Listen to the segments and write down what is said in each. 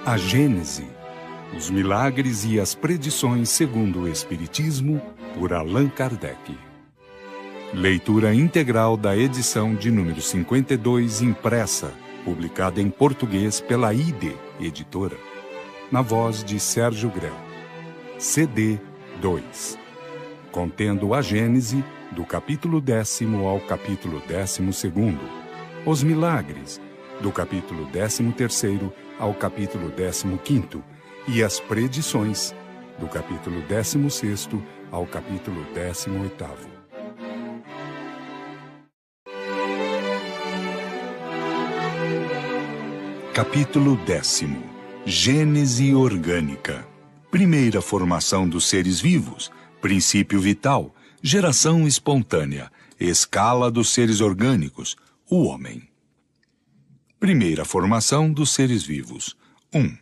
A Gênese, os milagres e as predições segundo o Espiritismo, por Allan Kardec. Leitura integral da edição de número 52, impressa, publicada em português pela IDE Editora, na voz de Sérgio Grell. CD 2, contendo a Gênese, do capítulo 10º ao capítulo 12º, os milagres, do capítulo 13º ao capítulo 15º, e as predições, do capítulo 16º ao capítulo 18º. Capítulo 10. Gênese orgânica. Primeira formação dos seres vivos, princípio vital, geração espontânea, escala dos seres orgânicos, o homem. Primeira formação dos seres vivos. 1.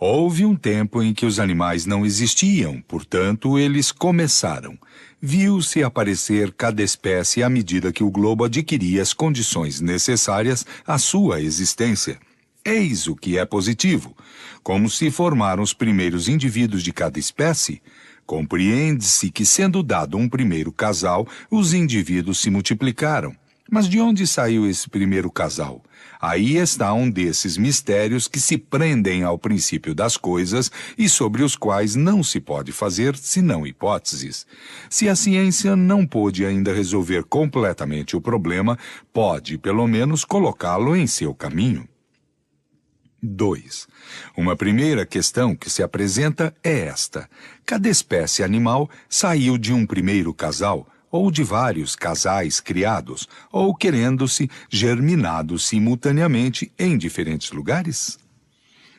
Houve um tempo em que os animais não existiam, portanto, eles começaram. Viu-se aparecer cada espécie à medida que o globo adquiria as condições necessárias à sua existência. Eis o que é positivo. Como se formaram os primeiros indivíduos de cada espécie, compreende-se que, sendo dado um primeiro casal, os indivíduos se multiplicaram. Mas de onde saiu esse primeiro casal? Aí está um desses mistérios que se prendem ao princípio das coisas e sobre os quais não se pode fazer senão hipóteses. Se a ciência não pôde ainda resolver completamente o problema, pode, pelo menos, colocá-lo em seu caminho. 2. Uma primeira questão que se apresenta é esta. Cada espécie animal saiu de um primeiro casal, ou de vários casais criados, ou querendo-se germinados simultaneamente em diferentes lugares?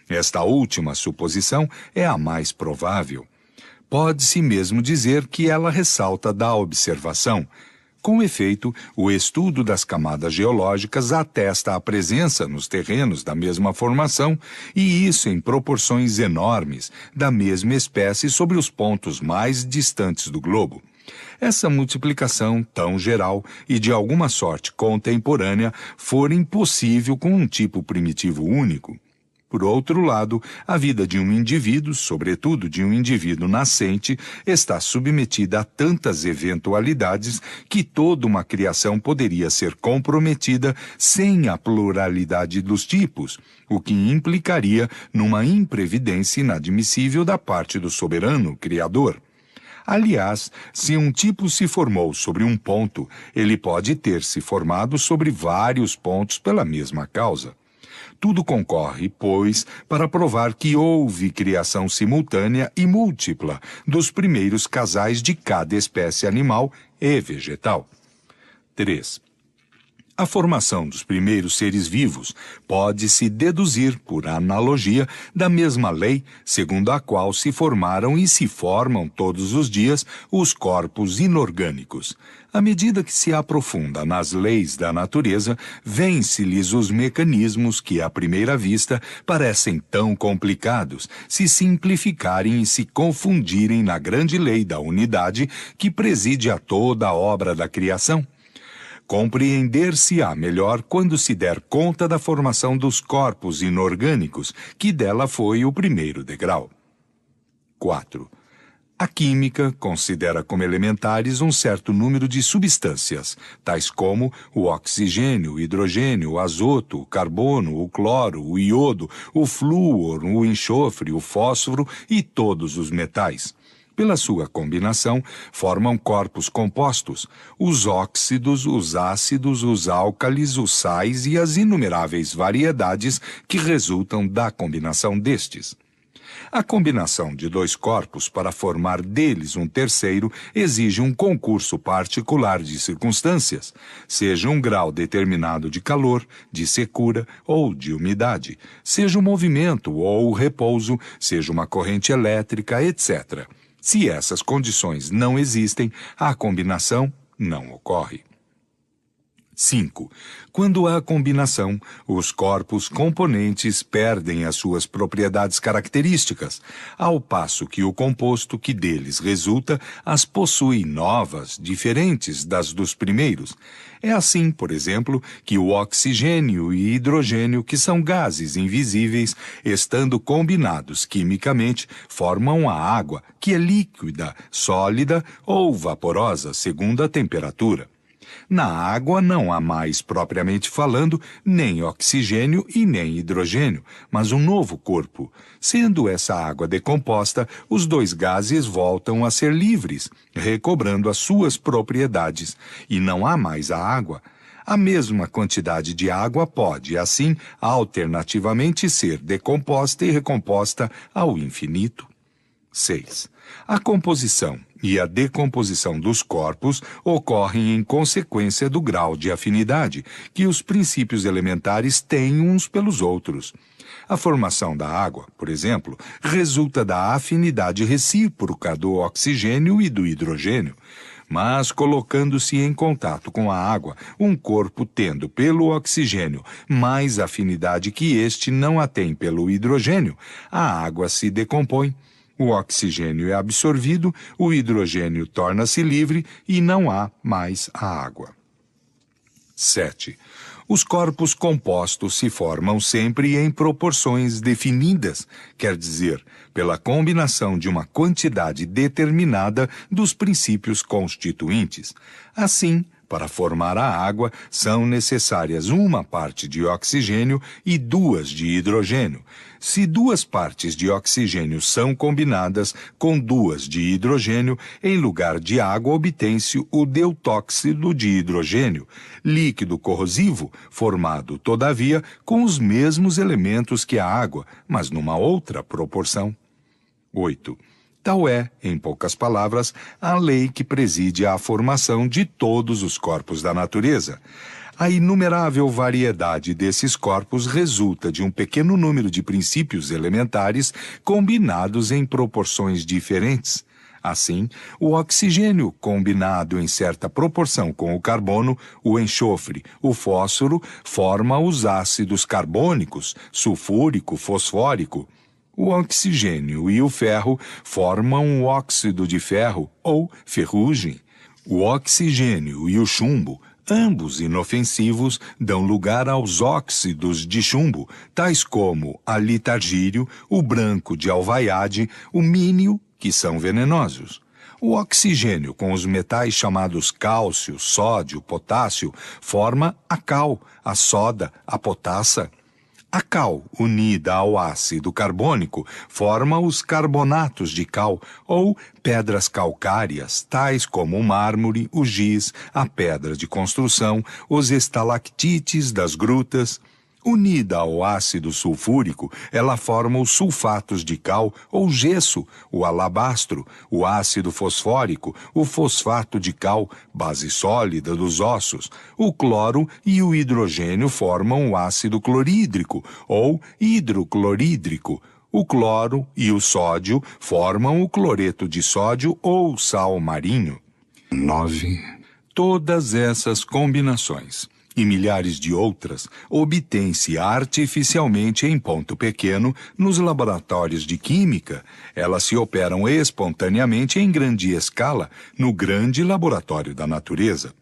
Esta última suposição é a mais provável. Pode-se mesmo dizer que ela ressalta da observação. Com efeito, o estudo das camadas geológicas atesta a presença nos terrenos da mesma formação, e isso em proporções enormes, da mesma espécie sobre os pontos mais distantes do globo. Essa multiplicação tão geral e de alguma sorte contemporânea fora impossível com um tipo primitivo único. Por outro lado, a vida de um indivíduo, sobretudo de um indivíduo nascente, está submetida a tantas eventualidades que toda uma criação poderia ser comprometida sem a pluralidade dos tipos, o que implicaria numa imprevidência inadmissível da parte do soberano Criador. Aliás, se um tipo se formou sobre um ponto, ele pode ter se formado sobre vários pontos pela mesma causa. Tudo concorre, pois, para provar que houve criação simultânea e múltipla dos primeiros casais de cada espécie animal e vegetal. 3. A formação dos primeiros seres vivos pode-se deduzir, por analogia, da mesma lei segundo a qual se formaram e se formam todos os dias os corpos inorgânicos. À medida que se aprofunda nas leis da natureza, vêem-se-lhes os mecanismos que, à primeira vista, parecem tão complicados, se simplificarem e se confundirem na grande lei da unidade que preside a toda a obra da criação. Compreender-se-á melhor quando se der conta da formação dos corpos inorgânicos, que dela foi o primeiro degrau. 4. A química considera como elementares um certo número de substâncias, tais como o oxigênio, o hidrogênio, o azoto, o carbono, o cloro, o iodo, o flúor, o enxofre, o fósforo e todos os metais. Pela sua combinação, formam corpos compostos, os óxidos, os ácidos, os álcalis, os sais e as inumeráveis variedades que resultam da combinação destes. A combinação de dois corpos para formar deles um terceiro exige um concurso particular de circunstâncias, seja um grau determinado de calor, de secura ou de umidade, seja um movimento ou repouso, seja uma corrente elétrica, etc. Se essas condições não existem, a combinação não ocorre. 5. Quando há combinação, os corpos componentes perdem as suas propriedades características, ao passo que o composto que deles resulta as possui novas, diferentes das dos primeiros. É assim, por exemplo, que o oxigênio e hidrogênio, que são gases invisíveis, estando combinados quimicamente, formam a água, que é líquida, sólida ou vaporosa, segundo a temperatura. Na água não há mais, propriamente falando, nem oxigênio e nem hidrogênio, mas um novo corpo. Sendo essa água decomposta, os dois gases voltam a ser livres, recobrando as suas propriedades, e não há mais a água. A mesma quantidade de água pode, assim, alternativamente ser decomposta e recomposta ao infinito. 6. A composição e a decomposição dos corpos ocorrem em consequência do grau de afinidade que os princípios elementares têm uns pelos outros. A formação da água, por exemplo, resulta da afinidade recíproca do oxigênio e do hidrogênio. Mas, colocando-se em contato com a água, um corpo tendo pelo oxigênio mais afinidade que este não a tem pelo hidrogênio, a água se decompõe. O oxigênio é absorvido, o hidrogênio torna-se livre e não há mais a água. 7. Os corpos compostos se formam sempre em proporções definidas, quer dizer, pela combinação de uma quantidade determinada dos princípios constituintes. Assim, para formar a água, são necessárias uma parte de oxigênio e duas de hidrogênio. Se duas partes de oxigênio são combinadas com duas de hidrogênio, em lugar de água obtém-se o deutóxido de hidrogênio, líquido corrosivo, formado, todavia, com os mesmos elementos que a água, mas numa outra proporção. 8. Tal é, em poucas palavras, a lei que preside à formação de todos os corpos da natureza. A inumerável variedade desses corpos resulta de um pequeno número de princípios elementares combinados em proporções diferentes. Assim, o oxigênio, combinado em certa proporção com o carbono, o enxofre, o fósforo, forma os ácidos carbônicos, sulfúrico, fosfórico. O oxigênio e o ferro formam o óxido de ferro, ou ferrugem. O oxigênio e o chumbo, ambos inofensivos, dão lugar aos óxidos de chumbo, tais como a litargírio, o branco de alvaiade, o mínio, que são venenosos. O oxigênio com os metais chamados cálcio, sódio, potássio, forma a cal, a soda, a potassa. A cal, unida ao ácido carbônico, forma os carbonatos de cal ou pedras calcárias, tais como o mármore, o giz, a pedra de construção, os estalactites das grutas. Unida ao ácido sulfúrico, ela forma os sulfatos de cal ou gesso, o alabastro, o ácido fosfórico, o fosfato de cal, base sólida dos ossos. O cloro e o hidrogênio formam o ácido clorídrico ou hidroclorídrico. O cloro e o sódio formam o cloreto de sódio ou sal marinho. 9. Todas essas combinações e milhares de outras obtêm-se artificialmente em ponto pequeno nos laboratórios de química. Elas se operam espontaneamente em grande escala no grande laboratório da natureza.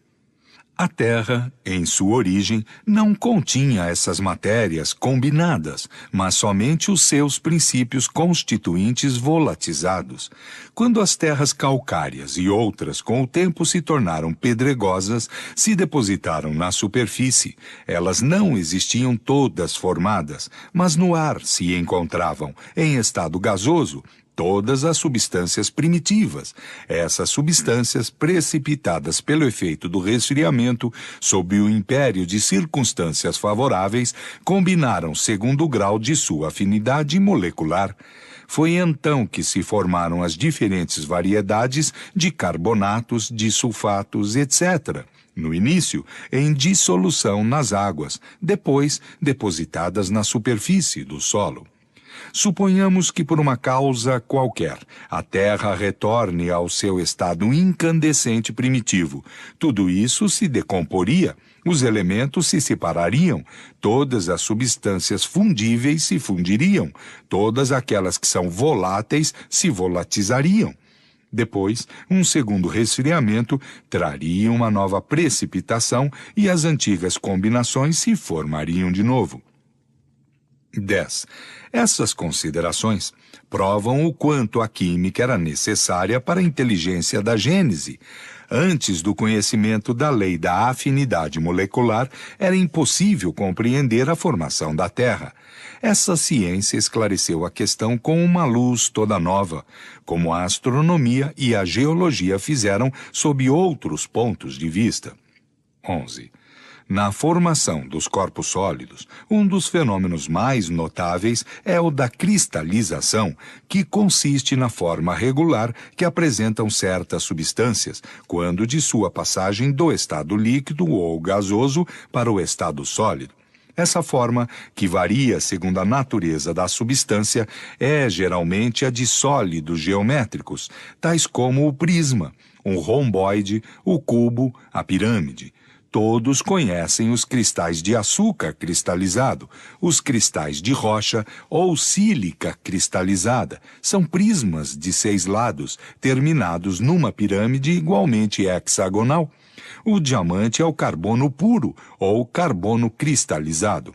A Terra, em sua origem, não continha essas matérias combinadas, mas somente os seus princípios constituintes volatizados. Quando as terras calcárias e outras com o tempo se tornaram pedregosas, se depositaram na superfície. Elas não existiam todas formadas, mas no ar se encontravam, em estado gasoso, todas as substâncias primitivas. Essas substâncias, precipitadas pelo efeito do resfriamento, sob o império de circunstâncias favoráveis, combinaram segundo o grau de sua afinidade molecular. Foi então que se formaram as diferentes variedades de carbonatos, de sulfatos, etc., no início, em dissolução nas águas, depois depositadas na superfície do solo. Suponhamos que, por uma causa qualquer, a Terra retorne ao seu estado incandescente primitivo. Tudo isso se decomporia, os elementos se separariam, todas as substâncias fundíveis se fundiriam, todas aquelas que são voláteis se volatizariam. Depois, um segundo resfriamento traria uma nova precipitação e as antigas combinações se formariam de novo. 10. Essas considerações provam o quanto a química era necessária para a inteligência da Gênese. Antes do conhecimento da lei da afinidade molecular, era impossível compreender a formação da Terra. Essa ciência esclareceu a questão com uma luz toda nova, como a astronomia e a geologia fizeram sob outros pontos de vista. 11. Na formação dos corpos sólidos, um dos fenômenos mais notáveis é o da cristalização, que consiste na forma regular que apresentam certas substâncias, quando de sua passagem do estado líquido ou gasoso para o estado sólido. Essa forma, que varia segundo a natureza da substância, é geralmente a de sólidos geométricos, tais como o prisma, o romboide, o cubo, a pirâmide. Todos conhecem os cristais de açúcar cristalizado, os cristais de rocha ou sílica cristalizada. São prismas de 6 lados, terminados numa pirâmide igualmente hexagonal. O diamante é o carbono puro ou carbono cristalizado.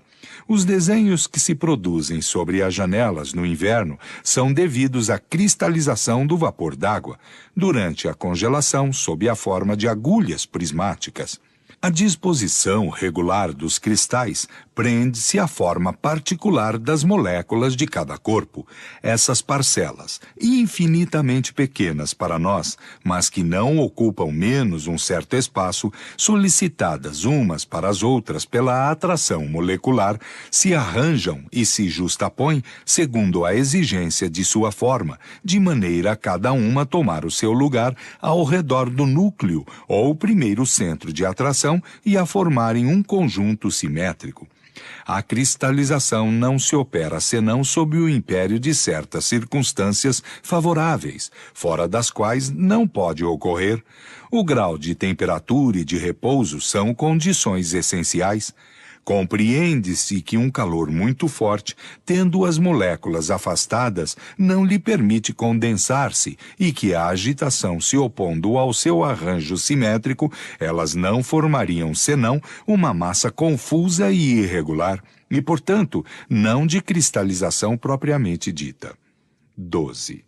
Os desenhos que se produzem sobre as janelas no inverno são devidos à cristalização do vapor d'água, durante a congelação sob a forma de agulhas prismáticas. A disposição regular dos cristais prende-se à forma particular das moléculas de cada corpo. Essas parcelas, infinitamente pequenas para nós, mas que não ocupam menos um certo espaço, solicitadas umas para as outras pela atração molecular, se arranjam e se justapõem segundo a exigência de sua forma, de maneira a cada uma tomar o seu lugar ao redor do núcleo ou primeiro centro de atração e a formarem um conjunto simétrico. A cristalização não se opera senão sob o império de certas circunstâncias favoráveis, fora das quais não pode ocorrer. O grau de temperatura e de repouso são condições essenciais. Compreende-se que um calor muito forte, tendo as moléculas afastadas, não lhe permite condensar-se e que a agitação se opondo ao seu arranjo simétrico, elas não formariam senão uma massa confusa e irregular, e, portanto, não de cristalização propriamente dita. 12.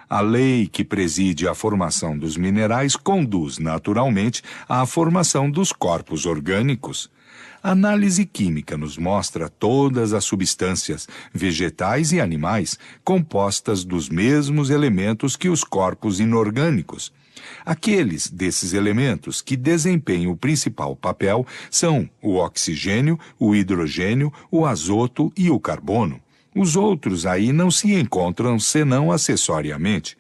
A lei que preside a formação dos minerais conduz, naturalmente, à formação dos corpos orgânicos. A análise química nos mostra todas as substâncias, vegetais e animais, compostas dos mesmos elementos que os corpos inorgânicos. Aqueles desses elementos que desempenham o principal papel são o oxigênio, o hidrogênio, o azoto e o carbono. Os outros aí não se encontram senão acessoriamente.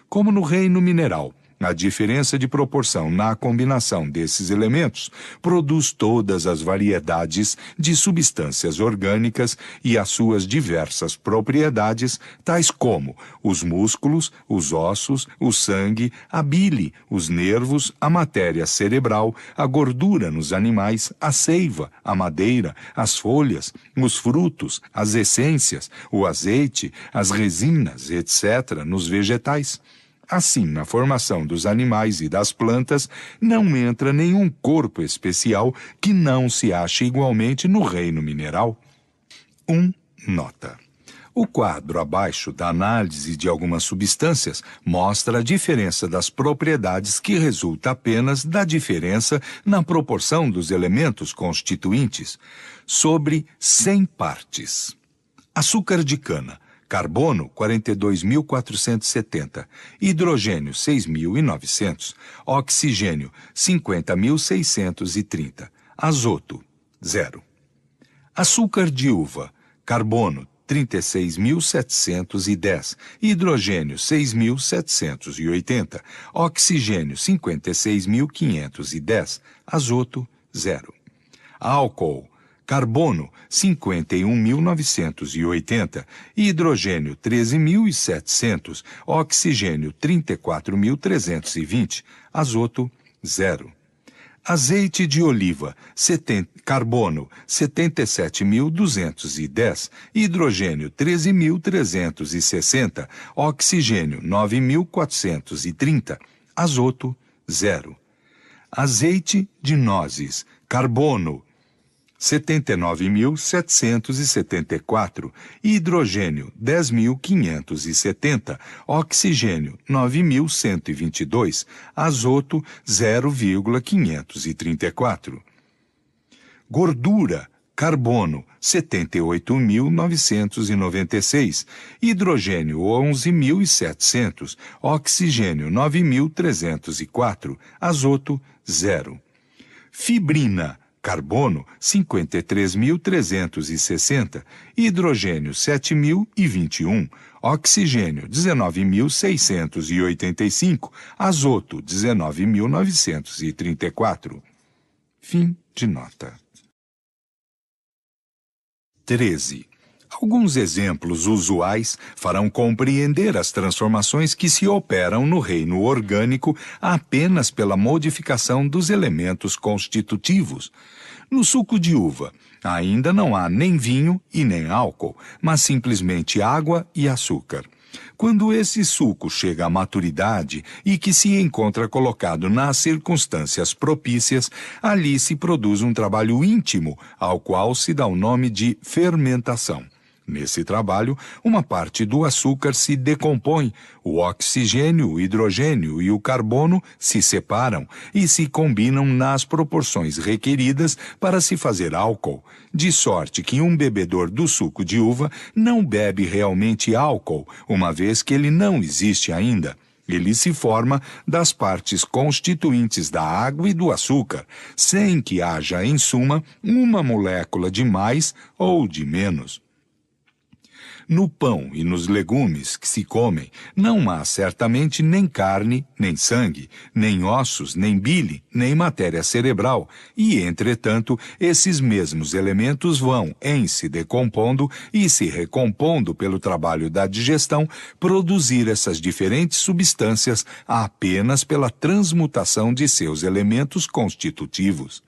Como no reino mineral, a diferença de proporção na combinação desses elementos produz todas as variedades de substâncias orgânicas e as suas diversas propriedades, tais como os músculos, os ossos, o sangue, a bile, os nervos, a matéria cerebral, a gordura nos animais, a seiva, a madeira, as folhas, os frutos, as essências, o azeite, as resinas, etc., nos vegetais. Assim, na formação dos animais e das plantas, não entra nenhum corpo especial que não se ache igualmente no reino mineral. 1. Nota. O quadro abaixo da análise de algumas substâncias mostra a diferença das propriedades que resulta apenas da diferença na proporção dos elementos constituintes. Sobre 100 partes. Açúcar de cana. Carbono, 42.470, hidrogênio, 6.900, oxigênio, 50.630, azoto, 0. Açúcar de uva, carbono, 36.710, hidrogênio, 6.780, oxigênio, 56.510, azoto, 0. Álcool, carbono 51.980, hidrogênio 13.700, oxigênio 34.320, azoto 0. Azeite de oliva, carbono 77.210, hidrogênio 13.360, oxigênio 9.430, azoto 0. Azeite de nozes, carbono 79.774, hidrogênio 10.570, oxigênio 9.122, azoto 0,534. Gordura, carbono 78.996, hidrogênio 11.700, oxigênio 9.304, azoto 0. Fibrina, carbono 53.360, hidrogênio 7.021, oxigênio 19.685, azoto 19.934. Fim de nota. 13. Alguns exemplos usuais farão compreender as transformações que se operam no reino orgânico apenas pela modificação dos elementos constitutivos. No suco de uva, ainda não há nem vinho e nem álcool, mas simplesmente água e açúcar. Quando esse suco chega à maturidade e que se encontra colocado nas circunstâncias propícias, ali se produz um trabalho íntimo, ao qual se dá o nome de fermentação. Nesse trabalho, uma parte do açúcar se decompõe, o oxigênio, o hidrogênio e o carbono se separam e se combinam nas proporções requeridas para se fazer álcool, de sorte que um bebedor do suco de uva não bebe realmente álcool, uma vez que ele não existe ainda. Ele se forma das partes constituintes da água e do açúcar, sem que haja, em suma, uma molécula de mais ou de menos. No pão e nos legumes que se comem, não há certamente nem carne, nem sangue, nem ossos, nem bile, nem matéria cerebral, e, entretanto, esses mesmos elementos vão, em se decompondo e se recompondo pelo trabalho da digestão, produzir essas diferentes substâncias apenas pela transmutação de seus elementos constitutivos.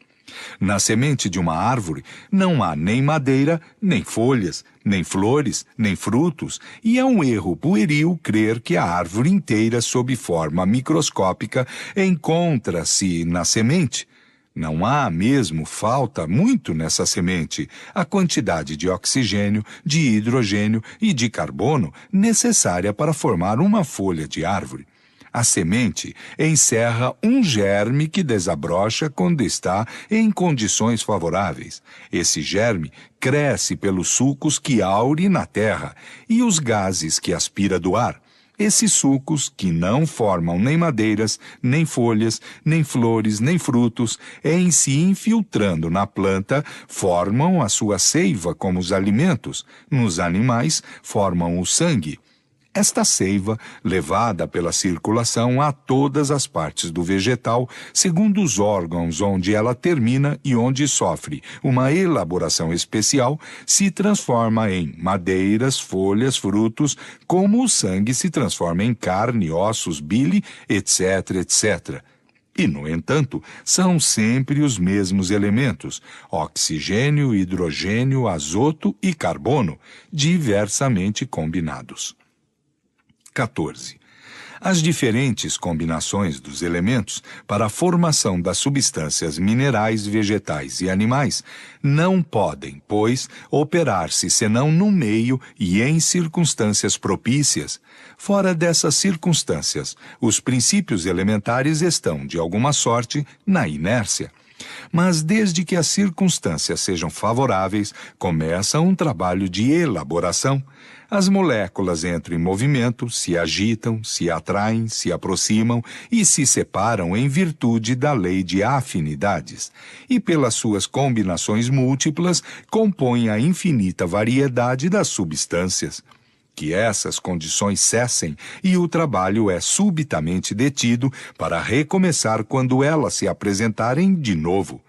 Na semente de uma árvore não há nem madeira, nem folhas, nem flores, nem frutos, e é um erro pueril crer que a árvore inteira, sob forma microscópica, encontra-se na semente. Não há mesmo falta muito nessa semente a quantidade de oxigênio, de hidrogênio e de carbono necessária para formar uma folha de árvore. A semente encerra um germe que desabrocha quando está em condições favoráveis. Esse germe cresce pelos sucos que aure na terra e os gases que aspira do ar. Esses sucos, que não formam nem madeiras, nem folhas, nem flores, nem frutos, em se infiltrando na planta, formam a sua seiva como os alimentos. Nos animais, formam o sangue. Esta seiva, levada pela circulação a todas as partes do vegetal, segundo os órgãos onde ela termina e onde sofre uma elaboração especial, se transforma em madeiras, folhas, frutos, como o sangue se transforma em carne, ossos, bile, etc., etc. E, no entanto, são sempre os mesmos elementos: oxigênio, hidrogênio, azoto e carbono, diversamente combinados. 14. As diferentes combinações dos elementos para a formação das substâncias minerais, vegetais e animais não podem, pois, operar-se senão no meio e em circunstâncias propícias. Fora dessas circunstâncias, os princípios elementares estão, de alguma sorte, na inércia. Mas desde que as circunstâncias sejam favoráveis, começa um trabalho de elaboração. As moléculas entram em movimento, se agitam, se atraem, se aproximam e se separam em virtude da lei de afinidades. E pelas suas combinações múltiplas, compõem a infinita variedade das substâncias. Que essas condições cessem e o trabalho é subitamente detido para recomeçar quando elas se apresentarem de novo.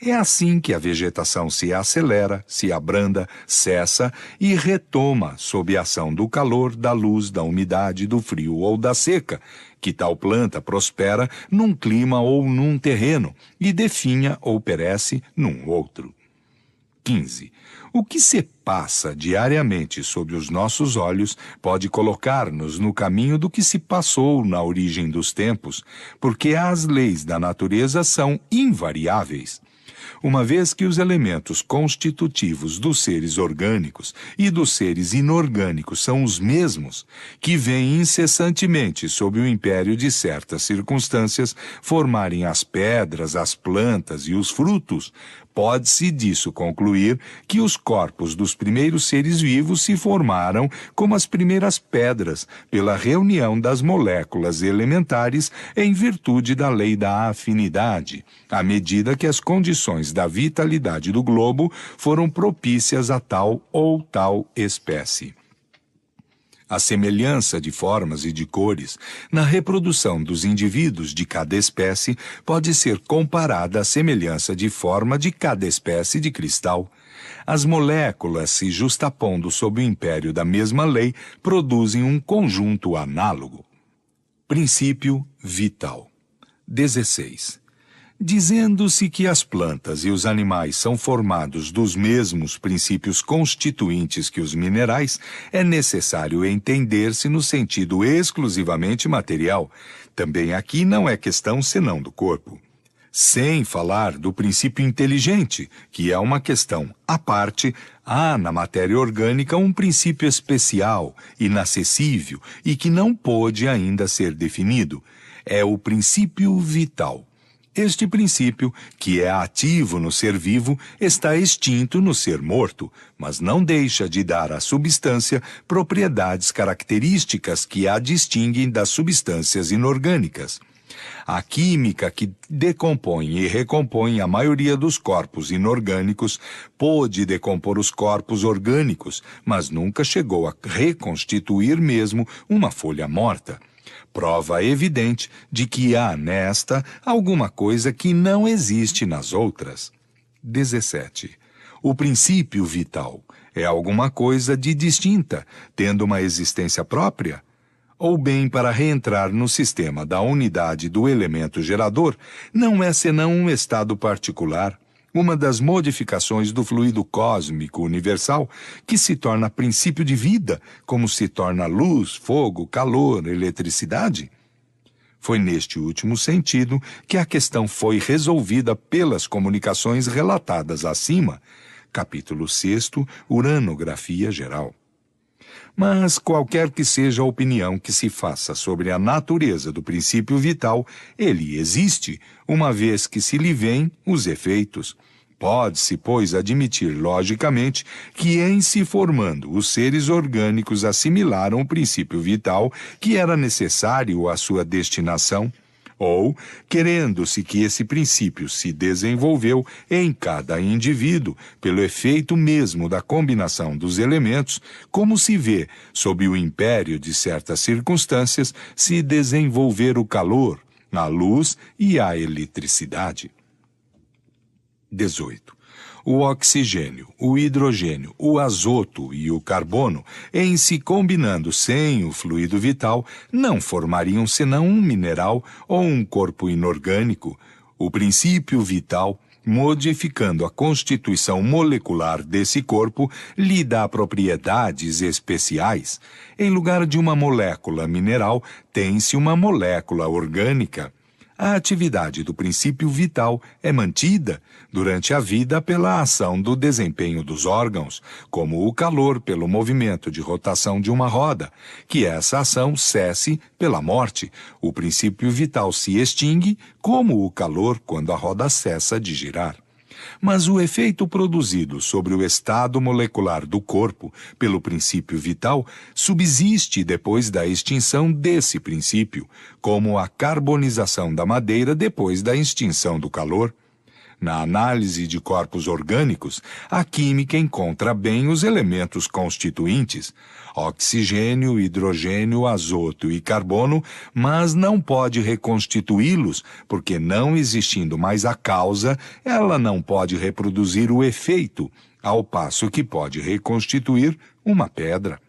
É assim que a vegetação se acelera, se abranda, cessa e retoma sob a ação do calor, da luz, da umidade, do frio ou da seca, que tal planta prospera num clima ou num terreno e definha ou perece num outro. 15. O que se passa diariamente sob os nossos olhos pode colocar-nos no caminho do que se passou na origem dos tempos, porque as leis da natureza são invariáveis. Uma vez que os elementos constitutivos dos seres orgânicos e dos seres inorgânicos são os mesmos, que vêm incessantemente sob o império de certas circunstâncias formarem as pedras, as plantas e os frutos, pode-se disso concluir que os corpos dos primeiros seres vivos se formaram como as primeiras pedras, pela reunião das moléculas elementares em virtude da lei da afinidade, à medida que as condições da vitalidade do globo foram propícias a tal ou tal espécie. A semelhança de formas e de cores na reprodução dos indivíduos de cada espécie pode ser comparada à semelhança de forma de cada espécie de cristal. As moléculas, se justapondo sob o império da mesma lei, produzem um conjunto análogo. Princípio vital. 16. Dizendo-se que as plantas e os animais são formados dos mesmos princípios constituintes que os minerais, é necessário entender-se no sentido exclusivamente material. Também aqui não é questão senão do corpo. Sem falar do princípio inteligente, que é uma questão à parte, há na matéria orgânica um princípio especial, inacessível e que não pôde ainda ser definido. É o princípio vital. Este princípio, que é ativo no ser vivo, está extinto no ser morto, mas não deixa de dar à substância propriedades características que a distinguem das substâncias inorgânicas. A química que decompõe e recompõe a maioria dos corpos inorgânicos pôde decompor os corpos orgânicos, mas nunca chegou a reconstituir mesmo uma folha morta. Prova evidente de que há nesta alguma coisa que não existe nas outras. 17. O princípio vital é alguma coisa de distinta, tendo uma existência própria? Ou bem, para reentrar no sistema da unidade do elemento gerador, não é senão um estado particular, uma das modificações do fluido cósmico universal, que se torna princípio de vida, como se torna luz, fogo, calor, eletricidade? Foi neste último sentido que a questão foi resolvida pelas comunicações relatadas acima, capítulo 6, Uranografia Geral. Mas qualquer que seja a opinião que se faça sobre a natureza do princípio vital, ele existe, uma vez que se lhe vêem os efeitos. Pode-se, pois, admitir logicamente que em se formando os seres orgânicos assimilaram o princípio vital que era necessário à sua destinação, ou, querendo-se que esse princípio se desenvolveu em cada indivíduo pelo efeito mesmo da combinação dos elementos, como se vê, sob o império de certas circunstâncias, se desenvolver o calor, a luz e a eletricidade. 18. O oxigênio, o hidrogênio, o azoto e o carbono, em se combinando sem o fluido vital, não formariam senão um mineral ou um corpo inorgânico. O princípio vital, modificando a constituição molecular desse corpo, lhe dá propriedades especiais. Em lugar de uma molécula mineral, tem-se uma molécula orgânica. A atividade do princípio vital é mantida durante a vida pela ação do desempenho dos órgãos, como o calor pelo movimento de rotação de uma roda, que essa ação cesse pela morte. O princípio vital se extingue, como o calor quando a roda cessa de girar. Mas o efeito produzido sobre o estado molecular do corpo pelo princípio vital subsiste depois da extinção desse princípio, como a carbonização da madeira depois da extinção do calor. Na análise de corpos orgânicos, a química encontra bem os elementos constituintes, oxigênio, hidrogênio, azoto e carbono, mas não pode reconstituí-los, porque não existindo mais a causa, ela não pode reproduzir o efeito, ao passo que pode reconstituir uma pedra.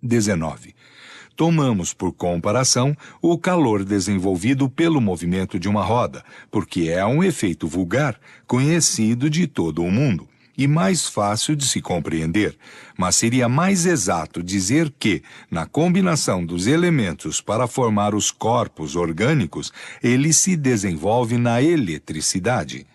19. Tomamos por comparação o calor desenvolvido pelo movimento de uma roda, porque é um efeito vulgar, conhecido de todo o mundo, e mais fácil de se compreender, mas seria mais exato dizer que, na combinação dos elementos para formar os corpos orgânicos, ele se desenvolve na eletricidade.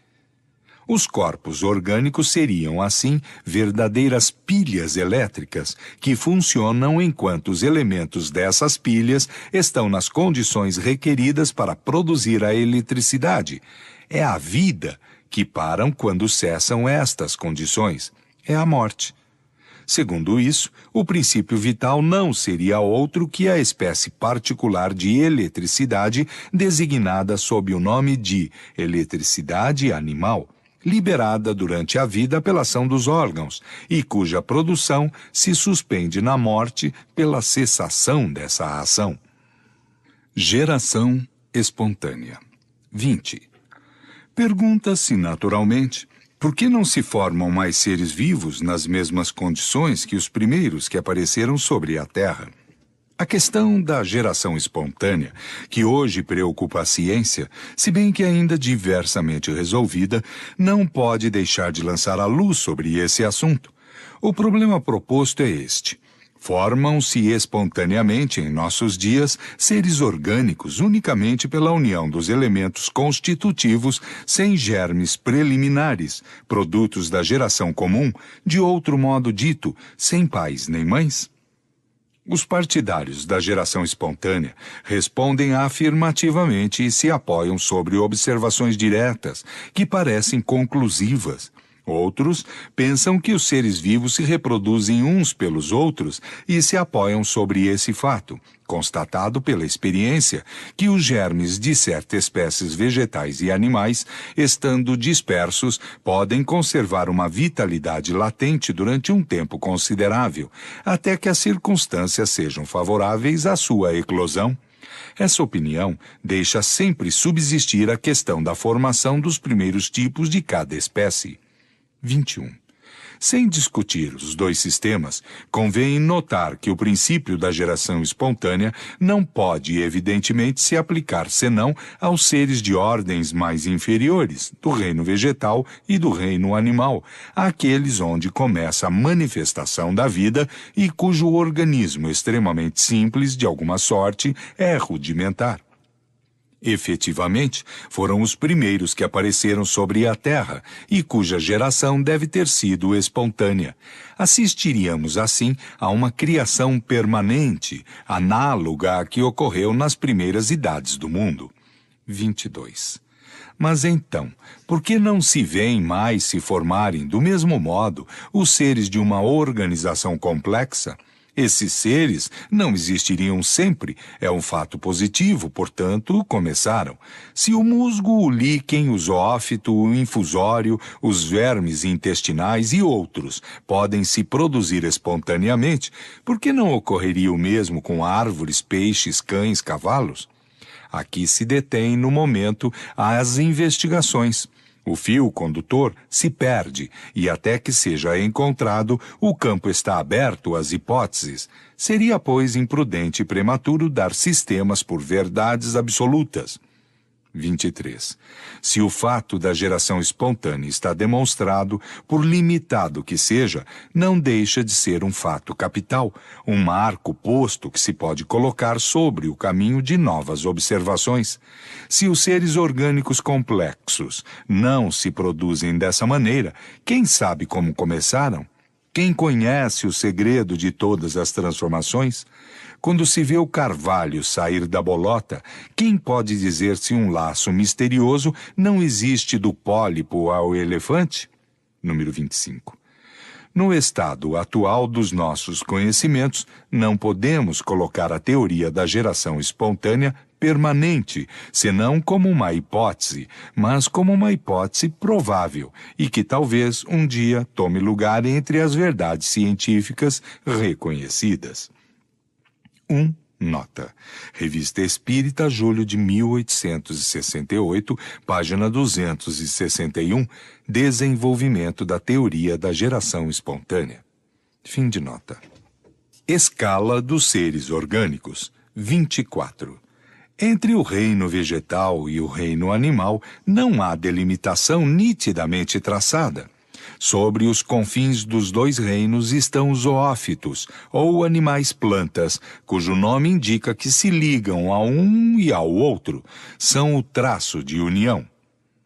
Os corpos orgânicos seriam, assim, verdadeiras pilhas elétricas que funcionam enquanto os elementos dessas pilhas estão nas condições requeridas para produzir a eletricidade. É a vida que param quando cessam estas condições. É a morte. Segundo isso, o princípio vital não seria outro que a espécie particular de eletricidade designada sob o nome de eletricidade animal, liberada durante a vida pela ação dos órgãos e cuja produção se suspende na morte pela cessação dessa ação. Geração espontânea. 20. Pergunta-se naturalmente, por que não se formam mais seres vivos nas mesmas condições que os primeiros que apareceram sobre a Terra? A questão da geração espontânea, que hoje preocupa a ciência, se bem que ainda diversamente resolvida, não pode deixar de lançar a luz sobre esse assunto. O problema proposto é este. Formam-se espontaneamente em nossos dias seres orgânicos unicamente pela união dos elementos constitutivos sem germes preliminares, produtos da geração comum, de outro modo dito, sem pais nem mães? Os partidários da geração espontânea respondem afirmativamente e se apoiam sobre observações diretas, que parecem conclusivas. Outros pensam que os seres vivos se reproduzem uns pelos outros e se apoiam sobre esse fato, constatado pela experiência, que os germes de certas espécies vegetais e animais, estando dispersos, podem conservar uma vitalidade latente durante um tempo considerável, até que as circunstâncias sejam favoráveis à sua eclosão. Essa opinião deixa sempre subsistir a questão da formação dos primeiros tipos de cada espécie. 21. Sem discutir os dois sistemas, convém notar que o princípio da geração espontânea não pode, evidentemente, se aplicar senão aos seres de ordens mais inferiores, do reino vegetal e do reino animal, àqueles onde começa a manifestação da vida e cujo organismo extremamente simples, de alguma sorte, é rudimentar. Efetivamente, foram os primeiros que apareceram sobre a Terra e cuja geração deve ter sido espontânea. Assistiríamos, assim, a uma criação permanente, análoga à que ocorreu nas primeiras idades do mundo. 22. Mas então, por que não se vêem mais se formarem, do mesmo modo, os seres de uma organização complexa? Esses seres não existiriam sempre, é um fato positivo, portanto, começaram. Se o musgo, o líquen, o zoófito, o infusório, os vermes intestinais e outros podem se produzir espontaneamente, por que não ocorreria o mesmo com árvores, peixes, cães, cavalos? Aqui se detém, no momento, as investigações. O fio condutor se perde e até que seja encontrado, o campo está aberto às hipóteses. Seria, pois, imprudente e prematuro dar sistemas por verdades absolutas. 23. Se o fato da geração espontânea está demonstrado, por limitado que seja, não deixa de ser um fato capital, um marco posto que se pode colocar sobre o caminho de novas observações. Se os seres orgânicos complexos não se produzem dessa maneira, quem sabe como começaram? Quem conhece o segredo de todas as transformações? Quando se vê o carvalho sair da bolota, quem pode dizer se um laço misterioso não existe do pólipo ao elefante? Número 25. No estado atual dos nossos conhecimentos, não podemos colocar a teoria da geração espontânea permanente, senão como uma hipótese, mas como uma hipótese provável, e que talvez um dia tome lugar entre as verdades científicas reconhecidas. 1. Nota. Revista Espírita, julho de 1868, página 261, Desenvolvimento da Teoria da Geração Espontânea. Fim de nota. Escala dos seres orgânicos. 24. Entre o reino vegetal e o reino animal não há delimitação nitidamente traçada. Sobre os confins dos dois reinos estão os zoófitos, ou animais-plantas, cujo nome indica que se ligam a um e ao outro, são o traço de união.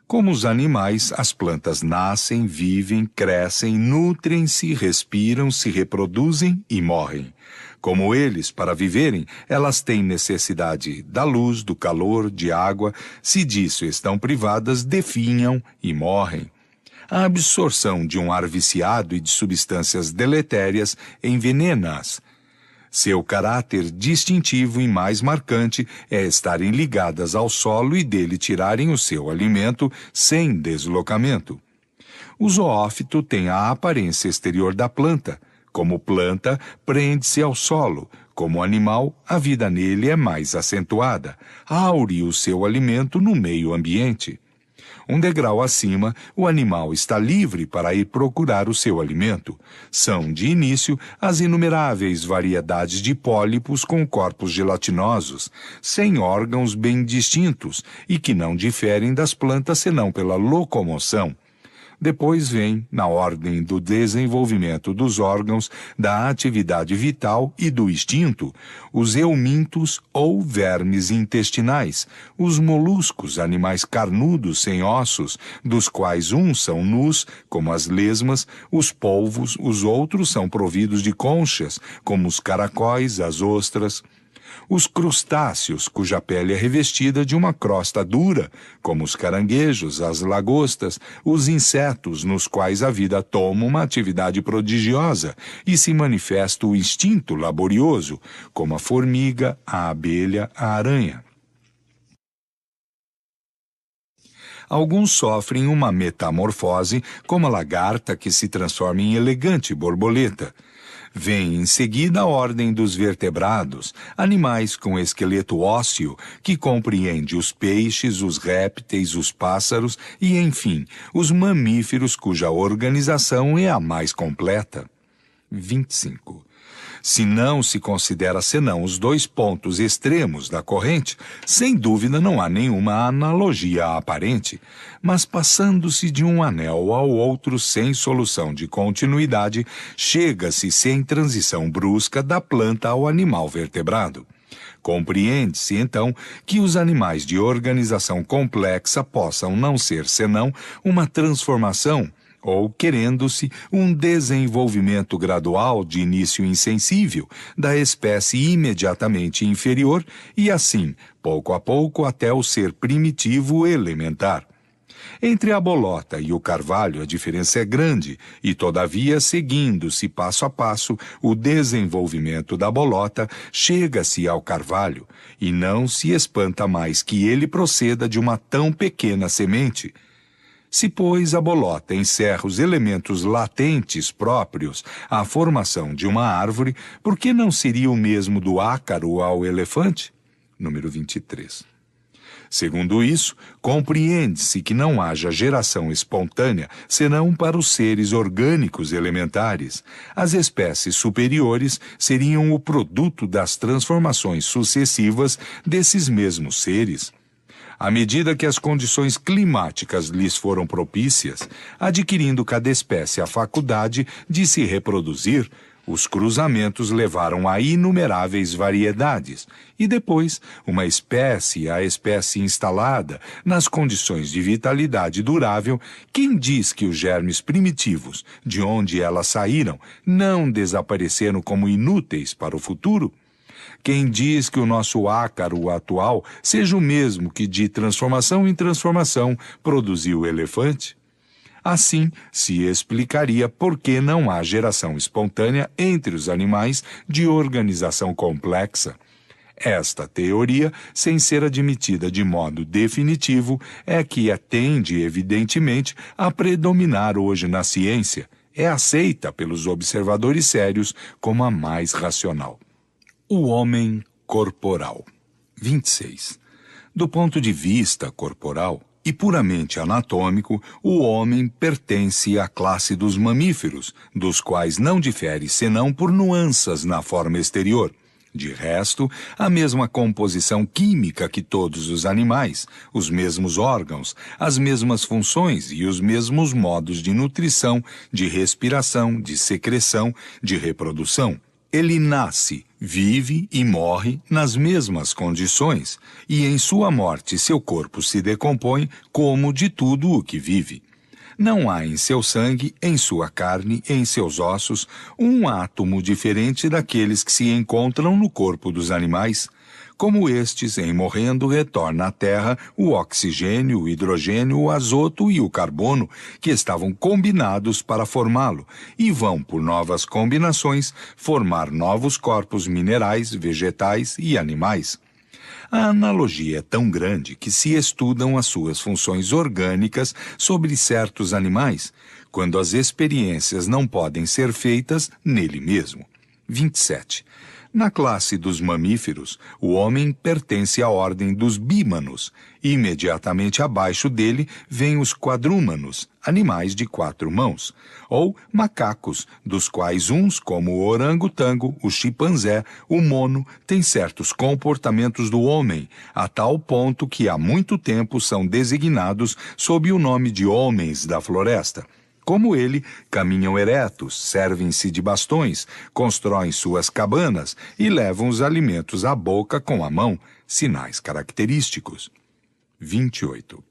Como os animais, as plantas nascem, vivem, crescem, nutrem-se, respiram, se reproduzem e morrem. Como eles, para viverem, elas têm necessidade da luz, do calor, de água. Se disso estão privadas, definham e morrem. A absorção de um ar viciado e de substâncias deletérias envenena-as. Seu caráter distintivo e mais marcante é estarem ligadas ao solo e dele tirarem o seu alimento sem deslocamento. O zoófito tem a aparência exterior da planta. Como planta, prende-se ao solo. Como animal, a vida nele é mais acentuada. Aure o seu alimento no meio ambiente. Um degrau acima, o animal está livre para ir procurar o seu alimento. São, de início, as inumeráveis variedades de pólipos com corpos gelatinosos, sem órgãos bem distintos e que não diferem das plantas senão pela locomoção. Depois vem, na ordem do desenvolvimento dos órgãos, da atividade vital e do instinto, os eumintos ou vermes intestinais, os moluscos, animais carnudos sem ossos, dos quais uns são nus, como as lesmas, os polvos, os outros são providos de conchas, como os caracóis, as ostras. Os crustáceos, cuja pele é revestida de uma crosta dura, como os caranguejos, as lagostas, os insetos nos quais a vida toma uma atividade prodigiosa e se manifesta o instinto laborioso, como a formiga, a abelha, a aranha. Alguns sofrem uma metamorfose, como a lagarta que se transforma em elegante borboleta. Vem em seguida a ordem dos vertebrados, animais com esqueleto ósseo, que compreende os peixes, os répteis, os pássaros e, enfim, os mamíferos cuja organização é a mais completa. 25. Se não se considera senão os dois pontos extremos da corrente, sem dúvida não há nenhuma analogia aparente, mas passando-se de um anel ao outro sem solução de continuidade, chega-se sem transição brusca da planta ao animal vertebrado. Compreende-se, então, que os animais de organização complexa possam não ser senão uma transformação ou, querendo-se, um desenvolvimento gradual de início insensível da espécie imediatamente inferior e, assim, pouco a pouco, até o ser primitivo elementar. Entre a bolota e o carvalho a diferença é grande e, todavia, seguindo-se passo a passo o desenvolvimento da bolota, chega-se ao carvalho e não se espanta mais que ele proceda de uma tão pequena semente. Se, pois, a bolota encerra os elementos latentes próprios à formação de uma árvore, por que não seria o mesmo do ácaro ao elefante? Número 23. Segundo isso, compreende-se que não haja geração espontânea senão para os seres orgânicos elementares. As espécies superiores seriam o produto das transformações sucessivas desses mesmos seres. À medida que as condições climáticas lhes foram propícias, adquirindo cada espécie a faculdade de se reproduzir, os cruzamentos levaram a inumeráveis variedades, e depois, uma espécie a espécie instalada nas condições de vitalidade durável, quem diz que os germes primitivos, de onde elas saíram, não desapareceram como inúteis para o futuro? Quem diz que o nosso ácaro atual seja o mesmo que de transformação em transformação produziu o elefante? Assim, se explicaria por que não há geração espontânea entre os animais de organização complexa. Esta teoria, sem ser admitida de modo definitivo, é que tende, evidentemente, a predominar hoje na ciência. É aceita pelos observadores sérios como a mais racional. O homem corporal. 26. Do ponto de vista corporal e puramente anatômico, o homem pertence à classe dos mamíferos, dos quais não difere senão por nuances na forma exterior. De resto, a mesma composição química que todos os animais, os mesmos órgãos, as mesmas funções e os mesmos modos de nutrição, de respiração, de secreção, de reprodução. Ele nasce, vive e morre nas mesmas condições, e em sua morte seu corpo se decompõe como de tudo o que vive. Não há em seu sangue, em sua carne, em seus ossos, um átomo diferente daqueles que se encontram no corpo dos animais. Como estes, em morrendo, retorna à terra o oxigênio, o hidrogênio, o azoto e o carbono, que estavam combinados para formá-lo, e vão, por novas combinações, formar novos corpos minerais, vegetais e animais. A analogia é tão grande que se estudam as suas funções orgânicas sobre certos animais, quando as experiências não podem ser feitas nele mesmo. 27. Na classe dos mamíferos, o homem pertence à ordem dos bímanos. Imediatamente abaixo dele vêm os quadrúmanos, animais de 4 mãos, ou macacos, dos quais uns, como o orangotango, o chimpanzé, o mono, têm certos comportamentos do homem, a tal ponto que há muito tempo são designados sob o nome de homens da floresta. Como ele, caminham eretos, servem-se de bastões, constroem suas cabanas e levam os alimentos à boca com a mão, sinais característicos. 28.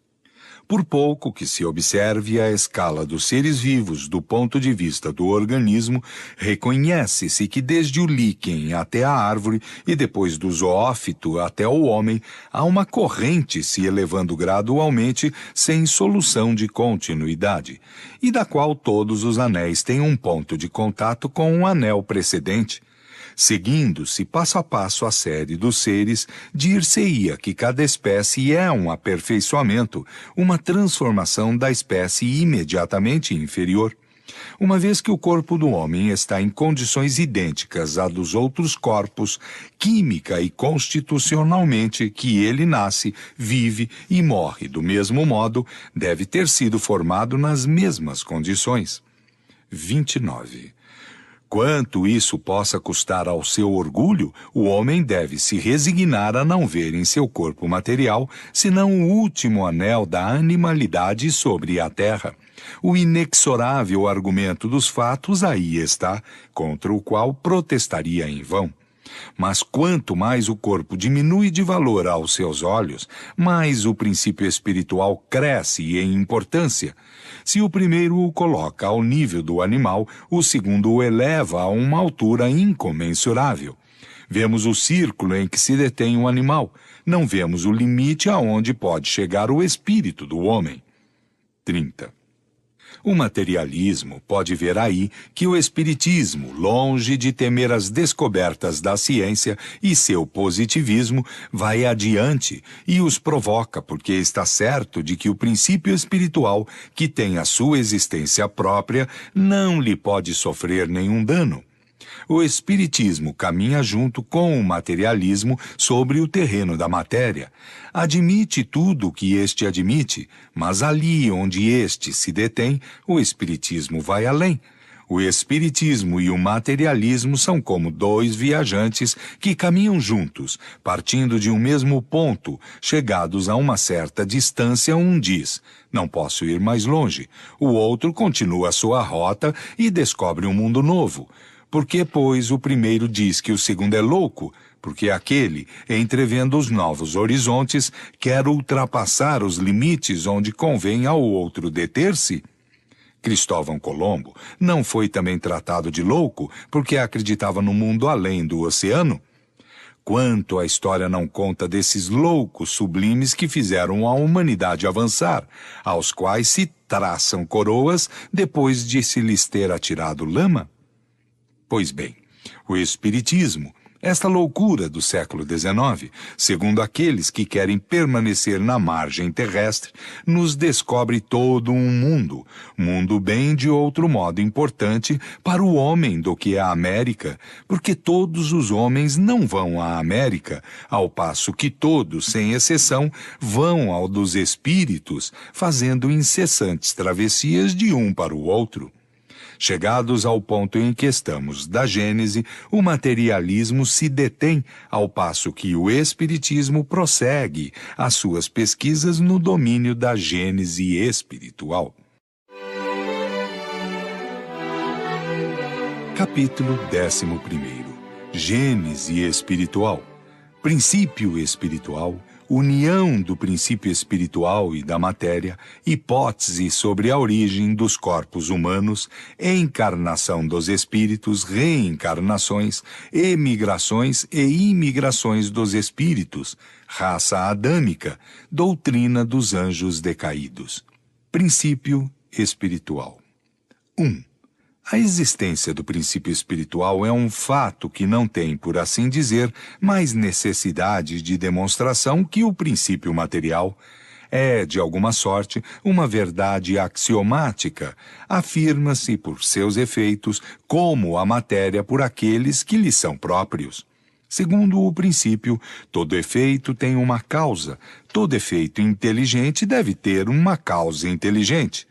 Por pouco que se observe a escala dos seres vivos do ponto de vista do organismo, reconhece-se que desde o líquen até a árvore e depois do zoófito até o homem, há uma corrente se elevando gradualmente sem solução de continuidade, e da qual todos os anéis têm um ponto de contato com um anel precedente. Seguindo-se passo a passo a série dos seres, dir-se-ia que cada espécie é um aperfeiçoamento, uma transformação da espécie imediatamente inferior. Uma vez que o corpo do homem está em condições idênticas à dos outros corpos, química e constitucionalmente que ele nasce, vive e morre do mesmo modo, deve ter sido formado nas mesmas condições. 29. Quanto isso possa custar ao seu orgulho, o homem deve se resignar a não ver em seu corpo material senão o último anel da animalidade sobre a terra. O inexorável argumento dos fatos aí está, contra o qual protestaria em vão. Mas quanto mais o corpo diminui de valor aos seus olhos, mais o princípio espiritual cresce em importância. Se o primeiro o coloca ao nível do animal, o segundo o eleva a uma altura incomensurável. Vemos o círculo em que se detém um animal, não vemos o limite aonde pode chegar o espírito do homem. 30. O materialismo pode ver aí que o espiritismo, longe de temer as descobertas da ciência e seu positivismo, vai adiante e os provoca porque está certo de que o princípio espiritual, que tem a sua existência própria, não lhe pode sofrer nenhum dano. O espiritismo caminha junto com o materialismo sobre o terreno da matéria. Admite tudo o que este admite, mas ali onde este se detém, o espiritismo vai além. O espiritismo e o materialismo são como dois viajantes que caminham juntos, partindo de um mesmo ponto. Chegados a uma certa distância, um diz: "Não posso ir mais longe". O outro continua a sua rota e descobre um mundo novo. Por que, pois, o primeiro diz que o segundo é louco? Porque aquele, entrevendo os novos horizontes, quer ultrapassar os limites onde convém ao outro deter-se? Cristóvão Colombo não foi também tratado de louco porque acreditava no mundo além do oceano? Quanto a história não conta desses loucos sublimes que fizeram a humanidade avançar, aos quais se traçam coroas depois de se lhes ter atirado lama? Pois bem, o espiritismo Esta loucura do século XIX, segundo aqueles que querem permanecer na margem terrestre, nos descobre todo um mundo bem de outro modo importante para o homem do que a América, porque todos os homens não vão à América, ao passo que todos, sem exceção, vão ao dos espíritos, fazendo incessantes travessias de um para o outro. Chegados ao ponto em que estamos da Gênese, o materialismo se detém, ao passo que o espiritismo prossegue as suas pesquisas no domínio da Gênese espiritual. Capítulo 11. Gênese espiritual. Princípio espiritual. União do princípio espiritual e da matéria, hipótese sobre a origem dos corpos humanos, encarnação dos espíritos, reencarnações, emigrações e imigrações dos espíritos, raça adâmica, doutrina dos anjos decaídos. Princípio espiritual. 1. A existência do princípio espiritual é um fato que não tem, por assim dizer, mais necessidade de demonstração que o princípio material. É, de alguma sorte, uma verdade axiomática. Afirma-se por seus efeitos como a matéria por aqueles que lhe são próprios. Segundo o princípio, todo efeito tem uma causa. Todo efeito inteligente deve ter uma causa inteligente.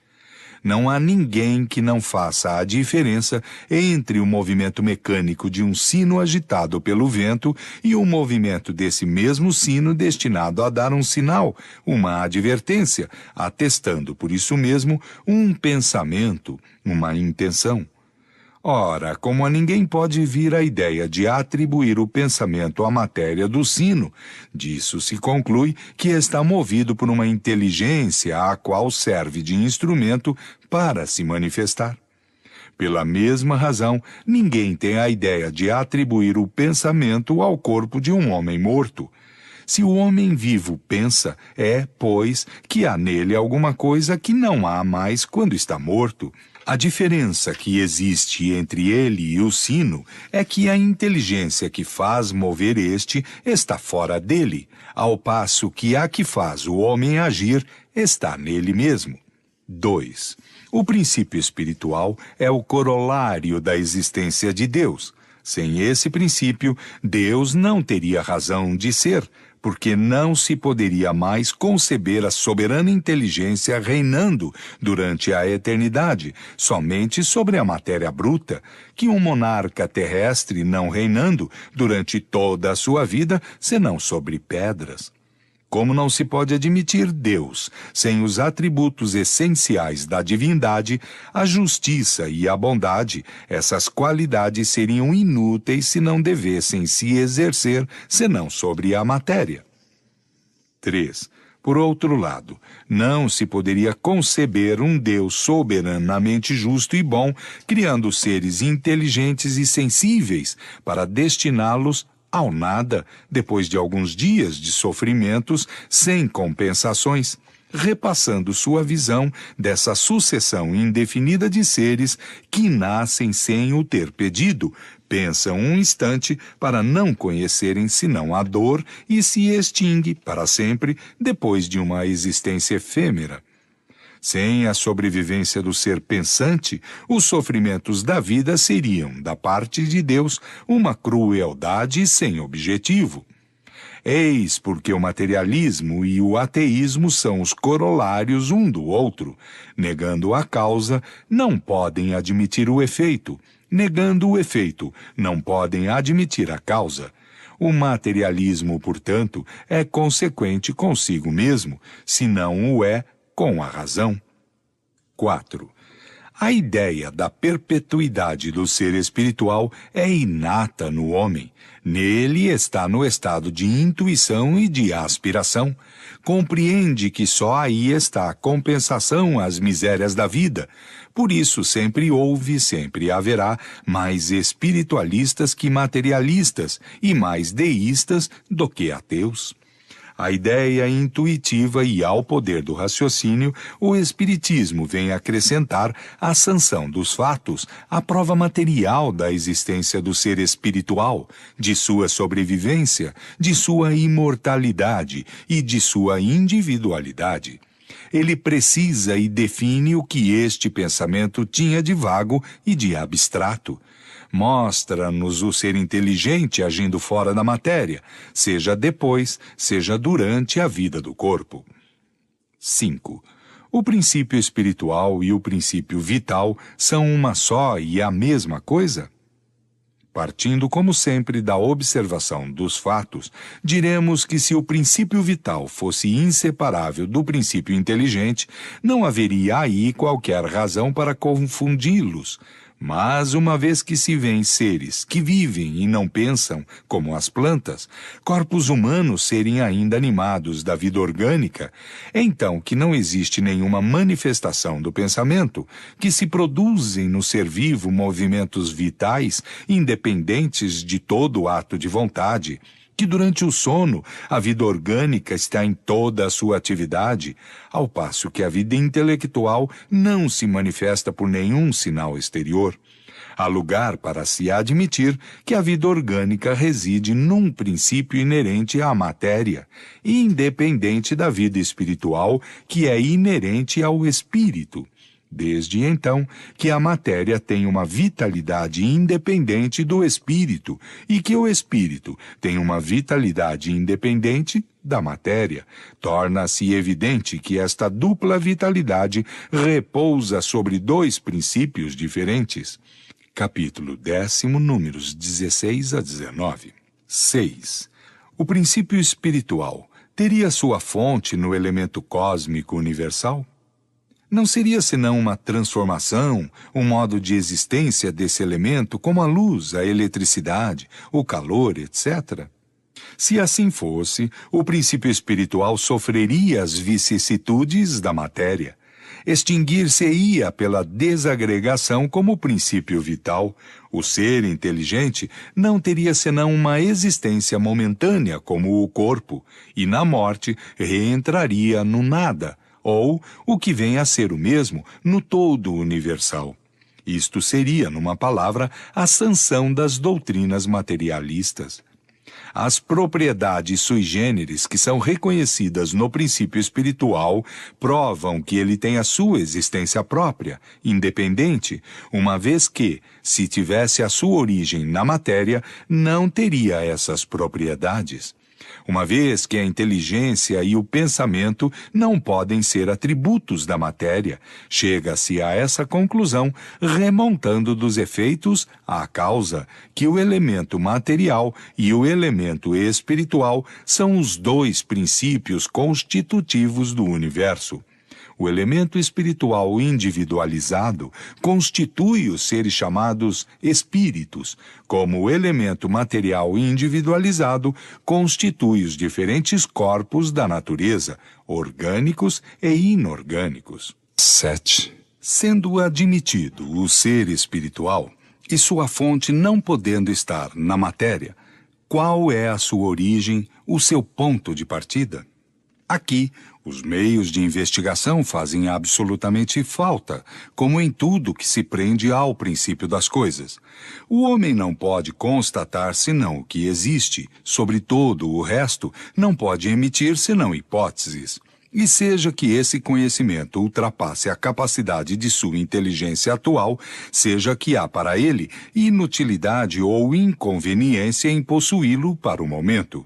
Não há ninguém que não faça a diferença entre o movimento mecânico de um sino agitado pelo vento e o movimento desse mesmo sino destinado a dar um sinal, uma advertência, atestando por isso mesmo um pensamento, uma intenção. Ora, como a ninguém pode vir a ideia de atribuir o pensamento à matéria do sino, disso se conclui que está movido por uma inteligência a qual serve de instrumento para se manifestar. Pela mesma razão, ninguém tem a ideia de atribuir o pensamento ao corpo de um homem morto. Se o homem vivo pensa, é, pois, que há nele alguma coisa que não há mais quando está morto. A diferença que existe entre ele e o sino é que a inteligência que faz mover este está fora dele, ao passo que a que faz o homem agir está nele mesmo. 2. O princípio espiritual é o corolário da existência de Deus. Sem esse princípio, Deus não teria razão de ser, porque não se poderia mais conceber a soberana inteligência reinando durante a eternidade, somente sobre a matéria bruta, que um monarca terrestre não reinando durante toda a sua vida, senão sobre pedras. Como não se pode admitir Deus sem os atributos essenciais da divindade, a justiça e a bondade, essas qualidades seriam inúteis se não devessem se exercer senão sobre a matéria. 3. Por outro lado, não se poderia conceber um Deus soberanamente justo e bom, criando seres inteligentes e sensíveis para destiná-los ao nada, depois de alguns dias de sofrimentos sem compensações, repassando sua visão dessa sucessão indefinida de seres que nascem sem o ter pedido, pensam um instante para não conhecerem senão a dor e se extingue para sempre depois de uma existência efêmera. Sem a sobrevivência do ser pensante, os sofrimentos da vida seriam, da parte de Deus, uma crueldade sem objetivo. Eis porque o materialismo e o ateísmo são os corolários um do outro. Negando a causa, não podem admitir o efeito. Negando o efeito, não podem admitir a causa. O materialismo, portanto, é consequente consigo mesmo, se não o é com a razão. 4. A ideia da perpetuidade do ser espiritual é inata no homem. Nele está no estado de intuição e de aspiração. Compreende que só aí está a compensação às misérias da vida. Por isso sempre houve, sempre haverá mais espiritualistas que materialistas e mais deístas do que ateus. à ideia intuitiva e ao poder do raciocínio, o Espiritismo vem acrescentar a sanção dos fatos, a prova material da existência do ser espiritual, de sua sobrevivência, de sua imortalidade e de sua individualidade. Ele precisa e define o que este pensamento tinha de vago e de abstrato. Mostra-nos o ser inteligente agindo fora da matéria, seja depois, seja durante a vida do corpo. 5. O princípio espiritual e o princípio vital são uma só e a mesma coisa? Partindo, como sempre, da observação dos fatos, diremos que se o princípio vital fosse inseparável do princípio inteligente, não haveria aí qualquer razão para confundi-los. Mas, uma vez que se vêem seres que vivem e não pensam, como as plantas, corpos humanos serem ainda animados da vida orgânica, é então que não existe nenhuma manifestação do pensamento, que se produzem no ser vivo movimentos vitais, independentes de todo ato de vontade, que durante o sono a vida orgânica está em toda a sua atividade, ao passo que a vida intelectual não se manifesta por nenhum sinal exterior. Há lugar para se admitir que a vida orgânica reside num princípio inerente à matéria, independente da vida espiritual, que é inerente ao espírito. Desde então que a matéria tem uma vitalidade independente do espírito e que o espírito tem uma vitalidade independente da matéria, torna-se evidente que esta dupla vitalidade repousa sobre dois princípios diferentes. Capítulo 10, números 16 a 19. 6. O princípio espiritual teria sua fonte no elemento cósmico universal? Não seria senão uma transformação, um modo de existência desse elemento, como a luz, a eletricidade, o calor, etc.? Se assim fosse, o princípio espiritual sofreria as vicissitudes da matéria. Extinguir-se-ia pela desagregação como princípio vital. O ser inteligente não teria senão uma existência momentânea como o corpo, e na morte reentraria no nada, ou, o que vem a ser o mesmo, no todo universal. Isto seria, numa palavra, a sanção das doutrinas materialistas. As propriedades sui generis que são reconhecidas no princípio espiritual provam que ele tem a sua existência própria, independente, uma vez que, se tivesse a sua origem na matéria, não teria essas propriedades. Uma vez que a inteligência e o pensamento não podem ser atributos da matéria, chega-se a essa conclusão remontando dos efeitos à causa, que o elemento material e o elemento espiritual são os dois princípios constitutivos do universo. O elemento espiritual individualizado constitui os seres chamados espíritos, como o elemento material individualizado constitui os diferentes corpos da natureza, orgânicos e inorgânicos. 7. Sendo admitido o ser espiritual, e sua fonte não podendo estar na matéria, qual é a sua origem, o seu ponto de partida? Aqui, os meios de investigação fazem absolutamente falta, como em tudo que se prende ao princípio das coisas. O homem não pode constatar senão o que existe, sobre todo o resto não pode emitir senão hipóteses. E seja que esse conhecimento ultrapasse a capacidade de sua inteligência atual, seja que há para ele inutilidade ou inconveniência em possuí-lo para o momento.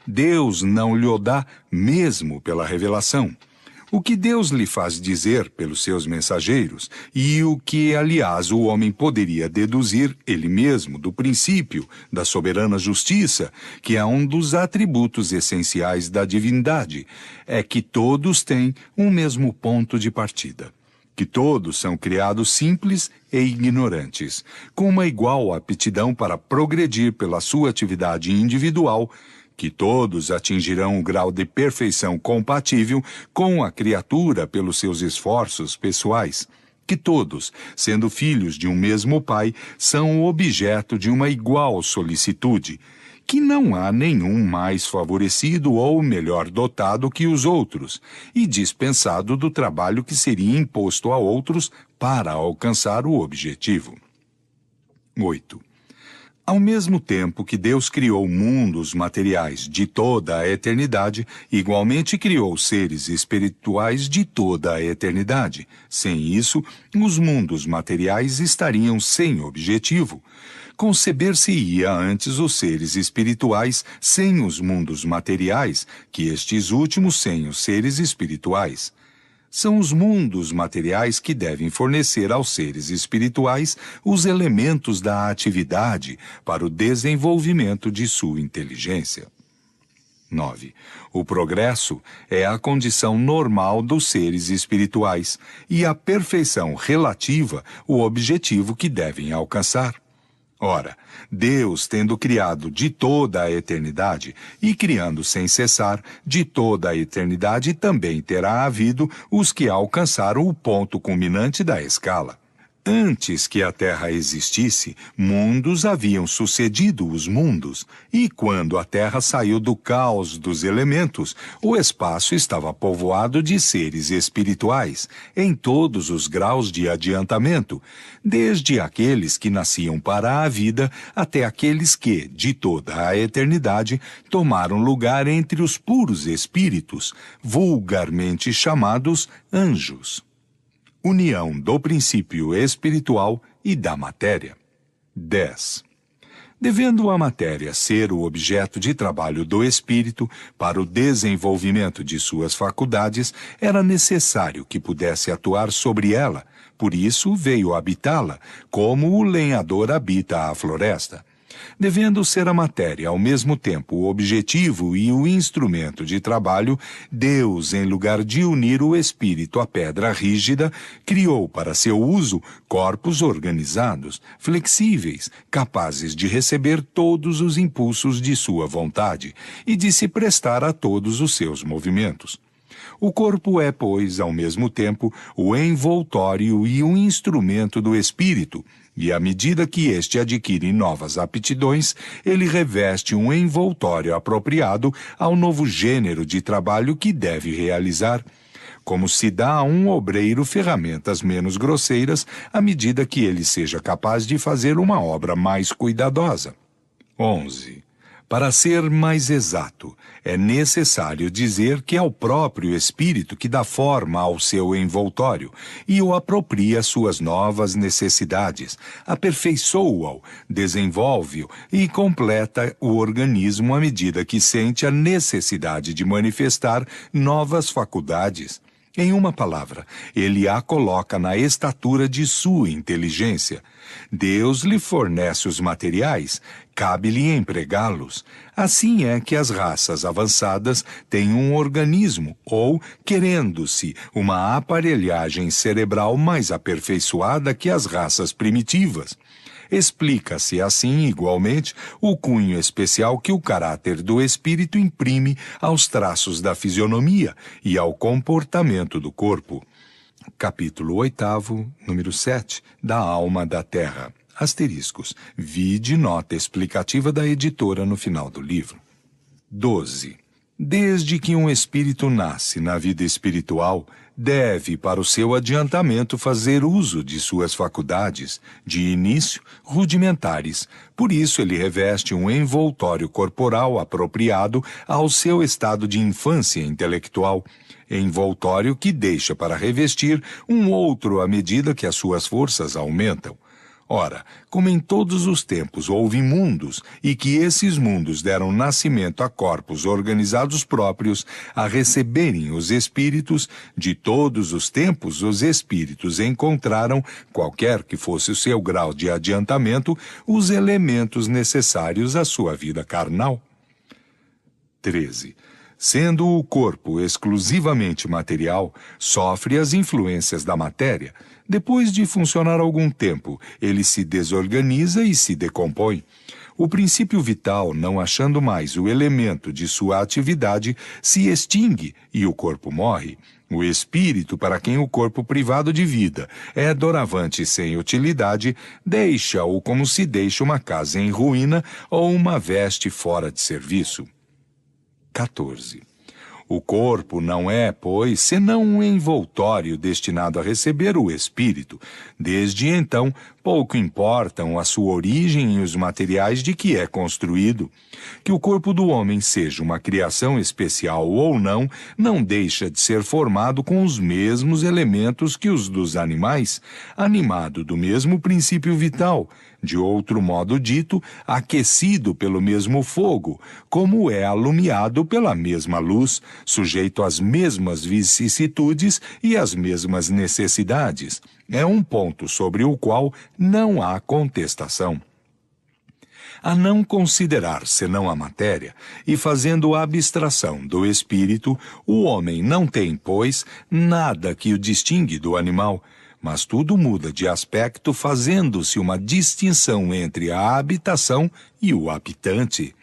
Deus não lhe o dá mesmo pela revelação. O que Deus lhe faz dizer pelos seus mensageiros, e o que, aliás, o homem poderia deduzir ele mesmo do princípio da soberana justiça, que é um dos atributos essenciais da divindade, é que todos têm um mesmo ponto de partida. Que todos são criados simples e ignorantes, com uma igual aptidão para progredir pela sua atividade individual, que todos atingirão o grau de perfeição compatível com a criatura pelos seus esforços pessoais, que todos, sendo filhos de um mesmo pai, são o objeto de uma igual solicitude, que não há nenhum mais favorecido ou melhor dotado que os outros, e dispensado do trabalho que seria imposto a outros para alcançar o objetivo. 8. Ao mesmo tempo que Deus criou mundos materiais de toda a eternidade, igualmente criou seres espirituais de toda a eternidade. Sem isso, os mundos materiais estariam sem objetivo. Conceber-se-ia antes os seres espirituais sem os mundos materiais, que estes últimos sem os seres espirituais. São os mundos materiais que devem fornecer aos seres espirituais os elementos da atividade para o desenvolvimento de sua inteligência. 9. O progresso é a condição normal dos seres espirituais e a perfeição relativa o objetivo que devem alcançar. Ora, Deus, tendo criado de toda a eternidade e criando sem cessar de toda a eternidade, também terá havido os que alcançaram o ponto culminante da escala. Antes que a Terra existisse, mundos haviam sucedido os mundos, e quando a Terra saiu do caos dos elementos, o espaço estava povoado de seres espirituais, em todos os graus de adiantamento, desde aqueles que nasciam para a vida até aqueles que, de toda a eternidade, tomaram lugar entre os puros espíritos, vulgarmente chamados anjos. União do princípio espiritual e da matéria. 10. Devendo a matéria ser o objeto de trabalho do espírito para o desenvolvimento de suas faculdades, era necessário que pudesse atuar sobre ela, por isso veio habitá-la, como o lenhador habita a floresta. Devendo ser a matéria ao mesmo tempo o objetivo e o instrumento de trabalho, Deus, em lugar de unir o espírito à pedra rígida, criou para seu uso corpos organizados, flexíveis, capazes de receber todos os impulsos de sua vontade e de se prestar a todos os seus movimentos. O corpo é, pois, ao mesmo tempo, o envoltório e o instrumento do espírito, e à medida que este adquire novas aptidões, ele reveste um envoltório apropriado ao novo gênero de trabalho que deve realizar, como se dá a um obreiro ferramentas menos grosseiras à medida que ele seja capaz de fazer uma obra mais cuidadosa. 11. Para ser mais exato, é necessário dizer que é o próprio espírito que dá forma ao seu envoltório e o apropria às suas novas necessidades, aperfeiçoa-o, desenvolve-o e completa o organismo à medida que sente a necessidade de manifestar novas faculdades. Em uma palavra, ele a coloca na estatura de sua inteligência. Deus lhe fornece os materiais, cabe-lhe empregá-los. Assim é que as raças avançadas têm um organismo ou, querendo-se, uma aparelhagem cerebral mais aperfeiçoada que as raças primitivas. Explica-se assim, igualmente, o cunho especial que o caráter do espírito imprime aos traços da fisionomia e ao comportamento do corpo. Capítulo 8, número 7, da Alma da Terra. Asteriscos. Vide nota explicativa da editora no final do livro. 12. Desde que um espírito nasce na vida espiritual, deve, para o seu adiantamento, fazer uso de suas faculdades, de início, rudimentares. Por isso ele reveste um envoltório corporal apropriado ao seu estado de infância intelectual, envoltório que deixa para revestir um outro à medida que as suas forças aumentam. Ora, como em todos os tempos houve mundos, e que esses mundos deram nascimento a corpos organizados próprios, a receberem os espíritos, de todos os tempos os espíritos encontraram, qualquer que fosse o seu grau de adiantamento, os elementos necessários à sua vida carnal. 13. Sendo o corpo exclusivamente material, sofre as influências da matéria. Depois de funcionar algum tempo, ele se desorganiza e se decompõe. O princípio vital, não achando mais o elemento de sua atividade, se extingue e o corpo morre. O espírito, para quem o corpo privado de vida é doravante sem utilidade, deixa-o como se deixa uma casa em ruína ou uma veste fora de serviço. 14. O corpo não é, pois, senão um envoltório destinado a receber o espírito. Desde então, pouco importam a sua origem e os materiais de que é construído. Que o corpo do homem seja uma criação especial ou não, não deixa de ser formado com os mesmos elementos que os dos animais, animado do mesmo princípio vital, de outro modo dito, aquecido pelo mesmo fogo, como é alumiado pela mesma luz, sujeito às mesmas vicissitudes e às mesmas necessidades. É um ponto sobre o qual não há contestação. A não considerar senão a matéria, e fazendo abstração do espírito, o homem não tem, pois, nada que o distingue do animal, mas tudo muda de aspecto fazendo-se uma distinção entre a habitação e o habitante.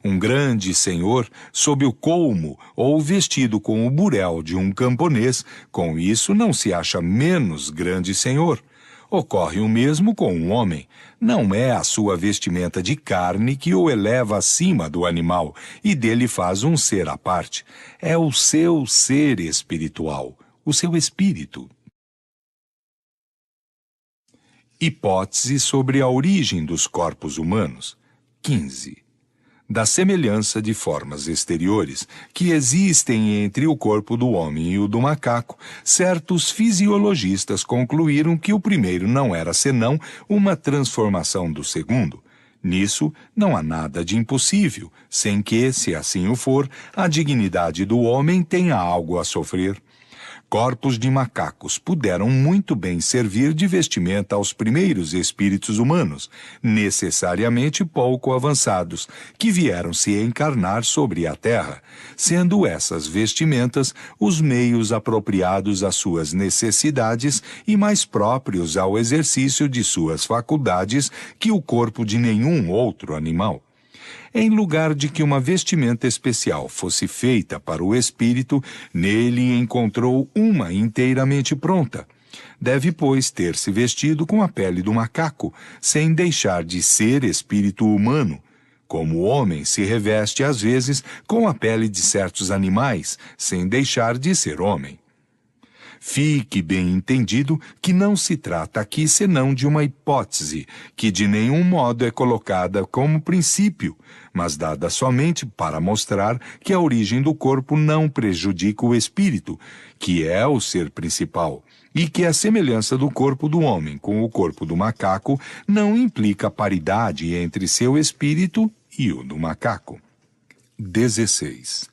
Um grande senhor, sob o colmo ou vestido com o burel de um camponês, com isso não se acha menos grande senhor. Ocorre o mesmo com um homem. Não é a sua vestimenta de carne que o eleva acima do animal e dele faz um ser à parte. É o seu ser espiritual, o seu espírito. Hipótese sobre a origem dos corpos humanos. 15. Da semelhança de formas exteriores que existem entre o corpo do homem e o do macaco, certos fisiologistas concluíram que o primeiro não era senão uma transformação do segundo. Nisso não há nada de impossível, sem que, se assim o for, a dignidade do homem tenha algo a sofrer. Corpos de macacos puderam muito bem servir de vestimenta aos primeiros espíritos humanos, necessariamente pouco avançados, que vieram se encarnar sobre a terra, sendo essas vestimentas os meios apropriados às suas necessidades e mais próprios ao exercício de suas faculdades que o corpo de nenhum outro animal. Em lugar de que uma vestimenta especial fosse feita para o espírito, nele encontrou uma inteiramente pronta. Deve, pois, ter-se vestido com a pele do macaco, sem deixar de ser espírito humano, como o homem se reveste às vezes com a pele de certos animais, sem deixar de ser homem. Fique bem entendido que não se trata aqui senão de uma hipótese, que de nenhum modo é colocada como princípio, mas dada somente para mostrar que a origem do corpo não prejudica o espírito, que é o ser principal, e que a semelhança do corpo do homem com o corpo do macaco não implica paridade entre seu espírito e o do macaco. 16.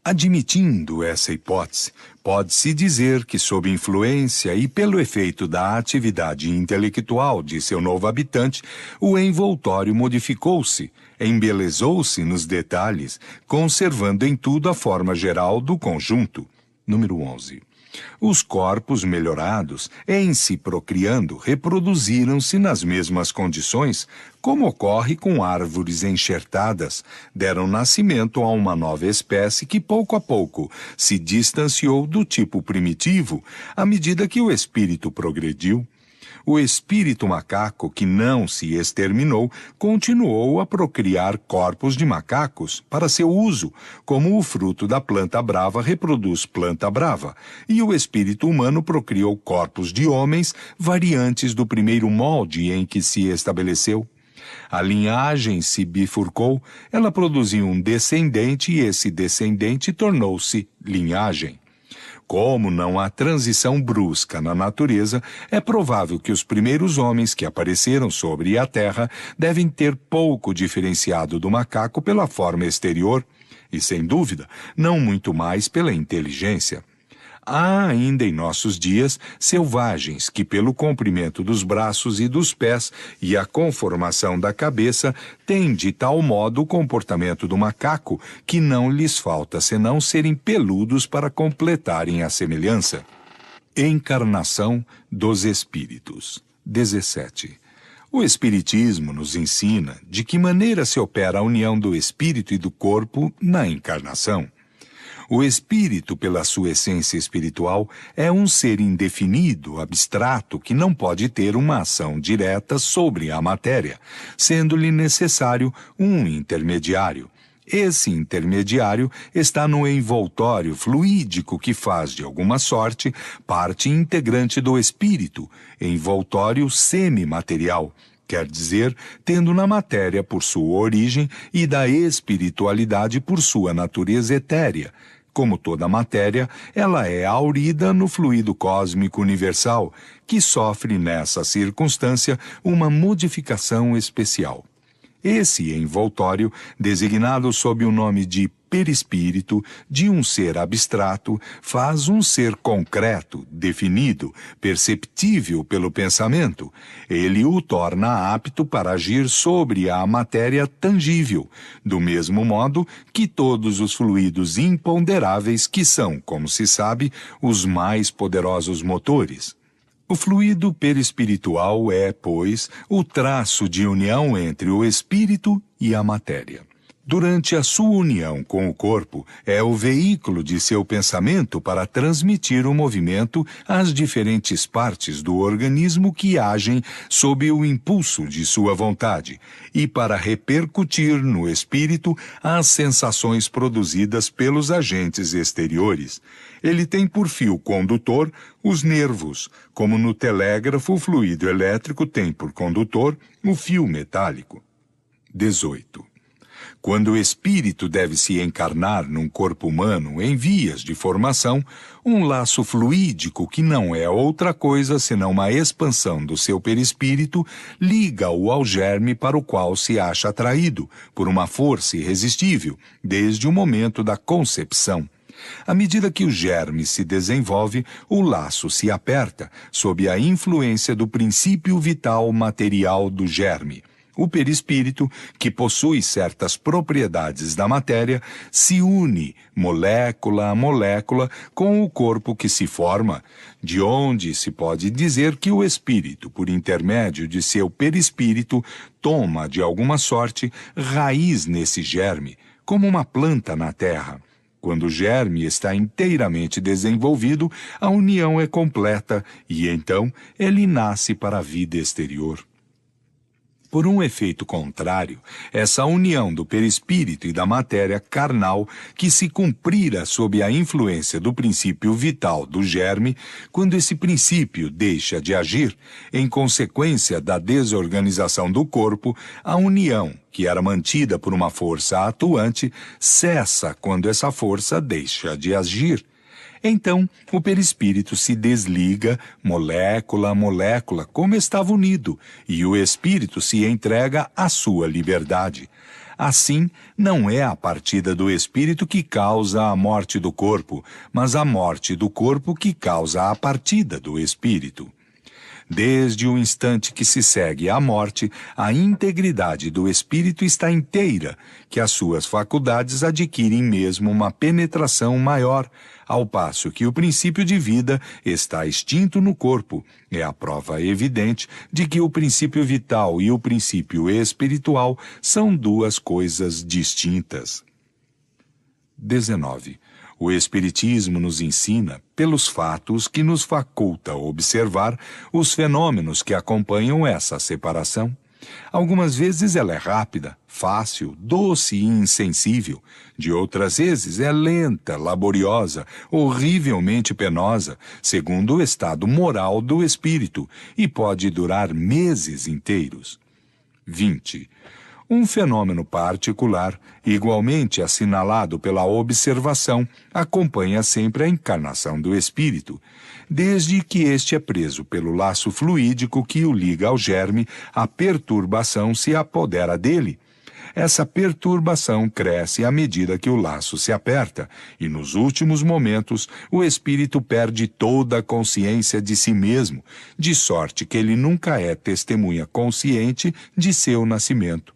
Admitindo essa hipótese, pode-se dizer que, sob influência e pelo efeito da atividade intelectual de seu novo habitante, o envoltório modificou-se, embelezou-se nos detalhes, conservando em tudo a forma geral do conjunto. Número 11. Os corpos melhorados, em se procriando, reproduziram-se nas mesmas condições, como ocorre com árvores enxertadas, deram nascimento a uma nova espécie que pouco a pouco se distanciou do tipo primitivo, à medida que o espírito progrediu. O espírito macaco, que não se exterminou, continuou a procriar corpos de macacos para seu uso, como o fruto da planta brava reproduz planta brava, e o espírito humano procriou corpos de homens variantes do primeiro molde em que se estabeleceu. A linhagem se bifurcou, ela produziu um descendente e esse descendente tornou-se linhagem. Como não há transição brusca na natureza, é provável que os primeiros homens que apareceram sobre a Terra devem ter pouco diferenciado do macaco pela forma exterior e, sem dúvida, não muito mais pela inteligência. Há ainda em nossos dias selvagens que, pelo comprimento dos braços e dos pés e a conformação da cabeça, têm de tal modo o comportamento do macaco que não lhes falta senão serem peludos para completarem a semelhança. Encarnação dos espíritos. 17. O Espiritismo nos ensina de que maneira se opera a união do espírito e do corpo na encarnação. O espírito, pela sua essência espiritual, é um ser indefinido, abstrato, que não pode ter uma ação direta sobre a matéria, sendo-lhe necessário um intermediário. Esse intermediário está no envoltório fluídico que faz, de alguma sorte, parte integrante do espírito, envoltório semimaterial, quer dizer, tendo na matéria por sua origem e da espiritualidade por sua natureza etérea. Como toda matéria, ela é aurida no fluido cósmico universal, que sofre nessa circunstância uma modificação especial. Esse envoltório, designado sob o nome de perispírito, de um ser abstrato, faz um ser concreto, definido, perceptível pelo pensamento. Ele o torna apto para agir sobre a matéria tangível, do mesmo modo que todos os fluidos imponderáveis que são, como se sabe, os mais poderosos motores. O fluido perispiritual é, pois, o traço de união entre o espírito e a matéria. Durante a sua união com o corpo, é o veículo de seu pensamento para transmitir o movimento às diferentes partes do organismo que agem sob o impulso de sua vontade e para repercutir no espírito as sensações produzidas pelos agentes exteriores. Ele tem por fio condutor os nervos, como no telégrafo o fluido elétrico tem por condutor o fio metálico. 18. Quando o espírito deve se encarnar num corpo humano em vias de formação, um laço fluídico que não é outra coisa senão uma expansão do seu perispírito liga-o ao germe para o qual se acha atraído por uma força irresistível desde o momento da concepção. À medida que o germe se desenvolve, o laço se aperta sob a influência do princípio vital material do germe. O perispírito, que possui certas propriedades da matéria, se une, molécula a molécula, com o corpo que se forma, de onde se pode dizer que o espírito, por intermédio de seu perispírito, toma, de alguma sorte, raiz nesse germe, como uma planta na terra. Quando o germe está inteiramente desenvolvido, a união é completa e, então, ele nasce para a vida exterior. Por um efeito contrário, essa união do perispírito e da matéria carnal, que se cumprira sob a influência do princípio vital do germe, quando esse princípio deixa de agir, em consequência da desorganização do corpo, a união, que era mantida por uma força atuante, cessa quando essa força deixa de agir. Então, o perispírito se desliga, molécula a molécula, como estava unido, e o espírito se entrega à sua liberdade. Assim, não é a partida do espírito que causa a morte do corpo, mas a morte do corpo que causa a partida do espírito. Desde o instante que se segue à morte, a integridade do espírito está inteira, que as suas faculdades adquirem mesmo uma penetração maior, ao passo que o princípio de vida está extinto no corpo. É a prova evidente de que o princípio vital e o princípio espiritual são duas coisas distintas. 19. O Espiritismo nos ensina, pelos fatos que nos faculta observar, os fenômenos que acompanham essa separação. Algumas vezes ela é rápida, fácil, doce e insensível. De outras vezes é lenta, laboriosa, horrivelmente penosa, segundo o estado moral do espírito, e pode durar meses inteiros. 20. Um fenômeno particular, igualmente assinalado pela observação, acompanha sempre a encarnação do espírito. Desde que este é preso pelo laço fluídico que o liga ao germe, a perturbação se apodera dele. Essa perturbação cresce à medida que o laço se aperta, e nos últimos momentos o espírito perde toda a consciência de si mesmo, de sorte que ele nunca é testemunha consciente de seu nascimento.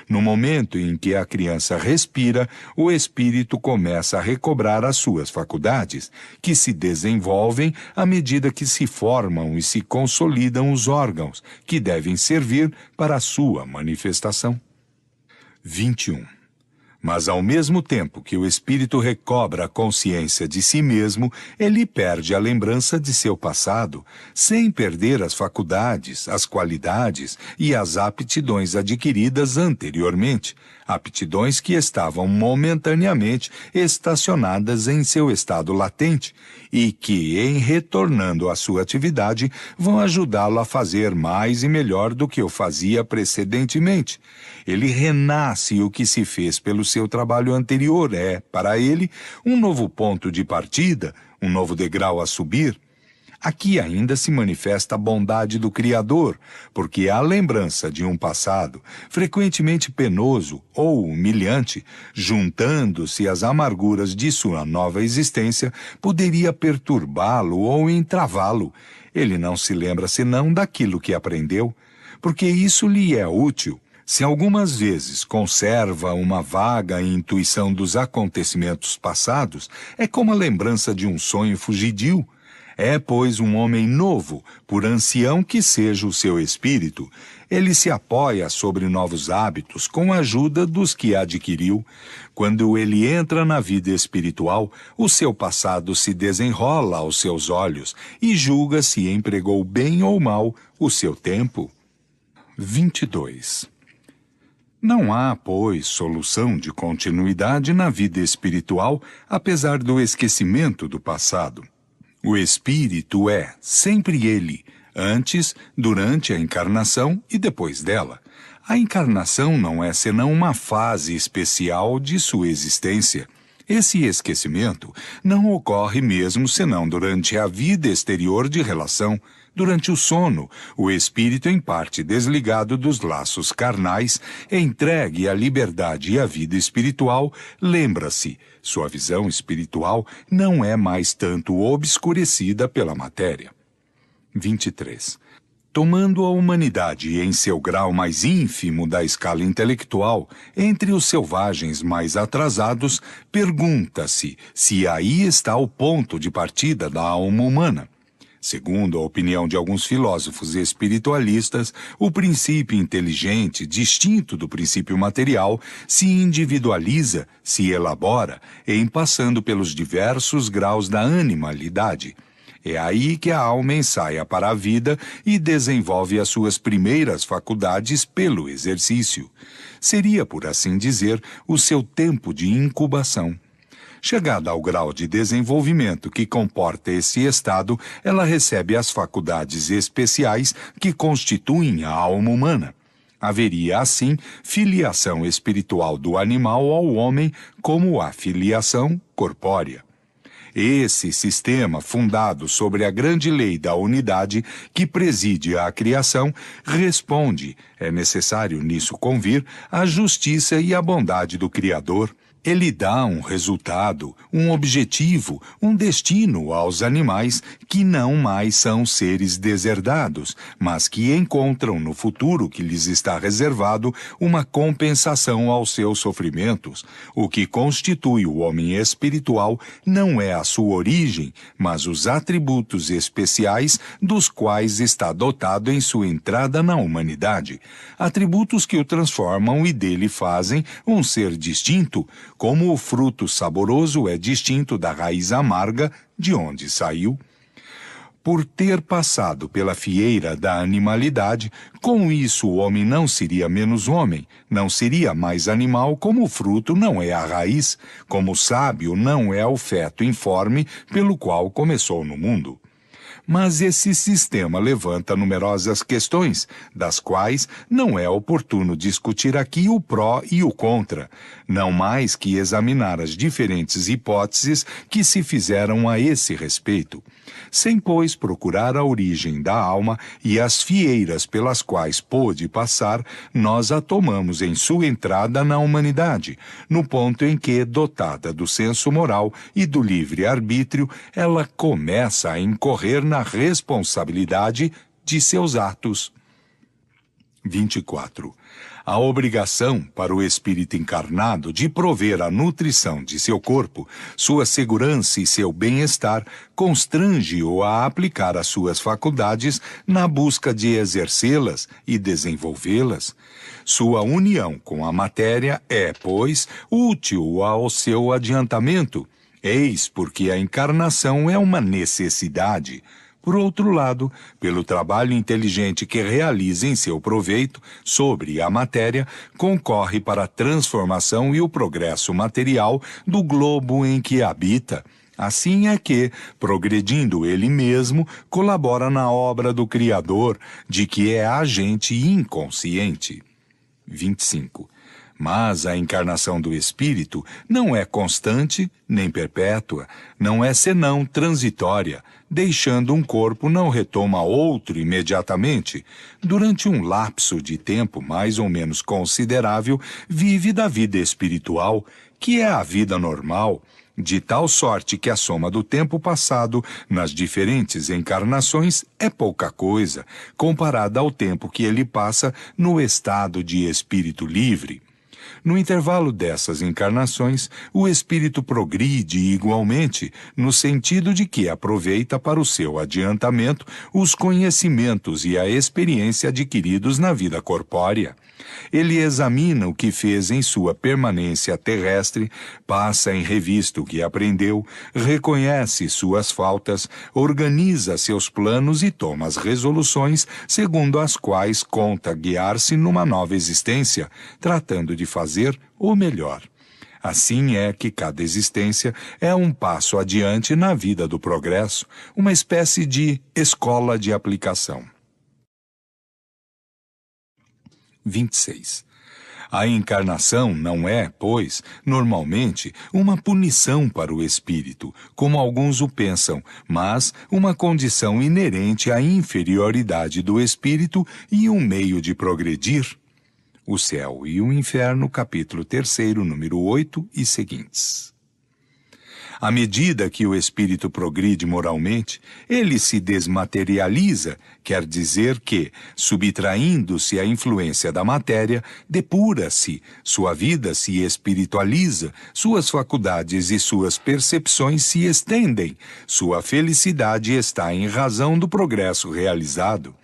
No momento em que a criança respira, o espírito começa a recobrar as suas faculdades, que se desenvolvem à medida que se formam e se consolidam os órgãos, que devem servir para a sua manifestação. 21. Mas ao mesmo tempo que o espírito recobra a consciência de si mesmo, ele perde a lembrança de seu passado, sem perder as faculdades, as qualidades e as aptidões adquiridas anteriormente, aptidões que estavam momentaneamente estacionadas em seu estado latente e que, em retornando à sua atividade, vão ajudá-lo a fazer mais e melhor do que o fazia precedentemente. Ele renasce e o que se fez pelo seu trabalho anterior é, para ele, um novo ponto de partida, um novo degrau a subir. Aqui ainda se manifesta a bondade do Criador, porque a lembrança de um passado, frequentemente penoso ou humilhante, juntando-se às amarguras de sua nova existência, poderia perturbá-lo ou entravá-lo. Ele não se lembra senão daquilo que aprendeu, porque isso lhe é útil. Se algumas vezes conserva uma vaga intuição dos acontecimentos passados, é como a lembrança de um sonho fugidio. É, pois, um homem novo, por ancião que seja o seu espírito. Ele se apoia sobre novos hábitos com a ajuda dos que adquiriu. Quando ele entra na vida espiritual, o seu passado se desenrola aos seus olhos e julga se empregou bem ou mal o seu tempo. 22. Não há, pois, solução de continuidade na vida espiritual, apesar do esquecimento do passado. O espírito é, sempre ele, antes, durante a encarnação e depois dela. A encarnação não é senão uma fase especial de sua existência. Esse esquecimento não ocorre mesmo senão durante a vida exterior de relação. Durante o sono, o espírito, em parte desligado dos laços carnais, entregue à liberdade e à vida espiritual, lembra-se, sua visão espiritual não é mais tanto obscurecida pela matéria. 23. Tomando a humanidade em seu grau mais ínfimo da escala intelectual, entre os selvagens mais atrasados, pergunta-se se aí está o ponto de partida da alma humana. Segundo a opinião de alguns filósofos espiritualistas, o princípio inteligente, distinto do princípio material, se individualiza, se elabora, em passando pelos diversos graus da animalidade. É aí que a alma ensaia para a vida e desenvolve as suas primeiras faculdades pelo exercício. Seria, por assim dizer, o seu tempo de incubação. Chegada ao grau de desenvolvimento que comporta esse estado, ela recebe as faculdades especiais que constituem a alma humana. Haveria, assim, filiação espiritual do animal ao homem como a filiação corpórea. Esse sistema, fundado sobre a grande lei da unidade que preside a criação, responde, é necessário nisso convir, à justiça e à bondade do Criador. Ele dá um resultado, um objetivo, um destino aos animais que não mais são seres deserdados, mas que encontram no futuro que lhes está reservado uma compensação aos seus sofrimentos. O que constitui o homem espiritual não é a sua origem, mas os atributos especiais dos quais está dotado em sua entrada na humanidade. Atributos que o transformam e dele fazem um ser distinto, como o fruto saboroso é distinto da raiz amarga de onde saiu. Por ter passado pela fieira da animalidade, com isso o homem não seria menos homem, não seria mais animal como o fruto não é a raiz, como o sábio não é o feto informe pelo qual começou no mundo. Mas esse sistema levanta numerosas questões, das quais não é oportuno discutir aqui o pró e o contra, não mais que examinar as diferentes hipóteses que se fizeram a esse respeito, sem, pois, procurar a origem da alma e as fieiras pelas quais pôde passar, nós a tomamos em sua entrada na humanidade, no ponto em que, dotada do senso moral e do livre-arbítrio, ela começa a incorrer na responsabilidade de seus atos. 24. A obrigação para o espírito encarnado de prover a nutrição de seu corpo, sua segurança e seu bem-estar constrange-o a aplicar as suas faculdades na busca de exercê-las e desenvolvê-las. Sua união com a matéria é, pois, útil ao seu adiantamento. Eis porque a encarnação é uma necessidade. Por outro lado, pelo trabalho inteligente que realiza em seu proveito sobre a matéria, concorre para a transformação e o progresso material do globo em que habita. Assim é que, progredindo ele mesmo, colabora na obra do Criador, de que é agente inconsciente. 25. Mas a encarnação do espírito não é constante nem perpétua, não é senão transitória. Deixando um corpo, não retoma outro imediatamente. Durante um lapso de tempo mais ou menos considerável, vive da vida espiritual, que é a vida normal, de tal sorte que a soma do tempo passado nas diferentes encarnações é pouca coisa, comparada ao tempo que ele passa no estado de espírito livre. No intervalo dessas encarnações, o espírito progride igualmente, no sentido de que aproveita para o seu adiantamento os conhecimentos e a experiência adquiridos na vida corpórea. Ele examina o que fez em sua permanência terrestre, passa em revista o que aprendeu, reconhece suas faltas, organiza seus planos e toma as resoluções segundo as quais conta guiar-se numa nova existência, tratando de fazer o melhor. Assim é que cada existência é um passo adiante na vida do progresso, uma espécie de escola de aplicação. 26. A encarnação não é, pois, normalmente, uma punição para o espírito, como alguns o pensam, mas uma condição inerente à inferioridade do espírito e um meio de progredir. O Céu e o Inferno, capítulo 3, número 8 e seguintes. À medida que o espírito progride moralmente, ele se desmaterializa, quer dizer que, subtraindo-se à influência da matéria, depura-se, sua vida se espiritualiza, suas faculdades e suas percepções se estendem, sua felicidade está em razão do progresso realizado.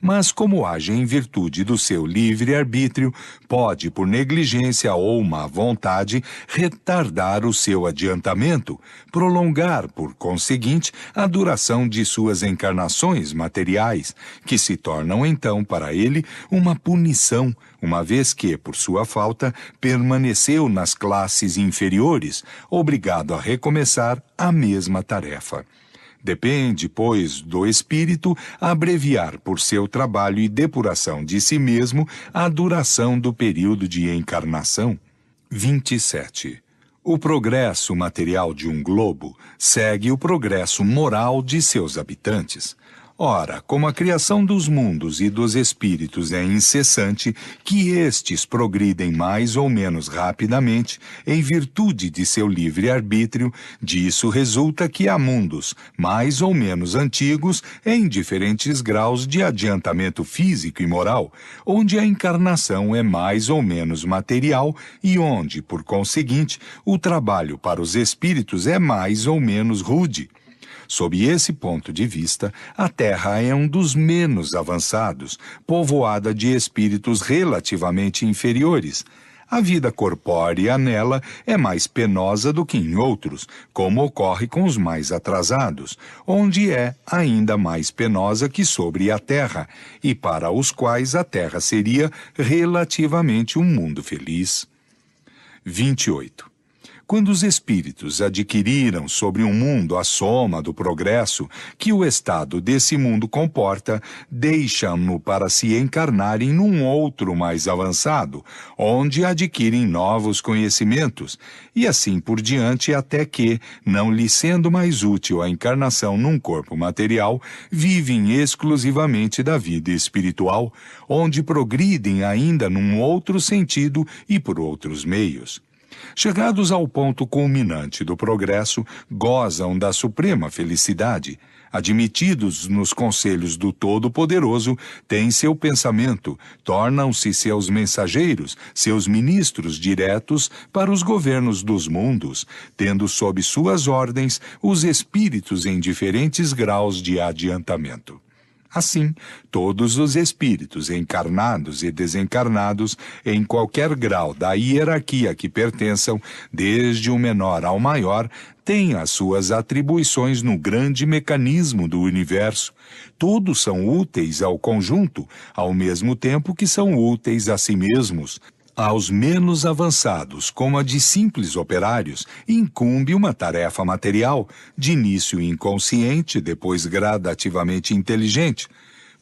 Mas como age em virtude do seu livre-arbítrio, pode, por negligência ou má vontade, retardar o seu adiantamento, prolongar, por conseguinte, a duração de suas encarnações materiais, que se tornam então para ele uma punição, uma vez que, por sua falta, permaneceu nas classes inferiores, obrigado a recomeçar a mesma tarefa. Depende, pois, do espírito abreviar por seu trabalho e depuração de si mesmo a duração do período de encarnação. 27. O progresso material de um globo segue o progresso moral de seus habitantes. Ora, como a criação dos mundos e dos espíritos é incessante, que estes progridem mais ou menos rapidamente, em virtude de seu livre-arbítrio, disso resulta que há mundos, mais ou menos antigos, em diferentes graus de adiantamento físico e moral, onde a encarnação é mais ou menos material e onde, por conseguinte, o trabalho para os espíritos é mais ou menos rude. Sob esse ponto de vista, a Terra é um dos menos avançados, povoada de espíritos relativamente inferiores. A vida corpórea nela é mais penosa do que em outros, como ocorre com os mais atrasados, onde é ainda mais penosa que sobre a Terra, e para os quais a Terra seria relativamente um mundo feliz. 28. Quando os espíritos adquiriram sobre um mundo a soma do progresso que o estado desse mundo comporta, deixam-no para se encarnarem num outro mais avançado, onde adquirem novos conhecimentos, e assim por diante até que, não lhe sendo mais útil a encarnação num corpo material, vivem exclusivamente da vida espiritual, onde progridem ainda num outro sentido e por outros meios. Chegados ao ponto culminante do progresso, gozam da suprema felicidade. Admitidos nos conselhos do Todo-Poderoso, têm seu pensamento, tornam-se seus mensageiros, seus ministros diretos para os governos dos mundos, tendo sob suas ordens os espíritos em diferentes graus de adiantamento. Assim, todos os espíritos encarnados e desencarnados, em qualquer grau da hierarquia que pertençam, desde o menor ao maior, têm as suas atribuições no grande mecanismo do universo. Todos são úteis ao conjunto, ao mesmo tempo que são úteis a si mesmos. Aos menos avançados, como a de simples operários, incumbe uma tarefa material, de início inconsciente, depois gradativamente inteligente.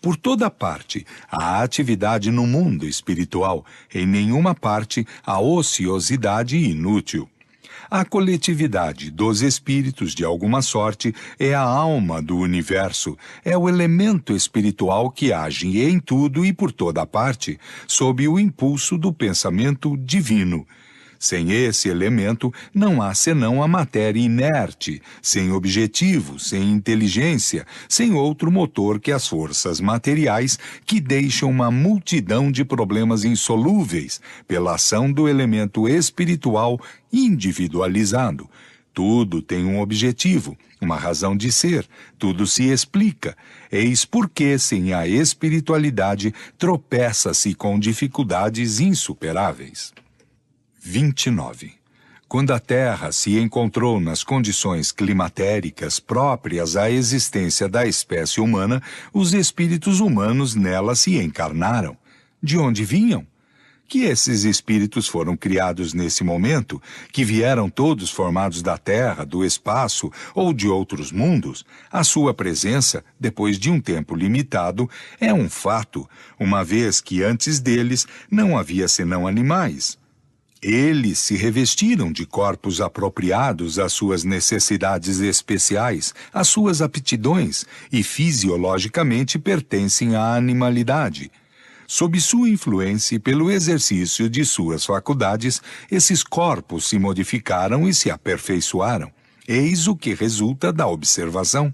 Por toda parte, há atividade no mundo espiritual, em nenhuma parte há ociosidade inútil. A coletividade dos espíritos, de alguma sorte, é a alma do universo, é o elemento espiritual que age em tudo e por toda parte, sob o impulso do pensamento divino. Sem esse elemento, não há senão a matéria inerte, sem objetivo, sem inteligência, sem outro motor que as forças materiais que deixam uma multidão de problemas insolúveis pela ação do elemento espiritual individualizado. Tudo tem um objetivo, uma razão de ser, tudo se explica. Eis porque, sem a espiritualidade, tropeça-se com dificuldades insuperáveis. 29. Quando a Terra se encontrou nas condições climatéricas próprias à existência da espécie humana, os espíritos humanos nela se encarnaram. De onde vinham? Que esses espíritos foram criados nesse momento, que vieram todos formados da Terra, do espaço ou de outros mundos, a sua presença, depois de um tempo limitado, é um fato, uma vez que antes deles não havia senão animais. Eles se revestiram de corpos apropriados às suas necessidades especiais, às suas aptidões, e fisiologicamente pertencem à animalidade. Sob sua influência e pelo exercício de suas faculdades, esses corpos se modificaram e se aperfeiçoaram. Eis o que resulta da observação.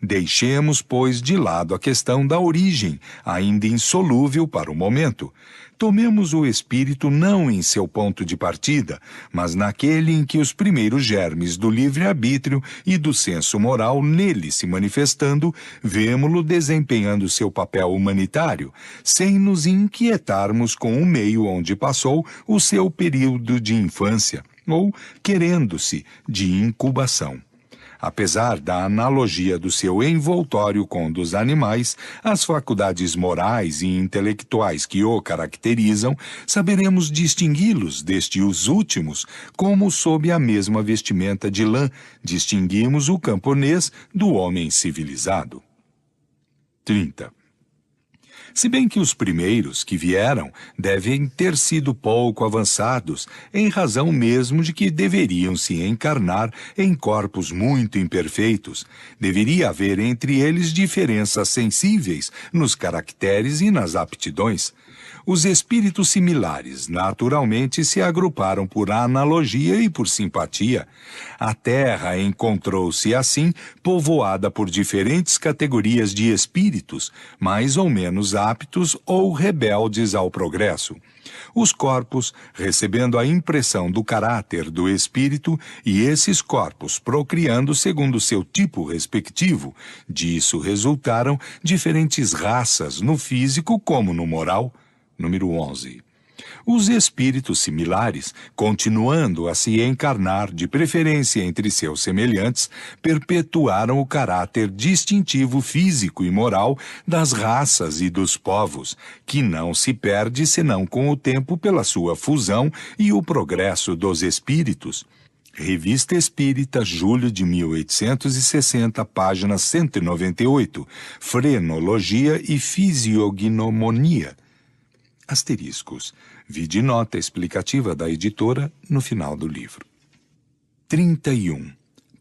Deixemos, pois, de lado a questão da origem, ainda insolúvel para o momento. Tomemos o espírito não em seu ponto de partida, mas naquele em que os primeiros germes do livre-arbítrio e do senso moral nele se manifestando, vemo-lo desempenhando seu papel humanitário, sem nos inquietarmos com o meio onde passou o seu período de infância, ou, querendo-se, de incubação. Apesar da analogia do seu envoltório com o dos animais, as faculdades morais e intelectuais que o caracterizam, saberemos distingui-los destes últimos, como sob a mesma vestimenta de lã distinguimos o camponês do homem civilizado. 30. Se bem que os primeiros que vieram devem ter sido pouco avançados, em razão mesmo de que deveriam se encarnar em corpos muito imperfeitos, deveria haver entre eles diferenças sensíveis nos caracteres e nas aptidões. Os espíritos similares naturalmente se agruparam por analogia e por simpatia. A Terra encontrou-se assim povoada por diferentes categorias de espíritos, mais ou menos aptos ou rebeldes ao progresso. Os corpos, recebendo a impressão do caráter do espírito, e esses corpos procriando segundo seu tipo respectivo, disso resultaram diferentes raças no físico como no moral. Número 11. Os espíritos similares, continuando a se encarnar de preferência entre seus semelhantes, perpetuaram o caráter distintivo físico e moral das raças e dos povos, que não se perde senão com o tempo pela sua fusão e o progresso dos espíritos. Revista Espírita, julho de 1860, página 198, Frenologia e Fisiognomonia. Asteriscos. Vide nota explicativa da editora no final do livro. 31.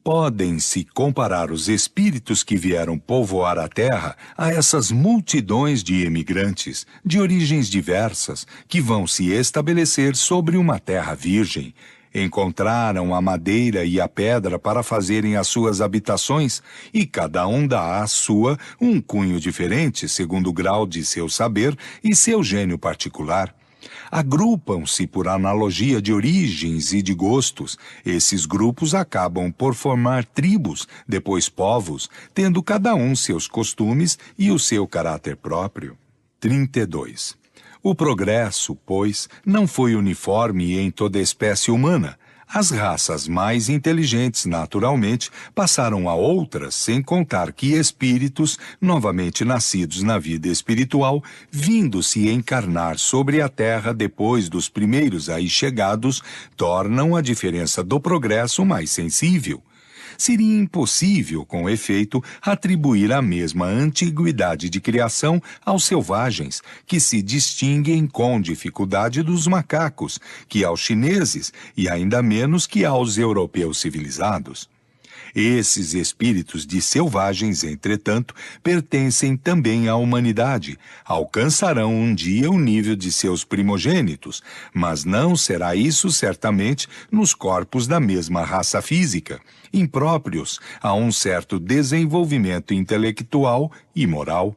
Podem-se comparar os espíritos que vieram povoar a Terra a essas multidões de emigrantes, de origens diversas, que vão se estabelecer sobre uma terra virgem. Encontraram a madeira e a pedra para fazerem as suas habitações, e cada um dá à sua um cunho diferente, segundo o grau de seu saber e seu gênio particular. Agrupam-se por analogia de origens e de gostos. Esses grupos acabam por formar tribos, depois povos, tendo cada um seus costumes e o seu caráter próprio. 32. O progresso, pois, não foi uniforme em toda a espécie humana. As raças mais inteligentes, naturalmente, passaram a outras, sem contar que espíritos, novamente nascidos na vida espiritual, vindo-se encarnar sobre a Terra depois dos primeiros aí chegados, tornam a diferença do progresso mais sensível. Seria impossível, com efeito, atribuir a mesma antiguidade de criação aos selvagens, que se distinguem com dificuldade dos macacos, que aos chineses e ainda menos que aos europeus civilizados. Esses espíritos de selvagens, entretanto, pertencem também à humanidade, alcançarão um dia o nível de seus primogênitos, mas não será isso certamente nos corpos da mesma raça física, impróprios a um certo desenvolvimento intelectual e moral.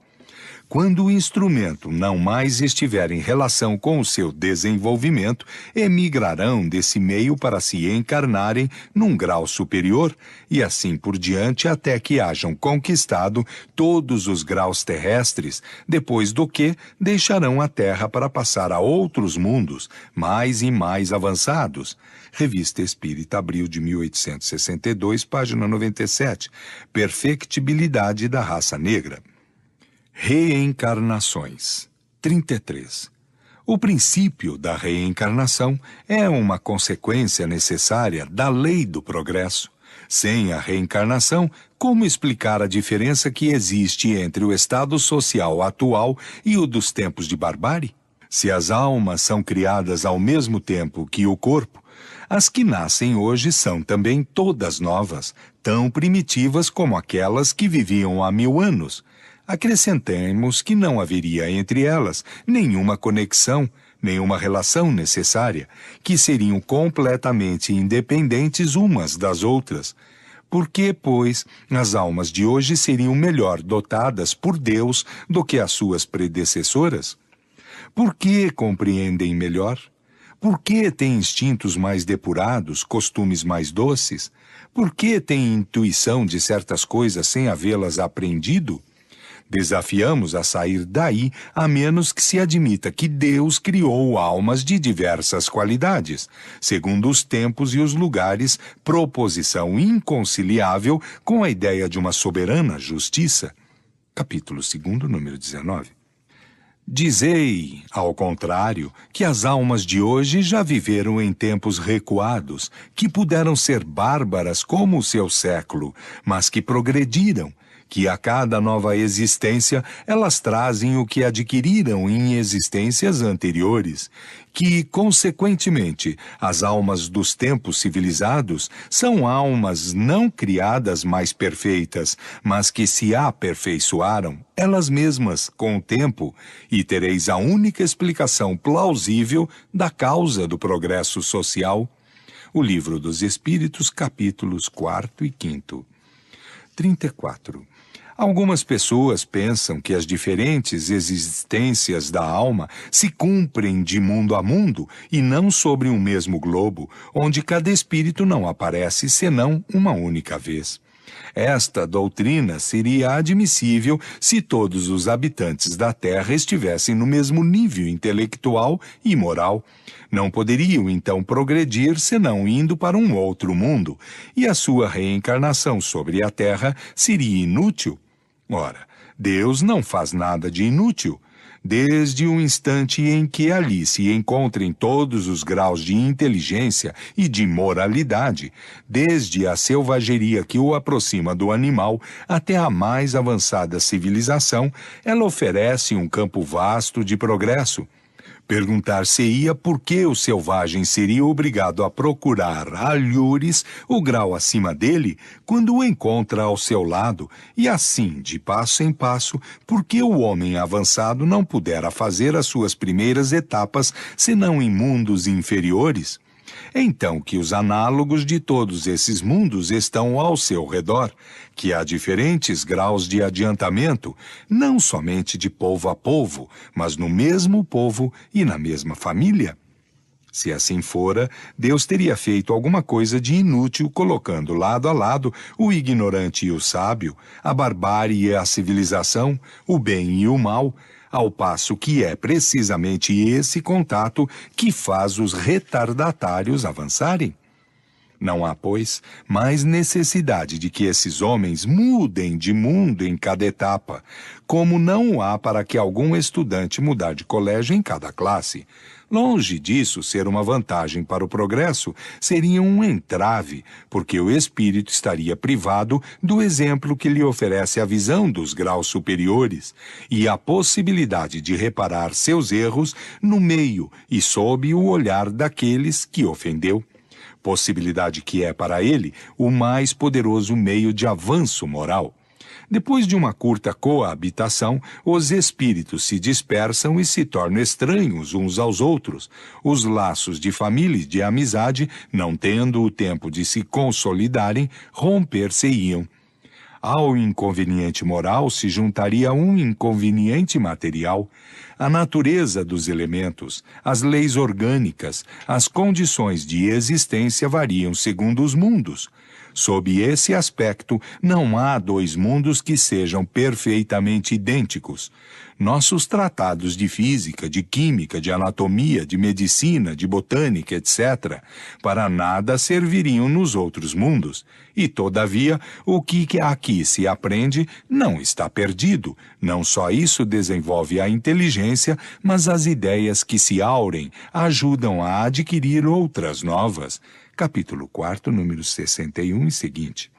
Quando o instrumento não mais estiver em relação com o seu desenvolvimento, emigrarão desse meio para se encarnarem num grau superior e assim por diante até que hajam conquistado todos os graus terrestres, depois do que deixarão a Terra para passar a outros mundos mais e mais avançados. Revista Espírita, abril de 1862, página 97. Perfectibilidade da raça negra. Reencarnações. 33. O princípio da reencarnação é uma consequência necessária da lei do progresso. Sem a reencarnação, como explicar a diferença que existe entre o estado social atual e o dos tempos de barbárie? Se as almas são criadas ao mesmo tempo que o corpo, as que nascem hoje são também todas novas, tão primitivas como aquelas que viviam há 1000 anos. Acrescentemos que não haveria entre elas nenhuma conexão, nenhuma relação necessária, que seriam completamente independentes umas das outras. Por que, pois, as almas de hoje seriam melhor dotadas por Deus do que as suas predecessoras? Por que compreendem melhor? Por que têm instintos mais depurados, costumes mais doces? Por que têm intuição de certas coisas sem havê-las aprendido? Desafiamos a sair daí, a menos que se admita que Deus criou almas de diversas qualidades, segundo os tempos e os lugares, proposição inconciliável com a ideia de uma soberana justiça. Capítulo 2, número 19. Dizei, ao contrário, que as almas de hoje já viveram em tempos recuados, que puderam ser bárbaras como o seu século, mas que progrediram, que a cada nova existência elas trazem o que adquiriram em existências anteriores, que, consequentemente, as almas dos tempos civilizados são almas não criadas mais perfeitas, mas que se aperfeiçoaram elas mesmas com o tempo, e tereis a única explicação plausível da causa do progresso social. O Livro dos Espíritos, capítulos 4 e 5. 34. Algumas pessoas pensam que as diferentes existências da alma se cumprem de mundo a mundo e não sobre um mesmo globo, onde cada espírito não aparece senão uma única vez. Esta doutrina seria admissível se todos os habitantes da Terra estivessem no mesmo nível intelectual e moral. Não poderiam, então, progredir senão indo para um outro mundo, e a sua reencarnação sobre a Terra seria inútil. Ora, Deus não faz nada de inútil. Desde o instante em que ali se encontrem todos os graus de inteligência e de moralidade, desde a selvageria que o aproxima do animal até a mais avançada civilização, ela oferece um campo vasto de progresso. Perguntar-se-ia por que o selvagem seria obrigado a procurar alhures o grau acima dele quando o encontra ao seu lado, e assim, de passo em passo, por que o homem avançado não pudera fazer as suas primeiras etapas senão em mundos inferiores? Então que os análogos de todos esses mundos estão ao seu redor, que há diferentes graus de adiantamento, não somente de povo a povo, mas no mesmo povo e na mesma família? Se assim fora, Deus teria feito alguma coisa de inútil colocando lado a lado o ignorante e o sábio, a barbárie e a civilização, o bem e o mal, ao passo que é precisamente esse contato que faz os retardatários avançarem. Não há, pois, mais necessidade de que esses homens mudem de mundo em cada etapa, como não há para que algum estudante mudar de colégio em cada classe. Longe disso ser uma vantagem para o progresso, seria um entrave, porque o espírito estaria privado do exemplo que lhe oferece a visão dos graus superiores e a possibilidade de reparar seus erros no meio e sob o olhar daqueles que ofendeu. Possibilidade que é para ele o mais poderoso meio de avanço moral. Depois de uma curta coabitação, os espíritos se dispersam e se tornam estranhos uns aos outros. Os laços de família e de amizade, não tendo o tempo de se consolidarem, romper-se-iam. Ao inconveniente moral se juntaria um inconveniente material. A natureza dos elementos, as leis orgânicas, as condições de existência variam segundo os mundos. Sob esse aspecto, não há dois mundos que sejam perfeitamente idênticos. Nossos tratados de física, de química, de anatomia, de medicina, de botânica, etc., para nada serviriam nos outros mundos. E, todavia, o que aqui se aprende não está perdido. Não só isso desenvolve a inteligência, mas as ideias que se aurem ajudam a adquirir outras novas. Capítulo 4, número 61 e seguinte.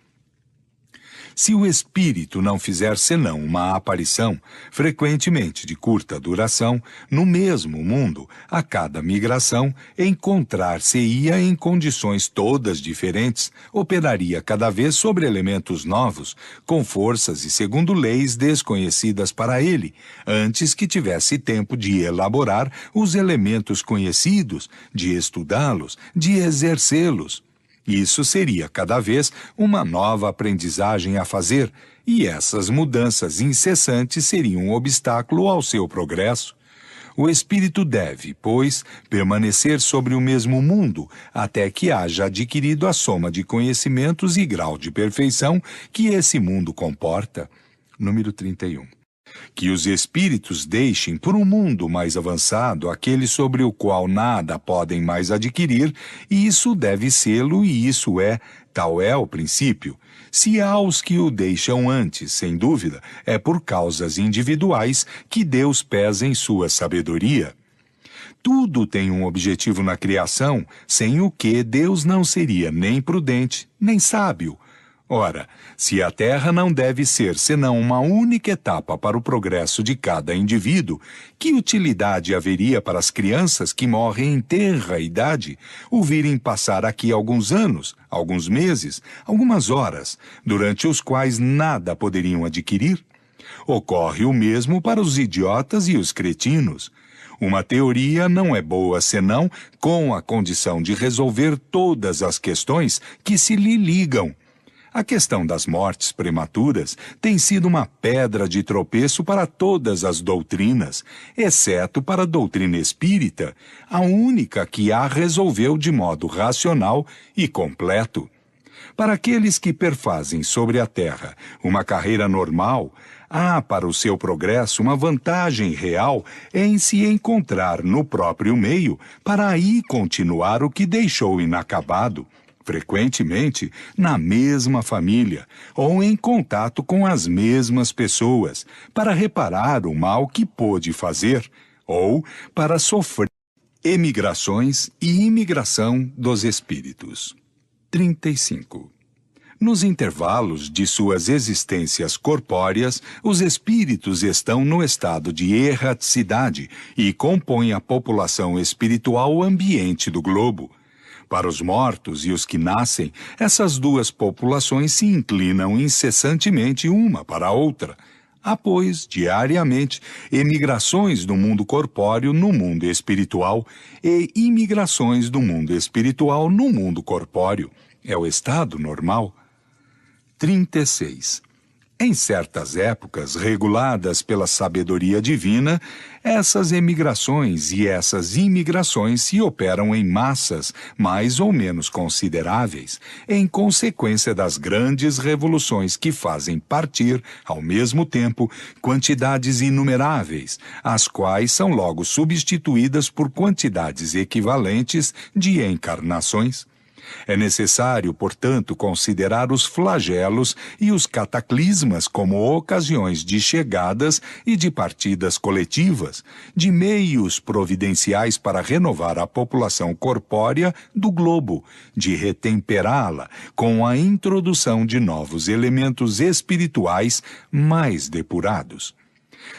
Se o espírito não fizer senão uma aparição, frequentemente de curta duração, no mesmo mundo, a cada migração, encontrar-se-ia em condições todas diferentes, operaria cada vez sobre elementos novos, com forças e segundo leis desconhecidas para ele, antes que tivesse tempo de elaborar os elementos conhecidos, de estudá-los, de exercê-los. Isso seria cada vez uma nova aprendizagem a fazer, e essas mudanças incessantes seriam um obstáculo ao seu progresso. O espírito deve, pois, permanecer sobre o mesmo mundo, até que haja adquirido a soma de conhecimentos e grau de perfeição que esse mundo comporta. Número 31. Que os espíritos deixem por um mundo mais avançado aquele sobre o qual nada podem mais adquirir, e isso deve sê-lo e isso é, tal é o princípio. Se há os que o deixam antes, sem dúvida, é por causas individuais que Deus pesa em sua sabedoria. Tudo tem um objetivo na criação, sem o que Deus não seria nem prudente, nem sábio. Ora, se a Terra não deve ser senão uma única etapa para o progresso de cada indivíduo, que utilidade haveria para as crianças que morrem em tenra idade o virem passar aqui alguns anos, alguns meses, algumas horas, durante os quais nada poderiam adquirir? Ocorre o mesmo para os idiotas e os cretinos. Uma teoria não é boa senão com a condição de resolver todas as questões que se lhe ligam. A questão das mortes prematuras tem sido uma pedra de tropeço para todas as doutrinas, exceto para a doutrina espírita, a única que a resolveu de modo racional e completo. Para aqueles que perfazem sobre a Terra uma carreira normal, há para o seu progresso uma vantagem real em se encontrar no próprio meio para aí continuar o que deixou inacabado, frequentemente na mesma família ou em contato com as mesmas pessoas, para reparar o mal que pôde fazer ou para sofrer emigrações e imigração dos espíritos. 35. Nos intervalos de suas existências corpóreas, os espíritos estão no estado de erraticidade e compõem a população espiritual ambiente do globo. Para os mortos e os que nascem, essas duas populações se inclinam incessantemente uma para a outra. Há, pois, diariamente, emigrações do mundo corpóreo no mundo espiritual e imigrações do mundo espiritual no mundo corpóreo. É o estado normal. 36. Em certas épocas, reguladas pela sabedoria divina, essas emigrações e essas imigrações se operam em massas mais ou menos consideráveis, em consequência das grandes revoluções que fazem partir, ao mesmo tempo, quantidades inumeráveis, as quais são logo substituídas por quantidades equivalentes de encarnações. É necessário, portanto, considerar os flagelos e os cataclismas como ocasiões de chegadas e de partidas coletivas, de meios providenciais para renovar a população corpórea do globo, de retemperá-la com a introdução de novos elementos espirituais mais depurados.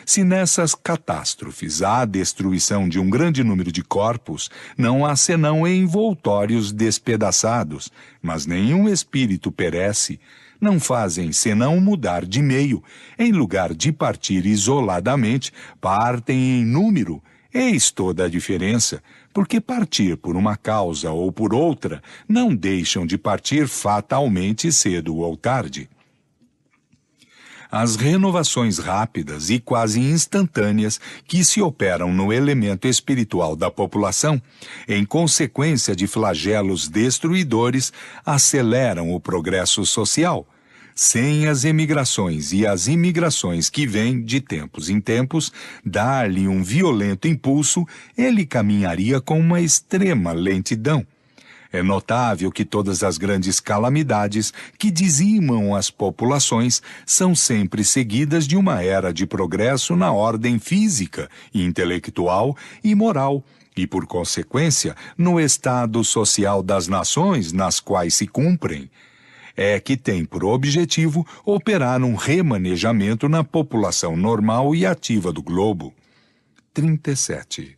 Se nessas catástrofes há a destruição de um grande número de corpos, não há senão envoltórios despedaçados, mas nenhum espírito perece, não fazem senão mudar de meio, em lugar de partir isoladamente, partem em número. Eis toda a diferença, porque partir por uma causa ou por outra não deixam de partir fatalmente cedo ou tarde. As renovações rápidas e quase instantâneas que se operam no elemento espiritual da população, em consequência de flagelos destruidores, aceleram o progresso social. Sem as emigrações e as imigrações que vêm, de tempos em tempos, dar-lhe um violento impulso, ele caminharia com uma extrema lentidão. É notável que todas as grandes calamidades que dizimam as populações são sempre seguidas de uma era de progresso na ordem física, intelectual e moral, e, por consequência, no estado social das nações nas quais se cumprem. É que tem por objetivo operar um remanejamento na população normal e ativa do globo. 37.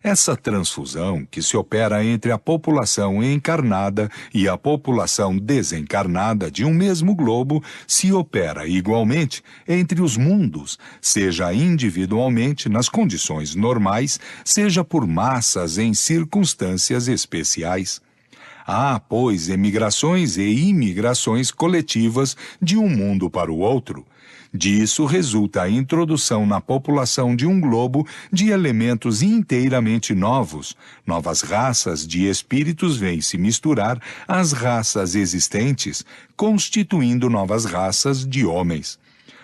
Essa transfusão que se opera entre a população encarnada e a população desencarnada de um mesmo globo se opera igualmente entre os mundos, seja individualmente nas condições normais, seja por massas em circunstâncias especiais. Há, pois, emigrações e imigrações coletivas de um mundo para o outro. Disso resulta a introdução na população de um globo de elementos inteiramente novos. Novas raças de espíritos vêm se misturar às raças existentes, constituindo novas raças de homens.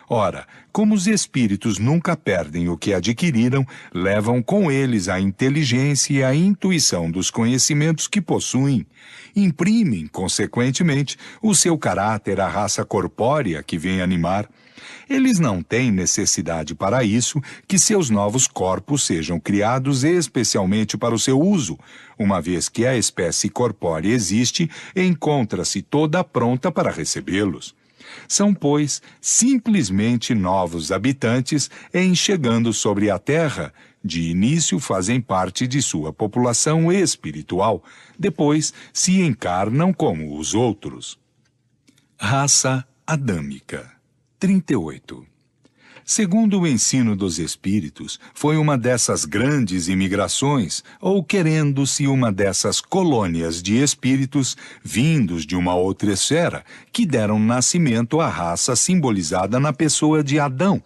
Ora, como os espíritos nunca perdem o que adquiriram, levam com eles a inteligência e a intuição dos conhecimentos que possuem. Imprimem, consequentemente, o seu caráter à raça corpórea que vem animar. Eles não têm necessidade para isso que seus novos corpos sejam criados especialmente para o seu uso. Uma vez que a espécie corpórea existe, encontra-se toda pronta para recebê-los. São, pois, simplesmente novos habitantes em chegando sobre a Terra. De início fazem parte de sua população espiritual, depois se encarnam como os outros. Raça adâmica. 38. Segundo o ensino dos espíritos, foi uma dessas grandes imigrações, ou querendo-se uma dessas colônias de espíritos vindos de uma outra esfera, que deram nascimento à raça simbolizada na pessoa de Adão,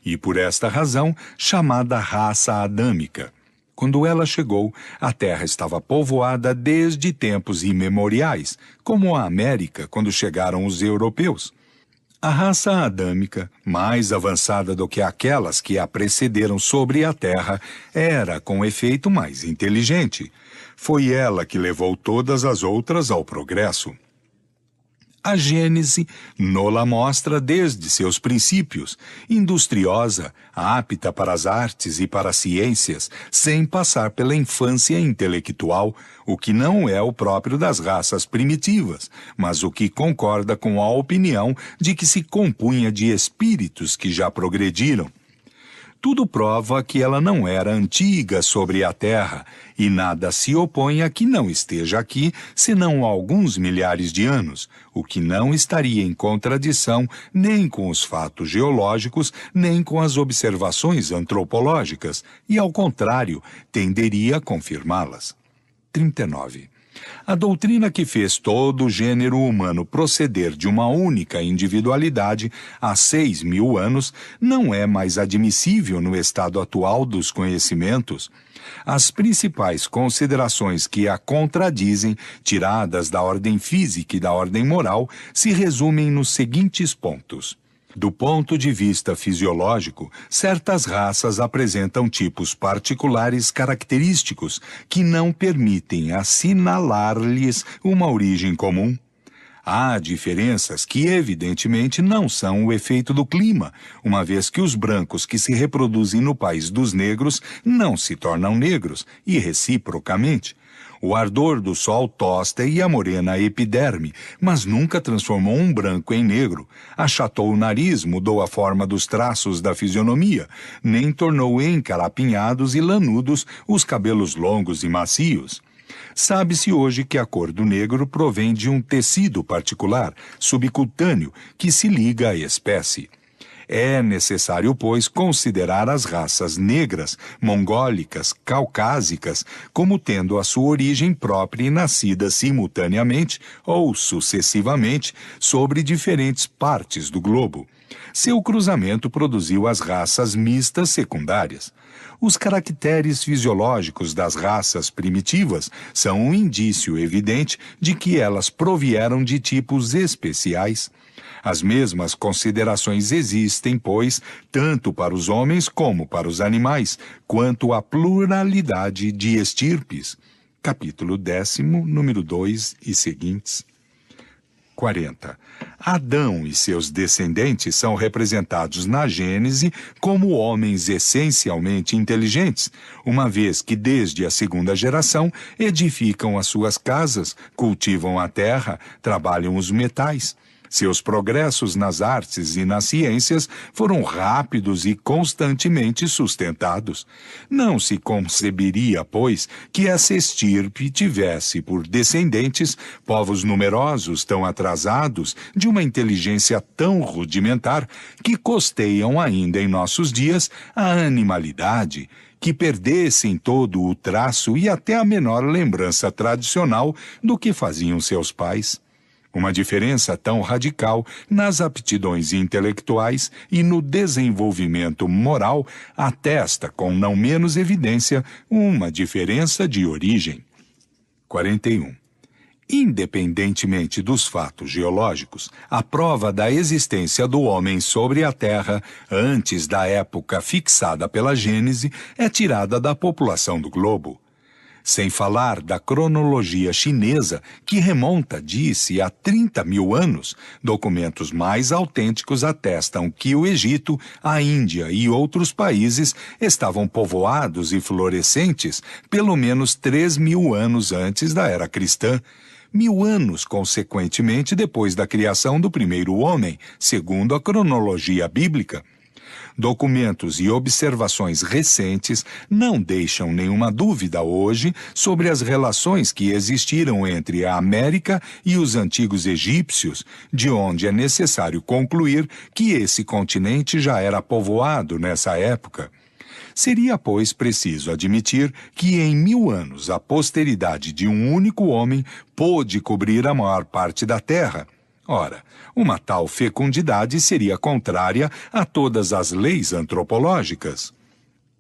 e por esta razão chamada raça adâmica. Quando ela chegou, a Terra estava povoada desde tempos imemoriais, como a América quando chegaram os europeus. A raça adâmica, mais avançada do que aquelas que a precederam sobre a Terra, era, com efeito, mais inteligente. Foi ela que levou todas as outras ao progresso. A Gênese nola mostra desde seus princípios, industriosa, apta para as artes e para as ciências, sem passar pela infância intelectual, o que não é o próprio das raças primitivas, mas o que concorda com a opinião de que se compunha de espíritos que já progrediram. Tudo prova que ela não era antiga sobre a Terra, e nada se opõe a que não esteja aqui senão há alguns milhares de anos, o que não estaria em contradição nem com os fatos geológicos, nem com as observações antropológicas, e ao contrário, tenderia a confirmá-las. 39. A doutrina que fez todo o gênero humano proceder de uma única individualidade há 6.000 anos não é mais admissível no estado atual dos conhecimentos. As principais considerações que a contradizem, tiradas da ordem física e da ordem moral, se resumem nos seguintes pontos. Do ponto de vista fisiológico, certas raças apresentam tipos particulares característicos que não permitem assinalar-lhes uma origem comum. Há diferenças que evidentemente não são o efeito do clima, uma vez que os brancos que se reproduzem no país dos negros não se tornam negros, e reciprocamente. O ardor do sol tosta e a morena epiderme, mas nunca transformou um branco em negro, achatou o nariz, mudou a forma dos traços da fisionomia, nem tornou encarapinhados e lanudos os cabelos longos e macios. Sabe-se hoje que a cor do negro provém de um tecido particular, subcutâneo, que se liga à espécie. É necessário, pois, considerar as raças negras, mongólicas, caucásicas, como tendo a sua origem própria e nascidas simultaneamente ou sucessivamente sobre diferentes partes do globo. Seu cruzamento produziu as raças mistas secundárias. Os caracteres fisiológicos das raças primitivas são um indício evidente de que elas provieram de tipos especiais. As mesmas considerações existem, pois, tanto para os homens como para os animais, quanto à pluralidade de estirpes. Capítulo 10, número 2 e seguintes. 40. Adão e seus descendentes são representados na Gênese como homens essencialmente inteligentes, uma vez que desde a segunda geração edificam as suas casas, cultivam a terra, trabalham os metais. Seus progressos nas artes e nas ciências foram rápidos e constantemente sustentados. Não se conceberia, pois, que essa estirpe tivesse por descendentes povos numerosos tão atrasados, de uma inteligência tão rudimentar, que costeiam ainda em nossos dias a animalidade, que perdessem todo o traço e até a menor lembrança tradicional do que faziam seus pais. Uma diferença tão radical nas aptidões intelectuais e no desenvolvimento moral atesta, com não menos evidência, uma diferença de origem. 41. Independentemente dos fatos geológicos, a prova da existência do homem sobre a Terra antes da época fixada pela Gênese é tirada da população do globo. Sem falar da cronologia chinesa, que remonta, disse, a 30.000 anos, documentos mais autênticos atestam que o Egito, a Índia e outros países estavam povoados e florescentes pelo menos 3.000 anos antes da era cristã, 1.000 anos, consequentemente, depois da criação do primeiro homem, segundo a cronologia bíblica. Documentos e observações recentes não deixam nenhuma dúvida hoje sobre as relações que existiram entre a América e os antigos egípcios, de onde é necessário concluir que esse continente já era povoado nessa época. Seria, pois, preciso admitir que em 1.000 anos a posteridade de um único homem pôde cobrir a maior parte da terra. Ora, uma tal fecundidade seria contrária a todas as leis antropológicas.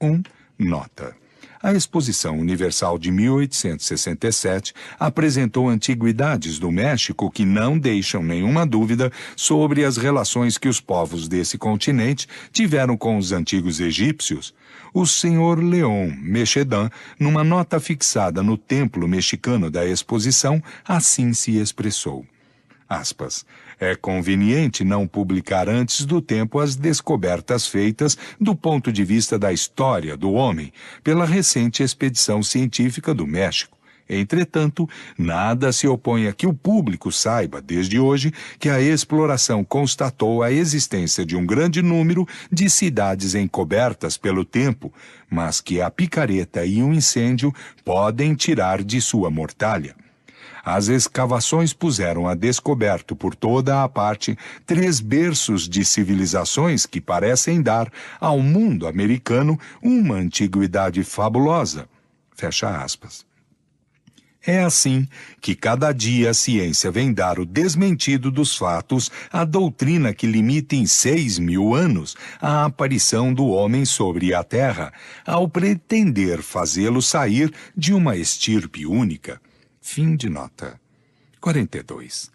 1. Nota. A Exposição Universal de 1867 apresentou antiguidades do México que não deixam nenhuma dúvida sobre as relações que os povos desse continente tiveram com os antigos egípcios. O Sr. Leon Mechedan, numa nota fixada no templo mexicano da exposição, assim se expressou. Aspas. É conveniente não publicar antes do tempo as descobertas feitas do ponto de vista da história do homem pela recente expedição científica do México. Entretanto, nada se opõe a que o público saiba, desde hoje, que a exploração constatou a existência de um grande número de cidades encobertas pelo tempo, mas que a picareta e um incêndio podem tirar de sua mortalha. As escavações puseram a descoberto por toda a parte 3 berços de civilizações que parecem dar ao mundo americano uma antiguidade fabulosa. Fecha aspas. É assim que cada dia a ciência vem dar o desmentido dos fatos à doutrina que limita em 6.000 anos a aparição do homem sobre a Terra, ao pretender fazê-lo sair de uma estirpe única. Fim de nota. 42.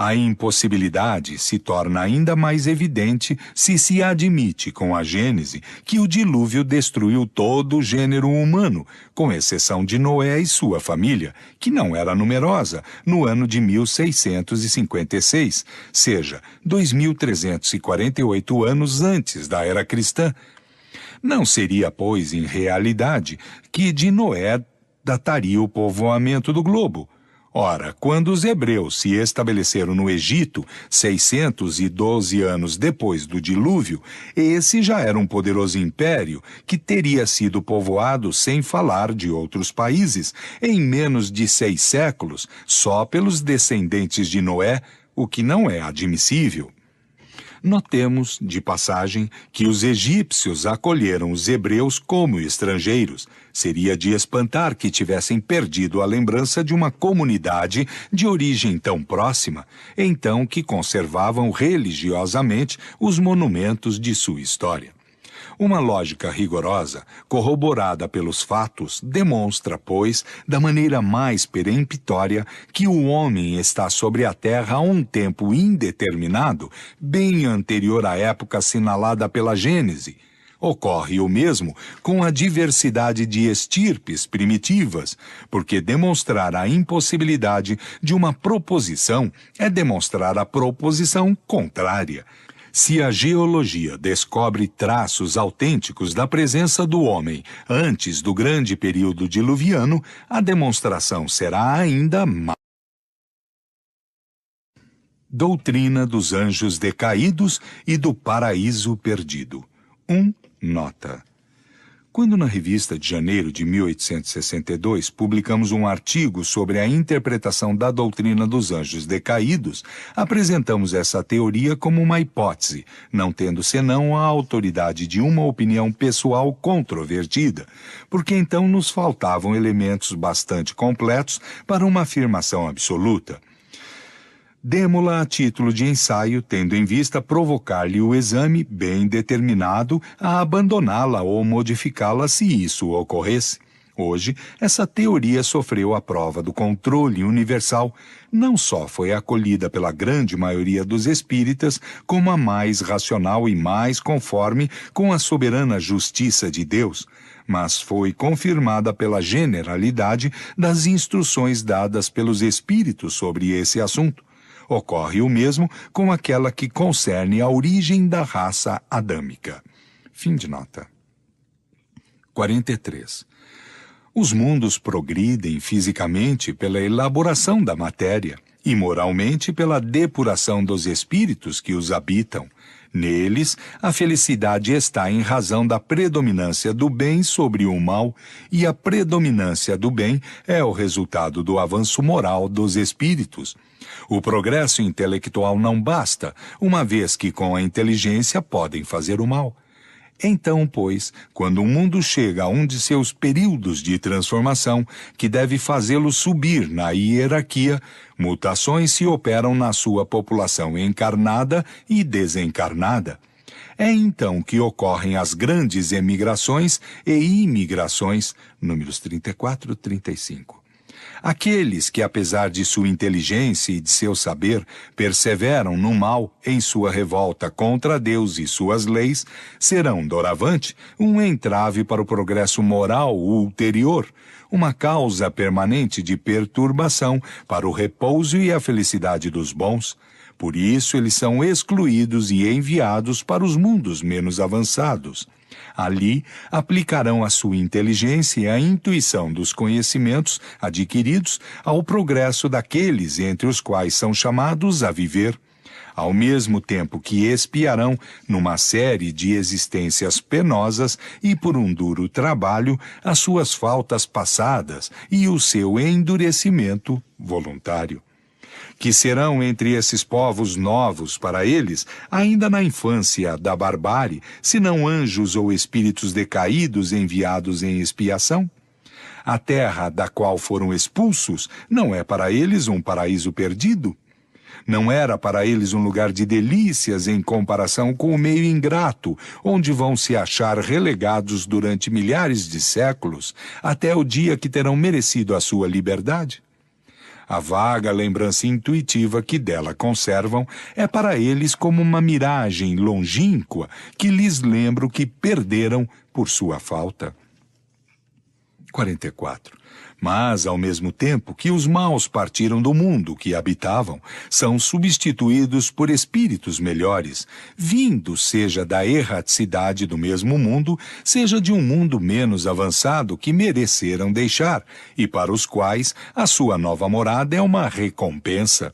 A impossibilidade se torna ainda mais evidente se admite com a Gênese que o dilúvio destruiu todo o gênero humano, com exceção de Noé e sua família, que não era numerosa, no ano de 1656, seja, 2.348 anos antes da era cristã. Não seria, pois, em realidade, que de Noé dataria o povoamento do globo. Ora, quando os hebreus se estabeleceram no Egito, 612 anos depois do dilúvio, esse já era um poderoso império que teria sido povoado, sem falar de outros países, em menos de 6 séculos, só pelos descendentes de Noé, o que não é admissível. Notemos, de passagem, que os egípcios acolheram os hebreus como estrangeiros. Seria de espantar que tivessem perdido a lembrança de uma comunidade de origem tão próxima, então que conservavam religiosamente os monumentos de sua história. Uma lógica rigorosa, corroborada pelos fatos, demonstra, pois, da maneira mais peremptória que o homem está sobre a terra há um tempo indeterminado, bem anterior à época assinalada pela Gênese. Ocorre o mesmo com a diversidade de estirpes primitivas, porque demonstrar a impossibilidade de uma proposição é demonstrar a proposição contrária. Se a geologia descobre traços autênticos da presença do homem antes do grande período diluviano, a demonstração será ainda mais. Doutrina dos anjos decaídos e do paraíso perdido. Nota. Quando na revista de janeiro de 1862 publicamos um artigo sobre a interpretação da doutrina dos anjos decaídos, apresentamos essa teoria como uma hipótese, não tendo senão a autoridade de uma opinião pessoal controvertida, porque então nos faltavam elementos bastante completos para uma afirmação absoluta. Demo-la a título de ensaio, tendo em vista provocar-lhe o exame bem determinado a abandoná-la ou modificá-la se isso ocorresse. Hoje, essa teoria sofreu a prova do controle universal. Não só foi acolhida pela grande maioria dos espíritas, como a mais racional e mais conforme com a soberana justiça de Deus, mas foi confirmada pela generalidade das instruções dadas pelos espíritos sobre esse assunto. Ocorre o mesmo com aquela que concerne a origem da raça adâmica. Fim de nota. 43. Os mundos progridem fisicamente pela elaboração da matéria e moralmente pela depuração dos espíritos que os habitam. Neles, a felicidade está em razão da predominância do bem sobre o mal, e a predominância do bem é o resultado do avanço moral dos espíritos. O progresso intelectual não basta, uma vez que com a inteligência podem fazer o mal. Então, pois, quando o mundo chega a um de seus períodos de transformação, que deve fazê-lo subir na hierarquia, mutações se operam na sua população encarnada e desencarnada. É então que ocorrem as grandes emigrações e imigrações, números 34 e 35. Aqueles que, apesar de sua inteligência e de seu saber, perseveram no mal em sua revolta contra Deus e suas leis, serão, doravante, um entrave para o progresso moral ulterior, uma causa permanente de perturbação para o repouso e a felicidade dos bons. Por isso, eles são excluídos e enviados para os mundos menos avançados. Ali, aplicarão a sua inteligência e a intuição dos conhecimentos adquiridos ao progresso daqueles entre os quais são chamados a viver, ao mesmo tempo que expiarão numa série de existências penosas e por um duro trabalho as suas faltas passadas e o seu endurecimento voluntário. Que serão entre esses povos novos para eles, ainda na infância da barbárie, senão anjos ou espíritos decaídos enviados em expiação? A terra da qual foram expulsos não é para eles um paraíso perdido? Não era para eles um lugar de delícias em comparação com o meio ingrato, onde vão se achar relegados durante milhares de séculos, até o dia que terão merecido a sua liberdade? A vaga lembrança intuitiva que dela conservam é para eles como uma miragem longínqua que lhes lembra o que perderam por sua falta. 44. Mas, ao mesmo tempo que os maus partiram do mundo que habitavam, são substituídos por espíritos melhores, vindos seja da erraticidade do mesmo mundo, seja de um mundo menos avançado que mereceram deixar, e para os quais a sua nova morada é uma recompensa.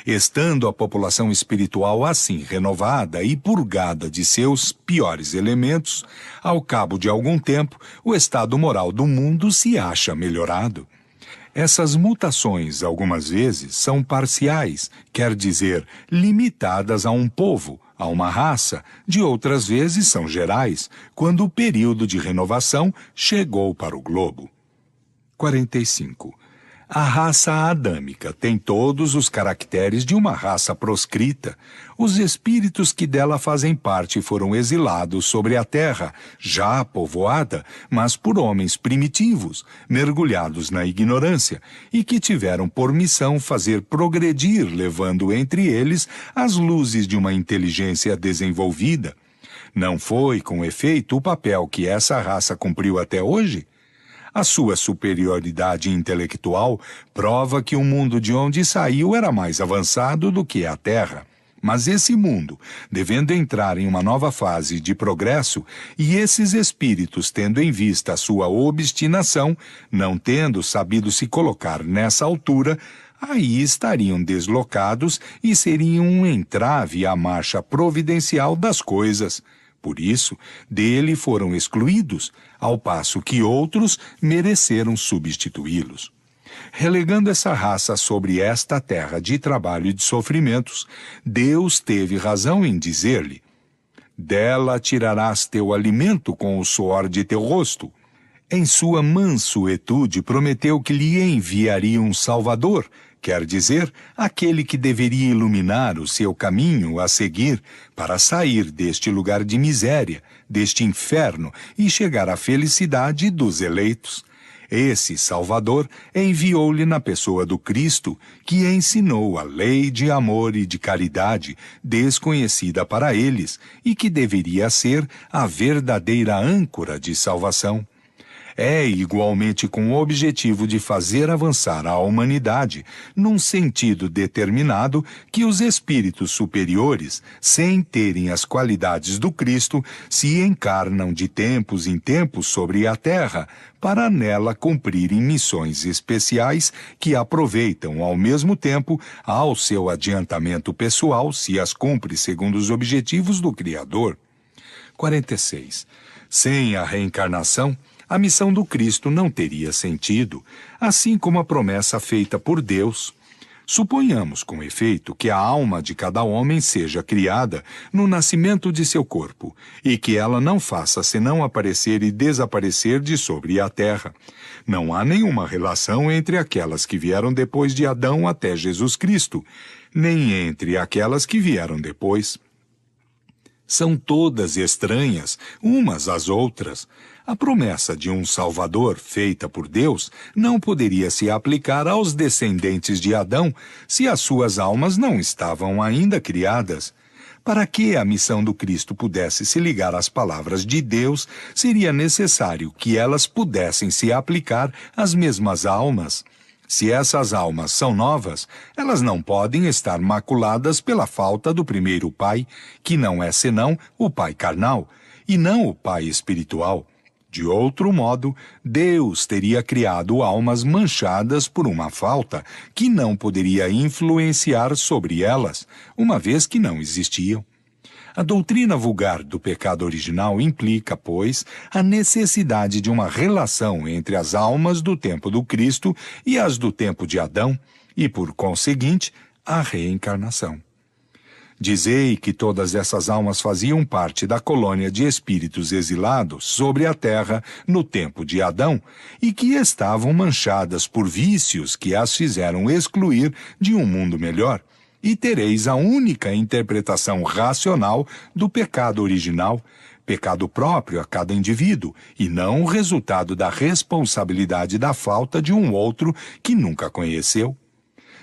Estando a população espiritual assim renovada e purgada de seus piores elementos, ao cabo de algum tempo, o estado moral do mundo se acha melhorado. Essas mutações, algumas vezes, são parciais, quer dizer, limitadas a um povo, a uma raça, de outras vezes são gerais, quando o período de renovação chegou para o globo. 45. A raça adâmica tem todos os caracteres de uma raça proscrita. Os espíritos que dela fazem parte foram exilados sobre a terra, já povoada, mas por homens primitivos, mergulhados na ignorância, e que tiveram por missão fazer progredir, levando entre eles as luzes de uma inteligência desenvolvida. Não foi, com efeito, o papel que essa raça cumpriu até hoje? A sua superioridade intelectual prova que o mundo de onde saiu era mais avançado do que a Terra. Mas esse mundo, devendo entrar em uma nova fase de progresso, e esses espíritos tendo em vista a sua obstinação, não tendo sabido se colocar nessa altura, aí estariam deslocados e seriam um entrave à marcha providencial das coisas. Por isso, dele foram excluídos, ao passo que outros mereceram substituí-los. Relegando essa raça sobre esta terra de trabalho e de sofrimentos, Deus teve razão em dizer-lhe: dela tirarás teu alimento com o suor de teu rosto. Em sua mansuetude prometeu que lhe enviaria um Salvador, quer dizer, aquele que deveria iluminar o seu caminho a seguir para sair deste lugar de miséria, deste inferno e chegar à felicidade dos eleitos. Esse Salvador enviou-lhe na pessoa do Cristo, que ensinou a lei de amor e de caridade, desconhecida para eles, e que deveria ser a verdadeira âncora de salvação. É igualmente com o objetivo de fazer avançar a humanidade, num sentido determinado, que os espíritos superiores, sem terem as qualidades do Cristo, se encarnam de tempos em tempos sobre a terra, para nela cumprirem missões especiais que aproveitam ao mesmo tempo ao seu adiantamento pessoal, se as cumpre segundo os objetivos do Criador. 46. Sem a reencarnação, a missão do Cristo não teria sentido, assim como a promessa feita por Deus. Suponhamos, com efeito, que a alma de cada homem seja criada no nascimento de seu corpo, e que ela não faça senão aparecer e desaparecer de sobre a terra. Não há nenhuma relação entre aquelas que vieram depois de Adão até Jesus Cristo, nem entre aquelas que vieram depois. São todas estranhas, umas às outras. A promessa de um Salvador feita por Deus não poderia se aplicar aos descendentes de Adão se as suas almas não estavam ainda criadas. Para que a missão do Cristo pudesse se ligar às palavras de Deus, seria necessário que elas pudessem se aplicar às mesmas almas. Se essas almas são novas, elas não podem estar maculadas pela falta do primeiro pai, que não é senão o pai carnal, e não o pai espiritual. De outro modo, Deus teria criado almas manchadas por uma falta que não poderia influenciar sobre elas, uma vez que não existiam. A doutrina vulgar do pecado original implica, pois, a necessidade de uma relação entre as almas do tempo do Cristo e as do tempo de Adão, e, por conseguinte, a reencarnação. Dizei que todas essas almas faziam parte da colônia de espíritos exilados sobre a terra no tempo de Adão e que estavam manchadas por vícios que as fizeram excluir de um mundo melhor, e tereis a única interpretação racional do pecado original, pecado próprio a cada indivíduo, e não o resultado da responsabilidade da falta de um outro que nunca conheceu.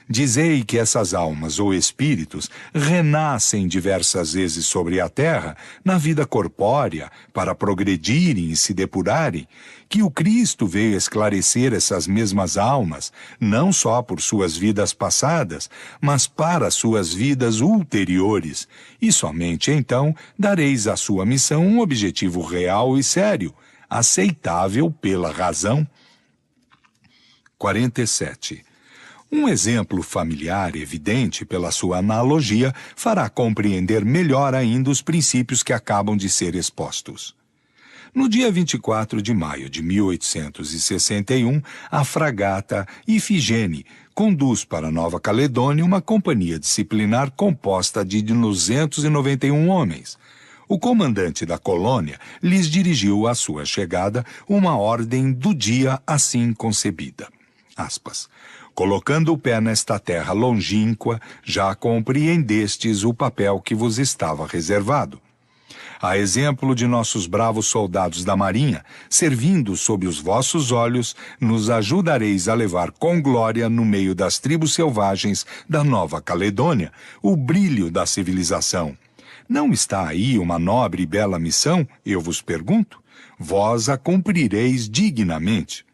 Dizei que essas almas ou espíritos renascem diversas vezes sobre a terra, na vida corpórea, para progredirem e se depurarem, que o Cristo veio esclarecer essas mesmas almas, não só por suas vidas passadas, mas para suas vidas ulteriores, e somente então dareis à sua missão um objetivo real e sério, aceitável pela razão. 47. Um exemplo familiar evidente pela sua analogia fará compreender melhor ainda os princípios que acabam de ser expostos. No dia 24 de maio de 1861, a fragata Ifigênia conduz para Nova Caledônia uma companhia disciplinar composta de 291 homens. O comandante da colônia lhes dirigiu à sua chegada uma ordem do dia assim concebida. Aspas. Colocando o pé nesta terra longínqua, já compreendestes o papel que vos estava reservado. A exemplo de nossos bravos soldados da Marinha, servindo sob os vossos olhos, nos ajudareis a levar com glória no meio das tribos selvagens da Nova Caledônia o brilho da civilização. Não está aí uma nobre e bela missão, eu vos pergunto? Vós a cumprireis dignamente.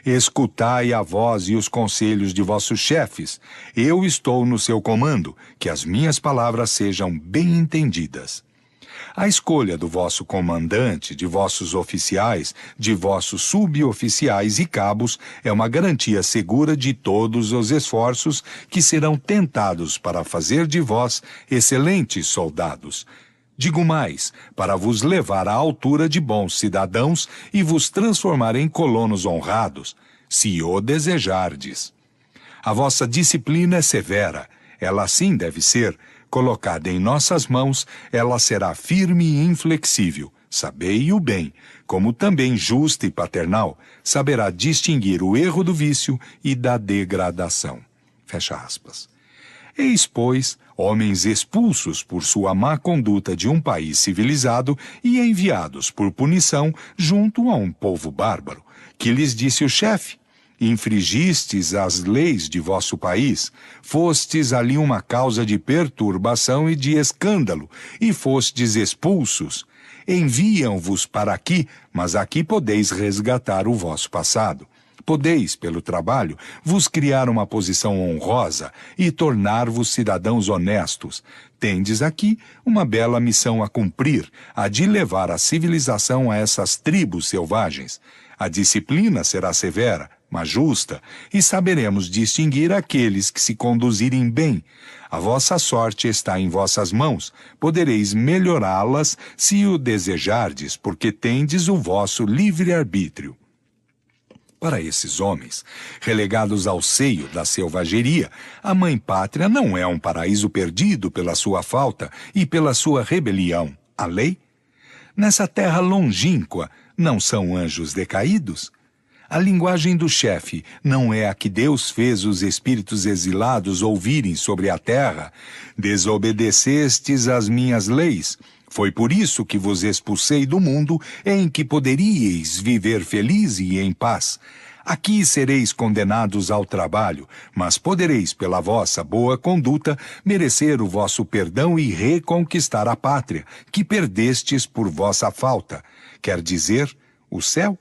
Escutai a voz e os conselhos de vossos chefes. Eu estou no seu comando, que as minhas palavras sejam bem entendidas. A escolha do vosso comandante, de vossos oficiais, de vossos suboficiais e cabos é uma garantia segura de todos os esforços que serão tentados para fazer de vós excelentes soldados. Digo mais, para vos levar à altura de bons cidadãos e vos transformar em colonos honrados, se o desejardes. A vossa disciplina é severa, ela assim deve ser. Colocada em nossas mãos, ela será firme e inflexível. Sabei-o bem, como também justa e paternal, saberá distinguir o erro do vício e da degradação. Fecha aspas. Eis, pois, homens expulsos por sua má conduta de um país civilizado e enviados por punição junto a um povo bárbaro, que lhes disse o chefe: infringistes as leis de vosso país, fostes ali uma causa de perturbação e de escândalo, e fostes expulsos. Enviam-vos para aqui, mas aqui podeis resgatar o vosso passado. Podeis, pelo trabalho, vos criar uma posição honrosa e tornar-vos cidadãos honestos. Tendes aqui uma bela missão a cumprir, a de levar a civilização a essas tribos selvagens. A disciplina será severa, mas justa, e saberemos distinguir aqueles que se conduzirem bem. A vossa sorte está em vossas mãos, podereis melhorá-las se o desejardes, porque tendes o vosso livre-arbítrio. Para esses homens, relegados ao seio da selvageria, a Mãe Pátria não é um paraíso perdido pela sua falta e pela sua rebelião. A lei? Nessa terra longínqua, não são anjos decaídos? A linguagem do chefe não é a que Deus fez os espíritos exilados ouvirem sobre a terra. Desobedecestes às minhas leis. Foi por isso que vos expulsei do mundo em que poderíeis viver feliz e em paz. Aqui sereis condenados ao trabalho, mas podereis, pela vossa boa conduta, merecer o vosso perdão e reconquistar a pátria, que perdestes por vossa falta. Quer dizer, o céu?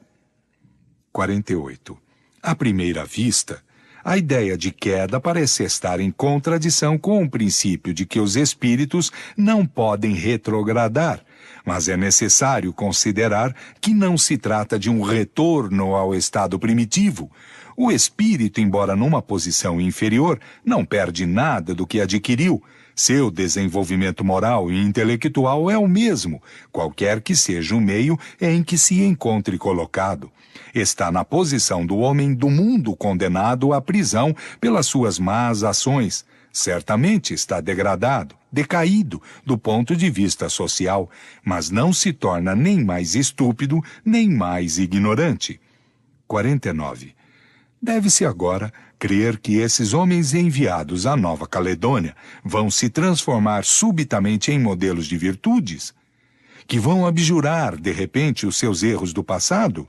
48. À primeira vista, A ideia de queda parece estar em contradição com o princípio de que os espíritos não podem retrogradar, mas é necessário considerar que não se trata de um retorno ao estado primitivo. O espírito, embora numa posição inferior, não perde nada do que adquiriu. Seu desenvolvimento moral e intelectual é o mesmo, qualquer que seja o meio em que se encontre colocado. Está na posição do homem do mundo condenado à prisão pelas suas más ações. Certamente está degradado, decaído do ponto de vista social, mas não se torna nem mais estúpido, nem mais ignorante. 49. Deve-se agora crer que esses homens enviados à Nova Caledônia vão se transformar subitamente em modelos de virtudes? Que vão abjurar, de repente, os seus erros do passado?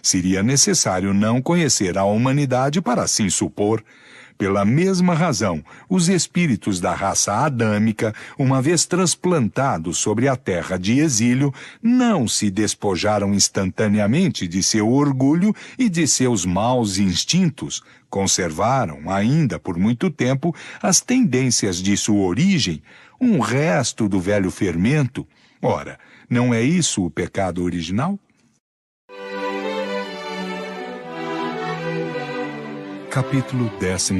Seria necessário não conhecer a humanidade para assim supor. Pela mesma razão, os espíritos da raça adâmica, uma vez transplantados sobre a terra de exílio, não se despojaram instantaneamente de seu orgulho e de seus maus instintos. Conservaram, ainda por muito tempo, as tendências de sua origem, um resto do velho fermento. Ora, não é isso o pecado original? Capítulo 12.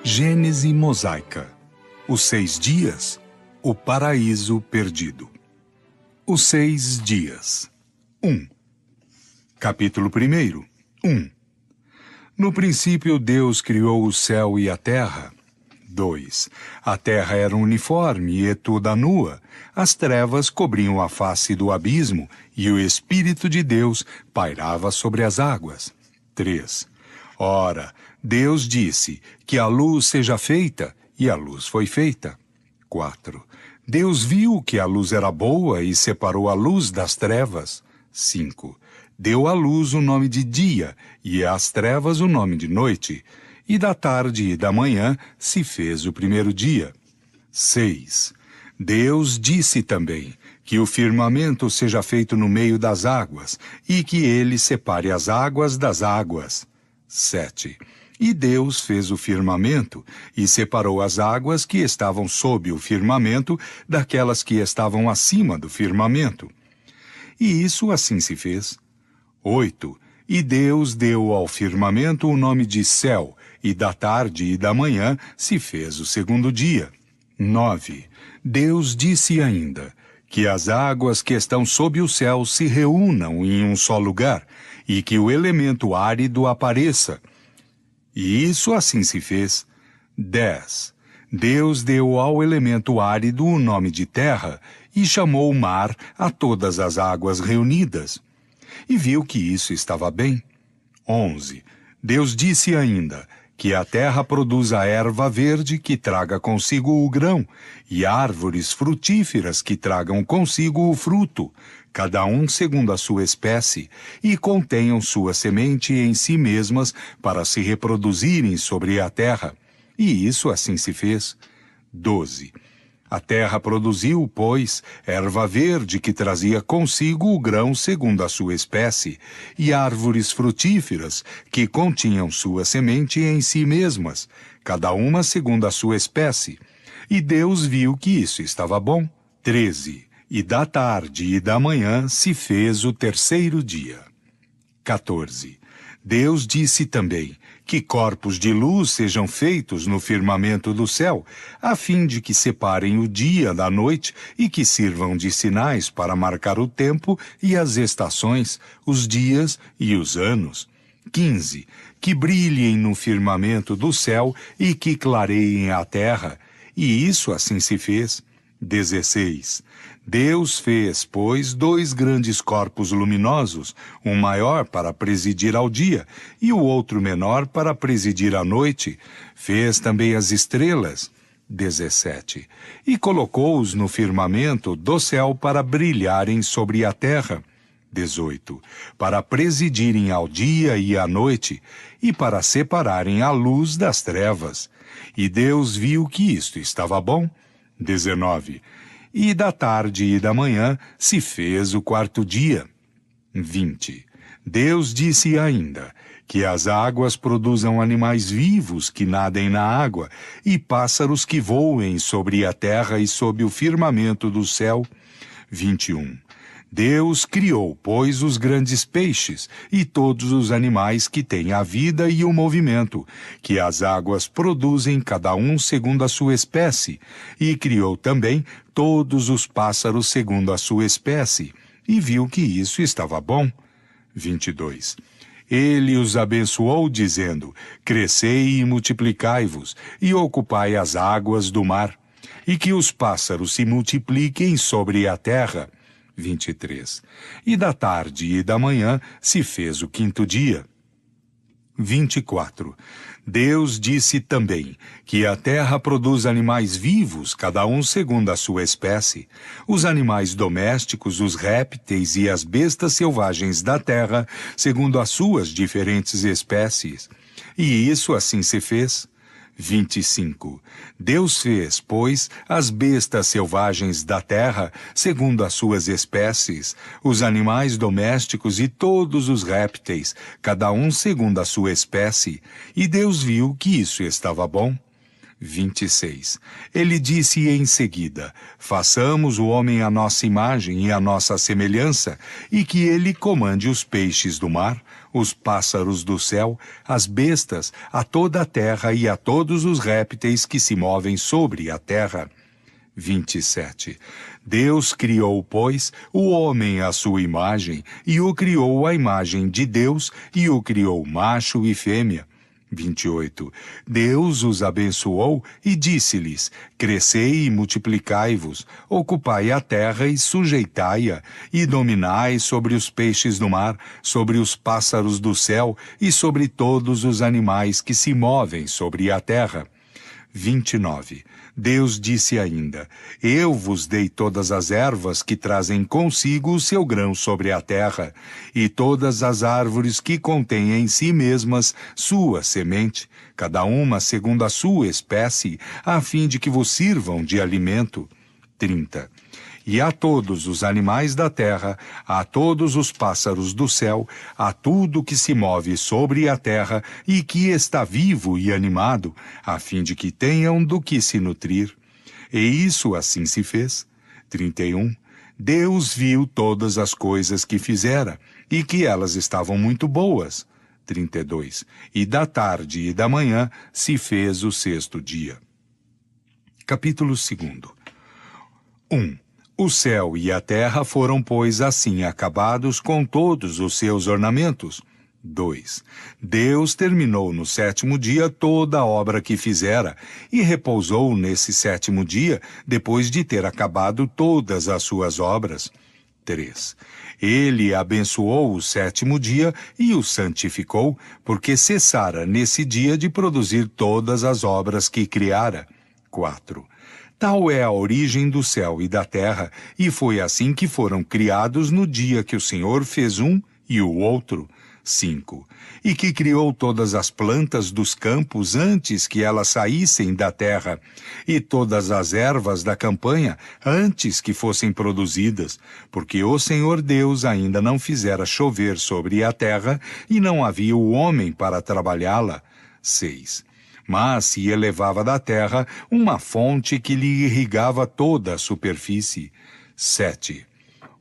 Gênese mosaica. Os 6 dias. O paraíso perdido. Os 6 dias. 1. Capítulo 1. No princípio Deus criou o céu e a terra. 2. A terra era uniforme e toda nua. As trevas cobriam a face do abismo e o Espírito de Deus pairava sobre as águas. 3. Ora, Deus disse que a luz seja feita, e a luz foi feita. 4. Deus viu que a luz era boa e separou a luz das trevas. 5. Deu à luz o nome de dia, e às trevas o nome de noite. E da tarde e da manhã se fez o primeiro dia. 6. Deus disse também que o firmamento seja feito no meio das águas, e que ele separe as águas das águas. 7. E Deus fez o firmamento e separou as águas que estavam sob o firmamento daquelas que estavam acima do firmamento. E isso assim se fez. 8. E Deus deu ao firmamento o nome de céu, e da tarde e da manhã se fez o segundo dia. 9. Deus disse ainda que as águas que estão sob o céu se reúnam em um só lugar, e que o elemento árido apareça. E isso assim se fez. 10. Deus deu ao elemento árido o nome de terra, e chamou o mar a todas as águas reunidas. E viu que isso estava bem. 11. Deus disse ainda que a terra produza erva verde que traga consigo o grão, e árvores frutíferas que tragam consigo o fruto, cada um segundo a sua espécie, e contenham sua semente em si mesmas para se reproduzirem sobre a terra. E isso assim se fez. 12. A terra produziu, pois, erva verde que trazia consigo o grão segundo a sua espécie, e árvores frutíferas que continham sua semente em si mesmas, cada uma segundo a sua espécie. E Deus viu que isso estava bom. 13. E da tarde e da manhã se fez o terceiro dia. 14. Deus disse também que corpos de luz sejam feitos no firmamento do céu, a fim de que separem o dia da noite e que sirvam de sinais para marcar o tempo e as estações, os dias e os anos. 15. Que brilhem no firmamento do céu e que clareiem a terra. E isso assim se fez. 16. Deus fez, pois, 2 grandes corpos luminosos, um maior para presidir ao dia e o outro menor para presidir à noite. Fez também as estrelas. 17. E colocou-os no firmamento do céu para brilharem sobre a terra. 18. Para presidirem ao dia e à noite, e para separarem a luz das trevas. E Deus viu que isto estava bom. 19. E da tarde e da manhã se fez o quarto dia. 20. Deus disse ainda que as águas produzam animais vivos que nadem na água, e pássaros que voem sobre a terra e sob o firmamento do céu. 21. Deus criou, pois, os grandes peixes e todos os animais que têm a vida e o movimento, que as águas produzem cada um segundo a sua espécie, e criou também todos os pássaros segundo a sua espécie, e viu que isso estava bom. 22. Ele os abençoou, dizendo: crescei e multiplicai-vos, e ocupai as águas do mar, e que os pássaros se multipliquem sobre a terra. 23. E da tarde e da manhã se fez o quinto dia. 24. Deus disse também que a terra produz animais vivos, cada um segundo a sua espécie, os animais domésticos, os répteis e as bestas selvagens da terra, segundo as suas diferentes espécies. E isso assim se fez. 25. Deus fez, pois, as bestas selvagens da terra, segundo as suas espécies, os animais domésticos e todos os répteis, cada um segundo a sua espécie, e Deus viu que isso estava bom. 26. Ele disse em seguida: façamos o homem à nossa imagem e à nossa semelhança, e que ele comande os peixes do mar, os pássaros do céu, as bestas, a toda a terra e a todos os répteis que se movem sobre a terra. 27. Deus criou, pois, o homem à sua imagem, e o criou à imagem de Deus, e o criou macho e fêmea. 28. Deus os abençoou e disse-lhes: crescei e multiplicai-vos, ocupai a terra e sujeitai-a, e dominai sobre os peixes do mar, sobre os pássaros do céu e sobre todos os animais que se movem sobre a terra. 29. Deus disse ainda: eu vos dei todas as ervas que trazem consigo o seu grão sobre a terra, e todas as árvores que contêm em si mesmas sua semente, cada uma segundo a sua espécie, a fim de que vos sirvam de alimento. 30. E a todos os animais da terra, a todos os pássaros do céu, a tudo que se move sobre a terra e que está vivo e animado, a fim de que tenham do que se nutrir. E isso assim se fez. 31. Deus viu todas as coisas que fizera, e que elas estavam muito boas. 32. E da tarde e da manhã se fez o sexto dia. Capítulo 2. 1. O céu e a terra foram, pois, assim acabados com todos os seus ornamentos. 2. Deus terminou no sétimo dia toda a obra que fizera, e repousou nesse sétimo dia, depois de ter acabado todas as suas obras. 3. Ele abençoou o sétimo dia e o santificou, porque cessara nesse dia de produzir todas as obras que criara. 4. Tal é a origem do céu e da terra, e foi assim que foram criados no dia que o Senhor fez um e o outro. 5. E que criou todas as plantas dos campos antes que elas saíssem da terra, e todas as ervas da campanha antes que fossem produzidas, porque o Senhor Deus ainda não fizera chover sobre a terra, e não havia o homem para trabalhá-la. 6. Mas se elevava da terra uma fonte que lhe irrigava toda a superfície. 7.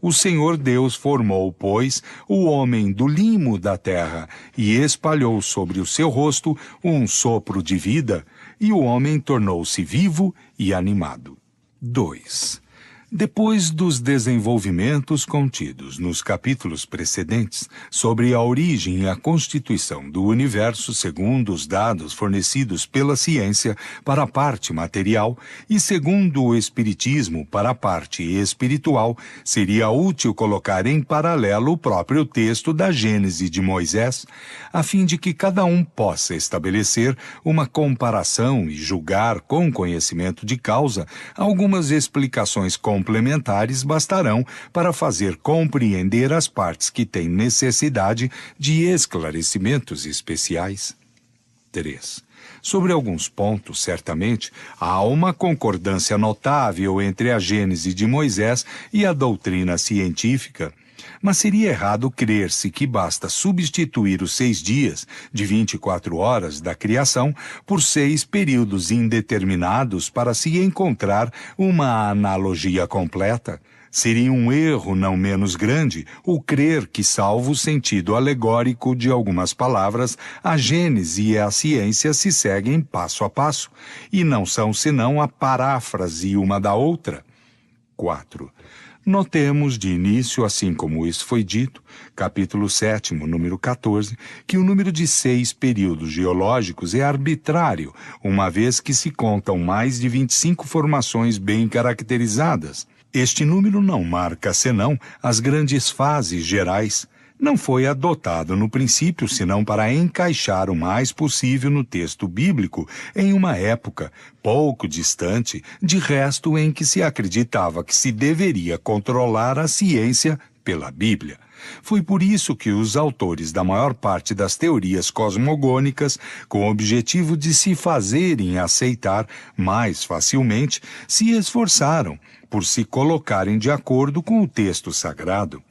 O Senhor Deus formou, pois, o homem do limo da terra, e espalhou sobre o seu rosto um sopro de vida, e o homem tornou-se vivo e animado. 2. Depois dos desenvolvimentos contidos nos capítulos precedentes sobre a origem e a constituição do universo segundo os dados fornecidos pela ciência para a parte material e segundo o espiritismo para a parte espiritual, seria útil colocar em paralelo o próprio texto da Gênese de Moisés, a fim de que cada um possa estabelecer uma comparação e julgar com conhecimento de causa. Algumas explicações complementares bastarão para fazer compreender as partes que têm necessidade de esclarecimentos especiais. 3. Sobre alguns pontos, certamente, há uma concordância notável entre a Gênese de Moisés e a doutrina científica. Mas seria errado crer-se que basta substituir os 6 dias de 24 horas da criação por 6 períodos indeterminados para se encontrar uma analogia completa. Seria um erro não menos grande o crer que, salvo o sentido alegórico de algumas palavras, a Gênese e a ciência se seguem passo a passo, e não são senão a paráfrase uma da outra. 4. Notemos de início, assim como isso foi dito, capítulo 7, número 14, que o número de 6 períodos geológicos é arbitrário, uma vez que se contam mais de 25 formações bem caracterizadas. Este número não marca senão as grandes fases gerais. Não foi adotado no princípio senão para encaixar o mais possível no texto bíblico em uma época pouco distante, de resto em que se acreditava que se deveria controlar a ciência pela Bíblia. Foi por isso que os autores da maior parte das teorias cosmogônicas, com o objetivo de se fazerem aceitar mais facilmente, se esforçaram por se colocarem de acordo com o texto sagrado.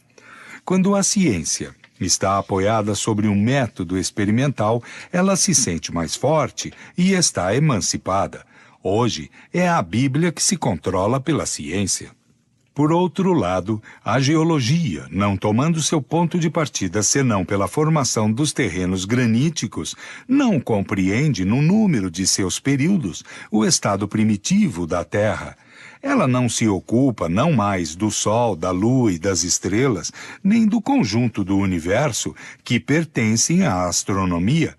Quando a ciência está apoiada sobre um método experimental, ela se sente mais forte e está emancipada. Hoje, é a Bíblia que se controla pela ciência. Por outro lado, a geologia, não tomando seu ponto de partida senão pela formação dos terrenos graníticos, não compreende, no número de seus períodos, o estado primitivo da Terra. Ela não se ocupa não mais do Sol, da Lua e das estrelas, nem do conjunto do universo que pertencem à astronomia.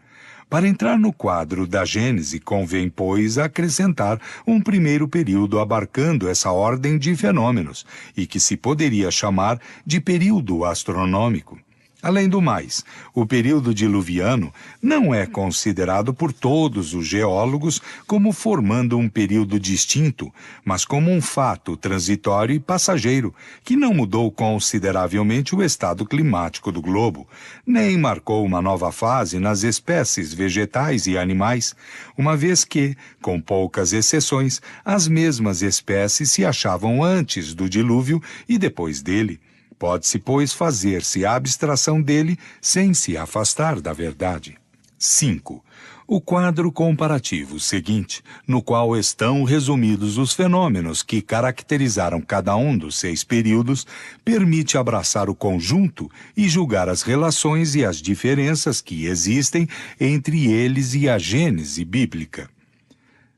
Para entrar no quadro da Gênese, convém, pois, acrescentar um primeiro período abarcando essa ordem de fenômenos, e que se poderia chamar de período astronômico. Além do mais, o período diluviano não é considerado por todos os geólogos como formando um período distinto, mas como um fato transitório e passageiro, que não mudou consideravelmente o estado climático do globo, nem marcou uma nova fase nas espécies vegetais e animais, uma vez que, com poucas exceções, as mesmas espécies se achavam antes do dilúvio e depois dele. Pode-se, pois, fazer-se a abstração dele sem se afastar da verdade. 5. O quadro comparativo seguinte, no qual estão resumidos os fenômenos que caracterizaram cada um dos 6 períodos, permite abraçar o conjunto e julgar as relações e as diferenças que existem entre eles e a Gênese bíblica.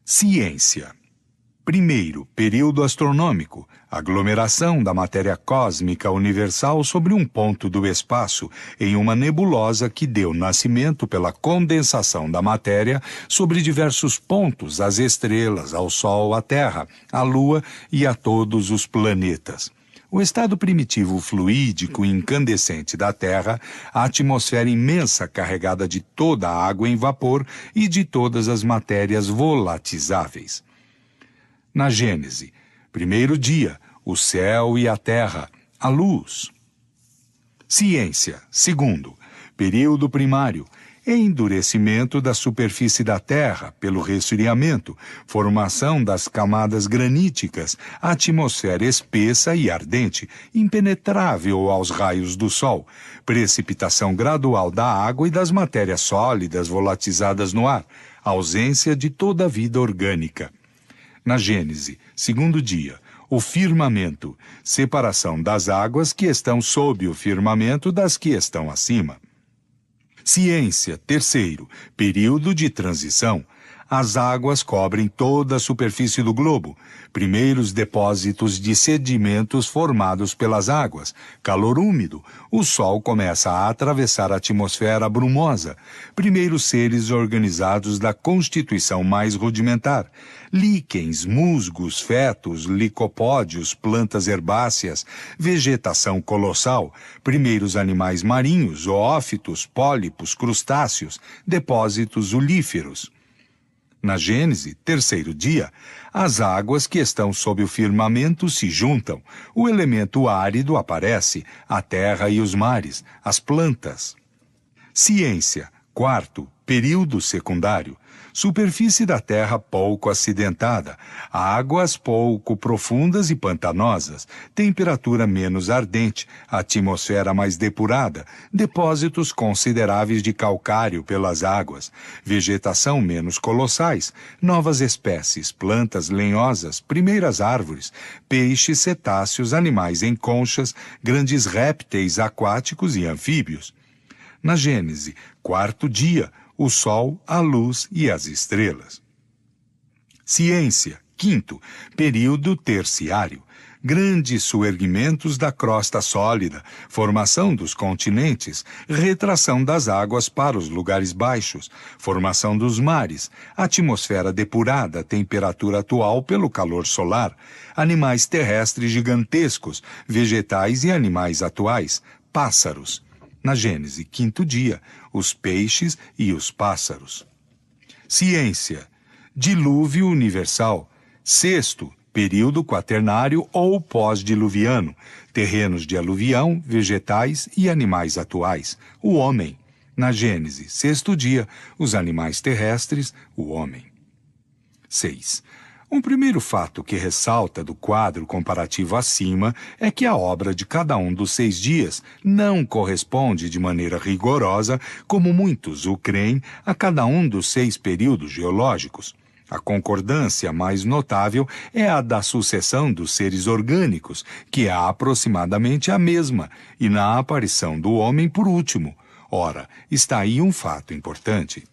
Ciência. Primeiro, período astronômico, aglomeração da matéria cósmica universal sobre um ponto do espaço, em uma nebulosa que deu nascimento pela condensação da matéria sobre diversos pontos, às estrelas, ao Sol, à Terra, à Lua e a todos os planetas. O estado primitivo fluídico e incandescente da Terra, a atmosfera imensa carregada de toda a água em vapor e de todas as matérias volatizáveis. Na Gênese, primeiro dia, o céu e a terra, a luz. Ciência, segundo, período primário, endurecimento da superfície da terra pelo resfriamento, formação das camadas graníticas, atmosfera espessa e ardente, impenetrável aos raios do sol, precipitação gradual da água e das matérias sólidas volatizadas no ar, ausência de toda a vida orgânica. Na Gênese, segundo dia, o firmamento, separação das águas que estão sob o firmamento das que estão acima. Ciência, terceiro, período de transição. As águas cobrem toda a superfície do globo. Primeiros depósitos de sedimentos formados pelas águas. Calor úmido. O Sol começa a atravessar a atmosfera brumosa. Primeiros seres organizados da constituição mais rudimentar. Líquens, musgos, fetos, licopódios, plantas herbáceas, vegetação colossal. Primeiros animais marinhos, zoófitos, pólipos, crustáceos, depósitos ulíferos. Na Gênese, terceiro dia, as águas que estão sob o firmamento se juntam, o elemento árido aparece, a terra e os mares, as plantas. Ciência, Quarto, período secundário. Superfície da Terra pouco acidentada, águas pouco profundas e pantanosas, temperatura menos ardente, atmosfera mais depurada, depósitos consideráveis de calcário pelas águas, vegetação menos colossais, novas espécies, plantas lenhosas, primeiras árvores, peixes, cetáceos, animais em conchas, grandes répteis aquáticos e anfíbios. Na Gênese, quarto dia, o Sol, a luz e as estrelas. Ciência, quinto, período terciário. Grandes soerguimentos da crosta sólida, formação dos continentes, retração das águas para os lugares baixos, formação dos mares, atmosfera depurada, temperatura atual pelo calor solar, animais terrestres gigantescos, vegetais e animais atuais, pássaros. Na Gênese, quinto dia, os peixes e os pássaros. Ciência, dilúvio universal. Sexto, período quaternário ou pós-diluviano, terrenos de aluvião, vegetais e animais atuais, o homem. Na Gênese, sexto dia, os animais terrestres, o homem. 6. Um primeiro fato que ressalta do quadro comparativo acima é que a obra de cada um dos 6 dias não corresponde de maneira rigorosa, como muitos o creem, a cada um dos 6 períodos geológicos. A concordância mais notável é a da sucessão dos seres orgânicos, que é aproximadamente a mesma, e na aparição do homem por último. Ora, está aí um fato importante.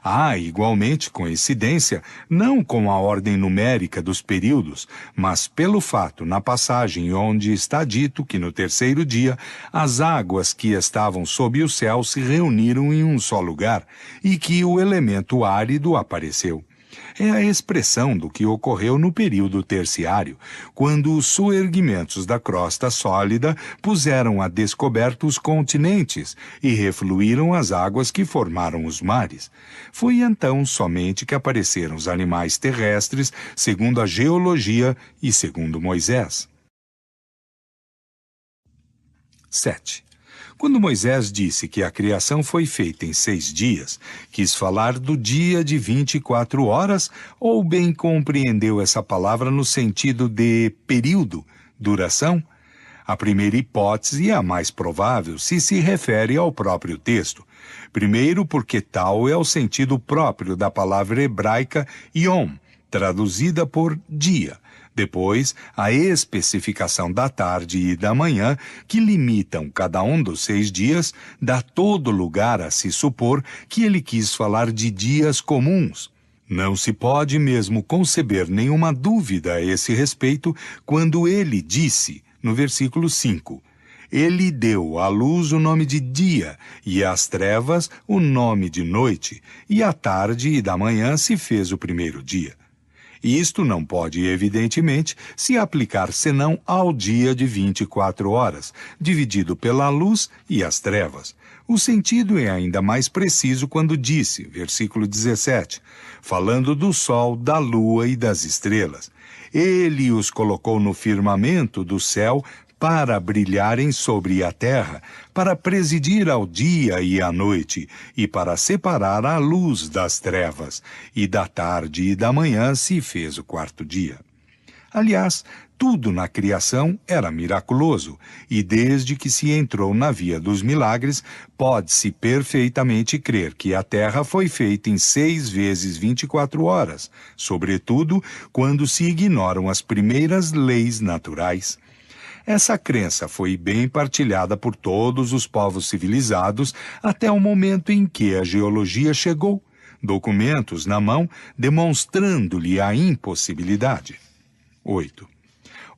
Há, igualmente, coincidência, não com a ordem numérica dos períodos, mas pelo fato, na passagem onde está dito que no terceiro dia as águas que estavam sob o céu se reuniram em um só lugar e que o elemento árido apareceu. É a expressão do que ocorreu no período terciário, quando os soerguimentos da crosta sólida puseram a descoberto os continentes e refluíram as águas que formaram os mares. Foi então somente que apareceram os animais terrestres, segundo a geologia e segundo Moisés. 7. Quando Moisés disse que a criação foi feita em 6 dias, quis falar do dia de 24 horas ou bem compreendeu essa palavra no sentido de período, duração? A primeira hipótese é a mais provável se refere ao próprio texto. Primeiro, porque tal é o sentido próprio da palavra hebraica yom, traduzida por dia. Depois, a especificação da tarde e da manhã, que limitam cada um dos 6 dias, dá todo lugar a se supor que ele quis falar de dias comuns. Não se pode mesmo conceber nenhuma dúvida a esse respeito quando ele disse, no versículo 5, ele deu à luz o nome de dia, e às trevas o nome de noite, e à tarde e da manhã se fez o primeiro dia. Isto não pode, evidentemente, se aplicar senão ao dia de 24 horas, dividido pela luz e as trevas. O sentido é ainda mais preciso quando disse, versículo 17, falando do sol, da lua e das estrelas. Ele os colocou no firmamento do céu para brilharem sobre a terra, para presidir ao dia e à noite, e para separar a luz das trevas, e da tarde e da manhã se fez o quarto dia. Aliás, tudo na criação era miraculoso, e desde que se entrou na via dos milagres, pode-se perfeitamente crer que a terra foi feita em 6 vezes 24 horas, sobretudo quando se ignoram as primeiras leis naturais. Essa crença foi bem partilhada por todos os povos civilizados até o momento em que a geologia chegou, documentos na mão demonstrando-lhe a impossibilidade. 8.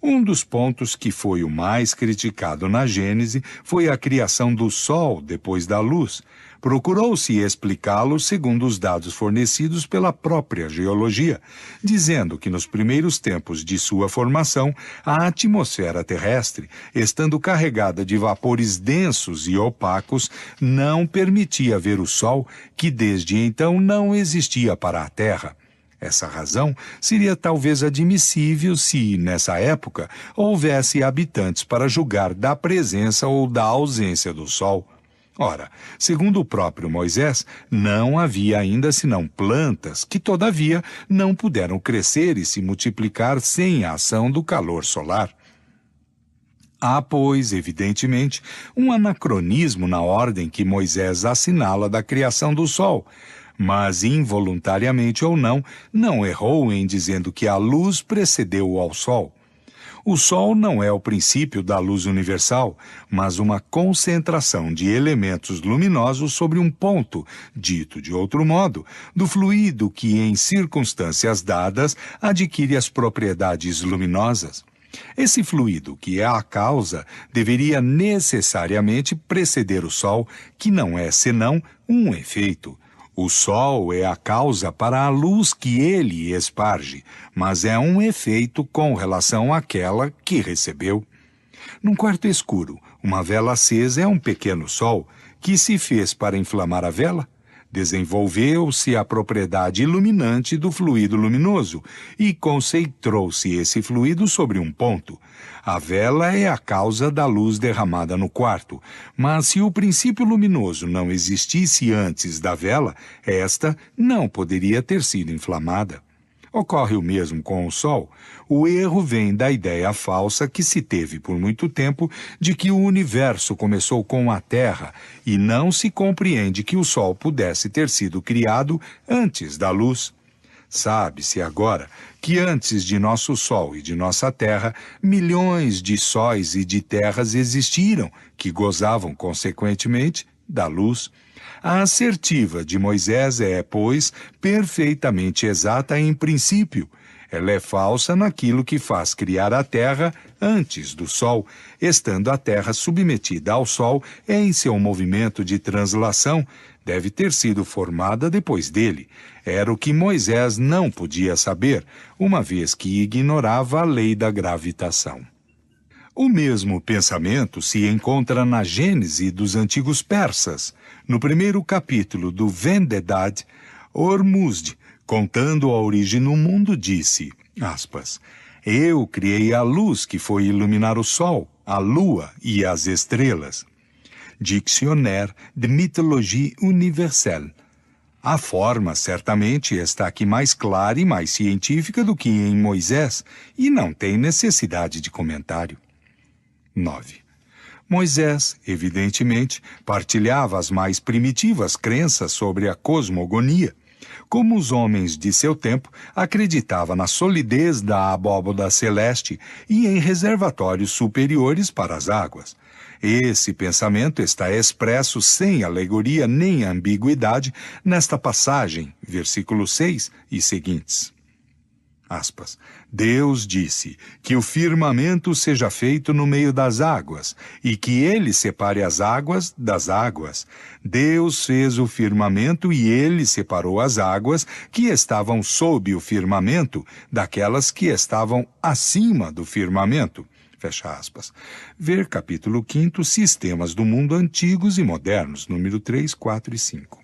Um dos pontos que foi o mais criticado na Gênese foi a criação do Sol depois da luz. Procurou-se explicá-lo segundo os dados fornecidos pela própria geologia, dizendo que nos primeiros tempos de sua formação, a atmosfera terrestre, estando carregada de vapores densos e opacos, não permitia ver o Sol, que desde então não existia para a Terra. Essa razão seria talvez admissível se, nessa época, houvesse habitantes para julgar da presença ou da ausência do Sol. Ora, segundo o próprio Moisés, não havia ainda senão plantas que, todavia, não puderam crescer e se multiplicar sem a ação do calor solar. Há, pois, evidentemente, um anacronismo na ordem que Moisés assinala da criação do sol, mas, involuntariamente ou não, não errou em dizendo que a luz precedeu ao sol. O Sol não é o princípio da luz universal, mas uma concentração de elementos luminosos sobre um ponto, dito de outro modo, do fluido que, em circunstâncias dadas, adquire as propriedades luminosas. Esse fluido, que é a causa, deveria necessariamente preceder o Sol, que não é senão um efeito. O Sol é a causa para a luz que ele esparge, mas é um efeito com relação àquela que recebeu. Num quarto escuro, uma vela acesa é um pequeno sol que se fez para inflamar a vela. Desenvolveu-se a propriedade iluminante do fluido luminoso e concentrou-se esse fluido sobre um ponto. A vela é a causa da luz derramada no quarto, mas se o princípio luminoso não existisse antes da vela, esta não poderia ter sido inflamada. Ocorre o mesmo com o Sol. O erro vem da ideia falsa que se teve por muito tempo de que o universo começou com a Terra e não se compreende que o Sol pudesse ter sido criado antes da luz. Sabe-se agora que antes de nosso Sol e de nossa Terra, milhões de sóis e de terras existiram, que gozavam, consequentemente, da luz. A assertiva de Moisés é, pois, perfeitamente exata em princípio. Ela é falsa naquilo que faz criar a Terra antes do Sol, estando a Terra submetida ao Sol em seu movimento de translação, deve ter sido formada depois dele. Era o que Moisés não podia saber, uma vez que ignorava a lei da gravitação. O mesmo pensamento se encontra na Gênese dos antigos persas. No primeiro capítulo do Vendedad, Ormuzd, contando a origem do mundo, disse, aspas, eu criei a luz que foi iluminar o sol, a lua e as estrelas. Dictionnaire de Mythologie Universelle. A forma, certamente, está aqui mais clara e mais científica do que em Moisés, e não tem necessidade de comentário. 9. Moisés, evidentemente, partilhava as mais primitivas crenças sobre a cosmogonia. Como os homens de seu tempo, acreditava na solidez da abóboda celeste e em reservatórios superiores para as águas. Esse pensamento está expresso sem alegoria nem ambiguidade nesta passagem, versículo 6 e seguintes. Aspas. Deus disse que o firmamento seja feito no meio das águas e que ele separe as águas das águas. Deus fez o firmamento e ele separou as águas que estavam sob o firmamento daquelas que estavam acima do firmamento. Fecha aspas. Ver capítulo 5, Sistemas do Mundo Antigos e Modernos, número 3, 4 e 5.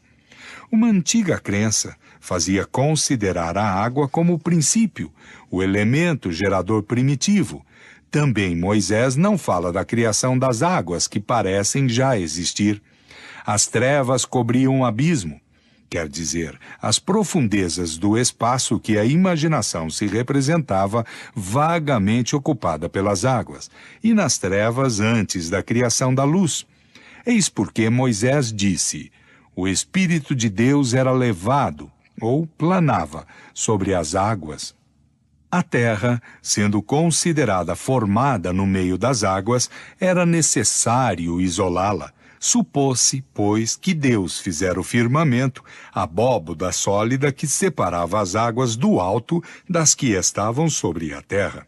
Uma antiga crença fazia considerar a água como o princípio, o elemento gerador primitivo. Também Moisés não fala da criação das águas que parecem já existir. As trevas cobriam o abismo, quer dizer, as profundezas do espaço que a imaginação se representava vagamente ocupada pelas águas, e nas trevas antes da criação da luz. Eis porque Moisés disse: o Espírito de Deus era levado, ou planava, sobre as águas. A terra, sendo considerada formada no meio das águas, era necessário isolá-la. Supôs-se, pois, que Deus fizera o firmamento, a abóboda sólida que separava as águas do alto das que estavam sobre a terra.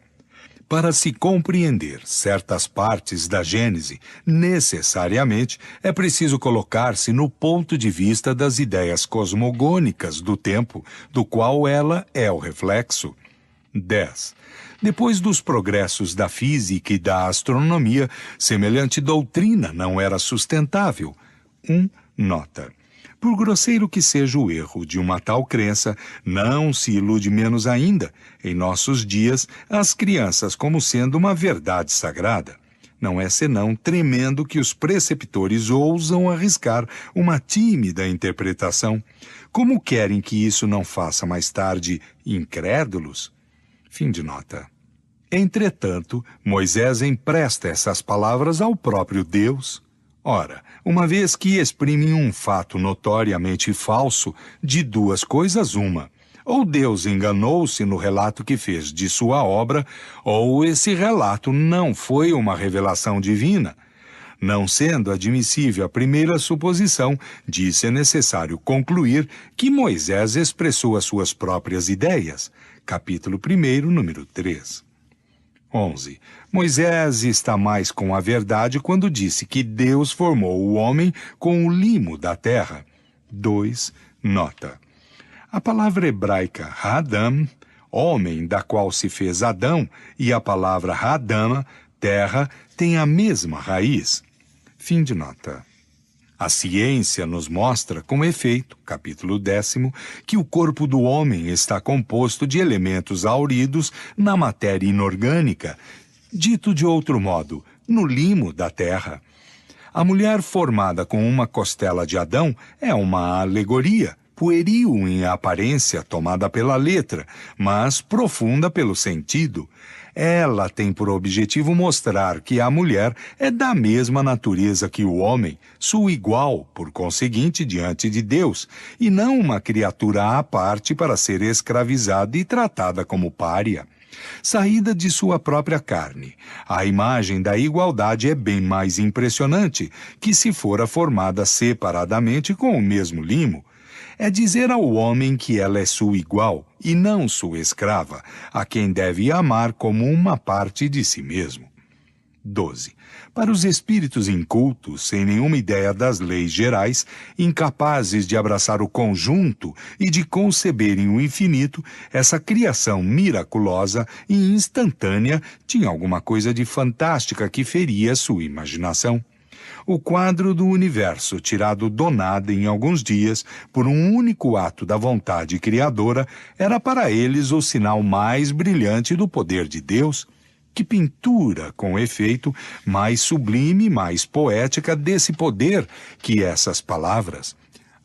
Para se compreender certas partes da Gênese, necessariamente é preciso colocar-se no ponto de vista das ideias cosmogônicas do tempo, do qual ela é o reflexo. 10. Depois dos progressos da física e da astronomia, semelhante doutrina não era sustentável. Nota. Por grosseiro que seja o erro de uma tal crença, não se ilude menos ainda, em nossos dias, as crianças como sendo uma verdade sagrada. não é senão tremendo que os preceptores ousam arriscar uma tímida interpretação. Como querem que isso não faça mais tarde incrédulos? Fim de nota. Entretanto, Moisés empresta essas palavras ao próprio Deus. Ora, uma vez que exprimem um fato notoriamente falso, de duas coisas uma: ou Deus enganou-se no relato que fez de sua obra, ou esse relato não foi uma revelação divina. Não sendo admissível a primeira suposição, diz-se necessário concluir que Moisés expressou as suas próprias ideias. Capítulo 1, número 3. 11. Moisés está mais com a verdade quando disse que Deus formou o homem com o limo da terra. 2. Nota. A palavra hebraica Adam, homem, da qual se fez Adão, e a palavra Adama, terra, têm a mesma raiz. Fim de nota. A ciência nos mostra, com efeito, capítulo 10, que o corpo do homem está composto de elementos auridos na matéria inorgânica, dito de outro modo, no limo da terra. A mulher formada com uma costela de Adão é uma alegoria, pueril em aparência tomada pela letra, mas profunda pelo sentido. Ela tem por objetivo mostrar que a mulher é da mesma natureza que o homem, sua igual, por conseguinte, diante de Deus, e não uma criatura à parte para ser escravizada e tratada como pária. Saída de sua própria carne, a imagem da igualdade é bem mais impressionante que se fora formada separadamente com o mesmo limo. É dizer ao homem que ela é sua igual e não sua escrava, a quem deve amar como uma parte de si mesmo. 12. Para os espíritos incultos, sem nenhuma ideia das leis gerais, incapazes de abraçar o conjunto e de conceberem o infinito, essa criação miraculosa e instantânea tinha alguma coisa de fantástica que feria sua imaginação. O quadro do universo, tirado do nada em alguns dias, por um único ato da vontade criadora, era para eles o sinal mais brilhante do poder de Deus. Que pintura, com efeito, mais sublime, mais poética desse poder que essas palavras.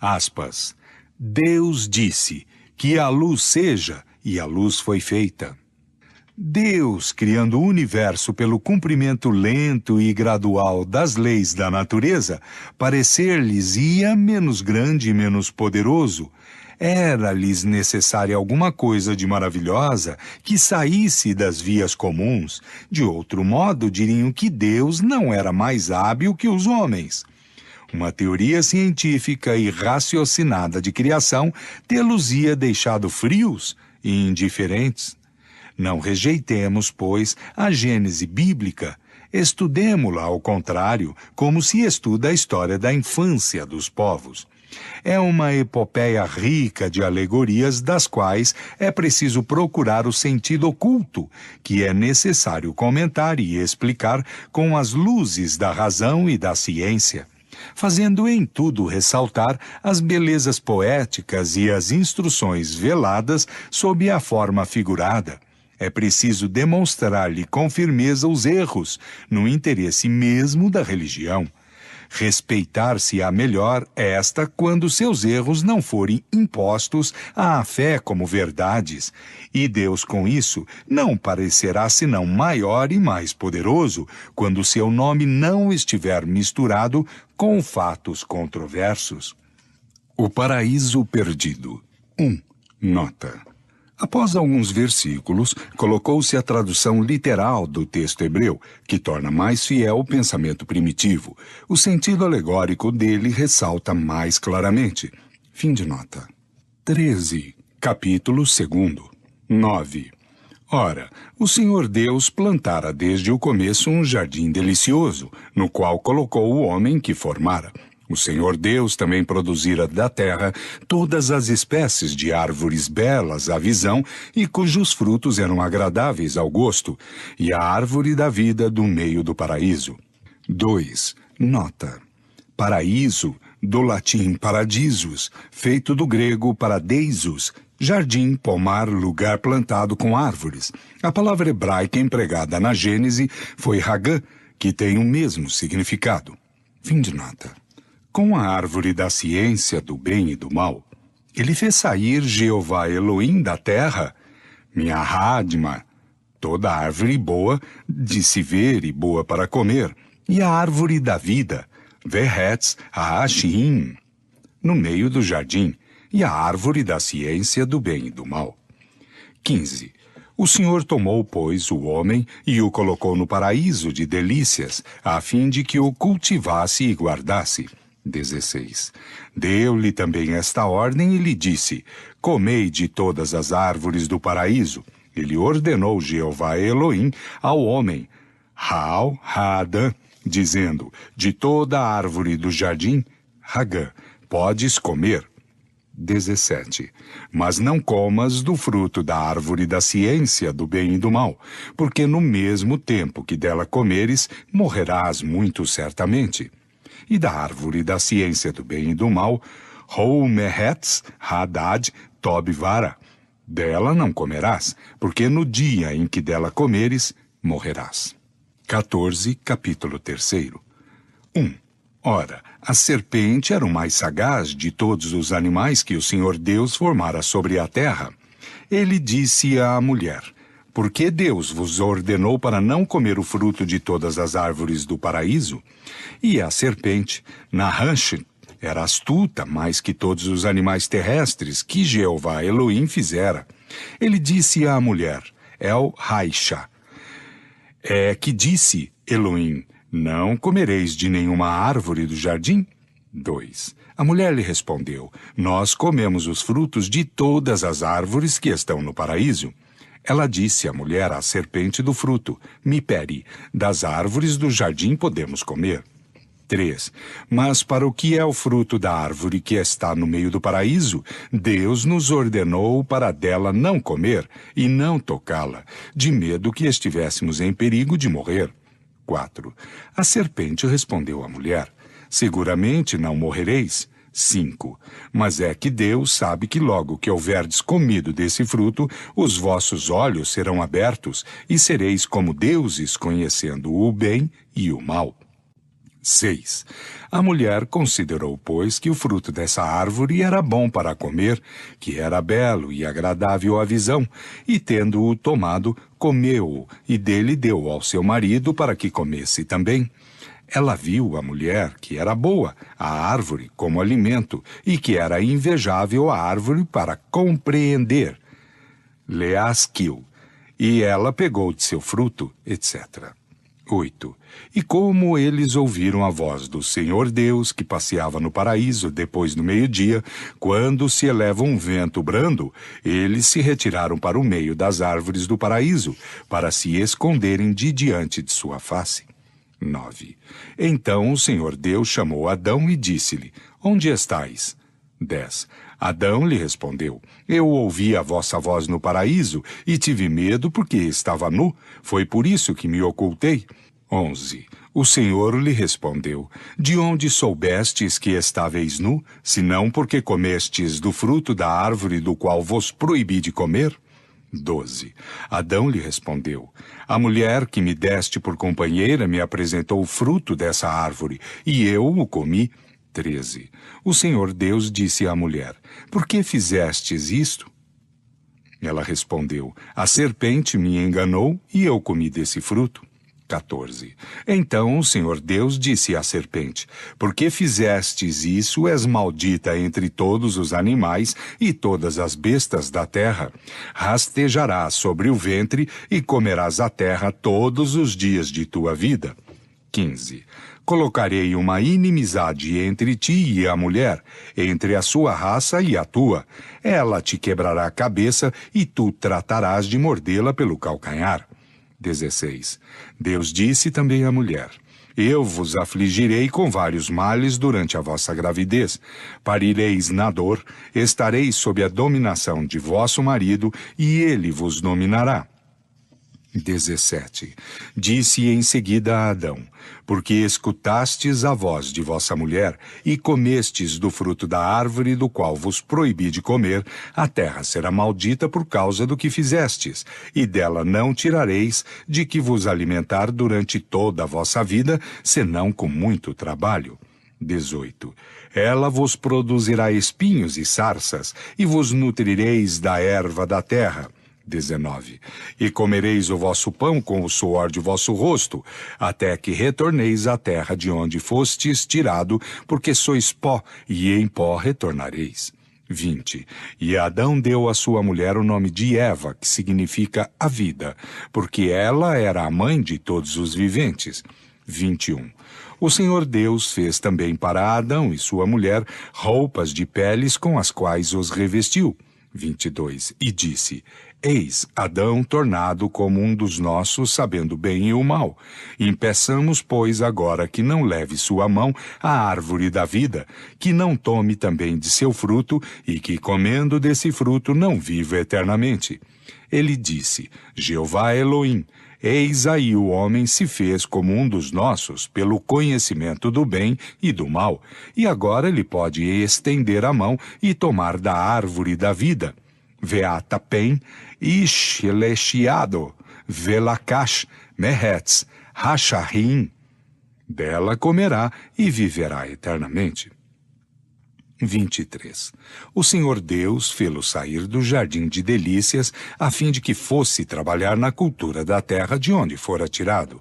Aspas. Deus disse que a luz seja, e a luz foi feita. Deus, criando o universo pelo cumprimento lento e gradual das leis da natureza, parecer-lhes ia menos grande e menos poderoso. Era-lhes necessária alguma coisa de maravilhosa que saísse das vias comuns. De outro modo, diriam que Deus não era mais hábil que os homens. Uma teoria científica e raciocinada de criação tê-los-ia deixado frios e indiferentes. Não rejeitemos, pois, a Gênese bíblica. Estudemo-la, ao contrário, como se estuda a história da infância dos povos. É uma epopeia rica de alegorias das quais é preciso procurar o sentido oculto, que é necessário comentar e explicar com as luzes da razão e da ciência, fazendo em tudo ressaltar as belezas poéticas e as instruções veladas sob a forma figurada. É preciso demonstrar-lhe com firmeza os erros, no interesse mesmo da religião. Respeitar-se-á melhor esta quando seus erros não forem impostos à fé como verdades, e Deus com isso não parecerá senão maior e mais poderoso quando seu nome não estiver misturado com fatos controversos. O paraíso perdido. 1. Nota. Após alguns versículos, colocou-se a tradução literal do texto hebreu, que torna mais fiel o pensamento primitivo. O sentido alegórico dele ressalta mais claramente. Fim de nota. 13. Capítulo 2. 9. Ora, o Senhor Deus plantara desde o começo um jardim delicioso, no qual colocou o homem que formara. O Senhor Deus também produzira da terra todas as espécies de árvores belas à visão e cujos frutos eram agradáveis ao gosto, e a árvore da vida do meio do paraíso. 2. Nota. Paraíso, do latim paradisus, feito do grego paradeisos, jardim, pomar, lugar plantado com árvores. A palavra hebraica empregada na Gênese foi hagã, que têm o mesmo significado. Fim de nota. Com a árvore da ciência do bem e do mal, ele fez sair Jeová Elohim da terra, Minhahadma, toda árvore boa de se ver e boa para comer, e a árvore da vida, Vehetz Haashim, no meio do jardim, e a árvore da ciência do bem e do mal. 15. O Senhor tomou, pois, o homem e o colocou no paraíso de delícias, a fim de que o cultivasse e guardasse. 16. Deu-lhe também esta ordem e lhe disse: comei de todas as árvores do paraíso. Ele ordenou Jeová Elohim ao homem, Ha'al Ha'adam, dizendo: de toda a árvore do jardim, Hagã, podes comer. 17. Mas não comas do fruto da árvore da ciência do bem e do mal, porque no mesmo tempo que dela comeres, morrerás muito certamente. E da árvore da ciência do bem e do mal, Houmehetz Hadad Tobvara, dela não comerás, porque no dia em que dela comeres, morrerás. 14, capítulo 3. 1. Ora, a serpente era o mais sagaz de todos os animais que o Senhor Deus formara sobre a terra. Ele disse à mulher: por que Deus vos ordenou para não comer o fruto de todas as árvores do paraíso? E a serpente, Nahansh, era astuta mais que todos os animais terrestres que Jeová Elohim fizera. Ele disse à mulher, El Haisha, é que disse Elohim: não comereis de nenhuma árvore do jardim? 2. A mulher lhe respondeu: nós comemos os frutos de todas as árvores que estão no paraíso. Ela disse à mulher à serpente do fruto: Miperi, das árvores do jardim podemos comer. 3. Mas para o que é o fruto da árvore que está no meio do paraíso, Deus nos ordenou para dela não comer e não tocá-la, de medo que estivéssemos em perigo de morrer. 4. A serpente respondeu à mulher: seguramente não morrereis. 5. Mas é que Deus sabe que logo que houverdes comido desse fruto, os vossos olhos serão abertos e sereis como deuses, conhecendo o bem e o mal. 6. A mulher considerou, pois, que o fruto dessa árvore era bom para comer, que era belo e agradável à visão, e tendo-o tomado, comeu-o, e dele deu ao seu marido para que comesse também. Ela viu a mulher que era boa, a árvore, como alimento, e que era invejável a árvore para compreender. Leaskill. E ela pegou de seu fruto, etc. 8. E como eles ouviram a voz do Senhor Deus, que passeava no paraíso depois do meio-dia, quando se eleva um vento brando, eles se retiraram para o meio das árvores do paraíso, para se esconderem de diante de sua face. 9. Então o Senhor Deus chamou Adão e disse-lhe: onde estais? 10. Adão lhe respondeu: eu ouvi a vossa voz no paraíso e tive medo porque estava nu, foi por isso que me ocultei. 11. O Senhor lhe respondeu: de onde soubestes que estáveis nu, senão porque comestes do fruto da árvore do qual vos proibi de comer? 12. Adão lhe respondeu: a mulher que me deste por companheira me apresentou o fruto dessa árvore, e eu o comi. 13. O Senhor Deus disse à mulher: por que fizestes isto? Ela respondeu: a serpente me enganou e eu comi desse fruto. 14. Então o Senhor Deus disse à serpente: por que fizestes isso, és maldita entre todos os animais e todas as bestas da terra. Rastejarás sobre o ventre e comerás a terra todos os dias de tua vida. 15. Colocarei uma inimizade entre ti e a mulher, entre a sua raça e a tua. Ela te quebrará a cabeça e tu tratarás de mordê-la pelo calcanhar. 16. Deus disse também à mulher: eu vos afligirei com vários males durante a vossa gravidez. Parireis na dor, estareis sob a dominação de vosso marido, e ele vos dominará. 17. Disse em seguida a Adão: porque escutastes a voz de vossa mulher, e comestes do fruto da árvore do qual vos proibi de comer, a terra será maldita por causa do que fizestes, e dela não tirareis de que vos alimentar durante toda a vossa vida, senão com muito trabalho. 18. Ela vos produzirá espinhos e sarças, e vos nutrireis da erva da terra. 19. E comereis o vosso pão com o suor de vosso rosto, até que retorneis à terra de onde fostes tirado, porque sois pó, e em pó retornareis. 20. E Adão deu à sua mulher o nome de Eva, que significa a vida, porque ela era a mãe de todos os viventes. 21. O Senhor Deus fez também para Adão e sua mulher roupas de peles com as quais os revestiu. 22. E disse: eis Adão tornado como um dos nossos, sabendo o bem e o mal. Impeçamos, pois, agora que não leve sua mão à árvore da vida, que não tome também de seu fruto, e que, comendo desse fruto, não viva eternamente. Ele disse: Jeová Elohim, eis aí o homem se fez como um dos nossos, pelo conhecimento do bem e do mal, e agora ele pode estender a mão e tomar da árvore da vida. Veata pen, ish leshiado, velakash, mehetz, hashahim. Dela comerá e viverá eternamente. 23. O Senhor Deus fê-lo sair do jardim de delícias, a fim de que fosse trabalhar na cultura da terra de onde fora tirado.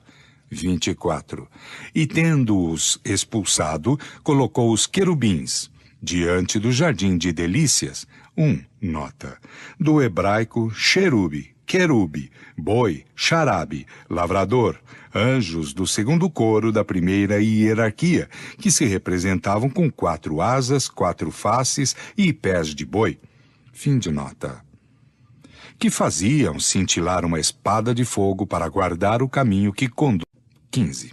24. E tendo-os expulsado, colocou os querubins diante do jardim de delícias. Nota. Do hebraico, cherube, querube, boi, xarabe, lavrador, anjos do segundo coro da primeira hierarquia, que se representavam com 4 asas, 4 faces e pés de boi. Fim de nota. Que faziam cintilar uma espada de fogo para guardar o caminho que conduz. 15.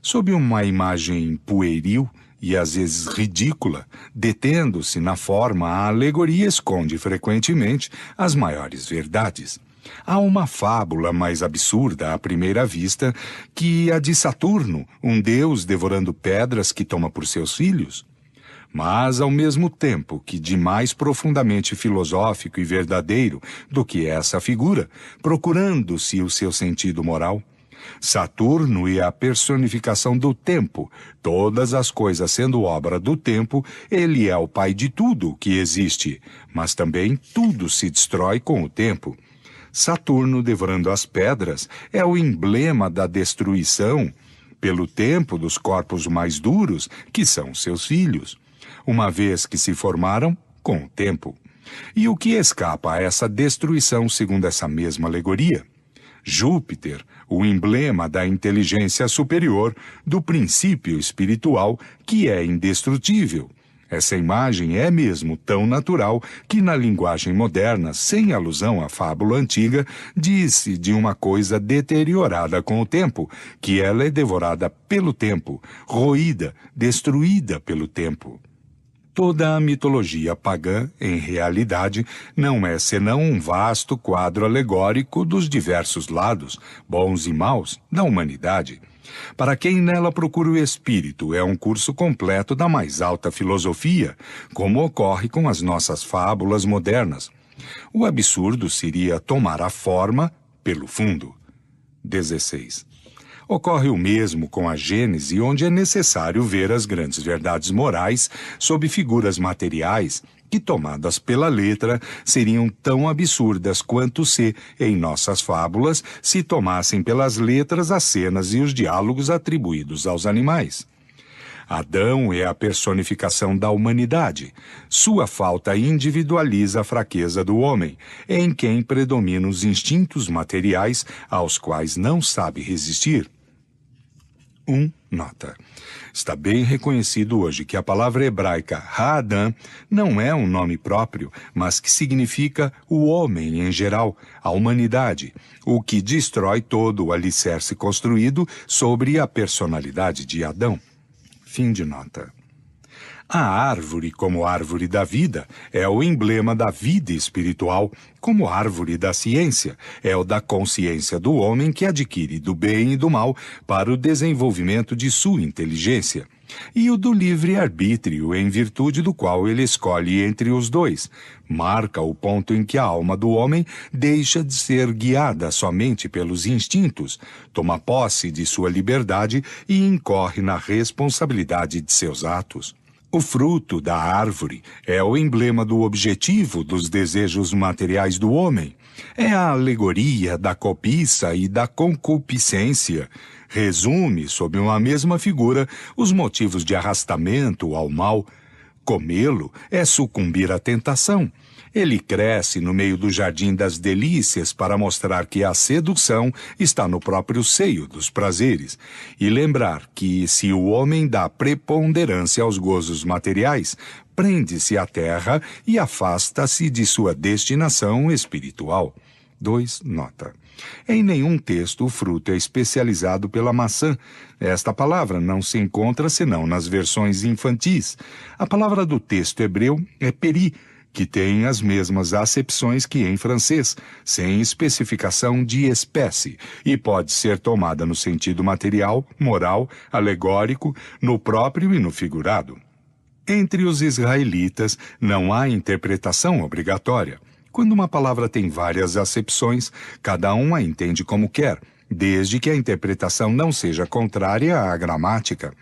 Sob uma imagem pueril e às vezes ridícula, detendo-se na forma, a alegoria esconde frequentemente as maiores verdades. Há uma fábula mais absurda à primeira vista que a de Saturno, um deus devorando pedras que toma por seus filhos. Mas, ao mesmo tempo que de mais profundamente filosófico e verdadeiro do que essa figura, procurando-se o seu sentido moral, Saturno é a personificação do tempo. Todas as coisas sendo obra do tempo, ele é o pai de tudo que existe, mas também tudo se destrói com o tempo. Saturno, devorando as pedras, é o emblema da destruição, pelo tempo, dos corpos mais duros, que são seus filhos, uma vez que se formaram com o tempo. E o que escapa a essa destruição segundo essa mesma alegoria? Júpiter, o emblema da inteligência superior, do princípio espiritual que é indestrutível. Essa imagem é mesmo tão natural que, na linguagem moderna, sem alusão à fábula antiga, diz-se de uma coisa deteriorada com o tempo, que ela é devorada pelo tempo, roída, destruída pelo tempo. Toda a mitologia pagã, em realidade, não é senão um vasto quadro alegórico dos diversos lados, bons e maus, da humanidade. Para quem nela procura o espírito, é um curso completo da mais alta filosofia, como ocorre com as nossas fábulas modernas. O absurdo seria tomar a forma pelo fundo. 16. Ocorre o mesmo com a Gênese, onde é necessário ver as grandes verdades morais sob figuras materiais que, tomadas pela letra, seriam tão absurdas quanto se, em nossas fábulas, se tomassem pelas letras as cenas e os diálogos atribuídos aos animais. Adão é a personificação da humanidade. Sua falta individualiza a fraqueza do homem, em quem predominam os instintos materiais aos quais não sabe resistir. Nota. Está bem reconhecido hoje que a palavra hebraica Ha'adam não é um nome próprio, mas que significa o homem em geral, a humanidade, o que destrói todo o alicerce construído sobre a personalidade de Adão. Fim de nota. A árvore, como árvore da vida, é o emblema da vida espiritual, como árvore da ciência, é o da consciência do homem que adquire do bem e do mal para o desenvolvimento de sua inteligência, e o do livre-arbítrio, em virtude do qual ele escolhe entre os dois. Marca o ponto em que a alma do homem deixa de ser guiada somente pelos instintos, toma posse de sua liberdade e incorre na responsabilidade de seus atos. O fruto da árvore é o emblema do objetivo dos desejos materiais do homem. É a alegoria da cobiça e da concupiscência. Resume, sob uma mesma figura, os motivos de arrastamento ao mal. Comê-lo é sucumbir à tentação. Ele cresce no meio do jardim das delícias para mostrar que a sedução está no próprio seio dos prazeres, e lembrar que, se o homem dá preponderância aos gozos materiais, prende-se à terra e afasta-se de sua destinação espiritual. 2. Nota. Em nenhum texto o fruto é especializado pela maçã. Esta palavra não se encontra senão nas versões infantis. A palavra do texto hebreu é peri, que tem as mesmas acepções que em francês, sem especificação de espécie, e pode ser tomada no sentido material, moral, alegórico, no próprio e no figurado. Entre os israelitas não há interpretação obrigatória. Quando uma palavra tem várias acepções, cada um a entende como quer, desde que a interpretação não seja contrária à gramática.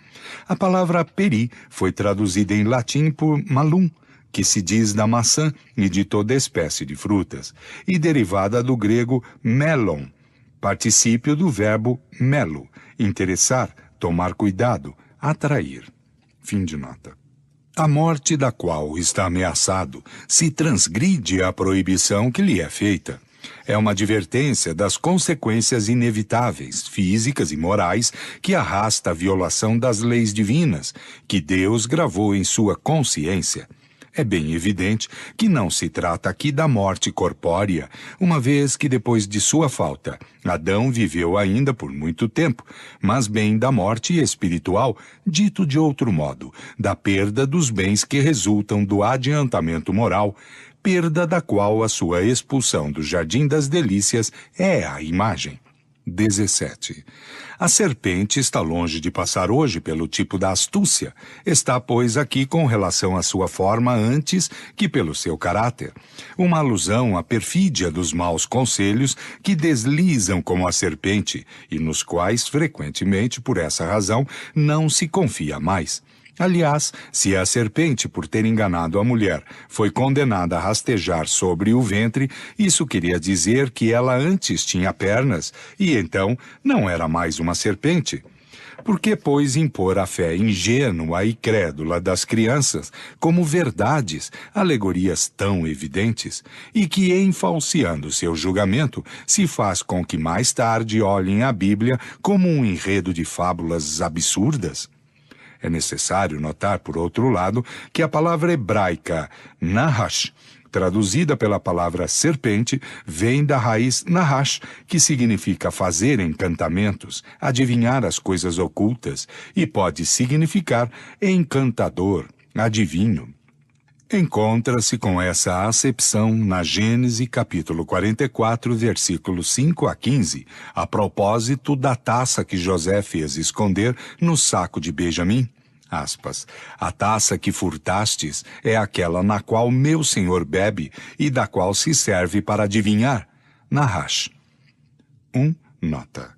A palavra peri foi traduzida em latim por malum, que se diz da maçã e de toda espécie de frutas, e derivada do grego melon, particípio do verbo melo, interessar, tomar cuidado, atrair. Fim de nota. A morte da qual está ameaçado se transgride a proibição que lhe é feita. É uma advertência das consequências inevitáveis, físicas e morais, que arrasta a violação das leis divinas, que Deus gravou em sua consciência. É bem evidente que não se trata aqui da morte corpórea, uma vez que depois de sua falta, Adão viveu ainda por muito tempo, mas bem da morte espiritual, dito de outro modo, da perda dos bens que resultam do adiantamento moral, perda da qual a sua expulsão do Jardim das Delícias é a imagem. 17. A serpente está longe de passar hoje pelo tipo da astúcia. Está, pois, aqui com relação à sua forma antes que pelo seu caráter. Uma alusão à perfídia dos maus conselhos que deslizam como a serpente e nos quais, frequentemente, por essa razão, não se confia mais. Aliás, se a serpente, por ter enganado a mulher, foi condenada a rastejar sobre o ventre, isso queria dizer que ela antes tinha pernas e então não era mais uma serpente. Por que, pois, impor a fé ingênua e crédula das crianças como verdades, alegorias tão evidentes, e que, enfalseando seu julgamento, se faz com que mais tarde olhem a Bíblia como um enredo de fábulas absurdas? É necessário notar, por outro lado, que a palavra hebraica nahash, traduzida pela palavra serpente, vem da raiz nahash, que significa fazer encantamentos, adivinhar as coisas ocultas, e pode significar encantador, adivinho. Encontra-se com essa acepção na Gênesis capítulo 44, versículos 5 a 15, a propósito da taça que José fez esconder no saco de Benjamim. Aspas, a taça que furtastes é aquela na qual meu senhor bebe e da qual se serve para adivinhar. Nahash. 1. Nota.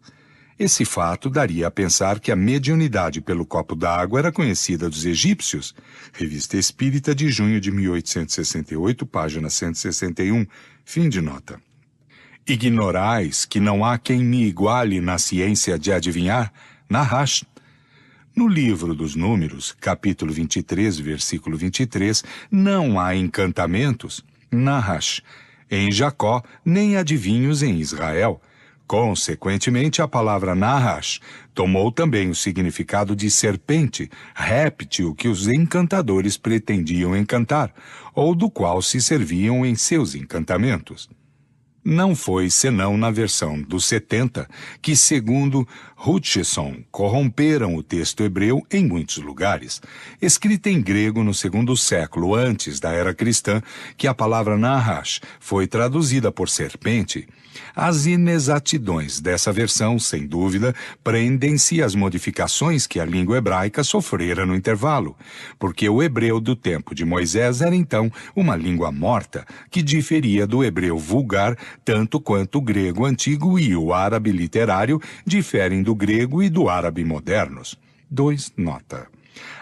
Esse fato daria a pensar que a mediunidade pelo copo d'água era conhecida dos egípcios. Revista Espírita de junho de 1868, página 161, fim de nota. Ignorais que não há quem me iguale na ciência de adivinhar? Nahash. No livro dos Números, capítulo 23, versículo 23, não há encantamentos? Nahash. Em Jacó, nem adivinhos em Israel. Consequentemente, a palavra Nahash tomou também o significado de serpente, réptil que os encantadores pretendiam encantar, ou do qual se serviam em seus encantamentos. Não foi senão na versão dos 70 que, segundo Hutcheson, corromperam o texto hebreu em muitos lugares. Escrita em grego no segundo século antes da era cristã, que a palavra Nahash foi traduzida por serpente. As inexatidões dessa versão, sem dúvida, prendem-se às modificações que a língua hebraica sofrera no intervalo, porque o hebreu do tempo de Moisés era então uma língua morta, que diferia do hebreu vulgar tanto quanto o grego antigo e o árabe literário diferem do grego e do árabe modernos. 2. Nota.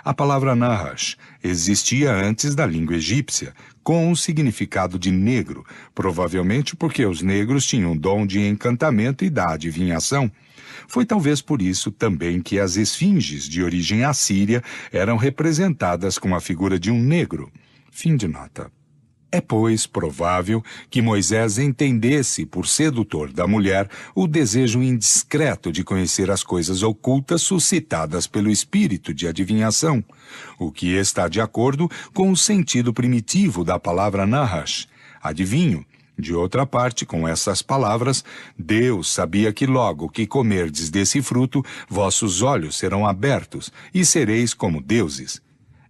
A palavra Nahash existia antes da língua egípcia, com o significado de negro, provavelmente porque os negros tinham dom de encantamento e da adivinhação. Foi talvez por isso também que as esfinges de origem assíria eram representadas com a figura de um negro. Fim de nota. É, pois, provável que Moisés entendesse, por sedutor da mulher, o desejo indiscreto de conhecer as coisas ocultas suscitadas pelo espírito de adivinhação, o que está de acordo com o sentido primitivo da palavra Nahash, adivinho. De outra parte, com essas palavras, Deus sabia que logo que comerdes desse fruto, vossos olhos serão abertos e sereis como deuses.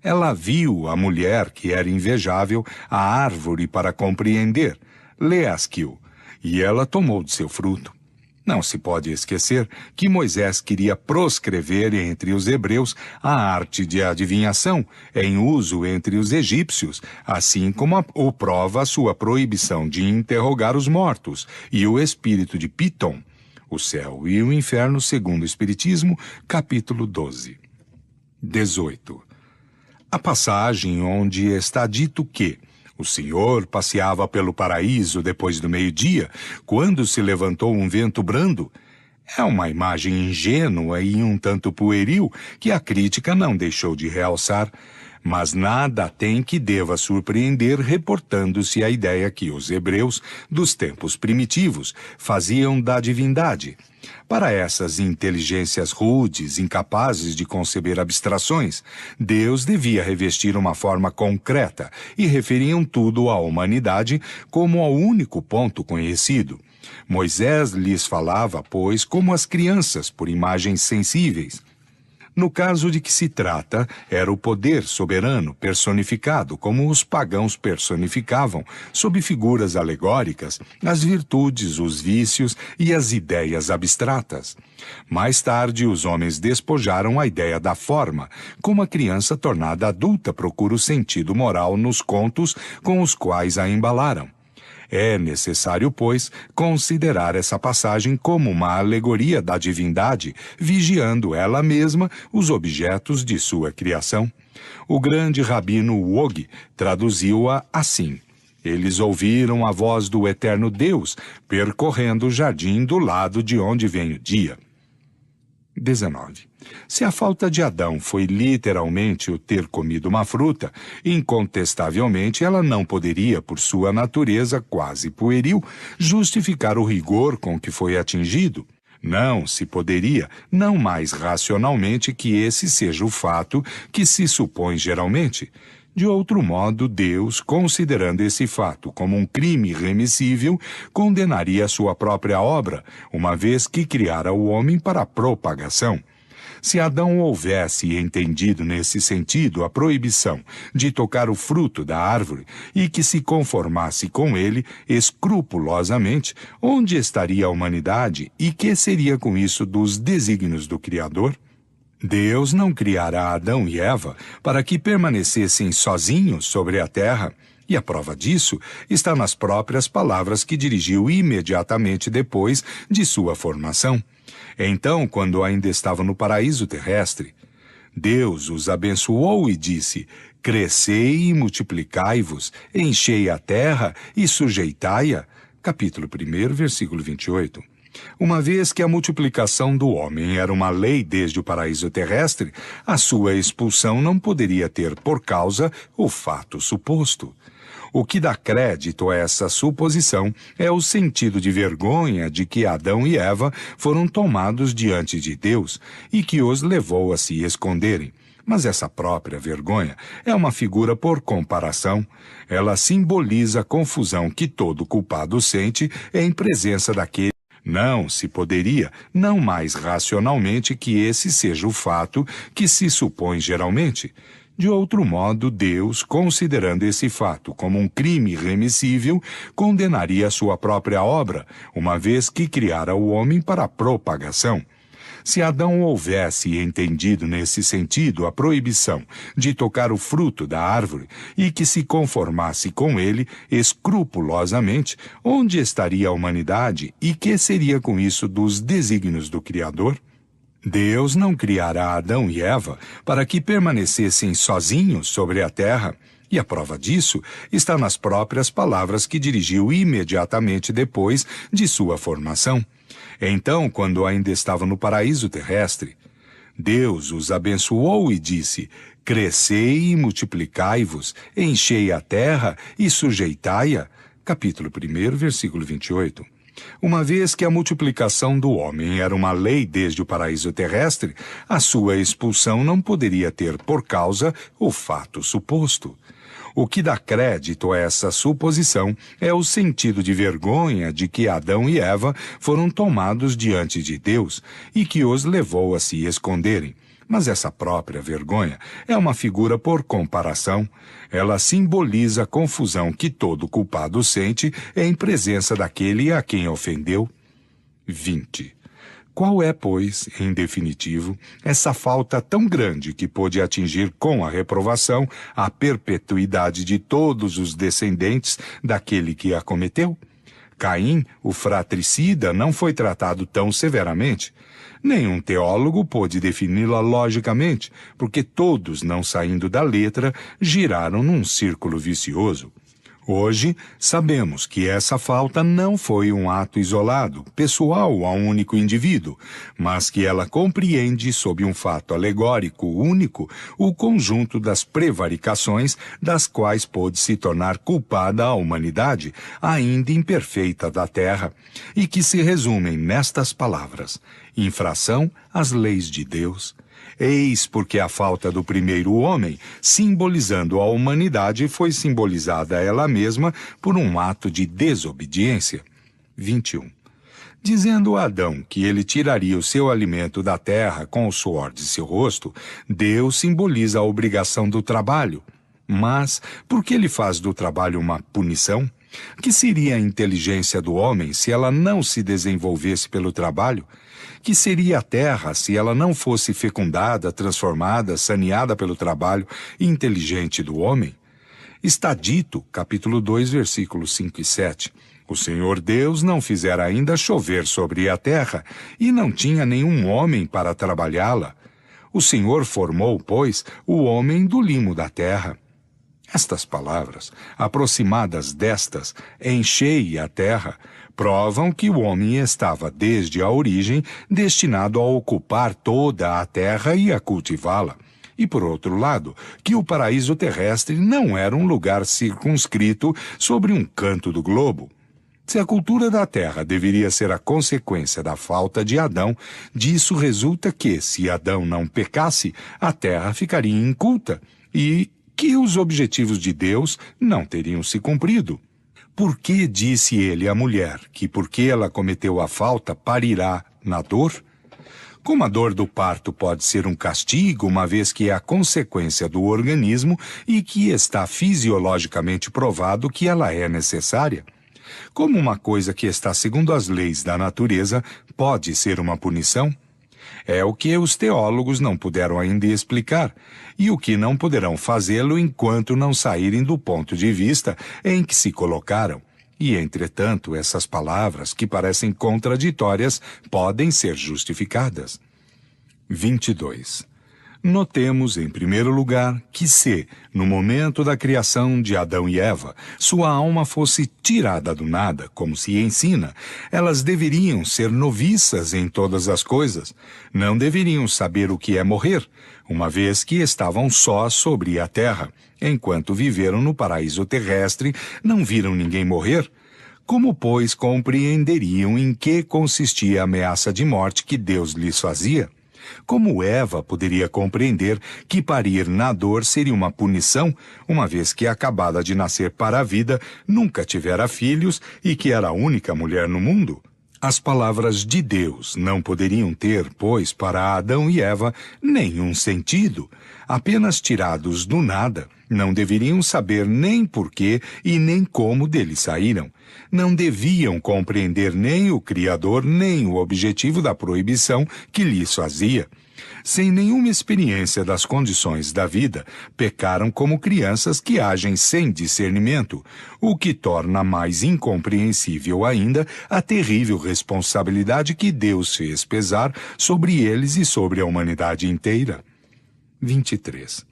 Ela viu a mulher, que era invejável, a árvore para compreender, Leasquil, e ela tomou de seu fruto. Não se pode esquecer que Moisés queria proscrever entre os hebreus a arte de adivinhação, em uso entre os egípcios, assim como o prova a sua proibição de interrogar os mortos, e o espírito de Pitom, o céu e o inferno segundo o Espiritismo, capítulo 12. 18. A passagem onde está dito que o Senhor passeava pelo paraíso depois do meio-dia, quando se levantou um vento brando, é uma imagem ingênua e um tanto pueril que a crítica não deixou de realçar, mas nada tem que deva surpreender reportando-se a ideia que os hebreus dos tempos primitivos faziam da divindade. Para essas inteligências rudes, incapazes de conceber abstrações, Deus devia revestir uma forma concreta e referiam tudo à humanidade como ao único ponto conhecido. Moisés lhes falava, pois, como as crianças, por imagens sensíveis. No caso de que se trata, era o poder soberano personificado, como os pagãos personificavam, sob figuras alegóricas, as virtudes, os vícios e as ideias abstratas. Mais tarde, os homens despojaram a ideia da forma, como a criança tornada adulta procura o sentido moral nos contos com os quais a embalaram. É necessário, pois, considerar essa passagem como uma alegoria da divindade, vigiando ela mesma os objetos de sua criação. O grande rabino Wog traduziu-a assim: eles ouviram a voz do eterno Deus, percorrendo o jardim do lado de onde vem o dia. 19. Se a falta de Adão foi literalmente o ter comido uma fruta, incontestavelmente ela não poderia, por sua natureza quase pueril, justificar o rigor com que foi atingido. Não se poderia, não mais racionalmente, que esse seja o fato que se supõe geralmente. De outro modo, Deus, considerando esse fato como um crime irremissível, condenaria sua própria obra, uma vez que criara o homem para a propagação. Se Adão houvesse entendido nesse sentido a proibição de tocar o fruto da árvore e que se conformasse com ele escrupulosamente, onde estaria a humanidade e que seria com isso dos desígnios do Criador? Deus não criará Adão e Eva para que permanecessem sozinhos sobre a terra, e a prova disso está nas próprias palavras que dirigiu imediatamente depois de sua formação. Então, quando ainda estavam no paraíso terrestre, Deus os abençoou e disse: crescei e multiplicai-vos, enchei a terra e sujeitai-a. Capítulo 1, versículo 28. Uma vez que a multiplicação do homem era uma lei desde o paraíso terrestre, a sua expulsão não poderia ter por causa o fato suposto. O que dá crédito a essa suposição é o sentido de vergonha de que Adão e Eva foram tomados diante de Deus e que os levou a se esconderem. Mas essa própria vergonha é uma figura por comparação. Ela simboliza a confusão que todo culpado sente em presença daquele. Não se poderia, não mais racionalmente, que esse seja o fato que se supõe geralmente. De outro modo, Deus, considerando esse fato como um crime irremissível, condenaria sua própria obra, uma vez que criara o homem para a propagação. Se Adão houvesse entendido nesse sentido a proibição de tocar o fruto da árvore e que se conformasse com ele escrupulosamente, onde estaria a humanidade e que seria com isso dos desígnios do Criador? Deus não criara Adão e Eva para que permanecessem sozinhos sobre a terra, e a prova disso está nas próprias palavras que dirigiu imediatamente depois de sua formação. Então, quando ainda estava no paraíso terrestre, Deus os abençoou e disse: crescei e multiplicai-vos, enchei a terra e sujeitai-a. Capítulo 1, versículo 28. Uma vez que a multiplicação do homem era uma lei desde o paraíso terrestre, a sua expulsão não poderia ter por causa o fato suposto. O que dá crédito a essa suposição é o sentido de vergonha de que Adão e Eva foram tomados diante de Deus e que os levou a se esconderem. Mas essa própria vergonha é uma figura por comparação. Ela simboliza a confusão que todo culpado sente em presença daquele a quem ofendeu. 20. Qual é, pois, em definitivo, essa falta tão grande que pôde atingir com a reprovação a perpetuidade de todos os descendentes daquele que a cometeu? Caim, o fratricida, não foi tratado tão severamente. Nenhum teólogo pôde defini-la logicamente, porque todos, não saindo da letra, giraram num círculo vicioso. Hoje, sabemos que essa falta não foi um ato isolado, pessoal a um único indivíduo, mas que ela compreende, sob um fato alegórico único, o conjunto das prevaricações das quais pôde se tornar culpada a humanidade, ainda imperfeita da terra, e que se resumem nestas palavras: infração às leis de Deus. Eis porque a falta do primeiro homem, simbolizando a humanidade, foi simbolizada ela mesma por um ato de desobediência. 21. Dizendo a Adão que ele tiraria o seu alimento da terra com o suor de seu rosto, Deus simboliza a obrigação do trabalho. Mas por que ele faz do trabalho uma punição? Que seria a inteligência do homem se ela não se desenvolvesse pelo trabalho? Que seria a terra se ela não fosse fecundada, transformada, saneada pelo trabalho inteligente do homem? Está dito, capítulo 2, versículos 5 e 7, o Senhor Deus não fizera ainda chover sobre a terra, e não tinha nenhum homem para trabalhá-la. O Senhor formou, pois, o homem do limo da terra. Estas palavras, aproximadas destas, enchei a terra, provam que o homem estava, desde a origem, destinado a ocupar toda a terra e a cultivá-la. E, por outro lado, que o paraíso terrestre não era um lugar circunscrito sobre um canto do globo. Se a cultura da terra deveria ser a consequência da falta de Adão, disso resulta que, se Adão não pecasse, a terra ficaria inculta e que os objetivos de Deus não teriam se cumprido. Por que disse ele à mulher que, porque ela cometeu a falta, parirá na dor? Como a dor do parto pode ser um castigo, uma vez que é a consequência do organismo e que está fisiologicamente provado que ela é necessária? Como uma coisa que está segundo as leis da natureza pode ser uma punição? É o que os teólogos não puderam ainda explicar, e o que não poderão fazê-lo enquanto não saírem do ponto de vista em que se colocaram. E, entretanto, essas palavras, que parecem contraditórias, podem ser justificadas. 22. Notemos, em primeiro lugar, que se, no momento da criação de Adão e Eva, sua alma fosse tirada do nada, como se ensina, elas deveriam ser noviças em todas as coisas. Não deveriam saber o que é morrer, uma vez que estavam só sobre a terra. Enquanto viveram no paraíso terrestre, não viram ninguém morrer. Como, pois, compreenderiam em que consistia a ameaça de morte que Deus lhes fazia? Como Eva poderia compreender que parir na dor seria uma punição, uma vez que, acabada de nascer para a vida, nunca tivera filhos e que era a única mulher no mundo? As palavras de Deus não poderiam ter, pois, para Adão e Eva, nenhum sentido. Apenas tirados do nada, não deveriam saber nem porquê e nem como dele saíram. Não deviam compreender nem o Criador, nem o objetivo da proibição que lhes fazia. Sem nenhuma experiência das condições da vida, pecaram como crianças que agem sem discernimento, o que torna mais incompreensível ainda a terrível responsabilidade que Deus fez pesar sobre eles e sobre a humanidade inteira. 23.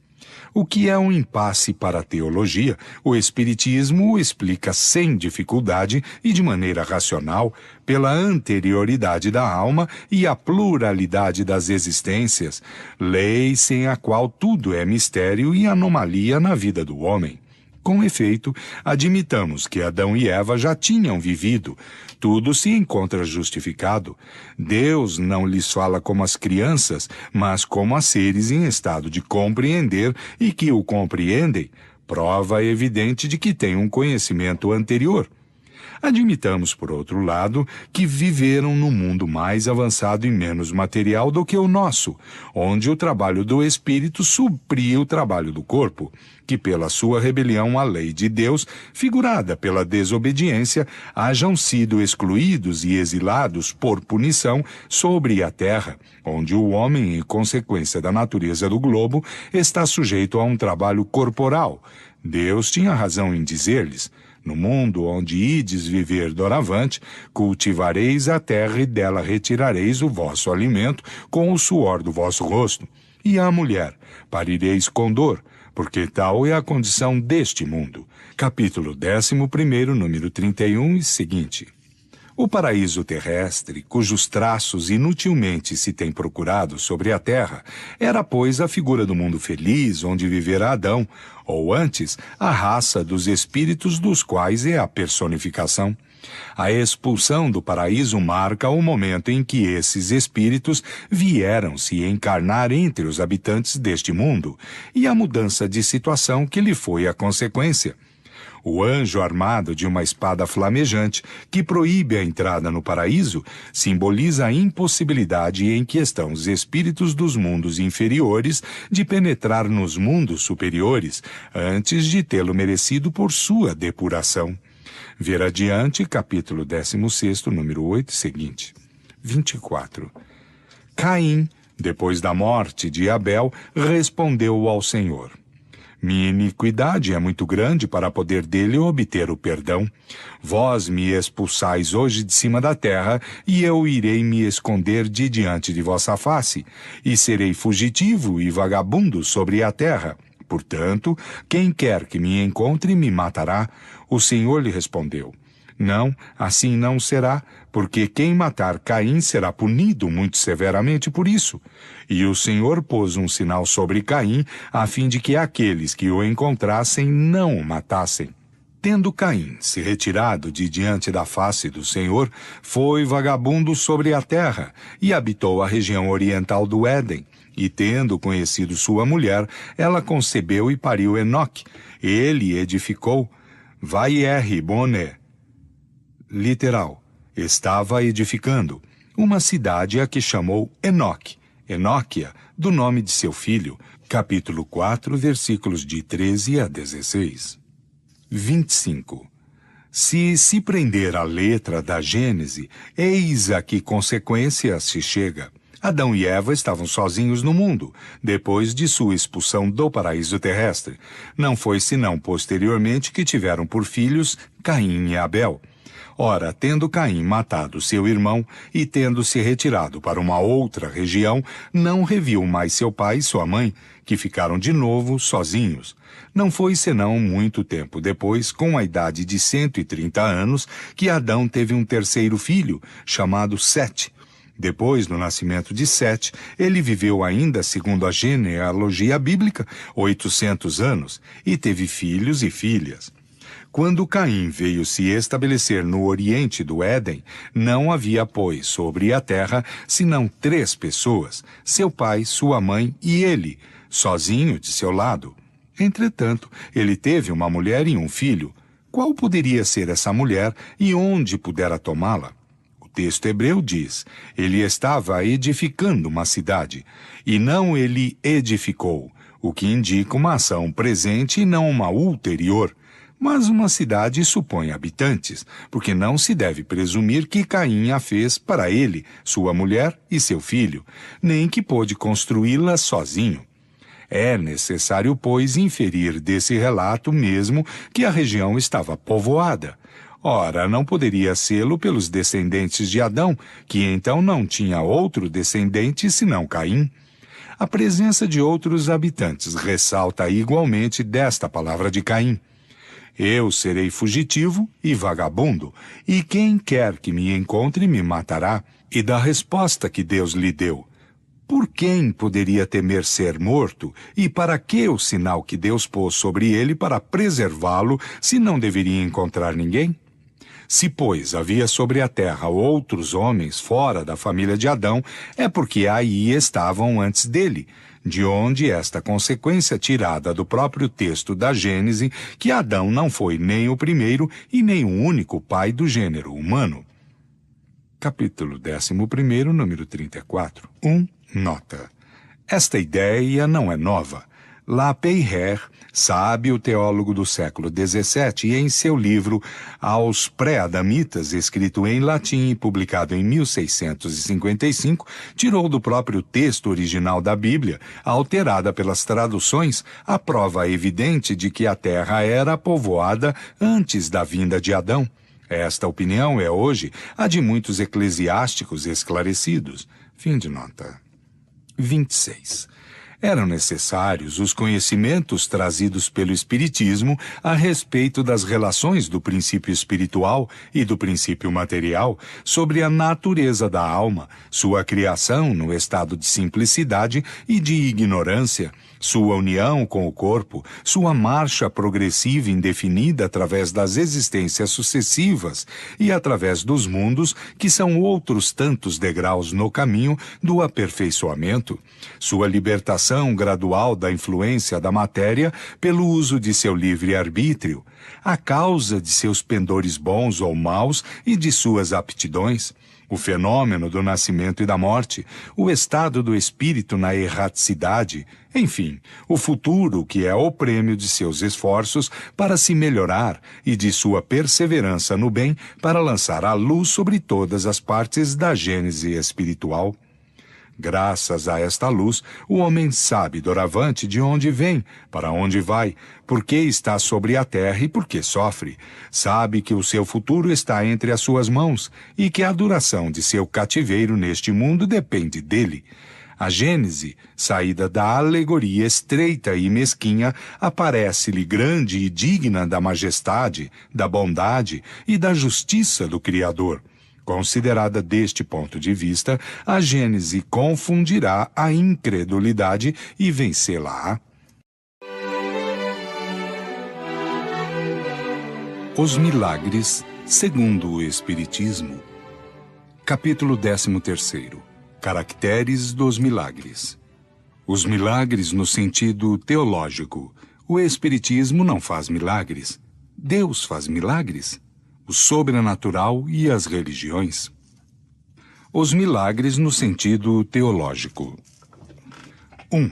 O que é um impasse para a teologia, o Espiritismo o explica sem dificuldade e de maneira racional, pela anterioridade da alma e a pluralidade das existências, lei sem a qual tudo é mistério e anomalia na vida do homem. Com efeito, admitamos que Adão e Eva já tinham vivido. Tudo se encontra justificado. Deus não lhes fala como as crianças, mas como a seres em estado de compreender e que o compreendem, prova evidente de que têm um conhecimento anterior. Admitamos, por outro lado, que viveram num mundo mais avançado e menos material do que o nosso, onde o trabalho do espírito supria o trabalho do corpo, que pela sua rebelião à lei de Deus, figurada pela desobediência, hajam sido excluídos e exilados por punição sobre a terra, onde o homem, em consequência da natureza do globo, está sujeito a um trabalho corporal. Deus tinha razão em dizer-lhes: no mundo onde ides viver doravante, cultivareis a terra e dela retirareis o vosso alimento com o suor do vosso rosto. E a mulher, parireis com dor, porque tal é a condição deste mundo. Capítulo 11, número 31 e seguinte. O paraíso terrestre, cujos traços inutilmente se tem procurado sobre a terra, era, pois, a figura do mundo feliz onde vivera Adão, ou antes, a raça dos espíritos dos quais é a personificação. A expulsão do paraíso marca o momento em que esses espíritos vieram se encarnar entre os habitantes deste mundo, e a mudança de situação que lhe foi a consequência. O anjo armado de uma espada flamejante, que proíbe a entrada no paraíso, simboliza a impossibilidade em que estão os espíritos dos mundos inferiores de penetrar nos mundos superiores, antes de tê-lo merecido por sua depuração. Ver adiante, capítulo 16, número 8, seguinte. 24. Caim, depois da morte de Abel, respondeu ao Senhor: minha iniquidade é muito grande para poder dele obter o perdão. Vós me expulsais hoje de cima da terra, e eu irei me esconder de diante de vossa face, e serei fugitivo e vagabundo sobre a terra. Portanto, quem quer que me encontre me matará. O Senhor lhe respondeu: não, assim não será, porque quem matar Caim será punido muito severamente por isso. E o Senhor pôs um sinal sobre Caim, a fim de que aqueles que o encontrassem não o matassem. Tendo Caim se retirado de diante da face do Senhor, foi vagabundo sobre a terra, e habitou a região oriental do Éden. E tendo conhecido sua mulher, ela concebeu e pariu Enoque. Ele edificou Vai-er-Ribone, literal, estava edificando, uma cidade a que chamou Enoque, Enóquia, do nome de seu filho, capítulo 4, versículos de 13 a 16. 25. Se prender a letra da Gênese, eis a que consequência se chega. Adão e Eva estavam sozinhos no mundo, depois de sua expulsão do paraíso terrestre. Não foi senão posteriormente que tiveram por filhos Caim e Abel. Ora, tendo Caim matado seu irmão e tendo se retirado para uma outra região, não reviu mais seu pai e sua mãe, que ficaram de novo sozinhos. Não foi senão muito tempo depois, com a idade de 130 anos, que Adão teve um terceiro filho, chamado Sete. Depois do nascimento de Sete, ele viveu ainda, segundo a genealogia bíblica, 800 anos, e teve filhos e filhas. Quando Caim veio se estabelecer no oriente do Éden, não havia, pois, sobre a terra, senão 3 pessoas, seu pai, sua mãe e ele, sozinho de seu lado. Entretanto, ele teve uma mulher e um filho. Qual poderia ser essa mulher e onde pudera tomá-la? O texto hebreu diz, ele estava edificando uma cidade, e não ele edificou, o que indica uma ação presente e não uma ulterior. Mas uma cidade supõe habitantes, porque não se deve presumir que Caim a fez para ele, sua mulher e seu filho, nem que pôde construí-la sozinho. É necessário, pois, inferir desse relato mesmo que a região estava povoada. Ora, não poderia sê-lo pelos descendentes de Adão, que então não tinha outro descendente senão Caim. A presença de outros habitantes ressalta igualmente desta palavra de Caim. Eu serei fugitivo e vagabundo, e quem quer que me encontre me matará. E da resposta que Deus lhe deu. Por quem poderia temer ser morto, e para que o sinal que Deus pôs sobre ele para preservá-lo, se não deveria encontrar ninguém? Se, pois, havia sobre a terra outros homens fora da família de Adão, é porque aí estavam antes dele, de onde esta consequência tirada do próprio texto da Gênese, que Adão não foi nem o primeiro e nem o único pai do gênero humano. Capítulo 11, número 34. Nota. Esta ideia não é nova. Lapeyre, sábio teólogo do século XVII, em seu livro Aos Pré-Adamitas, escrito em latim e publicado em 1655, tirou do próprio texto original da Bíblia, alterada pelas traduções, a prova evidente de que a terra era povoada antes da vinda de Adão. Esta opinião é hoje a de muitos eclesiásticos esclarecidos. Fim de nota. 26. Eram necessários os conhecimentos trazidos pelo Espiritismo a respeito das relações do princípio espiritual e do princípio material sobre a natureza da alma, sua criação no estado de simplicidade e de ignorância, sua união com o corpo, sua marcha progressiva indefinida através das existências sucessivas e através dos mundos, que são outros tantos degraus no caminho do aperfeiçoamento, sua libertação gradual da influência da matéria pelo uso de seu livre-arbítrio, a causa de seus pendores bons ou maus e de suas aptidões, o fenômeno do nascimento e da morte, o estado do espírito na erraticidade, enfim, o futuro que é o prêmio de seus esforços para se melhorar e de sua perseverança no bem para lançar a luz sobre todas as partes da gênese espiritual. Graças a esta luz, o homem sabe doravante de onde vem, para onde vai, por que está sobre a terra e por que sofre. Sabe que o seu futuro está entre as suas mãos e que a duração de seu cativeiro neste mundo depende dele. A Gênese, saída da alegoria estreita e mesquinha, aparece-lhe grande e digna da majestade, da bondade e da justiça do Criador. Considerada deste ponto de vista, a Gênese confundirá a incredulidade e vencê-la. Os milagres segundo o Espiritismo. Capítulo 13. Caracteres dos milagres. Os milagres no sentido teológico. O Espiritismo não faz milagres. Deus faz milagres. O sobrenatural e as religiões. Os milagres no sentido teológico. 1.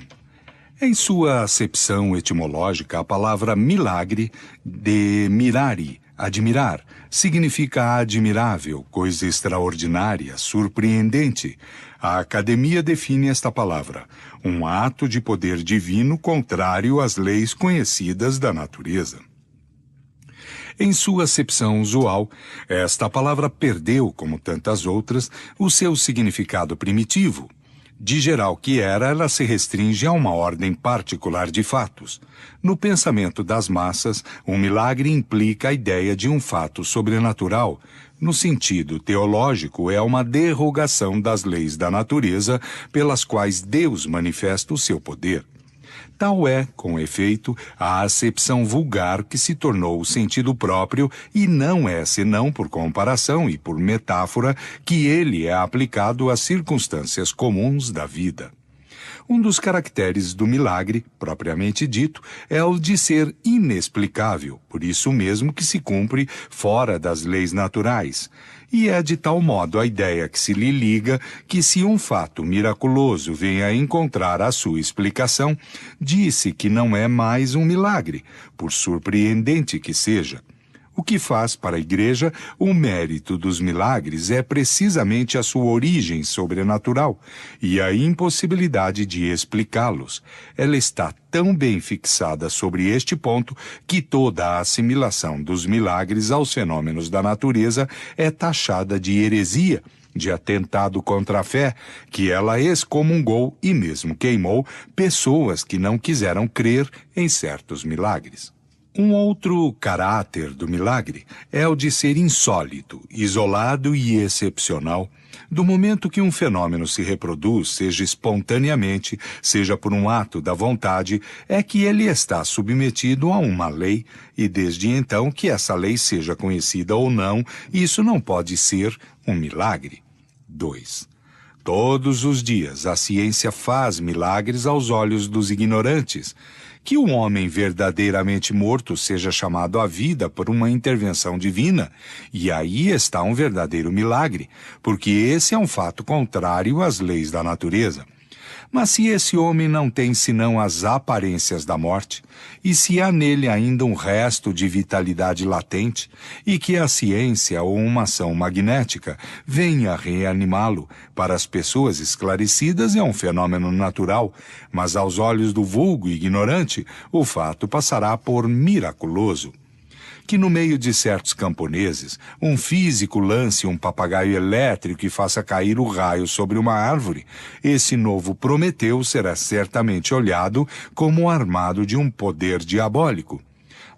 Em sua acepção etimológica, a palavra milagre, de mirare, admirar, significa admirável, coisa extraordinária, surpreendente. A Academia define esta palavra, um ato de poder divino contrário às leis conhecidas da natureza. Em sua acepção usual, esta palavra perdeu, como tantas outras, o seu significado primitivo. De geral que era, ela se restringe a uma ordem particular de fatos. No pensamento das massas, um milagre implica a ideia de um fato sobrenatural. No sentido teológico, é uma derrogação das leis da natureza pelas quais Deus manifesta o seu poder. Tal é, com efeito, a acepção vulgar que se tornou o sentido próprio e não é senão por comparação e por metáfora que ele é aplicado às circunstâncias comuns da vida. Um dos caracteres do milagre, propriamente dito, é o de ser inexplicável, por isso mesmo que se cumpre fora das leis naturais. E é de tal modo a ideia que se lhe liga que se um fato miraculoso vem a encontrar a sua explicação, disse que não é mais um milagre, por surpreendente que seja. O que faz para a Igreja o mérito dos milagres é precisamente a sua origem sobrenatural e a impossibilidade de explicá-los. Ela está tão bem fixada sobre este ponto que toda a assimilação dos milagres aos fenômenos da natureza é taxada de heresia, de atentado contra a fé, que ela excomungou e mesmo queimou pessoas que não quiseram crer em certos milagres. Um outro caráter do milagre é o de ser insólito, isolado e excepcional. Do momento que um fenômeno se reproduz, seja espontaneamente, seja por um ato da vontade, é que ele está submetido a uma lei, e desde então que essa lei seja conhecida ou não, isso não pode ser um milagre. 2. Todos os dias a ciência faz milagres aos olhos dos ignorantes. Que um homem verdadeiramente morto seja chamado à vida por uma intervenção divina, e aí está um verdadeiro milagre, porque esse é um fato contrário às leis da natureza. Mas se esse homem não tem senão as aparências da morte, e se há nele ainda um resto de vitalidade latente, e que a ciência ou uma ação magnética venha reanimá-lo, para as pessoas esclarecidas é um fenômeno natural, mas aos olhos do vulgo ignorante, o fato passará por miraculoso. Que no meio de certos camponeses, um físico lance um papagaio elétrico e faça cair o raio sobre uma árvore, esse novo Prometeu será certamente olhado como armado de um poder diabólico.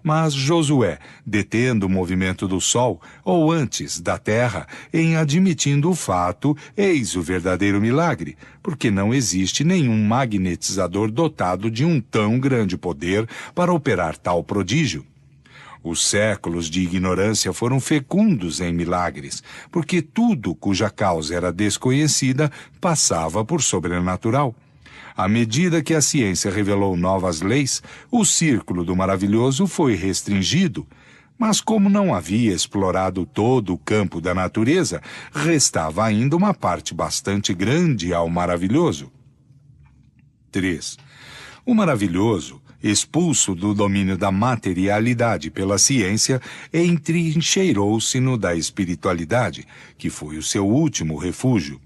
Mas Josué, detendo o movimento do sol, ou antes da terra, em admitindo o fato, eis o verdadeiro milagre, porque não existe nenhum magnetizador dotado de um tão grande poder para operar tal prodígio. Os séculos de ignorância foram fecundos em milagres, porque tudo cuja causa era desconhecida passava por sobrenatural. À medida que a ciência revelou novas leis, o círculo do maravilhoso foi restringido. Mas como não havia explorado todo o campo da natureza, restava ainda uma parte bastante grande ao maravilhoso. 3. O maravilhoso, expulso do domínio da materialidade pela ciência, entrincheirou-se no da espiritualidade, que foi o seu último refúgio.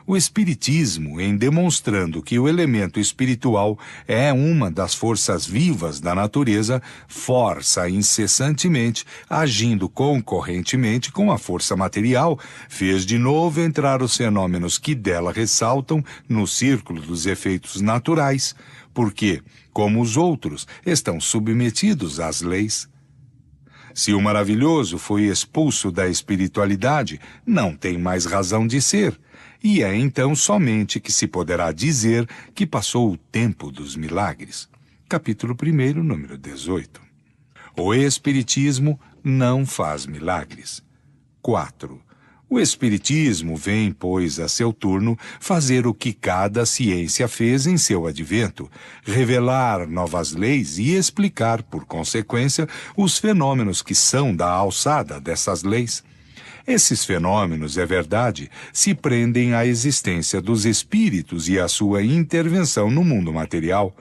O Espiritismo, em demonstrando que o elemento espiritual é uma das forças vivas da natureza, força incessantemente, agindo concorrentemente com a força material, fez de novo entrar os fenômenos que dela ressaltam no círculo dos efeitos naturais, porque, como os outros, estão submetidos às leis. Se o maravilhoso foi expulso da espiritualidade, não tem mais razão de ser, e é então somente que se poderá dizer que passou o tempo dos milagres. Capítulo 1, número 18. O Espiritismo não faz milagres. 4. O Espiritismo vem, pois, a seu turno, fazer o que cada ciência fez em seu advento, revelar novas leis e explicar, por consequência, os fenômenos que são da alçada dessas leis. Esses fenômenos, é verdade, se prendem à existência dos espíritos e à sua intervenção no mundo material.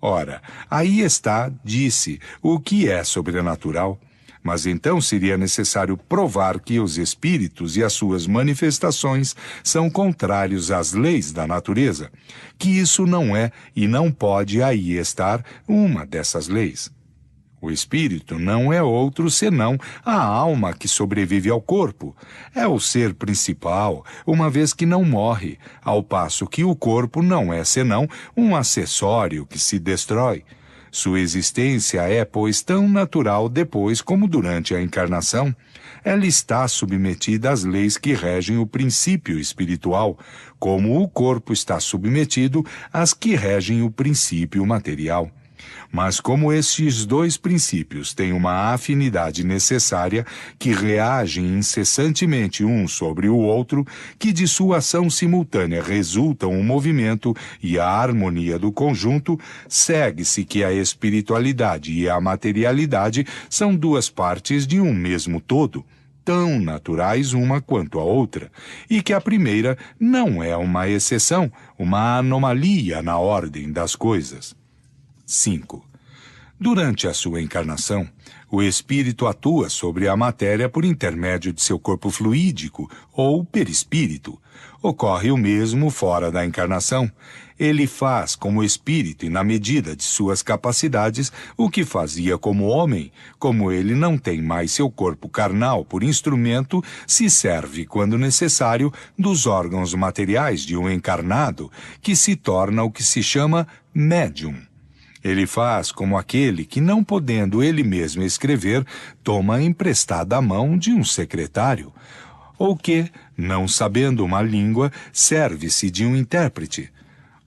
Ora, aí está, disse, o que é sobrenatural. Mas então seria necessário provar que os espíritos e as suas manifestações são contrários às leis da natureza, que isso não é e não pode aí estar uma dessas leis. O espírito não é outro senão a alma que sobrevive ao corpo. É o ser principal, uma vez que não morre, ao passo que o corpo não é senão um acessório que se destrói. Sua existência é, pois, tão natural depois como durante a encarnação. Ela está submetida às leis que regem o princípio espiritual, como o corpo está submetido às que regem o princípio material. Mas como estes dois princípios têm uma afinidade necessária, que reagem incessantemente um sobre o outro, que de sua ação simultânea resultam o movimento e a harmonia do conjunto, segue-se que a espiritualidade e a materialidade são duas partes de um mesmo todo, tão naturais uma quanto a outra, e que a primeira não é uma exceção, uma anomalia na ordem das coisas. 5. Durante a sua encarnação, o espírito atua sobre a matéria por intermédio de seu corpo fluídico ou perispírito. Ocorre o mesmo fora da encarnação. Ele faz como espírito e na medida de suas capacidades o que fazia como homem. Como ele não tem mais seu corpo carnal por instrumento, se serve, quando necessário, dos órgãos materiais de um encarnado, que se torna o que se chama médium. Ele faz como aquele que, não podendo ele mesmo escrever, toma emprestada a mão de um secretário, ou que, não sabendo uma língua, serve-se de um intérprete.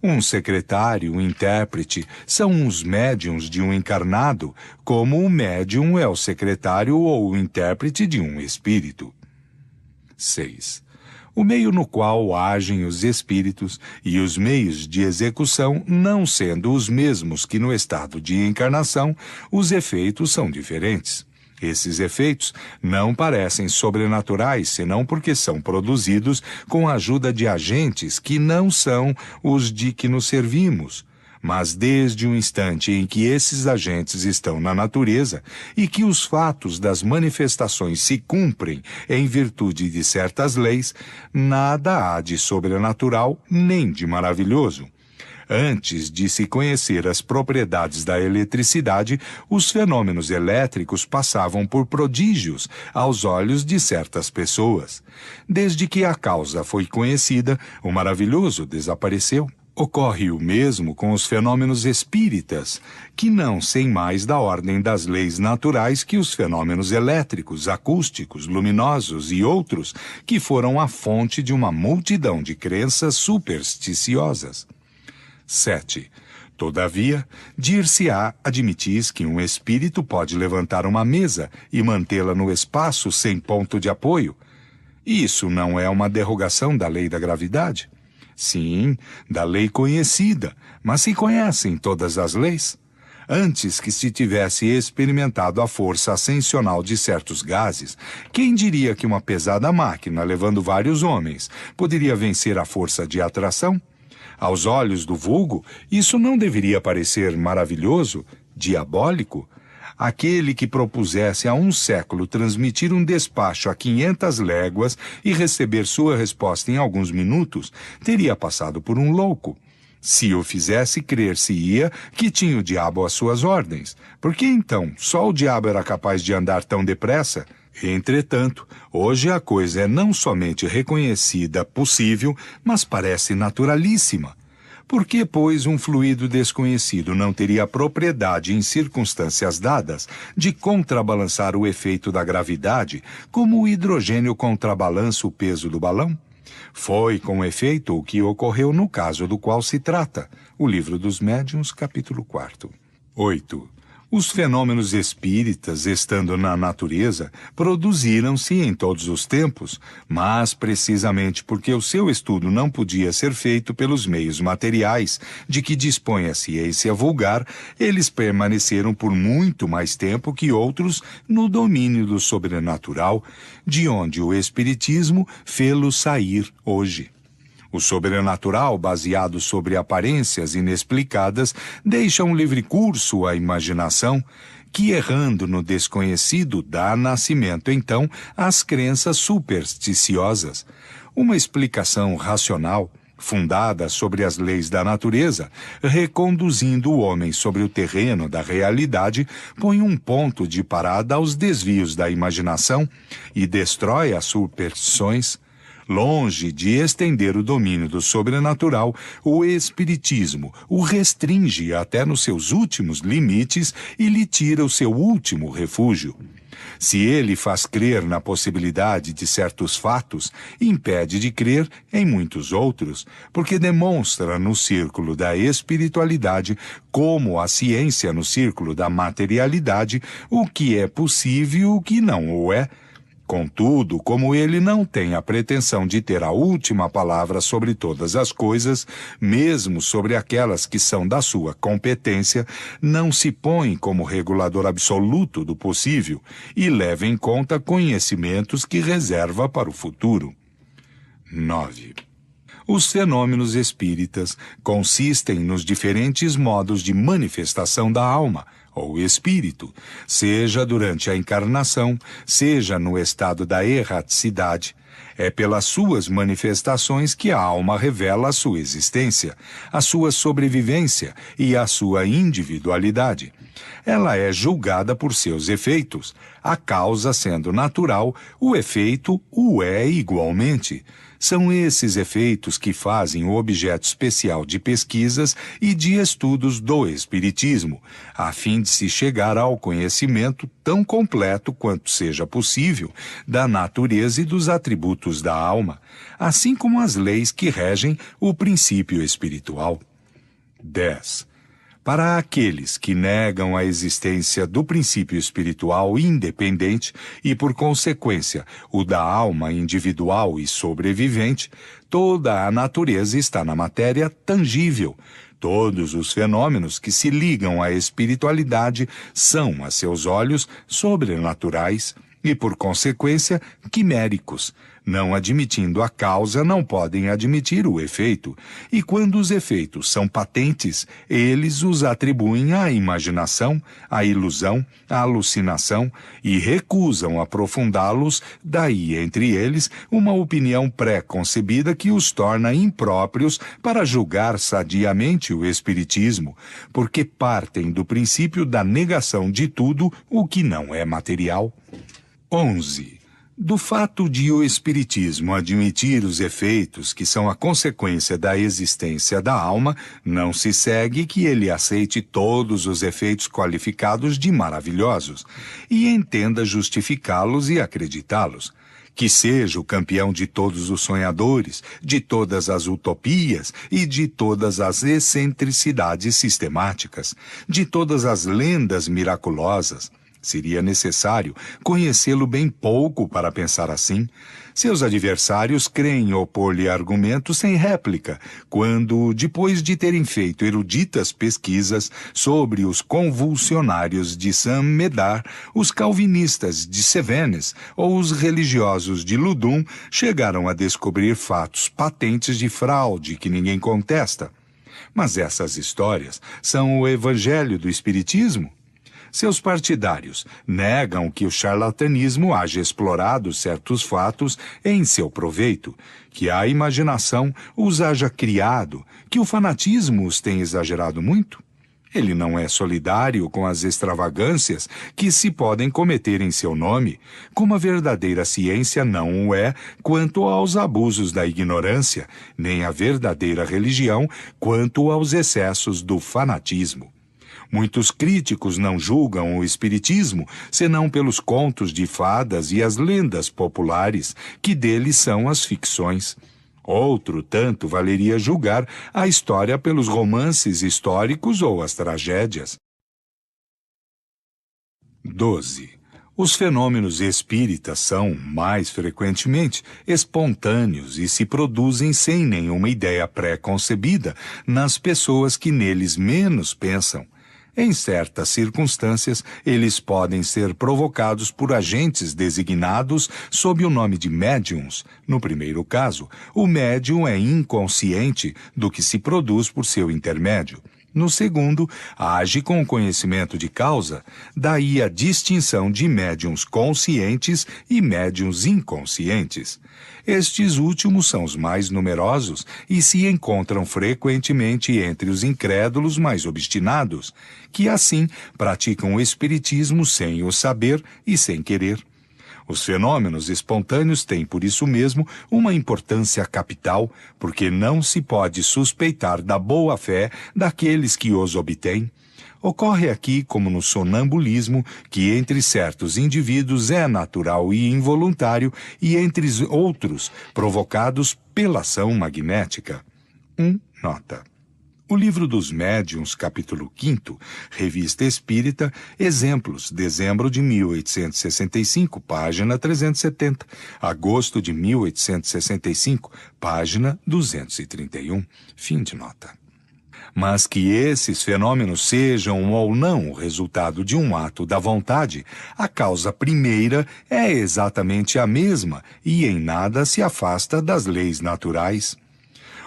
Um secretário, um intérprete, são os médiuns de um encarnado, como o médium é o secretário ou o intérprete de um espírito. 6. O meio no qual agem os espíritos e os meios de execução, não sendo os mesmos que no estado de encarnação, os efeitos são diferentes. Esses efeitos não parecem sobrenaturais, senão porque são produzidos com a ajuda de agentes que não são os de que nos servimos. Mas desde o instante em que esses agentes estão na natureza e que os fatos das manifestações se cumprem em virtude de certas leis, nada há de sobrenatural nem de maravilhoso. Antes de se conhecer as propriedades da eletricidade, os fenômenos elétricos passavam por prodígios aos olhos de certas pessoas. Desde que a causa foi conhecida, o maravilhoso desapareceu. Ocorre o mesmo com os fenômenos espíritas, que não são mais da ordem das leis naturais que os fenômenos elétricos, acústicos, luminosos e outros, que foram a fonte de uma multidão de crenças supersticiosas. 7. Todavia, dir-se-á, admitis que um espírito pode levantar uma mesa e mantê-la no espaço sem ponto de apoio. Isso não é uma derrogação da lei da gravidade? Sim, da lei conhecida, mas se conhecem todas as leis? Antes que se tivesse experimentado a força ascensional de certos gases, quem diria que uma pesada máquina levando vários homens poderia vencer a força de atração? Aos olhos do vulgo, isso não deveria parecer maravilhoso, diabólico? Aquele que propusesse há um século transmitir um despacho a 500 léguas e receber sua resposta em alguns minutos, teria passado por um louco. Se o fizesse, crer-se-ia que tinha o diabo às suas ordens. Porque então só o diabo era capaz de andar tão depressa? Entretanto, hoje a coisa é não somente reconhecida, possível, mas parece naturalíssima. Por que, pois, um fluido desconhecido não teria a propriedade, em circunstâncias dadas, de contrabalançar o efeito da gravidade, como o hidrogênio contrabalança o peso do balão? Foi, com efeito, o que ocorreu no caso do qual se trata. O Livro dos Médiuns, capítulo 4. 8. Os fenômenos espíritas, estando na natureza, produziram-se em todos os tempos, mas precisamente porque o seu estudo não podia ser feito pelos meios materiais de que dispõe a ciência vulgar, eles permaneceram por muito mais tempo que outros no domínio do sobrenatural, de onde o espiritismo fê-lo sair hoje. O sobrenatural, baseado sobre aparências inexplicadas, deixa um livre curso à imaginação, que, errando no desconhecido, dá nascimento, então, às crenças supersticiosas. Uma explicação racional, fundada sobre as leis da natureza, reconduzindo o homem sobre o terreno da realidade, põe um ponto de parada aos desvios da imaginação e destrói as superstições. Longe de estender o domínio do sobrenatural, o espiritismo o restringe até nos seus últimos limites e lhe tira o seu último refúgio. Se ele faz crer na possibilidade de certos fatos, impede de crer em muitos outros, porque demonstra no círculo da espiritualidade, como a ciência no círculo da materialidade, o que é possível e o que não o é. Contudo, como ele não tem a pretensão de ter a última palavra sobre todas as coisas, mesmo sobre aquelas que são da sua competência, não se põe como regulador absoluto do possível e leva em conta conhecimentos que reserva para o futuro. 9. Os fenômenos espíritas consistem nos diferentes modos de manifestação da alma, ou espírito, seja durante a encarnação, seja no estado da erraticidade. É pelas suas manifestações que a alma revela a sua existência, a sua sobrevivência e a sua individualidade. Ela é julgada por seus efeitos. A causa sendo natural, o efeito o é igualmente. São esses efeitos que fazem o objeto especial de pesquisas e de estudos do Espiritismo, a fim de se chegar ao conhecimento tão completo quanto seja possível da natureza e dos atributos da alma, assim como as leis que regem o princípio espiritual. 10. Para aqueles que negam a existência do princípio espiritual independente e, por consequência, o da alma individual e sobrevivente, toda a natureza está na matéria tangível. Todos os fenômenos que se ligam à espiritualidade são, a seus olhos, sobrenaturais e, por consequência, quiméricos. Não admitindo a causa, não podem admitir o efeito, e quando os efeitos são patentes, eles os atribuem à imaginação, à ilusão, à alucinação, e recusam aprofundá-los, daí entre eles uma opinião pré-concebida que os torna impróprios para julgar sadiamente o espiritismo, porque partem do princípio da negação de tudo o que não é material. 11. Do fato de o Espiritismo admitir os efeitos que são a consequência da existência da alma, não se segue que ele aceite todos os efeitos qualificados de maravilhosos e entenda justificá-los e acreditá-los. Que seja o campeão de todos os sonhadores, de todas as utopias e de todas as excentricidades sistemáticas, de todas as lendas miraculosas. Seria necessário conhecê-lo bem pouco para pensar assim. Seus adversários creem opor-lhe argumentos sem réplica, quando, depois de terem feito eruditas pesquisas sobre os convulsionários de Saint-Médard, os calvinistas de Cevennes ou os religiosos de Loudun chegaram a descobrir fatos patentes de fraude que ninguém contesta. Mas essas histórias são o evangelho do Espiritismo? Seus partidários negam que o charlatanismo haja explorado certos fatos em seu proveito, que a imaginação os haja criado, que o fanatismo os tenha exagerado muito. Ele não é solidário com as extravagâncias que se podem cometer em seu nome, como a verdadeira ciência não o é quanto aos abusos da ignorância, nem a verdadeira religião quanto aos excessos do fanatismo. Muitos críticos não julgam o espiritismo senão pelos contos de fadas e as lendas populares, que deles são as ficções. Outro tanto valeria julgar a história pelos romances históricos ou as tragédias. 12. Os fenômenos espíritas são, mais frequentemente, espontâneos e se produzem sem nenhuma ideia pré-concebida nas pessoas que neles menos pensam. Em certas circunstâncias, eles podem ser provocados por agentes designados sob o nome de médiums. No primeiro caso, o médium é inconsciente do que se produz por seu intermédio. No segundo, age com conhecimento de causa, daí a distinção de médiuns conscientes e médiuns inconscientes. Estes últimos são os mais numerosos e se encontram frequentemente entre os incrédulos mais obstinados, que assim praticam o espiritismo sem o saber e sem querer. Os fenômenos espontâneos têm, por isso mesmo, uma importância capital, porque não se pode suspeitar da boa-fé daqueles que os obtêm. Ocorre aqui, como no sonambulismo, que entre certos indivíduos é natural e involuntário, e entre outros, provocados pela ação magnética. Nota. O Livro dos Médiuns, capítulo 5º, Revista Espírita, Exemplos, dezembro de 1865, página 370, agosto de 1865, página 231, fim de nota. Mas que esses fenômenos sejam ou não o resultado de um ato da vontade, a causa primeira é exatamente a mesma e em nada se afasta das leis naturais.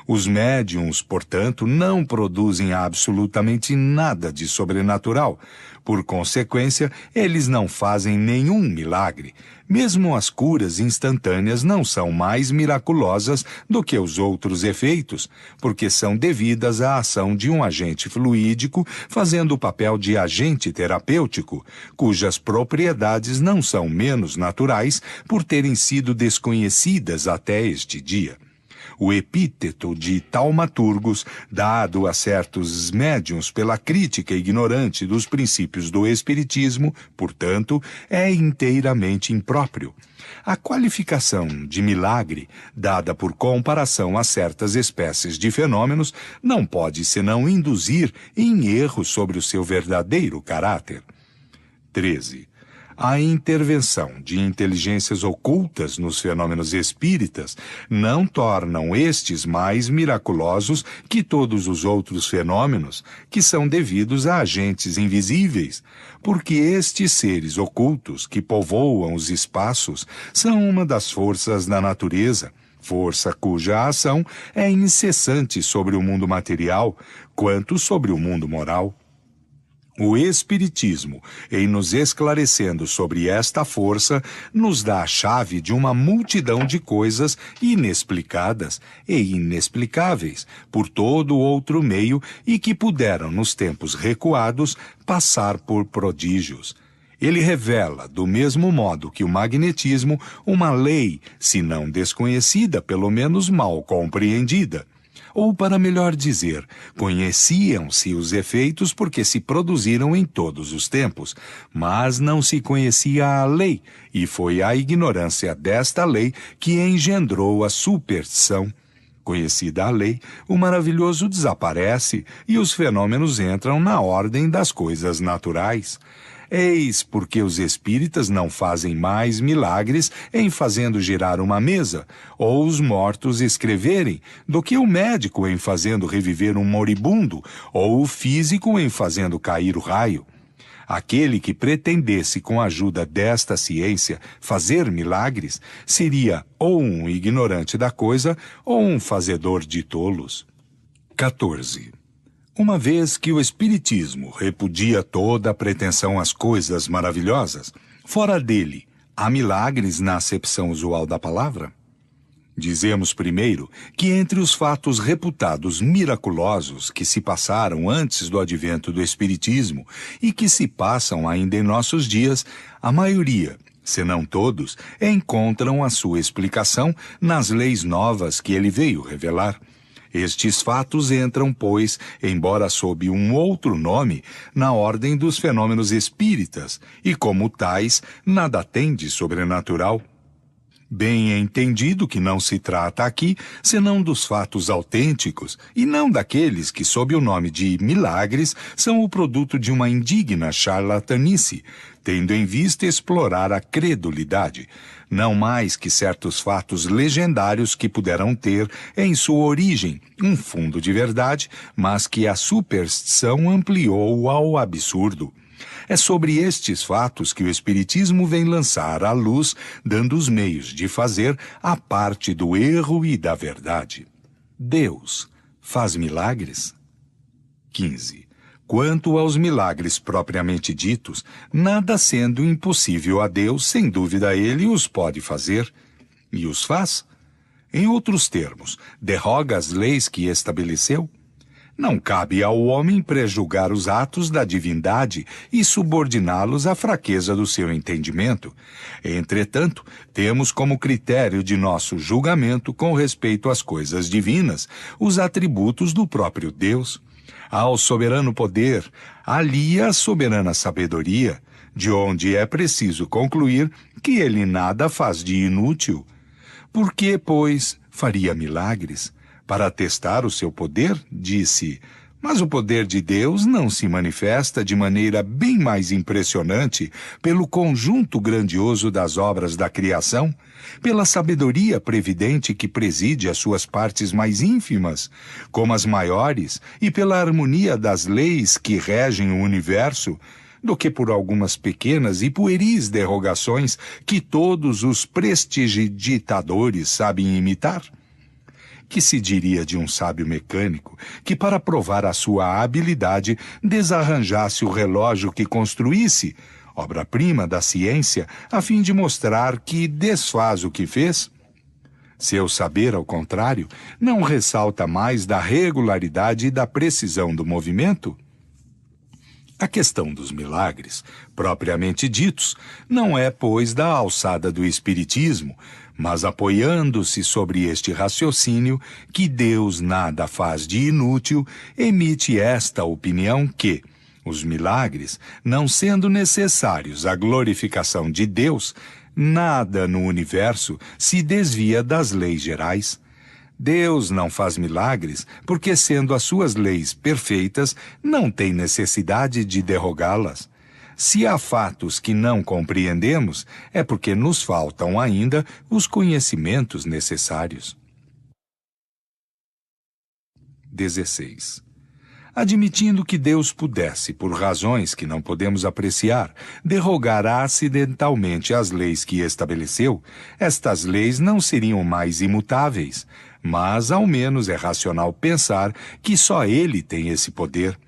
Os médiuns, portanto, não produzem absolutamente nada de sobrenatural. Por consequência, eles não fazem nenhum milagre. Mesmo as curas instantâneas não são mais miraculosas do que os outros efeitos, porque são devidas à ação de um agente fluídico fazendo o papel de agente terapêutico, cujas propriedades não são menos naturais por terem sido desconhecidas até este dia. O epíteto de taumaturgos, dado a certos médiuns pela crítica ignorante dos princípios do espiritismo, portanto, é inteiramente impróprio. A qualificação de milagre, dada por comparação a certas espécies de fenômenos, não pode senão induzir em erro sobre o seu verdadeiro caráter. 13. A intervenção de inteligências ocultas nos fenômenos espíritas não tornam estes mais miraculosos que todos os outros fenômenos, que são devidos a agentes invisíveis, porque estes seres ocultos que povoam os espaços são uma das forças da natureza, força cuja ação é incessante sobre o mundo material, quanto sobre o mundo moral. O Espiritismo, em nos esclarecendo sobre esta força, nos dá a chave de uma multidão de coisas inexplicadas e inexplicáveis por todo outro meio e que puderam, nos tempos recuados, passar por prodígios. Ele revela, do mesmo modo que o magnetismo, uma lei, se não desconhecida, pelo menos mal compreendida. Ou, para melhor dizer, conheciam-se os efeitos porque se produziram em todos os tempos, mas não se conhecia a lei, e foi a ignorância desta lei que engendrou a superstição. Conhecida a lei, o maravilhoso desaparece e os fenômenos entram na ordem das coisas naturais. Eis porque os espíritas não fazem mais milagres em fazendo girar uma mesa, ou os mortos escreverem, do que o médico em fazendo reviver um moribundo, ou o físico em fazendo cair o raio. Aquele que pretendesse, com a ajuda desta ciência, fazer milagres, seria ou um ignorante da coisa, ou um fazedor de tolos. 14. Uma vez que o Espiritismo repudia toda a pretensão às coisas maravilhosas, fora dele, há milagres na acepção usual da palavra? Dizemos primeiro que entre os fatos reputados miraculosos que se passaram antes do advento do Espiritismo e que se passam ainda em nossos dias, a maioria, se não todos, encontram a sua explicação nas leis novas que ele veio revelar. Estes fatos entram, pois, embora sob um outro nome, na ordem dos fenômenos espíritas, e como tais, nada têm de sobrenatural. Bem é entendido que não se trata aqui senão dos fatos autênticos, e não daqueles que, sob o nome de milagres, são o produto de uma indigna charlatanice, tendo em vista explorar a credulidade, não mais que certos fatos legendários que puderam ter, em sua origem, um fundo de verdade, mas que a superstição ampliou ao absurdo. É sobre estes fatos que o Espiritismo vem lançar à luz, dando os meios de fazer a parte do erro e da verdade. Deus faz milagres? 15. Quanto aos milagres propriamente ditos, nada sendo impossível a Deus, sem dúvida ele os pode fazer. E os faz? Em outros termos, derroga as leis que estabeleceu? Não cabe ao homem prejulgar os atos da divindade e subordiná-los à fraqueza do seu entendimento. Entretanto, temos como critério de nosso julgamento com respeito às coisas divinas os atributos do próprio Deus. Ao soberano poder, alia a soberana sabedoria, de onde é preciso concluir que ele nada faz de inútil. Por que, pois, faria milagres? Para testar o seu poder, disse, mas o poder de Deus não se manifesta de maneira bem mais impressionante pelo conjunto grandioso das obras da criação, pela sabedoria previdente que preside as suas partes mais ínfimas, como as maiores, e pela harmonia das leis que regem o universo, do que por algumas pequenas e pueris derrogações que todos os prestidigitadores sabem imitar? Que se diria de um sábio mecânico que, para provar a sua habilidade, desarranjasse o relógio que construísse, obra-prima da ciência, a fim de mostrar que desfaz o que fez? Seu saber, ao contrário, não ressalta mais da regularidade e da precisão do movimento? A questão dos milagres, propriamente ditos, não é, pois, da alçada do Espiritismo, mas apoiando-se sobre este raciocínio que Deus nada faz de inútil, emite esta opinião que, os milagres, não sendo necessários à glorificação de Deus, nada no universo se desvia das leis gerais. Deus não faz milagres porque, sendo as suas leis perfeitas, não tem necessidade de derrogá-las. Se há fatos que não compreendemos, é porque nos faltam ainda os conhecimentos necessários. 16. Admitindo que Deus pudesse, por razões que não podemos apreciar, derrogar acidentalmente as leis que estabeleceu, estas leis não seriam mais imutáveis, mas ao menos é racional pensar que só Ele tem esse poder.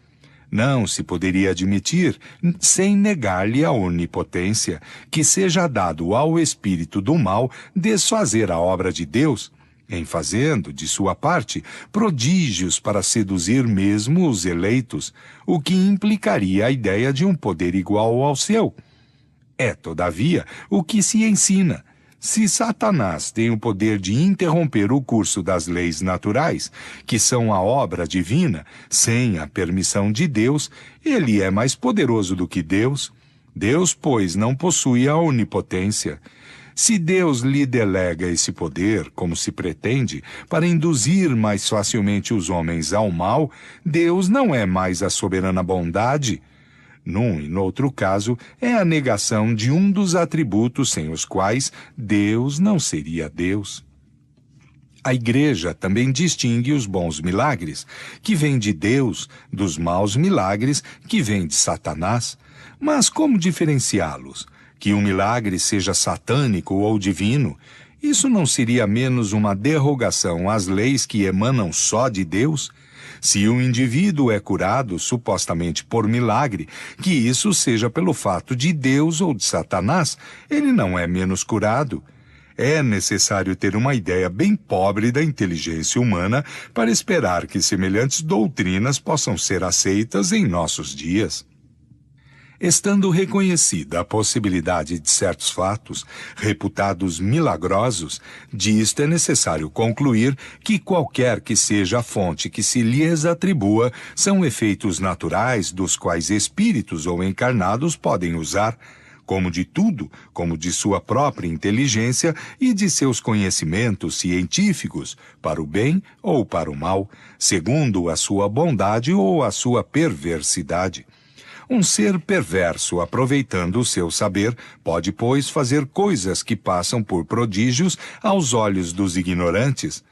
Não se poderia admitir, sem negar-lhe a onipotência, que seja dado ao espírito do mal desfazer a obra de Deus, em fazendo, de sua parte, prodígios para seduzir mesmo os eleitos, o que implicaria a ideia de um poder igual ao seu. É, todavia, o que se ensina. Se Satanás tem o poder de interromper o curso das leis naturais, que são a obra divina, sem a permissão de Deus, ele é mais poderoso do que Deus. Deus, pois, não possui a onipotência. Se Deus lhe delega esse poder, como se pretende, para induzir mais facilmente os homens ao mal, Deus não é mais a soberana bondade. Num e noutro caso, é a negação de um dos atributos sem os quais Deus não seria Deus. A Igreja também distingue os bons milagres, que vêm de Deus, dos maus milagres, que vêm de Satanás. Mas como diferenciá-los? Que um milagre seja satânico ou divino, isso não seria menos uma derrogação às leis que emanam só de Deus? Se um indivíduo é curado, supostamente por milagre, que isso seja pelo fato de Deus ou de Satanás, ele não é menos curado. É necessário ter uma ideia bem pobre da inteligência humana para esperar que semelhantes doutrinas possam ser aceitas em nossos dias. Estando reconhecida a possibilidade de certos fatos, reputados milagrosos, disto é necessário concluir que qualquer que seja a fonte que se lhes atribua, são efeitos naturais dos quais espíritos ou encarnados podem usar, como de tudo, como de sua própria inteligência e de seus conhecimentos científicos, para o bem ou para o mal, segundo a sua bondade ou a sua perversidade. Um ser perverso, aproveitando o seu saber, pode, pois, fazer coisas que passam por prodígios aos olhos dos ignorantes.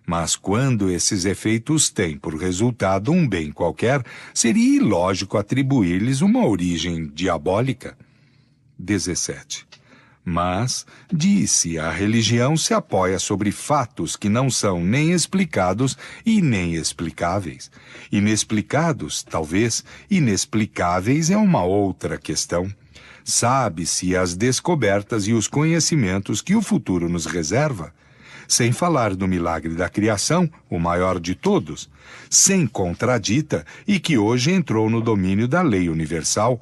Mas quando esses efeitos têm por resultado um bem qualquer, seria ilógico atribuir-lhes uma origem diabólica. 17. Mas, disse, a religião se apoia sobre fatos que não são nem explicados e nem explicáveis. Inexplicados, talvez, inexplicáveis é uma outra questão. Sabe-se as descobertas e os conhecimentos que o futuro nos reserva. sem falar do milagre da criação, o maior de todos, sem contradita e que hoje entrou no domínio da lei universal.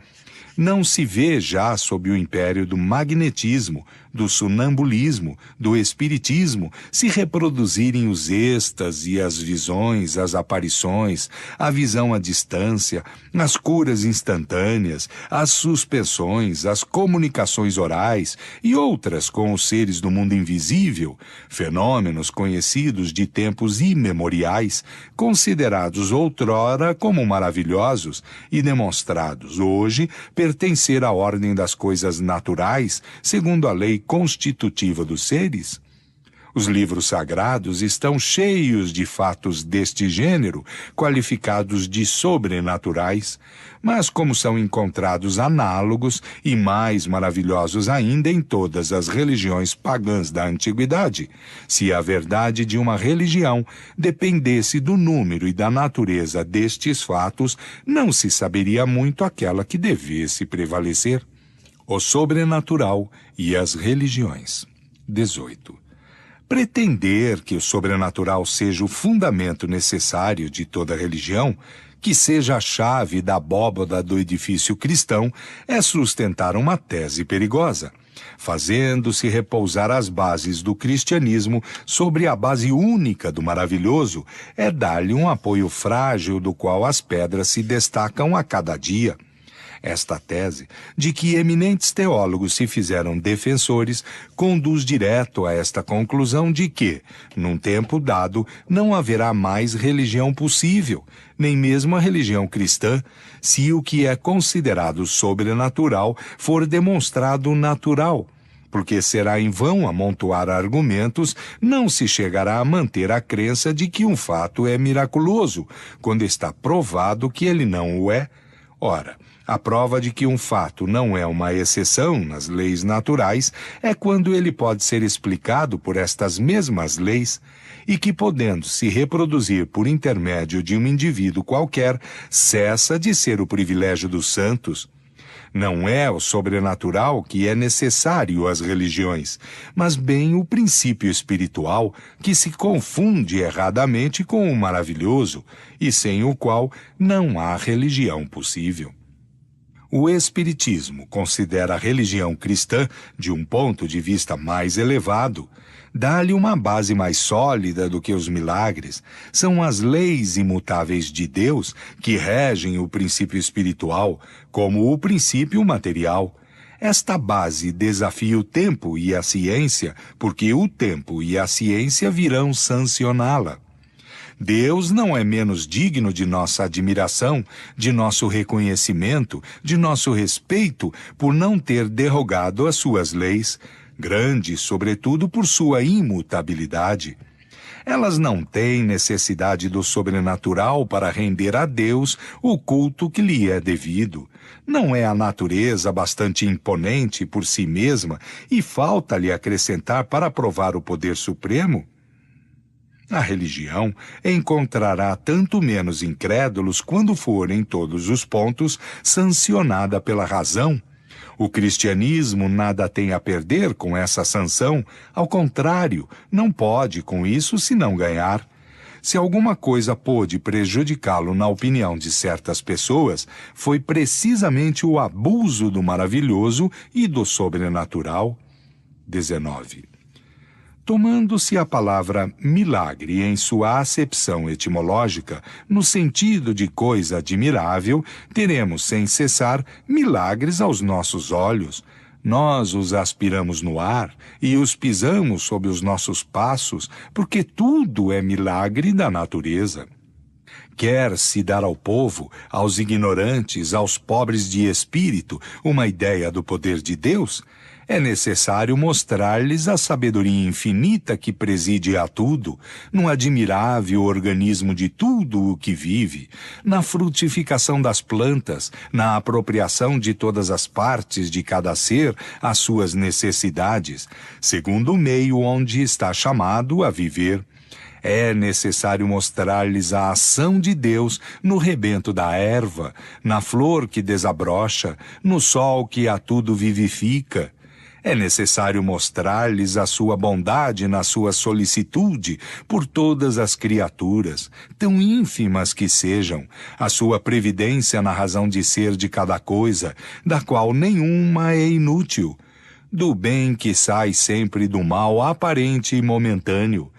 Não se vê já sob o império do magnetismo, do sonambulismo, do espiritismo, se reproduzirem os êxtases, as visões, as aparições, a visão à distância, as curas instantâneas, as suspensões, as comunicações orais e outras com os seres do mundo invisível, fenômenos conhecidos de tempos imemoriais, considerados outrora como maravilhosos e demonstrados hoje pertencer à ordem das coisas naturais, segundo a lei constitutiva dos seres? Os livros sagrados estão cheios de fatos deste gênero, qualificados de sobrenaturais, mas como são encontrados análogos e mais maravilhosos ainda em todas as religiões pagãs da antiguidade, se a verdade de uma religião dependesse do número e da natureza destes fatos, não se saberia muito aquela que devesse prevalecer. O sobrenatural e as religiões. 18. Pretender que o sobrenatural seja o fundamento necessário de toda religião, que seja a chave da abóbada do edifício cristão, é sustentar uma tese perigosa, fazendo-se repousar as bases do cristianismo sobre a base única do maravilhoso, é dar-lhe um apoio frágil do qual as pedras se destacam a cada dia. Esta tese, de que eminentes teólogos se fizeram defensores, conduz direto a esta conclusão de que, num tempo dado, não haverá mais religião possível, nem mesmo a religião cristã, se o que é considerado sobrenatural for demonstrado natural. Porque será em vão amontoar argumentos, não se chegará a manter a crença de que um fato é miraculoso, quando está provado que ele não o é. Ora, a prova de que um fato não é uma exceção nas leis naturais é quando ele pode ser explicado por estas mesmas leis e que, podendo se reproduzir por intermédio de um indivíduo qualquer, cessa de ser o privilégio dos santos. Não é o sobrenatural que é necessário às religiões, mas bem o princípio espiritual que se confunde erradamente com o maravilhoso e sem o qual não há religião possível. O Espiritismo considera a religião cristã de um ponto de vista mais elevado, dá-lhe uma base mais sólida do que os milagres. São as leis imutáveis de Deus que regem o princípio espiritual, como o princípio material. Esta base desafia o tempo e a ciência, porque o tempo e a ciência virão sancioná-la. Deus não é menos digno de nossa admiração, de nosso reconhecimento, de nosso respeito, por não ter derrogado as suas leis, grande, sobretudo, por sua imutabilidade. Elas não têm necessidade do sobrenatural para render a Deus o culto que lhe é devido. Não é a natureza bastante imponente por si mesma e falta-lhe acrescentar para provar o poder supremo? A religião encontrará tanto menos incrédulos quando for, em todos os pontos, sancionada pela razão. O cristianismo nada tem a perder com essa sanção, ao contrário, não pode com isso senão ganhar. Se alguma coisa pôde prejudicá-lo na opinião de certas pessoas, foi precisamente o abuso do maravilhoso e do sobrenatural. 19. Tomando-se a palavra milagre em sua acepção etimológica, no sentido de coisa admirável, teremos sem cessar milagres aos nossos olhos. Nós os aspiramos no ar e os pisamos sob os nossos passos, porque tudo é milagre da natureza. Quer-se dar ao povo, aos ignorantes, aos pobres de espírito, uma ideia do poder de Deus? É necessário mostrar-lhes a sabedoria infinita que preside a tudo, no admirável organismo de tudo o que vive, na frutificação das plantas, na apropriação de todas as partes de cada ser às suas necessidades, segundo o meio onde está chamado a viver. É necessário mostrar-lhes a ação de Deus no rebento da erva, na flor que desabrocha, no sol que a tudo vivifica. É necessário mostrar-lhes a sua bondade na sua solicitude por todas as criaturas, tão ínfimas que sejam, a sua previdência na razão de ser de cada coisa, da qual nenhuma é inútil, do bem que sai sempre do mal aparente e momentâneo.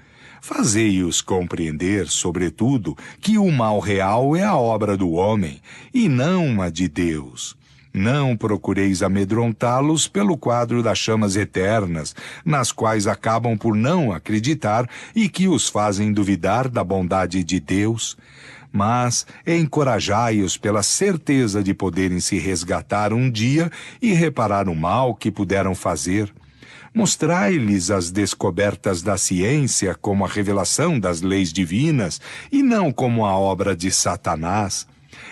Fazei-os compreender, sobretudo, que o mal real é a obra do homem, e não a de Deus. Não procureis amedrontá-los pelo quadro das chamas eternas, nas quais acabam por não acreditar e que os fazem duvidar da bondade de Deus. Mas encorajai-os pela certeza de poderem se resgatar um dia e reparar o mal que puderam fazer. Mostrai-lhes as descobertas da ciência como a revelação das leis divinas e não como a obra de Satanás.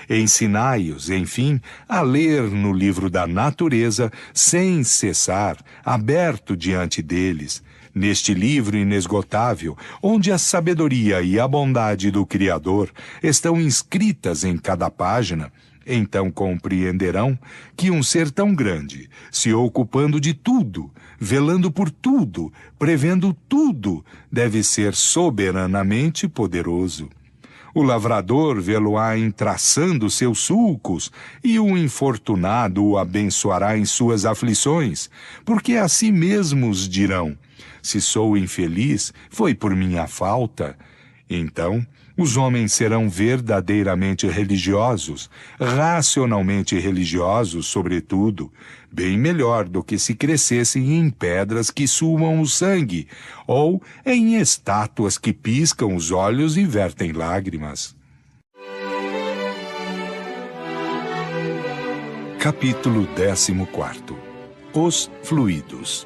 Ensinai-os, enfim, a ler no livro da natureza sem cessar, aberto diante deles, neste livro inesgotável, onde a sabedoria e a bondade do Criador estão inscritas em cada página. Então compreenderão que um ser tão grande, se ocupando de tudo, velando por tudo, prevendo tudo, deve ser soberanamente poderoso. O lavrador vê-lo-á traçando seus sulcos, e o infortunado o abençoará em suas aflições, porque a si mesmos dirão: se sou infeliz, foi por minha falta. Então, os homens serão verdadeiramente religiosos, racionalmente religiosos, sobretudo, bem melhor do que se crescessem em pedras que suam o sangue, ou em estátuas que piscam os olhos e vertem lágrimas. Capítulo 14. Os fluidos.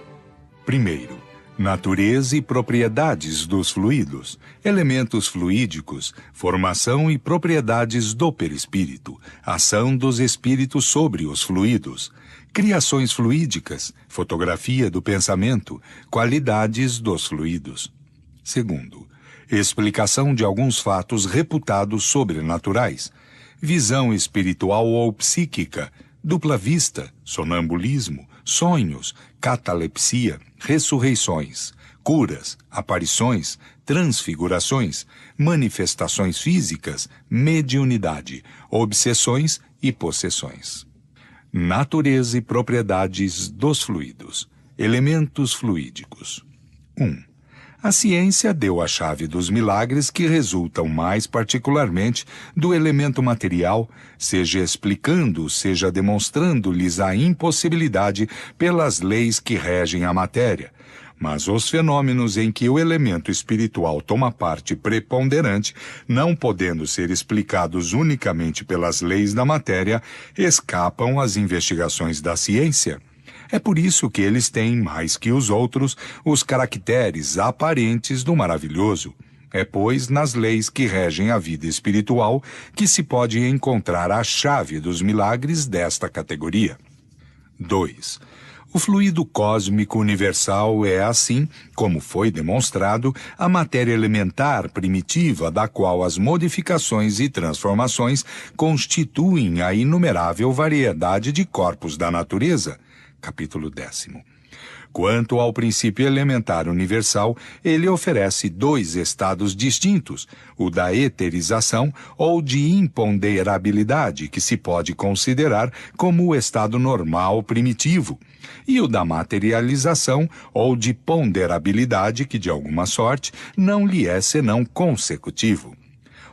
Primeiro, natureza e propriedades dos fluidos, elementos fluídicos, formação e propriedades do perispírito, ação dos espíritos sobre os fluidos, criações fluídicas, fotografia do pensamento, qualidades dos fluidos. Segundo, explicação de alguns fatos reputados sobrenaturais, visão espiritual ou psíquica, dupla vista, sonambulismo, sonhos, catalepsia, ressurreições, curas, aparições, transfigurações, manifestações físicas, mediunidade, obsessões e possessões. Natureza e propriedades dos fluidos, elementos fluídicos. 1. A ciência deu a chave dos milagres que resultam mais particularmente do elemento material, seja explicando, seja demonstrando-lhes a impossibilidade pelas leis que regem a matéria. Mas os fenômenos em que o elemento espiritual toma parte preponderante, não podendo ser explicados unicamente pelas leis da matéria, escapam às investigações da ciência. É por isso que eles têm, mais que os outros, os caracteres aparentes do maravilhoso. É, pois, nas leis que regem a vida espiritual que se pode encontrar a chave dos milagres desta categoria. 2. O fluido cósmico universal é, assim, como foi demonstrado, a matéria elementar primitiva da qual as modificações e transformações constituem a inumerável variedade de corpos da natureza. Capítulo 10. Quanto ao princípio elementar universal, ele oferece dois estados distintos, o da eterização ou de imponderabilidade, que se pode considerar como o estado normal primitivo, e o da materialização ou de ponderabilidade, que de alguma sorte não lhe é senão consecutivo.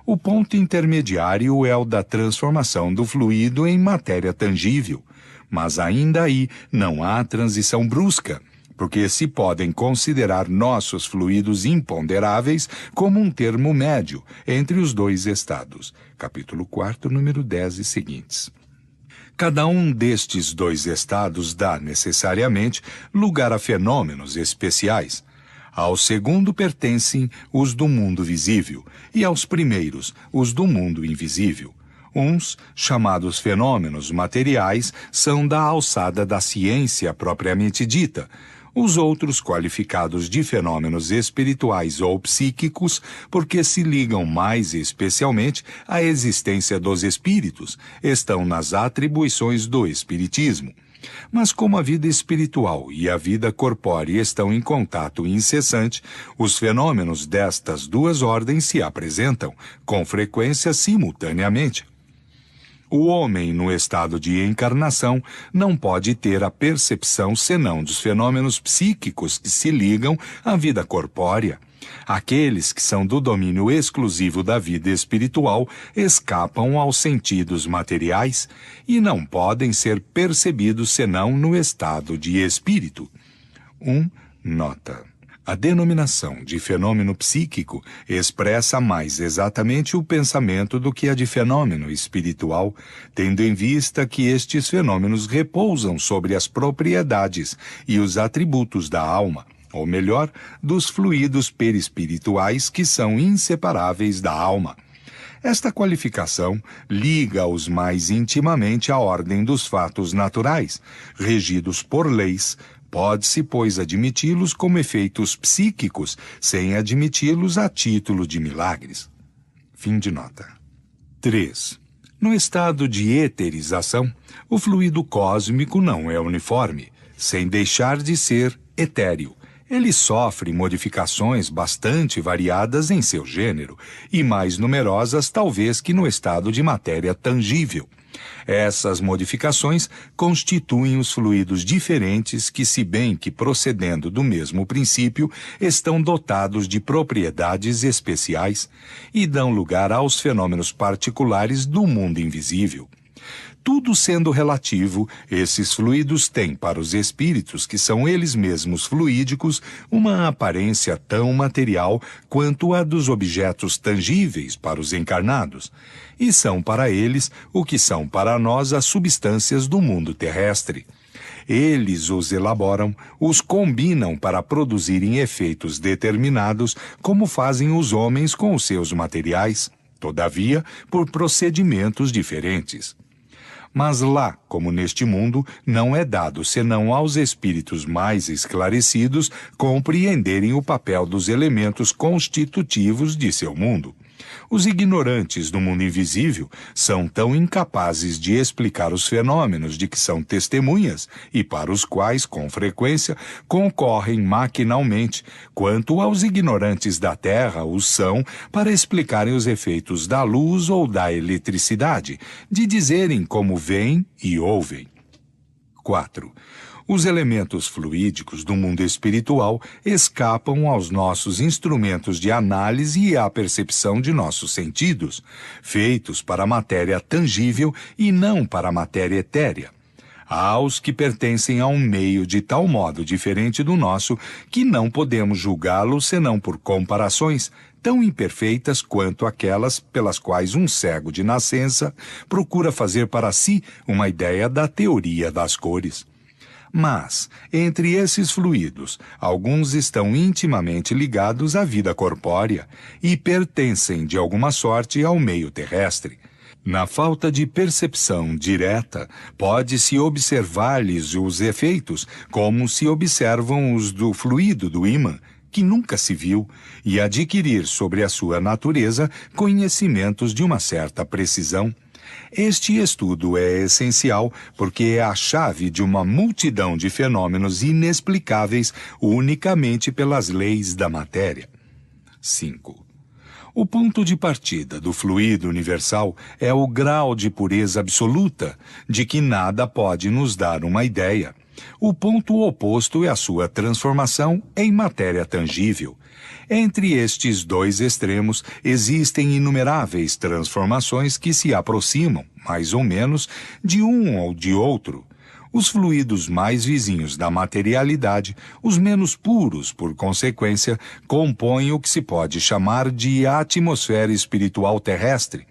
O ponto intermediário é o da transformação do fluido em matéria tangível, mas ainda aí não há transição brusca, porque se podem considerar nossos fluidos imponderáveis como um termo médio entre os dois estados. Capítulo 4, número 10 e seguintes. Cada um destes dois estados dá, necessariamente, lugar a fenômenos especiais. Ao segundo pertencem os do mundo visível, e aos primeiros, os do mundo invisível. Uns, chamados fenômenos materiais, são da alçada da ciência propriamente dita. Os outros, qualificados de fenômenos espirituais ou psíquicos, porque se ligam mais especialmente à existência dos espíritos, estão nas atribuições do espiritismo. Mas como a vida espiritual e a vida corpórea estão em contato incessante, os fenômenos destas duas ordens se apresentam, com frequência, simultaneamente. O homem, no estado de encarnação, não pode ter a percepção senão dos fenômenos psíquicos que se ligam à vida corpórea. Aqueles que são do domínio exclusivo da vida espiritual escapam aos sentidos materiais e não podem ser percebidos senão no estado de espírito. Nota. A denominação de fenômeno psíquico expressa mais exatamente o pensamento do que a de fenômeno espiritual, tendo em vista que estes fenômenos repousam sobre as propriedades e os atributos da alma, ou melhor, dos fluidos perispirituais que são inseparáveis da alma. Esta qualificação liga-os mais intimamente à ordem dos fatos naturais, regidos por leis. Pode-se, pois, admiti-los como efeitos psíquicos, sem admiti-los a título de milagres. Fim de nota. 3. No estado de eterização, o fluido cósmico não é uniforme, sem deixar de ser etéreo. Ele sofre modificações bastante variadas em seu gênero, e mais numerosas talvez que no estado de matéria tangível. Essas modificações constituem os fluidos diferentes que, se bem que procedendo do mesmo princípio, estão dotados de propriedades especiais e dão lugar aos fenômenos particulares do mundo invisível. Tudo sendo relativo, esses fluidos têm para os espíritos, que são eles mesmos fluídicos, uma aparência tão material quanto a dos objetos tangíveis para os encarnados, e são para eles o que são para nós as substâncias do mundo terrestre. Eles os elaboram, os combinam para produzirem efeitos determinados, como fazem os homens com os seus materiais, todavia por procedimentos diferentes. Mas lá, como neste mundo, não é dado senão aos espíritos mais esclarecidos compreenderem o papel dos elementos constitutivos de seu mundo. Os ignorantes do mundo invisível são tão incapazes de explicar os fenômenos de que são testemunhas e para os quais, com frequência, concorrem maquinalmente, quanto aos ignorantes da Terra os são para explicarem os efeitos da luz ou da eletricidade, de dizerem como veem e ouvem. 4. Os elementos fluídicos do mundo espiritual escapam aos nossos instrumentos de análise e à percepção de nossos sentidos, feitos para a matéria tangível e não para a matéria etérea. Há os que pertencem a um meio de tal modo diferente do nosso que não podemos julgá-lo senão por comparações tão imperfeitas quanto aquelas pelas quais um cego de nascença procura fazer para si uma ideia da teoria das cores. Mas, entre esses fluidos, alguns estão intimamente ligados à vida corpórea e pertencem de alguma sorte ao meio terrestre. Na falta de percepção direta, pode-se observar-lhes os efeitos, como se observam os do fluido do ímã, que nunca se viu, e adquirir sobre a sua natureza conhecimentos de uma certa precisão. Este estudo é essencial porque é a chave de uma multidão de fenômenos inexplicáveis unicamente pelas leis da matéria. 5. O ponto de partida do fluido universal é o grau de pureza absoluta, de que nada pode nos dar uma ideia. O ponto oposto é a sua transformação em matéria tangível. Entre estes dois extremos existem inumeráveis transformações que se aproximam, mais ou menos, de um ou de outro. Os fluidos mais vizinhos da materialidade, os menos puros, por consequência, compõem o que se pode chamar de atmosfera espiritual terrestre.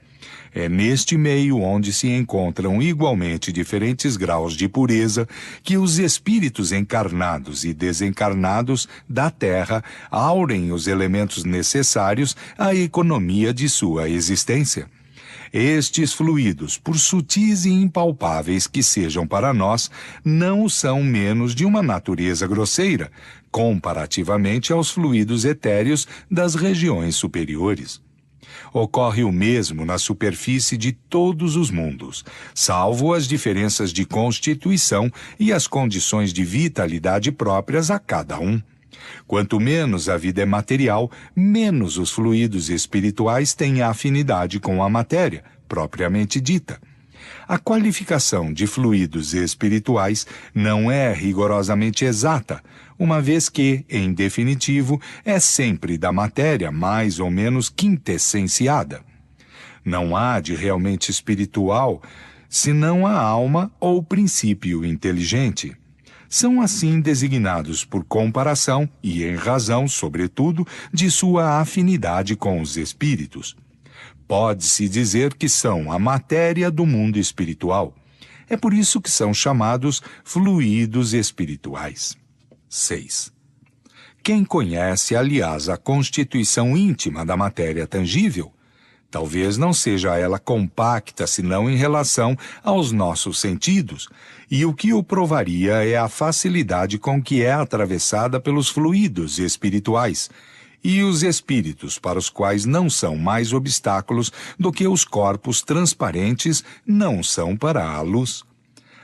É neste meio onde se encontram igualmente diferentes graus de pureza que os espíritos encarnados e desencarnados da Terra aurem os elementos necessários à economia de sua existência. Estes fluidos, por sutis e impalpáveis que sejam para nós, não são menos de uma natureza grosseira, comparativamente aos fluidos etéreos das regiões superiores. Ocorre o mesmo na superfície de todos os mundos, salvo as diferenças de constituição e as condições de vitalidade próprias a cada um. Quanto menos a vida é material, menos os fluidos espirituais têm afinidade com a matéria, propriamente dita. A qualificação de fluidos espirituais não é rigorosamente exata, uma vez que, em definitivo, é sempre da matéria mais ou menos quintessenciada. Não há de realmente espiritual senão a alma ou princípio inteligente. São assim designados por comparação e em razão, sobretudo, de sua afinidade com os espíritos. Pode-se dizer que são a matéria do mundo espiritual. É por isso que são chamados fluidos espirituais. 6. Quem conhece, aliás, a constituição íntima da matéria tangível, talvez não seja ela compacta senão em relação aos nossos sentidos, e o que o provaria é a facilidade com que é atravessada pelos fluidos espirituais, e os espíritos, para os quais não são mais obstáculos do que os corpos transparentes, não são para a luz.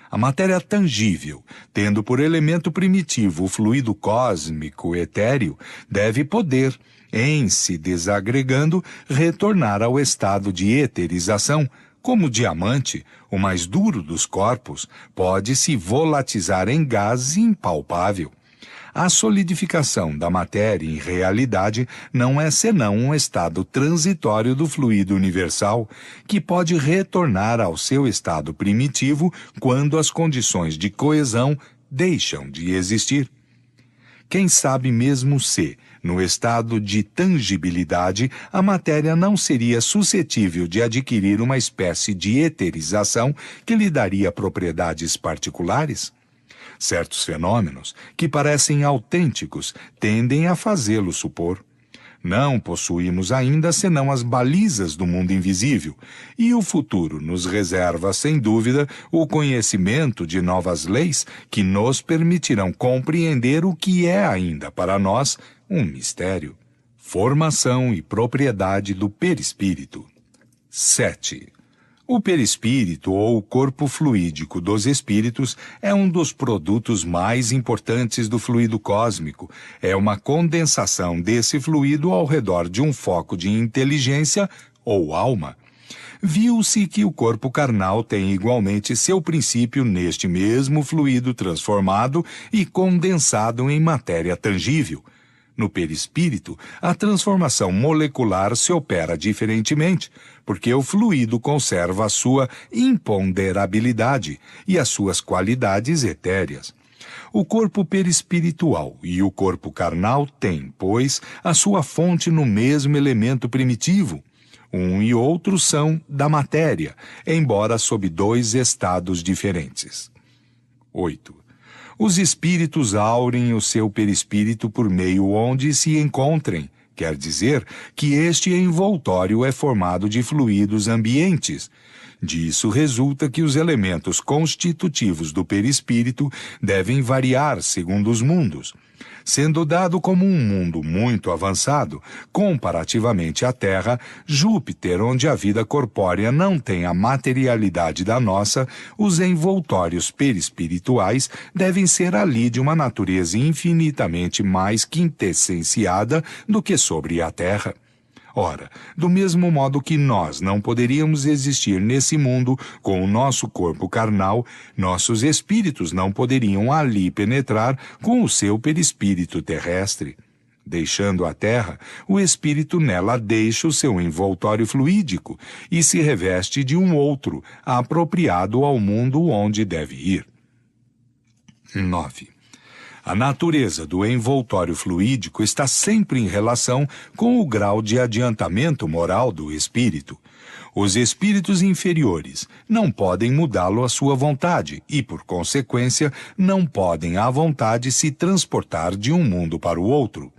A matéria tangível, tendo por elemento primitivo o fluido cósmico etéreo, deve poder, em se desagregando, retornar ao estado de eterização, como o diamante, o mais duro dos corpos, pode se volatizar em gás impalpável. A solidificação da matéria, em realidade, não é senão um estado transitório do fluido universal, que pode retornar ao seu estado primitivo quando as condições de coesão deixam de existir. Quem sabe mesmo se, no estado de tangibilidade, a matéria não seria suscetível de adquirir uma espécie de eterização que lhe daria propriedades particulares? Certos fenômenos, que parecem autênticos, tendem a fazê-lo supor. Não possuímos ainda senão as balizas do mundo invisível, e o futuro nos reserva, sem dúvida, o conhecimento de novas leis que nos permitirão compreender o que é ainda para nós um mistério. Formação e propriedade do perispírito. 7. O perispírito, ou corpo fluídico dos espíritos, é um dos produtos mais importantes do fluido cósmico. É uma condensação desse fluido ao redor de um foco de inteligência ou alma. Viu-se que o corpo carnal tem igualmente seu princípio neste mesmo fluido transformado e condensado em matéria tangível. No perispírito, a transformação molecular se opera diferentemente, porque o fluido conserva a sua imponderabilidade e as suas qualidades etéreas. O corpo perispiritual e o corpo carnal têm, pois, a sua fonte no mesmo elemento primitivo. Um e outro são da matéria, embora sob dois estados diferentes. 8. Os espíritos aurem o seu perispírito por meio onde se encontrem, quer dizer que este envoltório é formado de fluidos ambientes. Disso resulta que os elementos constitutivos do perispírito devem variar segundo os mundos. Sendo dado como um mundo muito avançado, comparativamente à Terra, Júpiter, onde a vida corpórea não tem a materialidade da nossa, os envoltórios perispirituais devem ser ali de uma natureza infinitamente mais quintessenciada do que sobre a Terra. Ora, do mesmo modo que nós não poderíamos existir nesse mundo com o nosso corpo carnal, nossos espíritos não poderiam ali penetrar com o seu perispírito terrestre. Deixando a Terra, o espírito nela deixa o seu envoltório fluídico e se reveste de um outro, apropriado ao mundo onde deve ir. 9. A natureza do envoltório fluídico está sempre em relação com o grau de adiantamento moral do espírito. Os espíritos inferiores não podem mudá-lo à sua vontade e, por consequência, não podem à vontade se transportar de um mundo para o outro.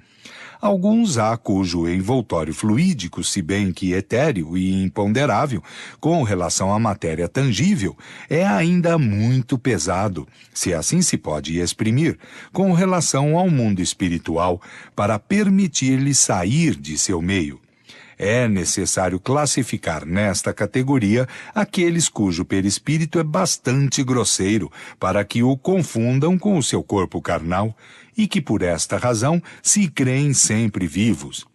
Alguns há cujo envoltório fluídico, se bem que etéreo e imponderável, com relação à matéria tangível, é ainda muito pesado, se assim se pode exprimir, com relação ao mundo espiritual, para permitir-lhe sair de seu meio. É necessário classificar nesta categoria aqueles cujo perispírito é bastante grosseiro, para que o confundam com o seu corpo carnal, e que por esta razão se creem sempre vivos.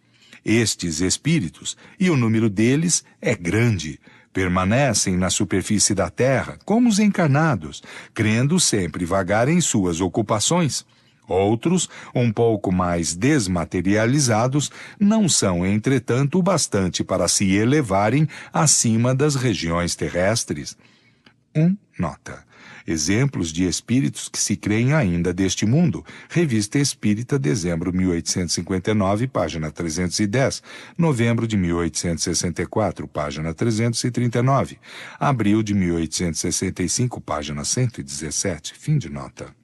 Estes espíritos, e o número deles é grande, permanecem na superfície da terra, como os encarnados, crendo sempre vagar em suas ocupações. Outros, um pouco mais desmaterializados, não são, entretanto, o bastante para se elevarem acima das regiões terrestres. Nota. Exemplos de espíritos que se creem ainda deste mundo. Revista Espírita, dezembro 1859, página 310. Novembro de 1864, página 339. Abril de 1865, página 117. Fim de nota.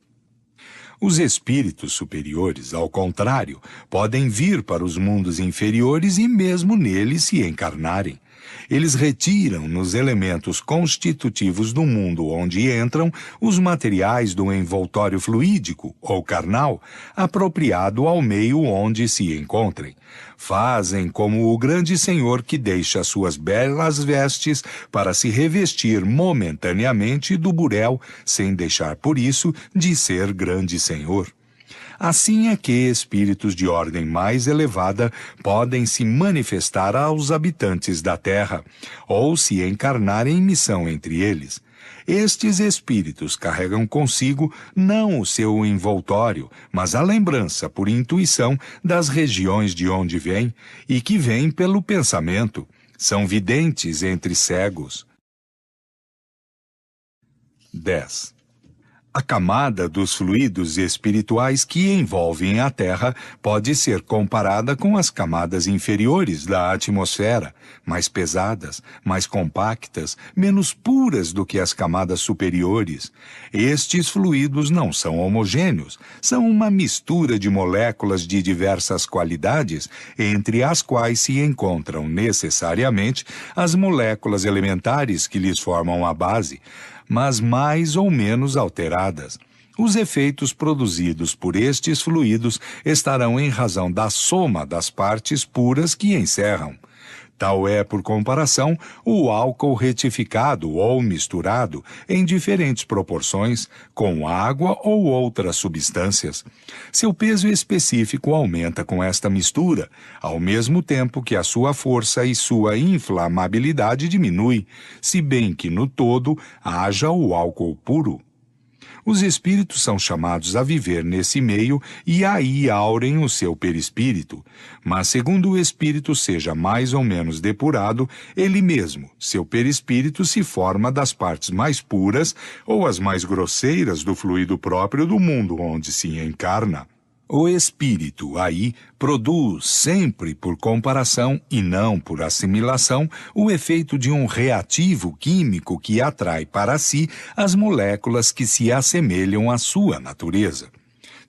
Os espíritos superiores, ao contrário, podem vir para os mundos inferiores e mesmo neles se encarnarem. Eles retiram nos elementos constitutivos do mundo onde entram os materiais do envoltório fluídico ou carnal, apropriado ao meio onde se encontrem. Fazem como o grande senhor que deixa suas belas vestes para se revestir momentaneamente do burel, sem deixar por isso de ser grande senhor. Assim é que espíritos de ordem mais elevada podem se manifestar aos habitantes da terra, ou se encarnar em missão entre eles. Estes espíritos carregam consigo não o seu envoltório, mas a lembrança por intuição das regiões de onde vêm e que vêm pelo pensamento. São videntes entre cegos. 10. A camada dos fluidos espirituais que envolvem a Terra pode ser comparada com as camadas inferiores da atmosfera, mais pesadas, mais compactas, menos puras do que as camadas superiores. Estes fluidos não são homogêneos, são uma mistura de moléculas de diversas qualidades, entre as quais se encontram necessariamente as moléculas elementares que lhes formam a base, mas mais ou menos alteradas. Os efeitos produzidos por estes fluidos estarão em razão da soma das partes puras que encerram. Tal é, por comparação, o álcool retificado ou misturado em diferentes proporções com água ou outras substâncias. Seu peso específico aumenta com esta mistura, ao mesmo tempo que a sua força e sua inflamabilidade diminui, se bem que no todo haja o álcool puro. Os espíritos são chamados a viver nesse meio e aí aurem o seu perispírito, mas segundo o espírito seja mais ou menos depurado, ele mesmo, seu perispírito, se forma das partes mais puras ou as mais grosseiras do fluido próprio do mundo onde se encarna. O espírito, aí, produz sempre por comparação e não por assimilação o efeito de um reativo químico que atrai para si as moléculas que se assemelham à sua natureza.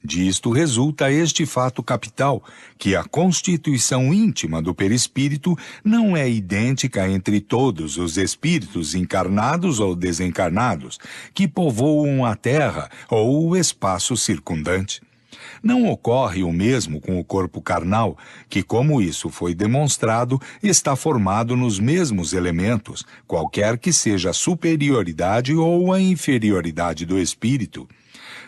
Disto resulta este fato capital, que a constituição íntima do perispírito não é idêntica entre todos os espíritos encarnados ou desencarnados, que povoam a terra ou o espaço circundante. Não ocorre o mesmo com o corpo carnal, que, como isso foi demonstrado, está formado nos mesmos elementos, qualquer que seja a superioridade ou a inferioridade do espírito.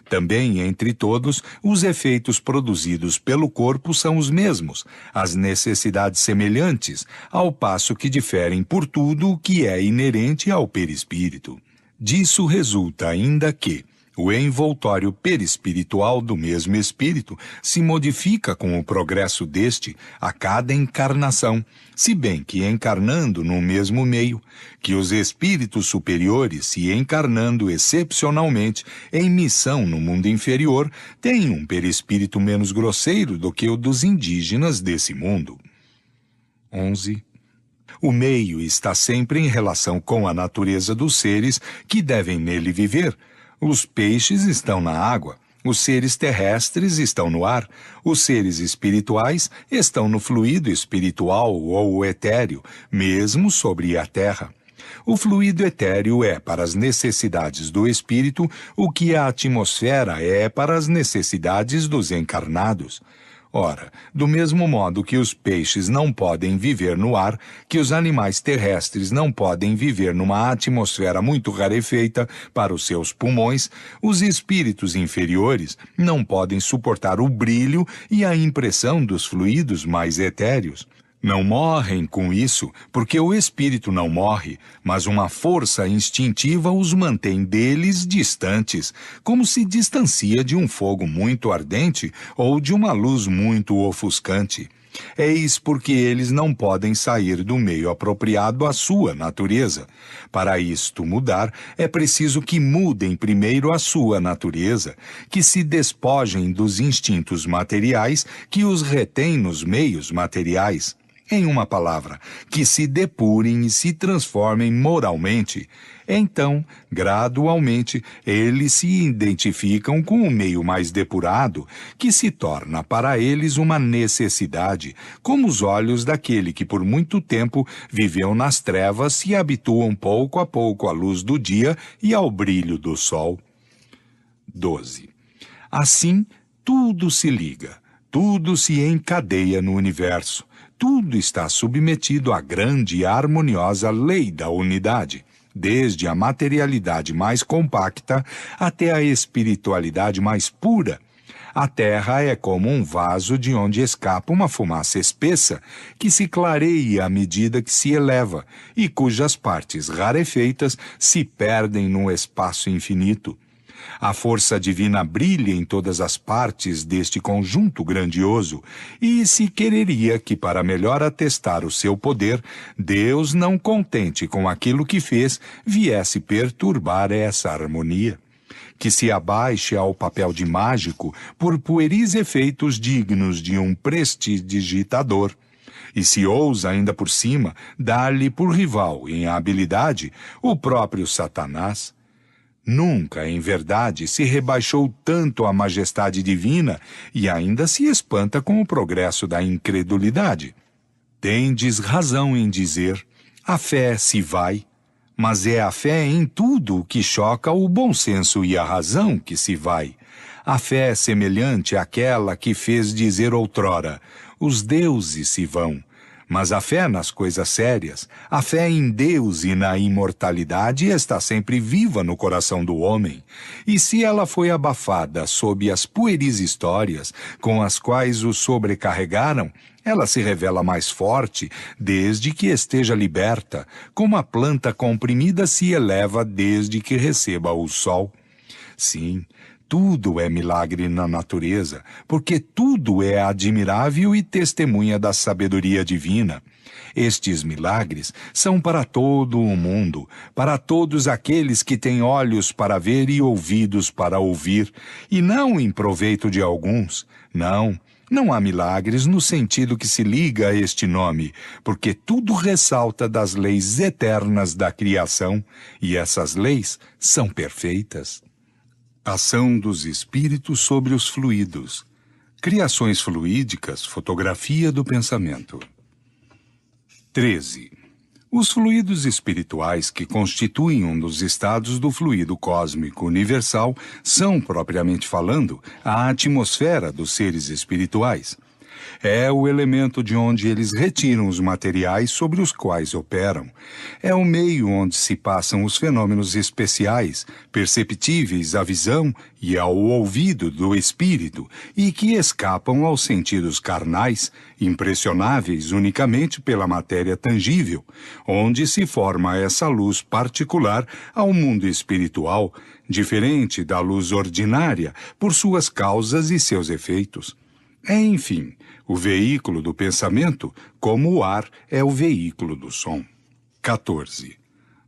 Também, entre todos, os efeitos produzidos pelo corpo são os mesmos, as necessidades semelhantes, ao passo que diferem por tudo o que é inerente ao perispírito. Disso resulta ainda que o envoltório perispiritual do mesmo espírito se modifica com o progresso deste a cada encarnação, se bem que encarnando no mesmo meio, que os espíritos superiores, se encarnando excepcionalmente em missão no mundo inferior, têm um perispírito menos grosseiro do que o dos indígenas desse mundo. 11. O meio está sempre em relação com a natureza dos seres que devem nele viver. Os peixes estão na água, os seres terrestres estão no ar, os seres espirituais estão no fluido espiritual ou etéreo, mesmo sobre a terra. O fluido etéreo é para as necessidades do espírito o que a atmosfera é para as necessidades dos encarnados. Ora, do mesmo modo que os peixes não podem viver no ar, que os animais terrestres não podem viver numa atmosfera muito rarefeita para os seus pulmões, os espíritos inferiores não podem suportar o brilho e a impressão dos fluidos mais etéreos. Não morrem com isso, porque o espírito não morre, mas uma força instintiva os mantém deles distantes, como se distancia de um fogo muito ardente ou de uma luz muito ofuscante. Eis porque eles não podem sair do meio apropriado à sua natureza. Para isto mudar, é preciso que mudem primeiro a sua natureza, que se despojem dos instintos materiais que os retêm nos meios materiais. Em uma palavra, que se depurem e se transformem moralmente. Então, gradualmente, eles se identificam com o meio mais depurado, que se torna para eles uma necessidade, como os olhos daquele que por muito tempo viveu nas trevas se habituam pouco a pouco à luz do dia e ao brilho do sol. 12. Assim, tudo se liga, tudo se encadeia no universo. Tudo está submetido à grande e harmoniosa lei da unidade, desde a materialidade mais compacta até a espiritualidade mais pura. A Terra é como um vaso de onde escapa uma fumaça espessa que se clareia à medida que se eleva e cujas partes rarefeitas se perdem no espaço infinito. A força divina brilha em todas as partes deste conjunto grandioso, e se quereria que, para melhor atestar o seu poder, Deus, não contente com aquilo que fez, viesse perturbar essa harmonia. Que se abaixe ao papel de mágico por pueris efeitos dignos de um prestidigitador. E se ousa ainda por cima dar-lhe por rival em habilidade o próprio Satanás. Nunca, em verdade, se rebaixou tanto a majestade divina e ainda se espanta com o progresso da incredulidade. Tendes razão em dizer, a fé se vai, mas é a fé em tudo que choca o bom senso e a razão que se vai. A fé é semelhante àquela que fez dizer outrora, os deuses se vão. Mas a fé nas coisas sérias, a fé em Deus e na imortalidade está sempre viva no coração do homem. E se ela foi abafada sob as pueris histórias com as quais o sobrecarregaram, ela se revela mais forte desde que esteja liberta, como a planta comprimida se eleva desde que receba o sol. Sim, tudo é milagre na natureza, porque tudo é admirável e testemunha da sabedoria divina. Estes milagres são para todo o mundo, para todos aqueles que têm olhos para ver e ouvidos para ouvir, e não em proveito de alguns. Não há milagres no sentido que se liga a este nome, porque tudo ressalta das leis eternas da criação, e essas leis são perfeitas. Ação dos espíritos sobre os fluidos. Criações fluídicas, fotografia do pensamento. 13. Os fluidos espirituais que constituem um dos estados do fluido cósmico universal são, propriamente falando, a atmosfera dos seres espirituais. É o elemento de onde eles retiram os materiais sobre os quais operam. É o meio onde se passam os fenômenos especiais, perceptíveis à visão e ao ouvido do espírito, e que escapam aos sentidos carnais, impressionáveis unicamente pela matéria tangível, onde se forma essa luz particular ao mundo espiritual, diferente da luz ordinária, por suas causas e seus efeitos. É, enfim, o veículo do pensamento, como o ar é o veículo do som. 14.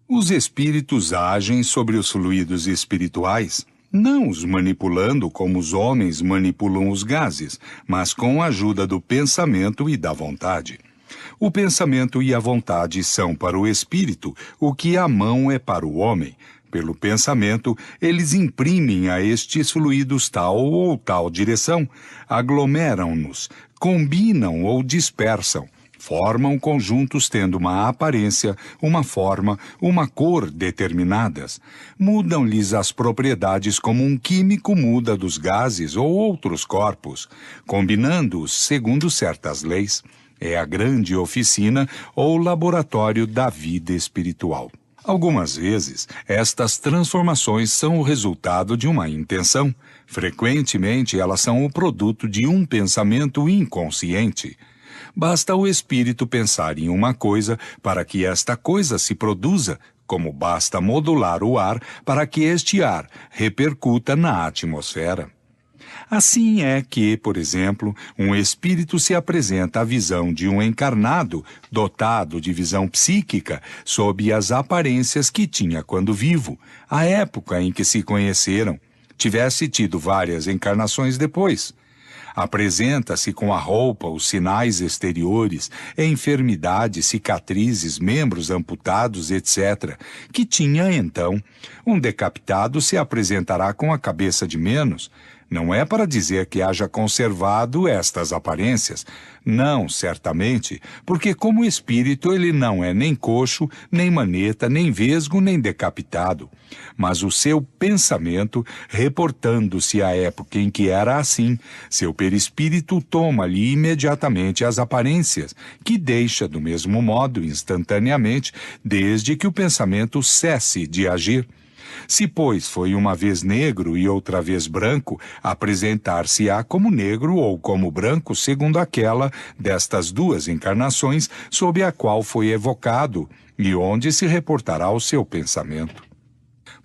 Os espíritos agem sobre os fluidos espirituais, não os manipulando como os homens manipulam os gases, mas com a ajuda do pensamento e da vontade. O pensamento e a vontade são para o espírito o que a mão é para o homem. Pelo pensamento, eles imprimem a estes fluidos tal ou tal direção, aglomeram-nos, combinam ou dispersam, Formam conjuntos tendo uma aparência, uma forma, uma cor determinadas. Mudam-lhes as propriedades como um químico muda dos gases ou outros corpos, combinando-os segundo certas leis. É a grande oficina ou laboratório da vida espiritual. Algumas vezes, estas transformações são o resultado de uma intenção. Frequentemente, elas são o produto de um pensamento inconsciente. Basta o espírito pensar em uma coisa para que esta coisa se produza, como basta modular o ar para que este ar repercuta na atmosfera. Assim é que, por exemplo, um espírito se apresenta à visão de um encarnado dotado de visão psíquica sob as aparências que tinha quando vivo, à época em que se conheceram, tivesse tido várias encarnações depois. Apresenta-se com a roupa, os sinais exteriores, enfermidades, cicatrizes, membros amputados, etc., que tinha então. Um decapitado se apresentará com a cabeça de menos. Não é para dizer que haja conservado estas aparências. Não, certamente, porque como espírito ele não é nem coxo, nem maneta, nem vesgo, nem decapitado. Mas o seu pensamento, reportando-se à época em que era assim, seu perispírito toma-lhe imediatamente as aparências, que deixa do mesmo modo, instantaneamente, desde que o pensamento cesse de agir. Se, pois, foi uma vez negro e outra vez branco, apresentar-se-á como negro ou como branco segundo aquela destas duas encarnações sob a qual foi evocado e onde se reportará o seu pensamento.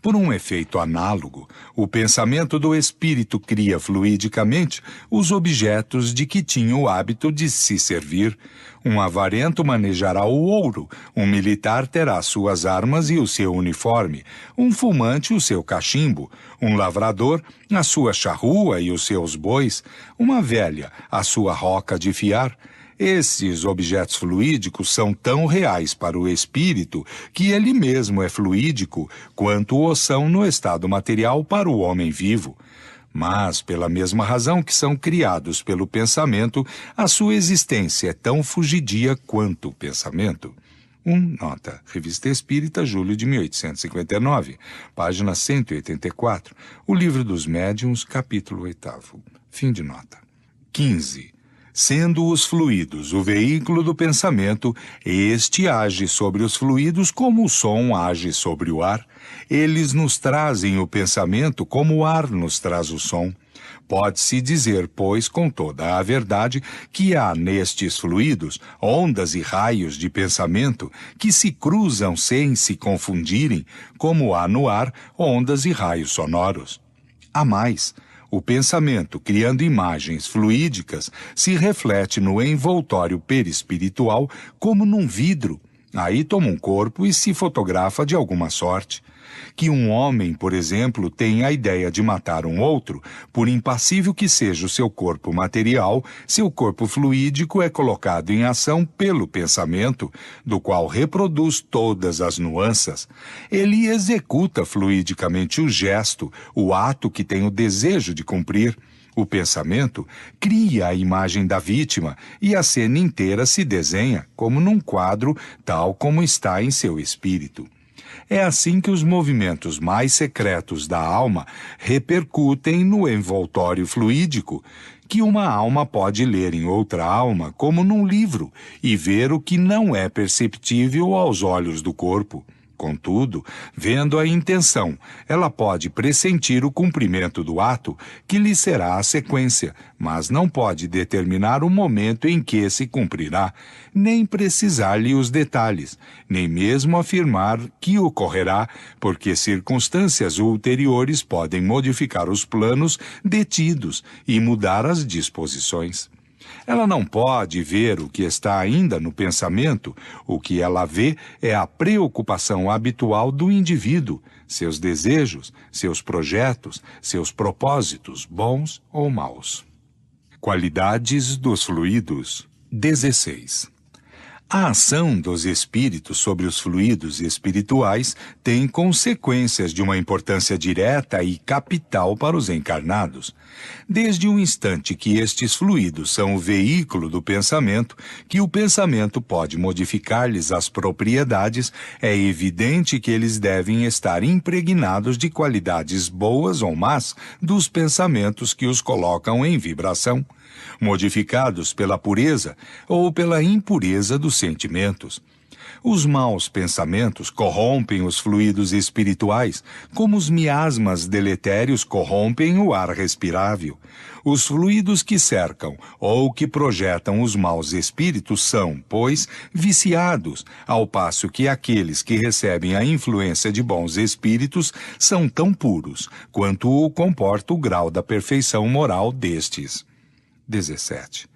Por um efeito análogo, o pensamento do espírito cria fluidicamente os objetos de que tinha o hábito de se servir. Um avarento manejará o ouro, um militar terá suas armas e o seu uniforme, um fumante o seu cachimbo, um lavrador a sua charrua e os seus bois, uma velha a sua roca de fiar. Esses objetos fluídicos são tão reais para o espírito que ele mesmo é fluídico quanto o são no estado material para o homem vivo. Mas, pela mesma razão que são criados pelo pensamento, a sua existência é tão fugidia quanto o pensamento. Nota. Revista Espírita, julho de 1859, página 184. O Livro dos Médiuns, capítulo 8º. Fim de nota. 15. Sendo os fluidos o veículo do pensamento, este age sobre os fluidos como o som age sobre o ar. Eles nos trazem o pensamento como o ar nos traz o som. Pode-se dizer, pois, com toda a verdade, que há nestes fluidos ondas e raios de pensamento que se cruzam sem se confundirem, como há no ar ondas e raios sonoros. Há mais. O pensamento, criando imagens fluídicas, se reflete no envoltório perispiritual como num vidro. Aí toma um corpo e se fotografa de alguma sorte. Que um homem, por exemplo, tenha a ideia de matar um outro, por impassível que seja o seu corpo material, seu corpo fluídico é colocado em ação pelo pensamento, do qual reproduz todas as nuances. Ele executa fluidicamente o gesto, o ato que tem o desejo de cumprir. O pensamento cria a imagem da vítima e a cena inteira se desenha, como num quadro, tal como está em seu espírito. É assim que os movimentos mais secretos da alma repercutem no envoltório fluídico, que uma alma pode ler em outra alma como num livro e ver o que não é perceptível aos olhos do corpo. Contudo, vendo a intenção, ela pode pressentir o cumprimento do ato que lhe será a sequência, mas não pode determinar o momento em que se cumprirá, nem precisar-lhe os detalhes, nem mesmo afirmar que ocorrerá, porque circunstâncias ulteriores podem modificar os planos detidos e mudar as disposições. Ela não pode ver o que está ainda no pensamento. O que ela vê é a preocupação habitual do indivíduo, seus desejos, seus projetos, seus propósitos, bons ou maus. Qualidades dos fluidos. 16. A ação dos espíritos sobre os fluidos espirituais tem consequências de uma importância direta e capital para os encarnados. Desde o instante que estes fluidos são o veículo do pensamento, que o pensamento pode modificar-lhes as propriedades, é evidente que eles devem estar impregnados de qualidades boas ou más dos pensamentos que os colocam em vibração, modificados pela pureza ou pela impureza dos sentimentos. Os maus pensamentos corrompem os fluidos espirituais, como os miasmas deletérios corrompem o ar respirável. Os fluidos que cercam ou que projetam os maus espíritos são, pois, viciados, ao passo que aqueles que recebem a influência de bons espíritos são tão puros quanto o comporta o grau da perfeição moral destes. 17.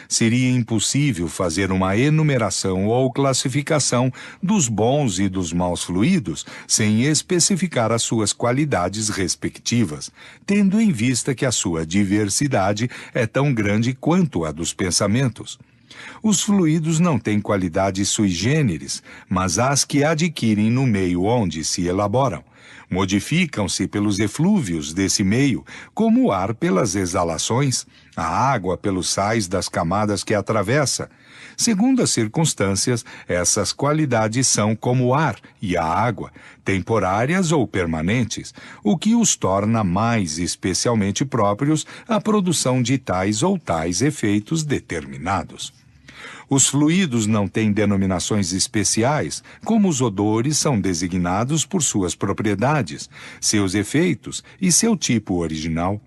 Seria impossível fazer uma enumeração ou classificação dos bons e dos maus fluidos sem especificar as suas qualidades respectivas, tendo em vista que a sua diversidade é tão grande quanto a dos pensamentos. Os fluidos não têm qualidades sui generis, mas as que adquirem no meio onde se elaboram. Modificam-se pelos eflúvios desse meio, como o ar pelas exalações, a água pelos sais das camadas que atravessa. Segundo as circunstâncias, essas qualidades são como o ar e a água, temporárias ou permanentes, o que os torna mais especialmente próprios à produção de tais ou tais efeitos determinados. Os fluidos não têm denominações especiais, como os odores são designados por suas propriedades, seus efeitos e seu tipo original.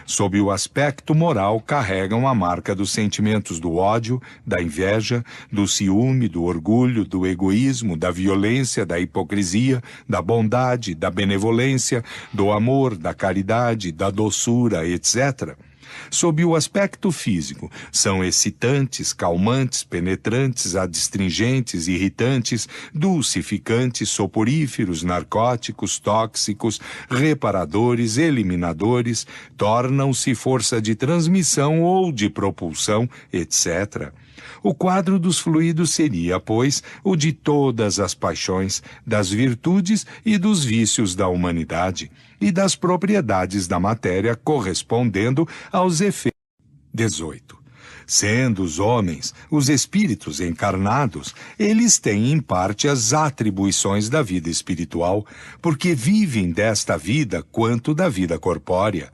Sob o aspecto moral, carregam a marca dos sentimentos do ódio, da inveja, do ciúme, do orgulho, do egoísmo, da violência, da hipocrisia, da bondade, da benevolência, do amor, da caridade, da doçura, etc. Sob o aspecto físico, são excitantes, calmantes, penetrantes, adstringentes, irritantes, dulcificantes, soporíferos, narcóticos, tóxicos, reparadores, eliminadores, tornam-se força de transmissão ou de propulsão, etc. O quadro dos fluidos seria, pois, o de todas as paixões, das virtudes e dos vícios da humanidade, e das propriedades da matéria correspondendo aos efeitos. 18. Sendo os homens, os espíritos encarnados, eles têm em parte as atribuições da vida espiritual, porque vivem desta vida quanto da vida corpórea.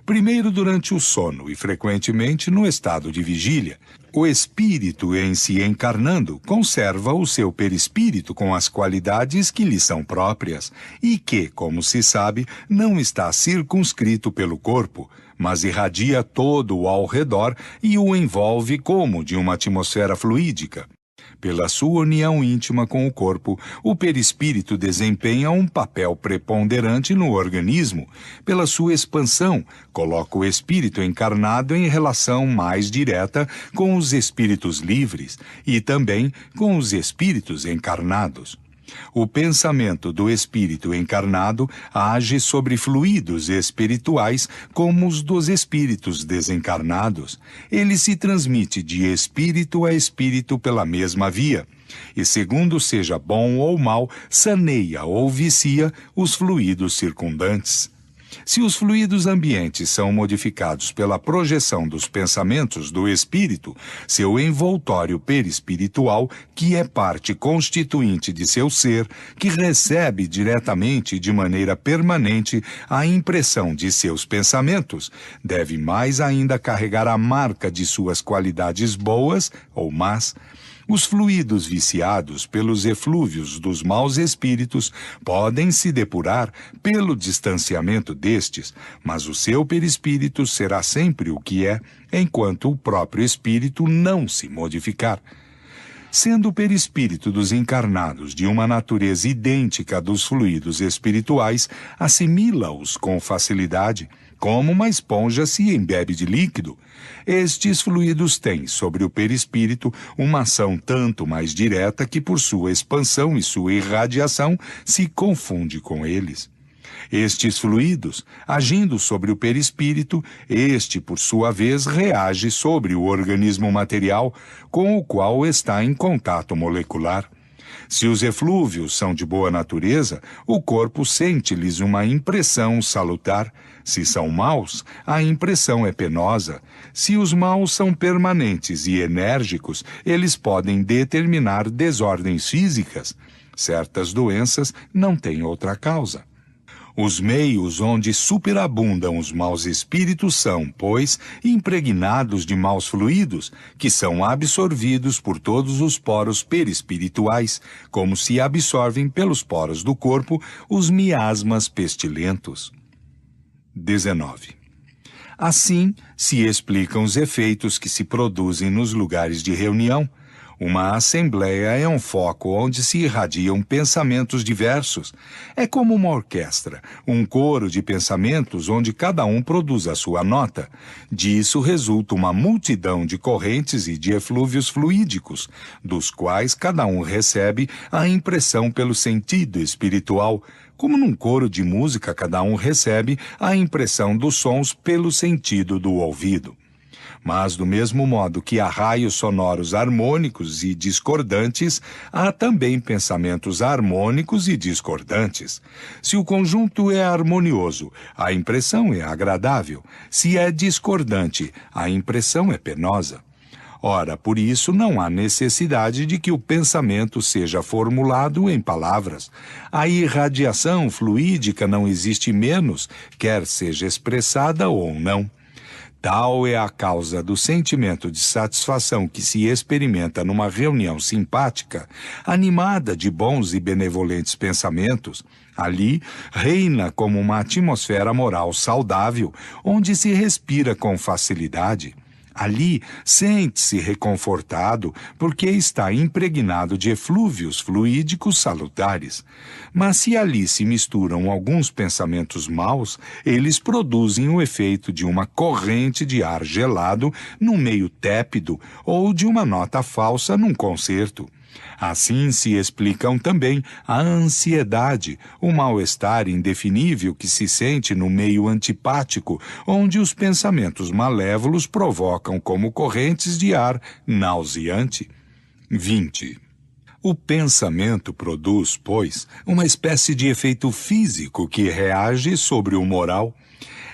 Primeiro durante o sono e frequentemente no estado de vigília. O espírito em si encarnando conserva o seu perispírito com as qualidades que lhe são próprias e que, como se sabe, não está circunscrito pelo corpo, mas irradia todo ao redor e o envolve como de uma atmosfera fluídica. Pela sua união íntima com o corpo, o perispírito desempenha um papel preponderante no organismo. Pela sua expansão, coloca o espírito encarnado em relação mais direta com os espíritos livres e também com os espíritos encarnados. O pensamento do espírito encarnado age sobre fluidos espirituais como os dos espíritos desencarnados. Ele se transmite de espírito a espírito pela mesma via, e segundo seja bom ou mal, saneia ou vicia os fluidos circundantes. Se os fluidos ambientes são modificados pela projeção dos pensamentos do espírito, seu envoltório perispiritual, que é parte constituinte de seu ser, que recebe diretamente e de maneira permanente a impressão de seus pensamentos, deve mais ainda carregar a marca de suas qualidades boas ou más. Os fluidos viciados pelos eflúvios dos maus espíritos podem se depurar pelo distanciamento destes, mas o seu perispírito será sempre o que é, enquanto o próprio espírito não se modificar. Sendo o perispírito dos encarnados de uma natureza idêntica à dos fluidos espirituais, assimila-os com facilidade, como uma esponja se embebe de líquido. Estes fluidos têm sobre o perispírito uma ação tanto mais direta que por sua expansão e sua irradiação se confunde com eles. Estes fluidos, agindo sobre o perispírito, este, por sua vez, reage sobre o organismo material com o qual está em contato molecular. Se os eflúvios são de boa natureza, o corpo sente-lhes uma impressão salutar. Se são maus, a impressão é penosa. Se os maus são permanentes e enérgicos, eles podem determinar desordens físicas. Certas doenças não têm outra causa. Os meios onde superabundam os maus espíritos são, pois, impregnados de maus fluidos, que são absorvidos por todos os poros perispirituais, como se absorvem pelos poros do corpo os miasmas pestilentos. 19. Assim se explicam os efeitos que se produzem nos lugares de reunião. Uma assembleia é um foco onde se irradiam pensamentos diversos. É como uma orquestra, um coro de pensamentos onde cada um produz a sua nota. Disso resulta uma multidão de correntes e de eflúvios fluídicos, dos quais cada um recebe a impressão pelo sentido espiritual. Como num coro de música, cada um recebe a impressão dos sons pelo sentido do ouvido. Mas, do mesmo modo que há raios sonoros harmônicos e discordantes, há também pensamentos harmônicos e discordantes. Se o conjunto é harmonioso, a impressão é agradável. Se é discordante, a impressão é penosa. Ora, por isso não há necessidade de que o pensamento seja formulado em palavras. A irradiação fluídica não existe menos, quer seja expressada ou não. Tal é a causa do sentimento de satisfação que se experimenta numa reunião simpática, animada de bons e benevolentes pensamentos. Ali reina como uma atmosfera moral saudável, onde se respira com facilidade. Ali sente-se reconfortado porque está impregnado de eflúvios fluídicos salutares. Mas se ali se misturam alguns pensamentos maus, eles produzem o efeito de uma corrente de ar gelado num meio tépido ou de uma nota falsa num concerto. Assim se explicam também a ansiedade, o mal-estar indefinível que se sente no meio antipático, onde os pensamentos malévolos provocam como correntes de ar nauseante. 20. O pensamento produz, pois, uma espécie de efeito físico que reage sobre o moral.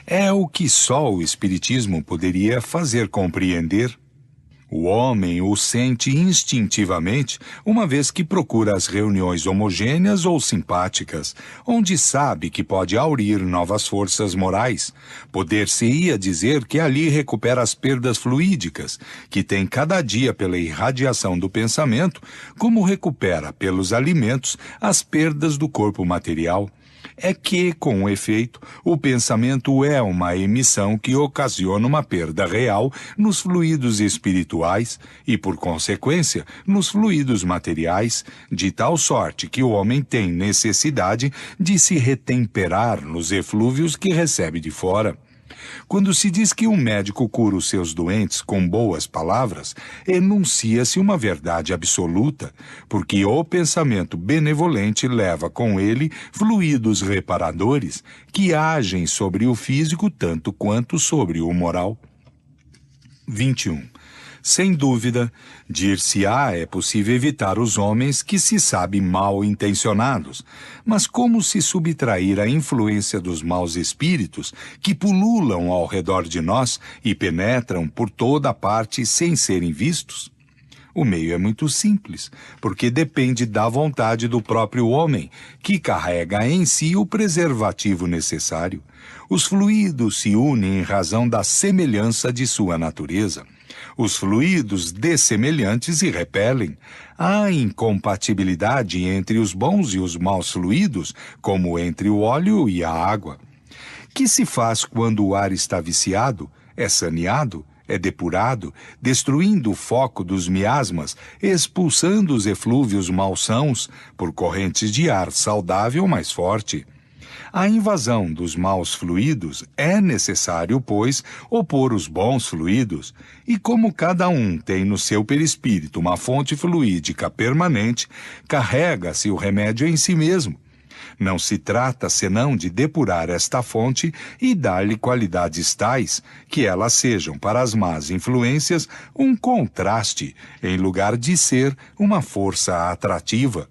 É o que só o Espiritismo poderia fazer compreender. O homem o sente instintivamente, uma vez que procura as reuniões homogêneas ou simpáticas, onde sabe que pode aurir novas forças morais. Poder-se-ia dizer que ali recupera as perdas fluídicas, que tem cada dia pela irradiação do pensamento, como recupera pelos alimentos as perdas do corpo material. É que, com efeito, o pensamento é uma emissão que ocasiona uma perda real nos fluidos espirituais e, por consequência, nos fluidos materiais, de tal sorte que o homem tem necessidade de se retemperar nos eflúvios que recebe de fora. Quando se diz que um médico cura os seus doentes com boas palavras, enuncia-se uma verdade absoluta, porque o pensamento benevolente leva com ele fluidos reparadores que agem sobre o físico tanto quanto sobre o moral. 21. Sem dúvida, dir-se-á é possível evitar os homens que se sabem mal intencionados, mas como se subtrair à influência dos maus espíritos que pululam ao redor de nós e penetram por toda a parte sem serem vistos? O meio é muito simples, porque depende da vontade do próprio homem, que carrega em si o preservativo necessário. Os fluidos se unem em razão da semelhança de sua natureza. Os fluidos dessemelhantes se repelem. Há incompatibilidade entre os bons e os maus fluidos, como entre o óleo e a água. Que se faz quando o ar está viciado? É saneado? É depurado, destruindo o foco dos miasmas, expulsando os eflúvios malsãos por correntes de ar saudável mais forte. A invasão dos maus fluidos é necessário, pois, opor os bons fluidos, e como cada um tem no seu perispírito uma fonte fluídica permanente, carrega-se o remédio em si mesmo. Não se trata senão de depurar esta fonte e dar-lhe qualidades tais que elas sejam para as más influências um contraste, em lugar de ser uma força atrativa.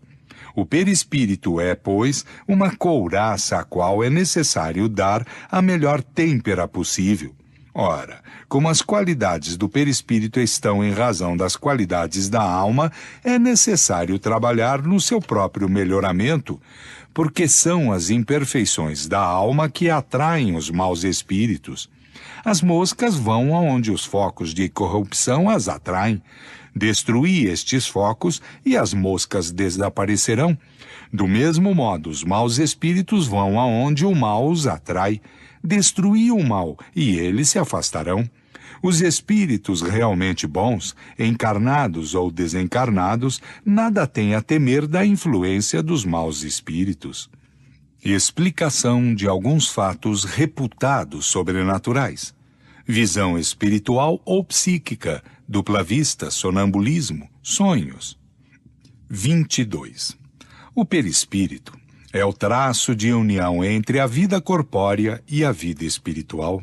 O perispírito é, pois, uma couraça à qual é necessário dar a melhor têmpera possível. Ora, como as qualidades do perispírito estão em razão das qualidades da alma, é necessário trabalhar no seu próprio melhoramento, porque são as imperfeições da alma que atraem os maus espíritos. As moscas vão aonde os focos de corrupção as atraem. Destruí estes focos e as moscas desaparecerão. Do mesmo modo, os maus espíritos vão aonde o mal os atrai. Destruí o mal e eles se afastarão. Os espíritos realmente bons, encarnados ou desencarnados, nada têm a temer da influência dos maus espíritos. Explicação de alguns fatos reputados sobrenaturais. Visão espiritual ou psíquica, dupla vista, sonambulismo, sonhos. 22. O perispírito é o traço de união entre a vida corpórea e a vida espiritual.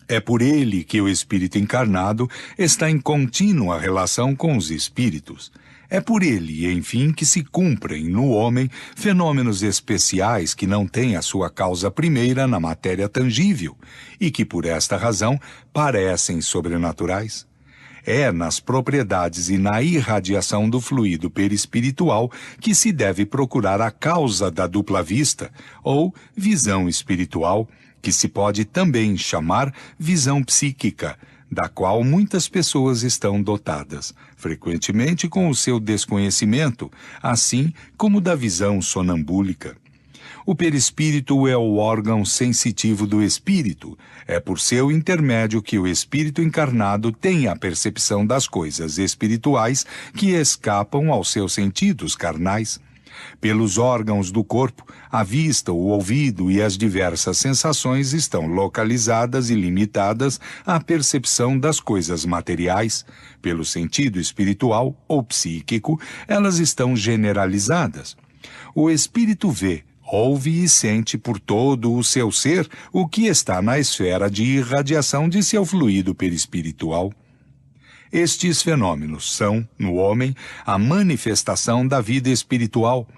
É por ele que o espírito encarnado está em contínua relação com os espíritos. É por ele, enfim, que se cumprem no homem fenômenos especiais que não têm a sua causa primeira na matéria tangível e que, por esta razão, parecem sobrenaturais. É nas propriedades e na irradiação do fluido perispiritual que se deve procurar a causa da dupla vista, ou visão espiritual, que se pode também chamar visão psíquica, da qual muitas pessoas estão dotadas, frequentemente com o seu desconhecimento, assim como da visão sonambúlica. O perispírito é o órgão sensitivo do espírito. É por seu intermédio que o espírito encarnado tem a percepção das coisas espirituais que escapam aos seus sentidos carnais. Pelos órgãos do corpo, a vista, o ouvido e as diversas sensações estão localizadas e limitadas à percepção das coisas materiais. Pelo sentido espiritual ou psíquico, elas estão generalizadas. O espírito vê, ouve e sente por todo o seu ser o que está na esfera de irradiação de seu fluido perispiritual. Estes fenômenos são, no homem, a manifestação da vida espiritual.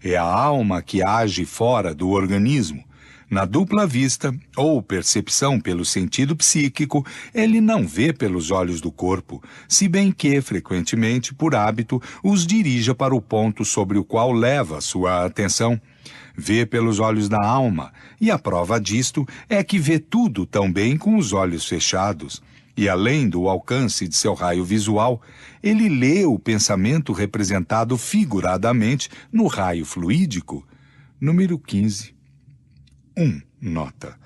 É a alma que age fora do organismo. Na dupla vista, ou percepção pelo sentido psíquico, ele não vê pelos olhos do corpo, se bem que, frequentemente, por hábito, os dirija para o ponto sobre o qual leva sua atenção. Vê pelos olhos da alma, e a prova disto é que vê tudo tão bem com os olhos fechados. E além do alcance de seu raio visual, ele lê o pensamento representado figuradamente no raio fluídico. Número 15. 1. Nota.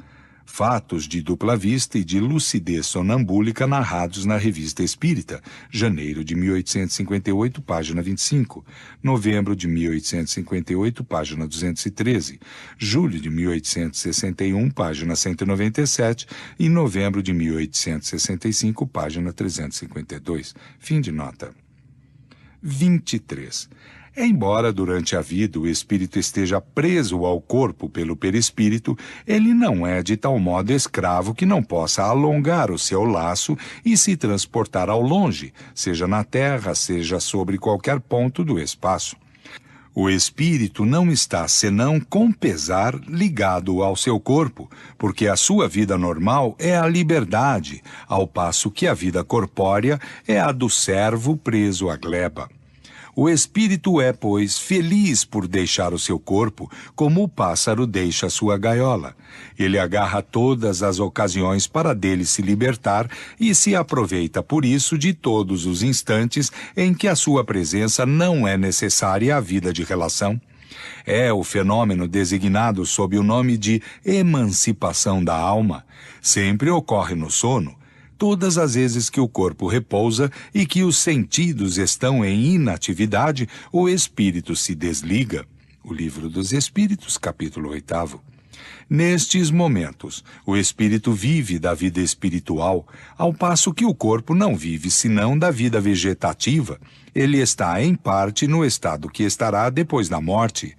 Fatos de dupla vista e de lucidez sonambúlica narrados na Revista Espírita, janeiro de 1858, página 25, novembro de 1858, página 213, julho de 1861, página 197 e novembro de 1865, página 352. Fim de nota. 23. Embora durante a vida o espírito esteja preso ao corpo pelo perispírito, ele não é de tal modo escravo que não possa alongar o seu laço e se transportar ao longe, seja na terra, seja sobre qualquer ponto do espaço. O espírito não está senão com pesar ligado ao seu corpo, porque a sua vida normal é a liberdade, ao passo que a vida corpórea é a do servo preso à gleba. O espírito é, pois, feliz por deixar o seu corpo, como o pássaro deixa a sua gaiola. Ele agarra todas as ocasiões para dele se libertar e se aproveita por isso de todos os instantes em que a sua presença não é necessária à vida de relação. É o fenômeno designado sob o nome de emancipação da alma. Sempre ocorre no sono. Todas as vezes que o corpo repousa e que os sentidos estão em inatividade, o espírito se desliga. O Livro dos Espíritos, capítulo 8º. Nestes momentos, o espírito vive da vida espiritual, ao passo que o corpo não vive senão da vida vegetativa. Ele está, em parte, no estado que estará depois da morte.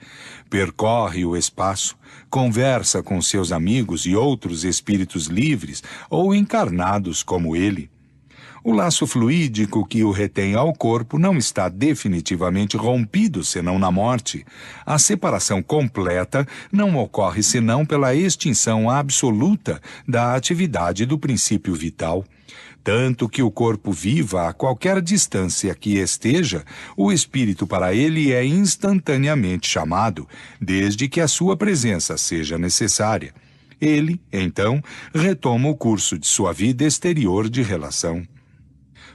Percorre o espaço, conversa com seus amigos e outros espíritos livres ou encarnados como ele. O laço fluídico que o retém ao corpo não está definitivamente rompido senão na morte. A separação completa não ocorre senão pela extinção absoluta da atividade do princípio vital. Tanto que o corpo viva a qualquer distância que esteja, o espírito para ele é instantaneamente chamado, desde que a sua presença seja necessária. Ele, então, retoma o curso de sua vida exterior de relação.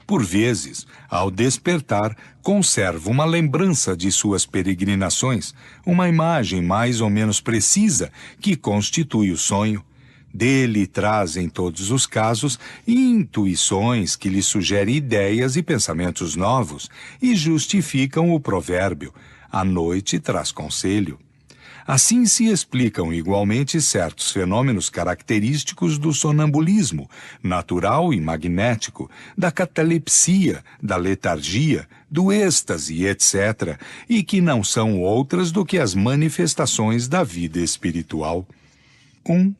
Por vezes, ao despertar, conserva uma lembrança de suas peregrinações, uma imagem mais ou menos precisa que constitui o sonho. Dele traz, em todos os casos, intuições que lhe sugerem ideias e pensamentos novos e justificam o provérbio: a noite traz conselho. Assim se explicam igualmente certos fenômenos característicos do sonambulismo, natural e magnético, da catalepsia, da letargia, do êxtase, etc., e que não são outras do que as manifestações da vida espiritual.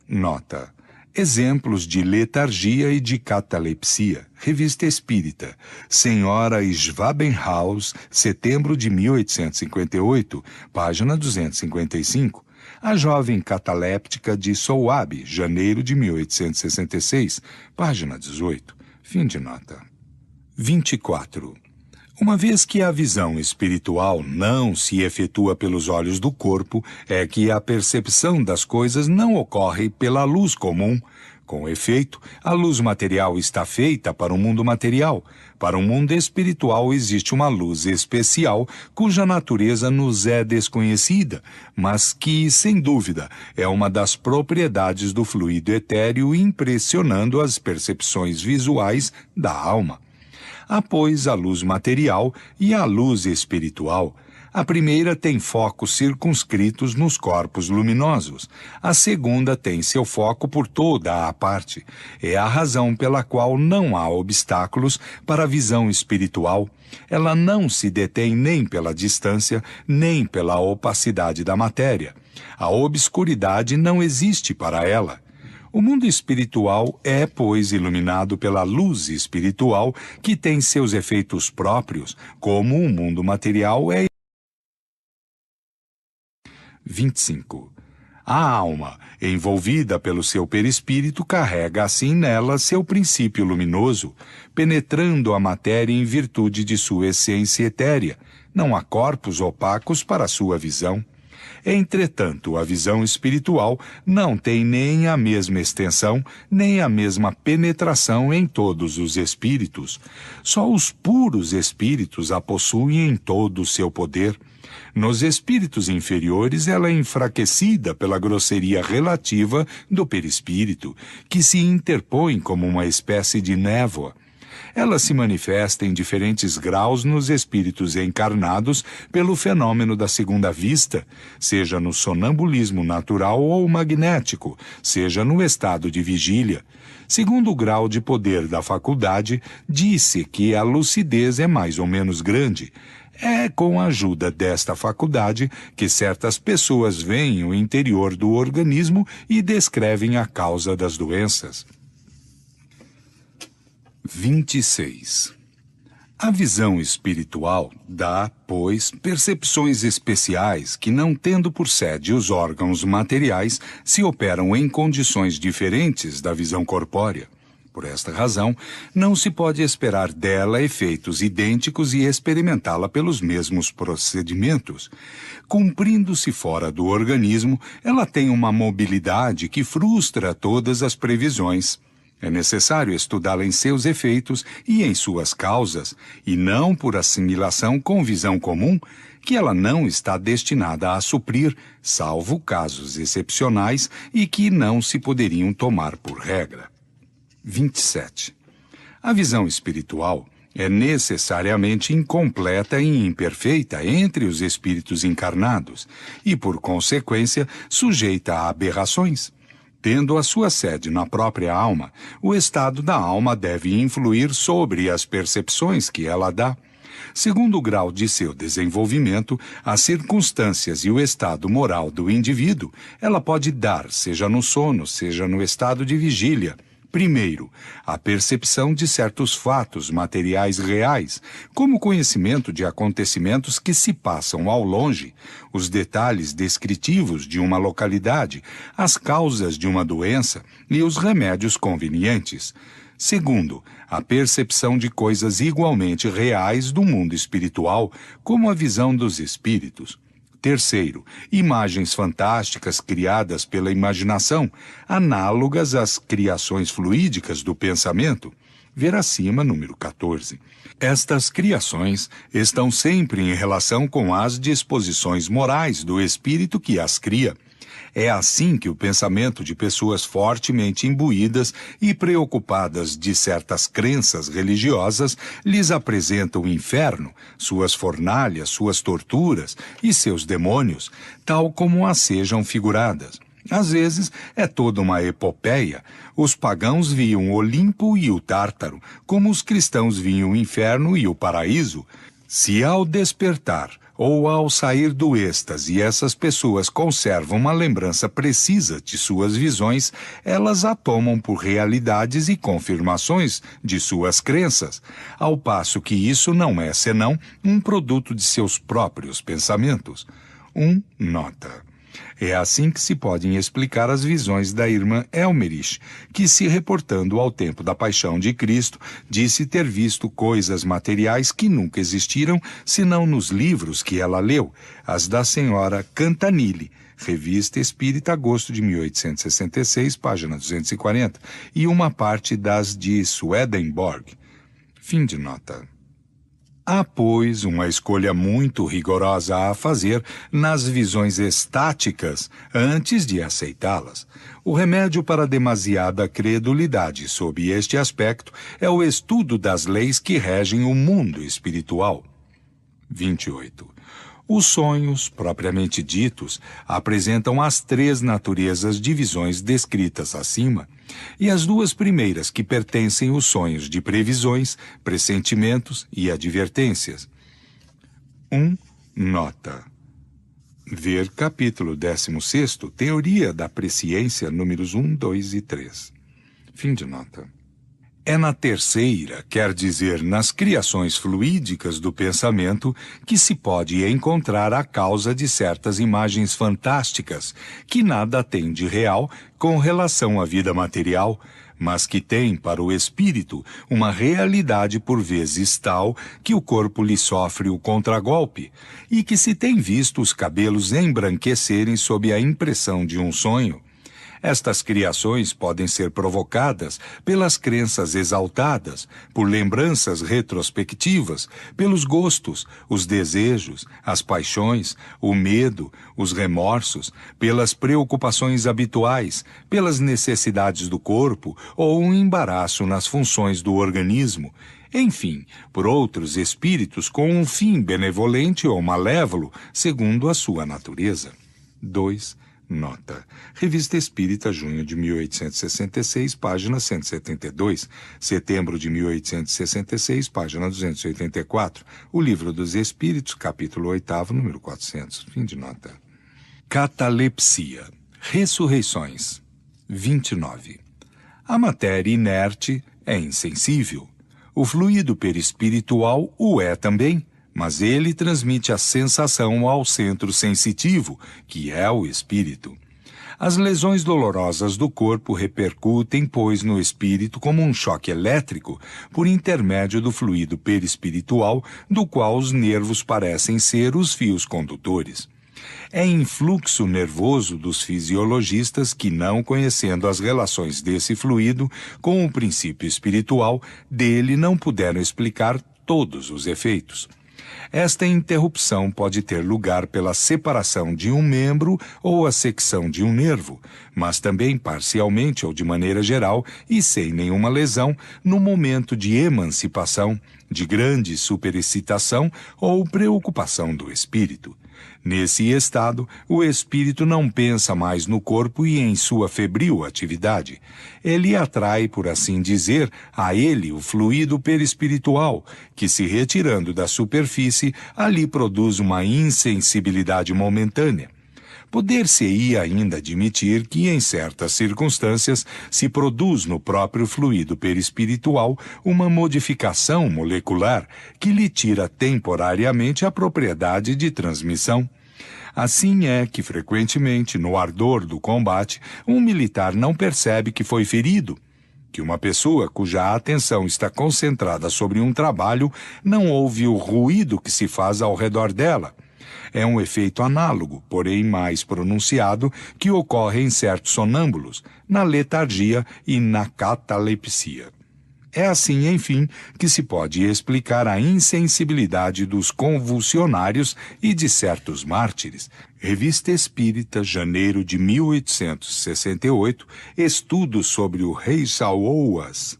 Nota. Exemplos de letargia e de catalepsia. Revista Espírita. Senhora Schwabenhaus, setembro de 1858, página 255. A jovem cataléptica de Soabe, janeiro de 1866, página 18. Fim de nota. 24. Uma vez que a visão espiritual não se efetua pelos olhos do corpo, é que a percepção das coisas não ocorre pela luz comum. Com efeito, a luz material está feita para o mundo material. Para o mundo espiritual existe uma luz especial, cuja natureza nos é desconhecida, mas que, sem dúvida, é uma das propriedades do fluido etéreo, impressionando as percepções visuais da alma. Há, pois, a luz material e a luz espiritual. A primeira tem focos circunscritos nos corpos luminosos. A segunda tem seu foco por toda a parte. É a razão pela qual não há obstáculos para a visão espiritual. Ela não se detém nem pela distância, nem pela opacidade da matéria. A obscuridade não existe para ela. O mundo espiritual é, pois, iluminado pela luz espiritual, que tem seus efeitos próprios, como o mundo material é. 25. A alma, envolvida pelo seu perispírito, carrega assim nela seu princípio luminoso, penetrando a matéria em virtude de sua essência etérea. Não há corpos opacos para sua visão. Entretanto, a visão espiritual não tem nem a mesma extensão, nem a mesma penetração em todos os espíritos. Só os puros espíritos a possuem em todo o seu poder. Nos espíritos inferiores, ela é enfraquecida pela grosseria relativa do perispírito, que se interpõe como uma espécie de névoa. Ela se manifesta em diferentes graus nos espíritos encarnados pelo fenômeno da segunda vista, seja no sonambulismo natural ou magnético, seja no estado de vigília. Segundo o grau de poder da faculdade, disse que a lucidez é mais ou menos grande. É com a ajuda desta faculdade que certas pessoas veem o interior do organismo e descrevem a causa das doenças. 26. A visão espiritual dá, pois, percepções especiais que, não tendo por sede os órgãos materiais, se operam em condições diferentes da visão corpórea. Por esta razão, não se pode esperar dela efeitos idênticos e experimentá-la pelos mesmos procedimentos. Cumprindo-se fora do organismo, ela tem uma mobilidade que frustra todas as previsões. É necessário estudá-la em seus efeitos e em suas causas, e não por assimilação com visão comum, que ela não está destinada a suprir, salvo casos excepcionais e que não se poderiam tomar por regra. 27. A visão espiritual É necessariamente incompleta e imperfeita entre os espíritos encarnados e, por consequência, sujeita a aberrações. Tendo a sua sede na própria alma, o estado da alma deve influir sobre as percepções que ela dá. Segundo o grau de seu desenvolvimento, as circunstâncias e o estado moral do indivíduo, ela pode dar, seja no sono, seja no estado de vigília. Primeiro, a percepção de certos fatos materiais reais, como o conhecimento de acontecimentos que se passam ao longe, os detalhes descritivos de uma localidade, as causas de uma doença e os remédios convenientes. Segundo, a percepção de coisas igualmente reais do mundo espiritual, como a visão dos espíritos. Terceiro, imagens fantásticas criadas pela imaginação, análogas às criações fluídicas do pensamento. Ver acima, número 14. Estas criações estão sempre em relação com as disposições morais do espírito que as cria. É assim que o pensamento de pessoas fortemente imbuídas e preocupadas de certas crenças religiosas lhes apresenta o inferno, suas fornalhas, suas torturas e seus demônios, tal como as sejam figuradas. Às vezes é toda uma epopeia. Os pagãos viam o Olimpo e o Tártaro, como os cristãos viam o inferno e o paraíso. Se ao despertar ou ao sair do êxtase essas pessoas conservam uma lembrança precisa de suas visões, elas a tomam por realidades e confirmações de suas crenças, ao passo que isso não é senão um produto de seus próprios pensamentos. Nota. É assim que se podem explicar as visões da irmã Elmerich, que, se reportando ao tempo da paixão de Cristo, disse ter visto coisas materiais que nunca existiram senão nos livros que ela leu, as da senhora Cantanilli, Revista Espírita, agosto de 1866, página 240, e uma parte das de Swedenborg. Fim de nota. Há, pois, uma escolha muito rigorosa a fazer nas visões estáticas antes de aceitá-las. O remédio para demasiada credulidade sob este aspecto é o estudo das leis que regem o mundo espiritual. 28. Os sonhos, propriamente ditos, apresentam as três naturezas de visões descritas acima, e as duas primeiras que pertencem aos sonhos de previsões, pressentimentos e advertências. Nota. Ver capítulo 16º, Teoria da Presciência, números 1, 2 e 3. Fim de nota. É na terceira, quer dizer, nas criações fluídicas do pensamento, que se pode encontrar a causa de certas imagens fantásticas, que nada têm de real com relação à vida material, mas que têm para o espírito uma realidade por vezes tal que o corpo lhe sofre o contragolpe, e que se tem visto os cabelos embranquecerem sob a impressão de um sonho. Estas criações podem ser provocadas pelas crenças exaltadas, por lembranças retrospectivas, pelos gostos, os desejos, as paixões, o medo, os remorsos, pelas preocupações habituais, pelas necessidades do corpo ou um embaraço nas funções do organismo, enfim, por outros espíritos com um fim benevolente ou malévolo, segundo a sua natureza. 2. Nota. Revista Espírita, junho de 1866, página 172. Setembro de 1866, página 284. O Livro dos Espíritos, capítulo 8º, número 400. Fim de nota. Catalepsia. Ressurreições. 29. A matéria inerte é insensível. O fluido perispiritual o é também, mas ele transmite a sensação ao centro sensitivo, que é o espírito. As lesões dolorosas do corpo repercutem, pois, no espírito como um choque elétrico, por intermédio do fluido perispiritual, do qual os nervos parecem ser os fios condutores. É influxo nervoso dos fisiologistas que, não conhecendo as relações desse fluido com o princípio espiritual, dele não puderam explicar todos os efeitos. Esta interrupção pode ter lugar pela separação de um membro ou a secção de um nervo, mas também parcialmente ou de maneira geral e sem nenhuma lesão no momento de emancipação, de grande superexcitação ou preocupação do espírito. Nesse estado, o espírito não pensa mais no corpo e em sua febril atividade. Ele atrai, por assim dizer, a ele o fluido perispiritual, que, se retirando da superfície, ali produz uma insensibilidade momentânea. Poder-se-ia ainda admitir que, em certas circunstâncias, se produz no próprio fluido perispiritual uma modificação molecular que lhe tira temporariamente a propriedade de transmissão. Assim é que, frequentemente, no ardor do combate, um militar não percebe que foi ferido, que uma pessoa cuja atenção está concentrada sobre um trabalho não ouve o ruído que se faz ao redor dela. É um efeito análogo, porém mais pronunciado, que ocorre em certos sonâmbulos, na letargia e na catalepsia. É assim, enfim, que se pode explicar a insensibilidade dos convulsionários e de certos mártires. Revista Espírita, janeiro de 1868, estudos sobre o rei Saouas.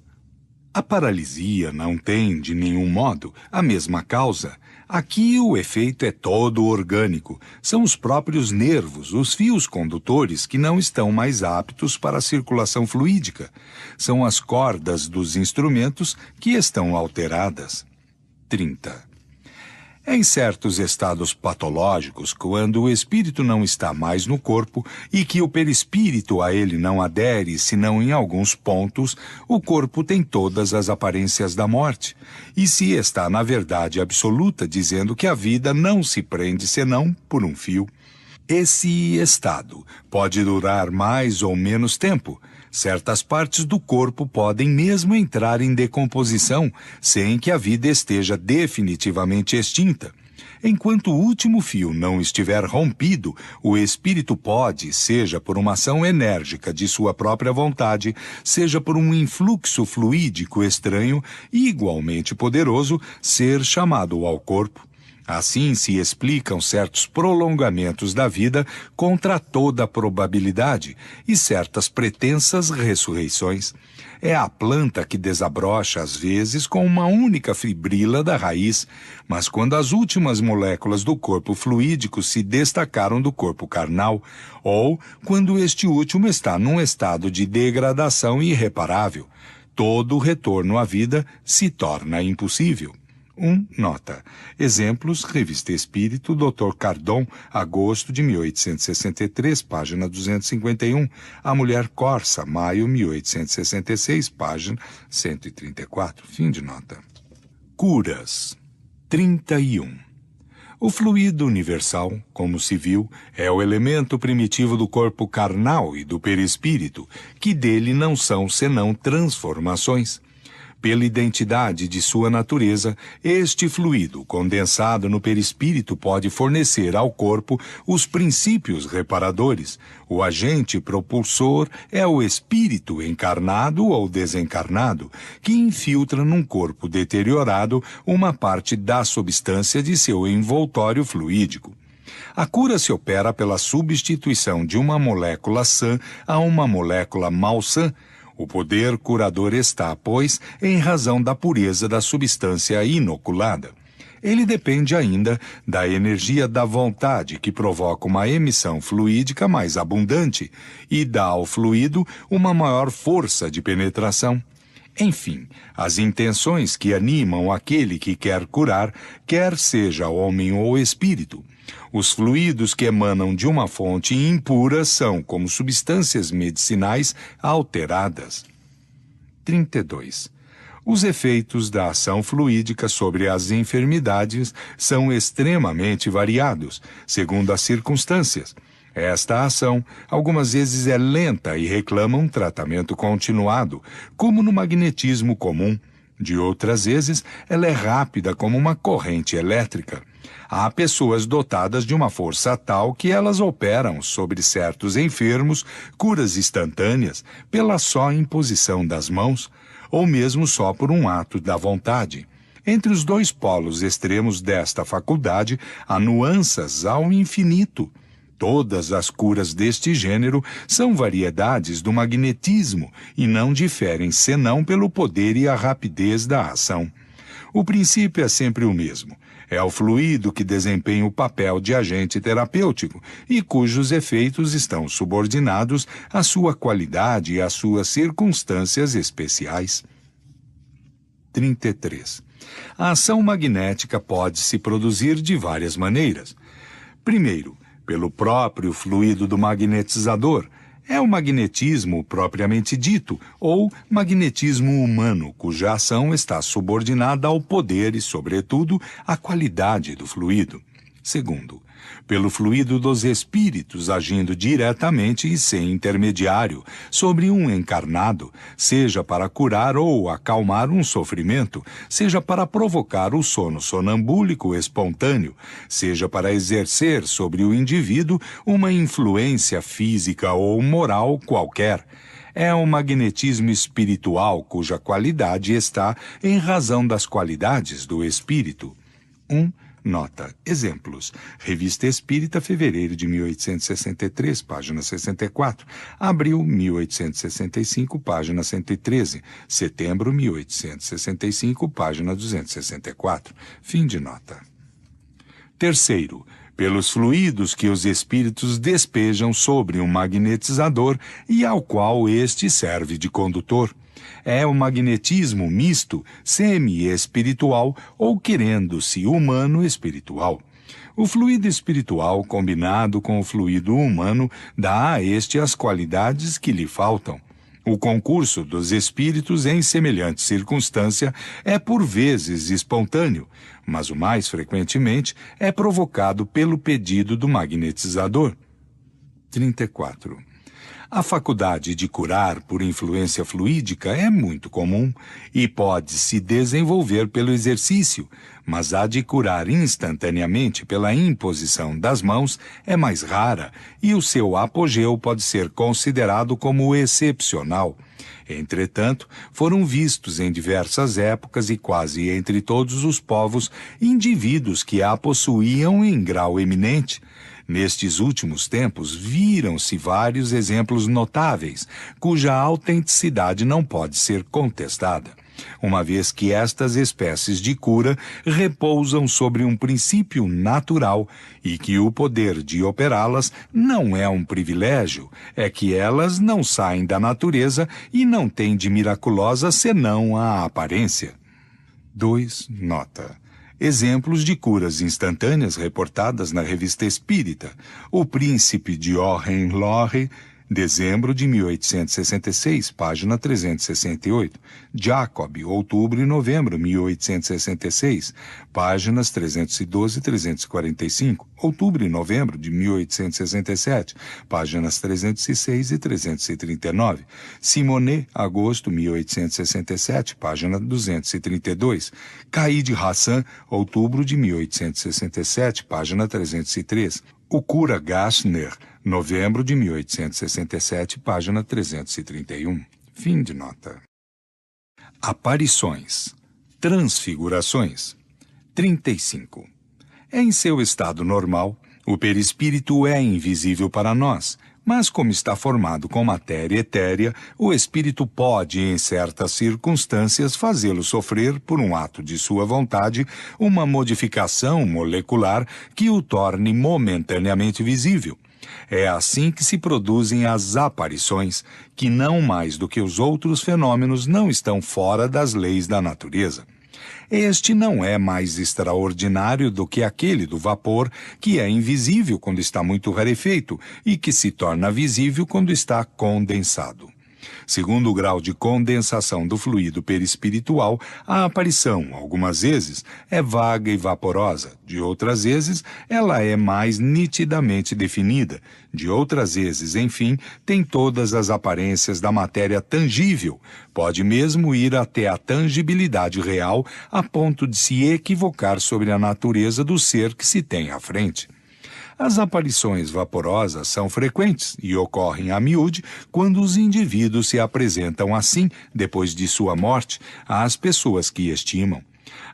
A paralisia não tem, de nenhum modo, a mesma causa. Aqui o efeito é todo orgânico. São os próprios nervos, os fios condutores, que não estão mais aptos para a circulação fluídica. São as cordas dos instrumentos que estão alteradas. 30. Em certos estados patológicos, quando o espírito não está mais no corpo e que o perispírito a ele não adere senão em alguns pontos, o corpo tem todas as aparências da morte, e se está na verdade absoluta, dizendo que a vida não se prende senão por um fio. Esse estado pode durar mais ou menos tempo. Certas partes do corpo podem mesmo entrar em decomposição, sem que a vida esteja definitivamente extinta. Enquanto o último fio não estiver rompido, o espírito pode, seja por uma ação enérgica de sua própria vontade, seja por um influxo fluídico estranho e igualmente poderoso, ser chamado ao corpo. Assim se explicam certos prolongamentos da vida contra toda a probabilidade e certas pretensas ressurreições. É a planta que desabrocha às vezes com uma única fibrila da raiz, mas quando as últimas moléculas do corpo fluídico se destacaram do corpo carnal, ou quando este último está num estado de degradação irreparável, todo retorno à vida se torna impossível. Nota. Exemplos, Revista Espírito, Dr. Cardon, agosto de 1863, página 251. A Mulher Corsa, maio 1866, página 134. Fim de nota. Curas. 31. O fluido universal, como se viu, é o elemento primitivo do corpo carnal e do perispírito, que dele não são senão transformações. Pela identidade de sua natureza, este fluido condensado no perispírito pode fornecer ao corpo os princípios reparadores. O agente propulsor é o espírito encarnado ou desencarnado, que infiltra num corpo deteriorado uma parte da substância de seu envoltório fluídico. A cura se opera pela substituição de uma molécula sã a uma molécula malsã. O poder curador está, pois, em razão da pureza da substância inoculada. Ele depende ainda da energia da vontade, que provoca uma emissão fluídica mais abundante e dá ao fluido uma maior força de penetração. Enfim, as intenções que animam aquele que quer curar, quer seja homem ou espírito. Os fluidos que emanam de uma fonte impura são como substâncias medicinais alteradas. 32. Os efeitos da ação fluídica sobre as enfermidades são extremamente variados, segundo as circunstâncias. Esta ação, algumas vezes, é lenta e reclama um tratamento continuado, como no magnetismo comum. De outras vezes, ela é rápida como uma corrente elétrica. Há pessoas dotadas de uma força tal que elas operam sobre certos enfermos curas instantâneas pela só imposição das mãos, ou mesmo só por um ato da vontade. Entre os dois polos extremos desta faculdade há nuanças ao infinito. Todas as curas deste gênero são variedades do magnetismo e não diferem senão pelo poder e a rapidez da ação. O princípio é sempre o mesmo. É o fluido que desempenha o papel de agente terapêutico e cujos efeitos estão subordinados à sua qualidade e às suas circunstâncias especiais. 33. A ação magnética pode se produzir de várias maneiras. Primeiro, pelo próprio fluido do magnetizador. É o magnetismo propriamente dito, ou magnetismo humano, cuja ação está subordinada ao poder e, sobretudo, à qualidade do fluido. Segundo, pelo fluido dos espíritos agindo diretamente e sem intermediário sobre um encarnado, seja para curar ou acalmar um sofrimento, seja para provocar o sono sonambúlico espontâneo, seja para exercer sobre o indivíduo uma influência física ou moral qualquer. É um magnetismo espiritual cuja qualidade está em razão das qualidades do espírito. 1. Nota. Exemplos. Revista Espírita, fevereiro de 1863, página 64. Abril, 1865, página 113. Setembro, 1865, página 264. Fim de nota. Terceiro, pelos fluidos que os espíritos despejam sobre um magnetizador e ao qual este serve de condutor. É o magnetismo misto, semi-espiritual ou querendo-se humano-espiritual. O fluido espiritual combinado com o fluido humano dá a este as qualidades que lhe faltam. O concurso dos espíritos em semelhante circunstância é por vezes espontâneo, mas o mais frequentemente é provocado pelo pedido do magnetizador. 34. A faculdade de curar por influência fluídica é muito comum e pode se desenvolver pelo exercício, mas a de curar instantaneamente pela imposição das mãos é mais rara e o seu apogeu pode ser considerado como excepcional. Entretanto, foram vistos em diversas épocas e quase entre todos os povos indivíduos que a possuíam em grau eminente. Nestes últimos tempos, viram-se vários exemplos notáveis, cuja autenticidade não pode ser contestada, uma vez que estas espécies de cura repousam sobre um princípio natural e que o poder de operá-las não é um privilégio, é que elas não saem da natureza e não têm de miraculosa senão a aparência. 2. Nota. Exemplos de curas instantâneas reportadas na Revista Espírita. O Príncipe de Hohenlohe, dezembro de 1866, página 368. Jacob, outubro e novembro, 1866, páginas 312 e 345. Outubro e novembro de 1867, páginas 306 e 339. Simonet, agosto 1867, página 232. Caid Hassan, outubro de 1867, página 303. O cura Gassner, novembro de 1867, página 331. Fim de nota. Aparições. Transfigurações. 35. Em seu estado normal, o perispírito é invisível para nós, mas como está formado com matéria etérea, o espírito pode, em certas circunstâncias, fazê-lo sofrer, por um ato de sua vontade, uma modificação molecular que o torne momentaneamente visível. É assim que se produzem as aparições, que não mais do que os outros fenômenos não estão fora das leis da natureza. Este não é mais extraordinário do que aquele do vapor, que é invisível quando está muito rarefeito e que se torna visível quando está condensado. Segundo o grau de condensação do fluido perispiritual, a aparição, algumas vezes, é vaga e vaporosa, de outras vezes, ela é mais nitidamente definida, de outras vezes, enfim, tem todas as aparências da matéria tangível, pode mesmo ir até a tangibilidade real, a ponto de se equivocar sobre a natureza do ser que se tem à frente. As aparições vaporosas são frequentes e ocorrem a miúde quando os indivíduos se apresentam assim, depois de sua morte, às pessoas que estimam.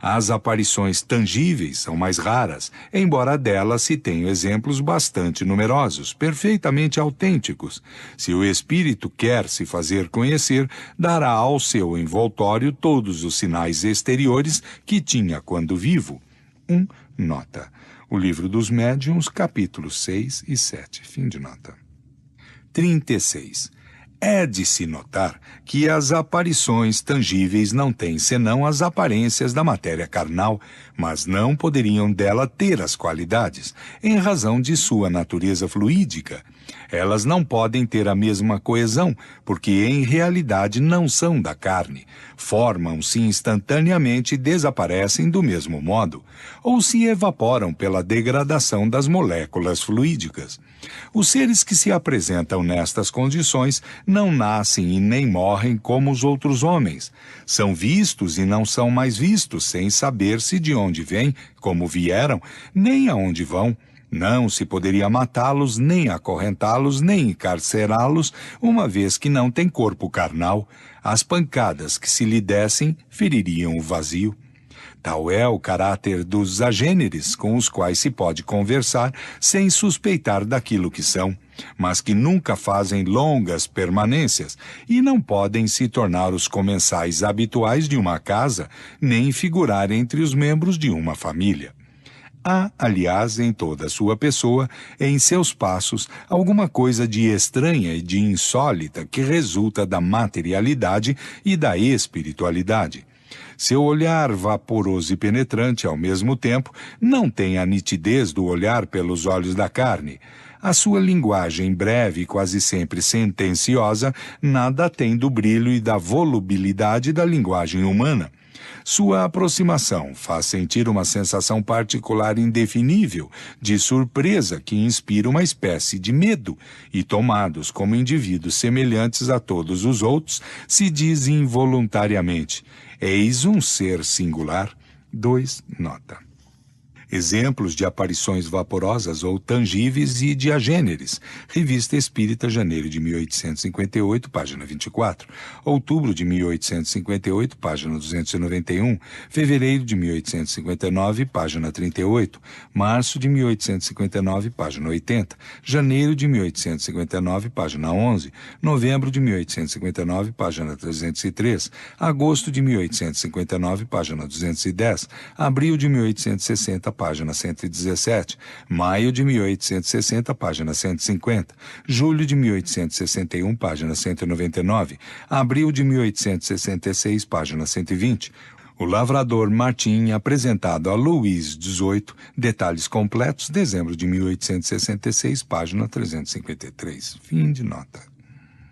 As aparições tangíveis são mais raras, embora delas se tenham exemplos bastante numerosos, perfeitamente autênticos. Se o espírito quer se fazer conhecer, dará ao seu envoltório todos os sinais exteriores que tinha quando vivo. Nota. O Livro dos Médiuns, capítulos 6 e 7. Fim de nota. 36. É de se notar que as aparições tangíveis não têm senão as aparências da matéria carnal, mas não poderiam dela ter as qualidades, em razão de sua natureza fluídica. Elas não podem ter a mesma coesão, porque em realidade não são da carne. Formam-se instantaneamente e desaparecem do mesmo modo, ou se evaporam pela degradação das moléculas fluídicas. Os seres que se apresentam nestas condições não nascem e nem morrem como os outros homens. São vistos e não são mais vistos, sem saber-se de onde vêm, como vieram, nem aonde vão. Não se poderia matá-los, nem acorrentá-los, nem encarcerá-los, uma vez que não têm corpo carnal. As pancadas que se lhe dessem feririam o vazio. Tal é o caráter dos agêneres com os quais se pode conversar sem suspeitar daquilo que são, mas que nunca fazem longas permanências e não podem se tornar os comensais habituais de uma casa, nem figurar entre os membros de uma família. Há, aliás, em toda a sua pessoa, em seus passos, alguma coisa de estranha e de insólita que resulta da materialidade e da espiritualidade. Seu olhar vaporoso e penetrante ao mesmo tempo não tem a nitidez do olhar pelos olhos da carne. A sua linguagem breve e quase sempre sentenciosa nada tem do brilho e da volubilidade da linguagem humana. Sua aproximação faz sentir uma sensação particular indefinível, de surpresa que inspira uma espécie de medo, e tomados como indivíduos semelhantes a todos os outros, se diz involuntariamente: eis um ser singular. 2. Nota. Exemplos de aparições vaporosas ou tangíveis e de agêneres. Revista Espírita, janeiro de 1858, página 24. Outubro de 1858, página 291. Fevereiro de 1859, página 38. Março de 1859, página 80. Janeiro de 1859, página 11. Novembro de 1859, página 303. Agosto de 1859, página 210. Abril de 1860, página 117, maio de 1860, página 150, julho de 1861, página 199, abril de 1866, página 120. O Lavrador Martim, apresentado a Luís XVIII, detalhes completos, dezembro de 1866, página 353. Fim de nota.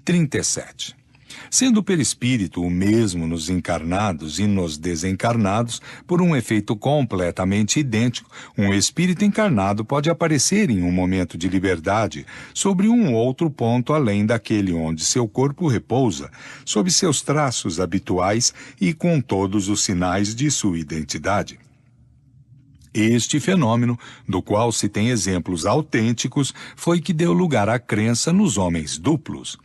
37. Sendo o perispírito o mesmo nos encarnados e nos desencarnados, por um efeito completamente idêntico, um espírito encarnado pode aparecer em um momento de liberdade sobre um outro ponto além daquele onde seu corpo repousa, sob seus traços habituais e com todos os sinais de sua identidade. Este fenômeno, do qual se tem exemplos autênticos, foi que deu lugar à crença nos homens duplos.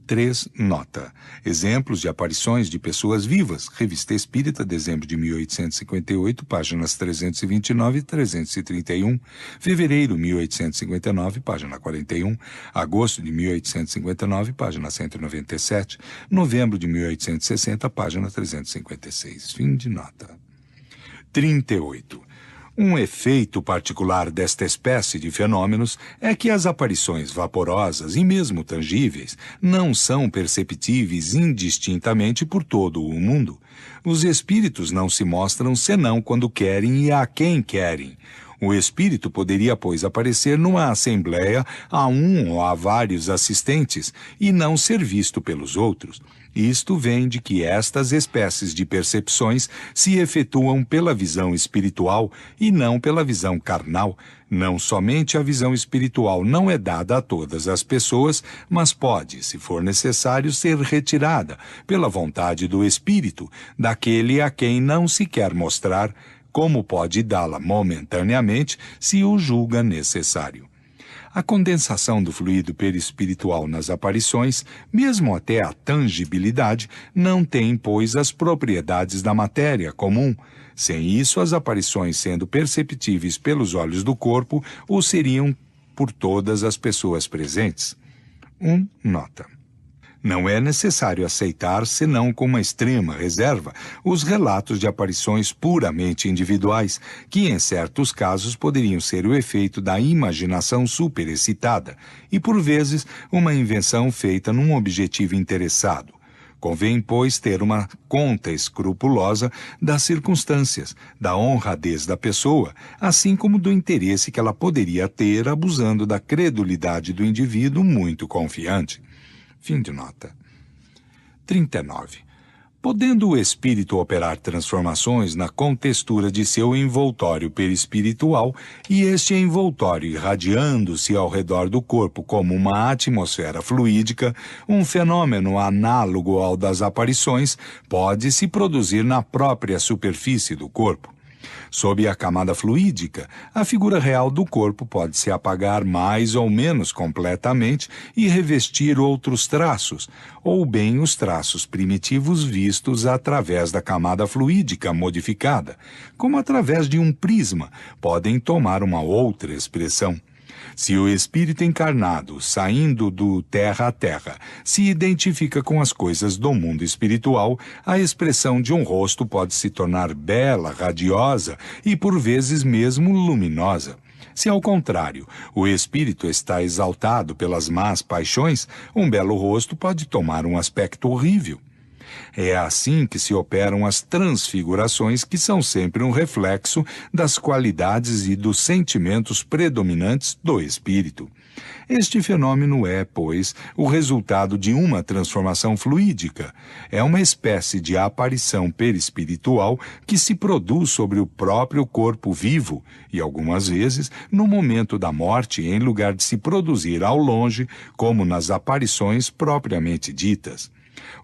3. Nota. Exemplos de aparições de pessoas vivas. Revista Espírita, dezembro de 1858, páginas 329 e 331. Fevereiro, 1859, página 41. Agosto de 1859, página 197. Novembro de 1860, página 356. Fim de nota. 38. Um efeito particular desta espécie de fenômenos é que as aparições vaporosas e mesmo tangíveis não são perceptíveis indistintamente por todo o mundo. Os espíritos não se mostram senão quando querem e a quem querem. O espírito poderia, pois, aparecer numa assembleia a um ou a vários assistentes e não ser visto pelos outros. Isto vem de que estas espécies de percepções se efetuam pela visão espiritual e não pela visão carnal. Não somente a visão espiritual não é dada a todas as pessoas, mas pode, se for necessário, ser retirada pela vontade do espírito, daquele a quem não se quer mostrar, como pode dá-la momentaneamente, se o julga necessário. A condensação do fluido perispiritual nas aparições, mesmo até a tangibilidade, não tem, pois, as propriedades da matéria comum. Sem isso, as aparições, sendo perceptíveis pelos olhos do corpo, o seriam por todas as pessoas presentes. Nota. Não é necessário aceitar, senão com uma extrema reserva, os relatos de aparições puramente individuais, que em certos casos poderiam ser o efeito da imaginação superexcitada e, por vezes, uma invenção feita num objetivo interessado. Convém, pois, ter uma conta escrupulosa das circunstâncias, da honradez da pessoa, assim como do interesse que ela poderia ter abusando da credulidade do indivíduo muito confiante. Fim de nota. 39. Podendo o espírito operar transformações na contextura de seu envoltório perispiritual e este envoltório irradiando-se ao redor do corpo como uma atmosfera fluídica, um fenômeno análogo ao das aparições pode se produzir na própria superfície do corpo. Sob a camada fluídica, a figura real do corpo pode se apagar mais ou menos completamente e revestir outros traços, ou bem os traços primitivos vistos através da camada fluídica modificada, como através de um prisma, podem tomar uma outra expressão. Se o espírito encarnado, saindo do terra a terra, se identifica com as coisas do mundo espiritual, a expressão de um rosto pode se tornar bela, radiosa e por vezes mesmo luminosa. Se, ao contrário, o espírito está exaltado pelas más paixões, um belo rosto pode tomar um aspecto horrível. É assim que se operam as transfigurações, que são sempre um reflexo das qualidades e dos sentimentos predominantes do espírito. Este fenômeno é, pois, o resultado de uma transformação fluídica. É uma espécie de aparição perispiritual que se produz sobre o próprio corpo vivo e, algumas vezes, no momento da morte, em lugar de se produzir ao longe, como nas aparições propriamente ditas.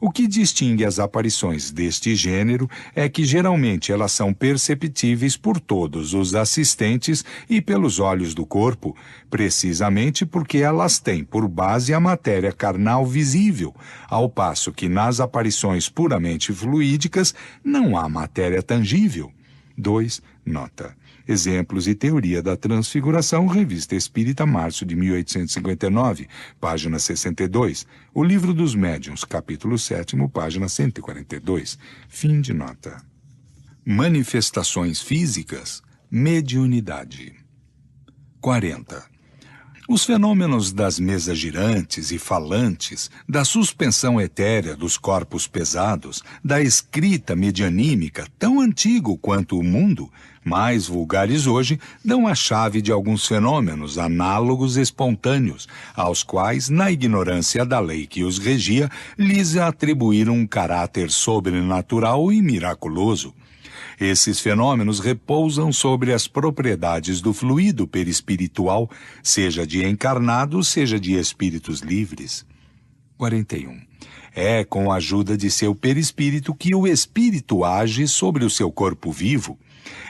O que distingue as aparições deste gênero é que geralmente elas são perceptíveis por todos os assistentes e pelos olhos do corpo, precisamente porque elas têm por base a matéria carnal visível, ao passo que nas aparições puramente fluídicas não há matéria tangível. 2. Nota. Exemplos e Teoria da Transfiguração, Revista Espírita, março de 1859, página 62. O Livro dos Médiuns, capítulo 7º, página 142. Fim de nota. Manifestações físicas, mediunidade. 40. Os fenômenos das mesas girantes e falantes, da suspensão etérea dos corpos pesados, da escrita medianímica, tão antigo quanto o mundo, mais vulgares hoje, dão a chave de alguns fenômenos análogos espontâneos, aos quais, na ignorância da lei que os regia, lhes atribuíram um caráter sobrenatural e miraculoso. Esses fenômenos repousam sobre as propriedades do fluido perispiritual, seja de encarnados, seja de espíritos livres. 41. É com a ajuda de seu perispírito que o espírito age sobre o seu corpo vivo.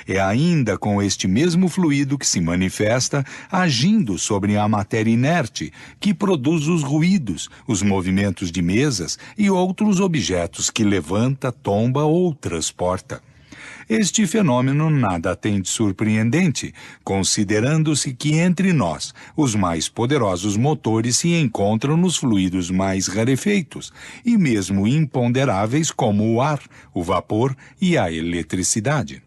É ainda com este mesmo fluido que se manifesta, agindo sobre a matéria inerte, que produz os ruídos, os movimentos de mesas e outros objetos que levanta, tomba ou transporta. Este fenômeno nada tem de surpreendente, considerando-se que entre nós os mais poderosos motores se encontram nos fluidos mais rarefeitos e mesmo imponderáveis como o ar, o vapor e a eletricidade.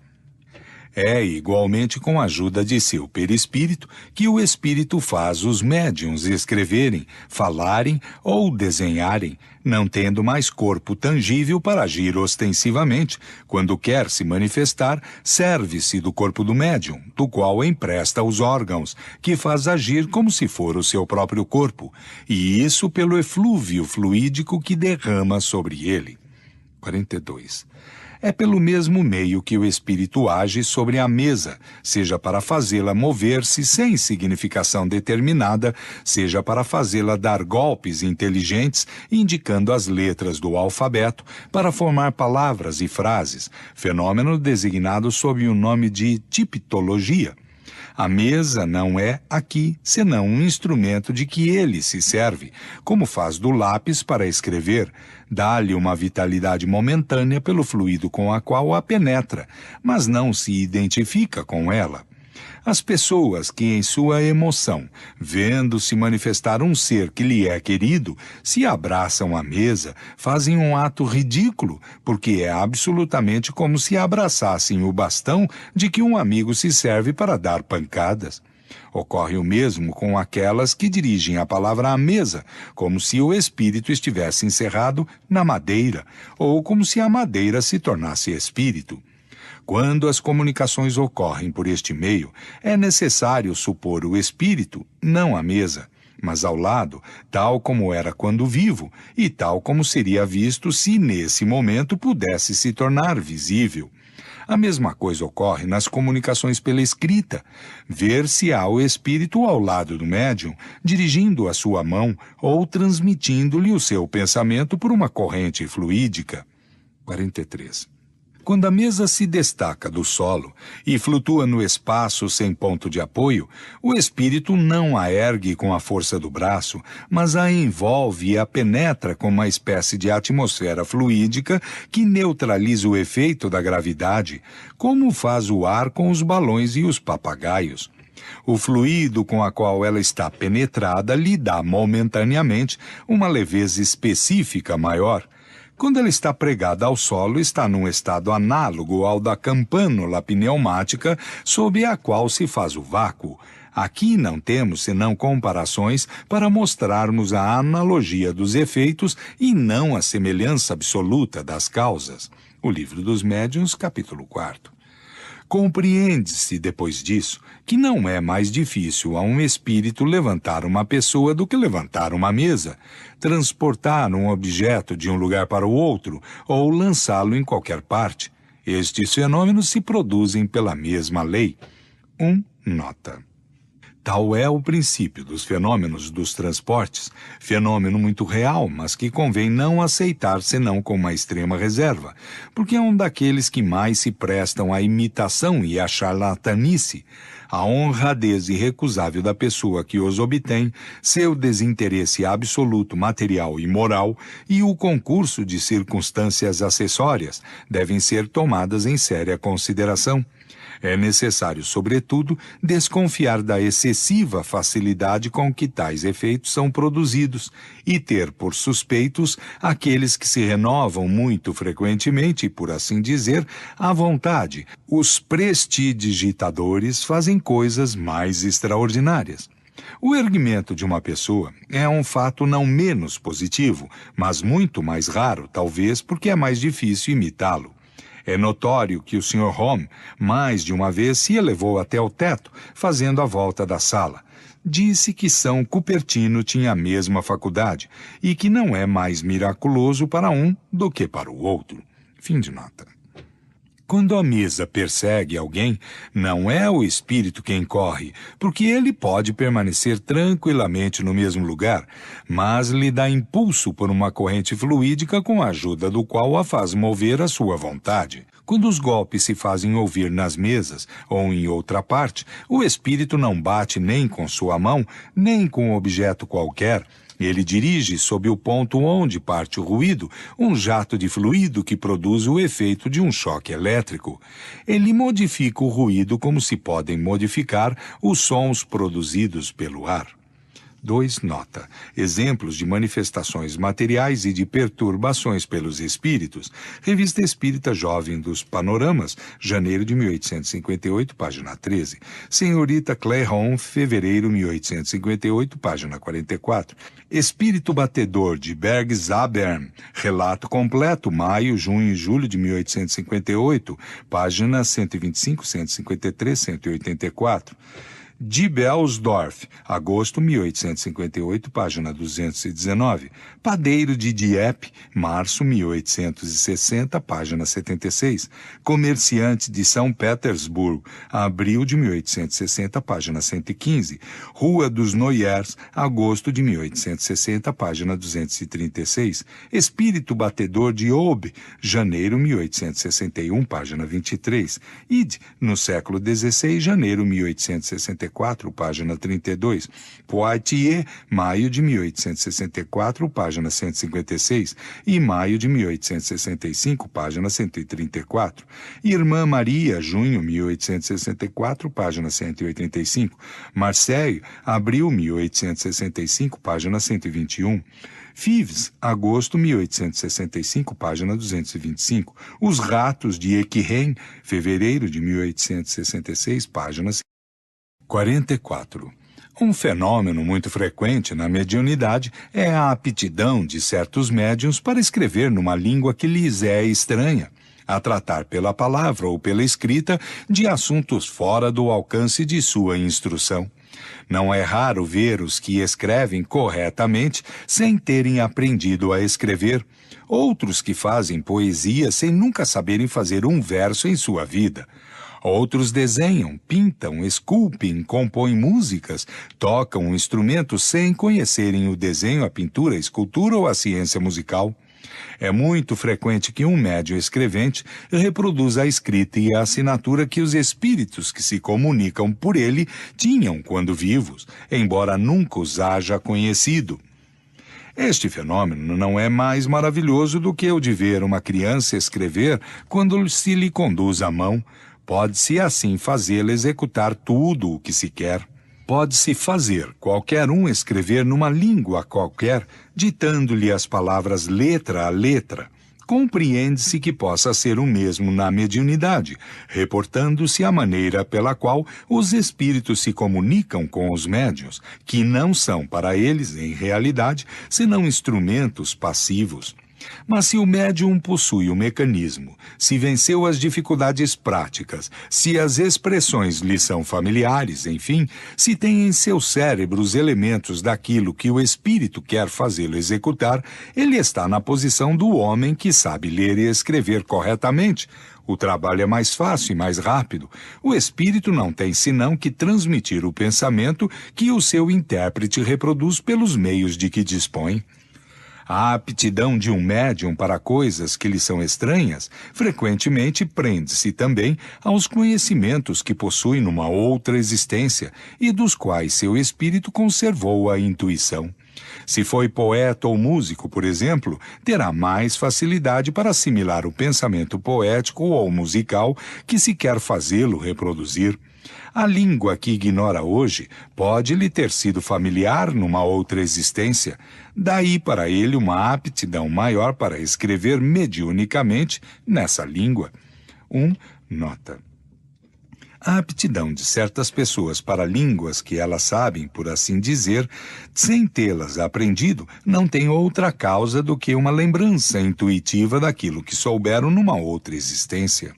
É igualmente com a ajuda de seu perispírito que o espírito faz os médiuns escreverem, falarem ou desenharem, não tendo mais corpo tangível para agir ostensivamente. Quando quer se manifestar, serve-se do corpo do médium, do qual empresta os órgãos, que faz agir como se for o seu próprio corpo, e isso pelo eflúvio fluídico que derrama sobre ele. 42. É pelo mesmo meio que o espírito age sobre a mesa, seja para fazê-la mover-se sem significação determinada, seja para fazê-la dar golpes inteligentes, indicando as letras do alfabeto para formar palavras e frases, fenômeno designado sob o nome de tipologia. A mesa não é, aqui, senão um instrumento de que ele se serve, como faz do lápis para escrever. Dá-lhe uma vitalidade momentânea pelo fluido com a qual a penetra, mas não se identifica com ela. As pessoas que, em sua emoção, vendo se manifestar um ser que lhe é querido, se abraçam à mesa, fazem um ato ridículo, porque é absolutamente como se abraçassem o bastão de que um amigo se serve para dar pancadas. Ocorre o mesmo com aquelas que dirigem a palavra à mesa, como se o espírito estivesse encerrado na madeira, ou como se a madeira se tornasse espírito. Quando as comunicações ocorrem por este meio, é necessário supor o espírito, não a mesa, mas ao lado, tal como era quando vivo, e tal como seria visto se nesse momento pudesse se tornar visível. A mesma coisa ocorre nas comunicações pela escrita. Ver se há o espírito ao lado do médium, dirigindo a sua mão ou transmitindo-lhe o seu pensamento por uma corrente fluídica. 43. Quando a mesa se destaca do solo e flutua no espaço sem ponto de apoio, o espírito não a ergue com a força do braço, mas a envolve e a penetra com uma espécie de atmosfera fluídica que neutraliza o efeito da gravidade, como faz o ar com os balões e os papagaios. O fluido com a qual ela está penetrada lhe dá momentaneamente uma leveza específica maior. Quando ela está pregada ao solo, está num estado análogo ao da campânula pneumática sob a qual se faz o vácuo. Aqui não temos senão comparações para mostrarmos a analogia dos efeitos e não a semelhança absoluta das causas. O Livro dos Médiuns, capítulo 4. Compreende-se, depois disso, que não é mais difícil a um espírito levantar uma pessoa do que levantar uma mesa, transportar um objeto de um lugar para o outro ou lançá-lo em qualquer parte. Estes fenômenos se produzem pela mesma lei. Nota. Tal é o princípio dos fenômenos dos transportes, fenômeno muito real, mas que convém não aceitar senão com uma extrema reserva, porque é um daqueles que mais se prestam à imitação e à charlatanice. A honradez irrecusável da pessoa que os obtém, seu desinteresse absoluto material e moral e o concurso de circunstâncias acessórias devem ser tomadas em séria consideração. É necessário, sobretudo, desconfiar da excessiva facilidade com que tais efeitos são produzidos e ter por suspeitos aqueles que se renovam muito frequentemente e, por assim dizer, à vontade. Os prestidigitadores fazem coisas mais extraordinárias. O erguimento de uma pessoa é um fato não menos positivo, mas muito mais raro, talvez porque é mais difícil imitá-lo. É notório que o Sr. Home, mais de uma vez, se elevou até o teto, fazendo a volta da sala. Disse que São Cupertino tinha a mesma faculdade e que não é mais miraculoso para um do que para o outro. Fim de nota. Quando a mesa persegue alguém, não é o espírito quem corre, porque ele pode permanecer tranquilamente no mesmo lugar, mas lhe dá impulso por uma corrente fluídica com a ajuda do qual a faz mover à sua vontade. Quando os golpes se fazem ouvir nas mesas ou em outra parte, o espírito não bate nem com sua mão, nem com objeto qualquer. Ele dirige, sob o ponto onde parte o ruído, um jato de fluido que produz o efeito de um choque elétrico. Ele modifica o ruído como se podem modificar os sons produzidos pelo ar. 2. Nota. Exemplos de manifestações materiais e de perturbações pelos espíritos. Revista Espírita Jovem dos Panoramas, janeiro de 1858, página 13. Senhorita Clairon, fevereiro 1858, página 44. Espírito Batedor de Bergzabern, relato completo, maio, junho e julho de 1858, páginas 125, 153, 184. de Belsdorff, agosto 1858, página 219. Padeiro de Dieppe, março 1860, página 76. Comerciante de São Petersburgo, abril de 1860, página 115. Rua dos Noyers, agosto de 1860, página 236. Espírito batedor de Aube, janeiro 1861, página 23. Id, no século XVI, janeiro 1864, página 32. Poitiers, maio de 1864, página 156. E maio de 1865, página 134. Irmã Maria, junho 1864, página 185. Marseille, abril 1865, página 121. Fives, agosto 1865, página 225. Os Ratos de Equirren, fevereiro de 1866, página 44. Um fenômeno muito frequente na mediunidade é a aptidão de certos médiuns para escrever numa língua que lhes é estranha, a tratar pela palavra ou pela escrita de assuntos fora do alcance de sua instrução. Não é raro ver os que escrevem corretamente sem terem aprendido a escrever, outros que fazem poesia sem nunca saberem fazer um verso em sua vida. Outros desenham, pintam, esculpem, compõem músicas, tocam um instrumento sem conhecerem o desenho, a pintura, a escultura ou a ciência musical. É muito frequente que um médium escrevente reproduza a escrita e a assinatura que os espíritos que se comunicam por ele tinham quando vivos, embora nunca os haja conhecido. Este fenômeno não é mais maravilhoso do que o de ver uma criança escrever quando se lhe conduz a mão. Pode-se assim fazê-la executar tudo o que se quer. Pode-se fazer qualquer um escrever numa língua qualquer, ditando-lhe as palavras letra a letra. Compreende-se que possa ser o mesmo na mediunidade, reportando-se a maneira pela qual os espíritos se comunicam com os médiuns, que não são para eles, em realidade, senão instrumentos passivos. Mas se o médium possui o mecanismo, se venceu as dificuldades práticas, se as expressões lhe são familiares, enfim, se tem em seu cérebro os elementos daquilo que o espírito quer fazê-lo executar, ele está na posição do homem que sabe ler e escrever corretamente. O trabalho é mais fácil e mais rápido. O espírito não tem senão que transmitir o pensamento que o seu intérprete reproduz pelos meios de que dispõe. A aptidão de um médium para coisas que lhe são estranhas frequentemente prende-se também aos conhecimentos que possui numa outra existência e dos quais seu espírito conservou a intuição. Se foi poeta ou músico, por exemplo, terá mais facilidade para assimilar o pensamento poético ou musical que se quer fazê-lo reproduzir. A língua que ignora hoje pode lhe ter sido familiar numa outra existência, daí para ele uma aptidão maior para escrever mediunicamente nessa língua. Nota. A aptidão de certas pessoas para línguas que elas sabem, por assim dizer, sem tê-las aprendido, não tem outra causa do que uma lembrança intuitiva daquilo que souberam numa outra existência.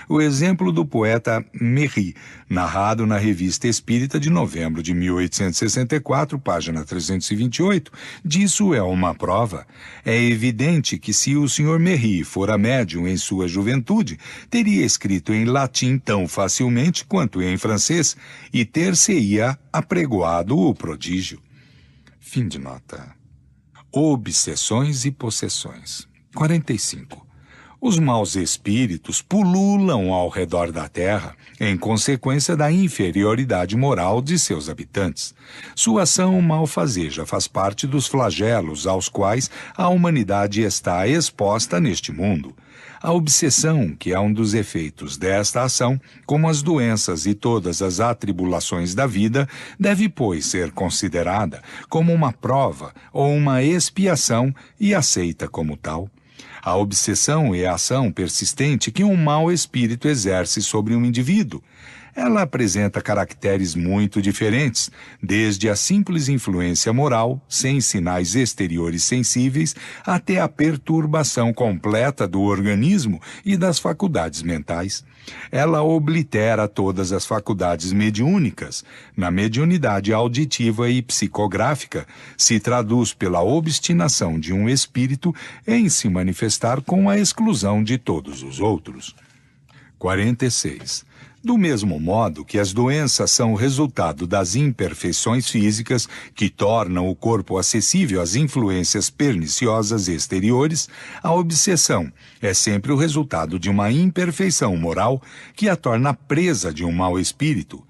O exemplo do poeta Méry, narrado na Revista Espírita de novembro de 1864, página 328, disso é uma prova. É evidente que se o Sr. Méry fora médium em sua juventude, teria escrito em latim tão facilmente quanto em francês e ter-se-ia apregoado o prodígio. Fim de nota. Obsessões e possessões. 45. Os maus espíritos pululam ao redor da Terra, em consequência da inferioridade moral de seus habitantes. Sua ação malfazeja faz parte dos flagelos aos quais a humanidade está exposta neste mundo. A obsessão, que é um dos efeitos desta ação, como as doenças e todas as atribulações da vida, deve, pois, ser considerada como uma prova ou uma expiação e aceita como tal. A obsessão é a ação persistente que um mau espírito exerce sobre um indivíduo. Ela apresenta caracteres muito diferentes, desde a simples influência moral, sem sinais exteriores sensíveis, até a perturbação completa do organismo e das faculdades mentais. Ela oblitera todas as faculdades mediúnicas. Na mediunidade auditiva e psicográfica, se traduz pela obstinação de um espírito em se manifestar com a exclusão de todos os outros. 46. Do mesmo modo que as doenças são resultado das imperfeições físicas que tornam o corpo acessível às influências perniciosas exteriores, a obsessão é sempre o resultado de uma imperfeição moral que a torna presa de um mau espírito.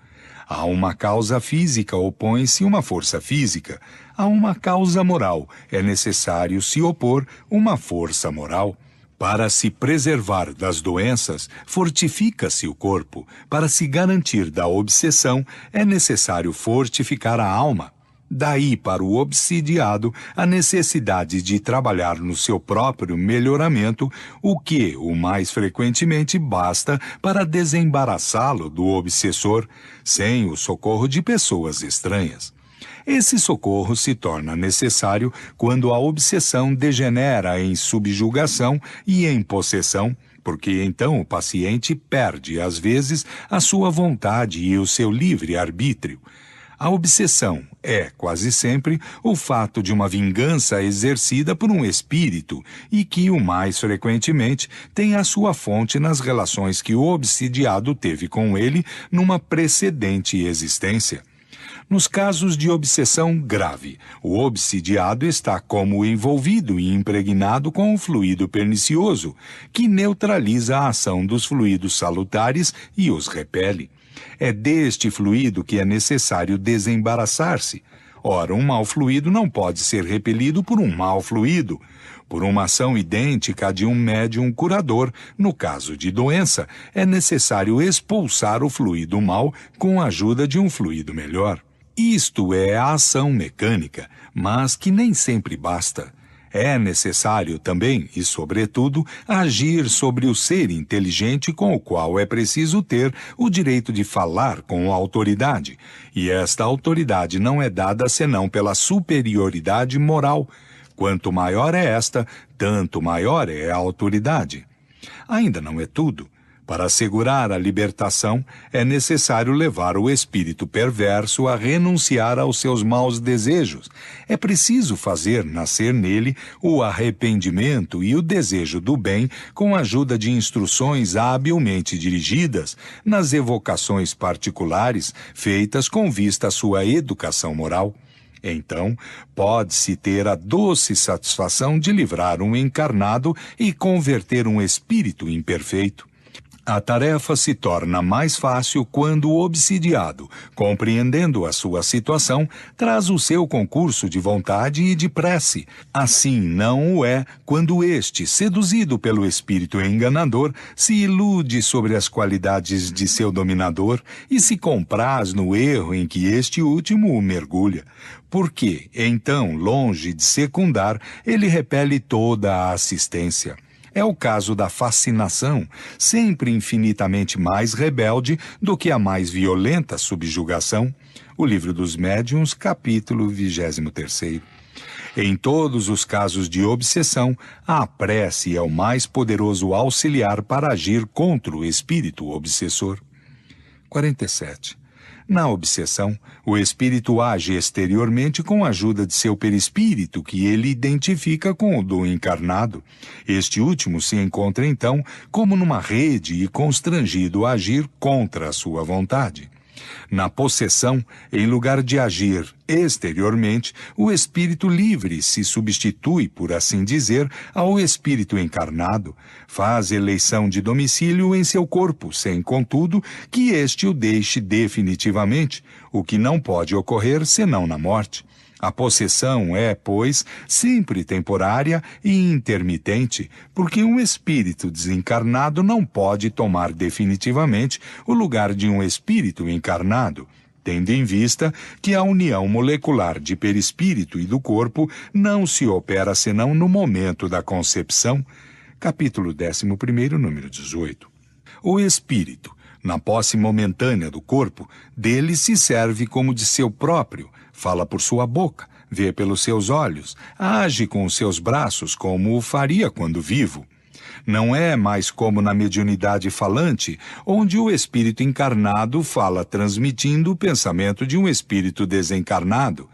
A uma causa física opõe-se uma força física. A uma causa moral é necessário se opor uma força moral. Para se preservar das doenças, fortifica-se o corpo. Para se garantir da obsessão, é necessário fortificar a alma. Daí para o obsidiado a necessidade de trabalhar no seu próprio melhoramento, o que, o mais frequentemente, basta para desembaraçá-lo do obsessor, sem o socorro de pessoas estranhas. Esse socorro se torna necessário quando a obsessão degenera em subjugação e em possessão, porque então o paciente perde, às vezes, a sua vontade e o seu livre-arbítrio. A obsessão é, quase sempre, o fato de uma vingança exercida por um espírito e que, o mais frequentemente, tem a sua fonte nas relações que o obsidiado teve com ele numa precedente existência. Nos casos de obsessão grave, o obsidiado está como envolvido e impregnado com um fluido pernicioso, que neutraliza a ação dos fluidos salutares e os repele. É deste fluido que é necessário desembaraçar-se. Ora, um mau fluido não pode ser repelido por um mau fluido. Por uma ação idêntica à de um médium curador, no caso de doença, é necessário expulsar o fluido mau com a ajuda de um fluido melhor. Isto é a ação mecânica, mas que nem sempre basta. É necessário também, e sobretudo, agir sobre o ser inteligente com o qual é preciso ter o direito de falar com autoridade, e esta autoridade não é dada senão pela superioridade moral. Quanto maior é esta, tanto maior é a autoridade. Ainda não é tudo. Para assegurar a libertação, é necessário levar o espírito perverso a renunciar aos seus maus desejos. É preciso fazer nascer nele o arrependimento e o desejo do bem com a ajuda de instruções habilmente dirigidas nas evocações particulares feitas com vista à sua educação moral. Então, pode-se ter a doce satisfação de livrar um encarnado e converter um espírito imperfeito. A tarefa se torna mais fácil quando o obsidiado, compreendendo a sua situação, traz o seu concurso de vontade e de prece. Assim não o é quando este, seduzido pelo espírito enganador, se ilude sobre as qualidades de seu dominador e se compraz no erro em que este último o mergulha. Porque, então, longe de secundar, ele repele toda a assistência. É o caso da fascinação, sempre infinitamente mais rebelde do que a mais violenta subjugação. O Livro dos Médiuns, capítulo 23. Em todos os casos de obsessão, a prece é o mais poderoso auxiliar para agir contra o espírito obsessor. 47. Na obsessão, o espírito age exteriormente com a ajuda de seu perispírito, que ele identifica com o do encarnado. Este último se encontra, então, como numa rede e constrangido a agir contra a sua vontade. Na possessão, em lugar de agir exteriormente, o espírito livre se substitui, por assim dizer, ao espírito encarnado, faz eleição de domicílio em seu corpo, sem, contudo, que este o deixe definitivamente, o que não pode ocorrer senão na morte. A possessão é, pois, sempre temporária e intermitente, porque um espírito desencarnado não pode tomar definitivamente o lugar de um espírito encarnado, tendo em vista que a união molecular de perispírito e do corpo não se opera senão no momento da concepção. Capítulo 11, número 18. O espírito, Na posse momentânea do corpo, dele se serve como de seu próprio, fala por sua boca, vê pelos seus olhos, age com os seus braços como o faria quando vivo. Não é mais como na mediunidade falante, onde o espírito encarnado fala transmitindo o pensamento de um espírito desencarnado.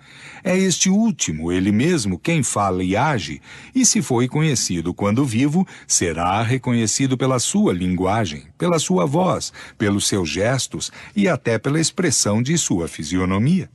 É este último, ele mesmo, quem fala e age, e se foi conhecido quando vivo, será reconhecido pela sua linguagem, pela sua voz, pelos seus gestos e até pela expressão de sua fisionomia.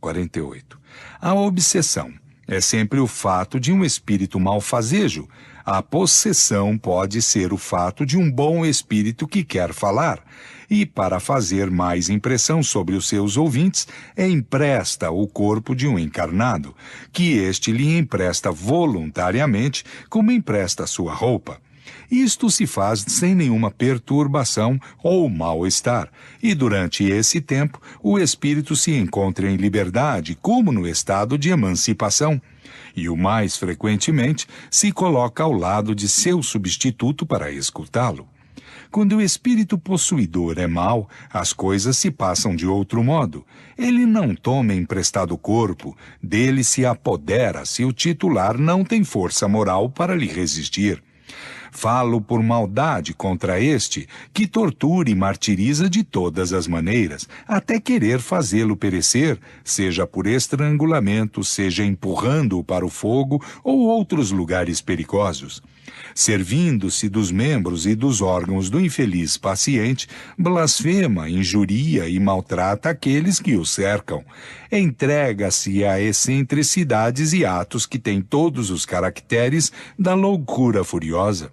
48. A obsessão é sempre o fato de um espírito malfazejo. A possessão pode ser o fato de um bom espírito que quer falar, e para fazer mais impressão sobre os seus ouvintes, empresta o corpo de um encarnado, que este lhe empresta voluntariamente, como empresta sua roupa. Isto se faz sem nenhuma perturbação ou mal-estar, e durante esse tempo o espírito se encontra em liberdade, como no estado de emancipação, e o mais frequentemente se coloca ao lado de seu substituto para escutá-lo. Quando o espírito possuidor é mau, as coisas se passam de outro modo. Ele não toma emprestado o corpo, dele se apodera se o titular não tem força moral para lhe resistir. Falo por maldade contra este, que tortura e martiriza de todas as maneiras, até querer fazê-lo perecer, seja por estrangulamento, seja empurrando-o para o fogo ou outros lugares perigosos. Servindo-se dos membros e dos órgãos do infeliz paciente, blasfema, injuria e maltrata aqueles que o cercam. Entrega-se a excentricidades e atos que têm todos os caracteres da loucura furiosa.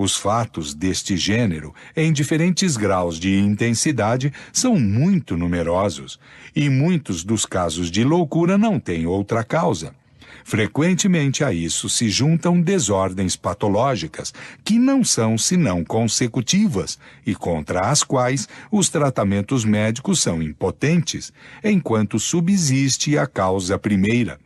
Os fatos deste gênero, em diferentes graus de intensidade, são muito numerosos, e muitos dos casos de loucura não têm outra causa. Frequentemente a isso se juntam desordens patológicas, que não são senão consecutivas, e contra as quais os tratamentos médicos são impotentes, enquanto subsiste a causa primeira.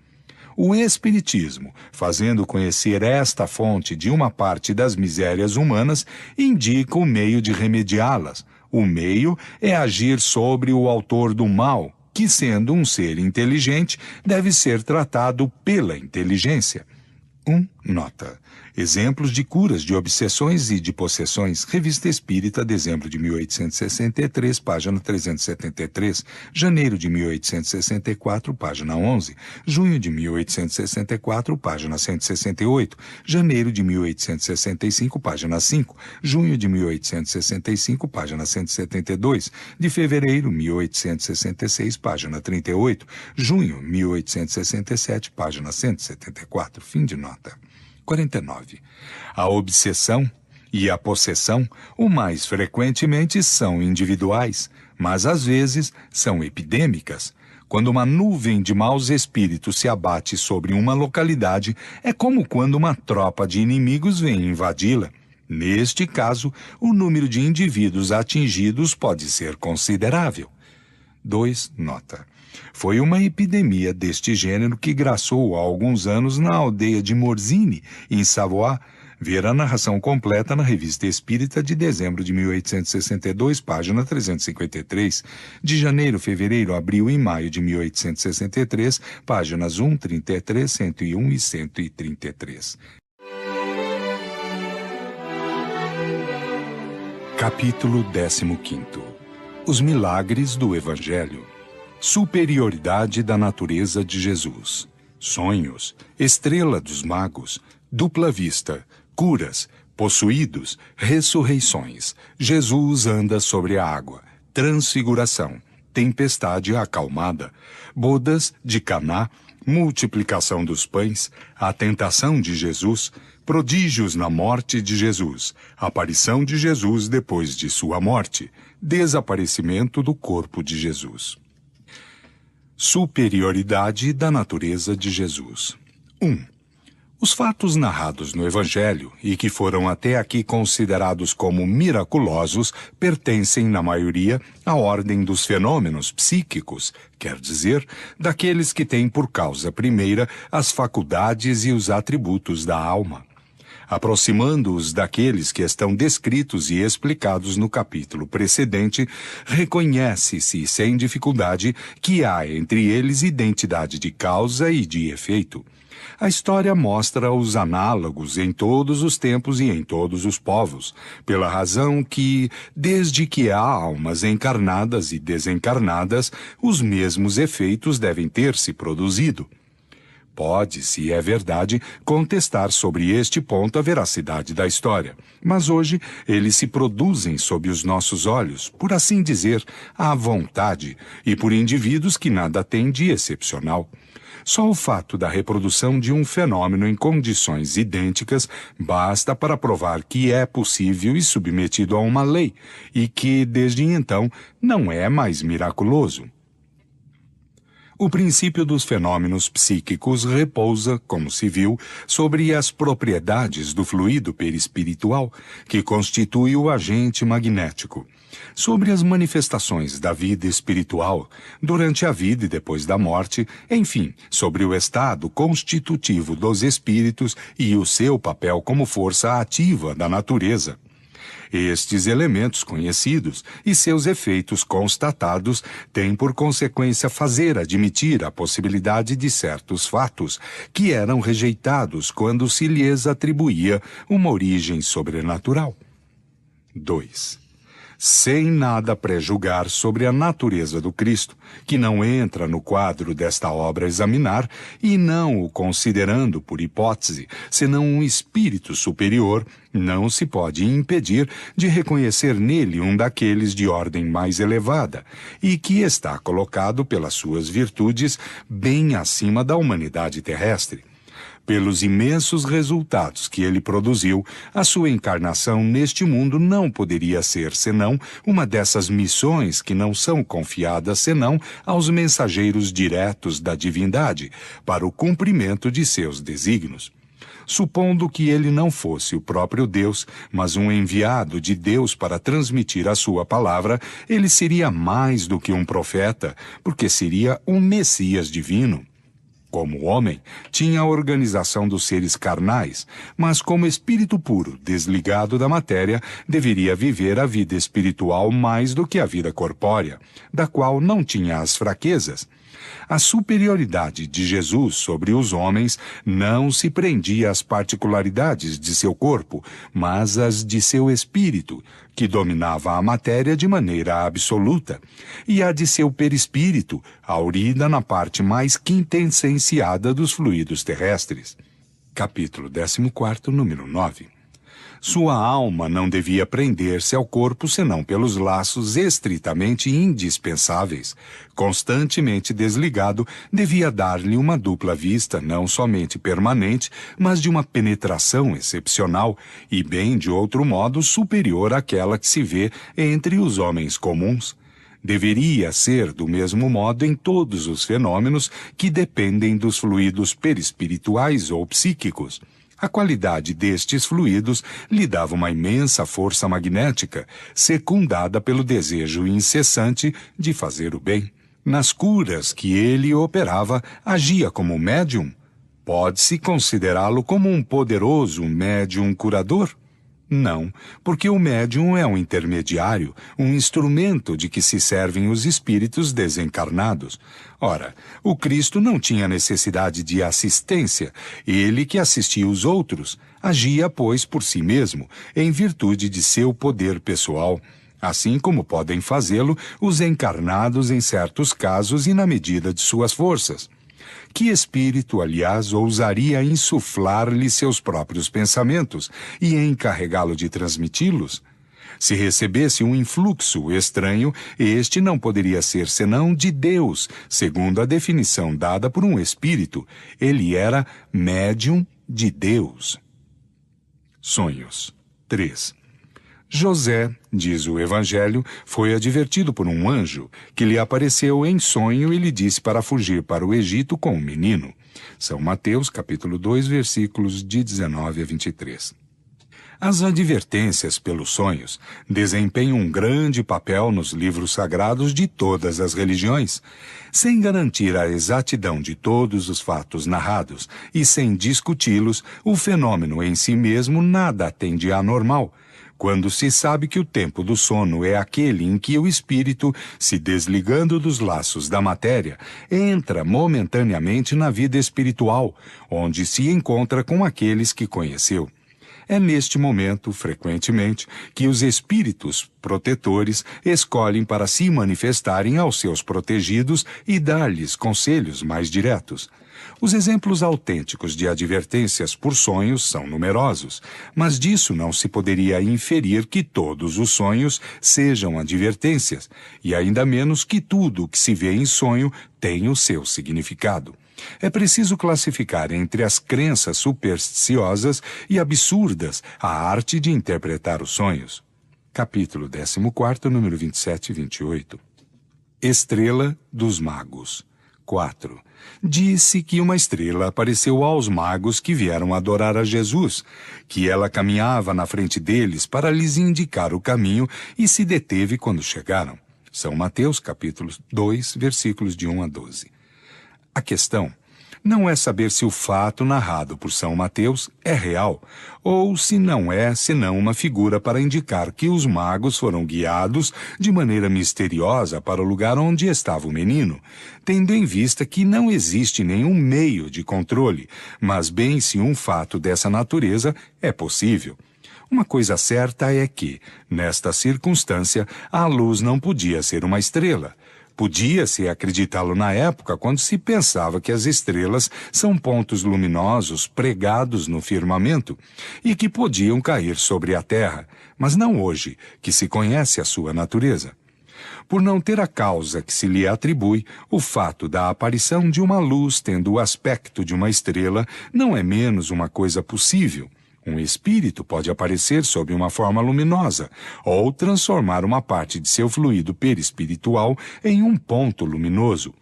O Espiritismo, fazendo conhecer esta fonte de uma parte das misérias humanas, indica o meio de remediá-las. O meio é agir sobre o autor do mal, que, sendo um ser inteligente, deve ser tratado pela inteligência. 1. Nota. Exemplos de curas de obsessões e de possessões. Revista Espírita, dezembro de 1863, página 373. Janeiro de 1864, página 11. Junho de 1864, página 168. Janeiro de 1865, página 5. Junho de 1865, página 172. De fevereiro, 1866, página 38. Junho, 1867, página 174. Fim de nota. 49. A obsessão e a possessão, o mais frequentemente, são individuais, mas às vezes são epidêmicas. Quando uma nuvem de maus espíritos se abate sobre uma localidade, é como quando uma tropa de inimigos vem invadi-la. Neste caso, o número de indivíduos atingidos pode ser considerável. 2. Nota. Foi uma epidemia deste gênero que graçou há alguns anos na aldeia de Morzine, em Savoie. Ver a narração completa na Revista Espírita de dezembro de 1862, página 353. De janeiro, fevereiro, abril e maio de 1863, páginas 133, 101 e 133. Capítulo 15. Os milagres do Evangelho. Superioridade da natureza de Jesus. Sonhos, estrela dos magos, dupla vista, curas, possuídos, ressurreições. Jesus anda sobre a água. Transfiguração, tempestade acalmada, bodas de Caná, multiplicação dos pães, a tentação de Jesus, prodígios na morte de Jesus, aparição de Jesus depois de sua morte, desaparecimento do corpo de Jesus. Superioridade da natureza de Jesus. 1. Os fatos narrados no Evangelho, e que foram até aqui considerados como miraculosos, pertencem, na maioria, à ordem dos fenômenos psíquicos, quer dizer, daqueles que têm por causa primeira as faculdades e os atributos da alma. Aproximando-os daqueles que estão descritos e explicados no capítulo precedente, reconhece-se sem dificuldade que há entre eles identidade de causa e de efeito. A história mostra os análogos em todos os tempos e em todos os povos, pela razão que, desde que há almas encarnadas e desencarnadas, os mesmos efeitos devem ter se produzido. Pode-se, é verdade, contestar sobre este ponto a veracidade da história, mas hoje eles se produzem sob os nossos olhos, por assim dizer, à vontade, e por indivíduos que nada têm de excepcional. Só o fato da reprodução de um fenômeno em condições idênticas basta para provar que é possível e submetido a uma lei, e que, desde então, não é mais miraculoso. O princípio dos fenômenos psíquicos repousa, como se viu, sobre as propriedades do fluido perispiritual, que constitui o agente magnético, sobre as manifestações da vida espiritual, durante a vida e depois da morte, enfim, sobre o estado constitutivo dos espíritos e o seu papel como força ativa da natureza. Estes elementos conhecidos e seus efeitos constatados têm por consequência fazer admitir a possibilidade de certos fatos que eram rejeitados quando se lhes atribuía uma origem sobrenatural. 2. Sem nada prejulgar sobre a natureza do Cristo, que não entra no quadro desta obra a examinar, e não o considerando por hipótese, senão um espírito superior, não se pode impedir de reconhecer nele um daqueles de ordem mais elevada, e que está colocado pelas suas virtudes bem acima da humanidade terrestre. Pelos imensos resultados que ele produziu, a sua encarnação neste mundo não poderia ser senão uma dessas missões que não são confiadas senão aos mensageiros diretos da divindade, para o cumprimento de seus desígnios. Supondo que ele não fosse o próprio Deus, mas um enviado de Deus para transmitir a sua palavra, ele seria mais do que um profeta, porque seria um Messias divino. Como homem, tinha a organização dos seres carnais, mas como espírito puro, desligado da matéria, deveria viver a vida espiritual mais do que a vida corpórea, da qual não tinha as fraquezas. A superioridade de Jesus sobre os homens não se prendia às particularidades de seu corpo, mas às de seu espírito, que dominava a matéria de maneira absoluta, e a de seu perispírito, aurida na parte mais quintessenciada dos fluidos terrestres. Capítulo 14, número 9. Sua alma não devia prender-se ao corpo senão pelos laços estritamente indispensáveis. Constantemente desligado, devia dar-lhe uma dupla vista, não somente permanente, mas de uma penetração excepcional e bem de outro modo superior àquela que se vê entre os homens comuns. Deveria ser do mesmo modo em todos os fenômenos que dependem dos fluidos perispirituais ou psíquicos. A qualidade destes fluidos lhe dava uma imensa força magnética, secundada pelo desejo incessante de fazer o bem. Nas curas que ele operava, agia como médium. Pode-se considerá-lo como um poderoso médium curador? Não, porque o médium é um intermediário, um instrumento de que se servem os espíritos desencarnados. Ora, o Cristo não tinha necessidade de assistência, ele que assistia os outros, agia, pois, por si mesmo, em virtude de seu poder pessoal, assim como podem fazê-lo os encarnados em certos casos e na medida de suas forças. Que espírito, aliás, ousaria insuflar-lhe seus próprios pensamentos e encarregá-lo de transmiti-los? Se recebesse um influxo estranho, este não poderia ser senão de Deus, segundo a definição dada por um espírito. Ele era médium de Deus. Sonhos. 3. José, diz o Evangelho, foi advertido por um anjo, que lhe apareceu em sonho e lhe disse para fugir para o Egito com um menino. São Mateus, capítulo 2, versículos de 19 a 23. As advertências pelos sonhos desempenham um grande papel nos livros sagrados de todas as religiões. Sem garantir a exatidão de todos os fatos narrados e sem discuti-los, o fenômeno em si mesmo nada tem de anormal. Quando se sabe que o tempo do sono é aquele em que o espírito, se desligando dos laços da matéria, entra momentaneamente na vida espiritual, onde se encontra com aqueles que conheceu. É neste momento, frequentemente, que os espíritos protetores escolhem para se manifestarem aos seus protegidos e dar-lhes conselhos mais diretos. Os exemplos autênticos de advertências por sonhos são numerosos, mas disso não se poderia inferir que todos os sonhos sejam advertências, e ainda menos que tudo o que se vê em sonho tenha o seu significado. É preciso classificar entre as crenças supersticiosas e absurdas a arte de interpretar os sonhos. Capítulo 14, número 27 e 28. Estrela dos Magos. 4. Disse que uma estrela apareceu aos magos que vieram adorar a Jesus, que ela caminhava na frente deles para lhes indicar o caminho e se deteve quando chegaram. São Mateus, capítulo 2, versículos de 1 a 12. A questão não é saber se o fato narrado por São Mateus é real, ou se não é senão uma figura para indicar que os magos foram guiados de maneira misteriosa para o lugar onde estava o menino, tendo em vista que não existe nenhum meio de controle, mas bem se um fato dessa natureza é possível. Uma coisa certa é que, nesta circunstância, a luz não podia ser uma estrela. Podia-se acreditá-lo na época quando se pensava que as estrelas são pontos luminosos pregados no firmamento e que podiam cair sobre a terra, mas não hoje, que se conhece a sua natureza. Por não ter a causa que se lhe atribui, o fato da aparição de uma luz tendo o aspecto de uma estrela não é menos uma coisa possível. Um espírito pode aparecer sob uma forma luminosa, ou transformar uma parte de seu fluido perispiritual em um ponto luminoso.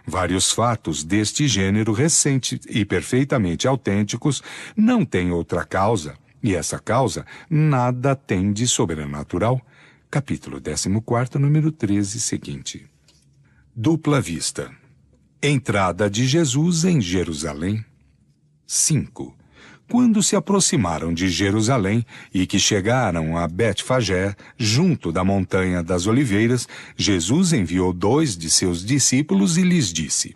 Vários fatos deste gênero recentes e perfeitamente autênticos não têm outra causa, e essa causa nada tem de sobrenatural. Capítulo 14, número 13 seguinte. Dupla vista. Entrada de Jesus em Jerusalém. 5. Quando se aproximaram de Jerusalém e que chegaram a Betfagé, junto da montanha das Oliveiras, Jesus enviou 2 de seus discípulos e lhes disse: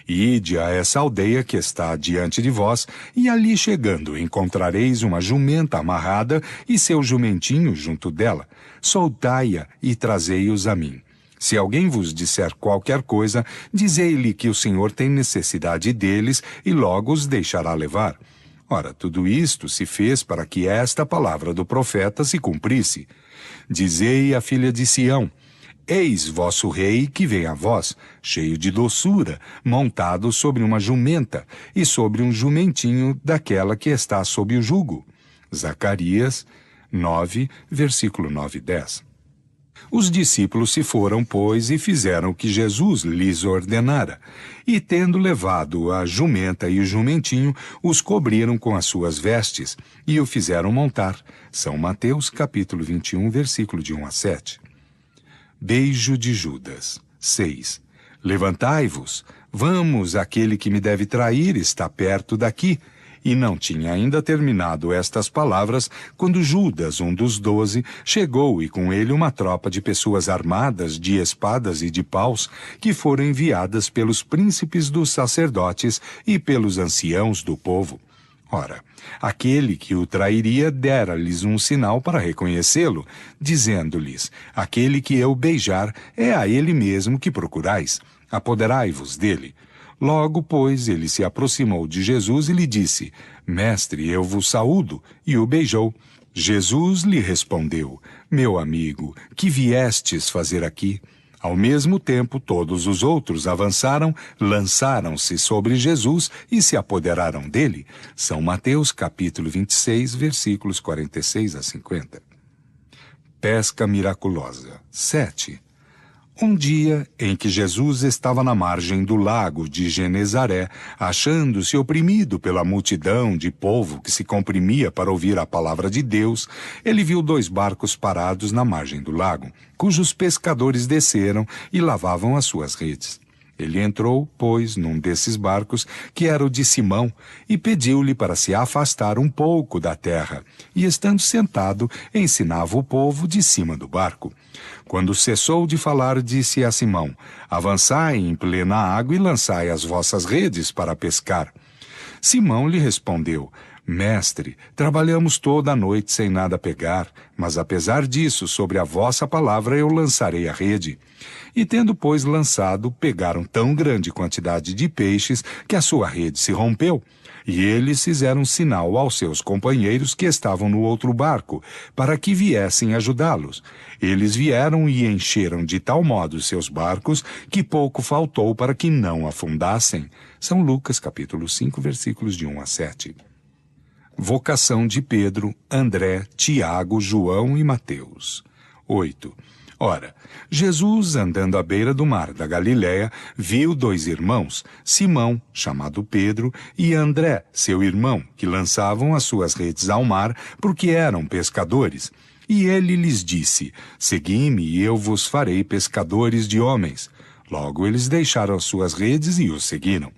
Ide a essa aldeia que está diante de vós, e ali chegando encontrareis uma jumenta amarrada e seu jumentinho junto dela. Soltai-a e trazei-os a mim. Se alguém vos disser qualquer coisa, dizei-lhe que o Senhor tem necessidade deles e logo os deixará levar. Ora, tudo isto se fez para que esta palavra do profeta se cumprisse. Dizei à filha de Sião: Eis vosso rei que vem a vós, cheio de doçura, montado sobre uma jumenta e sobre um jumentinho daquela que está sob o jugo. Zacarias 9, versículo 9 e 10. Os discípulos se foram, pois, e fizeram o que Jesus lhes ordenara. E, tendo levado a jumenta e o jumentinho, os cobriram com as suas vestes e o fizeram montar. São Mateus, capítulo 21, versículo de 1 a 7. Beijo de Judas. 6. Levantai-vos, vamos, aquele que me deve trair está perto daqui. E não tinha ainda terminado estas palavras, quando Judas, um dos 12, chegou e com ele uma tropa de pessoas armadas de espadas e de paus, que foram enviadas pelos príncipes dos sacerdotes e pelos anciãos do povo. Ora, aquele que o trairia dera-lhes um sinal para reconhecê-lo, dizendo-lhes: aquele que eu beijar é a ele mesmo que procurais. Apoderai-vos dele. Logo, pois, ele se aproximou de Jesus e lhe disse: Mestre, eu vos saúdo, e o beijou. Jesus lhe respondeu: Meu amigo, que viestes fazer aqui? Ao mesmo tempo, todos os outros avançaram, lançaram-se sobre Jesus e se apoderaram dele. São Mateus, capítulo 26, versículos 46 a 50. Pesca miraculosa. 7. Um dia em que Jesus estava na margem do lago de Genezaré, achando-se oprimido pela multidão de povo que se comprimia para ouvir a palavra de Deus, ele viu 2 barcos parados na margem do lago, cujos pescadores desceram e lavavam as suas redes. Ele entrou, pois, num desses barcos, que era o de Simão, e pediu-lhe para se afastar um pouco da terra, e, estando sentado, ensinava o povo de cima do barco. Quando cessou de falar, disse a Simão: avançai em plena água e lançai as vossas redes para pescar. Simão lhe respondeu: Mestre, trabalhamos toda a noite sem nada pegar, mas apesar disso, sobre a vossa palavra eu lançarei a rede. E tendo, pois, lançado, pegaram tão grande quantidade de peixes que a sua rede se rompeu. E eles fizeram sinal aos seus companheiros que estavam no outro barco, para que viessem ajudá-los. Eles vieram e encheram de tal modo seus barcos que pouco faltou para que não afundassem. São Lucas, capítulo 5, versículos de 1 a 7. Vocação de Pedro, André, Tiago, João e Mateus. 8. Ora, Jesus, andando à beira do mar da Galiléia, viu 2 irmãos, Simão, chamado Pedro, e André, seu irmão, que lançavam as suas redes ao mar, porque eram pescadores. E ele lhes disse: segui-me e eu vos farei pescadores de homens. Logo eles deixaram as suas redes e o seguiram.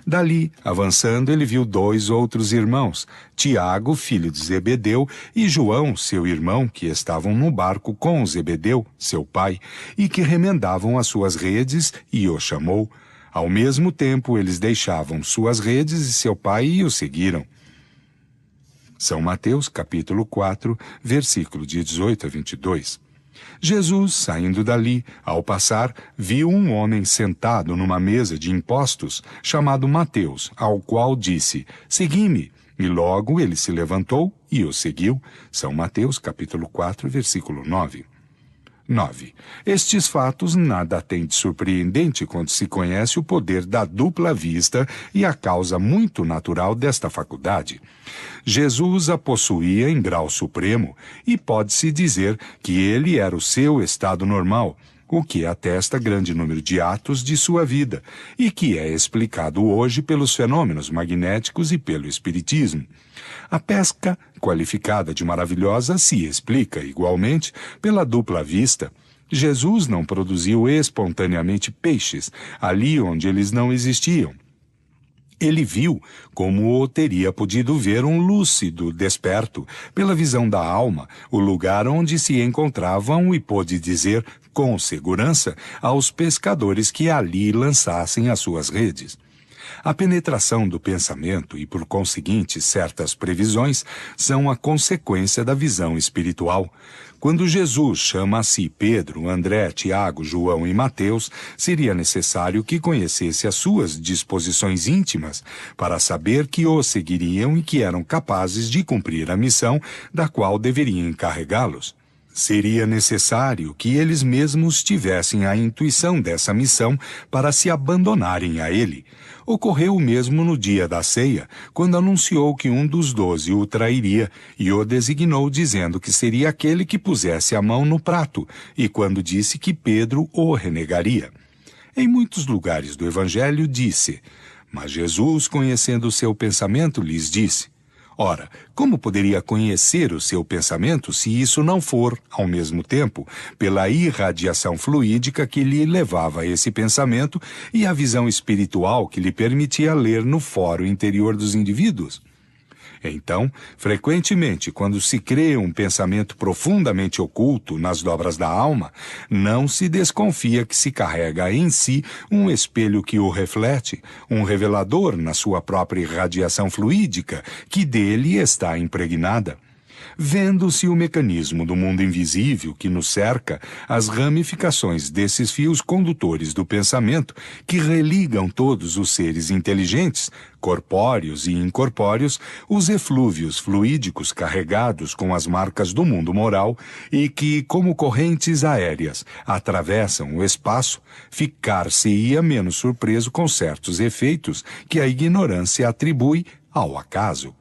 Dali, avançando, ele viu 2 outros irmãos, Tiago, filho de Zebedeu, e João, seu irmão, que estavam no barco com Zebedeu, seu pai, e que remendavam as suas redes, e o chamou. Ao mesmo tempo, eles deixavam suas redes e seu pai e o seguiram. São Mateus, capítulo 4, versículo de 18 a 22. Jesus, saindo dali, ao passar, viu um homem sentado numa mesa de impostos, chamado Mateus, ao qual disse: segui-me. E logo ele se levantou e o seguiu. São Mateus, capítulo 4, versículo 9. 9. Estes fatos nada têm de surpreendente quando se conhece o poder da dupla vista e a causa muito natural desta faculdade. Jesus a possuía em grau supremo e pode-se dizer que ele era o seu estado normal, o que atesta grande número de atos de sua vida e que é explicado hoje pelos fenômenos magnéticos e pelo espiritismo. A pesca, qualificada de maravilhosa, se explica, igualmente, pela dupla vista. Jesus não produziu espontaneamente peixes, ali onde eles não existiam. Ele viu como o teria podido ver um lúcido desperto, pela visão da alma, o lugar onde se encontravam e pôde dizer, com segurança, aos pescadores que ali lançassem as suas redes. A penetração do pensamento e, por conseguinte, certas previsões são a consequência da visão espiritual. Quando Jesus chama a si Pedro, André, Tiago, João e Mateus, seria necessário que conhecesse as suas disposições íntimas para saber que o seguiriam e que eram capazes de cumprir a missão da qual deveria encarregá-los. Seria necessário que eles mesmos tivessem a intuição dessa missão para se abandonarem a ele. Ocorreu o mesmo no dia da ceia, quando anunciou que um dos 12 o trairia e o designou dizendo que seria aquele que pusesse a mão no prato, e quando disse que Pedro o renegaria. Em muitos lugares do Evangelho disse: mas Jesus, conhecendo o seu pensamento, lhes disse: ora, como poderia conhecer o seu pensamento se isso não for, ao mesmo tempo, pela irradiação fluídica que lhe levava a esse pensamento e a visão espiritual que lhe permitia ler no foro interior dos indivíduos? Então, frequentemente, quando se crê um pensamento profundamente oculto nas dobras da alma, não se desconfia que se carrega em si um espelho que o reflete, um revelador na sua própria irradiação fluídica, que dele está impregnada. Vendo-se o mecanismo do mundo invisível que nos cerca, as ramificações desses fios condutores do pensamento que religam todos os seres inteligentes, corpóreos e incorpóreos, os eflúvios fluídicos carregados com as marcas do mundo moral e que, como correntes aéreas, atravessam o espaço, ficar-se-ia menos surpreso com certos efeitos que a ignorância atribui ao acaso.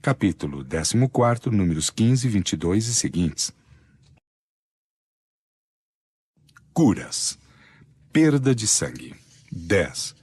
Capítulo 14, números 15, 22 e seguintes. Curas. perda de sangue. 10.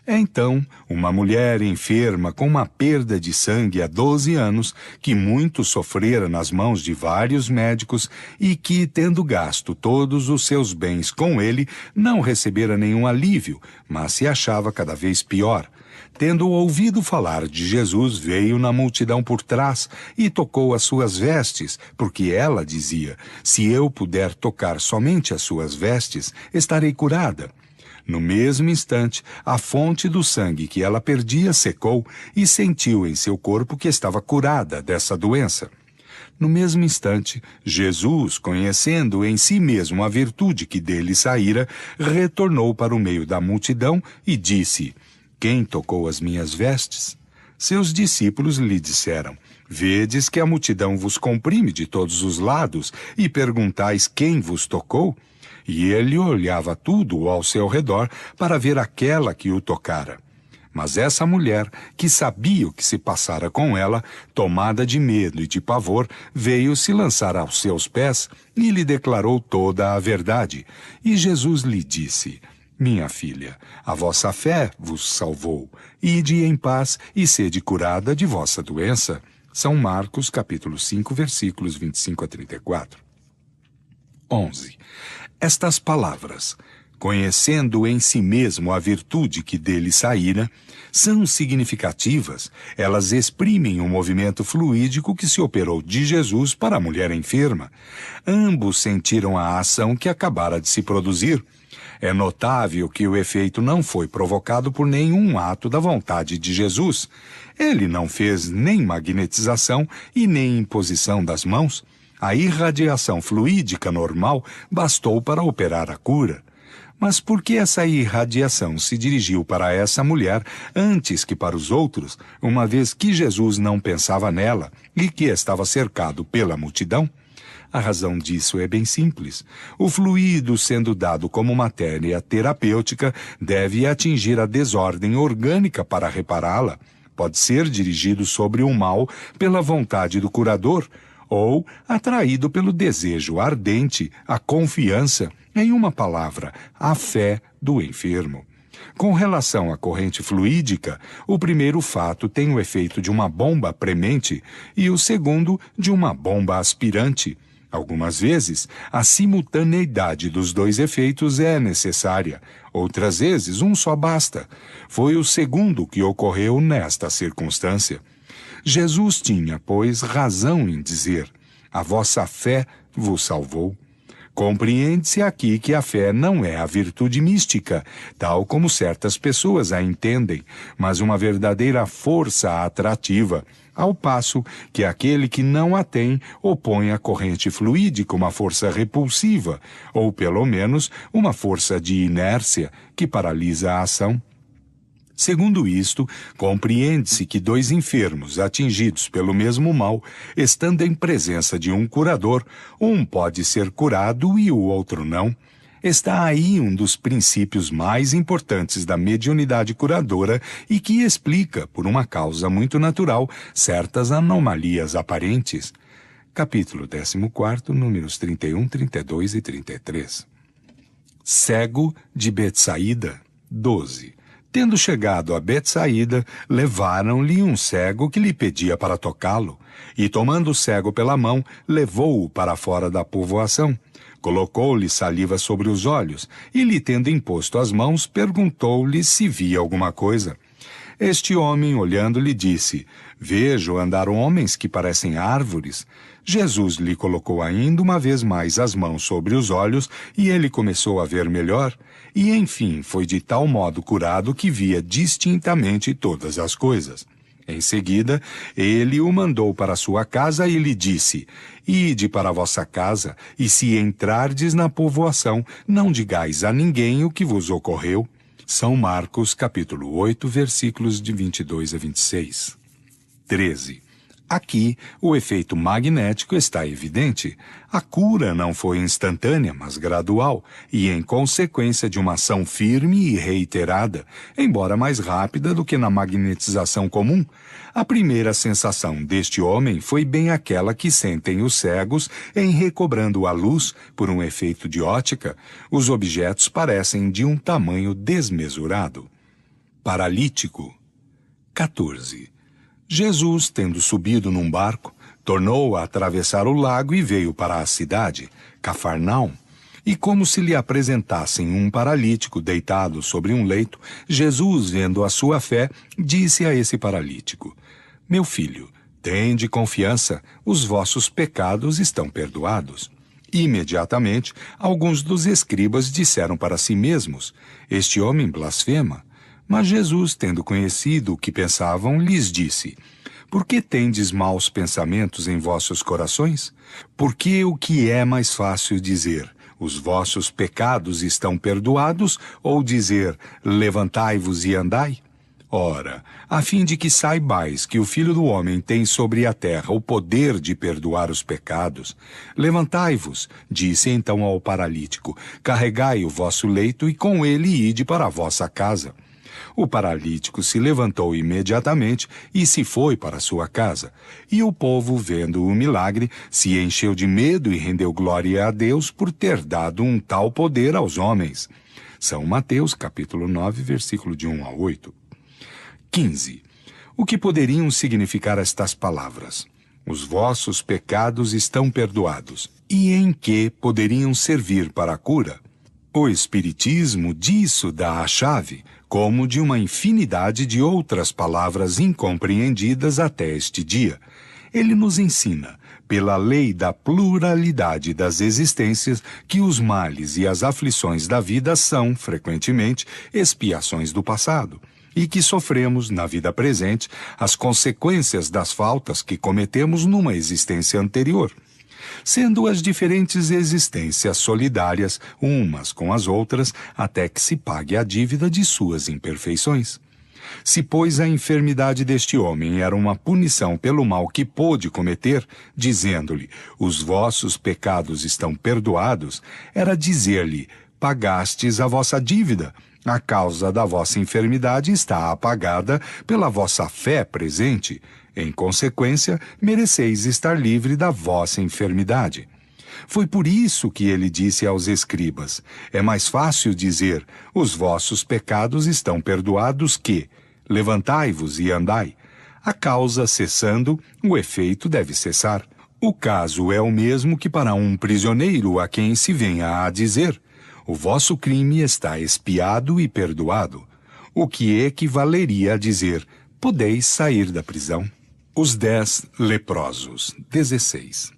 Então, uma mulher enferma com uma perda de sangue há 12 anos, que muito sofrera nas mãos de vários médicos e que, tendo gasto todos os seus bens com ele, não recebera nenhum alívio, mas se achava cada vez pior. Tendo ouvido falar de Jesus, veio na multidão por trás e tocou as suas vestes, porque ela dizia: se eu puder tocar somente as suas vestes, estarei curada. No mesmo instante, a fonte do sangue que ela perdia secou e sentiu em seu corpo que estava curada dessa doença. No mesmo instante, Jesus, conhecendo em si mesmo a virtude que dele saíra, retornou para o meio da multidão e disse: quem tocou as minhas vestes? Seus discípulos lhe disseram: vedes que a multidão vos comprime de todos os lados e perguntais quem vos tocou? E ele olhava tudo ao seu redor para ver aquela que o tocara. Mas essa mulher, que sabia o que se passara com ela, tomada de medo e de pavor, veio se lançar aos seus pés e lhe declarou toda a verdade. E Jesus lhe disse: minha filha, a vossa fé vos salvou. Ide em paz e sede curada de vossa doença. São Marcos, capítulo 5, versículos 25 a 34. 11. Estas palavras, conhecendo em si mesmo a virtude que dele saíra, são significativas. Elas exprimem o movimento fluídico que se operou de Jesus para a mulher enferma. Ambos sentiram a ação que acabara de se produzir. É notável que o efeito não foi provocado por nenhum ato da vontade de Jesus. Ele não fez nem magnetização e nem imposição das mãos. A irradiação fluídica normal bastou para operar a cura. Mas por que essa irradiação se dirigiu para essa mulher antes que para os outros, uma vez que Jesus não pensava nela e que estava cercado pela multidão? A razão disso é bem simples. O fluido, sendo dado como matéria terapêutica, deve atingir a desordem orgânica para repará-la. Pode ser dirigido sobre o mal pela vontade do curador, ou atraído pelo desejo ardente, a confiança, em uma palavra, a fé do enfermo. Com relação à corrente fluídica, o primeiro fato tem o efeito de uma bomba premente e o segundo de uma bomba aspirante. Algumas vezes, a simultaneidade dos dois efeitos é necessária. Outras vezes, um só basta. Foi o segundo que ocorreu nesta circunstância. Jesus tinha, pois, razão em dizer: a vossa fé vos salvou. Compreende-se aqui que a fé não é a virtude mística, tal como certas pessoas a entendem, mas uma verdadeira força atrativa, ao passo que aquele que não a tem opõe à corrente fluídica uma força repulsiva, ou pelo menos uma força de inércia que paralisa a ação. Segundo isto, compreende-se que dois enfermos atingidos pelo mesmo mal, estando em presença de um curador, um pode ser curado e o outro não. Está aí um dos princípios mais importantes da mediunidade curadora e que explica, por uma causa muito natural, certas anomalias aparentes. Capítulo 14, números 31, 32 e 33. Cego de Betsaída, 12. Tendo chegado a Betsaída, levaram-lhe um cego que lhe pedia para tocá-lo, e tomando o cego pela mão, levou-o para fora da povoação. Colocou-lhe saliva sobre os olhos, e lhe tendo imposto as mãos, perguntou-lhe se via alguma coisa. Este homem, olhando, lhe disse: vejo andar homens que parecem árvores. Jesus lhe colocou ainda uma vez mais as mãos sobre os olhos, e ele começou a ver melhor, e enfim foi de tal modo curado que via distintamente todas as coisas. Em seguida, ele o mandou para sua casa e lhe disse: ide para a vossa casa, e se entrardes na povoação, não digais a ninguém o que vos ocorreu. São Marcos, capítulo 8, versículos de 22 a 26. 13. Aqui, o efeito magnético está evidente. A cura não foi instantânea, mas gradual, e em consequência de uma ação firme e reiterada, embora mais rápida do que na magnetização comum. A primeira sensação deste homem foi bem aquela que sentem os cegos em recobrando a luz por um efeito de ótica. Os objetos parecem de um tamanho desmesurado. Paralítico. 14. Jesus, tendo subido num barco, tornou a atravessar o lago e veio para a cidade, Cafarnaum. E como se lhe apresentassem um paralítico deitado sobre um leito, Jesus, vendo a sua fé, disse a esse paralítico: Meu filho, tende confiança, os vossos pecados estão perdoados. Imediatamente, alguns dos escribas disseram para si mesmos: Este homem blasfema. Mas Jesus, tendo conhecido o que pensavam, lhes disse: Por que tendes maus pensamentos em vossos corações? Porque o que é mais fácil dizer: Os vossos pecados estão perdoados, ou dizer: Levantai-vos e andai? Ora, a fim de que saibais que o Filho do Homem tem sobre a terra o poder de perdoar os pecados, levantai-vos, disse então ao paralítico, carregai o vosso leito e com ele ide para a vossa casa. O paralítico se levantou imediatamente e se foi para sua casa. E o povo, vendo o milagre, se encheu de medo e rendeu glória a Deus por ter dado um tal poder aos homens. São Mateus, capítulo 9, versículo de 1 a 8. 15. O que poderiam significar estas palavras? Os vossos pecados estão perdoados. E em que poderiam servir para a cura? O Espiritismo disso dá a chave, como de uma infinidade de outras palavras incompreendidas até este dia. Ele nos ensina, pela lei da pluralidade das existências, que os males e as aflições da vida são, frequentemente, expiações do passado, e que sofremos, na vida presente, as consequências das faltas que cometemos numa existência anterior. Sendo as diferentes existências solidárias umas com as outras, até que se pague a dívida de suas imperfeições. Se, pois, a enfermidade deste homem era uma punição pelo mal que pôde cometer, dizendo-lhe, os vossos pecados estão perdoados, era dizer-lhe, pagastes a vossa dívida, a causa da vossa enfermidade está apagada pela vossa fé presente. Em consequência, mereceis estar livre da vossa enfermidade. Foi por isso que ele disse aos escribas: é mais fácil dizer, os vossos pecados estão perdoados que, levantai-vos e andai. A causa cessando, o efeito deve cessar. O caso é o mesmo que para um prisioneiro a quem se venha a dizer: o vosso crime está expiado e perdoado. O que equivaleria a dizer: podeis sair da prisão. Os 10 leprosos. 16.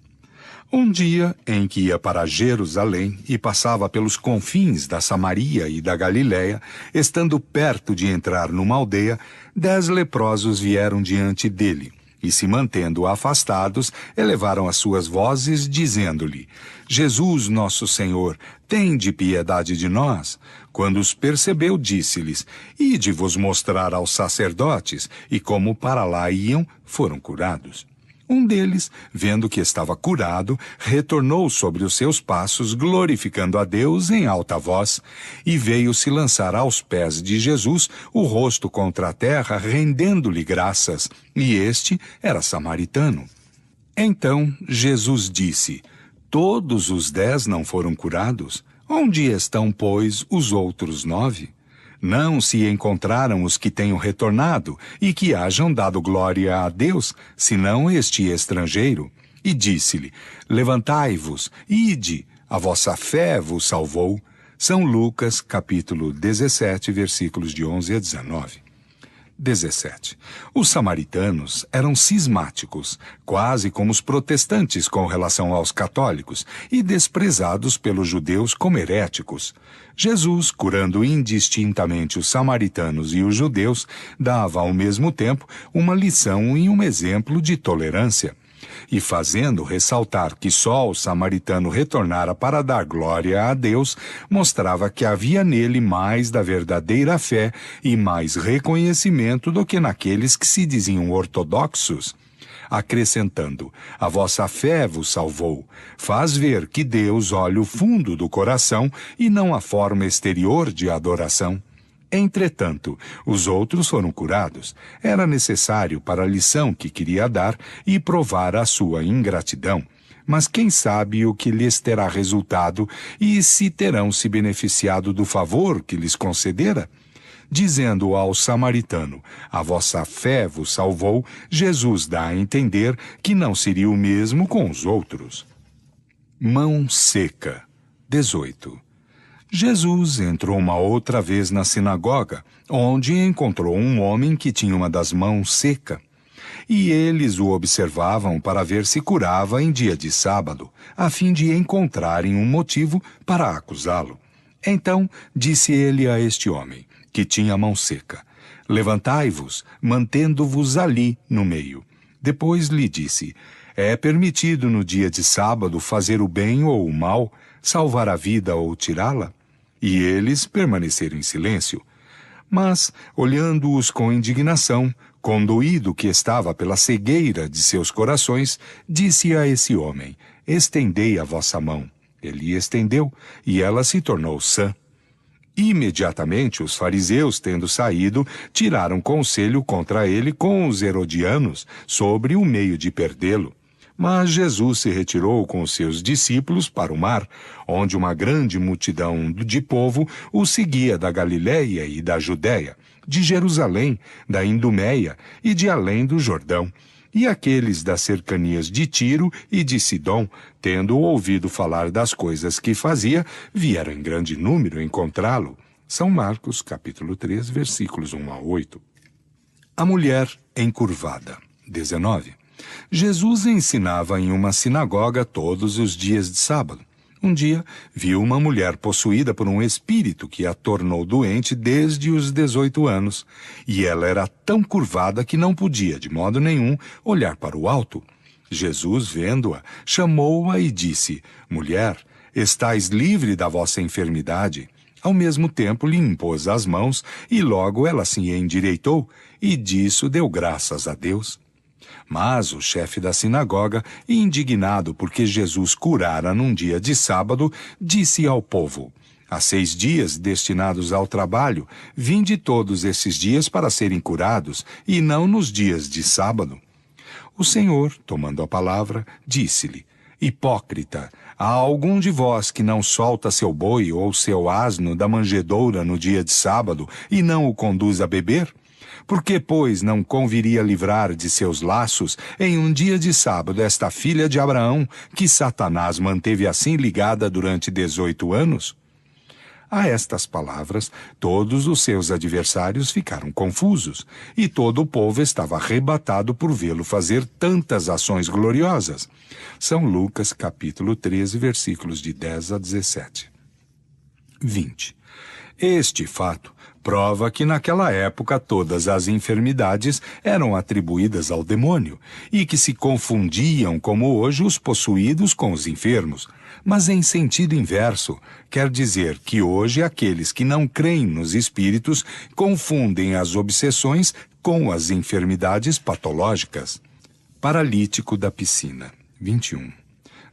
Um dia em que ia para Jerusalém e passava pelos confins da Samaria e da Galiléia, estando perto de entrar numa aldeia, 10 leprosos vieram diante dele, e se mantendo afastados, elevaram as suas vozes, dizendo-lhe: Jesus, nosso Senhor, tende piedade de nós. Quando os percebeu, disse-lhes: ide-vos mostrar aos sacerdotes, e como para lá iam, foram curados. Um deles, vendo que estava curado, retornou sobre os seus passos, glorificando a Deus em alta voz, e veio se lançar aos pés de Jesus, o rosto contra a terra, rendendo-lhe graças, e este era samaritano. Então Jesus disse: todos os 10 não foram curados? Onde estão, pois, os outros 9? Não se encontraram os que tenham retornado e que hajam dado glória a Deus, senão este estrangeiro. E disse-lhe: levantai-vos, ide, a vossa fé vos salvou. São Lucas, capítulo 17, versículos de 11 a 19. 17. Os samaritanos eram cismáticos, quase como os protestantes com relação aos católicos, e desprezados pelos judeus como heréticos. Jesus, curando indistintamente os samaritanos e os judeus, dava ao mesmo tempo uma lição e um exemplo de tolerância. E fazendo ressaltar que só o samaritano retornara para dar glória a Deus, mostrava que havia nele mais da verdadeira fé e mais reconhecimento do que naqueles que se diziam ortodoxos. acrescentando: a vossa fé vos salvou. Faz ver que Deus olha o fundo do coração e não a forma exterior de adoração. Entretanto, os outros foram curados. Era necessário para a lição que queria dar e provar a sua ingratidão. Mas quem sabe o que lhes terá resultado e se terão se beneficiado do favor que lhes concedera? Dizendo ao samaritano: a vossa fé vos salvou, Jesus dá a entender que não seria o mesmo com os outros. Mão seca. 18. Jesus entrou uma outra vez na sinagoga, onde encontrou um homem que tinha uma das mãos seca. E eles o observavam para ver se curava em dia de sábado, a fim de encontrarem um motivo para acusá-lo. Então disse ele a este homem, que tinha a mão seca: levantai-vos, mantendo-vos ali no meio. Depois lhe disse: é permitido no dia de sábado fazer o bem ou o mal, salvar a vida ou tirá-la? E eles permaneceram em silêncio. Mas, olhando-os com indignação, condoído que estava pela cegueira de seus corações, disse a esse homem: estendei a vossa mão. Ele estendeu, e ela se tornou sã. Imediatamente os fariseus, tendo saído, tiraram conselho contra ele com os herodianos, sobre o meio de perdê-lo. Mas Jesus se retirou com os seus discípulos para o mar, onde uma grande multidão de povo o seguia da Galiléia e da Judéia, de Jerusalém, da Idumeia e de além do Jordão. E aqueles das cercanias de Tiro e de Sidom, tendo ouvido falar das coisas que fazia, vieram em grande número encontrá-lo. São Marcos, capítulo 3, versículos 1 a 8. A mulher encurvada. 19. Jesus ensinava em uma sinagoga todos os dias de sábado. Um dia, viu uma mulher possuída por um espírito que a tornou doente desde os 18 anos, e ela era tão curvada que não podia, de modo nenhum, olhar para o alto. Jesus, vendo-a, chamou-a e disse: mulher, estais livre da vossa enfermidade. Ao mesmo tempo lhe impôs as mãos, e logo ela se endireitou, e disso deu graças a Deus. Mas o chefe da sinagoga, indignado porque Jesus curara num dia de sábado, disse ao povo: há 6 dias destinados ao trabalho, vinde todos esses dias para serem curados, e não nos dias de sábado. O Senhor, tomando a palavra, disse-lhe: hipócrita, há algum de vós que não solta seu boi ou seu asno da manjedoura no dia de sábado e não o conduz a beber? Por que, pois, não conviria livrar de seus laços em um dia de sábado esta filha de Abraão, que Satanás manteve assim ligada durante 18 anos? A estas palavras, todos os seus adversários ficaram confusos, e todo o povo estava arrebatado por vê-lo fazer tantas ações gloriosas. São Lucas, capítulo 13, versículos de 10 a 17. 20. Este fato prova que naquela época todas as enfermidades eram atribuídas ao demônio, e que se confundiam como hoje os possuídos com os enfermos. Mas em sentido inverso, quer dizer que hoje aqueles que não creem nos espíritos confundem as obsessões com as enfermidades patológicas. Paralítico da piscina. 21.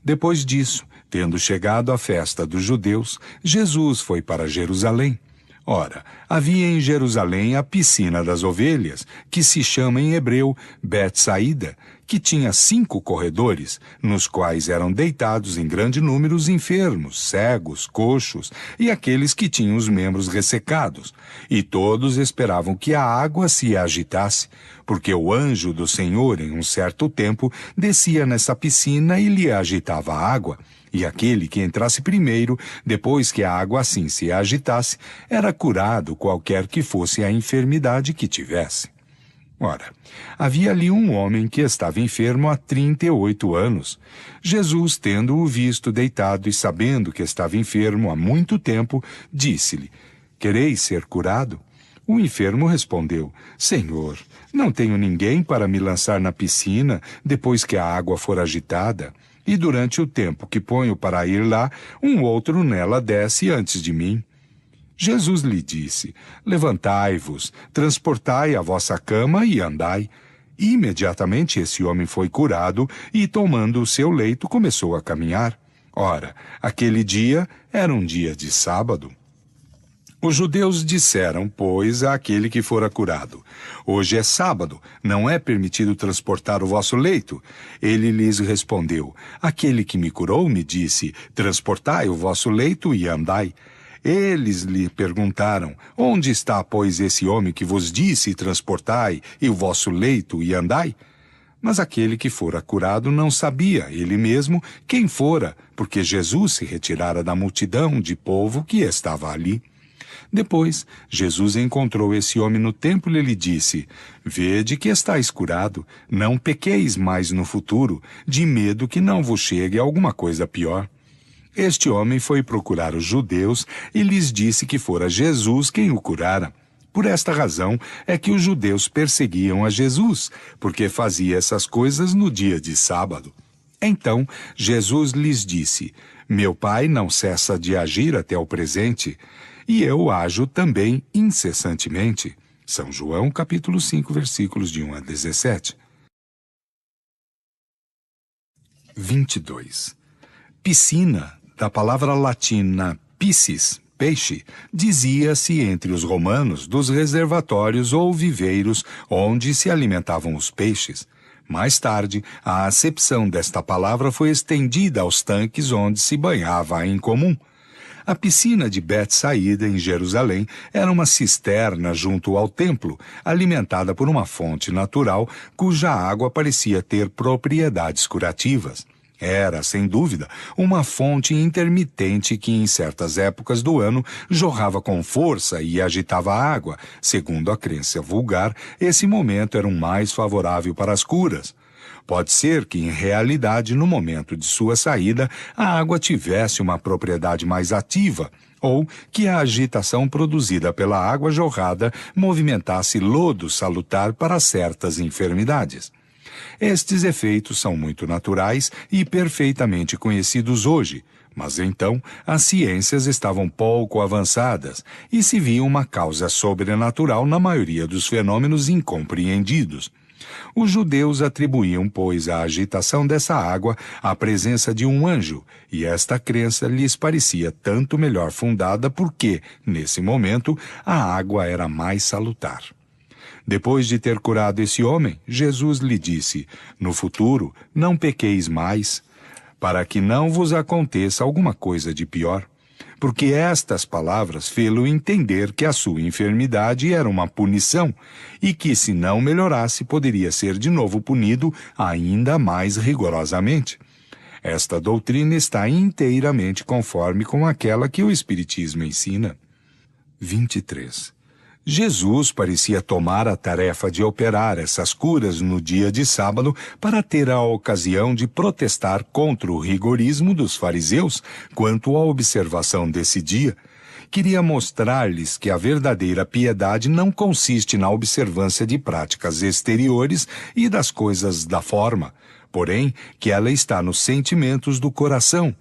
Depois disso, tendo chegado à festa dos judeus, Jesus foi para Jerusalém. Ora, havia em Jerusalém a piscina das ovelhas, que se chama em hebreu Betsaída, que tinha 5 corredores, nos quais eram deitados em grande número os enfermos, cegos, coxos e aqueles que tinham os membros ressecados. E todos esperavam que a água se agitasse, porque o anjo do Senhor, em um certo tempo, descia nessa piscina e lhe agitava a água. E aquele que entrasse primeiro, depois que a água assim se agitasse, era curado qualquer que fosse a enfermidade que tivesse. Ora, havia ali um homem que estava enfermo há 38 anos. Jesus, tendo-o visto deitado e sabendo que estava enfermo há muito tempo, disse-lhe: quereis ser curado? O enfermo respondeu: Senhor, não tenho ninguém para me lançar na piscina depois que a água for agitada. E durante o tempo que ponho para ir lá, um outro nela desce antes de mim. Jesus lhe disse: levantai-vos, transportai a vossa cama e andai. Imediatamente esse homem foi curado e, tomando o seu leito, começou a caminhar. Ora, aquele dia era um dia de sábado. Os judeus disseram, pois, àquele que fora curado: hoje é sábado, não é permitido transportar o vosso leito. Ele lhes respondeu: aquele que me curou me disse: transportai o vosso leito e andai. Eles lhe perguntaram: onde está, pois, esse homem que vos disse: transportai e o vosso leito e andai? Mas aquele que fora curado não sabia, ele mesmo, quem fora, porque Jesus se retirara da multidão de povo que estava ali. Depois, Jesus encontrou esse homem no templo e lhe disse: vede que estáis curado, não pequeis mais no futuro, de medo que não vos chegue alguma coisa pior. Este homem foi procurar os judeus e lhes disse que fora Jesus quem o curara. Por esta razão é que os judeus perseguiam a Jesus, porque fazia essas coisas no dia de sábado. Então, Jesus lhes disse: meu Pai não cessa de agir até o presente, e eu ajo também incessantemente. São João, capítulo 5, versículos de 1 a 17. 22. Piscina, da palavra latina piscis, peixe, dizia-se entre os romanos dos reservatórios ou viveiros onde se alimentavam os peixes. Mais tarde, a acepção desta palavra foi estendida aos tanques onde se banhava em comum. A piscina de Betsaída, em Jerusalém, era uma cisterna junto ao templo, alimentada por uma fonte natural cuja água parecia ter propriedades curativas. Era, sem dúvida, uma fonte intermitente que, em certas épocas do ano, jorrava com força e agitava a água. Segundo a crença vulgar, esse momento era o mais favorável para as curas. Pode ser que, em realidade, no momento de sua saída, a água tivesse uma propriedade mais ativa, ou que a agitação produzida pela água jorrada movimentasse lodo salutar para certas enfermidades. Estes efeitos são muito naturais e perfeitamente conhecidos hoje, mas então as ciências estavam pouco avançadas e se via uma causa sobrenatural na maioria dos fenômenos incompreendidos. Os judeus atribuíam, pois, a agitação dessa água à presença de um anjo, e esta crença lhes parecia tanto melhor fundada porque, nesse momento, a água era mais salutar. Depois de ter curado esse homem, Jesus lhe disse: no futuro, não pequeis mais, para que não vos aconteça alguma coisa de pior. Porque estas palavras fê-lo entender que a sua enfermidade era uma punição e que, se não melhorasse, poderia ser de novo punido ainda mais rigorosamente. Esta doutrina está inteiramente conforme com aquela que o Espiritismo ensina. 23. Jesus parecia tomar a tarefa de operar essas curas no dia de sábado para ter a ocasião de protestar contra o rigorismo dos fariseus quanto à observação desse dia. Queria mostrar-lhes que a verdadeira piedade não consiste na observância de práticas exteriores e das coisas da forma, porém que ela está nos sentimentos do coração.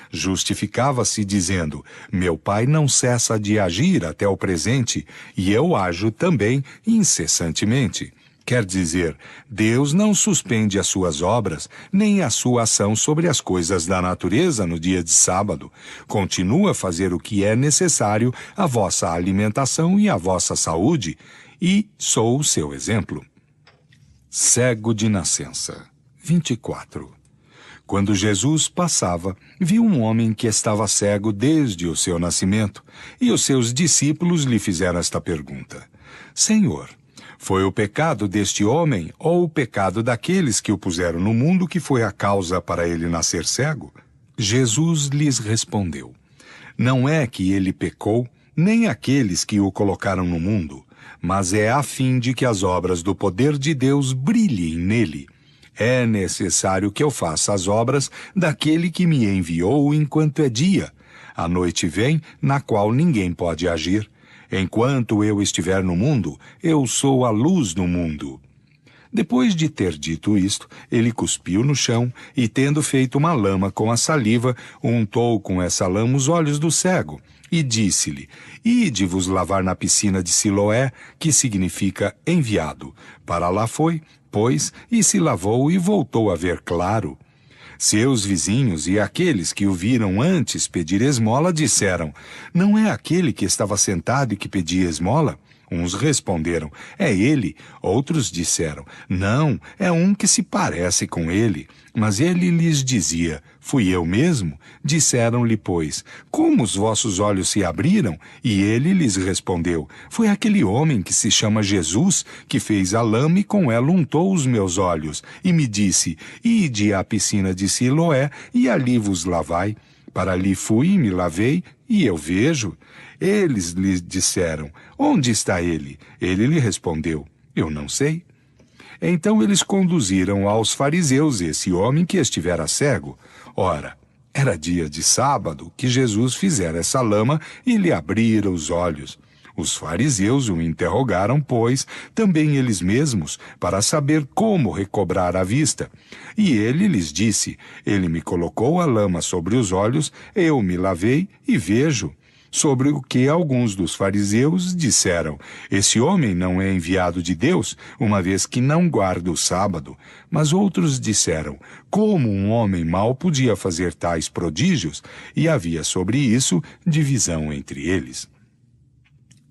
Justificava-se dizendo: meu Pai não cessa de agir até o presente, e eu ajo também incessantemente. Quer dizer, Deus não suspende as suas obras, nem a sua ação sobre as coisas da natureza no dia de sábado. Continua a fazer o que é necessário à vossa alimentação e à vossa saúde, e sou o seu exemplo. Cego de nascença. 24. Quando Jesus passava, viu um homem que estava cego desde o seu nascimento, e os seus discípulos lhe fizeram esta pergunta: Senhor, foi o pecado deste homem ou o pecado daqueles que o puseram no mundo que foi a causa para ele nascer cego? Jesus lhes respondeu: não é que ele pecou, nem aqueles que o colocaram no mundo, mas é a fim de que as obras do poder de Deus brilhem nele. É necessário que eu faça as obras daquele que me enviou enquanto é dia. A noite vem, na qual ninguém pode agir. Enquanto eu estiver no mundo, eu sou a luz do mundo. Depois de ter dito isto, ele cuspiu no chão e, tendo feito uma lama com a saliva, untou com essa lama os olhos do cego e disse-lhe: Ide vos lavar na piscina de Siloé, que significa enviado. Para lá foi, pois, e se lavou e voltou a ver claro. Seus vizinhos e aqueles que o viram antes pedir esmola disseram: Não é aquele que estava sentado e que pedia esmola? Uns responderam: É ele. Outros disseram: Não, é um que se parece com ele. Mas ele lhes dizia: Fui eu mesmo? Disseram-lhe, pois: Como os vossos olhos se abriram? E ele lhes respondeu: Foi aquele homem que se chama Jesus, que fez a lama e com ela untou os meus olhos, e me disse: Ide à piscina de Siloé, e ali vos lavai. Para ali fui e me lavei, e eu vejo. Eles lhe disseram: Onde está ele? Ele lhe respondeu: Eu não sei. Então eles conduziram aos fariseus esse homem que estivera cego. Ora, era dia de sábado que Jesus fizera essa lama e lhe abrira os olhos. Os fariseus o interrogaram, pois, também eles mesmos, para saber como recobrar a vista. E ele lhes disse: Ele me colocou a lama sobre os olhos, eu me lavei e vejo. Sobre o que alguns dos fariseus disseram: Esse homem não é enviado de Deus, uma vez que não guarda o sábado. Mas outros disseram: Como um homem mau podia fazer tais prodígios? E havia sobre isso divisão entre eles.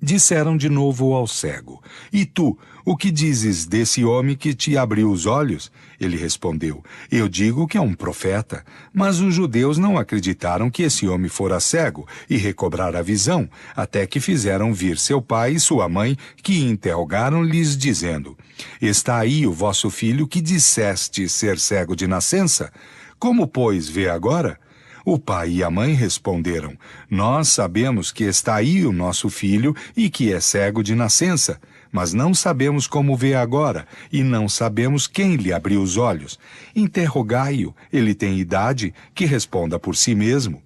Disseram de novo ao cego: E tu, o que dizes desse homem que te abriu os olhos? Ele respondeu: Eu digo que é um profeta. Mas os judeus não acreditaram que esse homem fora cego e recobrara a visão, até que fizeram vir seu pai e sua mãe, que interrogaram-lhes, dizendo: Está aí o vosso filho que disseste ser cego de nascença? Como, pois, vê agora? O pai e a mãe responderam: Nós sabemos que está aí o nosso filho e que é cego de nascença, mas não sabemos como vê agora e não sabemos quem lhe abriu os olhos. Interrogai-o, ele tem idade, que responda por si mesmo.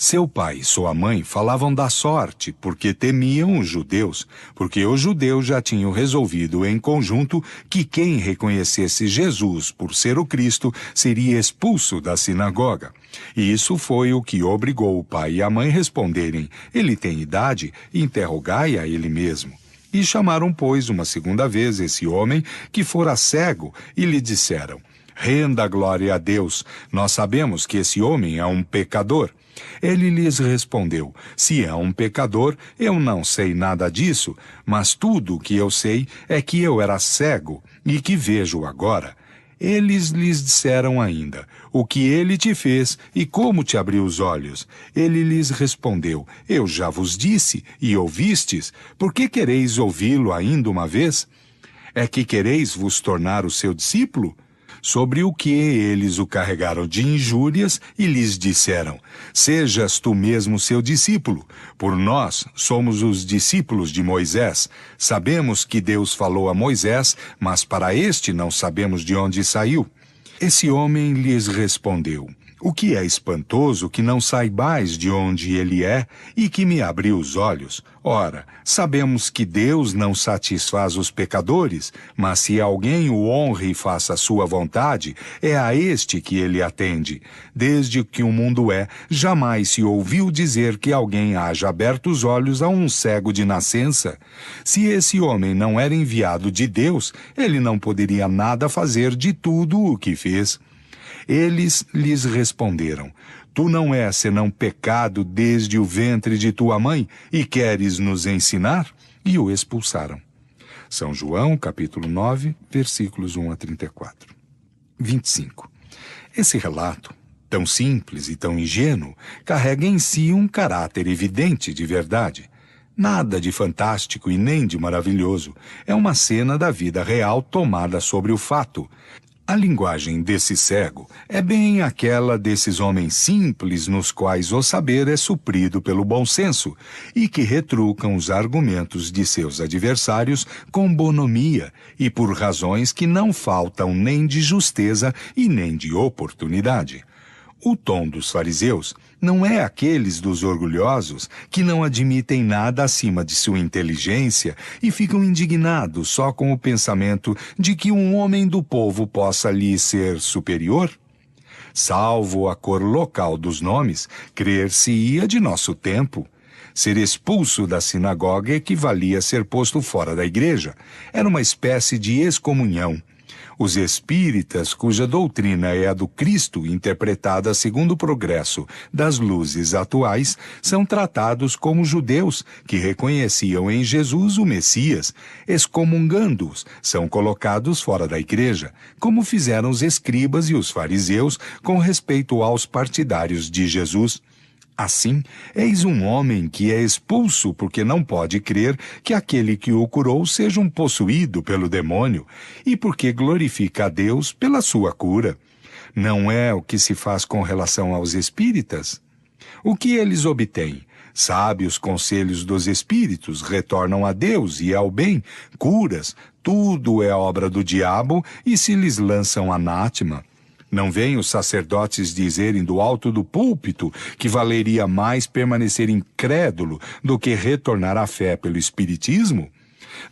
Seu pai e sua mãe falavam da sorte, porque temiam os judeus, porque os judeus já tinham resolvido em conjunto que quem reconhecesse Jesus por ser o Cristo seria expulso da sinagoga. E isso foi o que obrigou o pai e a mãe a responderem: Ele tem idade, interrogai a ele mesmo. E chamaram, pois, uma segunda vez esse homem que fora cego, e lhe disseram: Renda glória a Deus, nós sabemos que esse homem é um pecador. Ele lhes respondeu: Se é um pecador, eu não sei nada disso, mas tudo o que eu sei é que eu era cego e que vejo agora. Eles lhes disseram ainda: O que ele te fez e como te abriu os olhos? Ele lhes respondeu: Eu já vos disse e ouvistes, por que quereis ouvi-lo ainda uma vez? É que quereis vos tornar o seu discípulo? Sobre o que eles o carregaram de injúrias e lhes disseram: Sejas tu mesmo seu discípulo, por nós somos os discípulos de Moisés. Sabemos que Deus falou a Moisés, mas para este não sabemos de onde saiu. Esse homem lhes respondeu: O que é espantoso que não saibais de onde ele é e que me abriu os olhos? Ora, sabemos que Deus não satisfaz os pecadores, mas se alguém o honre e faça a sua vontade, é a este que ele atende. Desde que o mundo é, jamais se ouviu dizer que alguém haja aberto os olhos a um cego de nascença. Se esse homem não era enviado de Deus, ele não poderia nada fazer de tudo o que fez. Eles lhes responderam: Tu não és senão pecado desde o ventre de tua mãe, e queres nos ensinar? E o expulsaram. São João, capítulo 9, versículos 1 a 34. 25. Esse relato, tão simples e tão ingênuo, carrega em si um caráter evidente de verdade. Nada de fantástico e nem de maravilhoso. É uma cena da vida real tomada sobre o fato. A linguagem desse cego é bem aquela desses homens simples nos quais o saber é suprido pelo bom senso e que retrucam os argumentos de seus adversários com bonomia e por razões que não faltam nem de justeza e nem de oportunidade. O tom dos fariseus não é aqueles dos orgulhosos que não admitem nada acima de sua inteligência e ficam indignados só com o pensamento de que um homem do povo possa lhe ser superior? Salvo a cor local dos nomes, crer-se-ia de nosso tempo. Ser expulso da sinagoga equivalia a ser posto fora da igreja. Era uma espécie de excomunhão. Os espíritas, cuja doutrina é a do Cristo interpretada segundo o progresso das luzes atuais, são tratados como judeus que reconheciam em Jesus o Messias. Excomungando-os, são colocados fora da igreja, como fizeram os escribas e os fariseus com respeito aos partidários de Jesus. Assim, eis um homem que é expulso porque não pode crer que aquele que o curou seja um possuído pelo demônio e porque glorifica a Deus pela sua cura. Não é o que se faz com relação aos espíritas? O que eles obtêm? Sabe os conselhos dos espíritos, retornam a Deus e ao bem, curas, tudo é obra do diabo e se lhes lançam anátema. Não vêm os sacerdotes dizerem do alto do púlpito que valeria mais permanecer incrédulo do que retornar à fé pelo Espiritismo?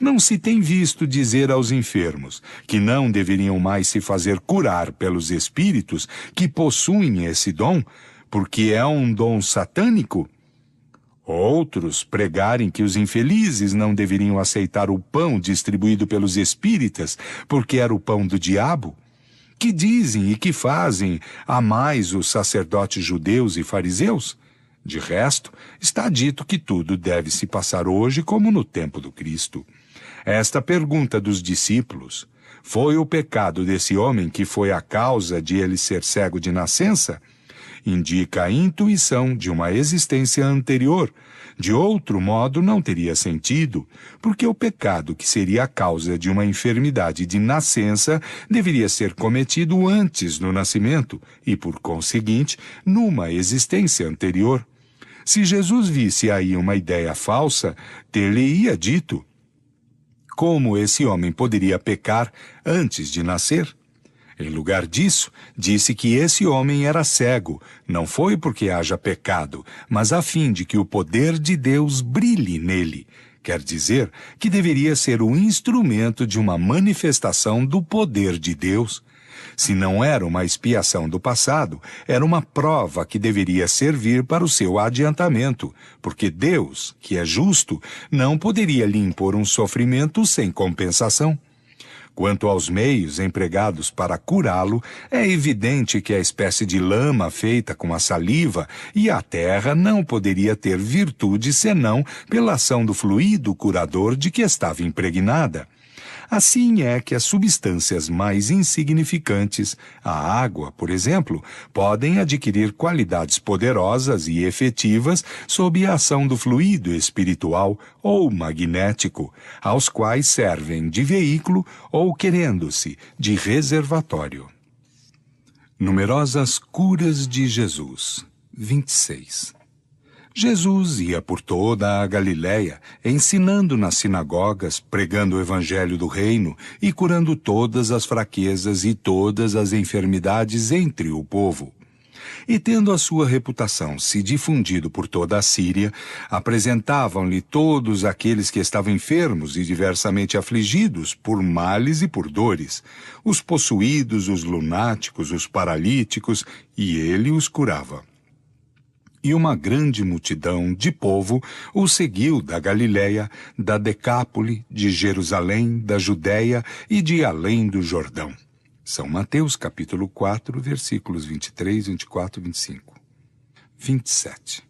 Não se tem visto dizer aos enfermos que não deveriam mais se fazer curar pelos espíritos que possuem esse dom, porque é um dom satânico? Outros pregarem que os infelizes não deveriam aceitar o pão distribuído pelos espíritas, porque era o pão do diabo? Que dizem e que fazem a mais os sacerdotes judeus e fariseus? De resto, está dito que tudo deve se passar hoje como no tempo do Cristo. Esta pergunta dos discípulos: foi o pecado desse homem que foi a causa de ele ser cego de nascença? Indica a intuição de uma existência anterior. De outro modo, não teria sentido, porque o pecado que seria a causa de uma enfermidade de nascença deveria ser cometido antes do nascimento e, por conseguinte, numa existência anterior. Se Jesus visse aí uma ideia falsa, ter-lhe-ia dito: como esse homem poderia pecar antes de nascer? Em lugar disso, disse que esse homem era cego, não foi porque haja pecado, mas a fim de que o poder de Deus brilhe nele. Quer dizer que deveria ser o instrumento de uma manifestação do poder de Deus. Se não era uma expiação do passado, era uma prova que deveria servir para o seu adiantamento, porque Deus, que é justo, não poderia lhe impor um sofrimento sem compensação. Quanto aos meios empregados para curá-lo, é evidente que a espécie de lama feita com a saliva e a terra não poderia ter virtude senão pela ação do fluido curador de que estava impregnada. Assim é que as substâncias mais insignificantes, a água, por exemplo, podem adquirir qualidades poderosas e efetivas sob a ação do fluido espiritual ou magnético, aos quais servem de veículo ou, querendo-se, de reservatório. Numerosas curas de Jesus. 26. Jesus ia por toda a Galiléia, ensinando nas sinagogas, pregando o evangelho do reino e curando todas as fraquezas e todas as enfermidades entre o povo. E tendo a sua reputação se difundido por toda a Síria, apresentavam-lhe todos aqueles que estavam enfermos e diversamente afligidos por males e por dores, os possuídos, os lunáticos, os paralíticos, e ele os curava. E uma grande multidão de povo o seguiu da Galiléia, da Decápole, de Jerusalém, da Judéia e de além do Jordão. São Mateus, capítulo 4, versículos 23, 24 e 25. 27.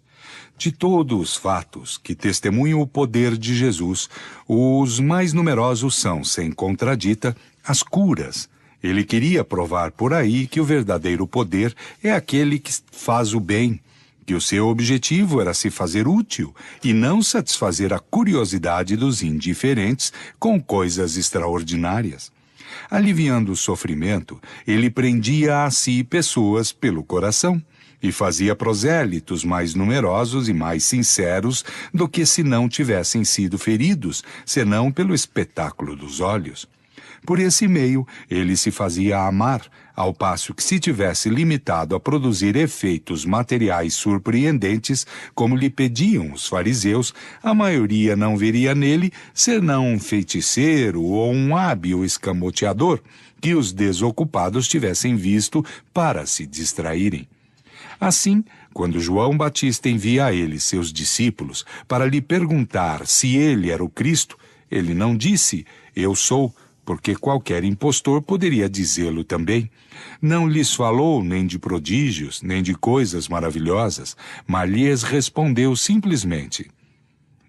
De todos os fatos que testemunham o poder de Jesus, os mais numerosos são, sem contradita, as curas. Ele queria provar por aí que o verdadeiro poder é aquele que faz o bem, que o seu objetivo era se fazer útil e não satisfazer a curiosidade dos indiferentes com coisas extraordinárias. Aliviando o sofrimento, ele prendia a si pessoas pelo coração e fazia prosélitos mais numerosos e mais sinceros do que se não tivessem sido feridos, senão pelo espetáculo dos olhos. Por esse meio, ele se fazia amar, ao passo que se tivesse limitado a produzir efeitos materiais surpreendentes, como lhe pediam os fariseus, a maioria não veria nele senão um feiticeiro ou um hábil escamoteador, que os desocupados tivessem visto para se distraírem. Assim, quando João Batista envia a ele seus discípulos para lhe perguntar se ele era o Cristo, ele não disse, "Eu sou", porque qualquer impostor poderia dizê-lo também. Não lhes falou nem de prodígios, nem de coisas maravilhosas, mas lhes respondeu simplesmente,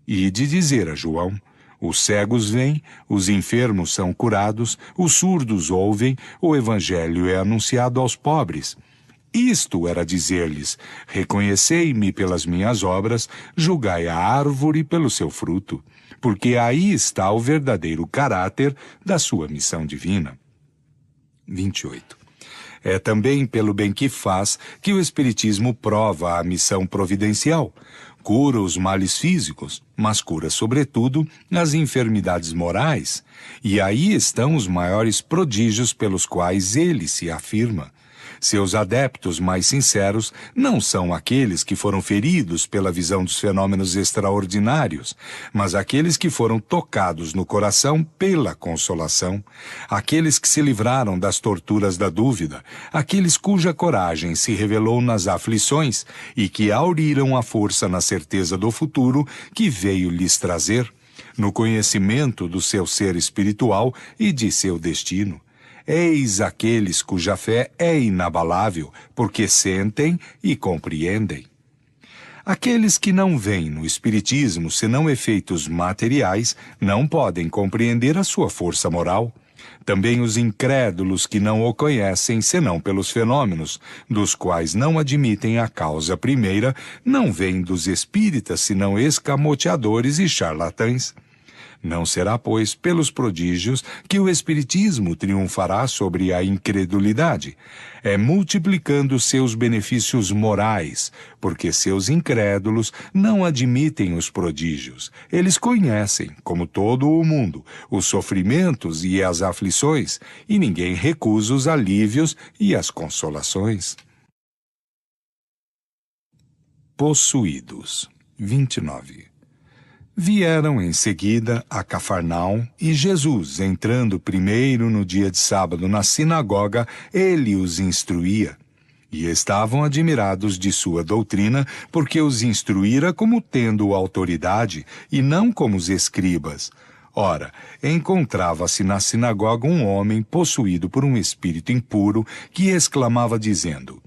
"Ide dizer a João, os cegos vêm, os enfermos são curados, os surdos ouvem, o evangelho é anunciado aos pobres." Isto era dizer-lhes, reconhecei-me pelas minhas obras, julgai a árvore pelo seu fruto, porque aí está o verdadeiro caráter da sua missão divina. 28. É também pelo bem que faz que o Espiritismo prova a missão providencial. Cura os males físicos, mas cura, sobretudo, as enfermidades morais. E aí estão os maiores prodígios pelos quais ele se afirma. Seus adeptos mais sinceros não são aqueles que foram feridos pela visão dos fenômenos extraordinários, mas aqueles que foram tocados no coração pela consolação, aqueles que se livraram das torturas da dúvida, aqueles cuja coragem se revelou nas aflições e que auriram a força na certeza do futuro que veio lhes trazer, no conhecimento do seu ser espiritual e de seu destino. Eis aqueles cuja fé é inabalável, porque sentem e compreendem. Aqueles que não veem no Espiritismo senão efeitos materiais não podem compreender a sua força moral. Também os incrédulos que não o conhecem senão pelos fenômenos, dos quais não admitem a causa primeira, não veem dos espíritas senão escamoteadores e charlatães. Não será, pois, pelos prodígios que o Espiritismo triunfará sobre a incredulidade. É multiplicando seus benefícios morais, porque seus incrédulos não admitem os prodígios. Eles conhecem, como todo o mundo, os sofrimentos e as aflições, e ninguém recusa os alívios e as consolações. Possuídos. 29. Vieram em seguida a Cafarnaum, e Jesus, entrando primeiro no dia de sábado na sinagoga, ele os instruía. E estavam admirados de sua doutrina, porque os instruíra como tendo autoridade, e não como os escribas. Ora, encontrava-se na sinagoga um homem possuído por um espírito impuro, que exclamava dizendo,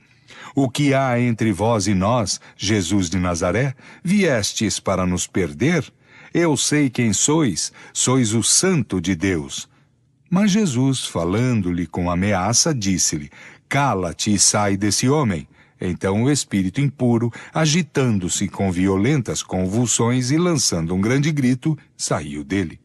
"O que há entre vós e nós, Jesus de Nazaré? Viestes para nos perder? Eu sei quem sois, sois o Santo de Deus." Mas Jesus, falando-lhe com ameaça, disse-lhe, "Cala-te e sai desse homem." Então o espírito impuro, agitando-se com violentas convulsões e lançando um grande grito, saiu dele.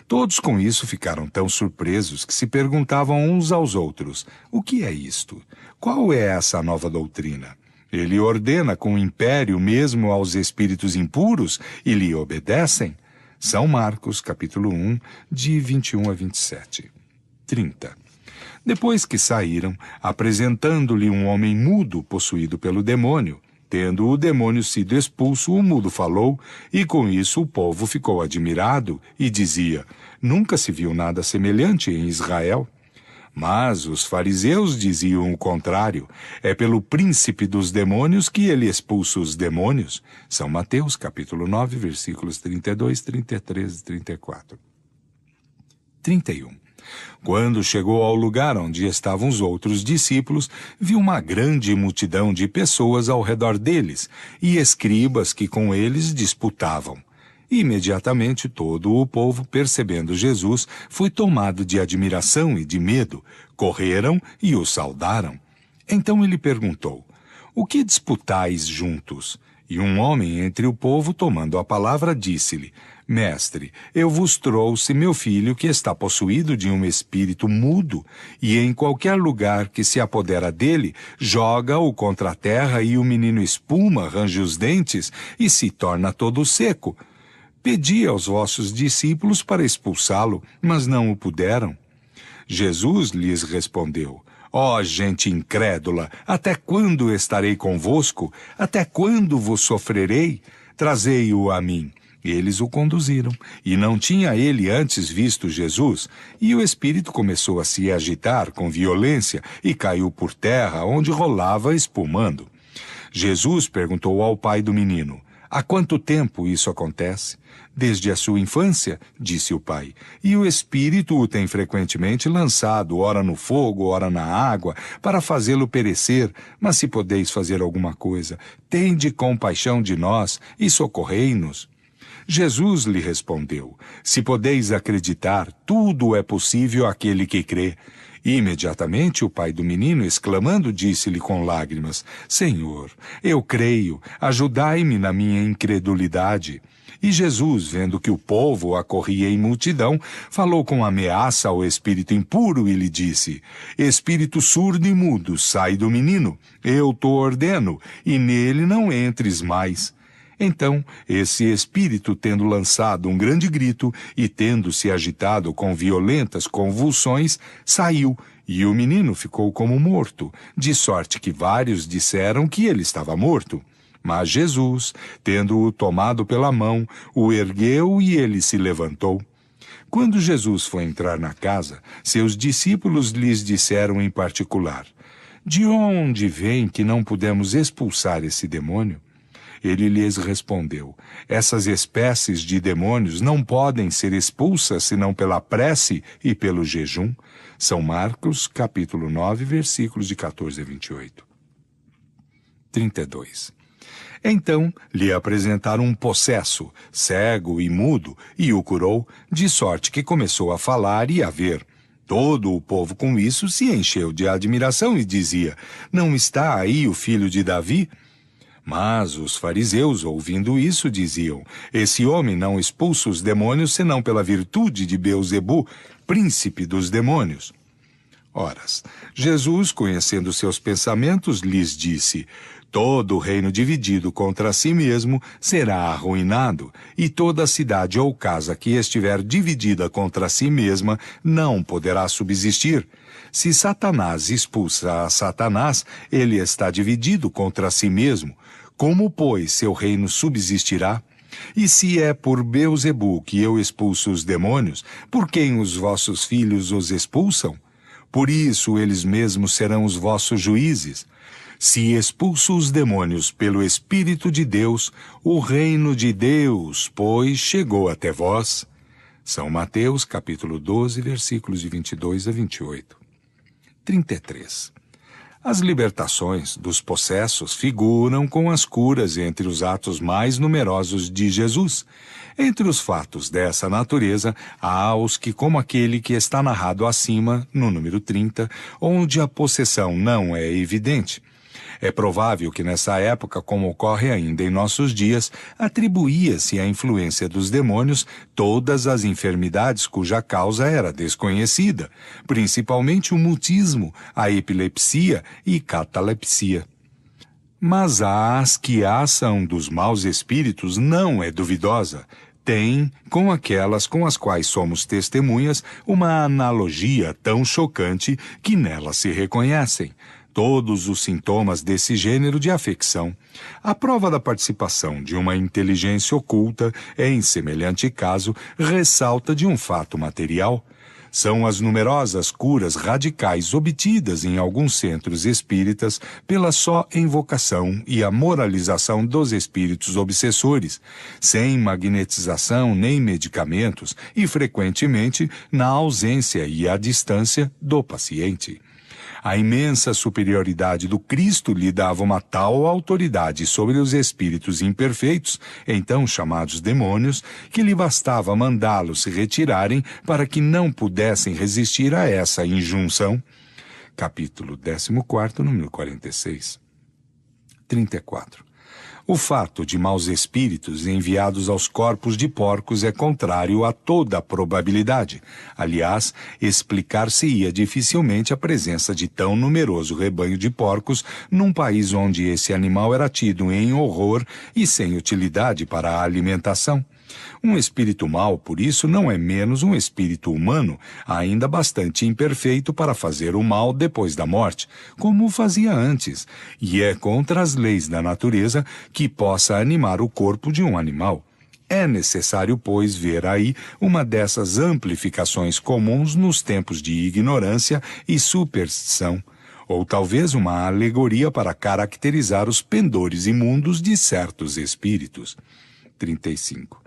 Todos com isso ficaram tão surpresos que se perguntavam uns aos outros, "O que é isto? Qual é essa nova doutrina? Ele ordena com império mesmo aos espíritos impuros e lhe obedecem?" São Marcos, capítulo 1, de 21 a 27. 30. Depois que saíram, apresentando-lhe um homem mudo possuído pelo demônio, tendo o demônio sido expulso, o mudo falou, e com isso o povo ficou admirado e dizia, "Nunca se viu nada semelhante em Israel." Mas os fariseus diziam o contrário, é pelo príncipe dos demônios que ele expulsa os demônios. São Mateus, capítulo 9, versículos 32, 33 e 34. 31. Quando chegou ao lugar onde estavam os outros discípulos, viu uma grande multidão de pessoas ao redor deles, e escribas que com eles disputavam. Imediatamente todo o povo, percebendo Jesus, foi tomado de admiração e de medo. Correram e o saudaram. Então ele perguntou, "O que disputais juntos?" E um homem entre o povo, tomando a palavra, disse-lhe, "Mestre, eu vos trouxe meu filho que está possuído de um espírito mudo, e em qualquer lugar que se apodera dele, joga-o contra a terra e o menino espuma, range os dentes e se torna todo seco. Pedi aos vossos discípulos para expulsá-lo, mas não o puderam." Jesus lhes respondeu: Ó gente incrédula, até quando estarei convosco? Até quando vos sofrerei? Trazei-o a mim. Eles o conduziram, e não tinha ele antes visto Jesus, e o espírito começou a se agitar com violência e caiu por terra, onde rolava espumando. Jesus perguntou ao pai do menino: Há quanto tempo isso acontece? Desde a sua infância, disse o pai, e o espírito o tem frequentemente lançado, ora no fogo, ora na água, para fazê-lo perecer. Mas se podeis fazer alguma coisa, tende compaixão de nós e socorrei-nos. Jesus lhe respondeu: Se podeis acreditar, tudo é possível àquele que crê. Imediatamente o pai do menino, exclamando, disse-lhe com lágrimas: Senhor, eu creio, ajudai-me na minha incredulidade. E Jesus, vendo que o povo acorria em multidão, falou com ameaça ao espírito impuro e lhe disse: Espírito surdo e mudo, sai do menino, eu te ordeno, e nele não entres mais. Então, esse espírito, tendo lançado um grande grito e tendo se agitado com violentas convulsões, saiu, e o menino ficou como morto, de sorte que vários disseram que ele estava morto. Mas Jesus, tendo-o tomado pela mão, o ergueu e ele se levantou. Quando Jesus foi entrar na casa, seus discípulos lhes disseram em particular: De onde vem que não pudemos expulsar esse demônio? Ele lhes respondeu: Essas espécies de demônios não podem ser expulsas senão pela prece e pelo jejum. São Marcos, capítulo 9, versículos de 14 a 28. 32. Então lhe apresentaram um possesso, cego e mudo, e o curou, de sorte que começou a falar e a ver. Todo o povo com isso se encheu de admiração e dizia: Não está aí o filho de Davi? Mas os fariseus, ouvindo isso, diziam: Esse homem não expulsa os demônios senão pela virtude de Beelzebu, príncipe dos demônios. Horas, Jesus, conhecendo seus pensamentos, lhes disse: Todo reino dividido contra si mesmo será arruinado, e toda cidade ou casa que estiver dividida contra si mesma não poderá subsistir. Se Satanás expulsa a Satanás, ele está dividido contra si mesmo. Como, pois, seu reino subsistirá? E se é por Beelzebu que eu expulso os demônios, por quem os vossos filhos os expulsam? Por isso eles mesmos serão os vossos juízes. Se expulso os demônios pelo Espírito de Deus, o reino de Deus, pois, chegou até vós. São Mateus, capítulo 12, versículos de 22 a 28. 33. As libertações dos possessos figuram com as curas entre os atos mais numerosos de Jesus. Entre os fatos dessa natureza, há os que, como aquele que está narrado acima, no número 30, onde a possessão não é evidente. É provável que nessa época, como ocorre ainda em nossos dias, atribuía-se à influência dos demônios todas as enfermidades cuja causa era desconhecida, principalmente o mutismo, a epilepsia e catalepsia. Mas a asquiação dos maus espíritos não é duvidosa. Tem, com aquelas com as quais somos testemunhas, uma analogia tão chocante que nelas se reconhecem todos os sintomas desse gênero de afecção. A prova da participação de uma inteligência oculta, em semelhante caso, ressalta de um fato material. São as numerosas curas radicais obtidas em alguns centros espíritas pela só invocação e a moralização dos espíritos obsessores, sem magnetização nem medicamentos e, frequentemente, na ausência e à distância do paciente. A imensa superioridade do Cristo lhe dava uma tal autoridade sobre os espíritos imperfeitos, então chamados demônios, que lhe bastava mandá-los se retirarem para que não pudessem resistir a essa injunção. Capítulo 14, número 46. 34. O fato de maus espíritos enviados aos corpos de porcos é contrário a toda a probabilidade. Aliás, explicar-se-ia dificilmente a presença de tão numeroso rebanho de porcos num país onde esse animal era tido em horror e sem utilidade para a alimentação. Um espírito mau, por isso, não é menos um espírito humano, ainda bastante imperfeito para fazer o mal depois da morte, como o fazia antes, e é contra as leis da natureza que possa animar o corpo de um animal. É necessário, pois, ver aí uma dessas amplificações comuns nos tempos de ignorância e superstição, ou talvez uma alegoria para caracterizar os pendores imundos de certos espíritos. 35.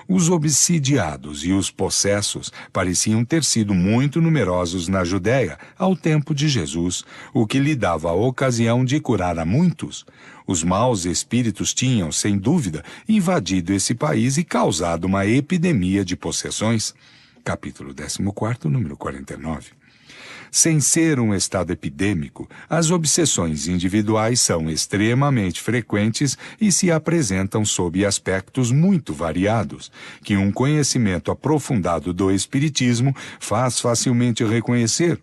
Os obsidiados e os possessos pareciam ter sido muito numerosos na Judéia ao tempo de Jesus, o que lhe dava a ocasião de curar a muitos. Os maus espíritos tinham, sem dúvida, invadido esse país e causado uma epidemia de possessões. Capítulo 14, número 49. Sem ser um estado epidêmico, as obsessões individuais são extremamente frequentes e se apresentam sob aspectos muito variados, que um conhecimento aprofundado do espiritismo faz facilmente reconhecer.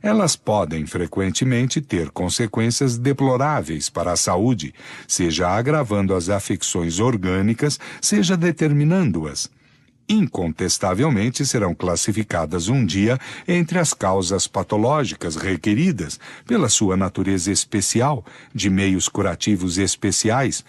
Elas podem frequentemente ter consequências deploráveis para a saúde, seja agravando as afecções orgânicas, seja determinando-as. Incontestavelmente serão classificadas um dia entre as causas patológicas requeridas pela sua natureza especial, de meios curativos especiais.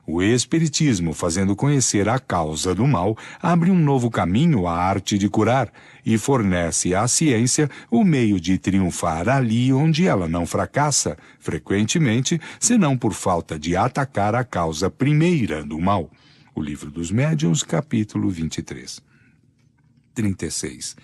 O Espiritismo, fazendo conhecer a causa do mal, abre um novo caminho à arte de curar e fornece à ciência o meio de triunfar ali onde ela não fracassa, frequentemente, senão por falta de atacar a causa primeira do mal. O Livro dos Médiuns, capítulo 23. 36.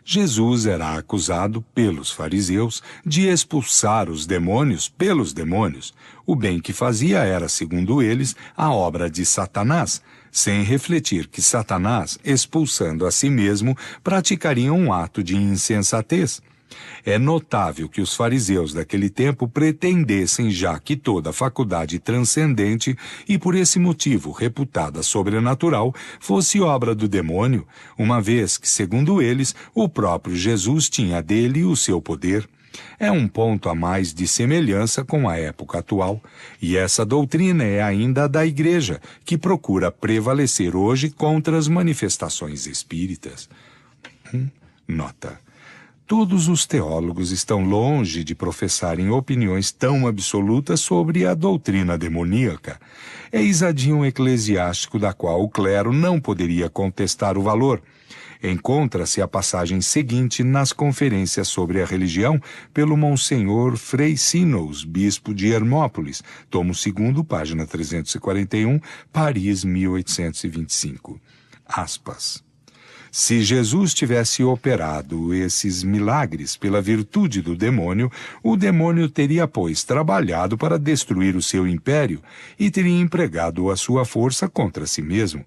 Jesus era acusado pelos fariseus de expulsar os demônios pelos demônios. O bem que fazia era, segundo eles, a obra de Satanás, sem refletir que Satanás, expulsando a si mesmo, praticaria um ato de insensatez. É notável que os fariseus daquele tempo pretendessem já que toda faculdade transcendente e por esse motivo reputada sobrenatural fosse obra do demônio, uma vez que, segundo eles, o próprio Jesus tinha dele o seu poder. É um ponto a mais de semelhança com a época atual, e essa doutrina é ainda a da Igreja, que procura prevalecer hoje contra as manifestações espíritas. Nota. Todos os teólogos estão longe de professarem opiniões tão absolutas sobre a doutrina demoníaca. Eis a de um eclesiástico da qual o clero não poderia contestar o valor. Encontra-se a passagem seguinte nas conferências sobre a religião pelo Monsenhor Frei Sinos, bispo de Hermópolis, tomo 2, página 341, Paris, 1825. Aspas. Se Jesus tivesse operado esses milagres pela virtude do demônio, o demônio teria, pois, trabalhado para destruir o seu império e teria empregado a sua força contra si mesmo.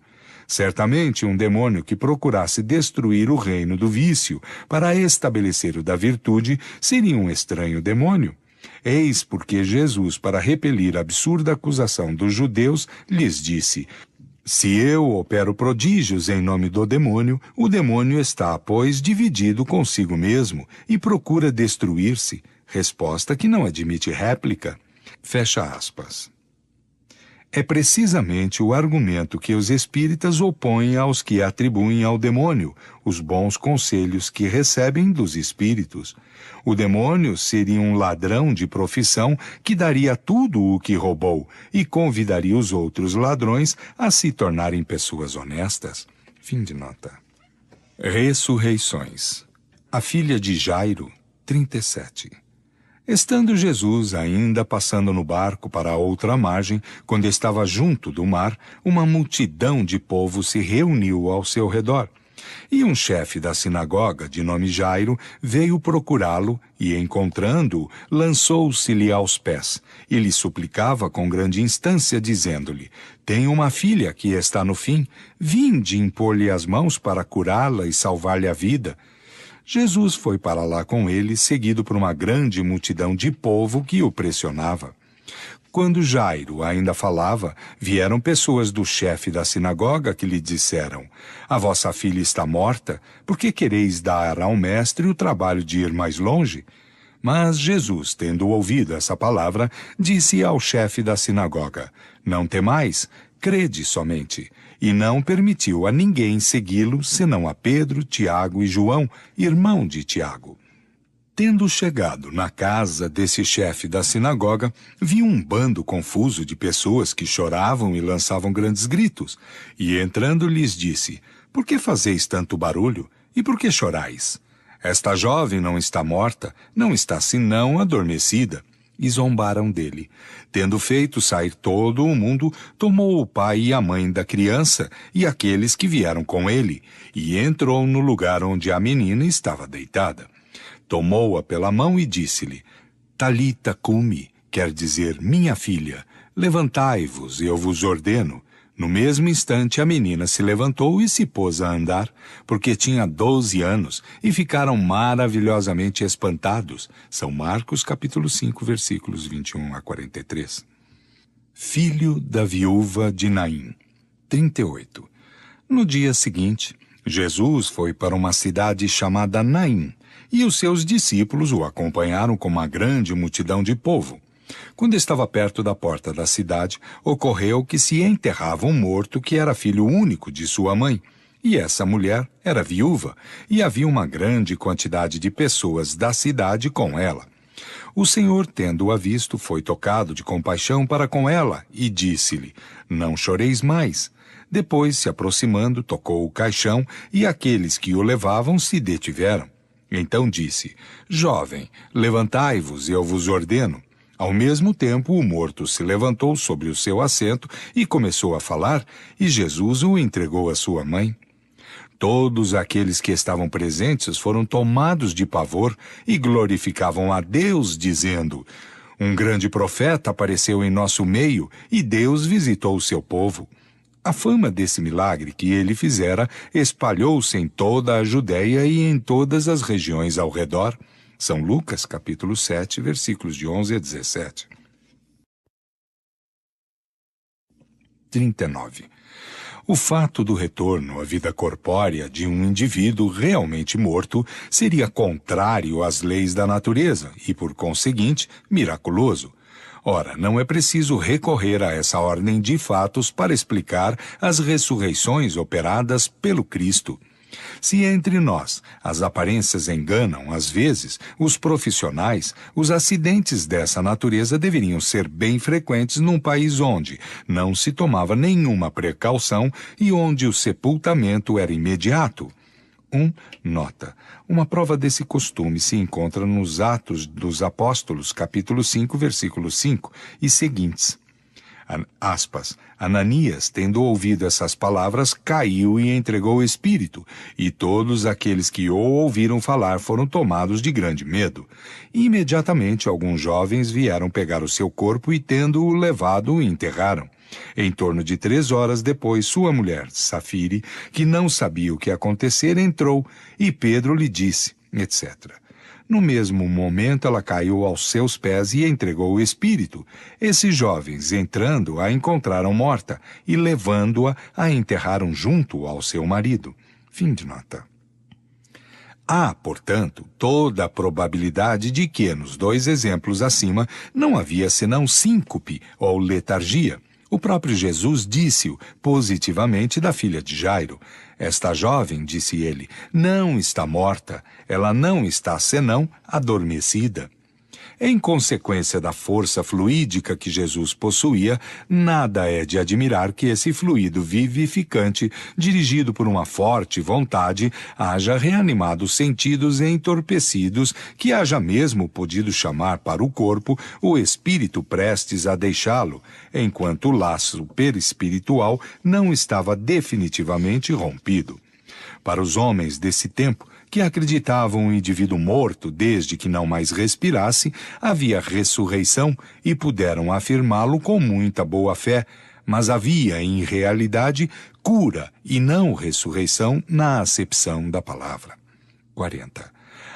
Certamente, um demônio que procurasse destruir o reino do vício para estabelecer o da virtude seria um estranho demônio. Eis porque Jesus, para repelir a absurda acusação dos judeus, lhes disse: se eu opero prodígios em nome do demônio, o demônio está, pois, dividido consigo mesmo e procura destruir-se. Resposta que não admite réplica. Fecha aspas. É precisamente o argumento que os espíritas opõem aos que atribuem ao demônio os bons conselhos que recebem dos espíritos. O demônio seria um ladrão de profissão que daria tudo o que roubou e convidaria os outros ladrões a se tornarem pessoas honestas. Fim de nota. Ressurreições. A filha de Jairo, 37. Estando Jesus ainda passando no barco para a outra margem, quando estava junto do mar, uma multidão de povo se reuniu ao seu redor. E um chefe da sinagoga, de nome Jairo, veio procurá-lo e, encontrando-o, lançou-se-lhe aos pés e lhe suplicava com grande instância, dizendo-lhe: tenho uma filha que está no fim, vinde impor-lhe as mãos para curá-la e salvar-lhe a vida. Jesus foi para lá com ele, seguido por uma grande multidão de povo que o pressionava. Quando Jairo ainda falava, vieram pessoas do chefe da sinagoga que lhe disseram: a vossa filha está morta, por que quereis dar ao mestre o trabalho de ir mais longe? Mas Jesus, tendo ouvido essa palavra, disse ao chefe da sinagoga: não temais, crede somente. e não permitiu a ninguém segui-lo, senão a Pedro, Tiago e João, irmão de Tiago. Tendo chegado na casa desse chefe da sinagoga, viu um bando confuso de pessoas que choravam e lançavam grandes gritos, e entrando lhes disse: Por que fazeis tanto barulho? E por que chorais? Esta jovem não está morta, não está senão adormecida. E zombaram dele. Tendo feito sair todo o mundo, tomou o pai e a mãe da criança e aqueles que vieram com ele, e entrou no lugar onde a menina estava deitada. Tomou-a pela mão e disse-lhe: Talita cumi, quer dizer, minha filha, levantai-vos, eu vos ordeno. No mesmo instante a menina se levantou e se pôs a andar, porque tinha 12 anos, e ficaram maravilhosamente espantados. São Marcos capítulo 5, versículos 21 a 43. Filho da viúva de Naim. 38. No dia seguinte, Jesus foi para uma cidade chamada Naim, e os seus discípulos o acompanharam com uma grande multidão de povo. Quando estava perto da porta da cidade, ocorreu que se enterrava um morto que era filho único de sua mãe. E essa mulher era viúva, e havia uma grande quantidade de pessoas da cidade com ela. O Senhor, tendo-a visto, foi tocado de compaixão para com ela, e disse-lhe: Não choreis mais. Depois, se aproximando, tocou o caixão, e aqueles que o levavam se detiveram. Então disse: Jovem, levantai-vos, eu vos ordeno. Ao mesmo tempo, o morto se levantou sobre o seu assento e começou a falar, e Jesus o entregou à sua mãe. Todos aqueles que estavam presentes foram tomados de pavor e glorificavam a Deus, dizendo: Um grande profeta apareceu em nosso meio, e Deus visitou o seu povo. A fama desse milagre que ele fizera espalhou-se em toda a Judéia e em todas as regiões ao redor. São Lucas, capítulo 7, versículos de 11 a 17. 39. O fato do retorno à vida corpórea de um indivíduo realmente morto seria contrário às leis da natureza e, por conseguinte, miraculoso. Ora, não é preciso recorrer a essa ordem de fatos para explicar as ressurreições operadas pelo Cristo. Se entre nós as aparências enganam, às vezes, os profissionais, os acidentes dessa natureza deveriam ser bem frequentes num país onde não se tomava nenhuma precaução e onde o sepultamento era imediato. Nota. Uma prova desse costume se encontra nos Atos dos Apóstolos, capítulo 5, versículo 5 e seguintes. Aspas, Ananias, tendo ouvido essas palavras, caiu e entregou o espírito, e todos aqueles que o ouviram falar foram tomados de grande medo. E imediatamente alguns jovens vieram pegar o seu corpo e, tendo-o levado, o enterraram. Em torno de 3 horas depois, sua mulher, Safire, que não sabia o que acontecer, entrou, e Pedro lhe disse, etc. No mesmo momento, ela caiu aos seus pés e entregou o espírito. Esses jovens, entrando, a encontraram morta e, levando-a, a enterraram junto ao seu marido. Fim de nota. Há, portanto, toda a probabilidade de que, nos 2 exemplos acima, não havia senão síncope ou letargia. O próprio Jesus disse-o positivamente da filha de Jairo. Esta jovem, disse ele, não está morta, ela não está senão adormecida. Em consequência da força fluídica que Jesus possuía, nada é de admirar que esse fluido vivificante, dirigido por uma forte vontade, haja reanimado os sentidos entorpecidos, que haja mesmo podido chamar para o corpo o espírito prestes a deixá-lo, enquanto o laço perispiritual não estava definitivamente rompido. Para os homens desse tempo, que acreditavam o indivíduo morto desde que não mais respirasse, havia ressurreição e puderam afirmá-lo com muita boa fé, mas havia, em realidade, cura e não ressurreição na acepção da palavra. 40.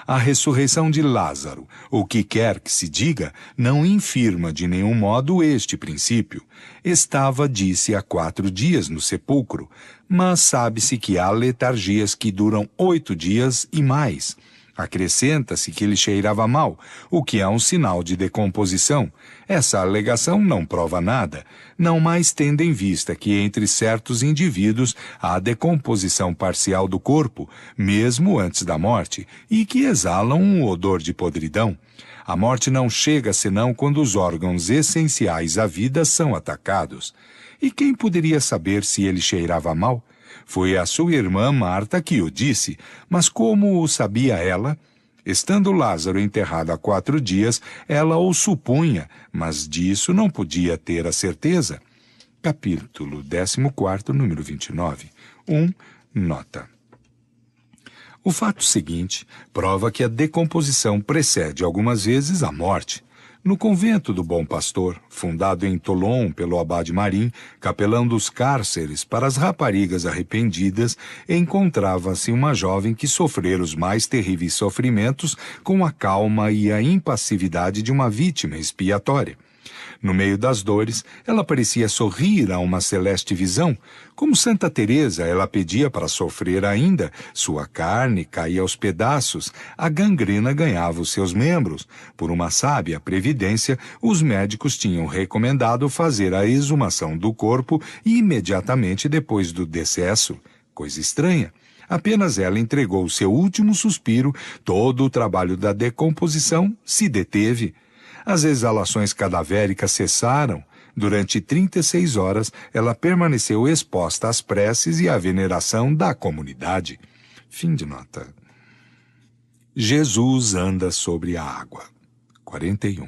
A ressurreição de Lázaro, o que quer que se diga, não infirma de nenhum modo este princípio. Estava, disse, há 4 dias no sepulcro, mas sabe-se que há letargias que duram 8 dias e mais. Acrescenta-se que ele cheirava mal, o que é um sinal de decomposição. Essa alegação não prova nada, não mais tendo em vista que entre certos indivíduos há decomposição parcial do corpo, mesmo antes da morte, e que exalam um odor de podridão. A morte não chega senão quando os órgãos essenciais à vida são atacados. E quem poderia saber se ele cheirava mal? Foi a sua irmã Marta que o disse, mas como o sabia ela? Estando Lázaro enterrado há 4 dias, ela o supunha, mas disso não podia ter a certeza. Capítulo 14, número 29. 1. Nota. O fato seguinte prova que a decomposição precede algumas vezes a morte. No convento do Bom Pastor, fundado em Toulon pelo abade Marim, capelão dos cárceres para as raparigas arrependidas, encontrava-se uma jovem que sofrera os mais terríveis sofrimentos com a calma e a impassividade de uma vítima expiatória. No meio das dores, ela parecia sorrir a uma celeste visão. Como Santa Teresa, ela pedia para sofrer ainda. Sua carne caía aos pedaços, a gangrena ganhava os seus membros. Por uma sábia previdência, os médicos tinham recomendado fazer a exumação do corpo imediatamente depois do decesso. Coisa estranha. Apenas ela entregou o seu último suspiro, todo o trabalho da decomposição se deteve. As exalações cadavéricas cessaram. Durante 36 horas, ela permaneceu exposta às preces e à veneração da comunidade. Fim de nota. Jesus anda sobre a água. 41.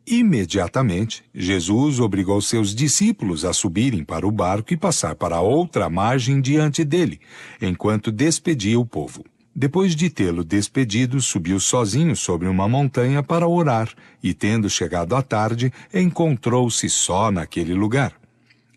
Imediatamente, Jesus obrigou seus discípulos a subirem para o barco e passar para a outra margem diante dele, enquanto despedia o povo. Depois de tê-lo despedido, subiu sozinho sobre uma montanha para orar, e tendo chegado à tarde, encontrou-se só naquele lugar.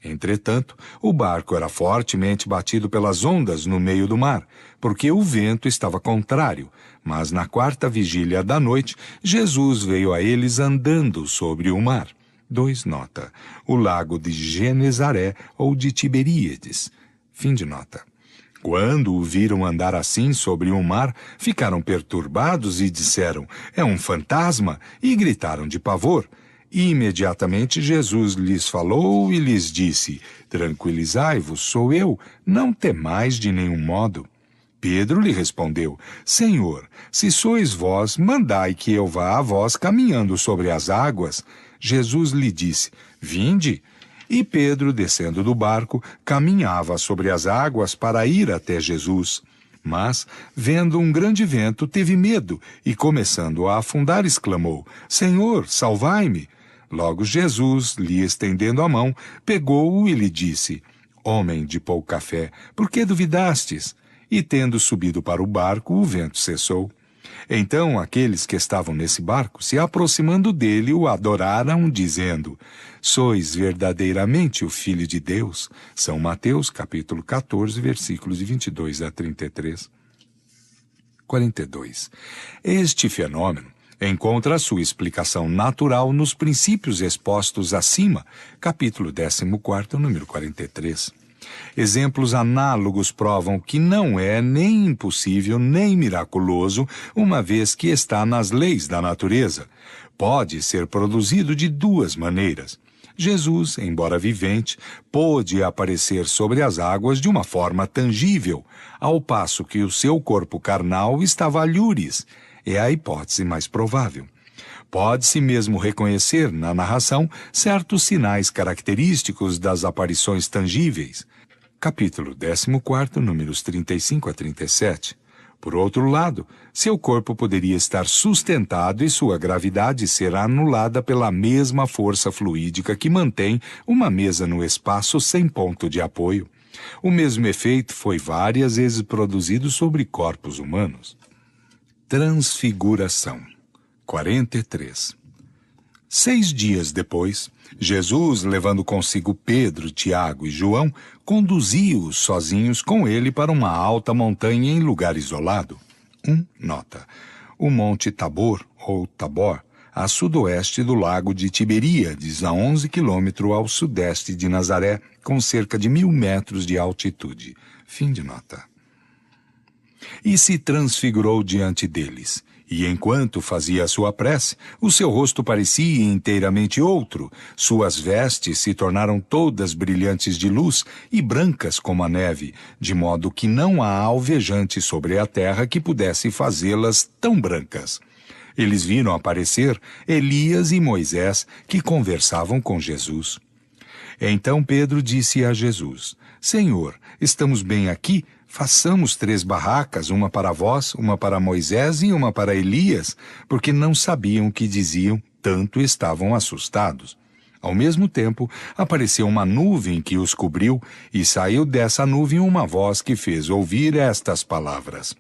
Entretanto, o barco era fortemente batido pelas ondas no meio do mar, porque o vento estava contrário, mas na 4ª vigília da noite, Jesus veio a eles andando sobre o mar. 2. Nota. O lago de Genezaré ou de Tiberíades. Fim de nota. Quando o viram andar assim sobre o mar, ficaram perturbados e disseram, é um fantasma, e gritaram de pavor. E imediatamente Jesus lhes falou e lhes disse, tranquilizai-vos, sou eu, não temais de nenhum modo. Pedro lhe respondeu, Senhor, se sois vós, mandai que eu vá a vós caminhando sobre as águas. Jesus lhe disse, vinde. E Pedro, descendo do barco, caminhava sobre as águas para ir até Jesus. Mas, vendo um grande vento, teve medo e, começando a afundar, exclamou, Senhor, salvai-me! Logo Jesus, lhe estendendo a mão, pegou-o e lhe disse, Homem de pouca fé, por que duvidastes? E, tendo subido para o barco, o vento cessou. Então aqueles que estavam nesse barco, se aproximando dele, o adoraram, dizendo, Sois verdadeiramente o Filho de Deus. São Mateus, capítulo 14, versículos de 22 a 33. 42. Este fenômeno encontra a sua explicação natural nos princípios expostos acima, capítulo 14, número 43. Exemplos análogos provam que não é nem impossível nem miraculoso, uma vez que está nas leis da natureza. Pode ser produzido de 2 maneiras. Jesus, embora vivente, pôde aparecer sobre as águas de uma forma tangível, ao passo que o seu corpo carnal estava alhures. É a hipótese mais provável. Pode-se mesmo reconhecer na narração certos sinais característicos das aparições tangíveis. Capítulo 14, números 35 a 37. Por outro lado, seu corpo poderia estar sustentado e sua gravidade ser anulada pela mesma força fluídica que mantém uma mesa no espaço sem ponto de apoio. O mesmo efeito foi várias vezes produzido sobre corpos humanos. Transfiguração. 43. 6 dias depois, Jesus, levando consigo Pedro, Tiago e João, conduziu-os sozinhos com ele para uma alta montanha em lugar isolado. 1. Nota. O Monte Tabor, ou Tabor, a sudoeste do lago de Tiberíades, a 11 quilômetros ao sudeste de Nazaré, com cerca de 1000 metros de altitude. Fim de nota. e se transfigurou diante deles. E enquanto fazia a sua prece, o seu rosto parecia inteiramente outro, suas vestes se tornaram todas brilhantes de luz e brancas como a neve, de modo que não há alvejante sobre a terra que pudesse fazê-las tão brancas. Eles viram aparecer Elias e Moisés, que conversavam com Jesus. Então Pedro disse a Jesus: Senhor, estamos bem aqui? Façamos 3 barracas, uma para vós, uma para Moisés e uma para Elias, porque não sabiam o que diziam, tanto estavam assustados. Ao mesmo tempo, apareceu uma nuvem que os cobriu, e saiu dessa nuvem uma voz que fez ouvir estas palavras: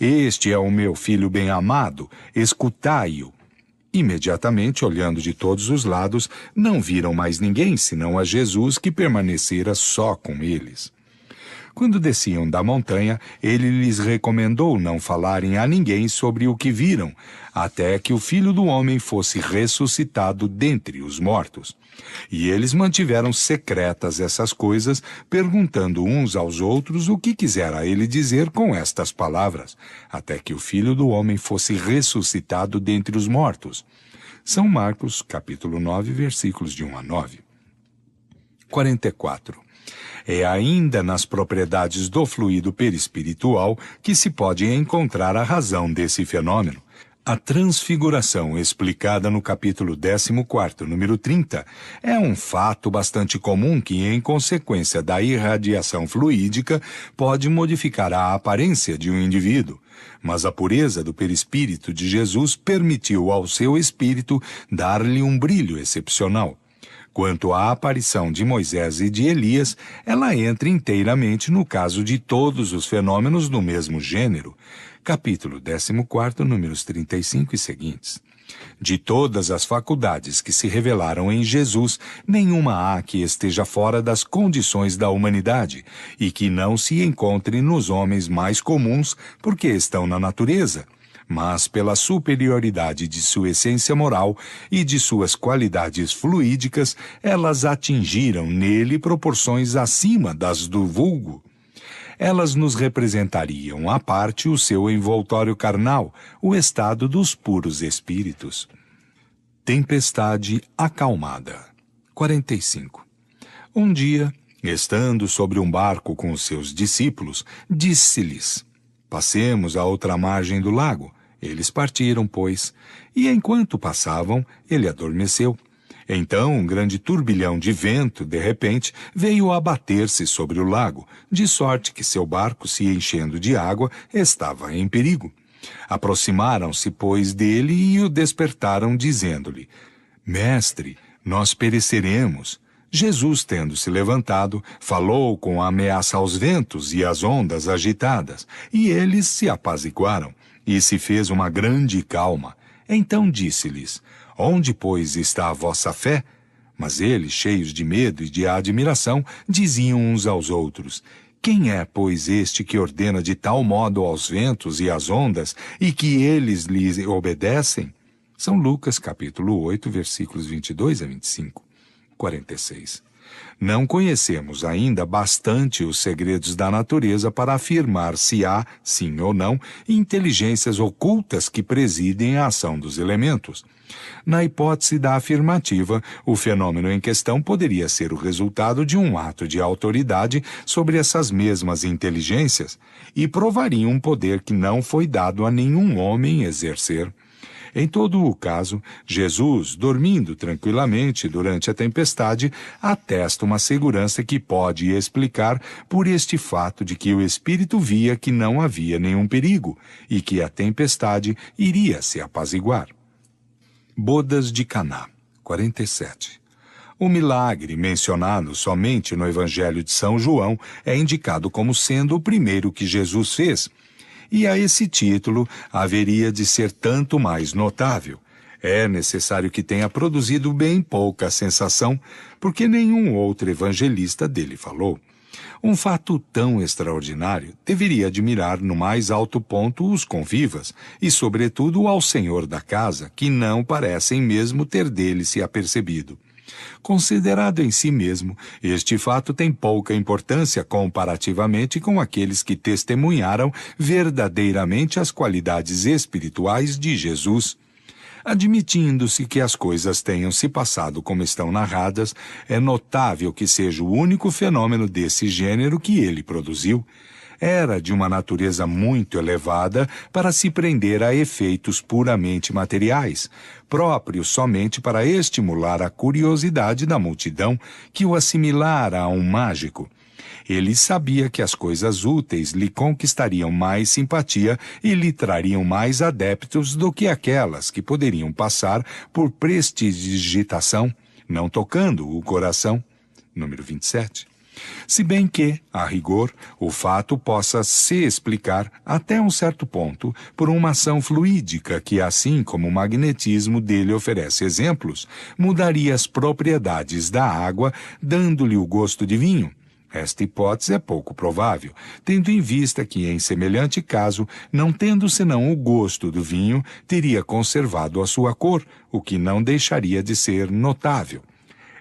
Este é o meu filho bem-amado, escutai-o. Imediatamente, olhando de todos os lados, não viram mais ninguém, senão a Jesus, que permanecera só com eles. Quando desciam da montanha, ele lhes recomendou não falarem a ninguém sobre o que viram, até que o Filho do Homem fosse ressuscitado dentre os mortos. E eles mantiveram secretas essas coisas, perguntando uns aos outros o que quisera ele dizer com estas palavras, até que o Filho do Homem fosse ressuscitado dentre os mortos. São Marcos, capítulo 9, versículos de 1 a 9. 44. É ainda nas propriedades do fluido perispiritual que se pode encontrar a razão desse fenômeno. A transfiguração, explicada no capítulo 14, número 30, é um fato bastante comum que, em consequência da irradiação fluídica, pode modificar a aparência de um indivíduo. Mas a pureza do perispírito de Jesus permitiu ao seu espírito dar-lhe um brilho excepcional. Quanto à aparição de Moisés e de Elias, ela entra inteiramente no caso de todos os fenômenos do mesmo gênero. Capítulo 14, números 35 e seguintes. De todas as faculdades que se revelaram em Jesus, nenhuma há que esteja fora das condições da humanidade e que não se encontre nos homens mais comuns porque estão na natureza, mas pela superioridade de sua essência moral e de suas qualidades fluídicas, elas atingiram nele proporções acima das do vulgo. Elas nos representariam à parte o seu envoltório carnal, o estado dos puros espíritos. Tempestade acalmada. 45. Um dia, estando sobre um barco com os seus discípulos, disse-lhes: Passemos à outra margem do lago. Eles partiram, pois, e enquanto passavam, ele adormeceu. Então um grande turbilhão de vento, de repente, veio abater-se sobre o lago, de sorte que seu barco, se enchendo de água, estava em perigo. Aproximaram-se, pois, dele e o despertaram, dizendo-lhe: Mestre, nós pereceremos. Jesus, tendo se levantado, falou com ameaça aos ventos e às ondas agitadas, e eles se apaziguaram, e se fez uma grande calma. Então disse-lhes: Onde, pois, está a vossa fé? Mas eles, cheios de medo e de admiração, diziam uns aos outros: Quem é, pois, este que ordena de tal modo aos ventos e às ondas, e que eles lhe obedecem? São Lucas, capítulo 8, versículos 22 a 25. 46. Não conhecemos ainda bastante os segredos da natureza para afirmar se há, sim ou não, inteligências ocultas que presidem a ação dos elementos. Na hipótese da afirmativa, o fenômeno em questão poderia ser o resultado de um ato de autoridade sobre essas mesmas inteligências e provaria um poder que não foi dado a nenhum homem exercer. Em todo o caso, Jesus, dormindo tranquilamente durante a tempestade, atesta uma segurança que pode explicar por este fato de que o Espírito via que não havia nenhum perigo e que a tempestade iria se apaziguar. Bodas de Caná, 47. O milagre mencionado somente no Evangelho de São João é indicado como sendo o primeiro que Jesus fez, e a esse título haveria de ser tanto mais notável. É necessário que tenha produzido bem pouca sensação, porque nenhum outro evangelista dele falou. Um fato tão extraordinário deveria admirar no mais alto ponto os convivas, e sobretudo ao senhor da casa, que não parecem mesmo ter dele se apercebido. Considerado em si mesmo, este fato tem pouca importância comparativamente com aqueles que testemunharam verdadeiramente as qualidades espirituais de Jesus. Admitindo-se que as coisas tenham se passado como estão narradas, é notável que seja o único fenômeno desse gênero que ele produziu. Era de uma natureza muito elevada para se prender a efeitos puramente materiais, próprios somente para estimular a curiosidade da multidão que o assimilara a um mágico. Ele sabia que as coisas úteis lhe conquistariam mais simpatia e lhe trariam mais adeptos do que aquelas que poderiam passar por prestidigitação, não tocando o coração. Número 27. Se bem que, a rigor, o fato possa se explicar, até um certo ponto, por uma ação fluídica que, assim como o magnetismo dele oferece exemplos, mudaria as propriedades da água, dando-lhe o gosto de vinho. Esta hipótese é pouco provável, tendo em vista que, em semelhante caso, não tendo senão o gosto do vinho, teria conservado a sua cor, o que não deixaria de ser notável.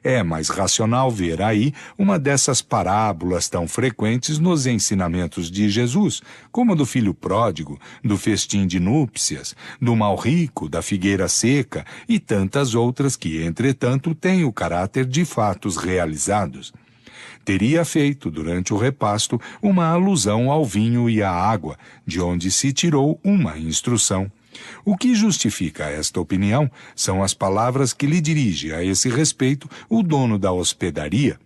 É mais racional ver aí uma dessas parábolas tão frequentes nos ensinamentos de Jesus, como a do filho pródigo, do festim de núpcias, do mal rico, da figueira seca e tantas outras que, entretanto, têm o caráter de fatos realizados. Teria feito, durante o repasto, uma alusão ao vinho e à água, de onde se tirou uma instrução. O que justifica esta opinião são as palavras que lhe dirige a esse respeito o dono da hospedaria.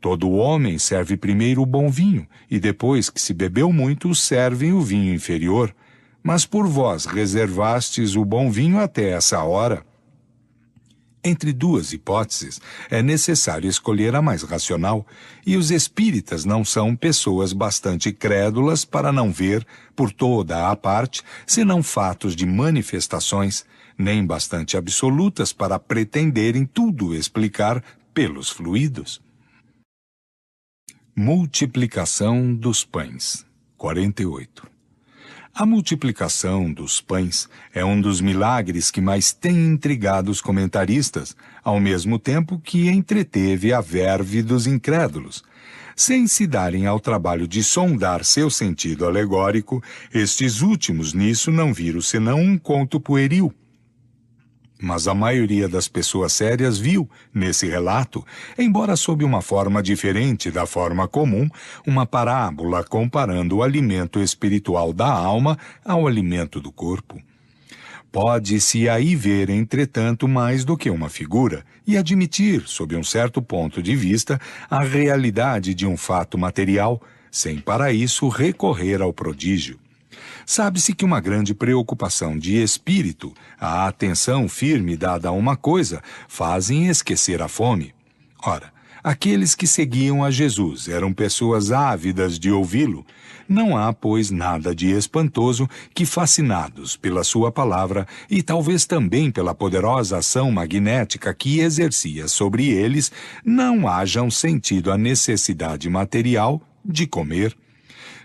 Todo homem serve primeiro o bom vinho, e depois que se bebeu muito, servem o vinho inferior. Mas por vós reservastes o bom vinho até essa hora. Entre duas hipóteses, é necessário escolher a mais racional, e os espíritas não são pessoas bastante crédulas para não ver, por toda a parte, senão fatos de manifestações, nem bastante absolutas para pretenderem tudo explicar pelos fluidos. Multiplicação dos pães. 48. A multiplicação dos pães é um dos milagres que mais tem intrigado os comentaristas, ao mesmo tempo que entreteve a verve dos incrédulos. Sem se darem ao trabalho de sondar seu sentido alegórico, estes últimos nisso não viram senão um conto pueril. Mas a maioria das pessoas sérias viu, nesse relato, embora sob uma forma diferente da forma comum, uma parábola comparando o alimento espiritual da alma ao alimento do corpo. Pode-se aí ver, entretanto, mais do que uma figura, e admitir, sob um certo ponto de vista, a realidade de um fato material, sem para isso recorrer ao prodígio. Sabe-se que uma grande preocupação de espírito, a atenção firme dada a uma coisa, fazem esquecer a fome. Ora, aqueles que seguiam a Jesus eram pessoas ávidas de ouvi-lo. Não há, pois, nada de espantoso que, fascinados pela sua palavra e talvez também pela poderosa ação magnética que exercia sobre eles, não hajam sentido a necessidade material de comer.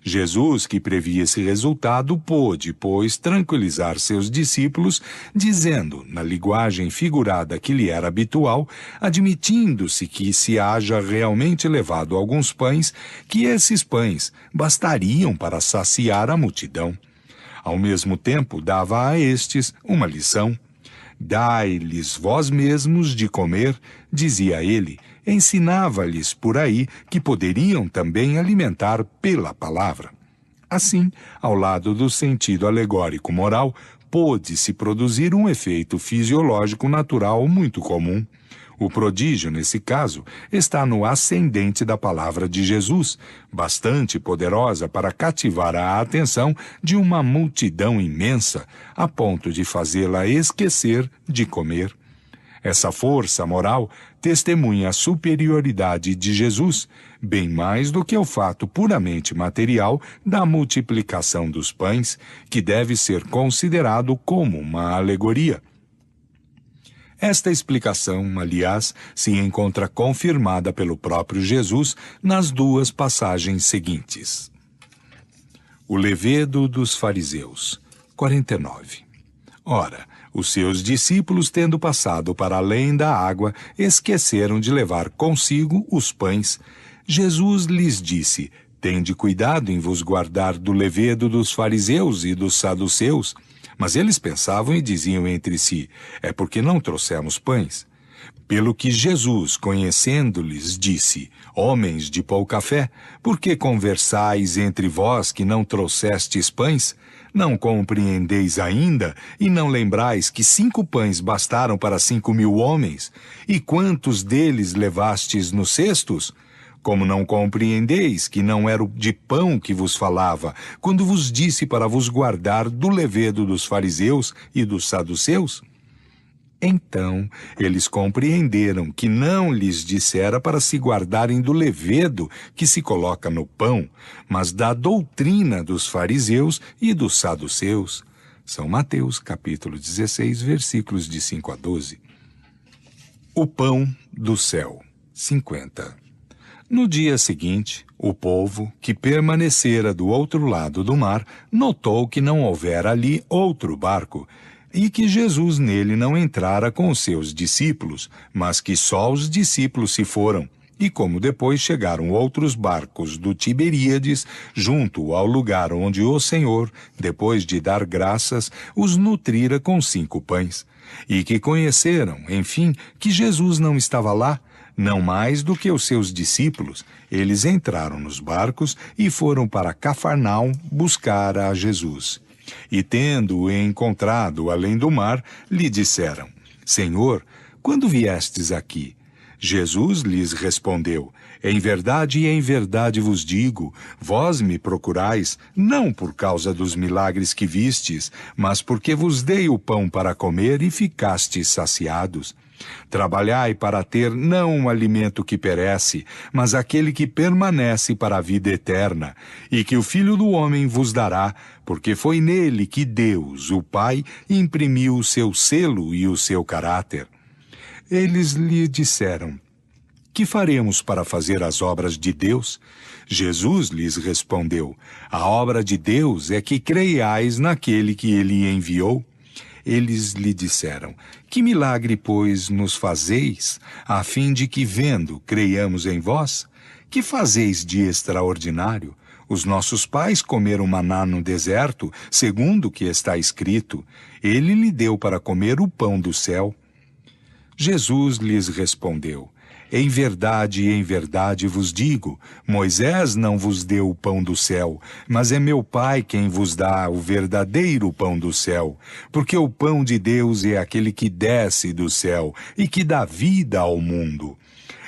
Jesus, que previa esse resultado, pôde, pois, tranquilizar seus discípulos, dizendo, na linguagem figurada que lhe era habitual, admitindo-se que se haja realmente levado alguns pães, que esses pães bastariam para saciar a multidão. Ao mesmo tempo, dava a estes uma lição. Dai-lhes vós mesmos de comer, dizia ele, ensinava-lhes por aí que poderiam também alimentar pela palavra. Assim, ao lado do sentido alegórico moral, pôde-se produzir um efeito fisiológico natural muito comum. O prodígio, nesse caso, está no ascendente da palavra de Jesus, bastante poderosa para cativar a atenção de uma multidão imensa, a ponto de fazê-la esquecer de comer. Essa força moral testemunha a superioridade de Jesus, bem mais do que o fato puramente material da multiplicação dos pães, que deve ser considerado como uma alegoria. Esta explicação, aliás, se encontra confirmada pelo próprio Jesus nas duas passagens seguintes. O levedo dos fariseus. 49. Ora, Os seus discípulos, tendo passado para além da água, esqueceram de levar consigo os pães. Jesus lhes disse: Tende cuidado em vos guardar do levedo dos fariseus e dos saduceus. Mas eles pensavam e diziam entre si: É porque não trouxemos pães. Pelo que Jesus, conhecendo-lhes, disse: Homens de pouca fé, por que conversais entre vós que não trouxestes pães? Não compreendeis ainda, e não lembrais que 5 pães bastaram para 5.000 homens? E quantos deles levastes nos cestos? Como não compreendeis que não era de pão que vos falava, quando vos disse para vos guardar do levedo dos fariseus e dos saduceus? Então eles compreenderam que não lhes dissera para se guardarem do levedo que se coloca no pão, mas da doutrina dos fariseus e dos saduceus. São Mateus, capítulo 16, versículos de 5 a 12. O pão do céu. 50. No dia seguinte, o povo, que permanecera do outro lado do mar, notou que não houvera ali outro barco, e que Jesus nele não entrara com os seus discípulos, mas que só os discípulos se foram. E como depois chegaram outros barcos do Tiberíades, junto ao lugar onde o Senhor, depois de dar graças, os nutrira com 5 pães. E que conheceram, enfim, que Jesus não estava lá, não mais do que os seus discípulos, eles entraram nos barcos e foram para Cafarnaum buscar a Jesus. E tendo-o encontrado além do mar, lhe disseram: Senhor, quando viestes aqui? Jesus lhes respondeu: em verdade vos digo, vós me procurais, não por causa dos milagres que vistes, mas porque vos dei o pão para comer e ficastes saciados. Trabalhai para ter não um alimento que perece, mas aquele que permanece para a vida eterna, e que o Filho do Homem vos dará, porque foi nele que Deus, o Pai, imprimiu o seu selo e o seu caráter. Eles lhe disseram: que faremos para fazer as obras de Deus? Jesus lhes respondeu: a obra de Deus é que creiais naquele que ele enviou. Eles lhe disseram: que milagre, pois, nos fazeis, a fim de que, vendo, creiamos em vós? Que fazeis de extraordinário? Os nossos pais comeram maná no deserto, segundo o que está escrito: ele lhe deu para comer o pão do céu. Jesus lhes respondeu: em verdade vos digo, Moisés não vos deu o pão do céu, mas é meu Pai quem vos dá o verdadeiro pão do céu, porque o pão de Deus é aquele que desce do céu e que dá vida ao mundo.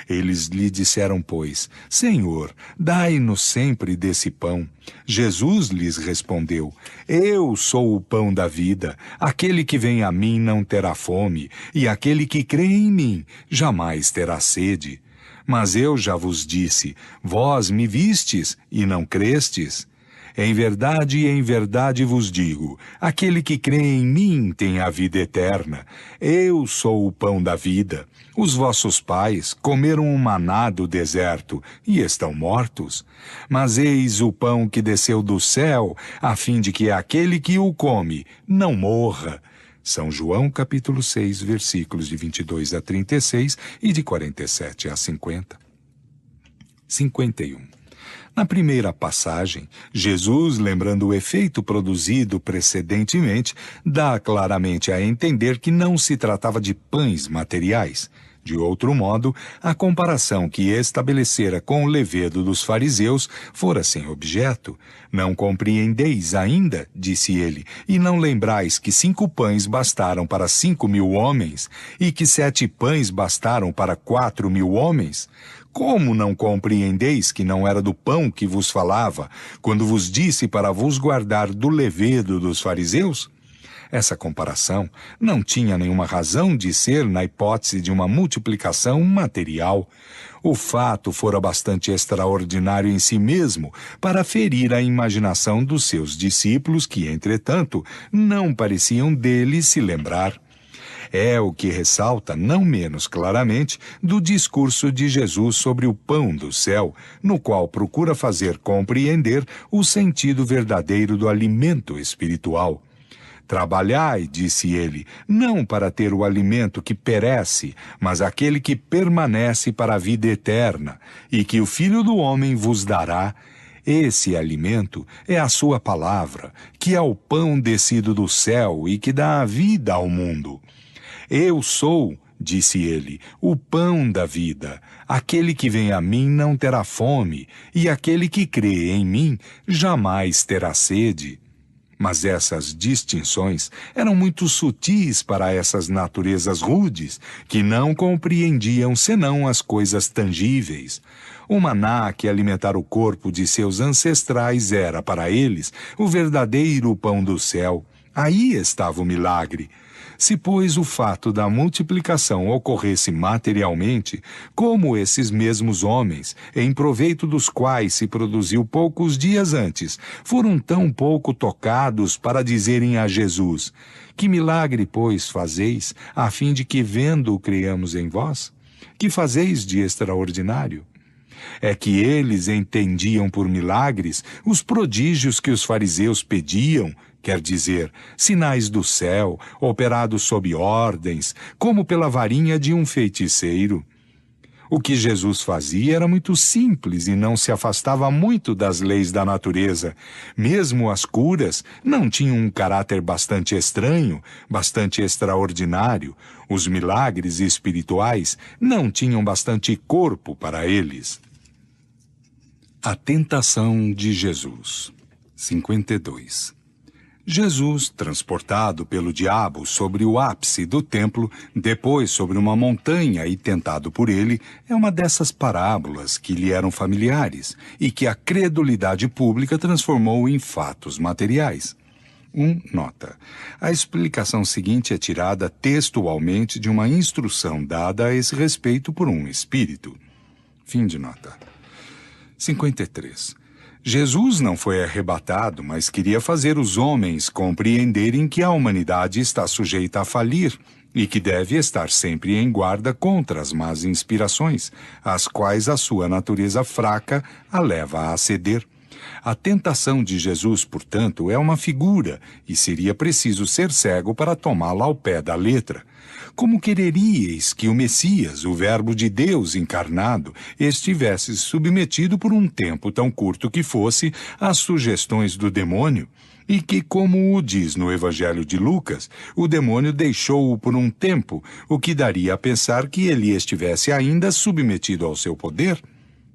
Eles lhe disseram, pois: Senhor, dai-nos sempre desse pão. Jesus lhes respondeu: eu sou o pão da vida. Aquele que vem a mim não terá fome, e aquele que crê em mim jamais terá sede. Mas eu já vos disse: vós me vistes e não crestes. Em verdade vos digo, aquele que crê em mim tem a vida eterna. Eu sou o pão da vida. Os vossos pais comeram o maná do deserto e estão mortos. Mas eis o pão que desceu do céu, a fim de que aquele que o come não morra. São João capítulo 6, versículos de 22 a 36 e de 47 a 50. 51. Na primeira passagem, Jesus, lembrando o efeito produzido precedentemente, dá claramente a entender que não se tratava de pães materiais. De outro modo, a comparação que estabelecera com o levedo dos fariseus fora sem objeto. Não compreendeis ainda, disse ele, e não lembrais que 5 pães bastaram para 5.000 homens, e que 7 pães bastaram para 4.000 homens? Como não compreendeis que não era do pão que vos falava, quando vos disse para vos guardar do levedo dos fariseus? Essa comparação não tinha nenhuma razão de ser na hipótese de uma multiplicação material. O fato fora bastante extraordinário em si mesmo para ferir a imaginação dos seus discípulos que, entretanto, não pareciam dele se lembrar. É o que ressalta, não menos claramente, do discurso de Jesus sobre o pão do céu, no qual procura fazer compreender o sentido verdadeiro do alimento espiritual. Trabalhai, disse ele, não para ter o alimento que perece, mas aquele que permanece para a vida eterna, e que o Filho do Homem vos dará. Esse alimento é a sua palavra, que é o pão descido do céu e que dá a vida ao mundo. Eu sou, disse ele, o pão da vida. Aquele que vem a mim não terá fome, e aquele que crê em mim jamais terá sede. Mas essas distinções eram muito sutis para essas naturezas rudes, que não compreendiam senão as coisas tangíveis. O maná que alimentara o corpo de seus ancestrais era, para eles, o verdadeiro pão do céu. Aí estava o milagre. Se, pois, o fato da multiplicação ocorresse materialmente, como esses mesmos homens, em proveito dos quais se produziu poucos dias antes, foram tão pouco tocados para dizerem a Jesus: que milagre, pois, fazeis, a fim de que, vendo-o, creiamos em vós? Que fazeis de extraordinário? É que eles entendiam por milagres os prodígios que os fariseus pediam, quer dizer, sinais do céu, operados sob ordens, como pela varinha de um feiticeiro. O que Jesus fazia era muito simples e não se afastava muito das leis da natureza. Mesmo as curas não tinham um caráter bastante estranho, bastante extraordinário. Os milagres espirituais não tinham bastante corpo para eles. A tentação de Jesus. 52. Jesus, transportado pelo diabo sobre o ápice do templo, depois sobre uma montanha e tentado por ele, é uma dessas parábolas que lhe eram familiares e que a credulidade pública transformou em fatos materiais. Nota. A explicação seguinte é tirada textualmente de uma instrução dada a esse respeito por um espírito. Fim de nota. 53. Jesus não foi arrebatado, mas queria fazer os homens compreenderem que a humanidade está sujeita a falir e que deve estar sempre em guarda contra as más inspirações, às quais a sua natureza fraca a leva a ceder. A tentação de Jesus, portanto, é uma figura e seria preciso ser cego para tomá-la ao pé da letra. Como quereríeis que o Messias, o Verbo de Deus encarnado, estivesse submetido por um tempo tão curto que fosse às sugestões do demônio, e que, como o diz no Evangelho de Lucas, o demônio deixou-o por um tempo, o que daria a pensar que ele estivesse ainda submetido ao seu poder?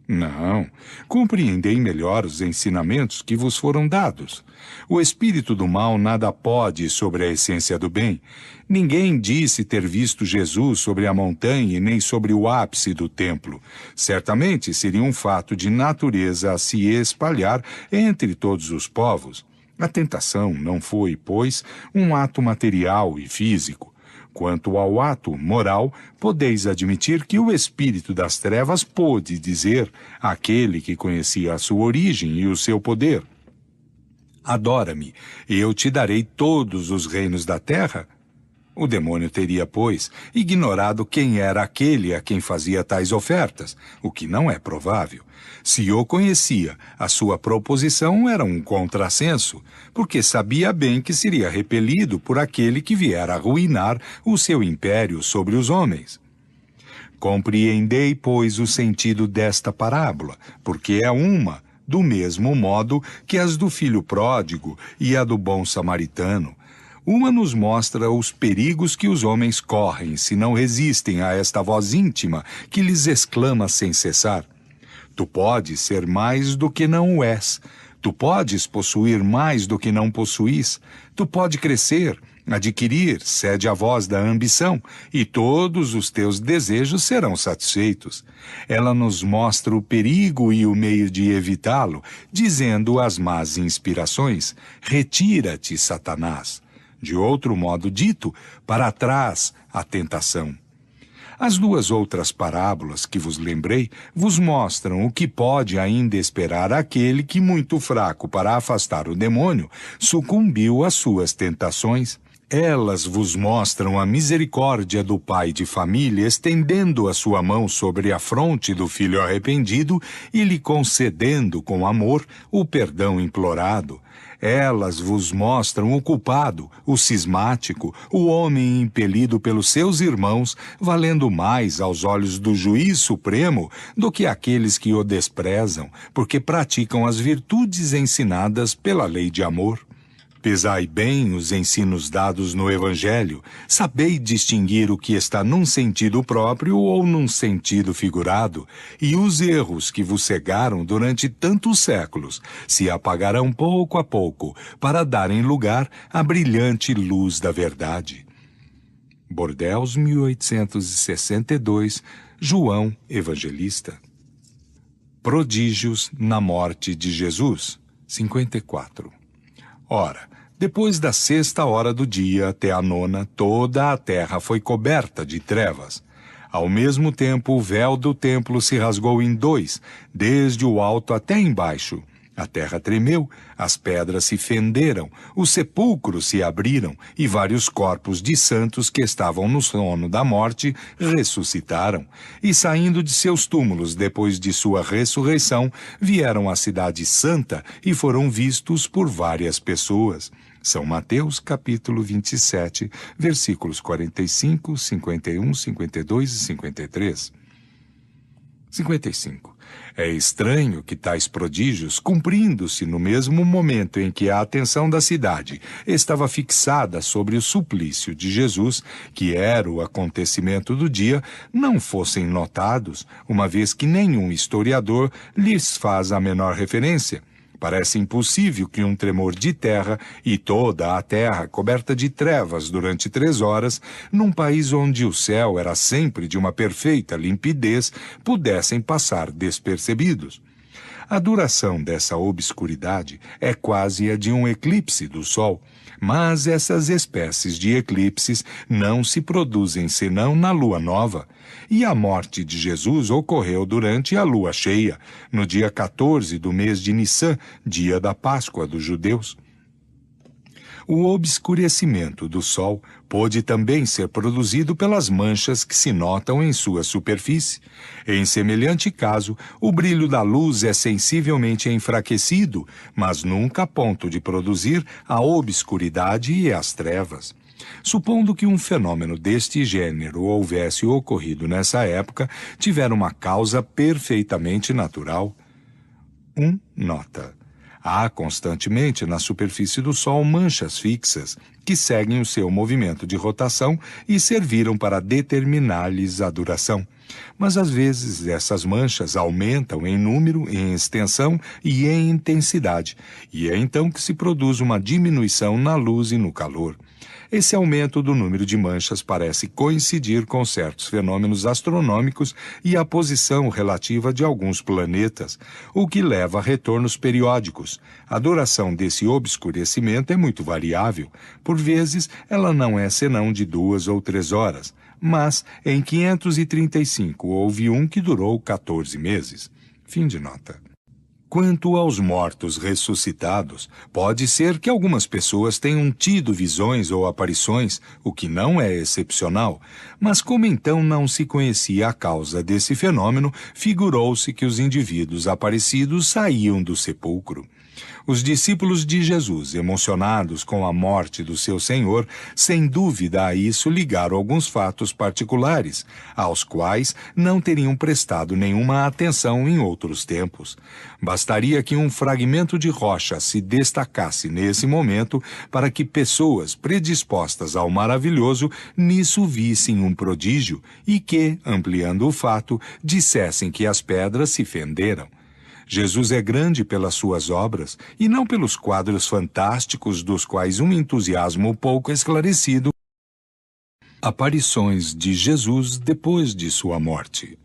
Não, compreendei melhor os ensinamentos que vos foram dados. O espírito do mal nada pode sobre a essência do bem. Ninguém disse ter visto Jesus sobre a montanha e nem sobre o ápice do templo. Certamente seria um fato de natureza a se espalhar entre todos os povos. A tentação não foi, pois, um ato material e físico. Quanto ao ato moral, podeis admitir que o espírito das trevas pôde dizer àquele que conhecia a sua origem e o seu poder: adora-me, e eu te darei todos os reinos da terra. O demônio teria, pois, ignorado quem era aquele a quem fazia tais ofertas, o que não é provável. Se o conhecia, a sua proposição era um contrassenso, porque sabia bem que seria repelido por aquele que viera arruinar o seu império sobre os homens. Compreendei, pois, o sentido desta parábola, porque é uma, do mesmo modo que as do filho pródigo e a do bom samaritano. Uma nos mostra os perigos que os homens correm se não resistem a esta voz íntima que lhes exclama sem cessar: tu podes ser mais do que não o és. Tu podes possuir mais do que não possuís. Tu podes crescer, adquirir, cede à voz da ambição, e todos os teus desejos serão satisfeitos. Ela nos mostra o perigo e o meio de evitá-lo, dizendo às más inspirações: retira-te, Satanás. De outro modo dito, para trás a tentação. As duas outras parábolas que vos lembrei vos mostram o que pode ainda esperar aquele que, muito fraco para afastar o demônio, sucumbiu às suas tentações. Elas vos mostram a misericórdia do pai de família, estendendo a sua mão sobre a fronte do filho arrependido e lhe concedendo com amor o perdão implorado. Elas vos mostram o culpado, o cismático, o homem impelido pelos seus irmãos, valendo mais aos olhos do juiz supremo do que aqueles que o desprezam, porque praticam as virtudes ensinadas pela lei de amor. Pesai bem os ensinos dados no Evangelho, sabei distinguir o que está num sentido próprio ou num sentido figurado, e os erros que vos cegaram durante tantos séculos se apagarão pouco a pouco, para darem lugar à brilhante luz da verdade. Bordeaux, 1862, João Evangelista. Prodígios na morte de Jesus, 54. Ora, depois da 6ª do dia até a 9ª, toda a terra foi coberta de trevas. Ao mesmo tempo, o véu do templo se rasgou em 2, desde o alto até embaixo. A terra tremeu, as pedras se fenderam, os sepulcros se abriram, e vários corpos de santos que estavam no sono da morte ressuscitaram. E saindo de seus túmulos depois de sua ressurreição, vieram à cidade santa e foram vistos por várias pessoas. São Mateus, capítulo 27, versículos 45, 51, 52 e 53. 55. É estranho que tais prodígios, cumprindo-se no mesmo momento em que a atenção da cidade estava fixada sobre o suplício de Jesus, que era o acontecimento do dia, não fossem notados, uma vez que nenhum historiador lhes faz a menor referência. Parece impossível que um tremor de terra e toda a terra coberta de trevas durante 3 horas, num país onde o céu era sempre de uma perfeita limpidez, pudessem passar despercebidos. A duração dessa obscuridade é quase a de um eclipse do Sol, mas essas espécies de eclipses não se produzem senão na lua nova, e a morte de Jesus ocorreu durante a lua cheia, no dia 14 do mês de Nissan, dia da Páscoa dos judeus. O obscurecimento do Sol pôde também ser produzido pelas manchas que se notam em sua superfície. Em semelhante caso, o brilho da luz é sensivelmente enfraquecido, mas nunca a ponto de produzir a obscuridade e as trevas. Supondo que um fenômeno deste gênero houvesse ocorrido nessa época, tivera uma causa perfeitamente natural. Nota. Há constantemente na superfície do Sol manchas fixas, que seguem o seu movimento de rotação e serviram para determinar-lhes a duração. Mas às vezes essas manchas aumentam em número, em extensão e em intensidade, e é então que se produz uma diminuição na luz e no calor. Esse aumento do número de manchas parece coincidir com certos fenômenos astronômicos e a posição relativa de alguns planetas, o que leva a retornos periódicos. A duração desse obscurecimento é muito variável. Por vezes, ela não é senão de 2 ou 3 horas, mas em 535 houve um que durou 14 meses. Fim de nota. Quanto aos mortos ressuscitados, pode ser que algumas pessoas tenham tido visões ou aparições, o que não é excepcional, mas como então não se conhecia a causa desse fenômeno, figurou-se que os indivíduos aparecidos saíam do sepulcro. Os discípulos de Jesus, emocionados com a morte do seu Senhor, sem dúvida a isso ligaram alguns fatos particulares, aos quais não teriam prestado nenhuma atenção em outros tempos. Bastaria que um fragmento de rocha se destacasse nesse momento para que pessoas predispostas ao maravilhoso nisso vissem um prodígio e que, ampliando o fato, dissessem que as pedras se fenderam. Jesus é grande pelas suas obras e não pelos quadros fantásticos dos quais um entusiasmo pouco esclarecido. Aparições de Jesus depois de sua morte.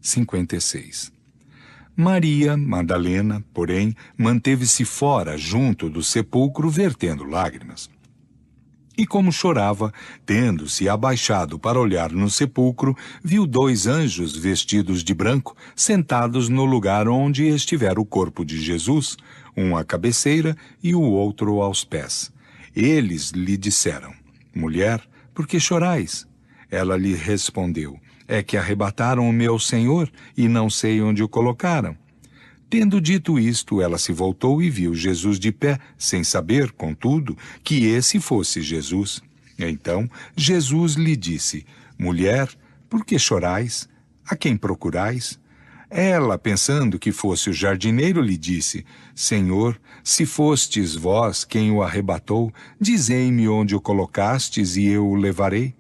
56. Maria Madalena, porém, manteve-se fora junto do sepulcro vertendo lágrimas. E como chorava, tendo-se abaixado para olhar no sepulcro, viu 2 anjos vestidos de branco, sentados no lugar onde estivera o corpo de Jesus, um à cabeceira e o outro aos pés. Eles lhe disseram: Mulher, por que chorais? Ela lhe respondeu: é que arrebataram o meu Senhor, e não sei onde o colocaram. Tendo dito isto, ela se voltou e viu Jesus de pé, sem saber, contudo, que esse fosse Jesus. Então Jesus lhe disse: mulher, por que chorais? A quem procurais? Ela, pensando que fosse o jardineiro, lhe disse: Senhor, se fostes vós quem o arrebatou, dizei-me onde o colocastes e eu o levarei.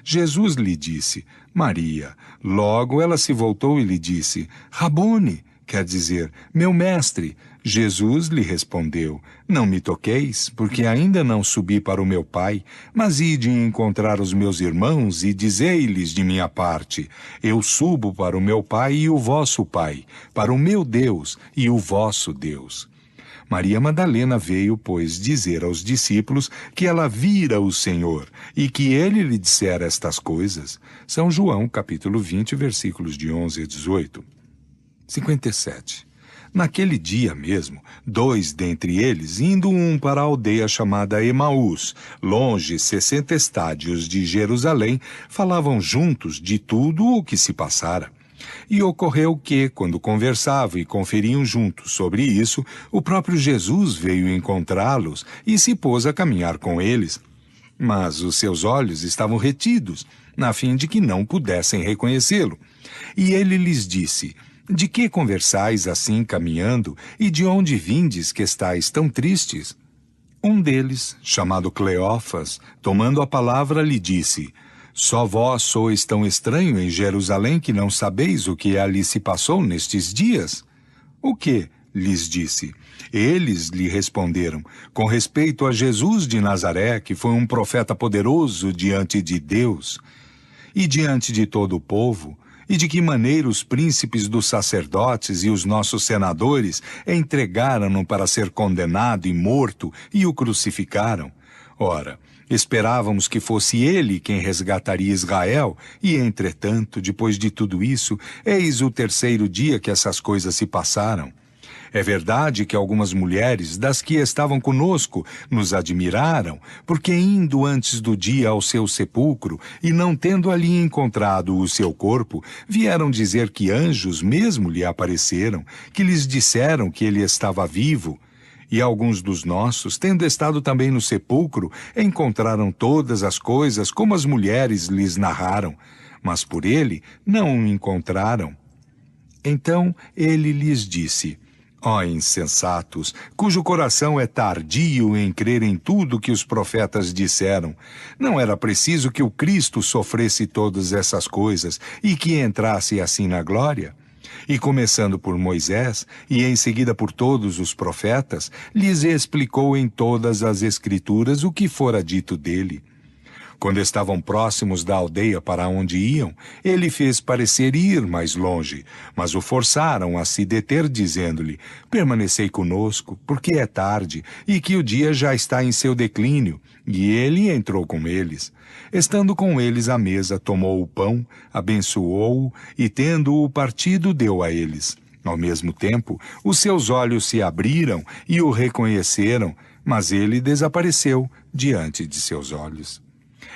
Jesus lhe disse: Maria. Logo ela se voltou e lhe disse: Rabone, quer dizer, meu mestre. Jesus lhe respondeu: não me toqueis, porque ainda não subi para o meu Pai, mas ide encontrar os meus irmãos e dizei-lhes de minha parte: eu subo para o meu Pai e o vosso Pai, para o meu Deus e o vosso Deus. Maria Madalena veio, pois, dizer aos discípulos que ela vira o Senhor e que ele lhe dissera estas coisas. São João, capítulo 20, versículos de 11 a 18. 57. Naquele dia mesmo, 2 dentre eles, indo um para a aldeia chamada Emaús, longe 60 estádios de Jerusalém, falavam juntos de tudo o que se passara. E ocorreu que, quando conversavam e conferiam juntos sobre isso, o próprio Jesus veio encontrá-los e se pôs a caminhar com eles. Mas os seus olhos estavam retidos, a fim de que não pudessem reconhecê-lo. E ele lhes disse: de que conversais assim caminhando, e de onde vindes que estáis tão tristes? Um deles, chamado Cleófas, tomando a palavra, lhe disse: só vós sois tão estranho em Jerusalém que não sabeis o que ali se passou nestes dias? O que? Lhes disse. Eles lhe responderam: com respeito a Jesus de Nazaré, que foi um profeta poderoso diante de Deus e diante de todo o povo, e de que maneira os príncipes dos sacerdotes e os nossos senadores entregaram-no para ser condenado e morto e o crucificaram. Ora, esperávamos que fosse ele quem resgataria Israel, e entretanto, depois de tudo isso, eis o 3º dia que essas coisas se passaram. É verdade que algumas mulheres, das que estavam conosco, nos admiraram, porque indo antes do dia ao seu sepulcro, e não tendo ali encontrado o seu corpo, vieram dizer que anjos mesmo lhe apareceram, que lhes disseram que ele estava vivo. E alguns dos nossos, tendo estado também no sepulcro, encontraram todas as coisas como as mulheres lhes narraram, mas por ele não o encontraram. Então ele lhes disse: ó insensatos, cujo coração é tardio em crer em tudo que os profetas disseram, não era preciso que o Cristo sofresse todas essas coisas e que entrasse assim na glória? E começando por Moisés, e em seguida por todos os profetas, lhes explicou em todas as Escrituras o que fora dito dele. Quando estavam próximos da aldeia para onde iam, ele fez parecer ir mais longe, mas o forçaram a se deter, dizendo-lhe: permanecei conosco, porque é tarde, e que o dia já está em seu declínio. E ele entrou com eles. Estando com eles à mesa, tomou o pão, abençoou-o, e tendo-o partido, deu a eles. Ao mesmo tempo, os seus olhos se abriram e o reconheceram, mas ele desapareceu diante de seus olhos.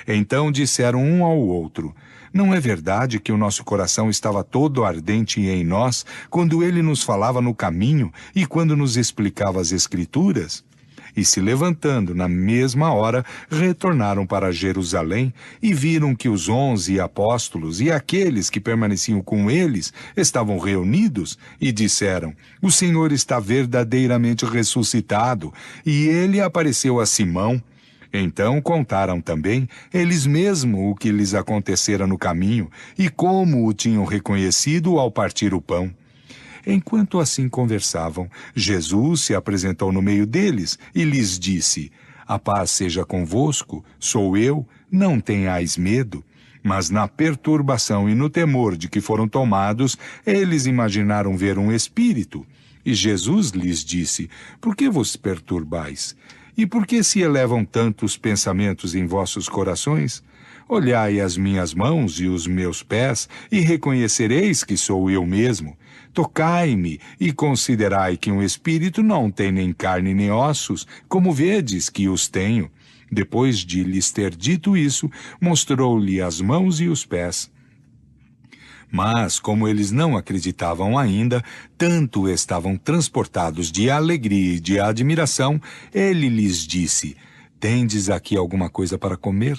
Então disseram um ao outro: não é verdade que o nosso coração estava todo ardente em nós, quando ele nos falava no caminho e quando nos explicava as Escrituras? E se levantando na mesma hora, retornaram para Jerusalém e viram que os 11 apóstolos e aqueles que permaneciam com eles estavam reunidos e disseram: o Senhor está verdadeiramente ressuscitado, e ele apareceu a Simão. Então contaram também eles mesmos o que lhes acontecera no caminho e como o tinham reconhecido ao partir o pão. Enquanto assim conversavam, Jesus se apresentou no meio deles e lhes disse: a paz seja convosco, sou eu, não tenhais medo. Mas na perturbação e no temor de que foram tomados, eles imaginaram ver um espírito. E Jesus lhes disse: por que vos perturbais? E por que se elevam tantos pensamentos em vossos corações? Olhai as minhas mãos e os meus pés, e reconhecereis que sou eu mesmo. Tocai-me, e considerai que um espírito não tem nem carne nem ossos, como vedes que os tenho. Depois de lhes ter dito isso, mostrou-lhe as mãos e os pés. Mas, como eles não acreditavam ainda, tanto estavam transportados de alegria e de admiração, ele lhes disse: Tendes aqui alguma coisa para comer?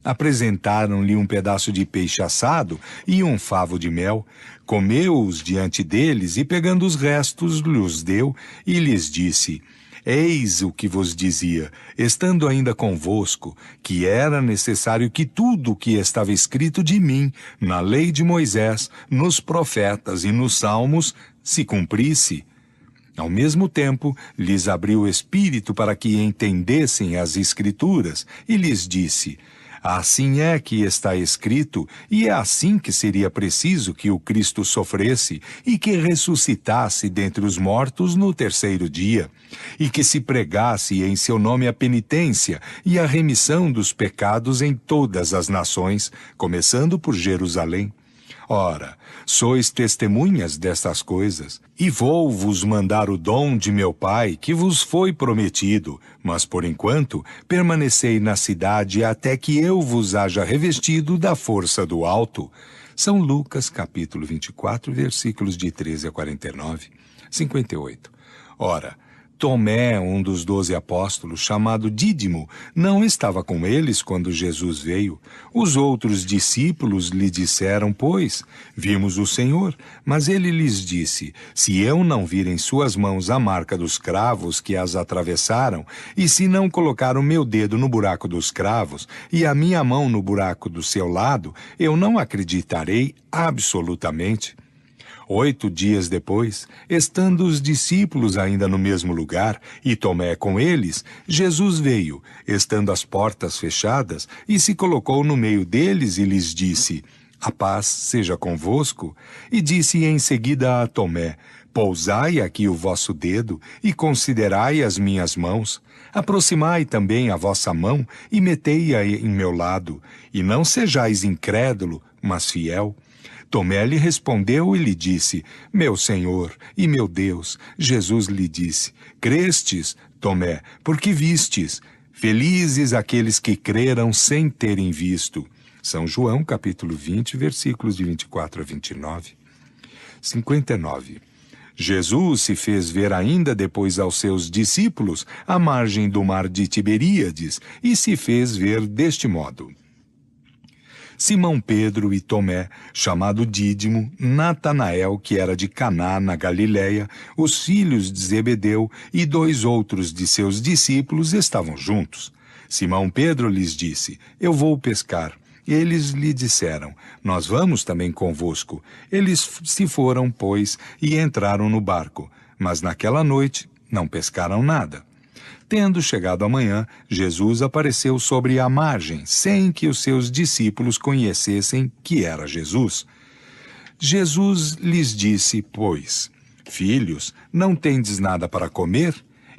Apresentaram-lhe um pedaço de peixe assado e um favo de mel. Comeu-os diante deles e, pegando os restos, lhes deu e lhes disse: Eis o que vos dizia, estando ainda convosco, que era necessário que tudo o que estava escrito de mim, na lei de Moisés, nos profetas e nos salmos, se cumprisse. Ao mesmo tempo, lhes abriu o espírito para que entendessem as Escrituras, e lhes disse: Assim é que está escrito, e é assim que seria preciso que o Cristo sofresse e que ressuscitasse dentre os mortos no terceiro dia, e que se pregasse em seu nome a penitência e a remissão dos pecados em todas as nações, começando por Jerusalém. Ora, sois testemunhas destas coisas, e vou-vos mandar o dom de meu Pai, que vos foi prometido, mas por enquanto permanecei na cidade até que eu vos haja revestido da força do alto. São Lucas, capítulo 24, versículos de 13 a 49, 58. Ora, Tomé, um dos 12 apóstolos, chamado Dídimo, não estava com eles quando Jesus veio. Os outros discípulos lhe disseram, pois, vimos o Senhor. Mas ele lhes disse, se eu não vir em suas mãos a marca dos cravos que as atravessaram, e se não colocar o meu dedo no buraco dos cravos, e a minha mão no buraco do seu lado, eu não acreditarei absolutamente. 8 dias depois, estando os discípulos ainda no mesmo lugar, e Tomé com eles, Jesus veio, estando as portas fechadas, e se colocou no meio deles e lhes disse, a paz seja convosco. E disse em seguida a Tomé, pousai aqui o vosso dedo, e considerai as minhas mãos. Aproximai também a vossa mão, e metei-a em meu lado, e não sejais incrédulo, mas fiel. Tomé lhe respondeu e lhe disse, meu Senhor e meu Deus. Jesus lhe disse, crestes, Tomé, porque vistes. Felizes aqueles que creram sem terem visto. São João, capítulo 20, versículos de 24 a 29. 59. Jesus se fez ver ainda depois aos seus discípulos à margem do mar de Tiberíades e se fez ver deste modo. Simão Pedro e Tomé, chamado Dídimo, Natanael, que era de Caná, na Galiléia, os filhos de Zebedeu e 2 outros de seus discípulos estavam juntos. Simão Pedro lhes disse, eu vou pescar. Eles lhe disseram, nós vamos também convosco. Eles se foram, pois, e entraram no barco, mas naquela noite não pescaram nada. Tendo chegado a manhã, Jesus apareceu sobre a margem, sem que os seus discípulos conhecessem que era Jesus. Jesus lhes disse, pois, filhos, não tendes nada para comer?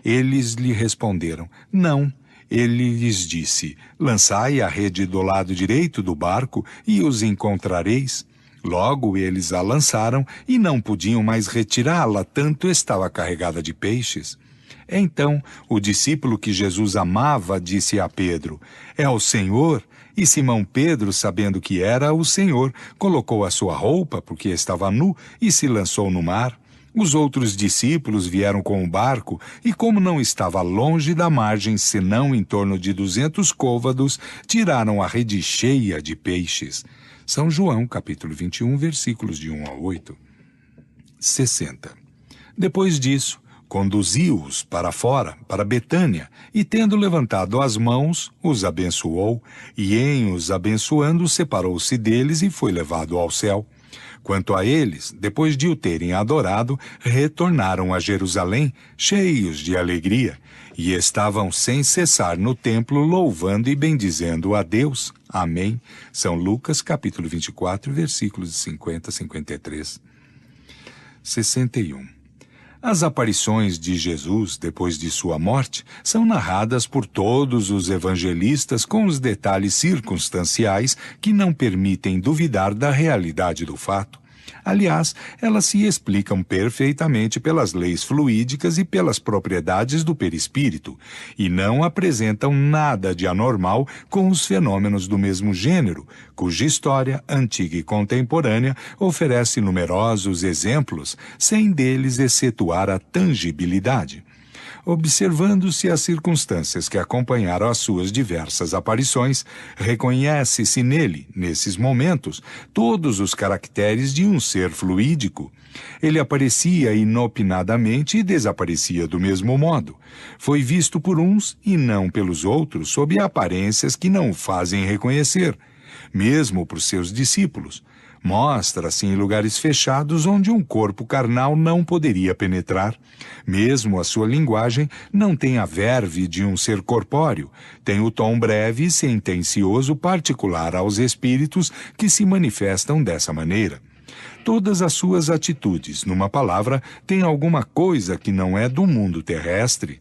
Eles lhe responderam, não. Ele lhes disse, lançai a rede do lado direito do barco e os encontrareis. Logo eles a lançaram e não podiam mais retirá-la, tanto estava carregada de peixes. Então, o discípulo que Jesus amava disse a Pedro, é o Senhor? E Simão Pedro, sabendo que era o Senhor, colocou a sua roupa, porque estava nu, e se lançou no mar. Os outros discípulos vieram com o barco, e como não estava longe da margem, senão em torno de 200 côvados, tiraram a rede cheia de peixes. São João, capítulo 21, versículos de 1 a 8. 60. Depois disso, conduziu-os para fora, para Betânia, e tendo levantado as mãos, os abençoou, e em os abençoando, separou-se deles e foi levado ao céu. Quanto a eles, depois de o terem adorado, retornaram a Jerusalém, cheios de alegria, e estavam sem cessar no templo, louvando e bendizendo a Deus. Amém. São Lucas, capítulo 24, versículos de 50 a 53. 61. As aparições de Jesus, depois de sua morte, são narradas por todos os evangelistas com os detalhes circunstanciais que não permitem duvidar da realidade do fato. Aliás, elas se explicam perfeitamente pelas leis fluídicas e pelas propriedades do perispírito, e não apresentam nada de anormal com os fenômenos do mesmo gênero, cuja história, antiga e contemporânea, oferece numerosos exemplos, sem deles excetuar a tangibilidade. Observando-se as circunstâncias que acompanharam as suas diversas aparições, reconhece-se nele, nesses momentos, todos os caracteres de um ser fluídico. Ele aparecia inopinadamente e desaparecia do mesmo modo. Foi visto por uns e não pelos outros, sob aparências que não o fazem reconhecer, mesmo por seus discípulos. Mostra-se em lugares fechados onde um corpo carnal não poderia penetrar. Mesmo a sua linguagem não tem a verve de um ser corpóreo, tem o tom breve e sentencioso particular aos espíritos que se manifestam dessa maneira. Todas as suas atitudes, numa palavra, têm alguma coisa que não é do mundo terrestre.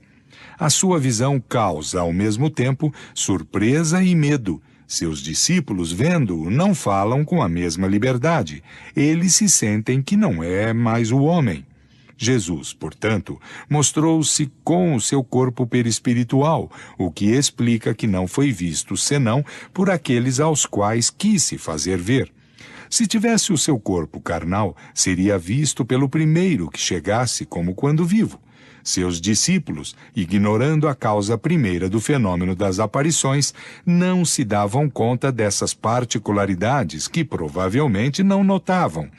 A sua visão causa, ao mesmo tempo, surpresa e medo. Seus discípulos, vendo-o, não falam com a mesma liberdade. Eles se sentem que não é mais o homem. Jesus, portanto, mostrou-se com o seu corpo perispiritual, o que explica que não foi visto senão por aqueles aos quais quis se fazer ver. Se tivesse o seu corpo carnal, seria visto pelo primeiro que chegasse como quando vivo. Seus discípulos, ignorando a causa primeira do fenômeno das aparições, não se davam conta dessas particularidades que provavelmente não notavam.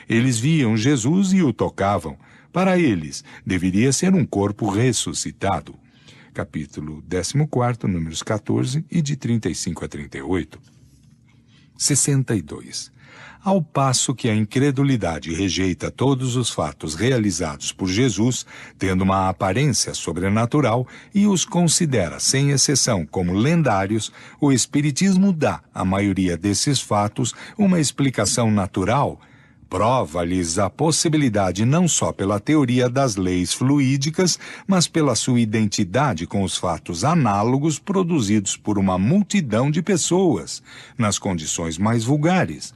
Eles viam Jesus e o tocavam. Para eles, deveria ser um corpo ressuscitado. Capítulo 14, números 14 e de 35 a 38. 62. Ao passo que a incredulidade rejeita todos os fatos realizados por Jesus, tendo uma aparência sobrenatural, e os considera, sem exceção, como lendários, o Espiritismo dá, à maioria desses fatos, uma explicação natural. Prova-lhes a possibilidade não só pela teoria das leis fluídicas, mas pela sua identidade com os fatos análogos produzidos por uma multidão de pessoas, nas condições mais vulgares.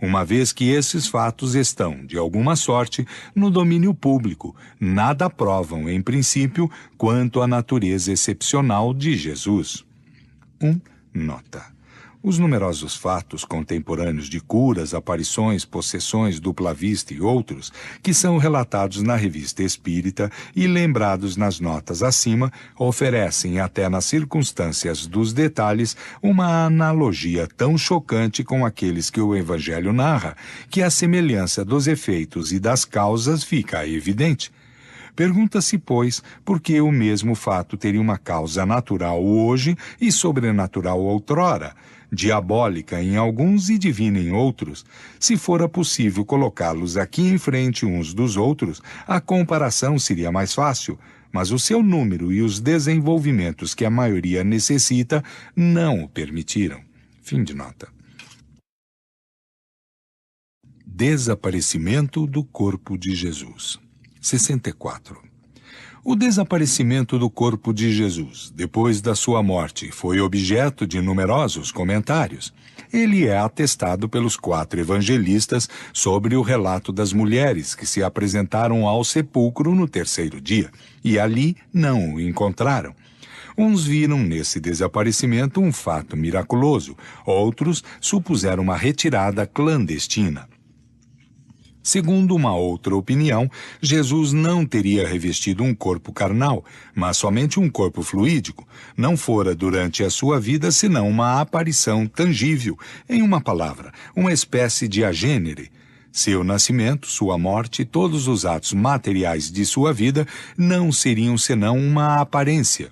Uma vez que esses fatos estão, de alguma sorte, no domínio público, nada provam, em princípio, quanto à natureza excepcional de Jesus. 1. Nota. Os numerosos fatos contemporâneos de curas, aparições, possessões, dupla vista e outros, que são relatados na Revista Espírita e lembrados nas notas acima, oferecem, até nas circunstâncias dos detalhes, uma analogia tão chocante com aqueles que o Evangelho narra, que a semelhança dos efeitos e das causas fica evidente. Pergunta-se, pois, por que o mesmo fato teria uma causa natural hoje e sobrenatural outrora, diabólica em alguns e divina em outros. Se fora possível colocá-los aqui em frente uns dos outros, a comparação seria mais fácil, mas o seu número e os desenvolvimentos que a maioria necessita não o permitiram. Fim de nota. Desaparecimento do corpo de Jesus. 64. O desaparecimento do corpo de Jesus, depois da sua morte, foi objeto de numerosos comentários. Ele é atestado pelos 4 evangelistas sobre o relato das mulheres que se apresentaram ao sepulcro no 3º dia, e ali não o encontraram. Uns viram nesse desaparecimento um fato miraculoso, outros supuseram uma retirada clandestina. Segundo uma outra opinião, Jesus não teria revestido um corpo carnal, mas somente um corpo fluídico. Não fora durante a sua vida senão uma aparição tangível, em uma palavra, uma espécie de agênere. Seu nascimento, sua morte e todos os atos materiais de sua vida não seriam senão uma aparência.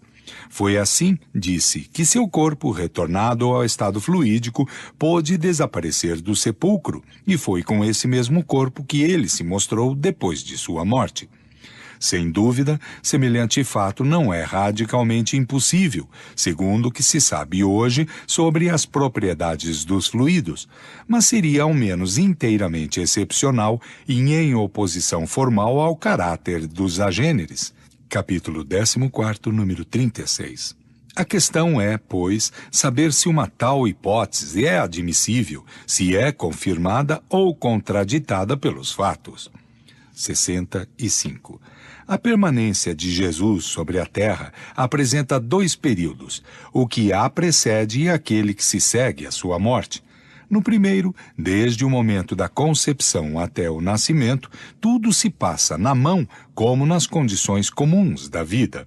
Foi assim, disse, que seu corpo, retornado ao estado fluídico, pôde desaparecer do sepulcro, e foi com esse mesmo corpo que ele se mostrou depois de sua morte. Sem dúvida, semelhante fato não é radicalmente impossível, segundo o que se sabe hoje sobre as propriedades dos fluidos, mas seria ao menos inteiramente excepcional e em oposição formal ao caráter dos agêneres. Capítulo 14, número 36. A questão é, pois, saber se uma tal hipótese é admissível, se é confirmada ou contraditada pelos fatos. 65. A permanência de Jesus sobre a terra apresenta dois períodos, o que a precede e aquele que se segue à sua morte. No primeiro, desde o momento da concepção até o nascimento, tudo se passa na mão como nas condições comuns da vida.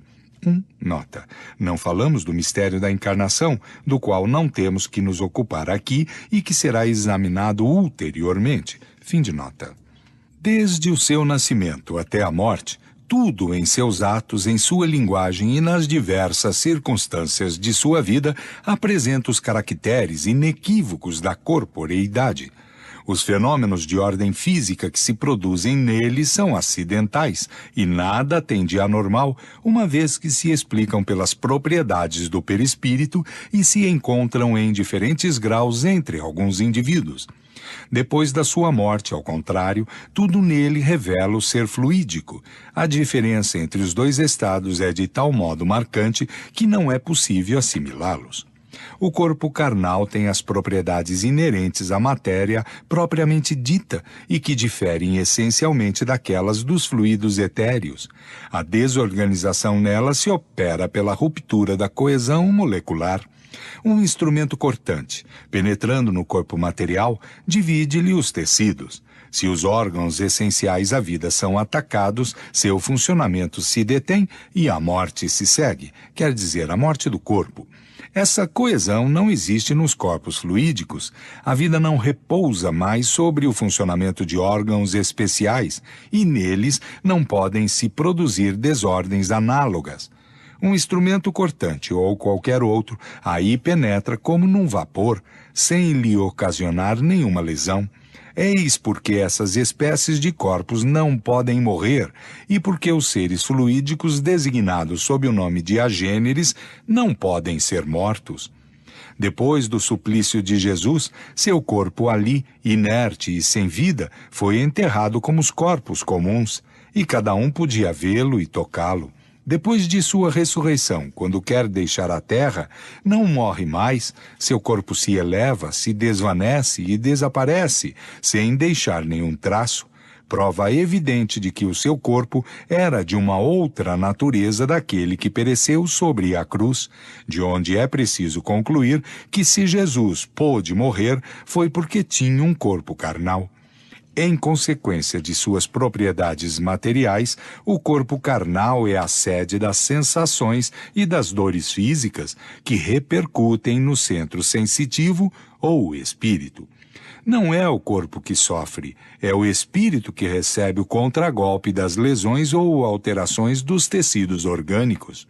Nota. Não falamos do mistério da encarnação, do qual não temos que nos ocupar aqui e que será examinado ulteriormente. Fim de nota. Desde o seu nascimento até a morte, tudo em seus atos, em sua linguagem e nas diversas circunstâncias de sua vida apresenta os caracteres inequívocos da corporeidade. Os fenômenos de ordem física que se produzem nele são acidentais e nada tem de anormal, uma vez que se explicam pelas propriedades do perispírito e se encontram em diferentes graus entre alguns indivíduos. Depois da sua morte, ao contrário, tudo nele revela o ser fluídico. A diferença entre os dois estados é de tal modo marcante que não é possível assimilá-los. O corpo carnal tem as propriedades inerentes à matéria propriamente dita e que diferem essencialmente daquelas dos fluidos etéreos. A desorganização nela se opera pela ruptura da coesão molecular. Um instrumento cortante, penetrando no corpo material, divide-lhe os tecidos. Se os órgãos essenciais à vida são atacados, seu funcionamento se detém e a morte se segue, quer dizer, a morte do corpo. Essa coesão não existe nos corpos fluídicos. A vida não repousa mais sobre o funcionamento de órgãos especiais e neles não podem se produzir desordens análogas. Um instrumento cortante ou qualquer outro aí penetra como num vapor, sem lhe ocasionar nenhuma lesão. Eis porque essas espécies de corpos não podem morrer e porque os seres fluídicos designados sob o nome de agêneres não podem ser mortos. Depois do suplício de Jesus, seu corpo ali, inerte e sem vida, foi enterrado como os corpos comuns, e cada um podia vê-lo e tocá-lo. Depois de sua ressurreição, quando quer deixar a terra, não morre mais, seu corpo se eleva, se desvanece e desaparece, sem deixar nenhum traço, prova evidente de que o seu corpo era de uma outra natureza daquele que pereceu sobre a cruz, de onde é preciso concluir que se Jesus pôde morrer, foi porque tinha um corpo carnal. Em consequência de suas propriedades materiais, o corpo carnal é a sede das sensações e das dores físicas que repercutem no centro sensitivo ou espírito. Não é o corpo que sofre, é o espírito que recebe o contragolpe das lesões ou alterações dos tecidos orgânicos.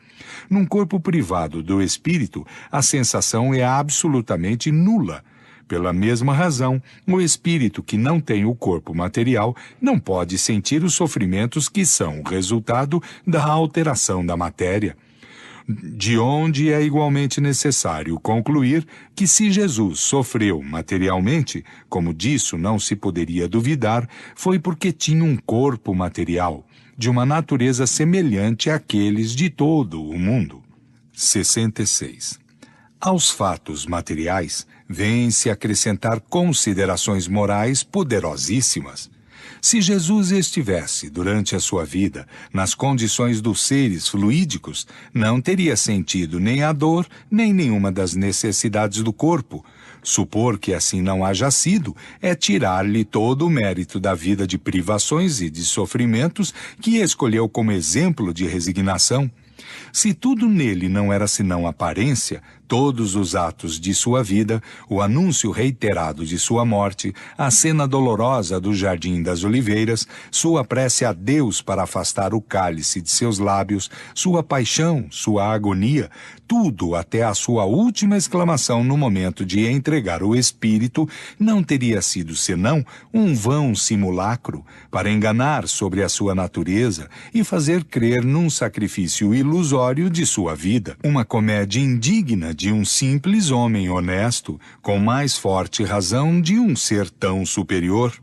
Num corpo privado do espírito, a sensação é absolutamente nula. Pela mesma razão, o espírito que não tem o corpo material não pode sentir os sofrimentos que são o resultado da alteração da matéria. De onde é igualmente necessário concluir que se Jesus sofreu materialmente, como disso não se poderia duvidar, foi porque tinha um corpo material, de uma natureza semelhante àqueles de todo o mundo. 66. Aos fatos materiais, vêm-se acrescentar considerações morais poderosíssimas. Se Jesus estivesse, durante a sua vida, nas condições dos seres fluídicos, não teria sentido nem a dor, nem nenhuma das necessidades do corpo. Supor que assim não haja sido é tirar-lhe todo o mérito da vida de privações e de sofrimentos que escolheu como exemplo de resignação. Se tudo nele não era senão aparência, todos os atos de sua vida, o anúncio reiterado de sua morte, a cena dolorosa do Jardim das Oliveiras, sua prece a Deus para afastar o cálice de seus lábios, sua paixão, sua agonia, tudo até a sua última exclamação no momento de entregar o espírito, não teria sido senão um vão simulacro para enganar sobre a sua natureza e fazer crer num sacrifício ilusório de sua vida, uma comédia indigna de um simples homem honesto, com mais forte razão de um ser tão superior.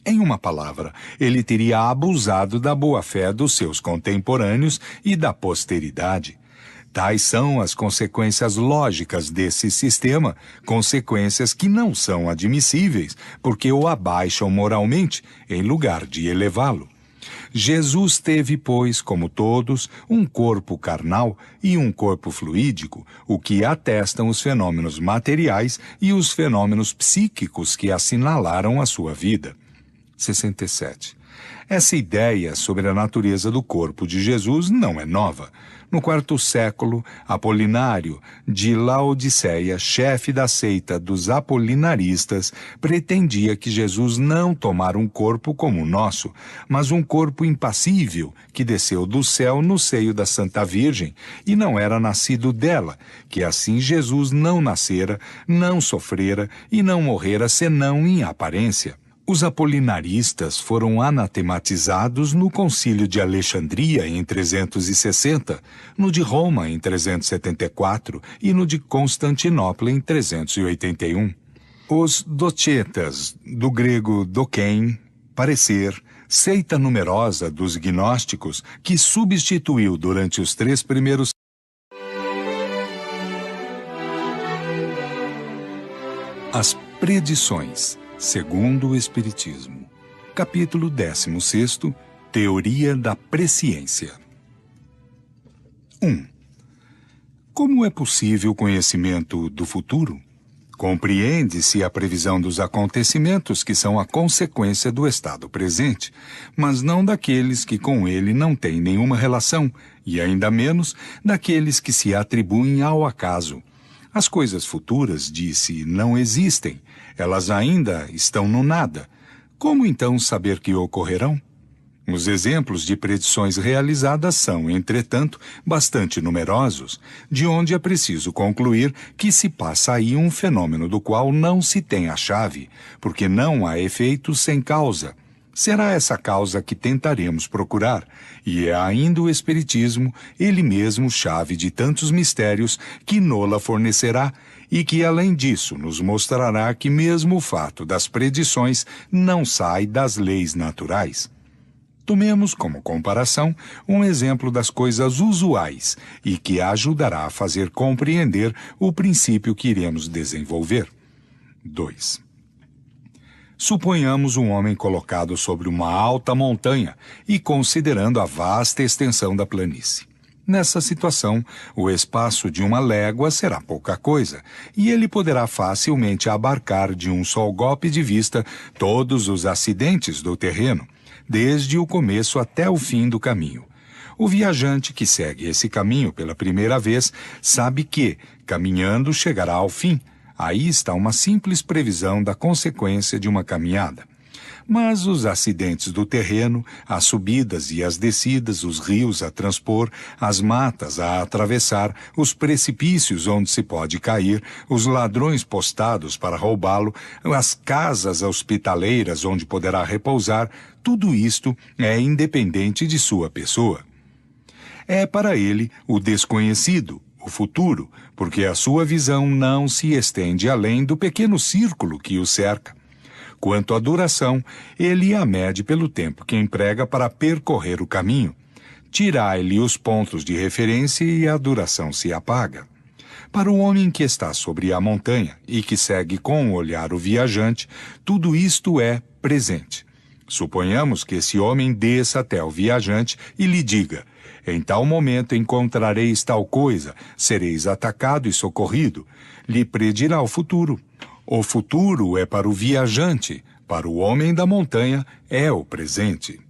Em uma palavra, ele teria abusado da boa-fé dos seus contemporâneos e da posteridade. Tais são as consequências lógicas desse sistema, consequências que não são admissíveis, porque o abaixam moralmente, em lugar de elevá-lo. Jesus teve, pois, como todos, um corpo carnal e um corpo fluídico, o que atestam os fenômenos materiais e os fenômenos psíquicos que assinalaram a sua vida. 67. Essa ideia sobre a natureza do corpo de Jesus não é nova. No quarto século, Apolinário de Laodiceia, chefe da seita dos apolinaristas, pretendia que Jesus não tomara um corpo como o nosso, mas um corpo impassível que desceu do céu no seio da Santa Virgem e não era nascido dela, que assim Jesus não nascera, não sofrera e não morrera senão em aparência. Os apolinaristas foram anatematizados no Concílio de Alexandria em 360, no de Roma em 374 e no de Constantinopla em 381. Os docetas, do grego dokein, parecer, seita numerosa dos gnósticos que substituiu durante os 3 primeiros as predições. Segundo o Espiritismo. Capítulo 16. Teoria da presciência. 1. Como é possível o conhecimento do futuro? Compreende-se a previsão dos acontecimentos que são a consequência do estado presente, mas não daqueles que com ele não têm nenhuma relação, e ainda menos daqueles que se atribuem ao acaso. As coisas futuras, disse, não existem. Elas ainda estão no nada. Como então saber que ocorrerão? Os exemplos de predições realizadas são, entretanto, bastante numerosos, de onde é preciso concluir que se passa aí um fenômeno do qual não se tem a chave, porque não há efeito sem causa. Será essa causa que tentaremos procurar, e é ainda o Espiritismo, ele mesmo chave de tantos mistérios, que nola fornecerá, e que além disso nos mostrará que mesmo o fato das predições não sai das leis naturais. Tomemos como comparação um exemplo das coisas usuais, e que ajudará a fazer compreender o princípio que iremos desenvolver. 2. Suponhamos um homem colocado sobre uma alta montanha e considerando a vasta extensão da planície. Nessa situação, o espaço de 1 légua será pouca coisa, e ele poderá facilmente abarcar de um só golpe de vista todos os acidentes do terreno, desde o começo até o fim do caminho. O viajante que segue esse caminho pela primeira vez sabe que, caminhando, chegará ao fim. Aí está uma simples previsão da consequência de uma caminhada. Mas os acidentes do terreno, as subidas e as descidas, os rios a transpor, as matas a atravessar, os precipícios onde se pode cair, os ladrões postados para roubá-lo, as casas hospitaleiras onde poderá repousar, tudo isto é independente de sua pessoa. É para ele o desconhecido, o futuro, porque a sua visão não se estende além do pequeno círculo que o cerca. Quanto à duração, ele a mede pelo tempo que emprega para percorrer o caminho. Tirai-lhe os pontos de referência e a duração se apaga. Para o homem que está sobre a montanha e que segue com o olhar o viajante, tudo isto é presente. Suponhamos que esse homem desça até o viajante e lhe diga: em tal momento encontrareis tal coisa, sereis atacado e socorrido. Lhe predirá o futuro. O futuro é para o viajante, para o homem da montanha é o presente.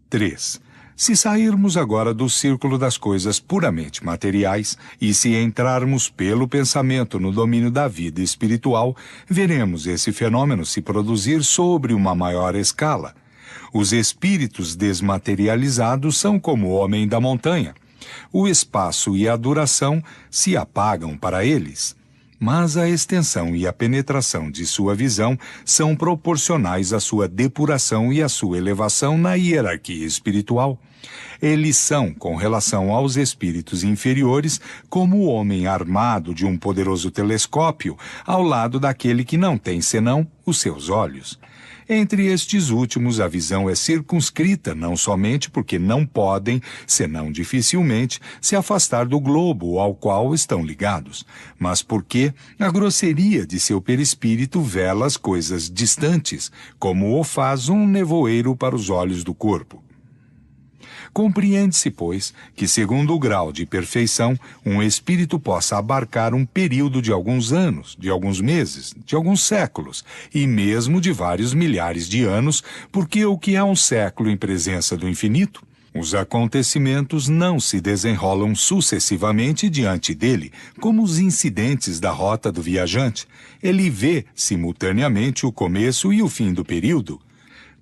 3. Se sairmos agora do círculo das coisas puramente materiais e se entrarmos pelo pensamento no domínio da vida espiritual, veremos esse fenômeno se produzir sobre uma maior escala. Os espíritos desmaterializados são como o homem da montanha. O espaço e a duração se apagam para eles. Mas a extensão e a penetração de sua visão são proporcionais à sua depuração e à sua elevação na hierarquia espiritual. Eles são, com relação aos espíritos inferiores, como o homem armado de um poderoso telescópio ao lado daquele que não tem senão os seus olhos. Entre estes últimos, a visão é circunscrita não somente porque não podem, senão dificilmente, se afastar do globo ao qual estão ligados, mas porque a grosseria de seu perispírito vela as coisas distantes, como o faz um nevoeiro para os olhos do corpo. Compreende-se, pois, que segundo o grau de perfeição, um espírito possa abarcar um período de alguns anos, de alguns meses, de alguns séculos, e mesmo de vários milhares de anos, porque o que é um século em presença do infinito? Os acontecimentos não se desenrolam sucessivamente diante dele, como os incidentes da rota do viajante. Ele vê, simultaneamente, o começo e o fim do período.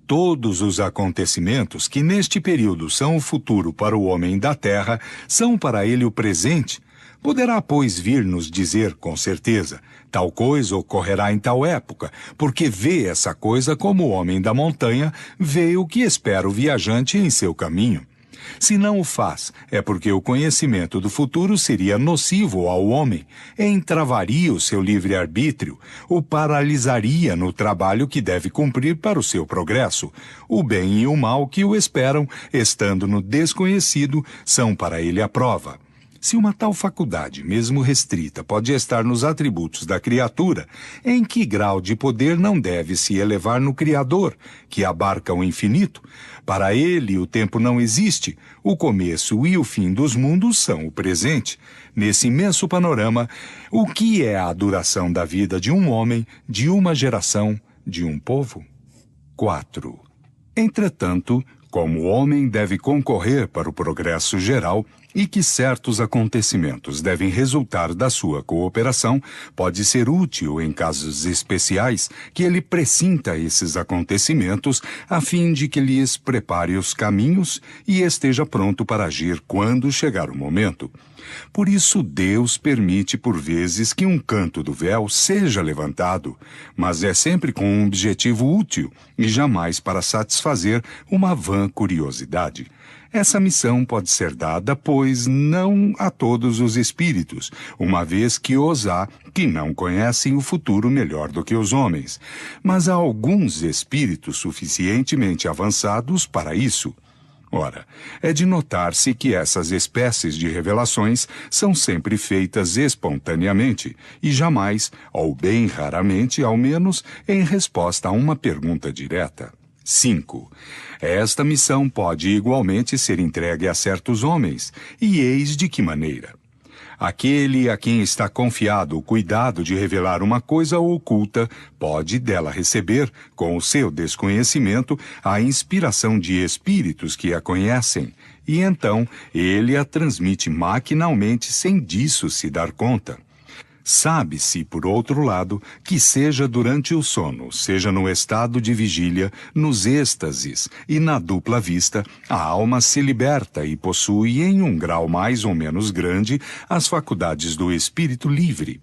Todos os acontecimentos que neste período são o futuro para o homem da Terra, são para ele o presente. Poderá, pois, vir nos dizer, com certeza, tal coisa ocorrerá em tal época, porque vê essa coisa como o homem da montanha vê o que espera o viajante em seu caminho. Se não o faz, é porque o conhecimento do futuro seria nocivo ao homem, entravaria o seu livre-arbítrio, o paralisaria no trabalho que deve cumprir para o seu progresso. O bem e o mal que o esperam, estando no desconhecido, são para ele a prova. Se uma tal faculdade, mesmo restrita, pode estar nos atributos da criatura, em que grau de poder não deve se elevar no Criador, que abarca o infinito? Para ele o tempo não existe, o começo e o fim dos mundos são o presente. Nesse imenso panorama, o que é a duração da vida de um homem, de uma geração, de um povo? 4. Entretanto, como o homem deve concorrer para o progresso geral e que certos acontecimentos devem resultar da sua cooperação, pode ser útil em casos especiais que ele pressinta esses acontecimentos a fim de que lhes prepare os caminhos e esteja pronto para agir quando chegar o momento. Por isso Deus permite por vezes que um canto do véu seja levantado, mas é sempre com um objetivo útil e jamais para satisfazer uma vã curiosidade. Essa missão pode ser dada, pois, não a todos os espíritos, uma vez que os há que não conhecem o futuro melhor do que os homens, mas a alguns espíritos suficientemente avançados para isso. Ora, é de notar-se que essas espécies de revelações são sempre feitas espontaneamente e jamais, ou bem raramente, ao menos, em resposta a uma pergunta direta. 5. Esta missão pode igualmente ser entregue a certos homens, e eis de que maneira. Aquele a quem está confiado o cuidado de revelar uma coisa oculta pode dela receber, com o seu desconhecimento, a inspiração de espíritos que a conhecem, e então ele a transmite maquinalmente sem disso se dar conta. Sabe-se, por outro lado, que seja durante o sono, seja no estado de vigília, nos êxtases e na dupla vista, a alma se liberta e possui, em um grau mais ou menos grande, as faculdades do espírito livre.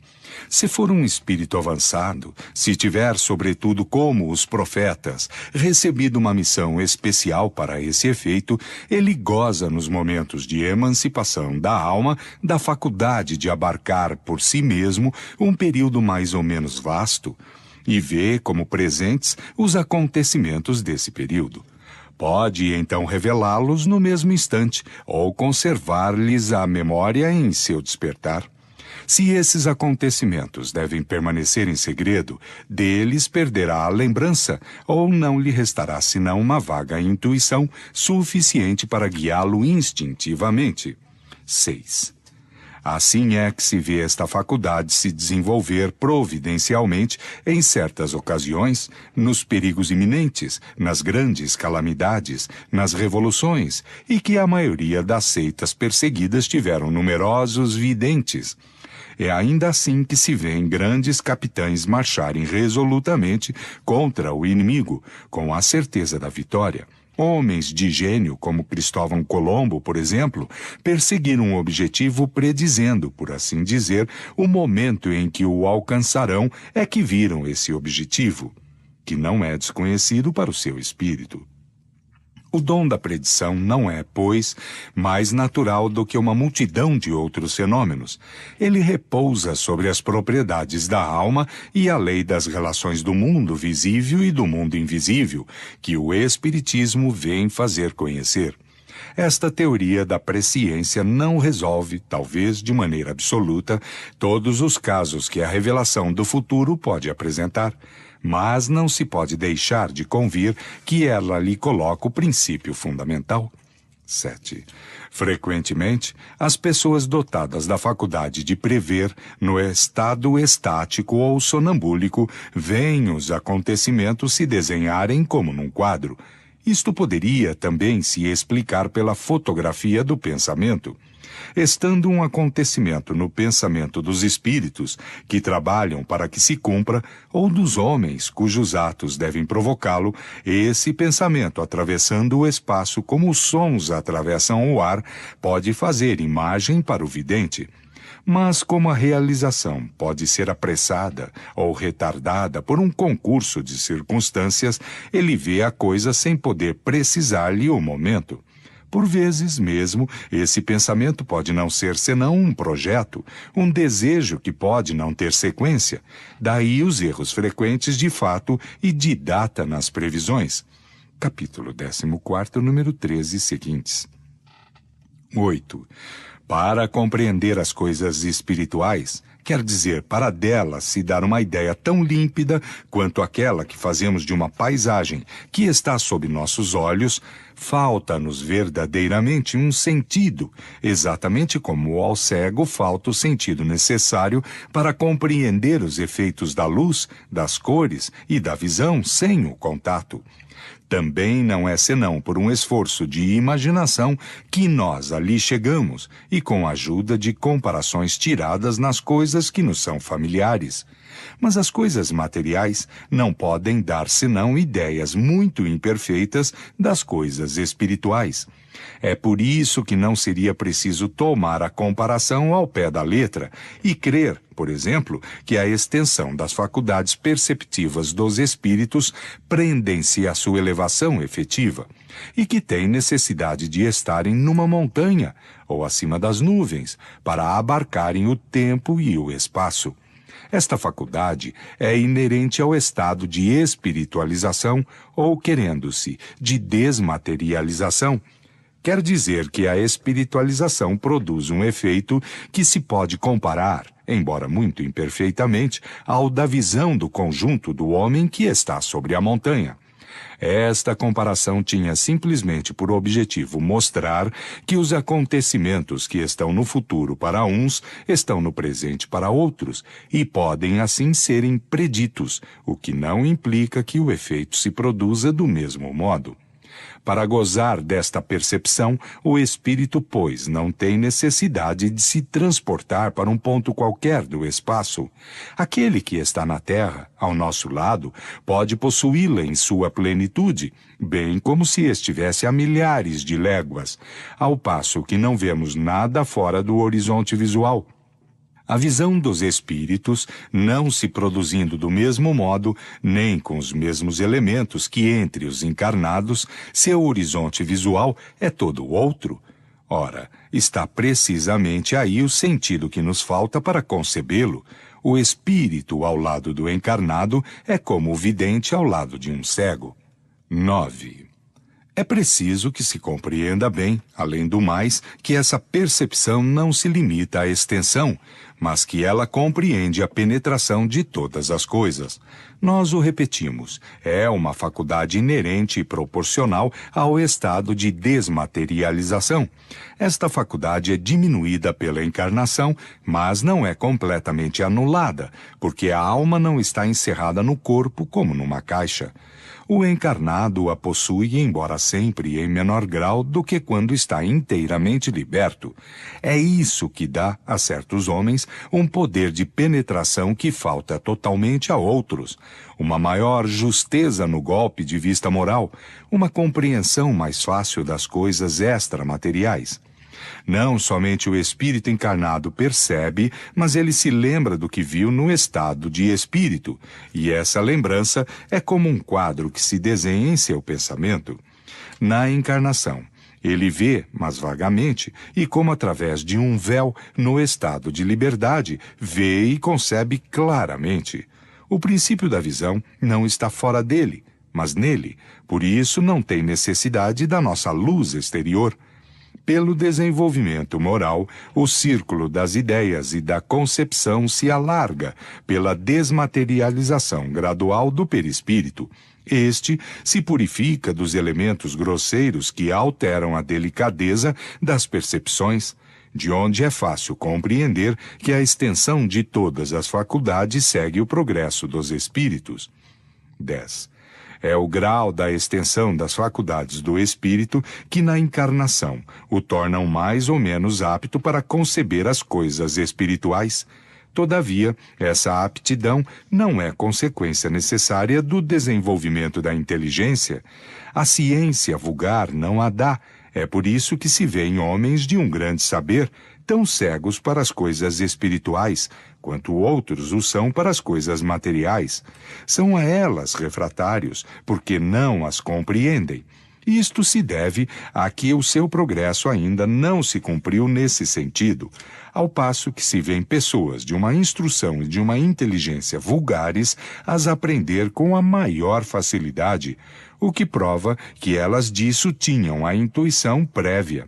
Se for um espírito avançado, se tiver, sobretudo como os profetas, recebido uma missão especial para esse efeito, ele goza nos momentos de emancipação da alma da faculdade de abarcar por si mesmo um período mais ou menos vasto e vê como presentes os acontecimentos desse período. Pode, então, revelá-los no mesmo instante ou conservar-lhes a memória em seu despertar. Se esses acontecimentos devem permanecer em segredo, deles perderá a lembrança, ou não lhe restará senão uma vaga intuição suficiente para guiá-lo instintivamente. 6. Assim é que se vê esta faculdade se desenvolver providencialmente em certas ocasiões, nos perigos iminentes, nas grandes calamidades, nas revoluções, e que a maioria das seitas perseguidas tiveram numerosos videntes. É ainda assim que se vêem grandes capitães marcharem resolutamente contra o inimigo, com a certeza da vitória. Homens de gênio, como Cristóvão Colombo, por exemplo, perseguiram um objetivo predizendo, por assim dizer, o momento em que o alcançarão é que viram esse objetivo, que não é desconhecido para o seu espírito. O dom da predição não é, pois, mais natural do que uma multidão de outros fenômenos. Ele repousa sobre as propriedades da alma e a lei das relações do mundo visível e do mundo invisível, que o Espiritismo vem fazer conhecer. Esta teoria da presciência não resolve, talvez de maneira absoluta, todos os casos que a revelação do futuro pode apresentar, mas não se pode deixar de convir que ela lhe coloca o princípio fundamental. 7. Frequentemente, as pessoas dotadas da faculdade de prever, no estado estático ou sonambúlico, veem os acontecimentos se desenharem como num quadro. Isto poderia também se explicar pela fotografia do pensamento. Estando um acontecimento no pensamento dos espíritos, que trabalham para que se cumpra, ou dos homens cujos atos devem provocá-lo, esse pensamento, atravessando o espaço como os sons atravessam o ar, pode fazer imagem para o vidente. Mas como a realização pode ser apressada ou retardada por um concurso de circunstâncias, ele vê a coisa sem poder precisar-lhe o momento. Por vezes mesmo, esse pensamento pode não ser senão um projeto, um desejo que pode não ter sequência. Daí os erros frequentes de fato e de data nas previsões. Capítulo 14, número 13 e seguintes. 8. Para compreender as coisas espirituais, quer dizer, para delas se dar uma ideia tão límpida quanto aquela que fazemos de uma paisagem que está sob nossos olhos, falta-nos verdadeiramente um sentido, exatamente como ao cego falta o sentido necessário para compreender os efeitos da luz, das cores e da visão sem o contato. Também não é senão por um esforço de imaginação que nós ali chegamos e com a ajuda de comparações tiradas nas coisas que nos são familiares. Mas as coisas materiais não podem dar senão ideias muito imperfeitas das coisas espirituais. É por isso que não seria preciso tomar a comparação ao pé da letra e crer, por exemplo, que a extensão das faculdades perceptivas dos espíritos prendem-se à sua elevação efetiva e que têm necessidade de estarem numa montanha ou acima das nuvens para abarcarem o tempo e o espaço. Esta faculdade é inerente ao estado de espiritualização ou, querendo-se, de desmaterialização. Quer dizer que a espiritualização produz um efeito que se pode comparar, embora muito imperfeitamente, ao da visão do conjunto do homem que está sobre a montanha. Esta comparação tinha simplesmente por objetivo mostrar que os acontecimentos que estão no futuro para uns estão no presente para outros e podem assim serem preditos, o que não implica que o efeito se produza do mesmo modo. Para gozar desta percepção, o espírito, pois, não tem necessidade de se transportar para um ponto qualquer do espaço. Aquele que está na Terra, ao nosso lado, pode possuí-la em sua plenitude, bem como se estivesse a milhares de léguas, ao passo que não vemos nada fora do horizonte visual. A visão dos espíritos, não se produzindo do mesmo modo, nem com os mesmos elementos que entre os encarnados, seu horizonte visual é todo outro. Ora, está precisamente aí o sentido que nos falta para concebê-lo. O espírito ao lado do encarnado é como o vidente ao lado de um cego. 9. É preciso que se compreenda bem, além do mais, que essa percepção não se limita à extensão, mas que ela compreende a penetração de todas as coisas. Nós o repetimos, é uma faculdade inerente e proporcional ao estado de desmaterialização. Esta faculdade é diminuída pela encarnação, mas não é completamente anulada, porque a alma não está encerrada no corpo como numa caixa. O encarnado a possui, embora sempre em menor grau do que quando está inteiramente liberto. É isso que dá, a certos homens, um poder de penetração que falta totalmente a outros, uma maior justeza no golpe de vista moral, uma compreensão mais fácil das coisas extramateriais. Não somente o espírito encarnado percebe, mas ele se lembra do que viu no estado de espírito, e essa lembrança é como um quadro que se desenha em seu pensamento. na encarnação. Ele vê, mas vagamente, e como através de um véu, no estado de liberdade, vê e concebe claramente. O princípio da visão não está fora dele, mas nele. Por isso não tem necessidade da nossa luz exterior. Pelo desenvolvimento moral, o círculo das ideias e da concepção se alarga pela desmaterialização gradual do perispírito. Este se purifica dos elementos grosseiros que alteram a delicadeza das percepções, de onde é fácil compreender que a extensão de todas as faculdades segue o progresso dos espíritos. 10. É o grau da extensão das faculdades do espírito que, na encarnação, o tornam mais ou menos apto para conceber as coisas espirituais. Todavia, essa aptidão não é consequência necessária do desenvolvimento da inteligência. A ciência vulgar não a dá. É por isso que se vêem homens de um grande saber, tão cegos para as coisas espirituais, quanto outros o são para as coisas materiais. São a elas refratários, porque não as compreendem. Isto se deve a que o seu progresso ainda não se cumpriu nesse sentido, ao passo que se vêem pessoas de uma instrução e de uma inteligência vulgares as aprender com a maior facilidade, o que prova que elas disso tinham a intuição prévia.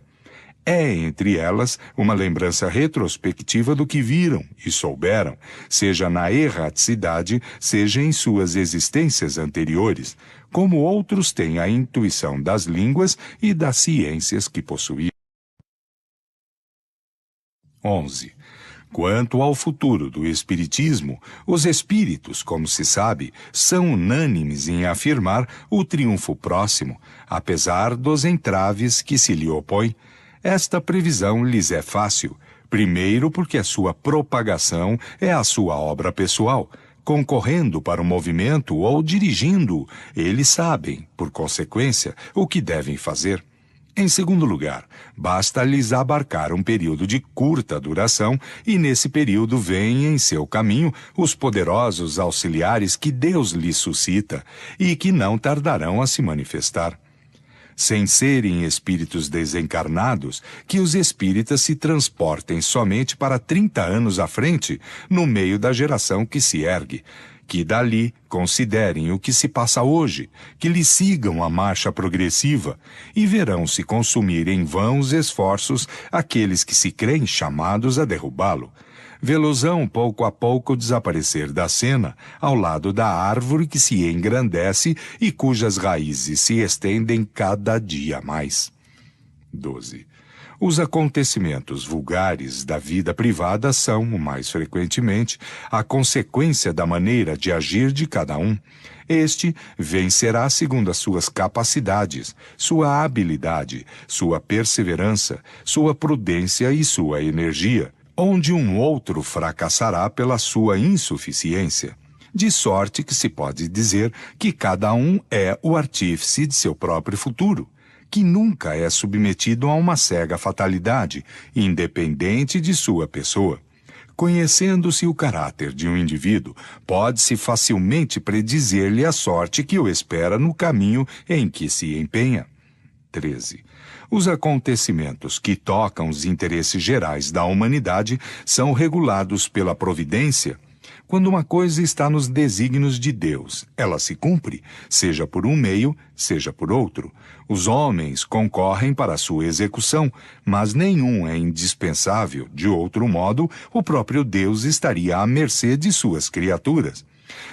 É, entre elas, uma lembrança retrospectiva do que viram e souberam, seja na erraticidade, seja em suas existências anteriores, como outros têm a intuição das línguas e das ciências que possuíam. 11. Quanto ao futuro do Espiritismo, os espíritos, como se sabe, são unânimes em afirmar o triunfo próximo, apesar dos entraves que se lhe opõem. Esta previsão lhes é fácil, primeiro porque a sua propagação é a sua obra pessoal. Concorrendo para o movimento ou dirigindo-o, eles sabem, por consequência, o que devem fazer. Em segundo lugar, basta-lhes abarcar um período de curta duração e nesse período vêm em seu caminho os poderosos auxiliares que Deus lhes suscita e que não tardarão a se manifestar. Sem serem espíritos desencarnados, que os espíritas se transportem somente para 30 anos à frente, no meio da geração que se ergue, que dali considerem o que se passa hoje, que lhe sigam a marcha progressiva, e verão se consumir em vãos esforços aqueles que se creem chamados a derrubá-lo. Vê-los-ão pouco a pouco desaparecer da cena, ao lado da árvore que se engrandece e cujas raízes se estendem cada dia mais. 12. Os acontecimentos vulgares da vida privada são, mais frequentemente, a consequência da maneira de agir de cada um. Este vencerá segundo as suas capacidades, sua habilidade, sua perseverança, sua prudência e sua energia, onde um outro fracassará pela sua insuficiência. De sorte que se pode dizer que cada um é o artífice de seu próprio futuro, que nunca é submetido a uma cega fatalidade, independente de sua pessoa. Conhecendo-se o caráter de um indivíduo, pode-se facilmente predizer-lhe a sorte que o espera no caminho em que se empenha. 13. Os acontecimentos que tocam os interesses gerais da humanidade são regulados pela providência. Quando uma coisa está nos desígnios de Deus, ela se cumpre, seja por um meio, seja por outro. Os homens concorrem para a sua execução, mas nenhum é indispensável. De outro modo, o próprio Deus estaria à mercê de suas criaturas.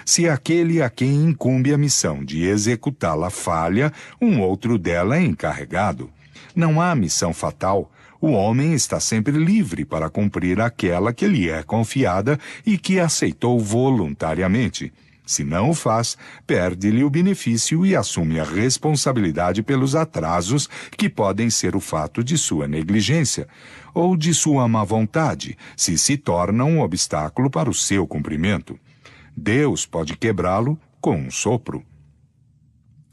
Se aquele a quem incumbe a missão de executá-la falha, um outro dela é encarregado. Não há missão fatal. O homem está sempre livre para cumprir aquela que lhe é confiada e que aceitou voluntariamente. Se não o faz, perde-lhe o benefício e assume a responsabilidade pelos atrasos que podem ser o fato de sua negligência ou de sua má vontade, se torna um obstáculo para o seu cumprimento. Deus pode quebrá-lo com um sopro.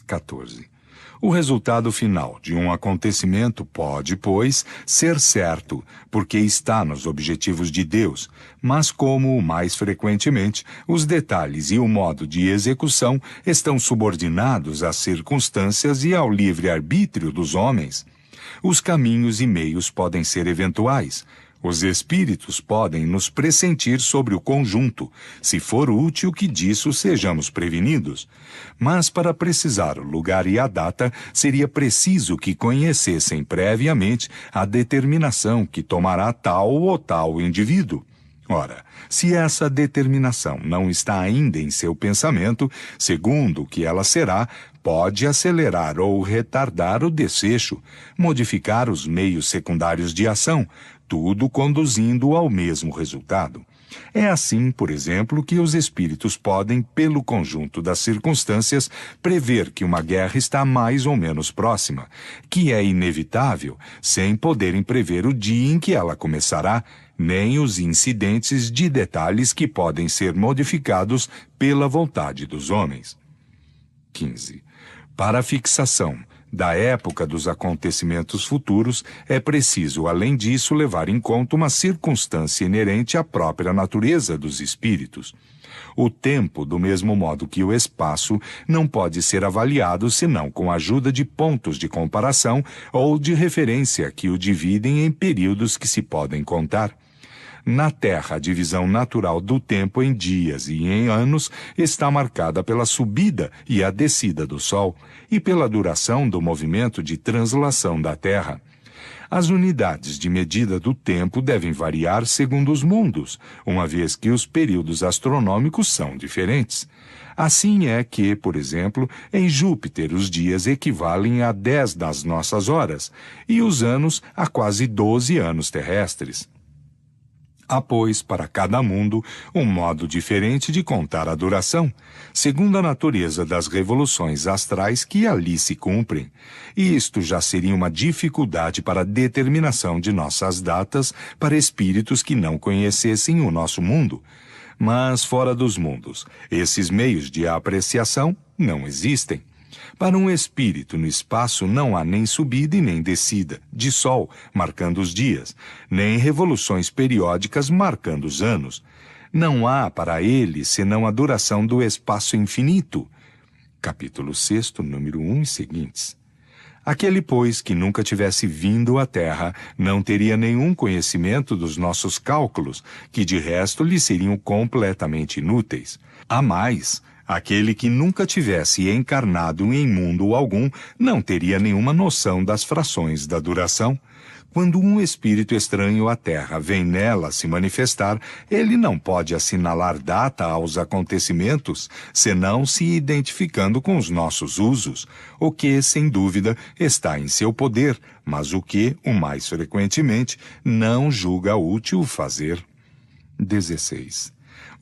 14. O resultado final de um acontecimento pode, pois, ser certo, porque está nos objetivos de Deus, mas como, mais frequentemente, os detalhes e o modo de execução estão subordinados às circunstâncias e ao livre-arbítrio dos homens, os caminhos e meios podem ser eventuais. Os espíritos podem nos pressentir sobre o conjunto, se for útil que disso sejamos prevenidos. Mas para precisar o lugar e a data, seria preciso que conhecessem previamente a determinação que tomará tal ou tal indivíduo. Ora, se essa determinação não está ainda em seu pensamento, segundo o que ela será, pode acelerar ou retardar o desfecho, modificar os meios secundários de ação, tudo conduzindo ao mesmo resultado. É assim, por exemplo, que os espíritos podem, pelo conjunto das circunstâncias, prever que uma guerra está mais ou menos próxima, que é inevitável, sem poderem prever o dia em que ela começará, nem os incidentes de detalhes que podem ser modificados pela vontade dos homens. 15. Para a fixação da época dos acontecimentos futuros, é preciso, além disso, levar em conta uma circunstância inerente à própria natureza dos espíritos. O tempo, do mesmo modo que o espaço, não pode ser avaliado senão com a ajuda de pontos de comparação ou de referência que o dividem em períodos que se podem contar. Na Terra, a divisão natural do tempo em dias e em anos está marcada pela subida e a descida do Sol e pela duração do movimento de translação da Terra. As unidades de medida do tempo devem variar segundo os mundos, uma vez que os períodos astronômicos são diferentes. Assim é que, por exemplo, em Júpiter os dias equivalem a 10 das nossas horas e os anos a quase 12 anos terrestres. Há, pois, para cada mundo, um modo diferente de contar a duração, segundo a natureza das revoluções astrais que ali se cumprem. E isto já seria uma dificuldade para a determinação de nossas datas para espíritos que não conhecessem o nosso mundo. Mas, fora dos mundos, esses meios de apreciação não existem. Para um espírito no espaço não há nem subida e nem descida, de sol, marcando os dias, nem revoluções periódicas marcando os anos. Não há para ele senão a duração do espaço infinito. Capítulo 6, número 1 e seguintes. Aquele, pois, que nunca tivesse vindo à Terra, não teria nenhum conhecimento dos nossos cálculos, que de resto lhe seriam completamente inúteis. A mais, aquele que nunca tivesse encarnado em mundo algum não teria nenhuma noção das frações da duração. Quando um espírito estranho à Terra vem nela se manifestar, ele não pode assinalar data aos acontecimentos, senão se identificando com os nossos usos, o que, sem dúvida, está em seu poder, mas o que, o mais frequentemente, não julga útil fazer. 16.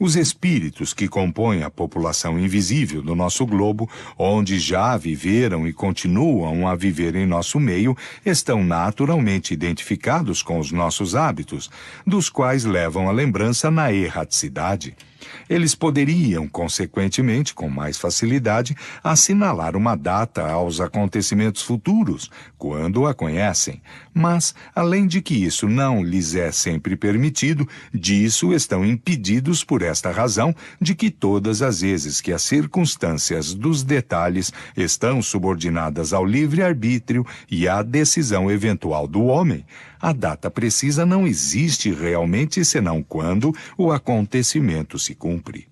Os espíritos que compõem a população invisível do nosso globo, onde já viveram e continuam a viver em nosso meio, estão naturalmente identificados com os nossos hábitos, dos quais levam a lembrança na erraticidade. Eles poderiam, consequentemente, com mais facilidade, assinalar uma data aos acontecimentos futuros, quando a conhecem. Mas, além de que isso não lhes é sempre permitido, disso estão impedidos por esta razão de que todas as vezes que as circunstâncias dos detalhes estão subordinadas ao livre-arbítrio e à decisão eventual do homem, a data precisa não existe realmente senão quando o acontecimento se cumpre.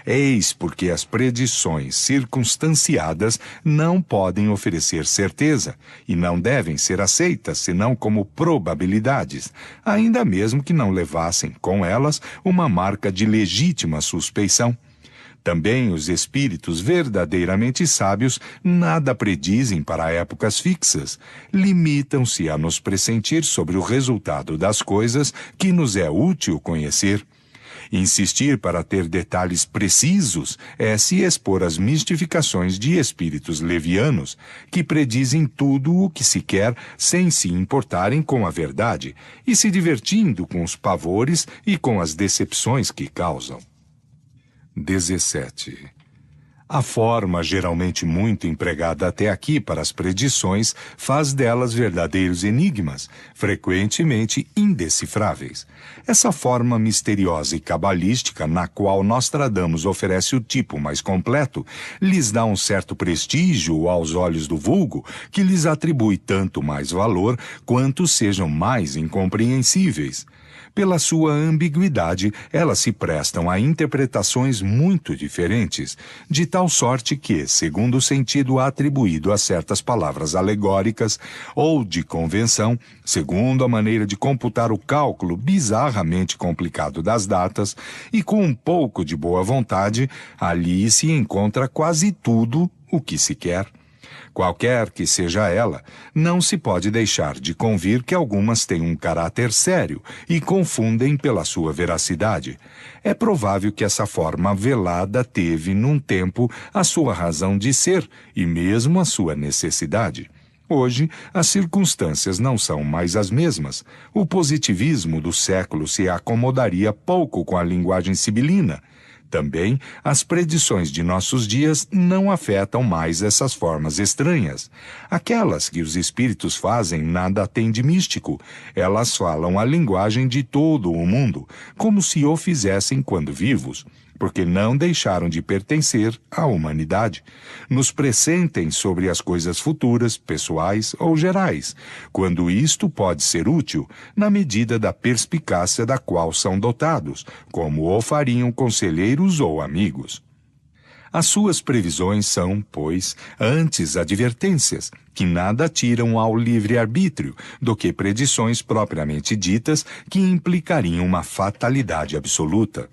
Eis porque as predições circunstanciadas não podem oferecer certeza e não devem ser aceitas senão como probabilidades, ainda mesmo que não levassem com elas uma marca de legítima suspeição. Também os espíritos verdadeiramente sábios nada predizem para épocas fixas, limitam-se a nos pressentir sobre o resultado das coisas que nos é útil conhecer. Insistir para ter detalhes precisos é se expor às mistificações de espíritos levianos, que predizem tudo o que se quer sem se importarem com a verdade e se divertindo com os pavores e com as decepções que causam. 17. A forma geralmente muito empregada até aqui para as predições faz delas verdadeiros enigmas, frequentemente indecifráveis. Essa forma misteriosa e cabalística, na qual Nostradamus oferece o tipo mais completo, lhes dá um certo prestígio aos olhos do vulgo, que lhes atribui tanto mais valor quanto sejam mais incompreensíveis. Pela sua ambiguidade, elas se prestam a interpretações muito diferentes, de tal sorte que, segundo o sentido atribuído a certas palavras alegóricas, ou de convenção, segundo a maneira de computar o cálculo bizarramente complicado das datas, e com um pouco de boa vontade, ali se encontra quase tudo o que se quer. Qualquer que seja ela, não se pode deixar de convir que algumas têm um caráter sério e confundem pela sua veracidade. É provável que essa forma velada teve, num tempo, a sua razão de ser e mesmo a sua necessidade. Hoje, as circunstâncias não são mais as mesmas. O positivismo do século se acomodaria pouco com a linguagem sibilina. Também, as predições de nossos dias não afetam mais essas formas estranhas. Aquelas que os espíritos fazem nada têm de místico. Elas falam a linguagem de todo o mundo, como se o fizessem quando vivos, porque não deixaram de pertencer à humanidade. Nos pressentem sobre as coisas futuras, pessoais ou gerais, quando isto pode ser útil, na medida da perspicácia da qual são dotados, como o fariam conselheiros ou amigos. As suas previsões são, pois, antes advertências, que nada tiram ao livre-arbítrio, do que predições propriamente ditas que implicariam uma fatalidade absoluta.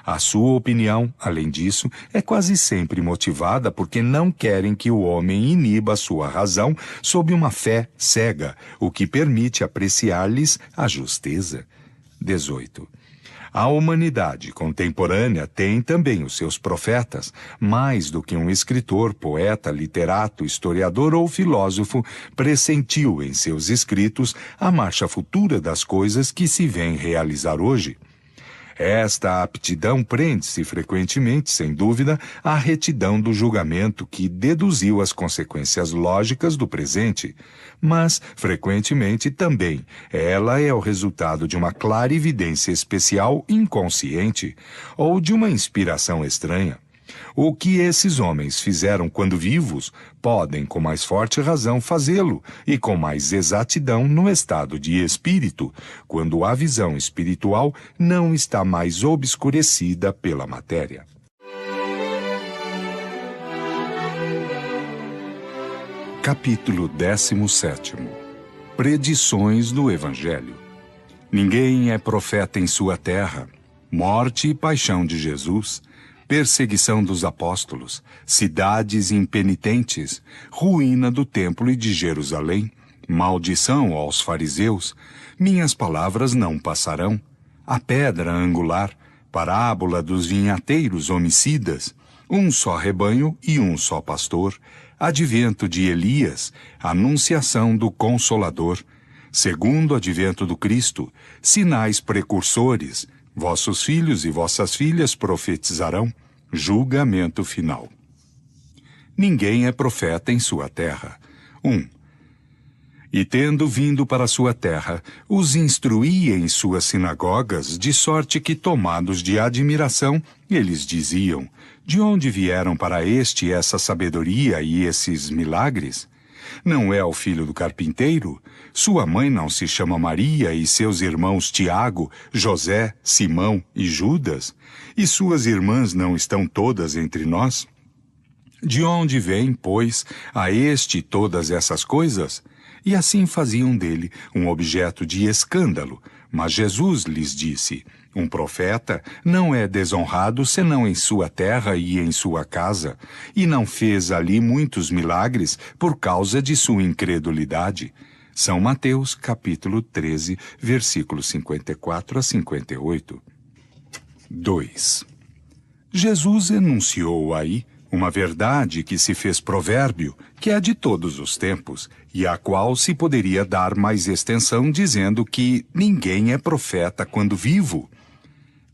A sua opinião, além disso, é quase sempre motivada porque não querem que o homem iniba sua razão sob uma fé cega, o que permite apreciar-lhes a justeza. 18. A humanidade contemporânea tem também os seus profetas, mais do que um escritor, poeta, literato, historiador ou filósofo pressentiu em seus escritos a marcha futura das coisas que se vêm realizar hoje. Esta aptidão prende-se frequentemente, sem dúvida, à retidão do julgamento que deduziu as consequências lógicas do presente, mas, frequentemente, também, ela é o resultado de uma clarividência especial inconsciente ou de uma inspiração estranha. O que esses homens fizeram quando vivos, podem com mais forte razão fazê-lo e com mais exatidão no estado de espírito, quando a visão espiritual não está mais obscurecida pela matéria. Capítulo 17. Predições do Evangelho. Ninguém é profeta em sua terra. Morte e paixão de Jesus, perseguição dos apóstolos, cidades impenitentes, ruína do templo e de Jerusalém, maldição aos fariseus, minhas palavras não passarão, a pedra angular, parábola dos vinhateiros homicidas, um só rebanho e um só pastor, advento de Elias, anunciação do Consolador, segundo advento do Cristo, sinais precursores, vossos filhos e vossas filhas profetizarão, julgamento final. Ninguém é profeta em sua terra. 1. E tendo vindo para sua terra, os instruía em suas sinagogas, de sorte que, tomados de admiração, eles diziam: de onde vieram para essa sabedoria e esses milagres? Não é o filho do carpinteiro? Sua mãe não se chama Maria e seus irmãos Tiago, José, Simão e Judas? E suas irmãs não estão todas entre nós? De onde vêm, pois, a todas essas coisas? E assim faziam dele um objeto de escândalo. Mas Jesus lhes disse: um profeta não é desonrado senão em sua terra e em sua casa, e não fez ali muitos milagres por causa de sua incredulidade. São Mateus, capítulo 13, versículos 54 a 58. 2. Jesus enunciou aí uma verdade que se fez provérbio, que é de todos os tempos, e à qual se poderia dar mais extensão dizendo que ninguém é profeta quando vivo.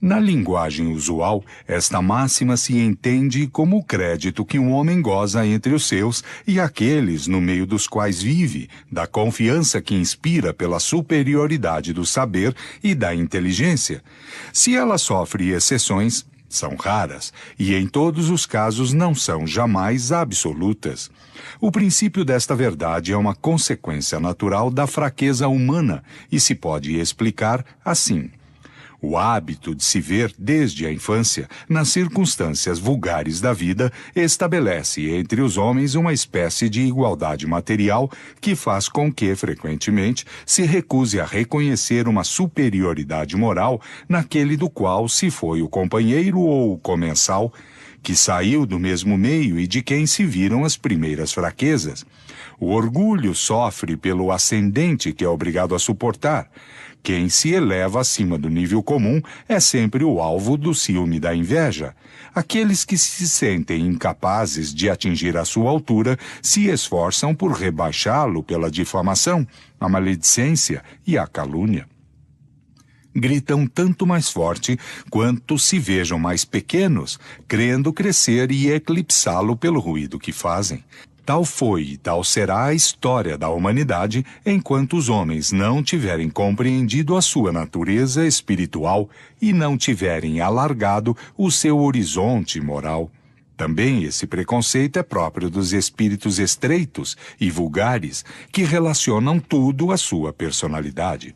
Na linguagem usual, esta máxima se entende como o crédito que um homem goza entre os seus e aqueles no meio dos quais vive, da confiança que inspira pela superioridade do saber e da inteligência. Se ela sofre exceções, são raras, e em todos os casos não são jamais absolutas. O princípio desta verdade é uma consequência natural da fraqueza humana e se pode explicar assim. O hábito de se ver desde a infância, nas circunstâncias vulgares da vida, estabelece entre os homens uma espécie de igualdade material que faz com que, frequentemente, se recuse a reconhecer uma superioridade moral naquele do qual se foi o companheiro ou o comensal, que saiu do mesmo meio e de quem se viram as primeiras fraquezas. O orgulho sofre pelo ascendente que é obrigado a suportar. Quem se eleva acima do nível comum é sempre o alvo do ciúme e da inveja. Aqueles que se sentem incapazes de atingir a sua altura se esforçam por rebaixá-lo pela difamação, a maledicência e a calúnia. Gritam tanto mais forte quanto se vejam mais pequenos, crendo crescer e eclipsá-lo pelo ruído que fazem. Tal foi e tal será a história da humanidade enquanto os homens não tiverem compreendido a sua natureza espiritual e não tiverem alargado o seu horizonte moral. Também esse preconceito é próprio dos espíritos estreitos e vulgares que relacionam tudo à sua personalidade.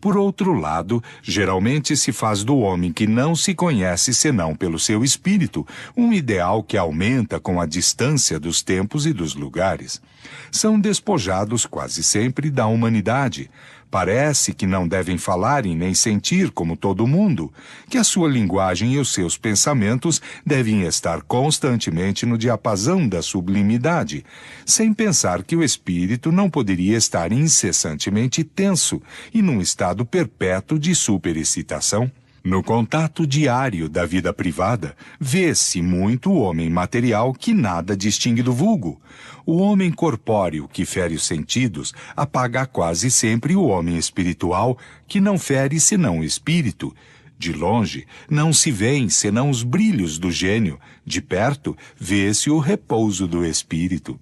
Por outro lado, geralmente se faz do homem que não se conhece senão pelo seu espírito, um ideal que aumenta com a distância dos tempos e dos lugares. São despojados quase sempre da humanidade. Parece que não devem falar e nem sentir como todo mundo, que a sua linguagem e os seus pensamentos devem estar constantemente no diapasão da sublimidade, sem pensar que o espírito não poderia estar incessantemente tenso e num estado perpétuo de superexcitação. No contato diário da vida privada, vê-se muito o homem material que nada distingue do vulgo. O homem corpóreo que fere os sentidos apaga quase sempre o homem espiritual que não fere senão o espírito. De longe, não se vêem senão os brilhos do gênio. De perto, vê-se o repouso do espírito.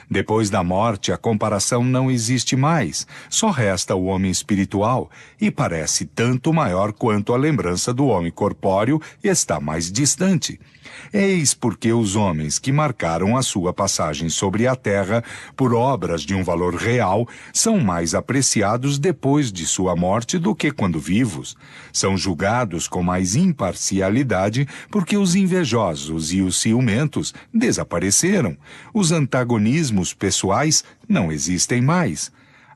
Depois da morte, a comparação não existe mais, só resta o homem espiritual, e parece tanto maior quanto a lembrança do homem corpóreo está mais distante. Eis porque os homens que marcaram a sua passagem sobre a terra por obras de um valor real são mais apreciados depois de sua morte do que quando vivos. São julgados com mais imparcialidade porque os invejosos e os ciumentos desapareceram. Os antagonismos pessoais não existem mais.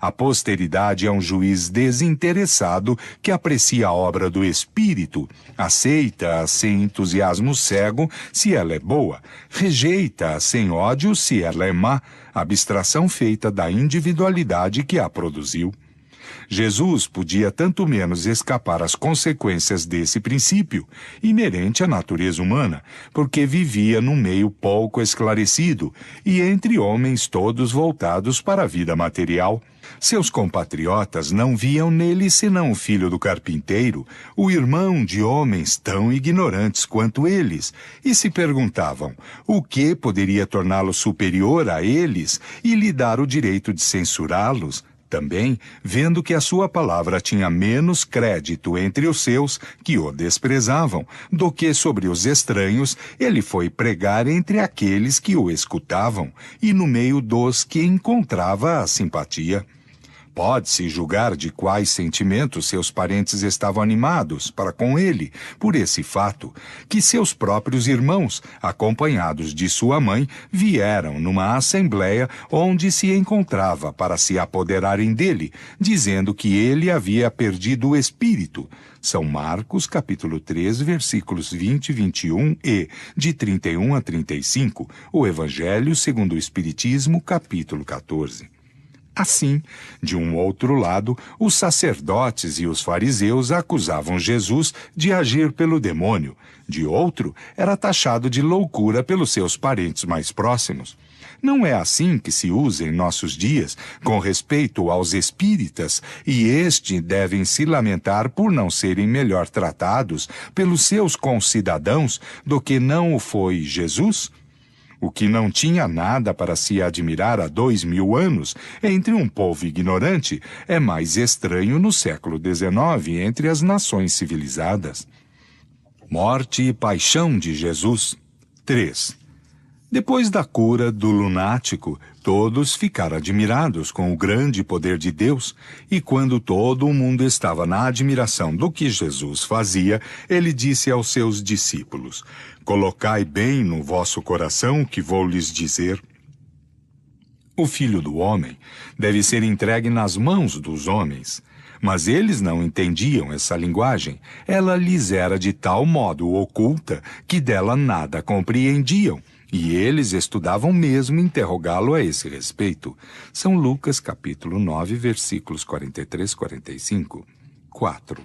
A posteridade é um juiz desinteressado que aprecia a obra do espírito, aceita-a sem entusiasmo cego se ela é boa, rejeita-a sem ódio se ela é má, abstração feita da individualidade que a produziu. Jesus podia tanto menos escapar às consequências desse princípio, inerente à natureza humana, porque vivia num meio pouco esclarecido e entre homens todos voltados para a vida material. Seus compatriotas não viam nele senão o filho do carpinteiro, o irmão de homens tão ignorantes quanto eles, e se perguntavam o que poderia torná-lo superior a eles e lhe dar o direito de censurá-los. Também, vendo que a sua palavra tinha menos crédito entre os seus, que o desprezavam, do que sobre os estranhos, ele foi pregar entre aqueles que o escutavam, e no meio dos que encontrava a simpatia. Pode-se julgar de quais sentimentos seus parentes estavam animados para com ele, por esse fato, que seus próprios irmãos, acompanhados de sua mãe, vieram numa assembleia onde se encontrava para se apoderarem dele, dizendo que ele havia perdido o espírito. São Marcos, capítulo 3, versículos 20 e 21 e, de 31 a 35, o Evangelho segundo o Espiritismo, capítulo 14. Assim, de um outro lado, os sacerdotes e os fariseus acusavam Jesus de agir pelo demônio. De outro, era taxado de loucura pelos seus parentes mais próximos. Não é assim que se usa em nossos dias com respeito aos espíritas, e estes devem se lamentar por não serem melhor tratados pelos seus concidadãos do que não o foi Jesus? O que não tinha nada para se admirar há 2000 anos entre um povo ignorante é mais estranho no século XIX entre as nações civilizadas. Morte e paixão de Jesus. 3. Depois da cura do lunático, todos ficaram admirados com o grande poder de Deus, e quando todo o mundo estava na admiração do que Jesus fazia, ele disse aos seus discípulos: Colocai bem no vosso coração o que vou lhes dizer. O Filho do Homem deve ser entregue nas mãos dos homens. Mas eles não entendiam essa linguagem. Ela lhes era de tal modo oculta que dela nada compreendiam. E eles estudavam mesmo interrogá-lo a esse respeito. São Lucas, capítulo 9, versículos 43 e 45. 4.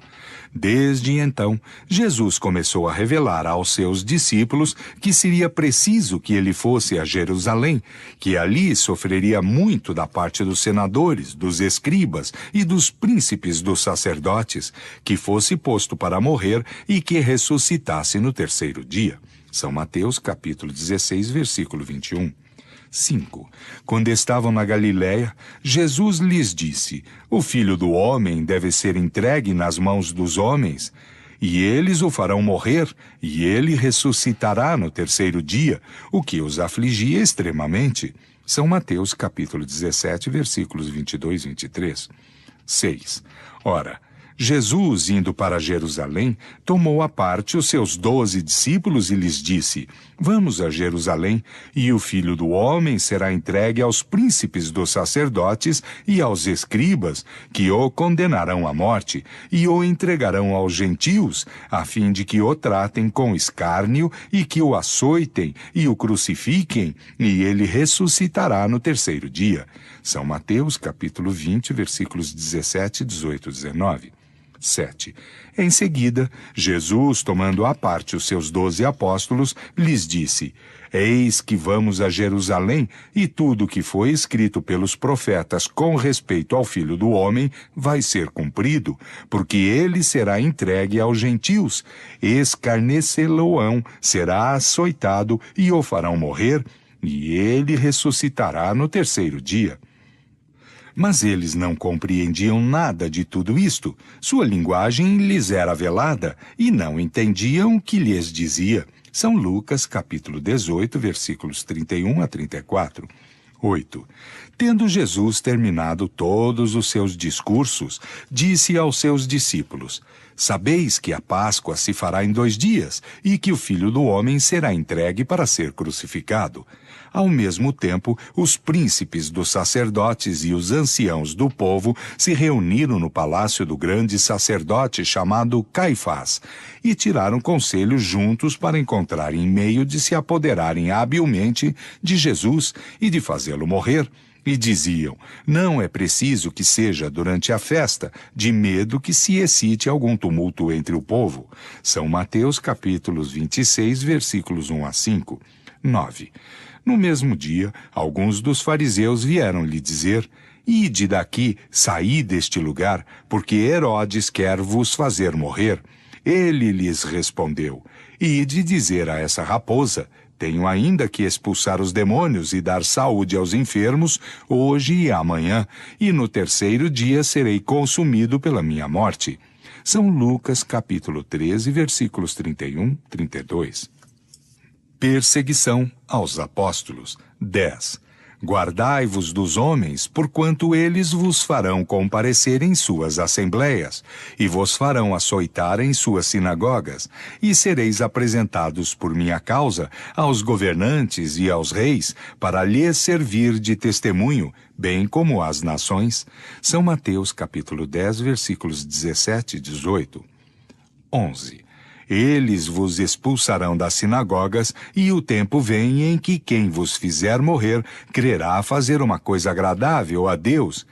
Desde então, Jesus começou a revelar aos seus discípulos que seria preciso que ele fosse a Jerusalém, que ali sofreria muito da parte dos senadores, dos escribas e dos príncipes dos sacerdotes, que fosse posto para morrer e que ressuscitasse no terceiro dia. São Mateus, capítulo 16, versículo 21. 5. Quando estavam na Galiléia, Jesus lhes disse: O Filho do Homem deve ser entregue nas mãos dos homens, e eles o farão morrer, e ele ressuscitará no terceiro dia, o que os afligia extremamente. São Mateus, capítulo 17, versículos 22 e 23. 6. Ora, Jesus, indo para Jerusalém, tomou à parte os seus 12 discípulos e lhes disse: Vamos a Jerusalém, e o Filho do Homem será entregue aos príncipes dos sacerdotes e aos escribas, que o condenarão à morte, e o entregarão aos gentios, a fim de que o tratem com escárnio, e que o açoitem e o crucifiquem, e ele ressuscitará no terceiro dia. São Mateus, capítulo 20, versículos 17, 18 e 19. 7. Em seguida, Jesus, tomando à parte os seus 12 apóstolos, lhes disse: Eis que vamos a Jerusalém, e tudo o que foi escrito pelos profetas com respeito ao Filho do Homem vai ser cumprido, porque ele será entregue aos gentios, escarnecê-lo-ão, será açoitado e o farão morrer, e ele ressuscitará no terceiro dia. Mas eles não compreendiam nada de tudo isto. Sua linguagem lhes era velada e não entendiam o que lhes dizia. São Lucas, capítulo 18, versículos 31 a 34. 8. Tendo Jesus terminado todos os seus discursos, disse aos seus discípulos: Sabeis que a Páscoa se fará em 2 dias, e que o Filho do Homem será entregue para ser crucificado. Ao mesmo tempo, os príncipes dos sacerdotes e os anciãos do povo se reuniram no palácio do grande sacerdote chamado Caifás, e tiraram conselho juntos para encontrarem meio de se apoderarem habilmente de Jesus e de fazê-lo morrer. E diziam: Não é preciso que seja durante a festa, de medo que se excite algum tumulto entre o povo. São Mateus, capítulos 26, versículos 1 a 5. 9. No mesmo dia, alguns dos fariseus vieram lhe dizer: Ide daqui, saí deste lugar, porque Herodes quer vos fazer morrer. Ele lhes respondeu: Ide dizer a essa raposa: Tenho ainda que expulsar os demônios e dar saúde aos enfermos, hoje e amanhã, e no terceiro dia serei consumido pela minha morte. São Lucas, capítulo 13, versículos 31 e 32. Perseguição aos apóstolos. 10. Guardai-vos dos homens, porquanto eles vos farão comparecer em suas assembleias, e vos farão açoitar em suas sinagogas, e sereis apresentados por minha causa aos governantes e aos reis, para lhes servir de testemunho, bem como às nações. São Mateus, capítulo 10, versículos 17 e 18. 11. Eles vos expulsarão das sinagogas, e o tempo vem em que quem vos fizer morrer crerá fazer uma coisa agradável a Deus.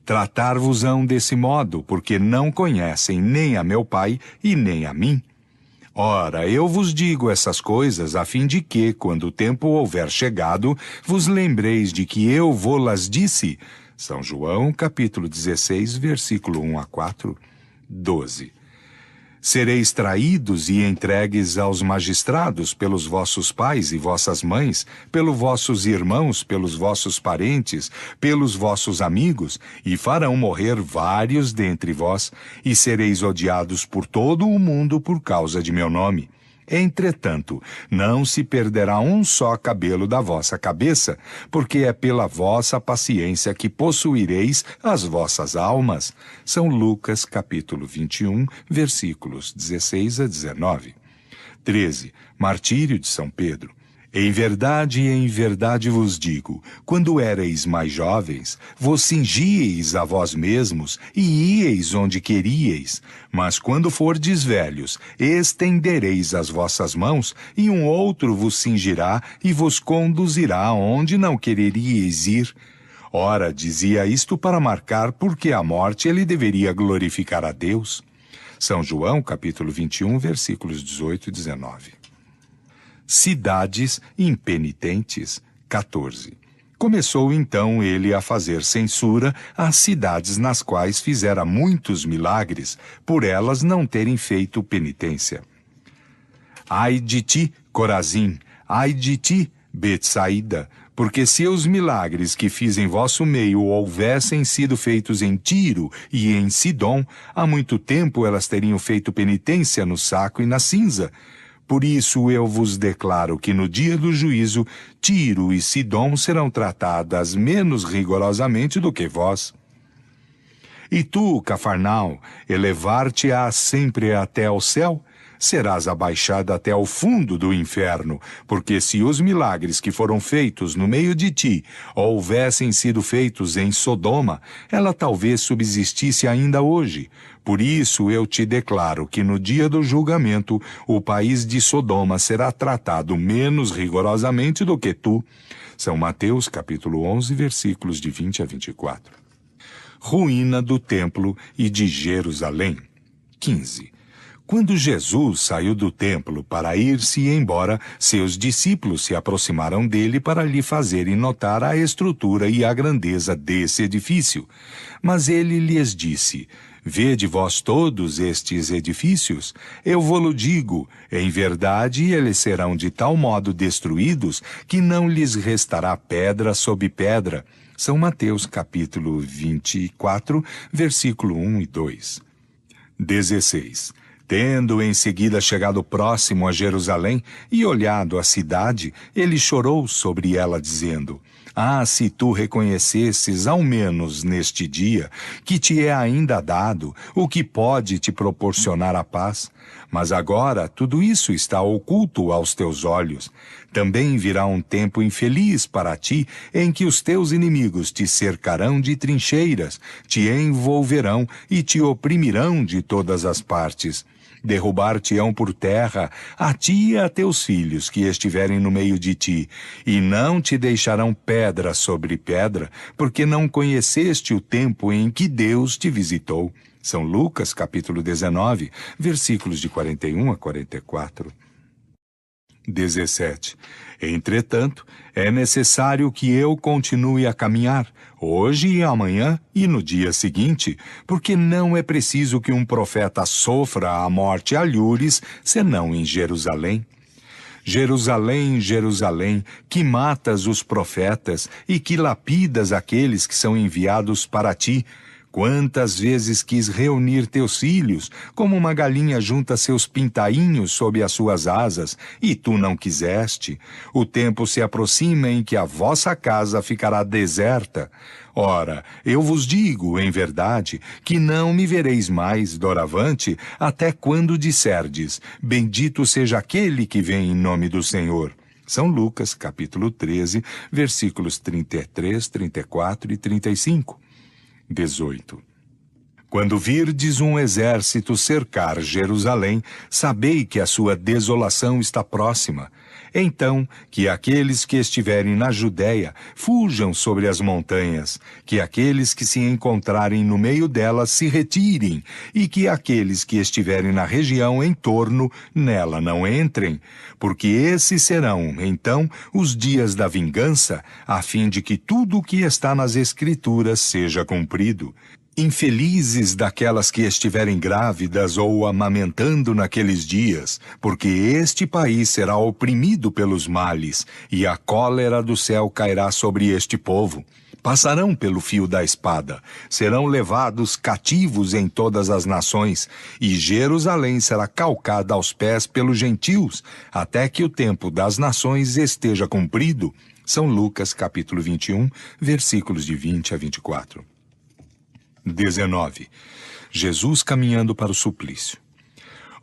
Tratar-vos-ão desse modo, porque não conhecem nem a meu Pai e nem a mim. Ora, eu vos digo essas coisas a fim de que, quando o tempo houver chegado, vos lembreis de que eu vô-las disse. São João, capítulo 16, versículo 1 a 4, 12. Sereis traídos e entregues aos magistrados pelos vossos pais e vossas mães, pelos vossos irmãos, pelos vossos parentes, pelos vossos amigos, e farão morrer vários dentre vós, e sereis odiados por todo o mundo por causa de meu nome. Entretanto, não se perderá um só cabelo da vossa cabeça, porque é pela vossa paciência que possuireis as vossas almas. São Lucas, capítulo 21, versículos 16 a 19. 13. Martírio de São Pedro. Em verdade vos digo, quando éreis mais jovens, vos cingíeis a vós mesmos e íeis onde queríeis, mas quando fordes velhos, estendereis as vossas mãos, e um outro vos cingirá e vos conduzirá onde não quereríeis ir. Ora, dizia isto para marcar porque a morte ele deveria glorificar a Deus. São João, capítulo 21, versículos 18 e 19. Cidades impenitentes, 14. Começou então ele a fazer censura às cidades nas quais fizera muitos milagres, por elas não terem feito penitência. Ai de ti, Corazim, ai de ti, Betsaída, porque se os milagres que fiz em vosso meio houvessem sido feitos em Tiro e em Sidom, há muito tempo elas teriam feito penitência no saco e na cinza. Por isso eu vos declaro que no dia do juízo, Tiro e Sidom serão tratadas menos rigorosamente do que vós. E tu, Cafarnaum, elevar-te-ás sempre até ao céu? Serás abaixada até ao fundo do inferno, porque se os milagres que foram feitos no meio de ti houvessem sido feitos em Sodoma, ela talvez subsistisse ainda hoje. Por isso eu te declaro que no dia do julgamento o país de Sodoma será tratado menos rigorosamente do que tu. São Mateus, capítulo 11, versículos de 20 a 24. Ruína do templo e de Jerusalém. 15. Quando Jesus saiu do templo para ir-se embora, seus discípulos se aproximaram dele para lhe fazerem notar a estrutura e a grandeza desse edifício. Mas ele lhes disse: Vede vós todos estes edifícios? Eu vô-lo digo, em verdade eles serão de tal modo destruídos que não lhes restará pedra sobre pedra. São Mateus capítulo 24, versículo 1 e 2. 16. Tendo em seguida chegado próximo a Jerusalém e olhado a cidade, ele chorou sobre ela, dizendo: Ah, se tu reconhecesses, ao menos neste dia, que te é ainda dado o que pode te proporcionar a paz. Mas agora tudo isso está oculto aos teus olhos. Também virá um tempo infeliz para ti, em que os teus inimigos te cercarão de trincheiras, te envolverão e te oprimirão de todas as partes. Derrubar-te-ão por terra, a ti e a teus filhos que estiverem no meio de ti, e não te deixarão pedra sobre pedra, porque não conheceste o tempo em que Deus te visitou. São Lucas, capítulo 19, versículos de 41 a 44. 17. Entretanto, é necessário que eu continue a caminhar, hoje e amanhã e no dia seguinte, porque não é preciso que um profeta sofra a morte alhures, senão em Jerusalém. Jerusalém, Jerusalém, que matas os profetas e que lapidas aqueles que são enviados para ti, quantas vezes quis reunir teus filhos, como uma galinha junta seus pintainhos sob as suas asas, e tu não quiseste. O tempo se aproxima em que a vossa casa ficará deserta. Ora, eu vos digo, em verdade, que não me vereis mais doravante, até quando disserdes: Bendito seja aquele que vem em nome do Senhor. São Lucas, capítulo 13, versículos 33, 34 e 35. 18. Quando virdes um exército cercar Jerusalém, sabei que a sua desolação está próxima. Então, que aqueles que estiverem na Judéia fujam sobre as montanhas, que aqueles que se encontrarem no meio delas se retirem, e que aqueles que estiverem na região em torno nela não entrem, porque esses serão, então, os dias da vingança, a fim de que tudo o que está nas Escrituras seja cumprido. Infelizes daquelas que estiverem grávidas ou amamentando naqueles dias, porque este país será oprimido pelos males, e a cólera do céu cairá sobre este povo. Passarão pelo fio da espada, serão levados cativos em todas as nações, e Jerusalém será calcada aos pés pelos gentios, até que o tempo das nações esteja cumprido. São Lucas, capítulo 21, versículos de 20 a 24. 19. Jesus caminhando para o suplício.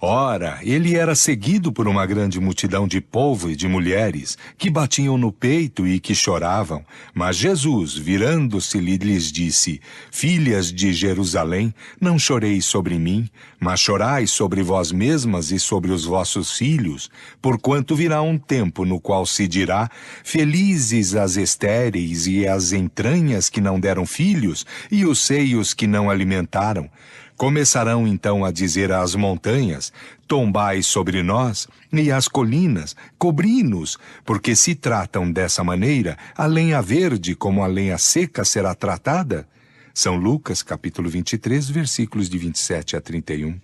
Ora, ele era seguido por uma grande multidão de povo e de mulheres, que batiam no peito e que choravam. Mas Jesus, virando-se-lhe, lhes disse: Filhas de Jerusalém, não choreis sobre mim, mas chorai sobre vós mesmas e sobre os vossos filhos, porquanto virá um tempo no qual se dirá: Felizes as estéreis e as entranhas que não deram filhos, e os seios que não alimentaram. Começarão então a dizer às montanhas: Tombai sobre nós, e às colinas: Cobri-nos, porque se tratam dessa maneira, a lenha verde como a lenha seca será tratada. São Lucas, capítulo 23, versículos de 27 a 31.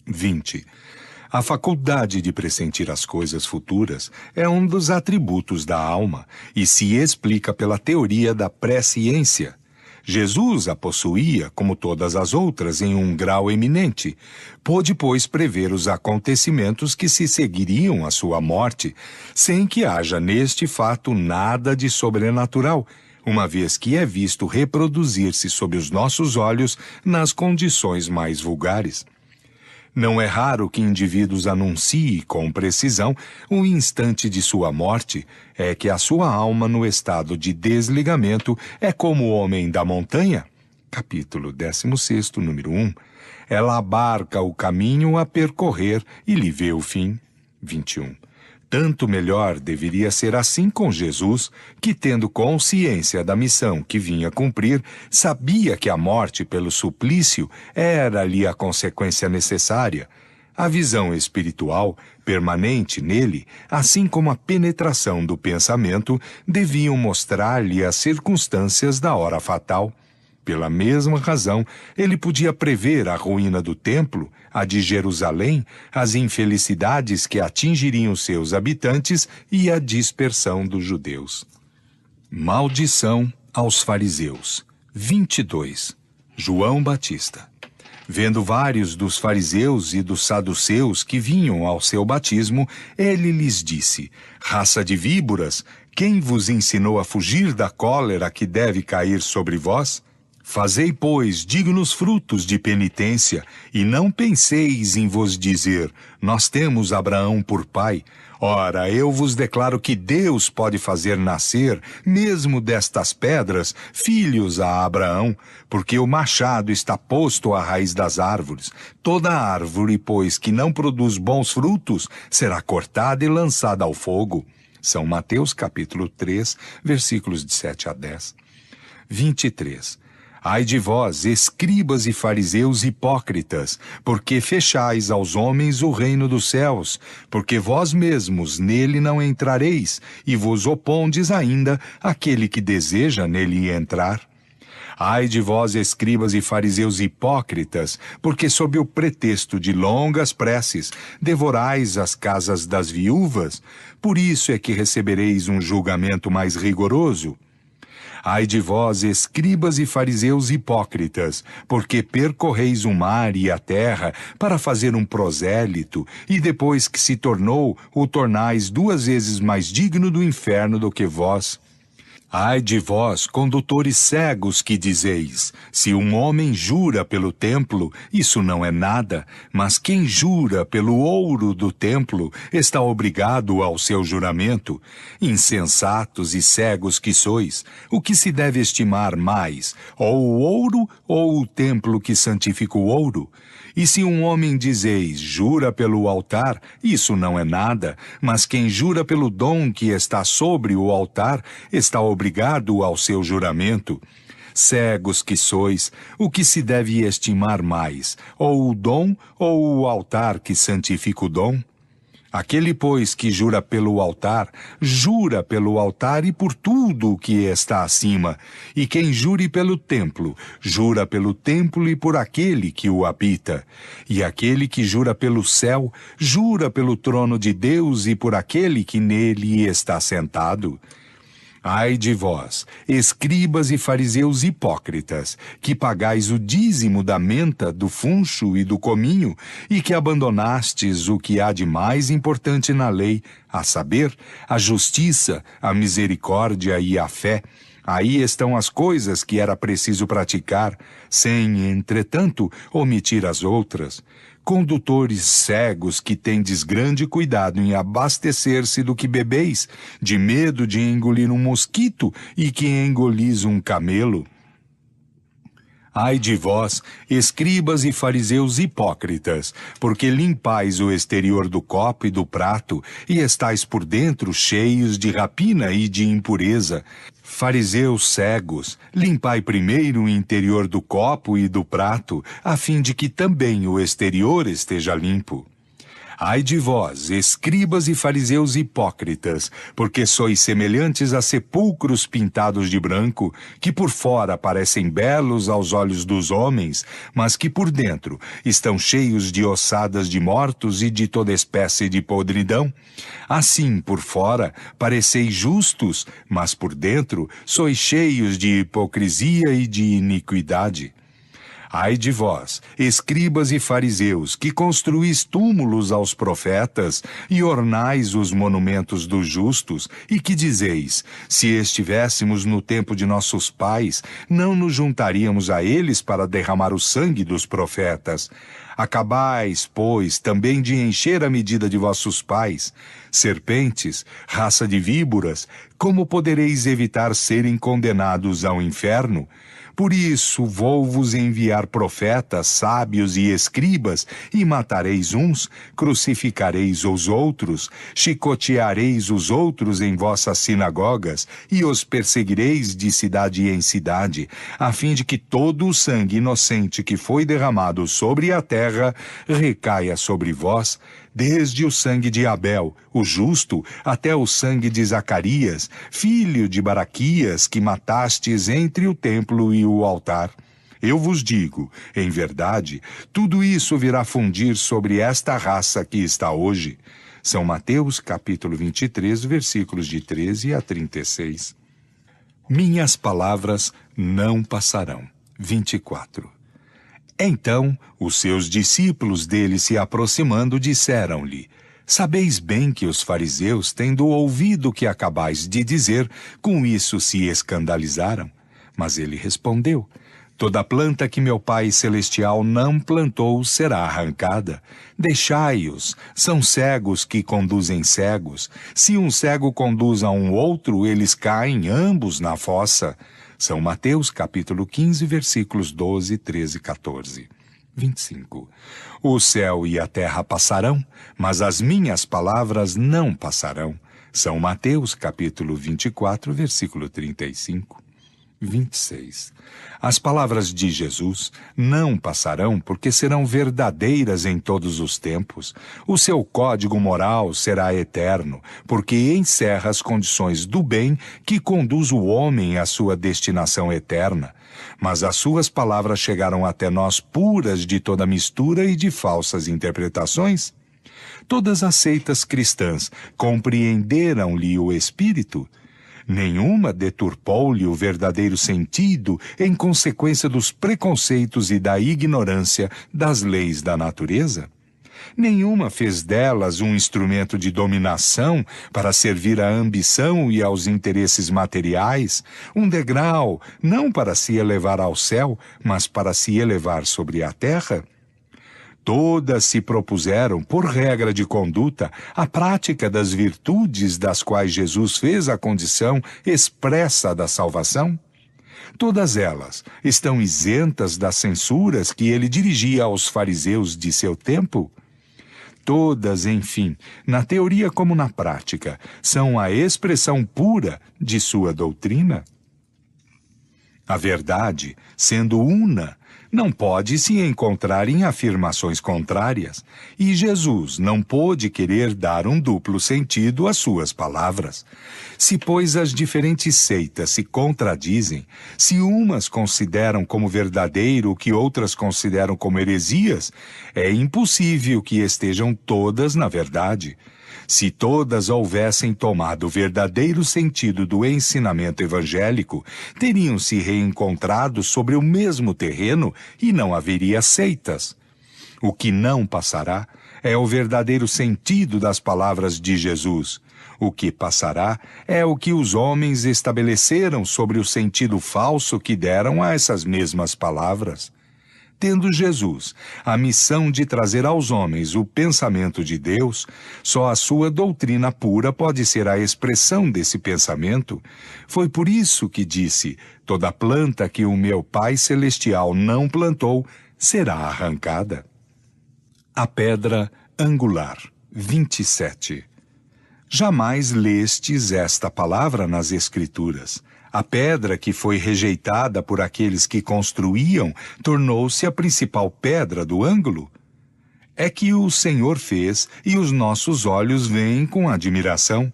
20. A faculdade de pressentir as coisas futuras é um dos atributos da alma e se explica pela teoria da presciência. Jesus a possuía, como todas as outras, em um grau eminente. Pôde, pois, prever os acontecimentos que se seguiriam à sua morte, sem que haja neste fato nada de sobrenatural, uma vez que é visto reproduzir-se sob os nossos olhos nas condições mais vulgares. Não é raro que indivíduos anunciem com precisão o instante de sua morte, é que a sua alma no estado de desligamento é como o homem da montanha. Capítulo 16, número 1. Ela abarca o caminho a percorrer e lhe vê o fim. 21. Tanto melhor deveria ser assim com Jesus, que, tendo consciência da missão que vinha cumprir, sabia que a morte pelo suplício era-lhe a consequência necessária. A visão espiritual, permanente nele, assim como a penetração do pensamento, deviam mostrar-lhe as circunstâncias da hora fatal. Pela mesma razão, ele podia prever a ruína do templo, a de Jerusalém, as infelicidades que atingiriam seus habitantes e a dispersão dos judeus. Maldição aos fariseus. 22. João Batista. Vendo vários dos fariseus e dos saduceus que vinham ao seu batismo, ele lhes disse: Raça de víboras, quem vos ensinou a fugir da cólera que deve cair sobre vós? Fazei, pois, dignos frutos de penitência, e não penseis em vos dizer: nós temos Abraão por pai. Ora, eu vos declaro que Deus pode fazer nascer, mesmo destas pedras, filhos a Abraão, porque o machado está posto à raiz das árvores. Toda árvore, pois, que não produz bons frutos, será cortada e lançada ao fogo. São Mateus, capítulo 3, versículos de 7 a 10. 23. Ai de vós, escribas e fariseus hipócritas, porque fechais aos homens o reino dos céus, porque vós mesmos nele não entrareis, e vos opondes ainda àquele que deseja nele entrar. Ai de vós, escribas e fariseus hipócritas, porque sob o pretexto de longas preces devorais as casas das viúvas, por isso é que recebereis um julgamento mais rigoroso. Ai de vós, escribas e fariseus hipócritas, porque percorreis o mar e a terra para fazer um prosélito, e depois que se tornou, o tornais 2 vezes mais digno do inferno do que vós. Ai de vós, condutores cegos, que dizeis: se um homem jura pelo templo, isso não é nada, mas quem jura pelo ouro do templo está obrigado ao seu juramento. Insensatos e cegos que sois, o que se deve estimar mais, ou o ouro ou o templo que santifica o ouro? E se um homem dizeis, jura pelo altar, isso não é nada, mas quem jura pelo dom que está sobre o altar está obrigado ao seu juramento. Cegos que sois, o que se deve estimar mais, ou o dom ou o altar que santifica o dom? Aquele, pois, que jura pelo altar e por tudo o que está acima. E quem jure pelo templo, jura pelo templo e por aquele que o habita. E aquele que jura pelo céu, jura pelo trono de Deus e por aquele que nele está sentado. Ai de vós, escribas e fariseus hipócritas, que pagais o dízimo da menta, do funcho e do cominho, e que abandonastes o que há de mais importante na lei, a saber, a justiça, a misericórdia e a fé. Aí estão as coisas que era preciso praticar, sem, entretanto, omitir as outras. Condutores cegos que tendes grande cuidado em abastecer-se do que bebeis, de medo de engolir um mosquito e que engolis um camelo. Ai de vós, escribas e fariseus hipócritas, porque limpais o exterior do copo e do prato, e estais por dentro cheios de rapina e de impureza. Fariseus cegos, limpai primeiro o interior do copo e do prato, a fim de que também o exterior esteja limpo. Ai de vós, escribas e fariseus hipócritas, porque sois semelhantes a sepulcros pintados de branco, que por fora parecem belos aos olhos dos homens, mas que por dentro estão cheios de ossadas de mortos e de toda espécie de podridão. Assim, por fora, pareceis justos, mas por dentro sois cheios de hipocrisia e de iniquidade. Ai de vós, escribas e fariseus, que construís túmulos aos profetas e ornais os monumentos dos justos, e que dizeis, se estivéssemos no tempo de nossos pais, não nos juntaríamos a eles para derramar o sangue dos profetas. Acabais, pois, também de encher a medida de vossos pais. Serpentes, raça de víboras, como podereis evitar serem condenados ao inferno? Por isso vou-vos enviar profetas, sábios e escribas, e matareis uns, crucificareis os outros, chicoteareis os outros em vossas sinagogas, e os perseguireis de cidade em cidade, a fim de que todo o sangue inocente que foi derramado sobre a terra recaia sobre vós, desde o sangue de Abel, o justo, até o sangue de Zacarias, filho de Baraquias, que matastes entre o templo e o altar. Eu vos digo, em verdade, tudo isso virá fundir sobre esta raça que está hoje. São Mateus, capítulo 23, versículos de 13 a 36. Minhas palavras não passarão. 24. Então, os seus discípulos dele se aproximando disseram-lhe, sabeis bem que os fariseus, tendo ouvido o que acabais de dizer, com isso se escandalizaram. Mas ele respondeu, toda planta que meu Pai Celestial não plantou será arrancada. Deixai-os, são cegos que conduzem cegos. Se um cego conduz a um outro, eles caem ambos na fossa. São Mateus, capítulo 15, versículos 12, 13 e 14. 25. O céu e a terra passarão, mas as minhas palavras não passarão. São Mateus, capítulo 24, versículo 35. 26. As palavras de Jesus não passarão porque serão verdadeiras em todos os tempos. O seu código moral será eterno, porque encerra as condições do bem que conduz o homem à sua destinação eterna. Mas as suas palavras chegaram até nós puras de toda mistura e de falsas interpretações. Todas as seitas cristãs compreenderam-lhe o Espírito. Nenhuma deturpou-lhe o verdadeiro sentido em consequência dos preconceitos e da ignorância das leis da natureza. Nenhuma fez delas um instrumento de dominação para servir à ambição e aos interesses materiais, um degrau não para se elevar ao céu, mas para se elevar sobre a terra. Todas se propuseram, por regra de conduta, a prática das virtudes das quais Jesus fez a condição expressa da salvação. Todas elas estão isentas das censuras que ele dirigia aos fariseus de seu tempo. Todas, enfim, na teoria como na prática, são a expressão pura de sua doutrina. A verdade, sendo una, não pode se encontrar em afirmações contrárias, e Jesus não pôde querer dar um duplo sentido às suas palavras. Se, pois, as diferentes seitas se contradizem, se umas consideram como verdadeiro o que outras consideram como heresias, é impossível que estejam todas na verdade. Se todas houvessem tomado o verdadeiro sentido do ensinamento evangélico, teriam se reencontrado sobre o mesmo terreno e não haveria seitas. O que não passará é o verdadeiro sentido das palavras de Jesus. O que passará é o que os homens estabeleceram sobre o sentido falso que deram a essas mesmas palavras. Tendo Jesus a missão de trazer aos homens o pensamento de Deus, só a sua doutrina pura pode ser a expressão desse pensamento. Foi por isso que disse: toda planta que o meu Pai Celestial não plantou será arrancada. A pedra angular, 27. Jamais lestes esta palavra nas Escrituras. A pedra que foi rejeitada por aqueles que construíam tornou-se a principal pedra do ângulo. É que o Senhor fez e os nossos olhos veem com admiração.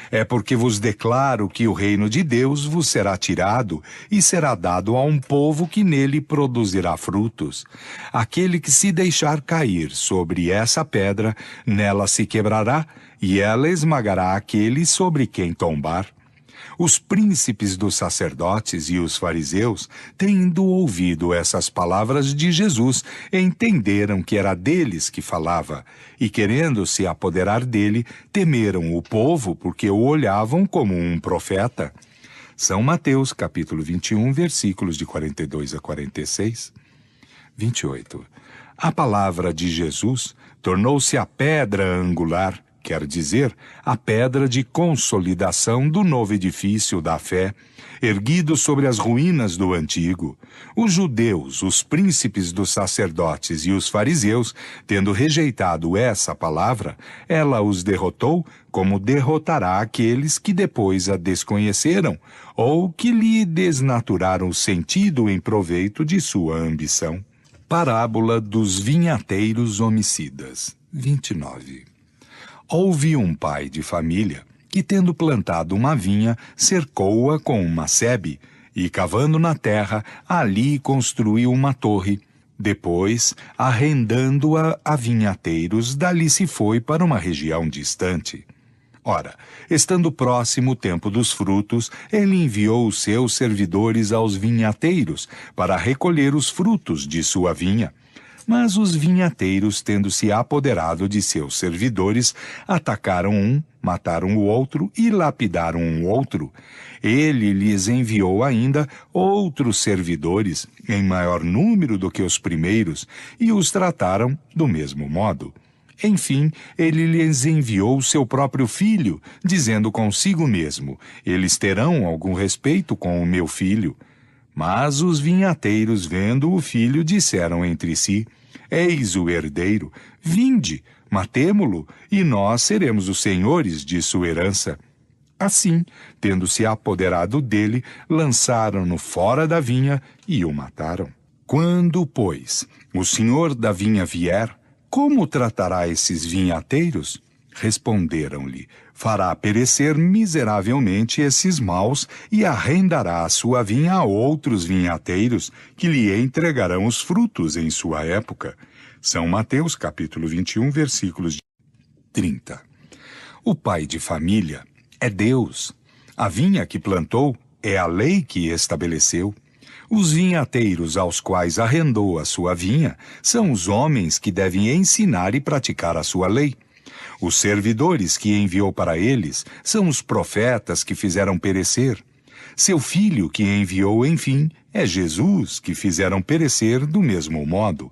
É porque vos declaro que o reino de Deus vos será tirado e será dado a um povo que nele produzirá frutos. Aquele que se deixar cair sobre essa pedra, nela se quebrará, e ela esmagará aquele sobre quem tombar. Os príncipes dos sacerdotes e os fariseus, tendo ouvido essas palavras de Jesus, entenderam que era deles que falava, e querendo se apoderar dele, temeram o povo porque o olhavam como um profeta. São Mateus, capítulo 21, versículos de 42 a 46. 28. A palavra de Jesus tornou-se a pedra angular, quer dizer, a pedra de consolidação do novo edifício da fé, erguido sobre as ruínas do antigo. Os judeus, os príncipes dos sacerdotes e os fariseus, tendo rejeitado essa palavra, ela os derrotou, como derrotará aqueles que depois a desconheceram, ou que lhe desnaturaram o sentido em proveito de sua ambição. Parábola dos vinhateiros homicidas, 29. Houve um pai de família que, tendo plantado uma vinha, cercou-a com uma sebe e, cavando na terra, ali construiu uma torre. Depois, arrendando-a a vinhateiros, dali se foi para uma região distante. Ora, estando próximo o tempo dos frutos, ele enviou os seus servidores aos vinhateiros para recolher os frutos de sua vinha. Mas os vinhateiros, tendo se apoderado de seus servidores, atacaram um, mataram o outro e lapidaram um outro. Ele lhes enviou ainda outros servidores, em maior número do que os primeiros, e os trataram do mesmo modo. Enfim, ele lhes enviou seu próprio filho, dizendo consigo mesmo: eles terão algum respeito com o meu filho. Mas os vinhateiros, vendo o filho, disseram entre si: eis o herdeiro, vinde, matemo-lo, e nós seremos os senhores de sua herança. Assim, tendo-se apoderado dele, lançaram-no fora da vinha e o mataram. Quando, pois, o senhor da vinha vier, como tratará esses vinhateiros? Responderam-lhe: fará perecer miseravelmente esses maus e arrendará a sua vinha a outros vinhateiros que lhe entregarão os frutos em sua época. São Mateus, capítulo 21, versículos 30. O pai de família é Deus. A vinha que plantou é a lei que estabeleceu. Os vinhateiros aos quais arrendou a sua vinha são os homens que devem ensinar e praticar a sua lei. Os servidores que enviou para eles são os profetas que fizeram perecer. Seu filho que enviou, enfim, é Jesus, que fizeram perecer do mesmo modo.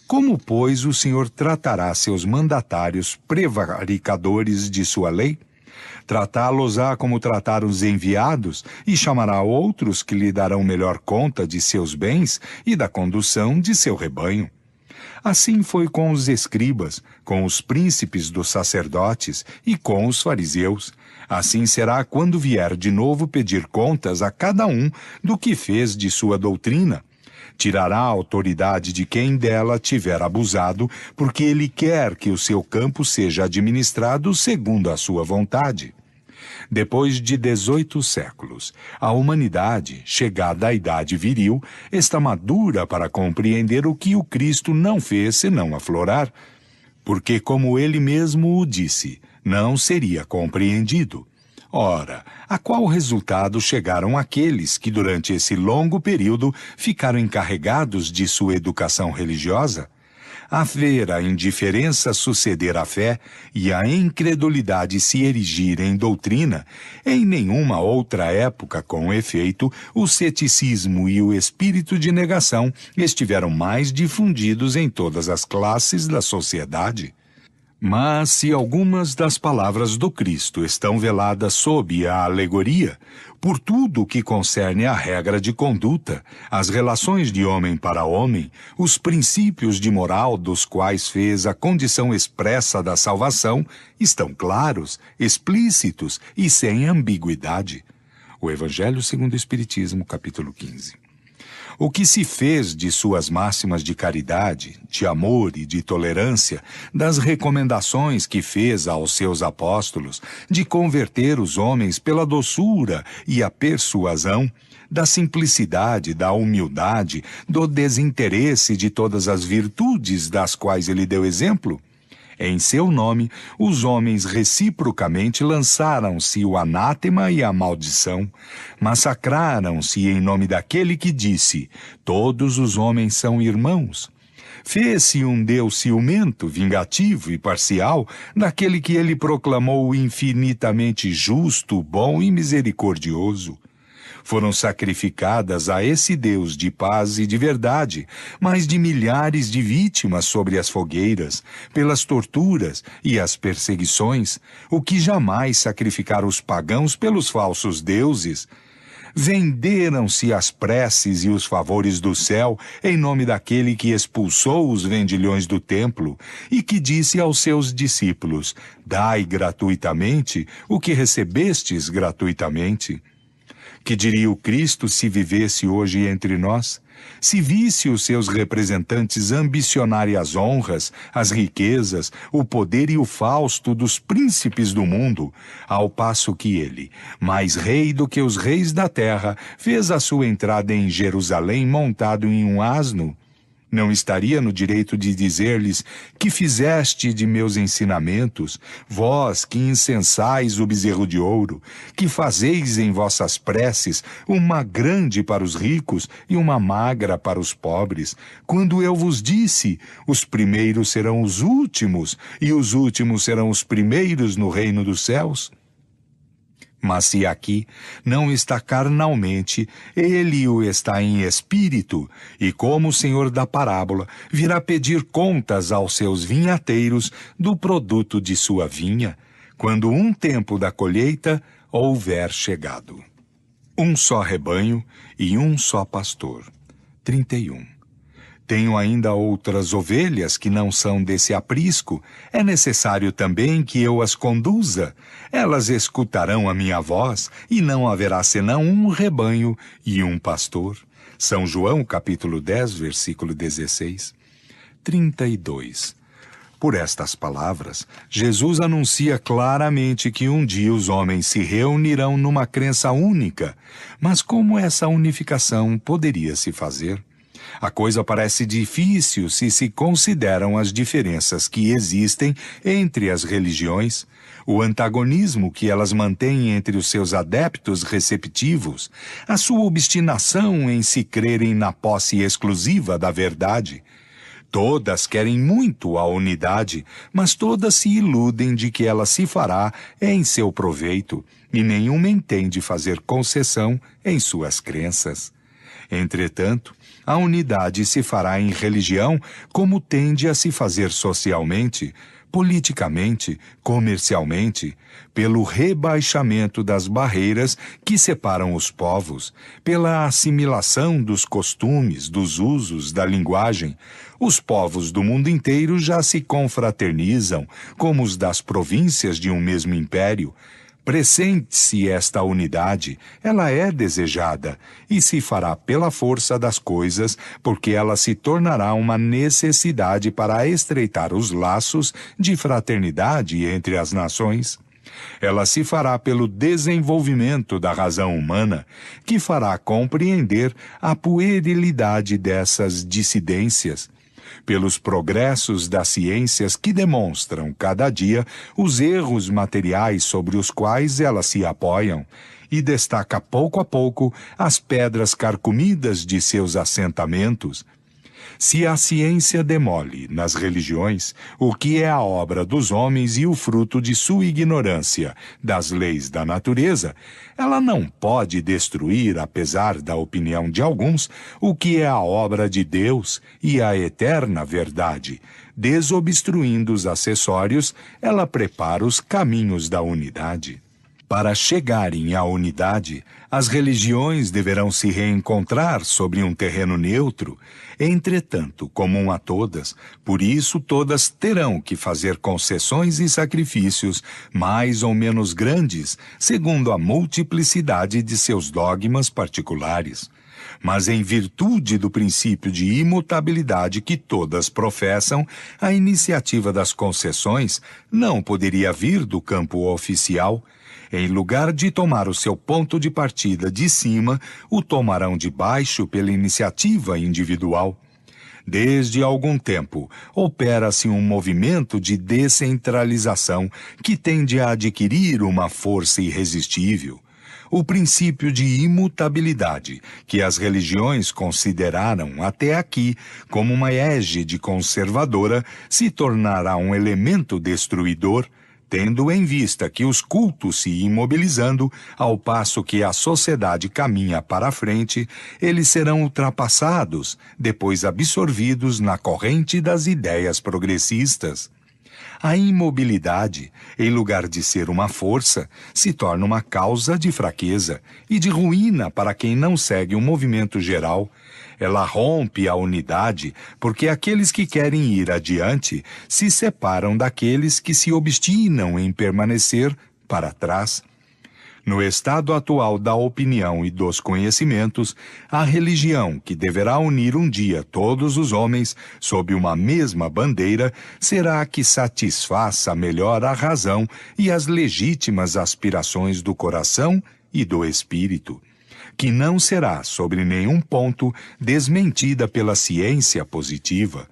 Como, pois, o Senhor tratará seus mandatários prevaricadores de sua lei? Tratá-los-á como tratar os enviados, e chamará outros que lhe darão melhor conta de seus bens e da condução de seu rebanho. Assim foi com os escribas, com os príncipes dos sacerdotes e com os fariseus. Assim será quando vier de novo pedir contas a cada um do que fez de sua doutrina. Tirará a autoridade de quem dela tiver abusado, porque ele quer que o seu campo seja administrado segundo a sua vontade. Depois de 18 séculos, a humanidade, chegada à idade viril, está madura para compreender o que o Cristo não fez senão aflorar, porque, como ele mesmo o disse, não seria compreendido. Ora, a qual resultado chegaram aqueles que durante esse longo período ficaram encarregados de sua educação religiosa? A ver a indiferença suceder à fé e a incredulidade se erigir em doutrina, em nenhuma outra época, com efeito, o ceticismo e o espírito de negação estiveram mais difundidos em todas as classes da sociedade. Mas se algumas das palavras do Cristo estão veladas sob a alegoria, por tudo o que concerne à regra de conduta, as relações de homem para homem, os princípios de moral dos quais fez a condição expressa da salvação, estão claros, explícitos e sem ambiguidade. O Evangelho segundo o Espiritismo, capítulo 15. O que se fez de suas máximas de caridade, de amor e de tolerância, das recomendações que fez aos seus apóstolos, de converter os homens pela doçura e a persuasão, da simplicidade, da humildade, do desinteresse de todas as virtudes das quais ele deu exemplo? Em seu nome, os homens reciprocamente lançaram-se o anátema e a maldição. Massacraram-se em nome daquele que disse: todos os homens são irmãos. Fez-se um Deus ciumento, vingativo e parcial, daquele que ele proclamou infinitamente justo, bom e misericordioso. Foram sacrificadas a esse Deus de paz e de verdade mais de milhares de vítimas sobre as fogueiras, pelas torturas e as perseguições, o que jamais sacrificaram os pagãos pelos falsos deuses. Venderam-se as preces e os favores do céu em nome daquele que expulsou os vendilhões do templo e que disse aos seus discípulos: dai gratuitamente o que recebestes gratuitamente. Que diria o Cristo se vivesse hoje entre nós? Se visse os seus representantes ambicionarem as honras, as riquezas, o poder e o fausto dos príncipes do mundo, ao passo que ele, mais rei do que os reis da terra, fez a sua entrada em Jerusalém montado em um asno, não estaria no direito de dizer-lhes: que fizeste de meus ensinamentos, vós que incensais o bezerro de ouro, que fazeis em vossas preces uma grande para os ricos e uma magra para os pobres, quando eu vos disse: os primeiros serão os últimos, e os últimos serão os primeiros no reino dos céus? Mas se aqui não está carnalmente, ele o está em espírito, e como o Senhor da parábola, virá pedir contas aos seus vinhateiros do produto de sua vinha, quando um tempo da colheita houver chegado. Um só rebanho e um só pastor. 31. Tenho ainda outras ovelhas que não são desse aprisco. É necessário também que eu as conduza. Elas escutarão a minha voz, e não haverá senão um rebanho e um pastor. São João, capítulo 10, versículo 16. 32. Por estas palavras, Jesus anuncia claramente que um dia os homens se reunirão numa crença única. Mas como essa unificação poderia se fazer? A coisa parece difícil se se consideram as diferenças que existem entre as religiões, o antagonismo que elas mantêm entre os seus adeptos receptivos, a sua obstinação em se crerem na posse exclusiva da verdade. Todas querem muito a unidade, mas todas se iludem de que ela se fará em seu proveito, e nenhuma entende fazer concessão em suas crenças. Entretanto, a unidade se fará em religião como tende a se fazer socialmente, politicamente, comercialmente, pelo rebaixamento das barreiras que separam os povos, pela assimilação dos costumes, dos usos, da linguagem. Os povos do mundo inteiro já se confraternizam, como os das províncias de um mesmo império. Pressente-se esta unidade, ela é desejada, e se fará pela força das coisas, porque ela se tornará uma necessidade para estreitar os laços de fraternidade entre as nações. Ela se fará pelo desenvolvimento da razão humana, que fará compreender a puerilidade dessas dissidências, pelos progressos das ciências que demonstram cada dia os erros materiais sobre os quais elas se apoiam, e destaca pouco a pouco as pedras carcomidas de seus assentamentos. Se a ciência demole, nas religiões, o que é a obra dos homens e o fruto de sua ignorância das leis da natureza, ela não pode destruir, apesar da opinião de alguns, o que é a obra de Deus e a eterna verdade. Desobstruindo os acessórios, ela prepara os caminhos da unidade. Para chegarem à unidade, as religiões deverão se reencontrar sobre um terreno neutro, entretanto, comum a todas, por isso todas terão que fazer concessões e sacrifícios, mais ou menos grandes, segundo a multiplicidade de seus dogmas particulares. Mas em virtude do princípio de imutabilidade que todas professam, a iniciativa das concessões não poderia vir do campo oficial. Em lugar de tomar o seu ponto de partida de cima, o tomarão de baixo pela iniciativa individual. Desde algum tempo, opera-se um movimento de descentralização que tende a adquirir uma força irresistível. O princípio de imutabilidade, que as religiões consideraram até aqui como uma égide conservadora, se tornará um elemento destruidor, tendo em vista que os cultos se imobilizando, ao passo que a sociedade caminha para a frente, eles serão ultrapassados, depois absorvidos na corrente das ideias progressistas. A imobilidade, em lugar de ser uma força, se torna uma causa de fraqueza e de ruína para quem não segue o movimento geral. Ela rompe a unidade, porque aqueles que querem ir adiante se separam daqueles que se obstinam em permanecer para trás. No estado atual da opinião e dos conhecimentos, a religião, que deverá unir um dia todos os homens sob uma mesma bandeira, será a que satisfaça melhor a razão e as legítimas aspirações do coração e do espírito, que não será, sobre nenhum ponto, desmentida pela ciência positiva,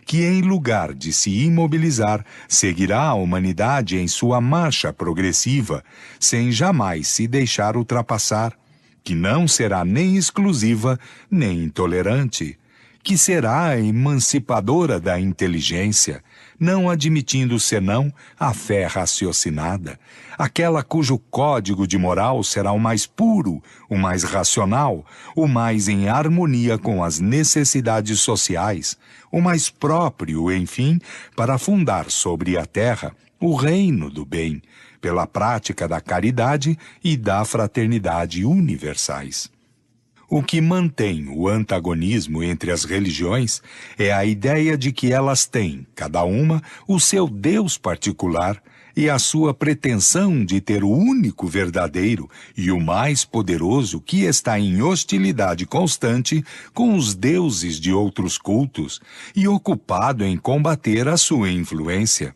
que em lugar de se imobilizar, seguirá a humanidade em sua marcha progressiva, sem jamais se deixar ultrapassar, que não será nem exclusiva, nem intolerante, que será emancipadora da inteligência, não admitindo senão a fé raciocinada, aquela cujo código de moral será o mais puro, o mais racional, o mais em harmonia com as necessidades sociais, o mais próprio, enfim, para fundar sobre a terra o reino do bem, pela prática da caridade e da fraternidade universais. O que mantém o antagonismo entre as religiões é a ideia de que elas têm, cada uma, o seu Deus particular e a sua pretensão de ter o único verdadeiro e o mais poderoso que está em hostilidade constante com os deuses de outros cultos e ocupado em combater a sua influência.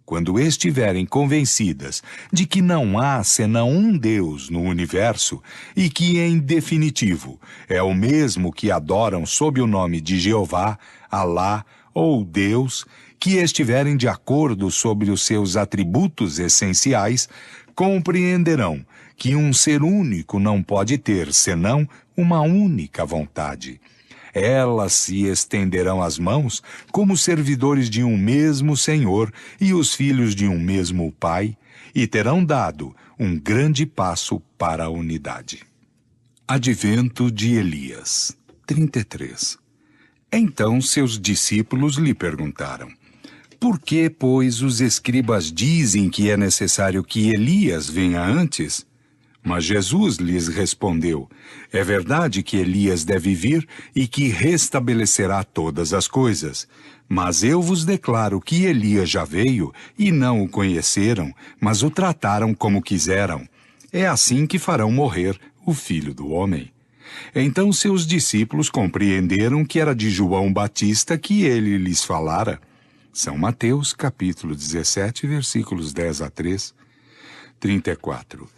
quando estiverem convencidas de que não há senão um Deus no universo e que, em definitivo, é o mesmo que adoram sob o nome de Jeová, Alá ou Deus, que estiverem de acordo sobre os seus atributos essenciais, compreenderão que um ser único não pode ter senão uma única vontade. Elas se estenderão as mãos como servidores de um mesmo Senhor e os filhos de um mesmo Pai, e terão dado um grande passo para a unidade. Advento de Elias. 33. Então seus discípulos lhe perguntaram: por que, pois, os escribas dizem que é necessário que Elias venha antes? Mas Jesus lhes respondeu: é verdade que Elias deve vir e que restabelecerá todas as coisas. Mas eu vos declaro que Elias já veio e não o conheceram, mas o trataram como quiseram. É assim que farão morrer o Filho do Homem. Então seus discípulos compreenderam que era de João Batista que ele lhes falara. São Mateus, capítulo 17, versículos 10 a 3. 34.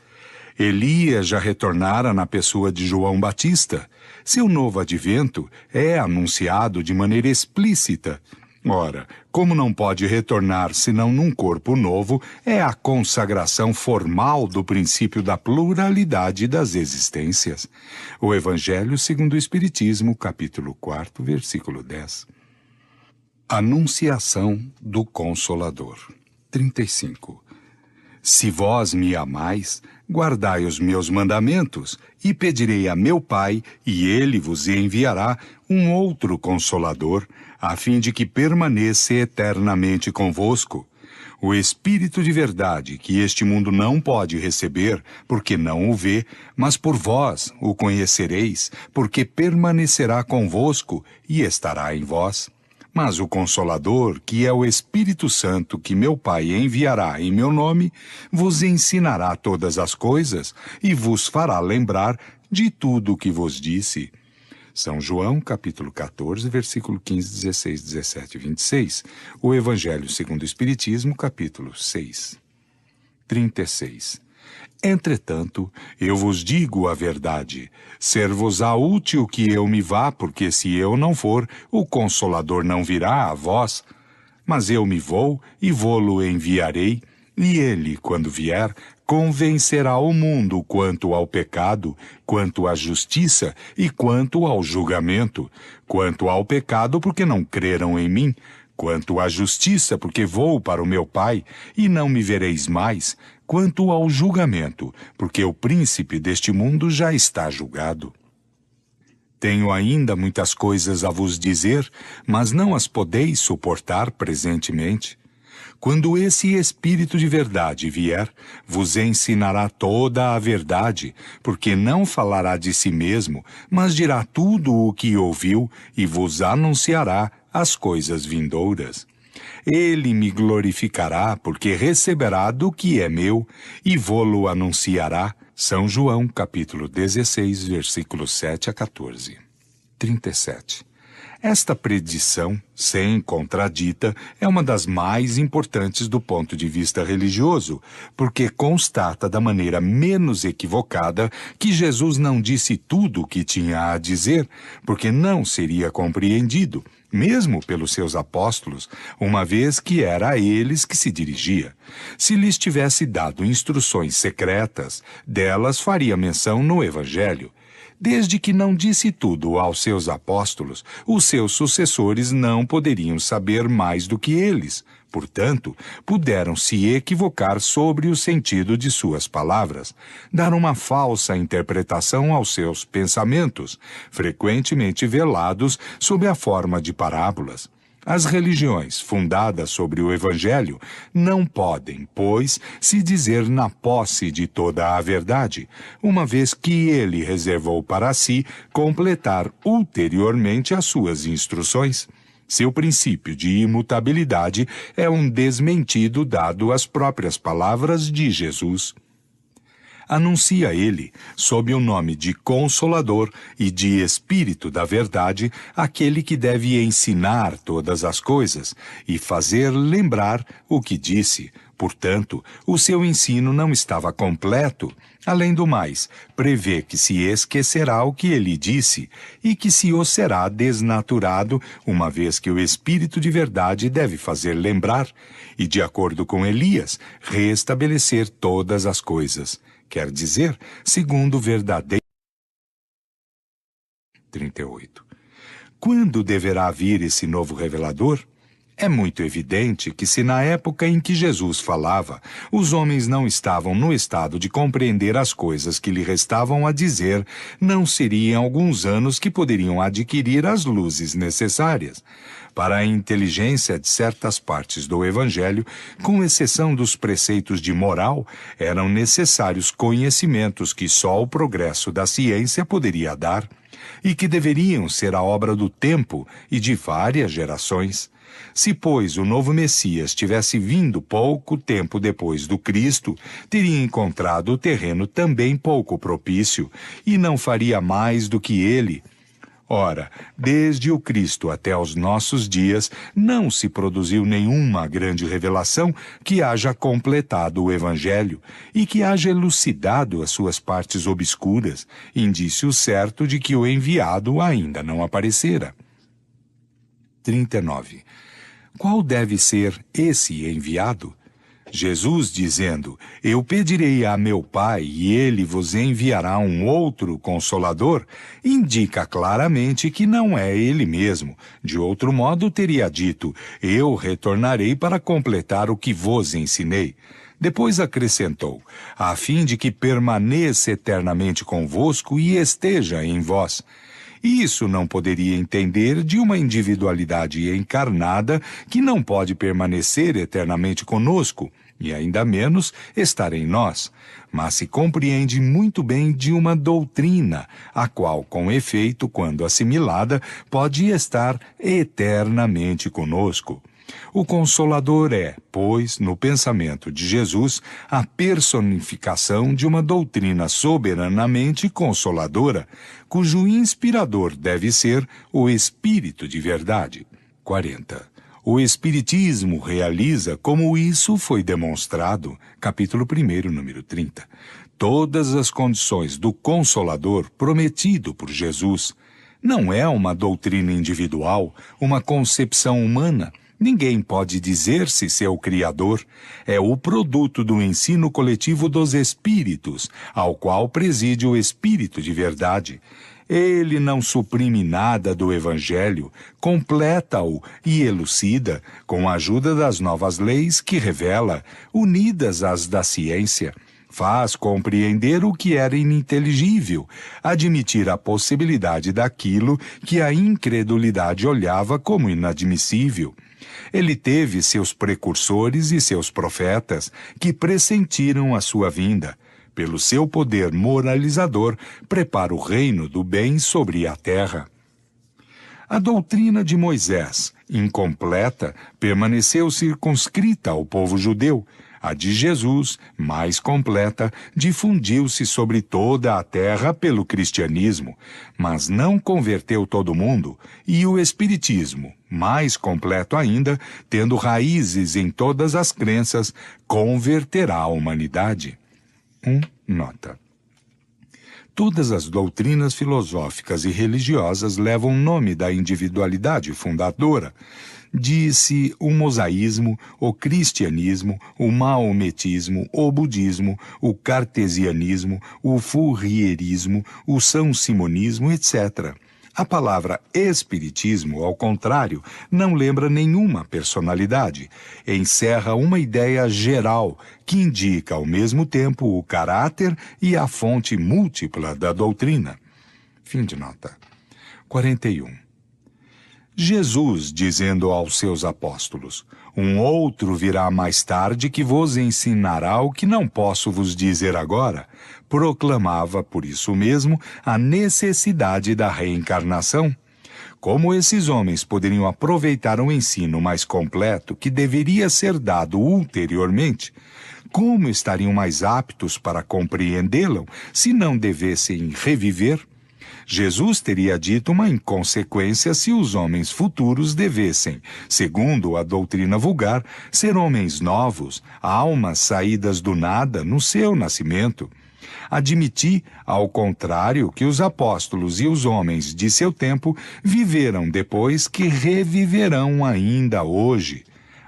Elias já retornara na pessoa de João Batista. Seu novo advento é anunciado de maneira explícita. Ora, como não pode retornar senão num corpo novo, é a consagração formal do princípio da pluralidade das existências. O Evangelho segundo o Espiritismo, capítulo 4, versículo 10. Anunciação do Consolador. 35. Se vós me amais, guardai os meus mandamentos, e pedirei a meu Pai, e ele vos enviará um outro Consolador, a fim de que permaneça eternamente convosco. O Espírito de verdade, que este mundo não pode receber, porque não o vê, mas por vós o conhecereis, porque permanecerá convosco e estará em vós. Mas o Consolador, que é o Espírito Santo que meu Pai enviará em meu nome, vos ensinará todas as coisas e vos fará lembrar de tudo o que vos disse. São João, capítulo 14, versículo 15, 16, 17 e 26. O Evangelho segundo o Espiritismo, capítulo 6. 36. Entretanto, eu vos digo a verdade, ser-vos-á útil que eu me vá, porque se eu não for, o Consolador não virá a vós. Mas eu me vou e vô-lo enviarei, e ele, quando vier, convencerá o mundo quanto ao pecado, quanto à justiça e quanto ao julgamento. Quanto ao pecado, porque não creram em mim, quanto à justiça, porque vou para o meu Pai, e não me vereis mais, quanto ao julgamento, porque o príncipe deste mundo já está julgado. Tenho ainda muitas coisas a vos dizer, mas não as podeis suportar presentemente. Quando esse Espírito de verdade vier, vos ensinará toda a verdade, porque não falará de si mesmo, mas dirá tudo o que ouviu e vos anunciará as coisas vindouras. Ele me glorificará, porque receberá do que é meu, e vô-lo anunciará. São João, capítulo 16, versículos 7 a 14. 37. Esta predição, sem contradita, é uma das mais importantes do ponto de vista religioso, porque constata da maneira menos equivocada que Jesus não disse tudo o que tinha a dizer, porque não seria compreendido, mesmo pelos seus apóstolos, uma vez que era a eles que se dirigia. Se lhes tivesse dado instruções secretas, delas faria menção no Evangelho. Desde que não disse tudo aos seus apóstolos, os seus sucessores não poderiam saber mais do que eles. Portanto, puderam se equivocar sobre o sentido de suas palavras, dar uma falsa interpretação aos seus pensamentos, frequentemente velados sob a forma de parábolas. As religiões fundadas sobre o Evangelho não podem, pois, se dizer na posse de toda a verdade, uma vez que ele reservou para si completar ulteriormente as suas instruções. Seu princípio de imutabilidade é um desmentido dado às próprias palavras de Jesus. anuncia ele, sob o nome de Consolador e de Espírito da Verdade, aquele que deve ensinar todas as coisas e fazer lembrar o que disse. Portanto, o seu ensino não estava completo. Além do mais, prevê que se esquecerá o que ele disse e que se o será desnaturado, uma vez que o Espírito de Verdade deve fazer lembrar e, de acordo com Elias, restabelecer todas as coisas. Quer dizer, segundo o verdadeiro. 38. Quando deverá vir esse novo revelador? É muito evidente que se na época em que Jesus falava, os homens não estavam no estado de compreender as coisas que lhe restavam a dizer, não seriam alguns anos que poderiam adquirir as luzes necessárias. Para a inteligência de certas partes do Evangelho, com exceção dos preceitos de moral, eram necessários conhecimentos que só o progresso da ciência poderia dar, e que deveriam ser a obra do tempo e de várias gerações. Se, pois, o novo Messias tivesse vindo pouco tempo depois do Cristo, teria encontrado o terreno também pouco propício, e não faria mais do que ele. Ora, desde o Cristo até os nossos dias, não se produziu nenhuma grande revelação que haja completado o Evangelho e que haja elucidado as suas partes obscuras, indício certo de que o enviado ainda não aparecera. 39. Qual deve ser esse enviado? Jesus dizendo, eu pedirei a meu Pai e ele vos enviará um outro Consolador, indica claramente que não é ele mesmo. De outro modo teria dito, eu retornarei para completar o que vos ensinei. Depois acrescentou, a fim de que permaneça eternamente convosco e esteja em vós. E isso não poderia entender de uma individualidade encarnada que não pode permanecer eternamente conosco, e ainda menos estar em nós, mas se compreende muito bem de uma doutrina, a qual, com efeito, quando assimilada, pode estar eternamente conosco. O Consolador é, pois, no pensamento de Jesus, a personificação de uma doutrina soberanamente consoladora, cujo inspirador deve ser o Espírito de Verdade. 40. O Espiritismo realiza como isso foi demonstrado, capítulo 1, número 30, todas as condições do Consolador prometido por Jesus. Não é uma doutrina individual, uma concepção humana. Ninguém pode dizer-se seu criador. É o produto do ensino coletivo dos Espíritos, ao qual preside o Espírito de Verdade. Ele não suprime nada do Evangelho, completa-o e elucida, com a ajuda das novas leis que revela, unidas às da ciência. Faz compreender o que era ininteligível, admitir a possibilidade daquilo que a incredulidade olhava como inadmissível. Ele teve seus precursores e seus profetas, que pressentiram a sua vinda. Pelo seu poder moralizador, prepara o reino do bem sobre a terra. A doutrina de Moisés, incompleta, permaneceu circunscrita ao povo judeu. A de Jesus, mais completa, difundiu-se sobre toda a terra pelo cristianismo, mas não converteu todo mundo, e o espiritismo, mais completo ainda, tendo raízes em todas as crenças, converterá a humanidade. Nota. Todas as doutrinas filosóficas e religiosas levam o nome da individualidade fundadora. Disse o mosaísmo, o cristianismo, o maometismo, o budismo, o cartesianismo, o fourierismo, o são-simonismo, etc. A palavra espiritismo, ao contrário, não lembra nenhuma personalidade. Encerra uma ideia geral que indica ao mesmo tempo o caráter e a fonte múltipla da doutrina. Fim de nota. 41. Jesus, dizendo aos seus apóstolos, um outro virá mais tarde que vos ensinará o que não posso vos dizer agora, proclamava, por isso mesmo, a necessidade da reencarnação. Como esses homens poderiam aproveitar um ensino mais completo que deveria ser dado ulteriormente? Como estariam mais aptos para compreendê-lo se não devessem reviver? Jesus teria dito uma inconsequência se os homens futuros devessem, segundo a doutrina vulgar, ser homens novos, almas saídas do nada no seu nascimento. Admiti, ao contrário, que os apóstolos e os homens de seu tempo viveram depois que reviverão ainda hoje.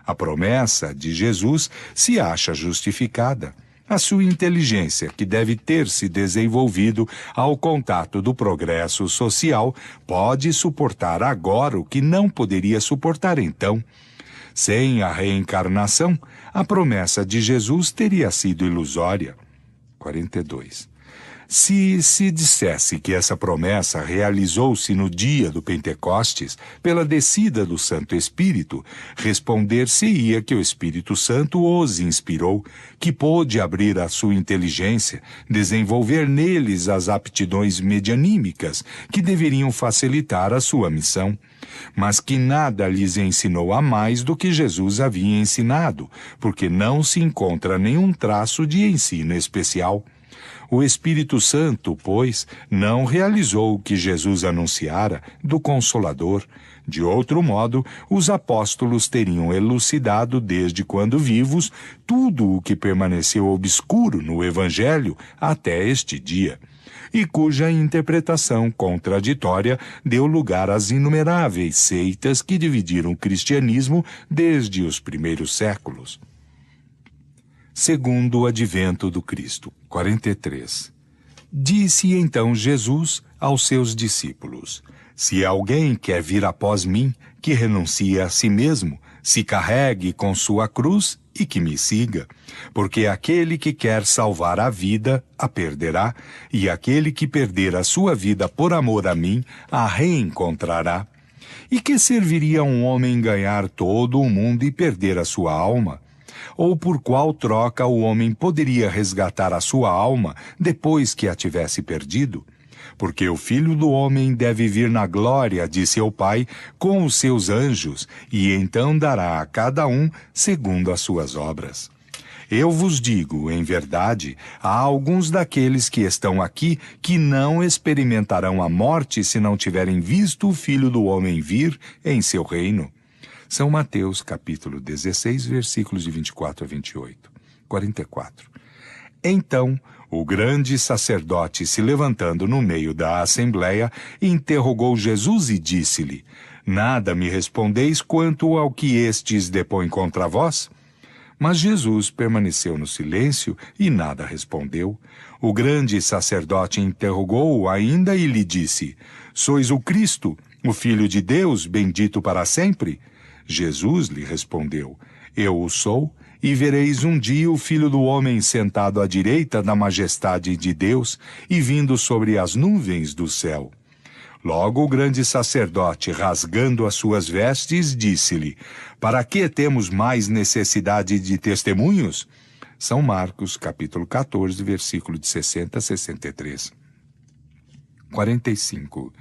A promessa de Jesus se acha justificada. A sua inteligência, que deve ter se desenvolvido ao contato do progresso social, pode suportar agora o que não poderia suportar então. Sem a reencarnação, a promessa de Jesus teria sido ilusória. 42. Se se dissesse que essa promessa realizou-se no dia do Pentecostes, pela descida do Santo Espírito, responder-se-ia que o Espírito Santo os inspirou, que pôde abrir a sua inteligência, desenvolver neles as aptidões medianímicas que deveriam facilitar a sua missão, mas que nada lhes ensinou a mais do que Jesus havia ensinado, porque não se encontra nenhum traço de ensino especial. O Espírito Santo, pois, não realizou o que Jesus anunciara do Consolador. De outro modo, os apóstolos teriam elucidado desde quando vivos tudo o que permaneceu obscuro no Evangelho até este dia, e cuja interpretação contraditória deu lugar às inumeráveis seitas que dividiram o cristianismo desde os primeiros séculos. Segundo o advento do Cristo. 43. Disse então Jesus aos seus discípulos: Se alguém quer vir após mim, que renuncie a si mesmo, se carregue com sua cruz e que me siga. Porque aquele que quer salvar a vida, a perderá, e aquele que perder a sua vida por amor a mim, a reencontrará. E que serviria a um homem ganhar todo o mundo e perder a sua alma? Ou por qual troca o homem poderia resgatar a sua alma depois que a tivesse perdido? Porque o Filho do Homem deve vir na glória de seu Pai com os seus anjos, e então dará a cada um segundo as suas obras. Eu vos digo, em verdade, há alguns daqueles que estão aqui que não experimentarão a morte se não tiverem visto o Filho do Homem vir em seu reino. São Mateus, capítulo 16, versículos de 24 a 28. 44. Então, o grande sacerdote, se levantando no meio da assembleia, interrogou Jesus e disse-lhe: Nada me respondeis quanto ao que estes depõem contra vós? Mas Jesus permaneceu no silêncio e nada respondeu. O grande sacerdote interrogou-o ainda e lhe disse: Sois o Cristo, o Filho de Deus, bendito para sempre? Jesus lhe respondeu: Eu o sou, e vereis um dia o Filho do Homem sentado à direita da majestade de Deus e vindo sobre as nuvens do céu. Logo o grande sacerdote, rasgando as suas vestes, disse-lhe: Para que temos mais necessidade de testemunhos? São Marcos, capítulo 14, versículo de 60 a 63. 45.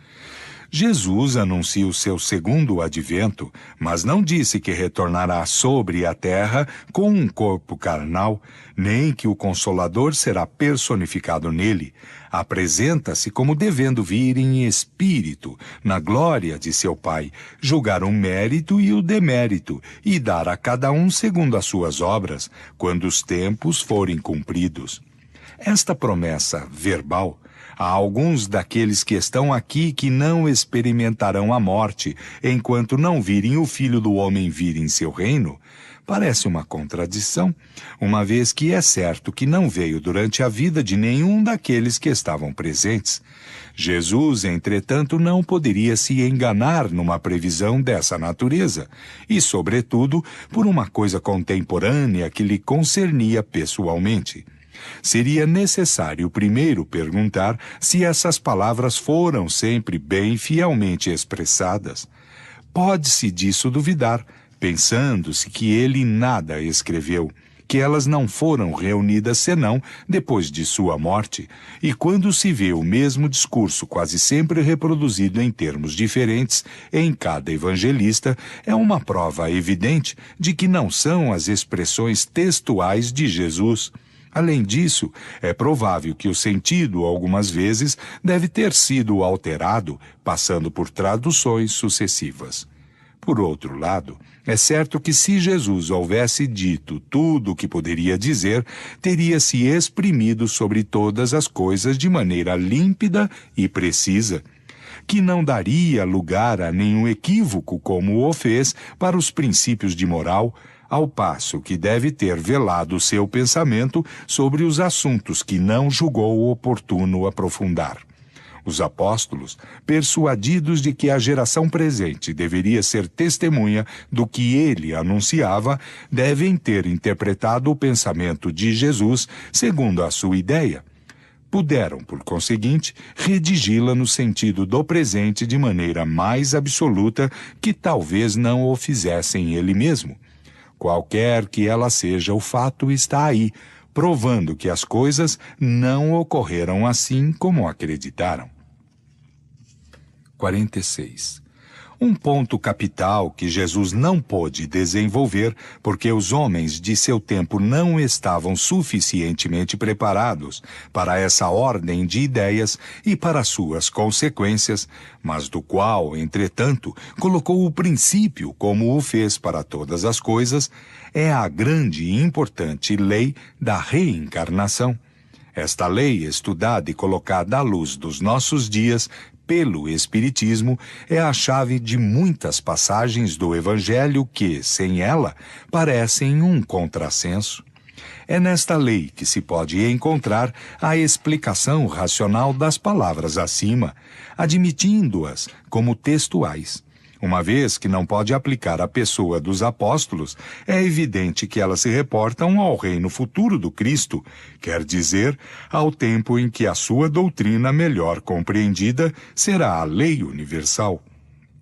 Jesus anuncia o seu segundo advento, mas não disse que retornará sobre a terra com um corpo carnal, nem que o Consolador será personificado nele. Apresenta-se como devendo vir em espírito, na glória de seu Pai, julgar o mérito e o demérito, e dar a cada um segundo as suas obras, quando os tempos forem cumpridos. Esta promessa verbal, há alguns daqueles que estão aqui que não experimentarão a morte, enquanto não virem o Filho do Homem vir em seu reino, parece uma contradição, uma vez que é certo que não veio durante a vida de nenhum daqueles que estavam presentes. Jesus, entretanto, não poderia se enganar numa previsão dessa natureza, e, sobretudo, por uma coisa contemporânea que lhe concernia pessoalmente. Seria necessário primeiro perguntar se essas palavras foram sempre bem fielmente expressadas. Pode-se disso duvidar, pensando-se que ele nada escreveu, que elas não foram reunidas senão depois de sua morte, e quando se vê o mesmo discurso quase sempre reproduzido em termos diferentes em cada evangelista, é uma prova evidente de que não são as expressões textuais de Jesus. Além disso, é provável que o sentido, algumas vezes, deve ter sido alterado, passando por traduções sucessivas. Por outro lado, é certo que se Jesus houvesse dito tudo o que poderia dizer, teria se exprimido sobre todas as coisas de maneira límpida e precisa, que não daria lugar a nenhum equívoco como o fez para os princípios de moral, ao passo que deve ter velado seu pensamento sobre os assuntos que não julgou oportuno aprofundar. Os apóstolos, persuadidos de que a geração presente deveria ser testemunha do que ele anunciava, devem ter interpretado o pensamento de Jesus segundo a sua ideia. Puderam, por conseguinte, redigi-la no sentido do presente de maneira mais absoluta que talvez não o fizessem ele mesmo. Qualquer que ela seja, o fato está aí, provando que as coisas não ocorreram assim como acreditaram. 46. Um ponto capital que Jesus não pôde desenvolver porque os homens de seu tempo não estavam suficientemente preparados para essa ordem de ideias e para suas consequências, mas do qual, entretanto, colocou o princípio como o fez para todas as coisas, é a grande e importante lei da reencarnação. Esta lei, estudada e colocada à luz dos nossos dias pelo Espiritismo, é a chave de muitas passagens do Evangelho que, sem ela, parecem um contrassenso. É nesta lei que se pode encontrar a explicação racional das palavras acima, admitindo-as como textuais. Uma vez que não pode aplicar à pessoa dos apóstolos, é evidente que elas se reportam ao reino futuro do Cristo, quer dizer, ao tempo em que a sua doutrina melhor compreendida será a lei universal.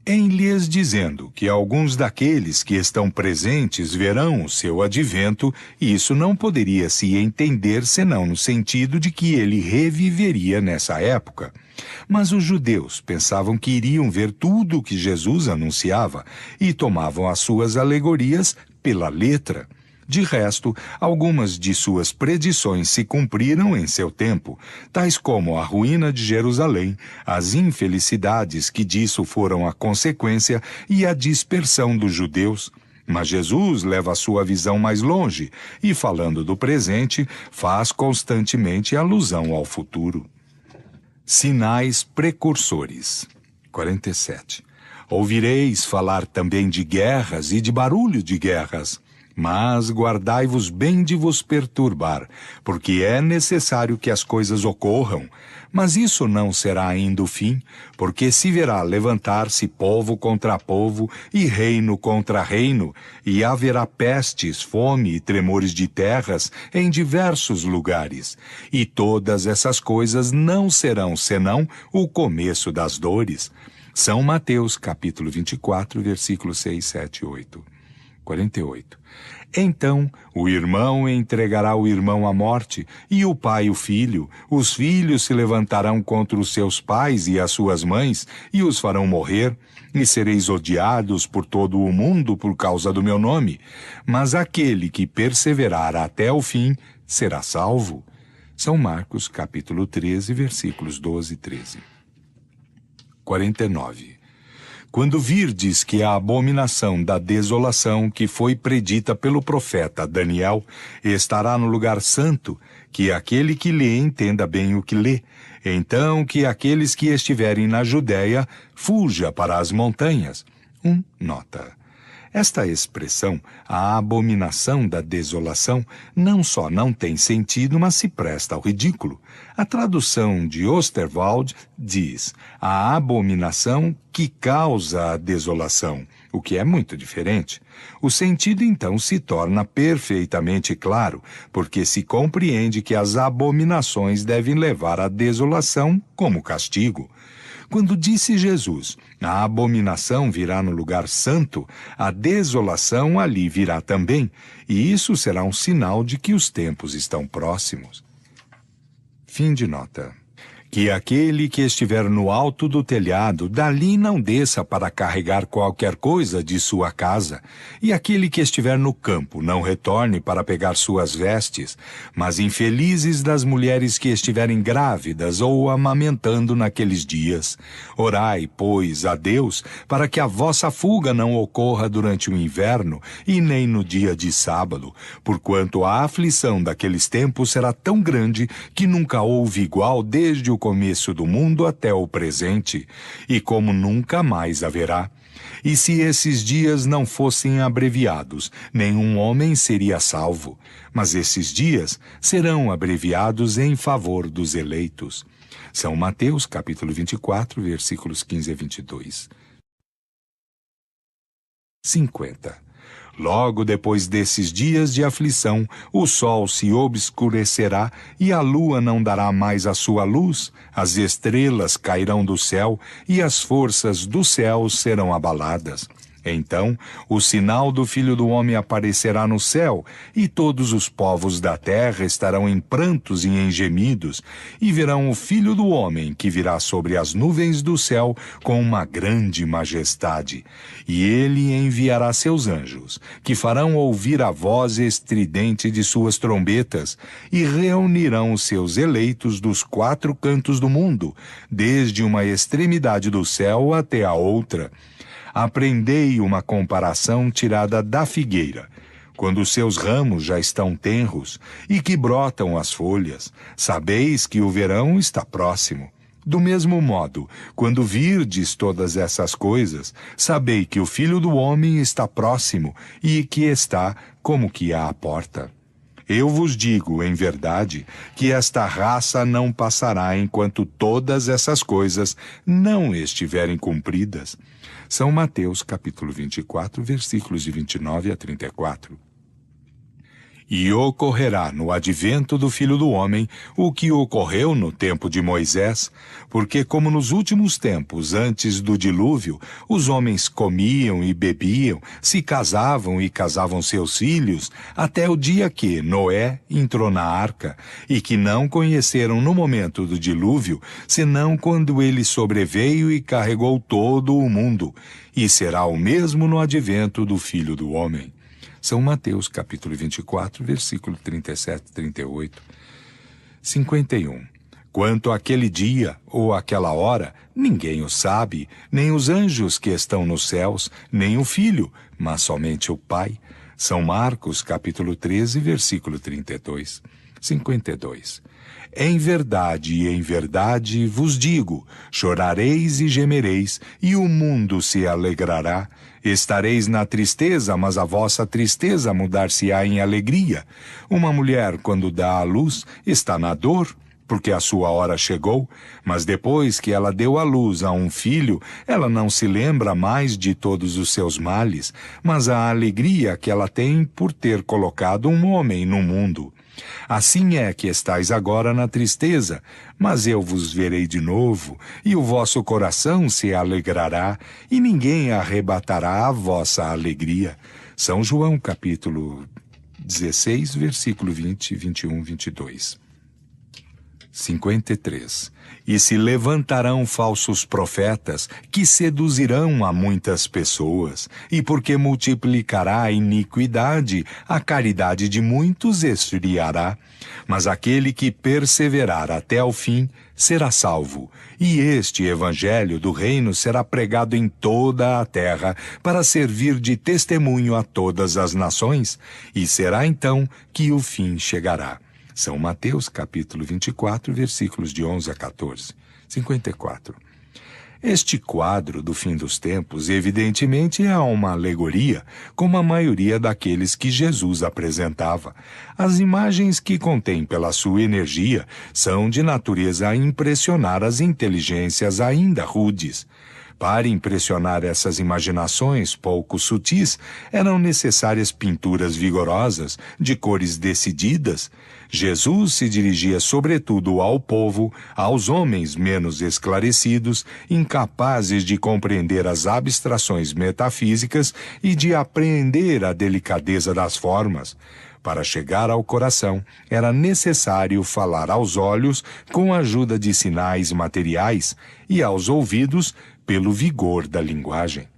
Em lhes dizendo que alguns daqueles que estão presentes verão o seu advento, isso não poderia se entender senão no sentido de que ele reviveria nessa época. Mas os judeus pensavam que iriam ver tudo o que Jesus anunciava e tomavam as suas alegorias pela letra. De resto, algumas de suas predições se cumpriram em seu tempo, tais como a ruína de Jerusalém, as infelicidades que disso foram a consequência e a dispersão dos judeus. Mas Jesus leva a sua visão mais longe e, falando do presente, faz constantemente alusão ao futuro. Sinais precursores. 47. Ouvireis falar também de guerras e de barulho de guerras. Mas guardai-vos bem de vos perturbar, porque é necessário que as coisas ocorram. Mas isso não será ainda o fim, porque se verá levantar-se povo contra povo e reino contra reino, e haverá pestes, fome e tremores de terras em diversos lugares. E todas essas coisas não serão senão o começo das dores. São Mateus, capítulo 24, versículos 6, 7 e 8. 48. Então o irmão entregará o irmão à morte, e o pai o filho. Os filhos se levantarão contra os seus pais e as suas mães, e os farão morrer, e sereis odiados por todo o mundo por causa do meu nome. Mas aquele que perseverar até o fim será salvo. São Marcos, capítulo 13, versículos 12 e 13. 49. Quando virdes que a abominação da desolação que foi predita pelo profeta Daniel estará no lugar santo, que aquele que lê entenda bem o que lê, então que aqueles que estiverem na Judéia fuja para as montanhas. Nota. Esta expressão, a abominação da desolação, não só não tem sentido, mas se presta ao ridículo. A tradução de Osterwald diz, a abominação que causa a desolação, o que é muito diferente. O sentido, então, se torna perfeitamente claro, porque se compreende que as abominações devem levar à desolação como castigo. quando disse Jesus: a abominação virá no lugar santo, a desolação ali virá também, e isso será um sinal de que os tempos estão próximos. Fim de nota. Que aquele que estiver no alto do telhado, dali não desça para carregar qualquer coisa de sua casa, e aquele que estiver no campo não retorne para pegar suas vestes, mas infelizes das mulheres que estiverem grávidas ou amamentando naqueles dias. Orai, pois, a Deus, para que a vossa fuga não ocorra durante o inverno e nem no dia de sábado, porquanto a aflição daqueles tempos será tão grande que nunca houve igual desde o começo do mundo até o presente, e como nunca mais haverá. E se esses dias não fossem abreviados, nenhum homem seria salvo, mas esses dias serão abreviados em favor dos eleitos. São Mateus, capítulo 24, versículos 15 a 22. 50. Logo depois desses dias de aflição, o sol se obscurecerá e a lua não dará mais a sua luz, as estrelas cairão do céu e as forças do céu serão abaladas. Então, o sinal do Filho do Homem aparecerá no céu, e todos os povos da terra estarão em prantos e em gemidos, e verão o Filho do Homem que virá sobre as nuvens do céu com uma grande majestade. E ele enviará seus anjos, que farão ouvir a voz estridente de suas trombetas, e reunirão os seus eleitos dos 4 cantos do mundo, desde uma extremidade do céu até a outra. Aprendei uma comparação tirada da figueira. Quando os seus ramos já estão tenros e que brotam as folhas, sabeis que o verão está próximo. Do mesmo modo, quando virdes todas essas coisas, sabei que o Filho do Homem está próximo e que está como que à porta. Eu vos digo, em verdade, que esta raça não passará enquanto todas essas coisas não estiverem cumpridas. São Mateus, capítulo 24, versículos de 29 a 34. E ocorrerá no advento do Filho do Homem o que ocorreu no tempo de Moisés, porque como nos últimos tempos, antes do dilúvio, os homens comiam e bebiam, se casavam e casavam seus filhos, até o dia que Noé entrou na arca, e que não conheceram no momento do dilúvio, senão quando ele sobreveio e carregou todo o mundo, e será o mesmo no advento do Filho do Homem. São Mateus, capítulo 24, versículo 37 e 38. 51. Quanto àquele dia ou àquela hora, ninguém o sabe, nem os anjos que estão nos céus, nem o Filho, mas somente o Pai. São Marcos, capítulo 13, versículo 32. 52. Em verdade vos digo, chorareis e gemereis, e o mundo se alegrará. Estareis na tristeza, mas a vossa tristeza mudar-se-á em alegria. Uma mulher, quando dá à luz, está na dor, porque a sua hora chegou, mas depois que ela deu à luz a um filho, ela não se lembra mais de todos os seus males, mas a alegria que ela tem por ter colocado um homem no mundo. Assim é que estáis agora na tristeza, mas eu vos verei de novo, e o vosso coração se alegrará, e ninguém arrebatará a vossa alegria. São João, capítulo 16, versículo 20, 21, 22. 53. E se levantarão falsos profetas, que seduzirão a muitas pessoas, e porque multiplicará a iniquidade, a caridade de muitos esfriará. Mas aquele que perseverar até ao fim será salvo. E este evangelho do reino será pregado em toda a terra, para servir de testemunho a todas as nações, e será então que o fim chegará. São Mateus, capítulo 24, versículos de 11 a 14. 54. Este quadro do fim dos tempos, evidentemente, é uma alegoria, como a maioria daqueles que Jesus apresentava. As imagens que contém pela sua energia são de natureza a impressionar as inteligências ainda rudes. Para impressionar essas imaginações pouco sutis, eram necessárias pinturas vigorosas, de cores decididas. Jesus se dirigia sobretudo ao povo, aos homens menos esclarecidos, incapazes de compreender as abstrações metafísicas e de apreender a delicadeza das formas. Para chegar ao coração, era necessário falar aos olhos com a ajuda de sinais materiais e aos ouvidos pelo vigor da linguagem.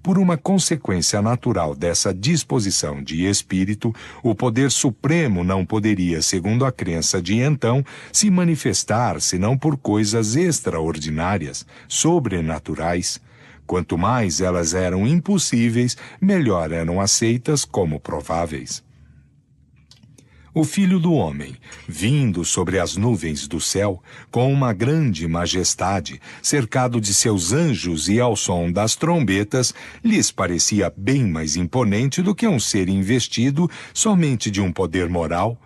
Por uma consequência natural dessa disposição de espírito, o poder supremo não poderia, segundo a crença de então, se manifestar senão por coisas extraordinárias, sobrenaturais. Quanto mais elas eram impossíveis, melhor eram aceitas como prováveis. O Filho do Homem, vindo sobre as nuvens do céu, com uma grande majestade, cercado de seus anjos e ao som das trombetas, lhes parecia bem mais imponente do que um ser investido somente de um poder moral.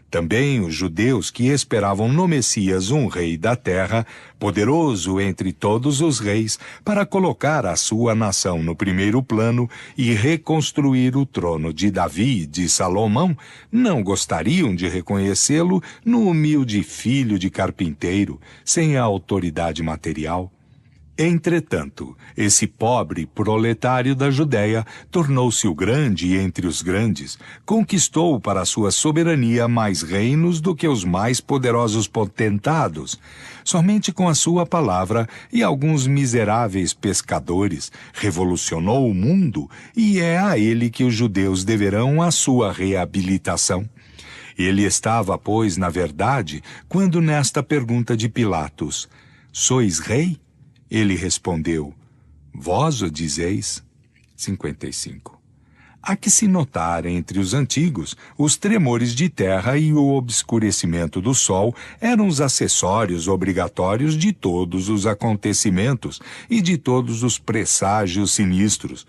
Também os judeus que esperavam no Messias um rei da terra, poderoso entre todos os reis, para colocar a sua nação no primeiro plano e reconstruir o trono de Davi e de Salomão, não gostariam de reconhecê-lo no humilde filho de carpinteiro, sem a autoridade material. Entretanto, esse pobre proletário da Judéia tornou-se o grande entre os grandes, conquistou para sua soberania mais reinos do que os mais poderosos potentados. Somente com a sua palavra e alguns miseráveis pescadores revolucionou o mundo, e é a ele que os judeus deverão a sua reabilitação. Ele estava, pois, na verdade, quando nesta pergunta de Pilatos: "Sois rei?" Ele respondeu: "Vós o dizeis." 55. Há que se notar entre os antigos, os tremores de terra e o obscurecimento do sol eram os acessórios obrigatórios de todos os acontecimentos e de todos os presságios sinistros.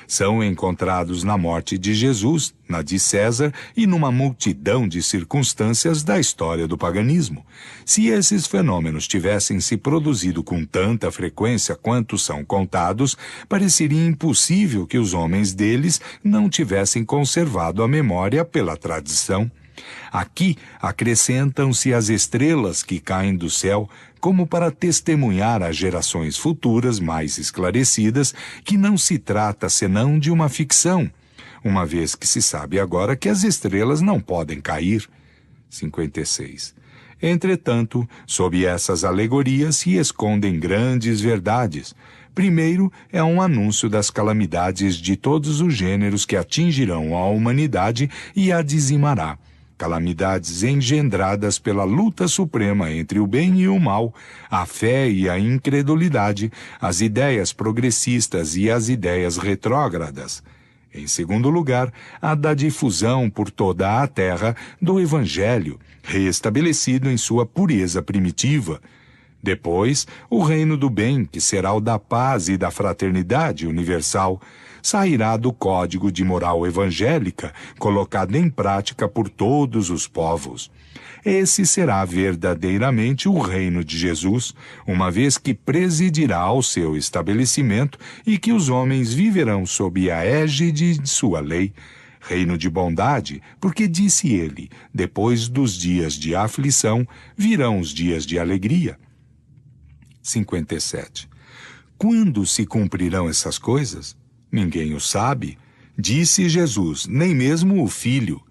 São encontrados na morte de Jesus, na de César e numa multidão de circunstâncias da história do paganismo. Se esses fenômenos tivessem se produzido com tanta frequência quanto são contados, pareceria impossível que os homens deles não tivessem conservado a memória pela tradição. Aqui acrescentam-se as estrelas que caem do céu, como para testemunhar às gerações futuras mais esclarecidas que não se trata senão de uma ficção, uma vez que se sabe agora que as estrelas não podem cair. 56. Entretanto, sob essas alegorias se escondem grandes verdades. Primeiro, é um anúncio das calamidades de todos os gêneros que atingirão a humanidade e a dizimará. Calamidades engendradas pela luta suprema entre o bem e o mal, a fé e a incredulidade, as ideias progressistas e as ideias retrógradas. Em segundo lugar, a da difusão por toda a terra do Evangelho, reestabelecido em sua pureza primitiva. Depois, o reino do bem, que será o da paz e da fraternidade universal, sairá do código de moral evangélica, colocado em prática por todos os povos. Esse será verdadeiramente o reino de Jesus, uma vez que presidirá ao seu estabelecimento e que os homens viverão sob a égide de sua lei. Reino de bondade, porque disse ele, depois dos dias de aflição, virão os dias de alegria. 57. Quando se cumprirão essas coisas? Ninguém o sabe. Disse Jesus, nem mesmo o Filho.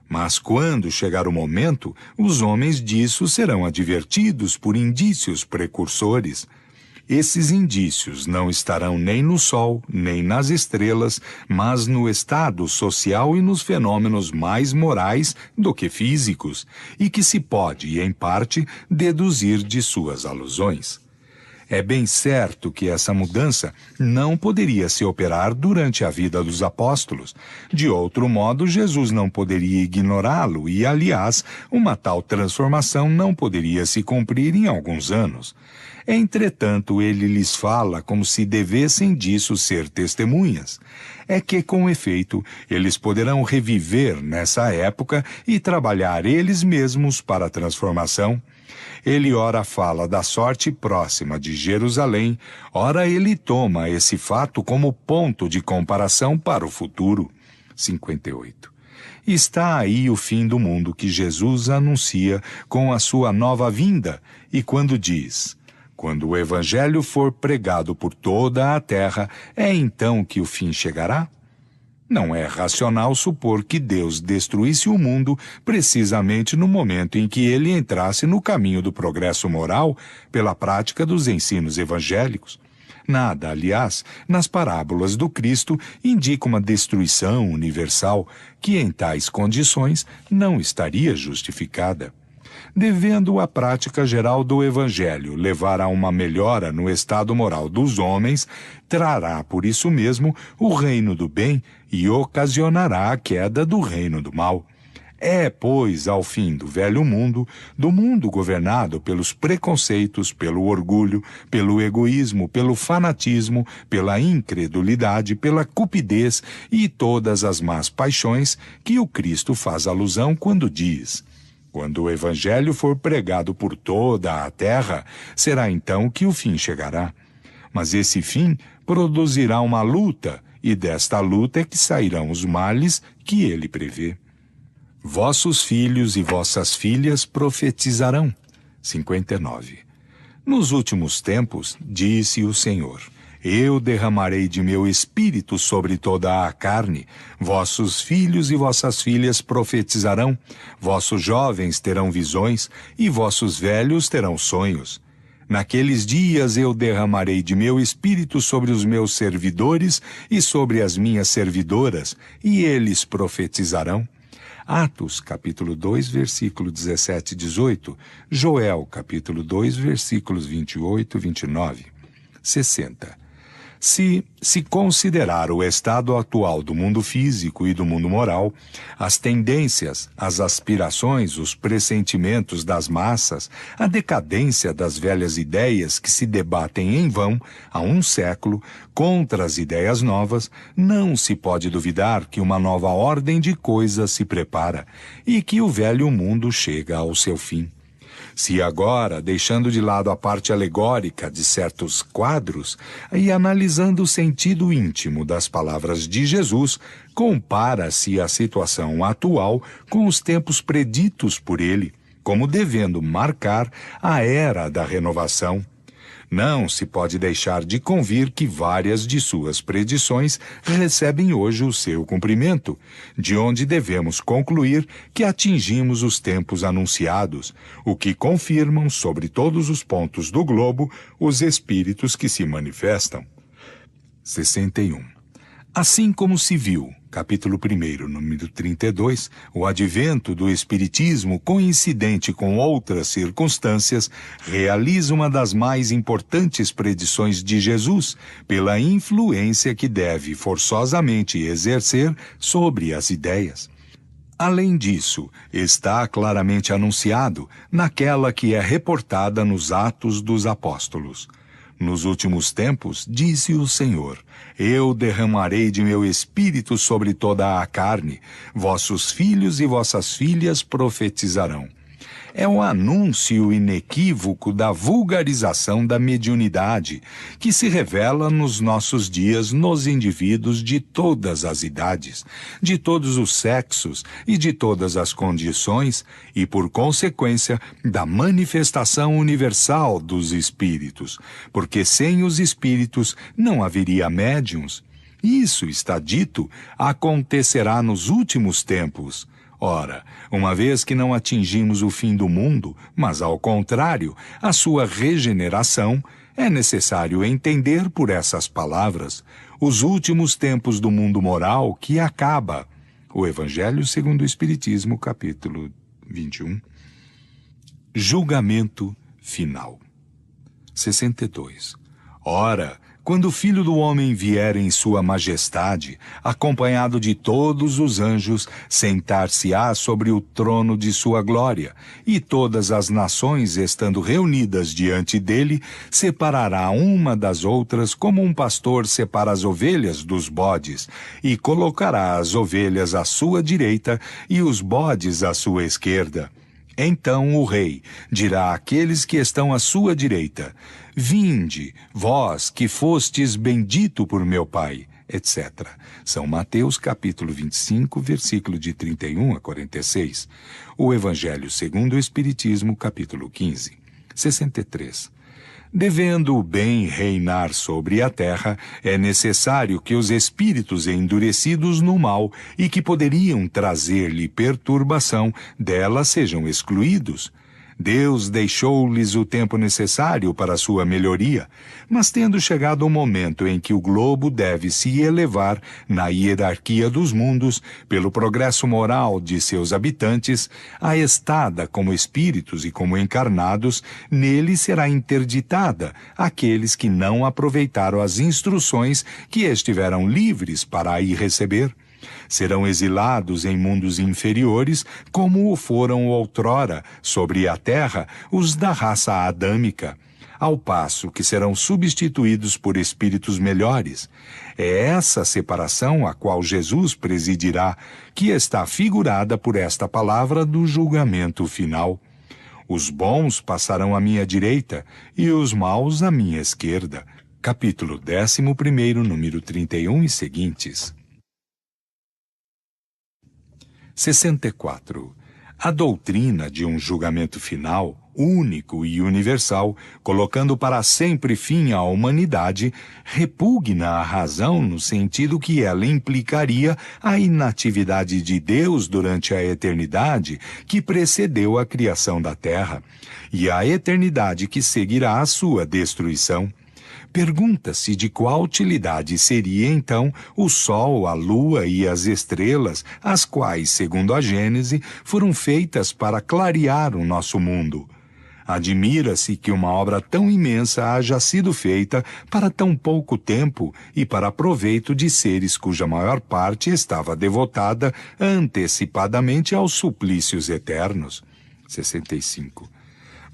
Mas quando chegar o momento, os homens disso serão advertidos por indícios precursores. Esses indícios não estarão nem no sol, nem nas estrelas, mas no estado social e nos fenômenos mais morais do que físicos, e que se pode, em parte, deduzir de suas alusões. É bem certo que essa mudança não poderia se operar durante a vida dos apóstolos. De outro modo, Jesus não poderia ignorá-lo e, aliás, uma tal transformação não poderia se cumprir em alguns anos. Entretanto, ele lhes fala como se devessem disso ser testemunhas. É que, com efeito, eles poderão reviver nessa época e trabalhar eles mesmos para a transformação. Ele ora fala da sorte próxima de Jerusalém, ora ele toma esse fato como ponto de comparação para o futuro. 58. Está aí o fim do mundo que Jesus anuncia com a sua nova vinda, e quando diz: quando o evangelho for pregado por toda a terra, é então que o fim chegará? Não é racional supor que Deus destruísse o mundo precisamente no momento em que ele entrasse no caminho do progresso moral pela prática dos ensinos evangélicos. Nada, aliás, nas parábolas do Cristo indica uma destruição universal que, em tais condições, não estaria justificada. Devendo a prática geral do Evangelho levar a uma melhora no estado moral dos homens, trará por isso mesmo o reino do bem e ocasionará a queda do reino do mal. É, pois, ao fim do velho mundo, do mundo governado pelos preconceitos, pelo orgulho, pelo egoísmo, pelo fanatismo, pela incredulidade, pela cupidez e todas as más paixões, que o Cristo faz alusão quando diz: quando o evangelho for pregado por toda a terra, será então que o fim chegará. Mas esse fim produzirá uma luta, e desta luta é que sairão os males que ele prevê. Vossos filhos e vossas filhas profetizarão. 59. Nos últimos tempos, disse o Senhor, eu derramarei de meu espírito sobre toda a carne. Vossos filhos e vossas filhas profetizarão. Vossos jovens terão visões e vossos velhos terão sonhos. Naqueles dias eu derramarei de meu espírito sobre os meus servidores e sobre as minhas servidoras, e eles profetizarão. Atos, capítulo 2, versículo 17 e 18. Joel, capítulo 2, versículos 28 e 29. 60. Se considerar o estado atual do mundo físico e do mundo moral, as tendências, as aspirações, os pressentimentos das massas, a decadência das velhas ideias que se debatem em vão há um século contra as ideias novas, não se pode duvidar que uma nova ordem de coisas se prepara e que o velho mundo chega ao seu fim. Se agora, deixando de lado a parte alegórica de certos quadros e analisando o sentido íntimo das palavras de Jesus, compara-se a situação atual com os tempos preditos por ele, como devendo marcar a era da renovação. Não se pode deixar de convir que várias de suas predições recebem hoje o seu cumprimento, de onde devemos concluir que atingimos os tempos anunciados, o que confirmam sobre todos os pontos do globo os espíritos que se manifestam. 61. Assim como se viu, capítulo 1, número 32, o advento do Espiritismo, coincidente com outras circunstâncias, realiza uma das mais importantes predições de Jesus, pela influência que deve forçosamente exercer sobre as ideias. Além disso, está claramente anunciado naquela que é reportada nos Atos dos Apóstolos. Nos últimos tempos, disse o Senhor, eu derramarei de meu espírito sobre toda a carne, vossos filhos e vossas filhas profetizarão. É um anúncio inequívoco da vulgarização da mediunidade, que se revela nos nossos dias nos indivíduos de todas as idades, de todos os sexos e de todas as condições, e por consequência da manifestação universal dos espíritos, porque sem os espíritos não haveria médiuns. Isso está dito, acontecerá nos últimos tempos. Ora, uma vez que não atingimos o fim do mundo, mas ao contrário, a sua regeneração, é necessário entender por essas palavras os últimos tempos do mundo moral que acaba. O Evangelho segundo o Espiritismo, capítulo 21. Julgamento final. 62. Ora, quando o Filho do Homem vier em sua majestade, acompanhado de todos os anjos, sentar-se-á sobre o trono de sua glória, e todas as nações, estando reunidas diante dele, separará uma das outras como um pastor separa as ovelhas dos bodes, e colocará as ovelhas à sua direita e os bodes à sua esquerda. Então o rei dirá àqueles que estão à sua direita: Vinde, vós que fostes bendito por meu Pai, etc. São Mateus capítulo 25, versículo de 31 a 46. O Evangelho segundo o Espiritismo, capítulo 15. 63. Devendo o bem reinar sobre a terra, é necessário que os espíritos endurecidos no mal e que poderiam trazer-lhe perturbação dela sejam excluídos. Deus deixou-lhes o tempo necessário para a sua melhoria, mas tendo chegado o momento em que o globo deve se elevar na hierarquia dos mundos, pelo progresso moral de seus habitantes, a estada como espíritos e como encarnados, nele será interditada aqueles que não aproveitaram as instruções que estiveram livres para aí receber. Serão exilados em mundos inferiores, como o foram outrora, sobre a terra, os da raça adâmica, ao passo que serão substituídos por espíritos melhores. É essa separação a qual Jesus presidirá, que está figurada por esta palavra do julgamento final. Os bons passarão à minha direita e os maus à minha esquerda. Capítulo 11, número 31 e seguintes. 64. A doutrina de um julgamento final, único e universal, colocando para sempre fim à humanidade, repugna a razão no sentido que ela implicaria a inatividade de Deus durante a eternidade que precedeu a criação da Terra, e a eternidade que seguirá a sua destruição. Pergunta-se de qual utilidade seria, então, o Sol, a Lua e as estrelas, as quais, segundo a Gênese, foram feitas para clarear o nosso mundo. Admira-se que uma obra tão imensa haja sido feita para tão pouco tempo e para proveito de seres cuja maior parte estava devotada antecipadamente aos suplícios eternos. 65.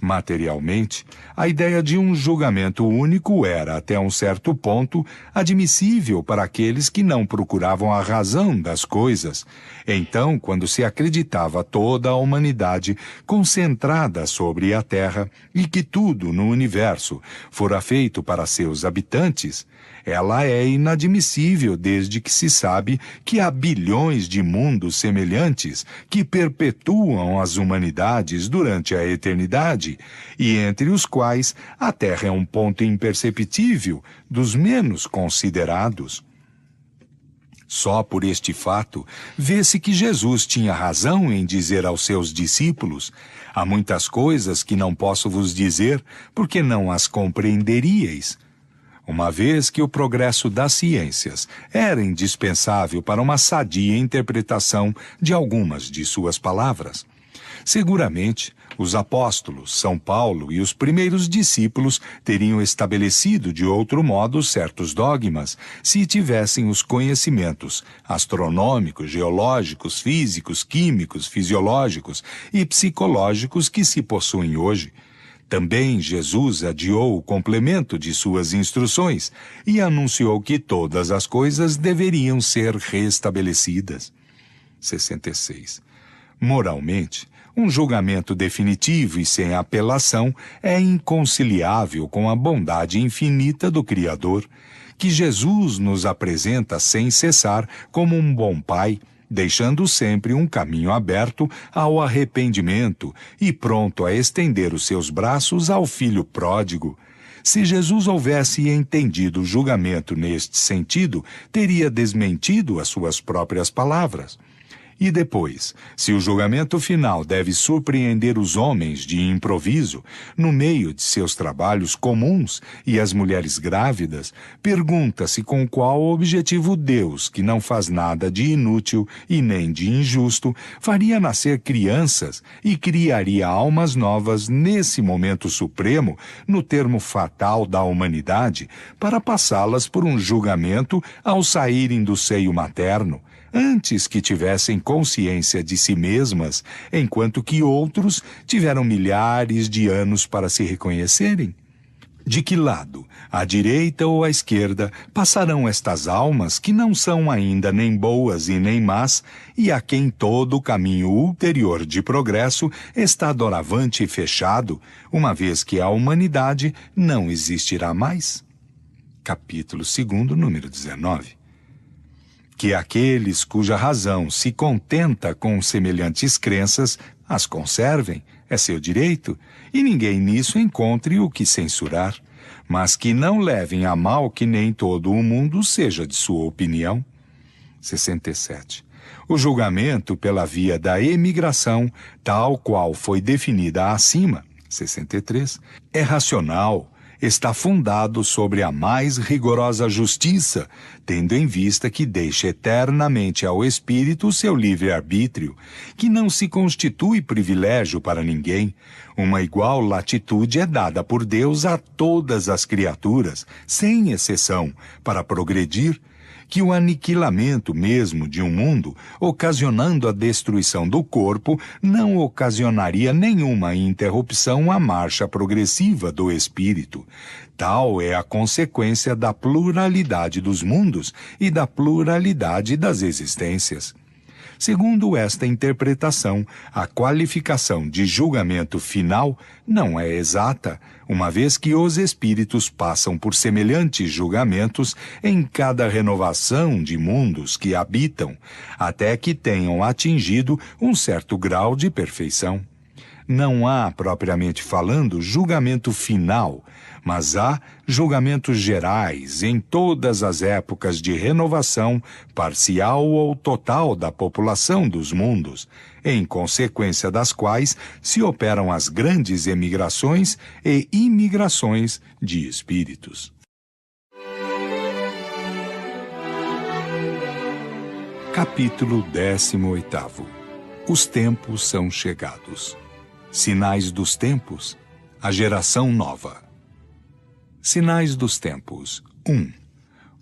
Materialmente, a ideia de um julgamento único era, até um certo ponto, admissível para aqueles que não procuravam a razão das coisas. Então, quando se acreditava toda a humanidade concentrada sobre a Terra e que tudo no universo fora feito para seus habitantes, ela é inadmissível desde que se sabe que há bilhões de mundos semelhantes que perpetuam as humanidades durante a eternidade, e entre os quais a Terra é um ponto imperceptível dos menos considerados. Só por este fato, vê-se que Jesus tinha razão em dizer aos seus discípulos: há muitas coisas que não posso vos dizer, porque não as compreenderíeis. Uma vez que o progresso das ciências era indispensável para uma sadia interpretação de algumas de suas palavras. Seguramente, os apóstolos, São Paulo e os primeiros discípulos teriam estabelecido de outro modo certos dogmas se tivessem os conhecimentos astronômicos, geológicos, físicos, químicos, fisiológicos e psicológicos que se possuem hoje. Também Jesus adiou o complemento de suas instruções e anunciou que todas as coisas deveriam ser restabelecidas. 66. Moralmente, um julgamento definitivo e sem apelação é inconciliável com a bondade infinita do Criador, que Jesus nos apresenta sem cessar como um bom Pai, deixando sempre um caminho aberto ao arrependimento e pronto a estender os seus braços ao filho pródigo. Se Jesus houvesse entendido o julgamento neste sentido, teria desmentido as suas próprias palavras. E depois, se o julgamento final deve surpreender os homens de improviso, no meio de seus trabalhos comuns e as mulheres grávidas, pergunta-se com qual objetivo Deus, que não faz nada de inútil e nem de injusto, faria nascer crianças e criaria almas novas nesse momento supremo, no termo fatal da humanidade, para passá-las por um julgamento ao saírem do seio materno, antes que tivessem consciência de si mesmas, enquanto que outros tiveram milhares de anos para se reconhecerem? De que lado, à direita ou à esquerda, passarão estas almas que não são ainda nem boas e nem más, e a quem todo o caminho ulterior de progresso está doravante fechado, uma vez que a humanidade não existirá mais? Capítulo 2, número 19. Que aqueles cuja razão se contenta com semelhantes crenças as conservem, é seu direito, e ninguém nisso encontre o que censurar, mas que não levem a mal que nem todo o mundo seja de sua opinião. 67. O julgamento pela via da emigração, tal qual foi definida acima, 63, é racional, está fundado sobre a mais rigorosa justiça, tendo em vista que deixa eternamente ao espírito seu livre-arbítrio, que não se constitui privilégio para ninguém. Uma igual latitude é dada por Deus a todas as criaturas, sem exceção, para progredir, que o aniquilamento mesmo de um mundo, ocasionando a destruição do corpo, não ocasionaria nenhuma interrupção à marcha progressiva do espírito. Tal é a consequência da pluralidade dos mundos e da pluralidade das existências. Segundo esta interpretação, a qualificação de julgamento final não é exata, uma vez que os espíritos passam por semelhantes julgamentos em cada renovação de mundos que habitam, até que tenham atingido um certo grau de perfeição. Não há, propriamente falando, julgamento final, mas há julgamentos gerais em todas as épocas de renovação parcial ou total da população dos mundos, em consequência das quais se operam as grandes emigrações e imigrações de espíritos. Capítulo 18. Os tempos são chegados. Sinais dos tempos, a geração nova. Sinais dos tempos. 1.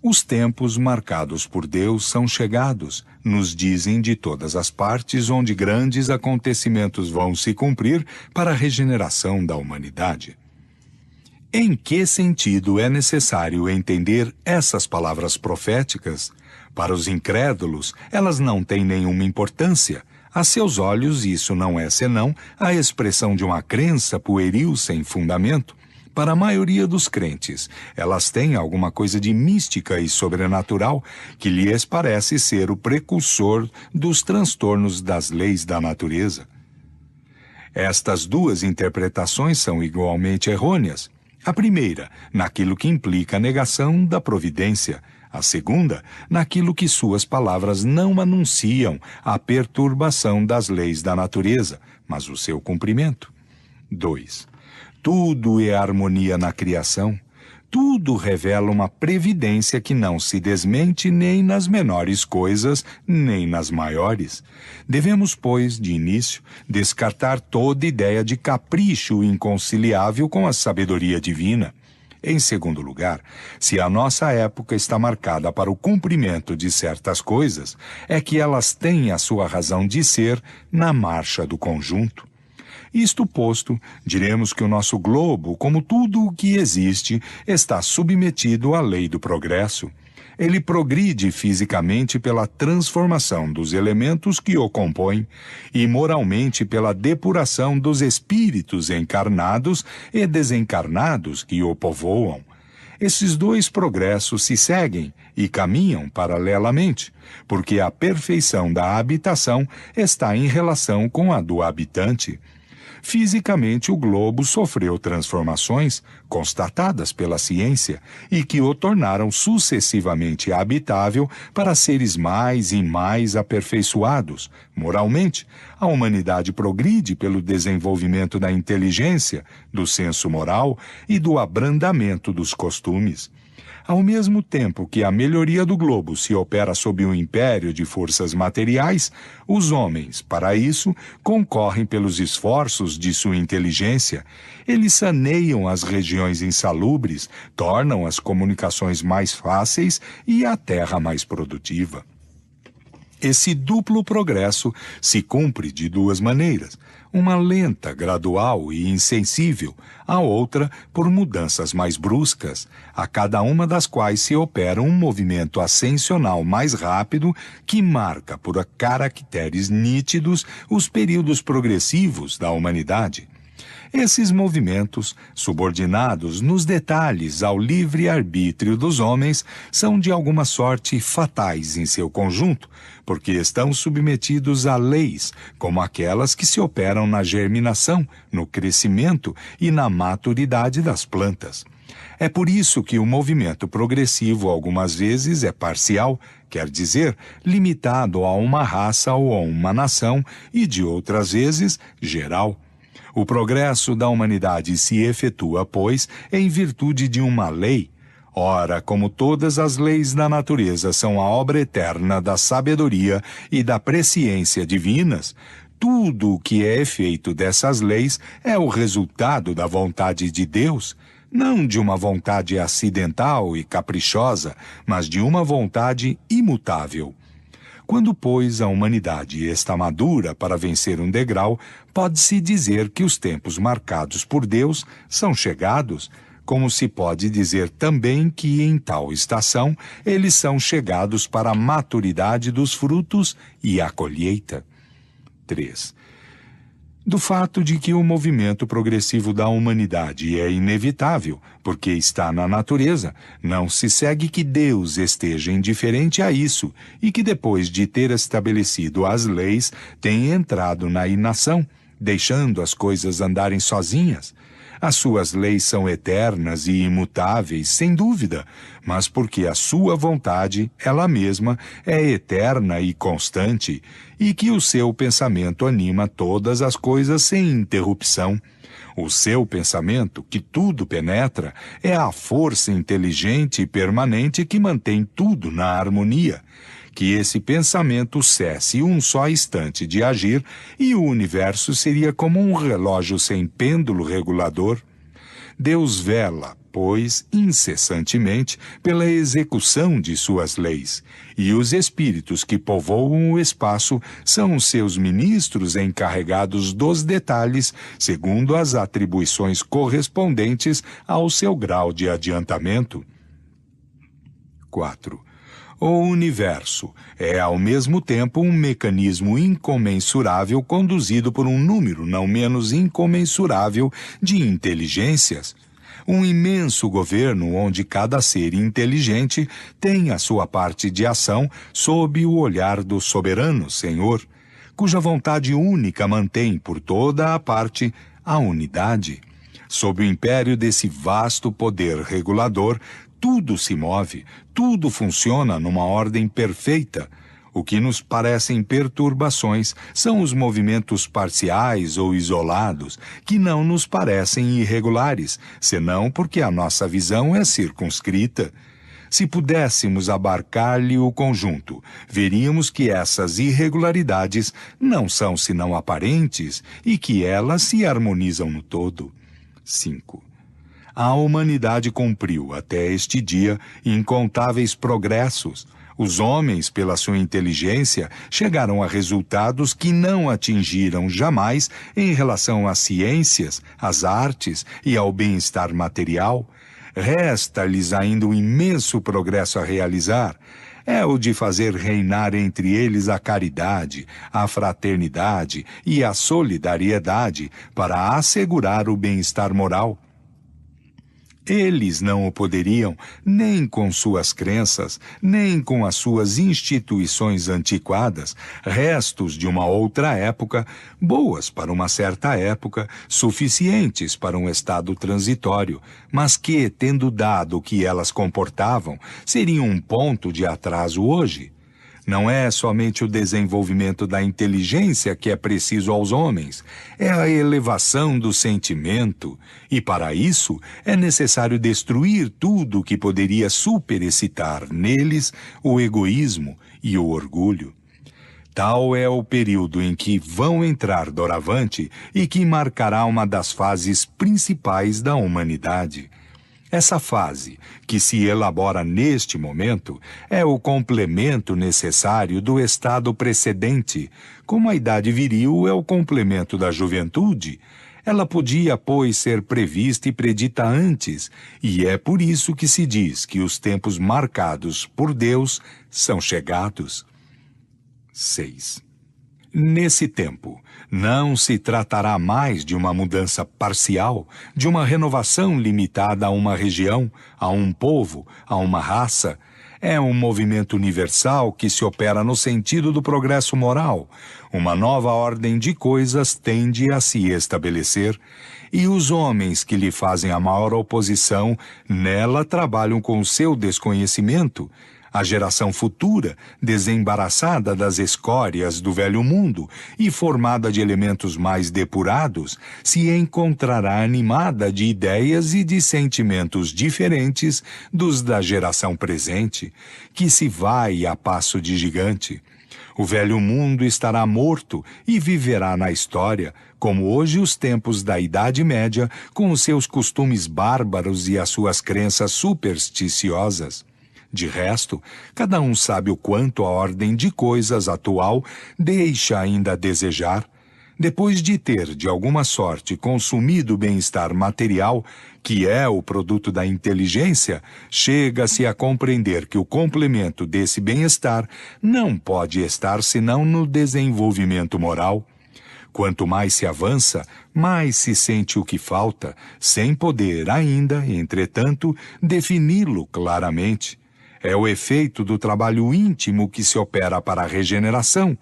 Os tempos marcados por Deus são chegados, nos dizem de todas as partes onde grandes acontecimentos vão se cumprir para a regeneração da humanidade. Em que sentido é necessário entender essas palavras proféticas? Para os incrédulos, elas não têm nenhuma importância. A seus olhos, isso não é senão a expressão de uma crença pueril sem fundamento. Para a maioria dos crentes, elas têm alguma coisa de mística e sobrenatural que lhes parece ser o precursor dos transtornos das leis da natureza. Estas duas interpretações são igualmente errôneas. A primeira, naquilo que implica a negação da providência. A segunda, naquilo que suas palavras não anunciam a perturbação das leis da natureza, mas o seu cumprimento. 2. Tudo é harmonia na criação. Tudo revela uma previdência que não se desmente nem nas menores coisas, nem nas maiores. Devemos, pois, de início, descartar toda ideia de capricho inconciliável com a sabedoria divina. Em segundo lugar, se a nossa época está marcada para o cumprimento de certas coisas, é que elas têm a sua razão de ser na marcha do conjunto. Isto posto, diremos que o nosso globo, como tudo o que existe, está submetido à lei do progresso. Ele progride fisicamente pela transformação dos elementos que o compõem e moralmente pela depuração dos espíritos encarnados e desencarnados que o povoam. Esses dois progressos se seguem e caminham paralelamente, porque a perfeição da habitação está em relação com a do habitante. Fisicamente, o globo sofreu transformações constatadas pela ciência e que o tornaram sucessivamente habitável para seres mais e mais aperfeiçoados. Moralmente, a humanidade progride pelo desenvolvimento da inteligência, do senso moral e do abrandamento dos costumes. Ao mesmo tempo que a melhoria do globo se opera sob um império de forças materiais, os homens, para isso, concorrem pelos esforços de sua inteligência. Eles saneiam as regiões insalubres, tornam as comunicações mais fáceis e a terra mais produtiva. Esse duplo progresso se cumpre de duas maneiras. uma lenta, gradual e insensível, a outra por mudanças mais bruscas, a cada uma das quais se opera um movimento ascensional mais rápido que marca por caracteres nítidos os períodos progressivos da humanidade. Esses movimentos, subordinados nos detalhes ao livre-arbítrio dos homens, são de alguma sorte fatais em seu conjunto, porque estão submetidos a leis, como aquelas que se operam na germinação, no crescimento e na maturidade das plantas. É por isso que o movimento progressivo algumas vezes é parcial, quer dizer, limitado a uma raça ou a uma nação, e de outras vezes, geral. O progresso da humanidade se efetua, pois, em virtude de uma lei. Ora, como todas as leis da natureza são a obra eterna da sabedoria e da presciência divinas, tudo o que é efeito dessas leis é o resultado da vontade de Deus, não de uma vontade acidental e caprichosa, mas de uma vontade imutável. Quando, pois, a humanidade está madura para vencer um degrau, pode-se dizer que os tempos marcados por Deus são chegados, como se pode dizer também que, em tal estação, eles são chegados para a maturidade dos frutos e a colheita. 3. Do fato de que o movimento progressivo da humanidade é inevitável, porque está na natureza, não se segue que Deus esteja indiferente a isso e que depois de ter estabelecido as leis, tenha entrado na inação, deixando as coisas andarem sozinhas. As suas leis são eternas e imutáveis, sem dúvida, mas porque a sua vontade, ela mesma, é eterna e constante, e que o seu pensamento anima todas as coisas sem interrupção. O seu pensamento, que tudo penetra, é a força inteligente e permanente que mantém tudo na harmonia. Que esse pensamento cesse um só instante de agir e o universo seria como um relógio sem pêndulo regulador. Deus vela, pois, incessantemente pela execução de suas leis, e os espíritos que povoam o espaço são os seus ministros encarregados dos detalhes, segundo as atribuições correspondentes ao seu grau de adiantamento. 4. O universo é, ao mesmo tempo, um mecanismo incomensurável conduzido por um número não menos incomensurável de inteligências. Um imenso governo onde cada ser inteligente tem a sua parte de ação sob o olhar do soberano Senhor, cuja vontade única mantém por toda a parte a unidade. Sob o império desse vasto poder regulador, tudo se move, tudo funciona numa ordem perfeita. O que nos parecem perturbações são os movimentos parciais ou isolados, que não nos parecem irregulares, senão porque a nossa visão é circunscrita. Se pudéssemos abarcar-lhe o conjunto, veríamos que essas irregularidades não são senão aparentes e que elas se harmonizam no todo. 5. A humanidade cumpriu, até este dia, incontáveis progressos. Os homens, pela sua inteligência, chegaram a resultados que não atingiram jamais em relação às ciências, às artes e ao bem-estar material. Resta-lhes ainda um imenso progresso a realizar. É o de fazer reinar entre eles a caridade, a fraternidade e a solidariedade para assegurar o bem-estar moral. Eles não o poderiam, nem com suas crenças, nem com as suas instituições antiquadas, restos de uma outra época, boas para uma certa época, suficientes para um estado transitório, mas que, tendo dado o que elas comportavam, seriam um ponto de atraso hoje. Não é somente o desenvolvimento da inteligência que é preciso aos homens, é a elevação do sentimento, e para isso é necessário destruir tudo o que poderia superexcitar neles o egoísmo e o orgulho. Tal é o período em que vão entrar doravante e que marcará uma das fases principais da humanidade. Essa fase, que se elabora neste momento, é o complemento necessário do estado precedente, como a idade viril é o complemento da juventude. Ela podia, pois, ser prevista e predita antes, e é por isso que se diz que os tempos marcados por Deus são chegados. 6. Nesse tempo, não se tratará mais de uma mudança parcial, de uma renovação limitada a uma região, a um povo, a uma raça. É um movimento universal que se opera no sentido do progresso moral. Uma nova ordem de coisas tende a se estabelecer, e os homens que lhe fazem a maior oposição nela trabalham com o seu desconhecimento. A geração futura, desembaraçada das escórias do velho mundo e formada de elementos mais depurados, se encontrará animada de ideias e de sentimentos diferentes dos da geração presente, que se vai a passo de gigante. O velho mundo estará morto e viverá na história, como hoje os tempos da Idade Média, com os seus costumes bárbaros e as suas crenças supersticiosas. De resto, cada um sabe o quanto a ordem de coisas atual deixa ainda a desejar. Depois de ter, de alguma sorte, consumido o bem-estar material, que é o produto da inteligência, chega-se a compreender que o complemento desse bem-estar não pode estar senão no desenvolvimento moral. Quanto mais se avança, mais se sente o que falta, sem poder ainda, entretanto, defini-lo claramente. É o efeito do trabalho íntimo que se opera para a regeneração.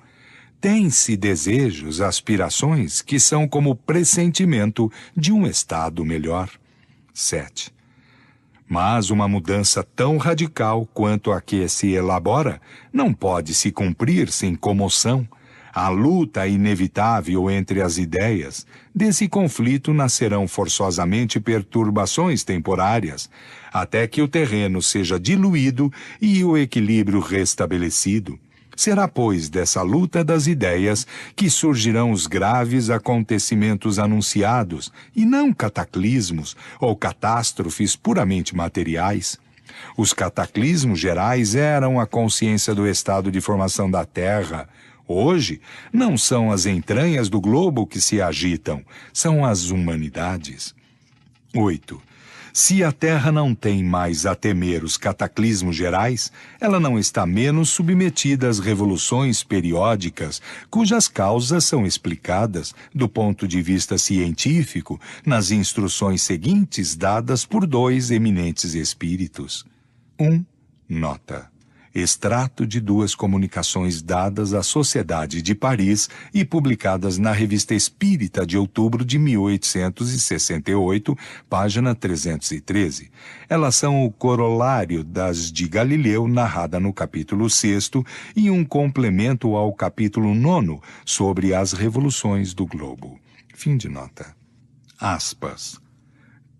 Tem-se desejos, aspirações que são como pressentimento de um estado melhor. 7. Mas uma mudança tão radical quanto a que se elabora não pode se cumprir sem comoção. A luta inevitável entre as ideias. Desse conflito nascerão forçosamente perturbações temporárias, até que o terreno seja diluído e o equilíbrio restabelecido. Será, pois, dessa luta das ideias que surgirão os graves acontecimentos anunciados, e não cataclismos ou catástrofes puramente materiais. Os cataclismos gerais eram a consciência do estado de formação da Terra. Hoje, não são as entranhas do globo que se agitam, são as humanidades. 8. Se a Terra não tem mais a temer os cataclismos gerais, ela não está menos submetida às revoluções periódicas, cujas causas são explicadas, do ponto de vista científico, nas instruções seguintes dadas por dois eminentes espíritos. 1. Nota. Extrato de duas comunicações dadas à Sociedade de Paris e publicadas na Revista Espírita de outubro de 1868, página 313. Elas são o corolário das de Galileu, narrada no capítulo 6º, e um complemento ao capítulo 9º, sobre as revoluções do globo. Fim de nota. Aspas.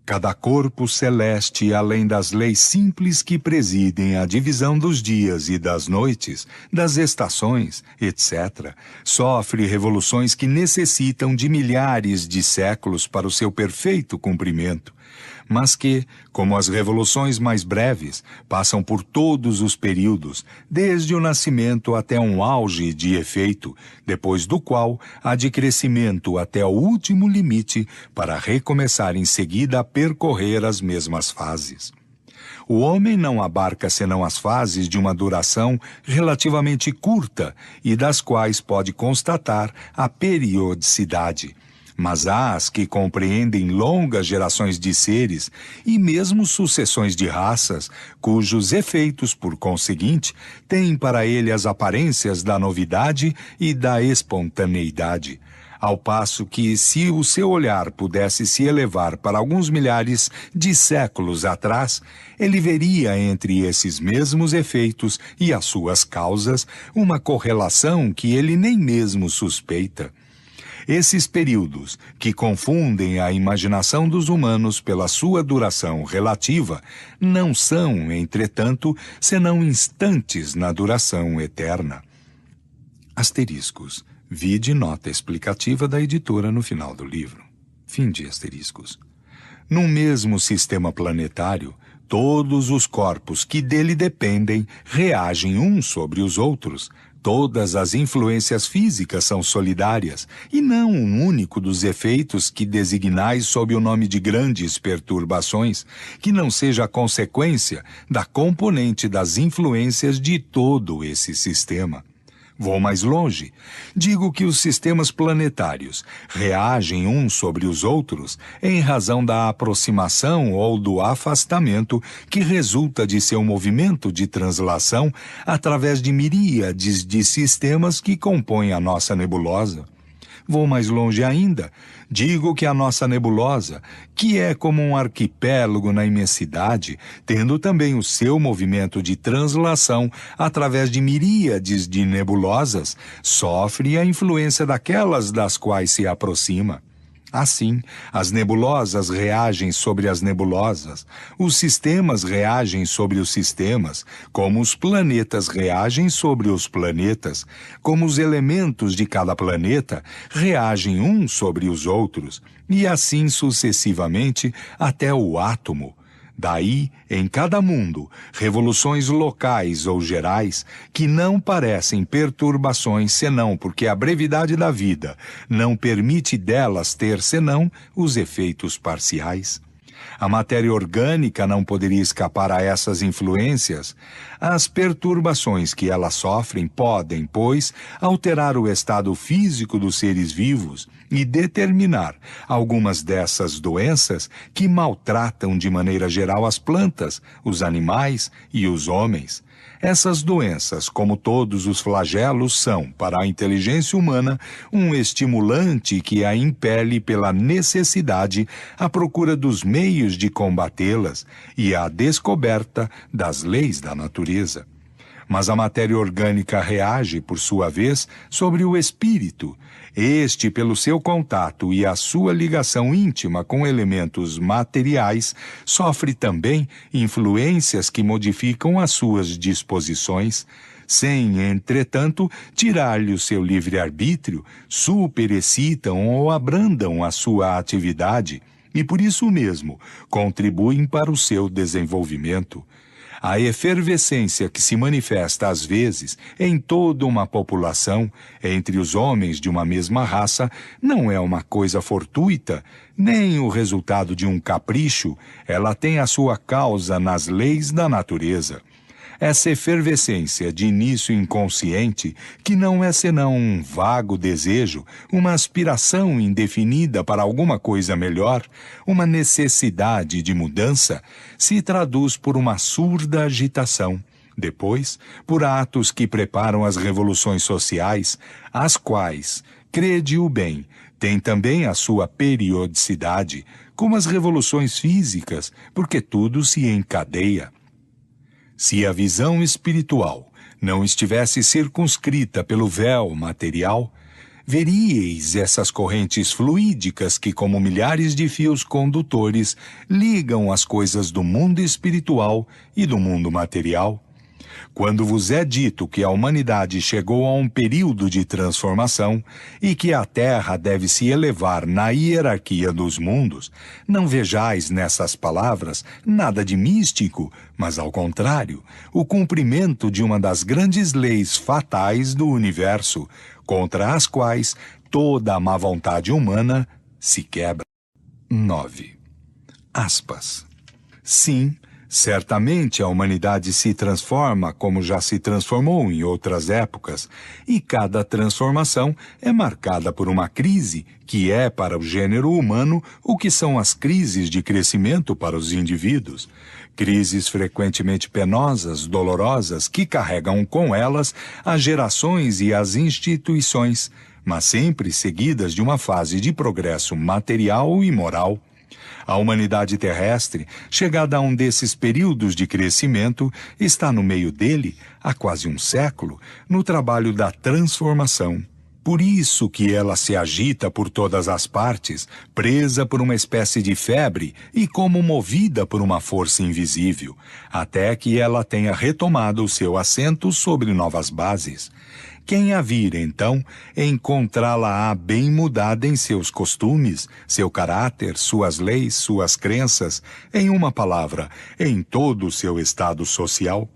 Cada corpo celeste, além das leis simples que presidem a divisão dos dias e das noites, das estações, etc., sofre revoluções que necessitam de milhares de séculos para o seu perfeito cumprimento, mas que, como as revoluções mais breves, passam por todos os períodos, desde o nascimento até um auge de efeito, depois do qual há de crescimento até o último limite para recomeçar em seguida a percorrer as mesmas fases. O homem não abarca senão as fases de uma duração relativamente curta e das quais pode constatar a periodicidade. Mas há as que compreendem longas gerações de seres e mesmo sucessões de raças, cujos efeitos, por conseguinte, têm para ele as aparências da novidade e da espontaneidade. Ao passo que, se o seu olhar pudesse se elevar para alguns milhares de séculos atrás, ele veria entre esses mesmos efeitos e as suas causas uma correlação que ele nem mesmo suspeita. Esses períodos, que confundem a imaginação dos humanos pela sua duração relativa, não são, entretanto, senão instantes na duração eterna. Asteriscos. Vide nota explicativa da editora no final do livro. Fim de asteriscos. No mesmo sistema planetário, todos os corpos que dele dependem reagem uns sobre os outros. Todas as influências físicas são solidárias, e não um único dos efeitos que designais sob o nome de grandes perturbações, que não seja a consequência da componente das influências de todo esse sistema. Vou mais longe. Digo que os sistemas planetários reagem uns sobre os outros em razão da aproximação ou do afastamento que resulta de seu movimento de translação através de miríades de sistemas que compõem a nossa nebulosa. Vou mais longe ainda. Digo que a nossa nebulosa, que é como um arquipélago na imensidade, tendo também o seu movimento de translação através de miríades de nebulosas, sofre a influência daquelas das quais se aproxima. Assim, as nebulosas reagem sobre as nebulosas, os sistemas reagem sobre os sistemas, como os planetas reagem sobre os planetas, como os elementos de cada planeta reagem uns sobre os outros, e assim sucessivamente até o átomo. Daí, em cada mundo, revoluções locais ou gerais que não parecem perturbações senão porque a brevidade da vida não permite delas ter senão os efeitos parciais. A matéria orgânica não poderia escapar a essas influências. As perturbações que elas sofrem podem, pois, alterar o estado físico dos seres vivos e determinar algumas dessas doenças que maltratam de maneira geral as plantas, os animais e os homens. Essas doenças, como todos os flagelos, são, para a inteligência humana, um estimulante que a impele pela necessidade à procura dos meios de combatê-las e à descoberta das leis da natureza. Mas a matéria orgânica reage, por sua vez, sobre o espírito. Este, pelo seu contato e a sua ligação íntima com elementos materiais, sofre também influências que modificam as suas disposições, sem, entretanto, tirar-lhe o seu livre-arbítrio, superexcitam ou abrandam a sua atividade e, por isso mesmo, contribuem para o seu desenvolvimento. A efervescência que se manifesta às vezes em toda uma população, entre os homens de uma mesma raça, não é uma coisa fortuita, nem o resultado de um capricho, ela tem a sua causa nas leis da natureza. Essa efervescência de início inconsciente, que não é senão um vago desejo, uma aspiração indefinida para alguma coisa melhor, uma necessidade de mudança, se traduz por uma surda agitação. Depois, por atos que preparam as revoluções sociais, as quais, crede-o bem, têm também a sua periodicidade, como as revoluções físicas, porque tudo se encadeia. Se a visão espiritual não estivesse circunscrita pelo véu material, veríeis essas correntes fluídicas que, como milhares de fios condutores, ligam as coisas do mundo espiritual e do mundo material. Quando vos é dito que a humanidade chegou a um período de transformação e que a Terra deve se elevar na hierarquia dos mundos, não vejais nessas palavras nada de místico, mas ao contrário, o cumprimento de uma das grandes leis fatais do universo, contra as quais toda a má vontade humana se quebra. 9. Aspas. Sim, certamente a humanidade se transforma como já se transformou em outras épocas, e cada transformação é marcada por uma crise, que é para o gênero humano o que são as crises de crescimento para os indivíduos. Crises frequentemente penosas, dolorosas, que carregam com elas as gerações e as instituições, mas sempre seguidas de uma fase de progresso material e moral. A humanidade terrestre, chegada a um desses períodos de crescimento, está no meio dele, há quase um século, no trabalho da transformação. Por isso que ela se agita por todas as partes, presa por uma espécie de febre e como movida por uma força invisível, até que ela tenha retomado o seu assento sobre novas bases. Quem a vir, então, encontrá-la-á bem mudada em seus costumes, seu caráter, suas leis, suas crenças, em uma palavra, em todo o seu estado social.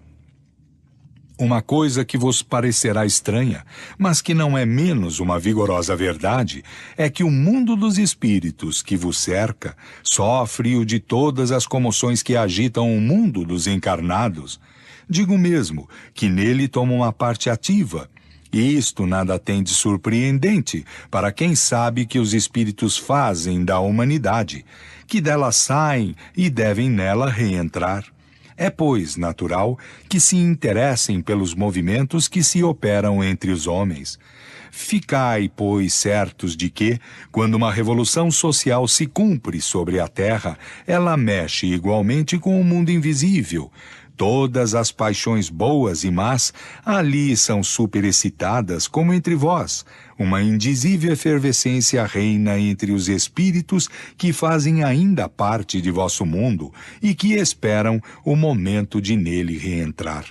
Uma coisa que vos parecerá estranha, mas que não é menos uma vigorosa verdade, é que o mundo dos espíritos que vos cerca sofre-o de todas as comoções que agitam o mundo dos encarnados. Digo mesmo que nele toma uma parte ativa. E isto nada tem de surpreendente para quem sabe que os espíritos fazem da humanidade, que dela saem e devem nela reentrar. É, pois, natural que se interessem pelos movimentos que se operam entre os homens. Ficai, pois, certos de que, quando uma revolução social se cumpre sobre a terra, ela mexe igualmente com o mundo invisível. Todas as paixões boas e más ali são superexcitadas como entre vós. Uma indizível efervescência reina entre os espíritos que fazem ainda parte de vosso mundo e que esperam o momento de nele reentrar.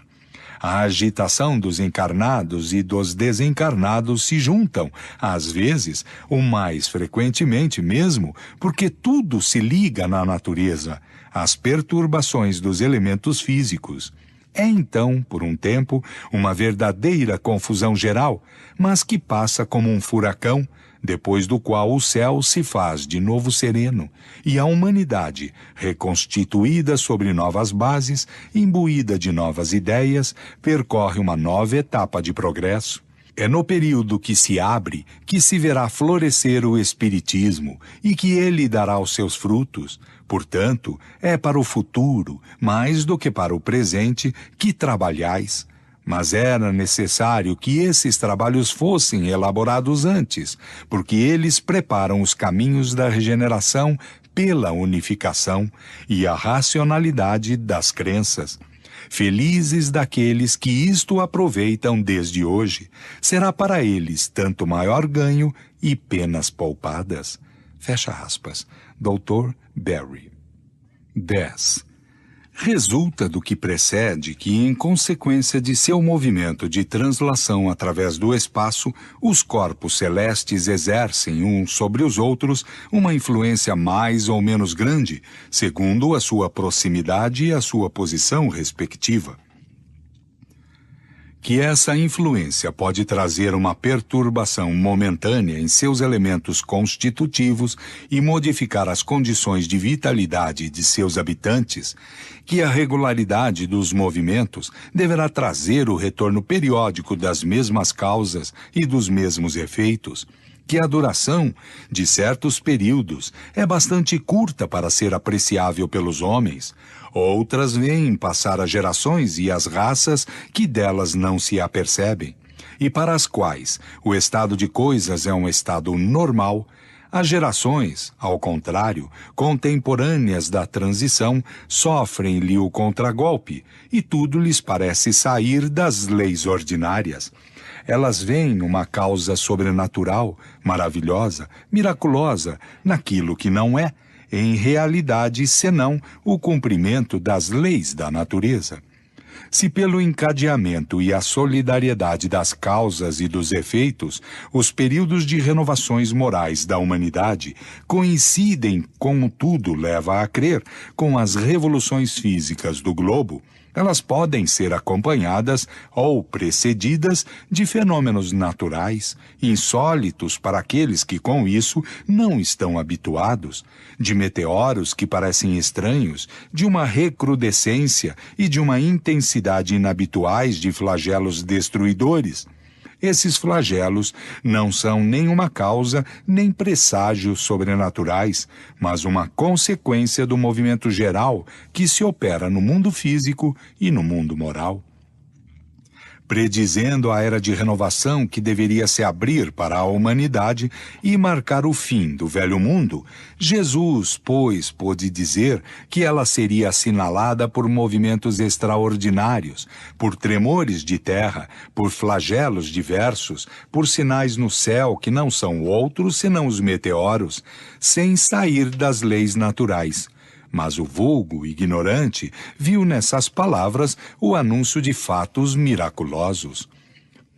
A agitação dos encarnados e dos desencarnados se juntam, às vezes, o mais frequentemente mesmo, porque tudo se liga na natureza, às perturbações dos elementos físicos. É então, por um tempo, uma verdadeira confusão geral, mas que passa como um furacão, depois do qual o céu se faz de novo sereno, e a humanidade, reconstituída sobre novas bases, imbuída de novas ideias, percorre uma nova etapa de progresso. É no período que se abre que se verá florescer o Espiritismo e que ele dará os seus frutos. Portanto, é para o futuro, mais do que para o presente, que trabalhais. Mas era necessário que esses trabalhos fossem elaborados antes, porque eles preparam os caminhos da regeneração pela unificação e a racionalidade das crenças. Felizes daqueles que isto aproveitam desde hoje, será para eles tanto maior ganho e penas poupadas. Fecha aspas. Dr. Berry. 10. Resulta do que precede que, em consequência de seu movimento de translação através do espaço, os corpos celestes exercem uns sobre os outros uma influência mais ou menos grande, segundo a sua proximidade e a sua posição respectiva. Que essa influência pode trazer uma perturbação momentânea em seus elementos constitutivos e modificar as condições de vitalidade de seus habitantes, que a regularidade dos movimentos deverá trazer o retorno periódico das mesmas causas e dos mesmos efeitos, que a duração de certos períodos é bastante curta para ser apreciável pelos homens. Outras veem passar as gerações e as raças que delas não se apercebem, e para as quais o estado de coisas é um estado normal. As gerações, ao contrário, contemporâneas da transição, sofrem-lhe o contragolpe, e tudo lhes parece sair das leis ordinárias. Elas veem uma causa sobrenatural, maravilhosa, miraculosa, naquilo que não é, em realidade, senão o cumprimento das leis da natureza. Se pelo encadeamento e a solidariedade das causas e dos efeitos, os períodos de renovações morais da humanidade coincidem, como tudo leva a crer, com as revoluções físicas do globo, elas podem ser acompanhadas ou precedidas de fenômenos naturais, insólitos para aqueles que com isso não estão habituados, de meteoros que parecem estranhos, de uma recrudescência e de uma intensidade inabituais de flagelos destruidores. Esses flagelos não são nem uma causa nem presságios sobrenaturais, mas uma consequência do movimento geral que se opera no mundo físico e no mundo moral. Predizendo a era de renovação que deveria se abrir para a humanidade e marcar o fim do velho mundo, Jesus, pois, pôde dizer que ela seria assinalada por movimentos extraordinários, por tremores de terra, por flagelos diversos, por sinais no céu que não são outros senão os meteoros, sem sair das leis naturais. Mas o vulgo ignorante viu nessas palavras o anúncio de fatos miraculosos.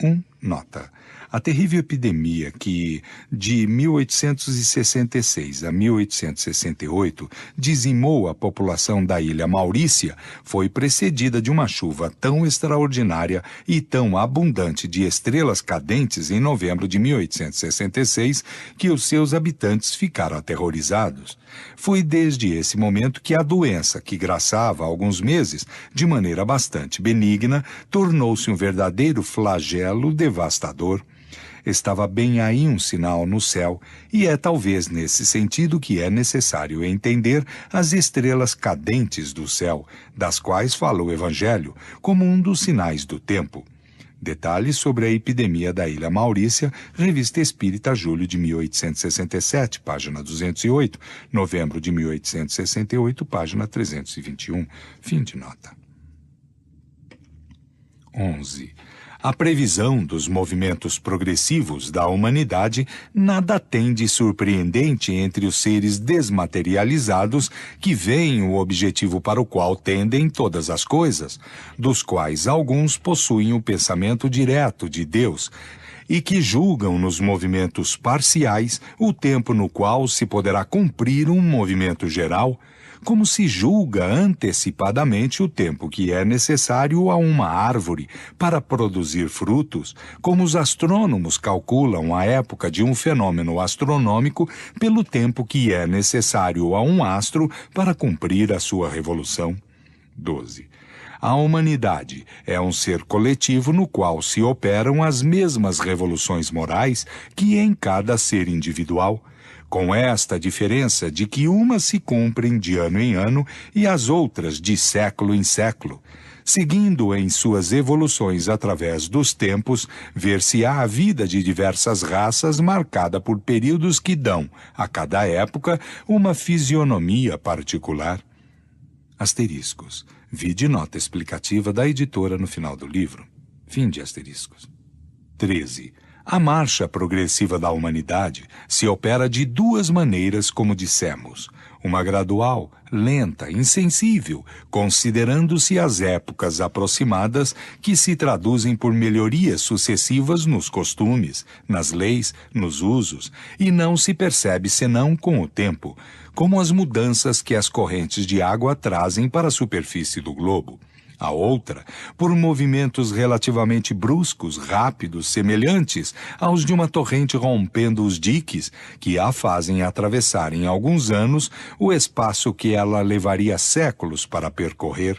1 Nota: a terrível epidemia que, de 1866 a 1868, dizimou a população da ilha Maurícia, foi precedida de uma chuva tão extraordinária e tão abundante de estrelas cadentes em novembro de 1866 que os seus habitantes ficaram aterrorizados. Foi desde esse momento que a doença, que graçava há alguns meses de maneira bastante benigna, tornou-se um verdadeiro flagelo devastador. Estava bem aí um sinal no céu, e é talvez nesse sentido que é necessário entender as estrelas cadentes do céu, das quais fala o Evangelho, como um dos sinais do tempo. Detalhes sobre a epidemia da Ilha Maurícia, Revista Espírita, julho de 1867, página 208, novembro de 1868, página 321. Fim de nota. 11. A previsão dos movimentos progressivos da humanidade nada tem de surpreendente entre os seres desmaterializados que veem o objetivo para o qual tendem todas as coisas, dos quais alguns possuem o pensamento direto de Deus, e que julgam nos movimentos parciais o tempo no qual se poderá cumprir um movimento geral, como se julga antecipadamente o tempo que é necessário a uma árvore para produzir frutos, como os astrônomos calculam a época de um fenômeno astronômico pelo tempo que é necessário a um astro para cumprir a sua revolução. 12. A humanidade é um ser coletivo no qual se operam as mesmas revoluções morais que em cada ser individual, com esta diferença de que umas se cumprem de ano em ano e as outras de século em século. Seguindo em suas evoluções através dos tempos, ver-se-á a vida de diversas raças marcada por períodos que dão, a cada época, uma fisionomia particular. Asteriscos. Vide nota explicativa da editora no final do livro. Fim de asteriscos. 13. A marcha progressiva da humanidade se opera de duas maneiras, como dissemos. Uma gradual, lenta, insensível, considerando-se as épocas aproximadas que se traduzem por melhorias sucessivas nos costumes, nas leis, nos usos, e não se percebe senão com o tempo, como as mudanças que as correntes de água trazem para a superfície do globo. A outra, por movimentos relativamente bruscos, rápidos, semelhantes aos de uma torrente rompendo os diques, que a fazem atravessar em alguns anos o espaço que ela levaria séculos para percorrer.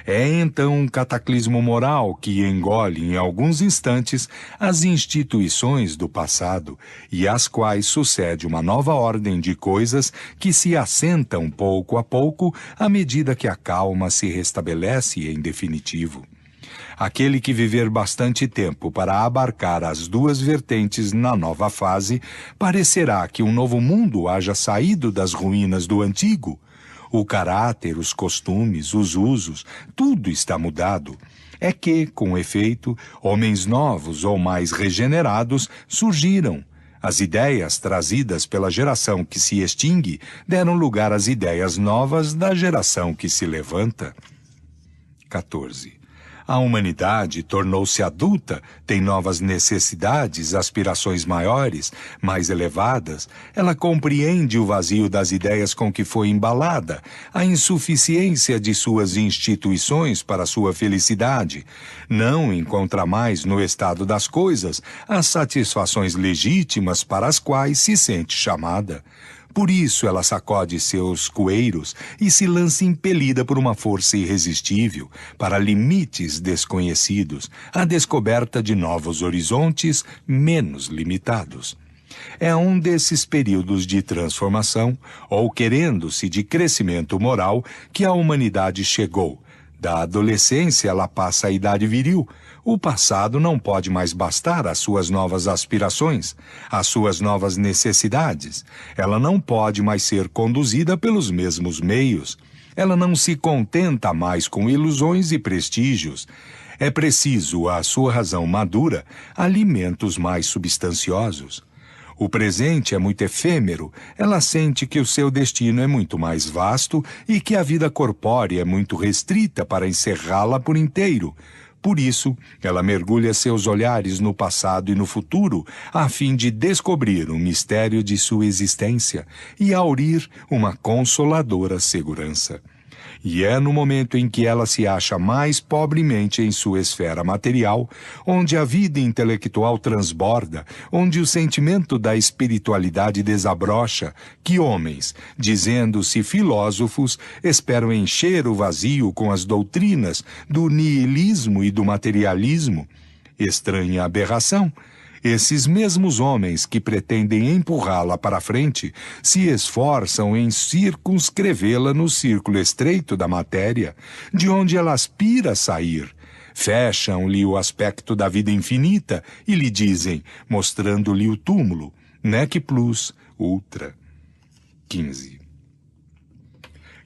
É então um cataclismo moral que engole em alguns instantes as instituições do passado e às quais sucede uma nova ordem de coisas que se assentam pouco a pouco à medida que a calma se restabelece em definitivo. Aquele que viver bastante tempo para abarcar as duas vertentes na nova fase, parecerá que um novo mundo haja saído das ruínas do antigo. O caráter, os costumes, os usos, tudo está mudado. É que, com efeito, homens novos ou mais regenerados surgiram. As ideias trazidas pela geração que se extingue deram lugar às ideias novas da geração que se levanta. 14. A humanidade tornou-se adulta, tem novas necessidades, aspirações maiores, mais elevadas. Ela compreende o vazio das ideias com que foi embalada, a insuficiência de suas instituições para sua felicidade. Não encontra mais no estado das coisas as satisfações legítimas para as quais se sente chamada. Por isso ela sacode seus coeiros e se lança impelida por uma força irresistível, para limites desconhecidos, à descoberta de novos horizontes menos limitados. É um desses períodos de transformação, ou querendo-se de crescimento moral, que a humanidade chegou. Da adolescência ela passa à idade viril. O passado não pode mais bastar às suas novas aspirações, às suas novas necessidades. Ela não pode mais ser conduzida pelos mesmos meios. Ela não se contenta mais com ilusões e prestígios. É preciso, à sua razão madura, alimentos mais substanciosos. O presente é muito efêmero, ela sente que o seu destino é muito mais vasto e que a vida corpórea é muito restrita para encerrá-la por inteiro. Por isso, ela mergulha seus olhares no passado e no futuro, a fim de descobrir o mistério de sua existência e aurir uma consoladora segurança. E é no momento em que ela se acha mais pobremente em sua esfera material, onde a vida intelectual transborda, onde o sentimento da espiritualidade desabrocha, que homens, dizendo-se filósofos, esperam encher o vazio com as doutrinas do niilismo e do materialismo. Estranha aberração! Esses mesmos homens que pretendem empurrá-la para frente se esforçam em circunscrevê-la no círculo estreito da matéria, de onde ela aspira a sair. Fecham-lhe o aspecto da vida infinita e lhe dizem, mostrando-lhe o túmulo, nec plus ultra. 15.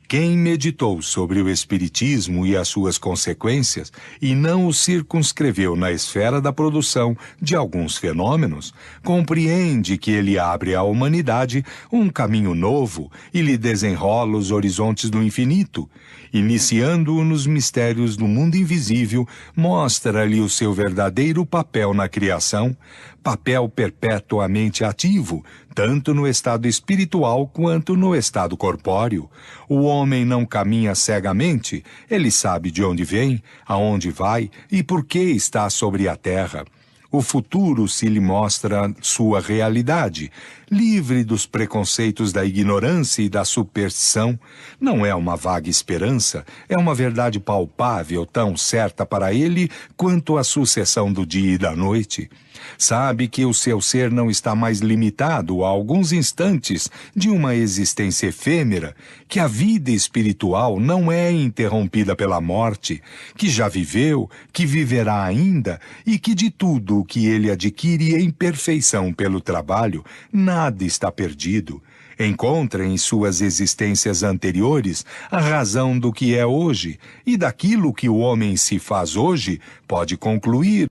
Quem meditou sobre o Espiritismo e as suas consequências e não o circunscreveu na esfera da produção de alguns fenômenos, compreende que ele abre à humanidade um caminho novo e lhe desenrola os horizontes do infinito. Iniciando-o nos mistérios do mundo invisível, mostra-lhe o seu verdadeiro papel na criação, papel perpetuamente ativo, tanto no estado espiritual quanto no estado corpóreo. O homem não caminha cegamente, ele sabe de onde vem, aonde vai e por que está sobre a terra. O futuro se lhe mostra sua realidade, livre dos preconceitos da ignorância e da superstição. Não é uma vaga esperança, é uma verdade palpável, tão certa para ele quanto a sucessão do dia e da noite. Sabe que o seu ser não está mais limitado a alguns instantes de uma existência efêmera, que a vida espiritual não é interrompida pela morte, que já viveu, que viverá ainda e que de tudo o que ele adquire em perfeição pelo trabalho, nada está perdido. Encontra em suas existências anteriores a razão do que é hoje, e daquilo que o homem se faz hoje pode concluir.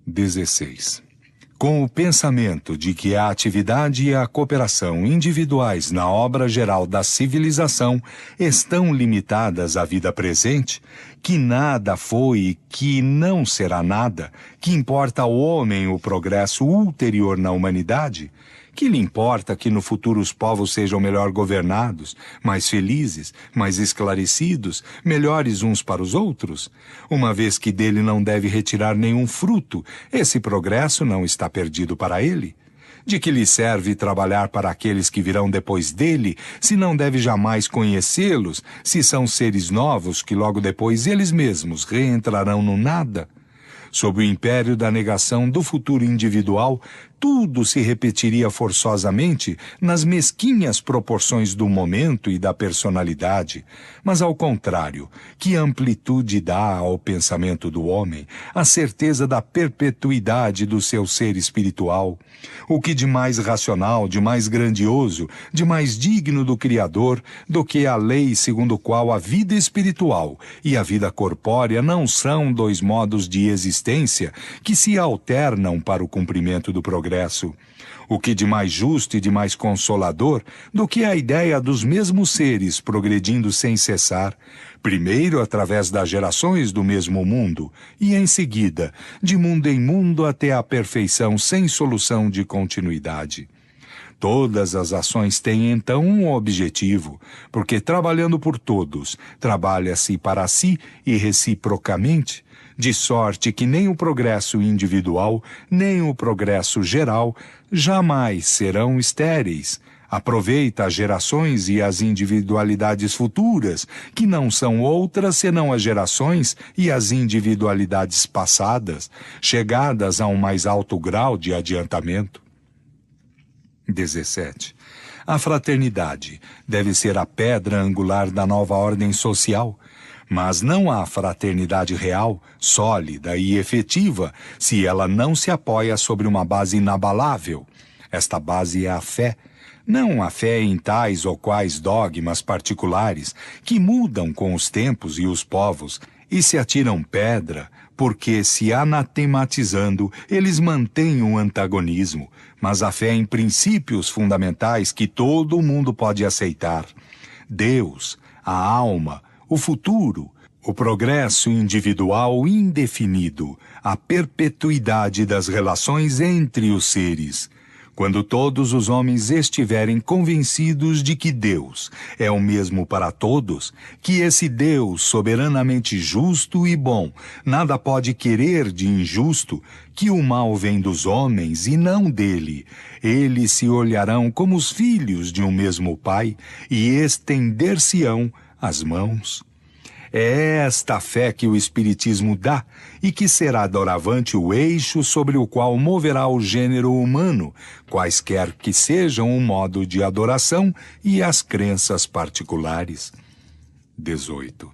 16. Com o pensamento de que a atividade e a cooperação individuais na obra geral da civilização estão limitadas à vida presente, que nada foi e que não será nada, que importa ao homem o progresso ulterior na humanidade, que lhe importa que no futuro os povos sejam melhor governados, mais felizes, mais esclarecidos, melhores uns para os outros? Uma vez que dele não deve retirar nenhum fruto, esse progresso não está perdido para ele? De que lhe serve trabalhar para aqueles que virão depois dele, se não deve jamais conhecê-los, se são seres novos que logo depois eles mesmos reentrarão no nada? Sob o império da negação do futuro individual, tudo se repetiria forçosamente nas mesquinhas proporções do momento e da personalidade. Mas, ao contrário, que amplitude dá ao pensamento do homem a certeza da perpetuidade do seu ser espiritual? O que de mais racional, de mais grandioso, de mais digno do Criador, do que a lei segundo a qual a vida espiritual e a vida corpórea não são dois modos de existência que se alternam para o cumprimento do progresso? O que de mais justo e de mais consolador do que a ideia dos mesmos seres progredindo sem cessar, primeiro através das gerações do mesmo mundo e em seguida, de mundo em mundo até a perfeição sem solução de continuidade? Todas as ações têm então um objetivo, porque trabalhando por todos, trabalha-se para si e reciprocamente, de sorte que nem o progresso individual, nem o progresso geral jamais serão estéreis. Aproveita as gerações e as individualidades futuras, que não são outras senão as gerações e as individualidades passadas, chegadas a um mais alto grau de adiantamento. 17. A fraternidade deve ser a pedra angular da nova ordem social, mas não há fraternidade real, sólida e efetiva se ela não se apoia sobre uma base inabalável. Esta base é a fé, não a fé em tais ou quais dogmas particulares que mudam com os tempos e os povos e se atiram pedra, porque, se anatematizando, eles mantêm um antagonismo, mas a fé em princípios fundamentais que todo mundo pode aceitar. Deus, a alma, o futuro, O progresso individual indefinido, a perpetuidade das relações entre os seres. Quando todos os homens estiverem convencidos de que Deus é o mesmo para todos, que esse Deus soberanamente justo e bom nada pode querer de injusto, que o mal vem dos homens e não dele, eles se olharão como os filhos de um mesmo Pai e estender-se-ão as mãos. É esta fé que o Espiritismo dá e que será doravante o eixo sobre o qual moverá o gênero humano, quaisquer que sejam o modo de adoração e as crenças particulares. 18.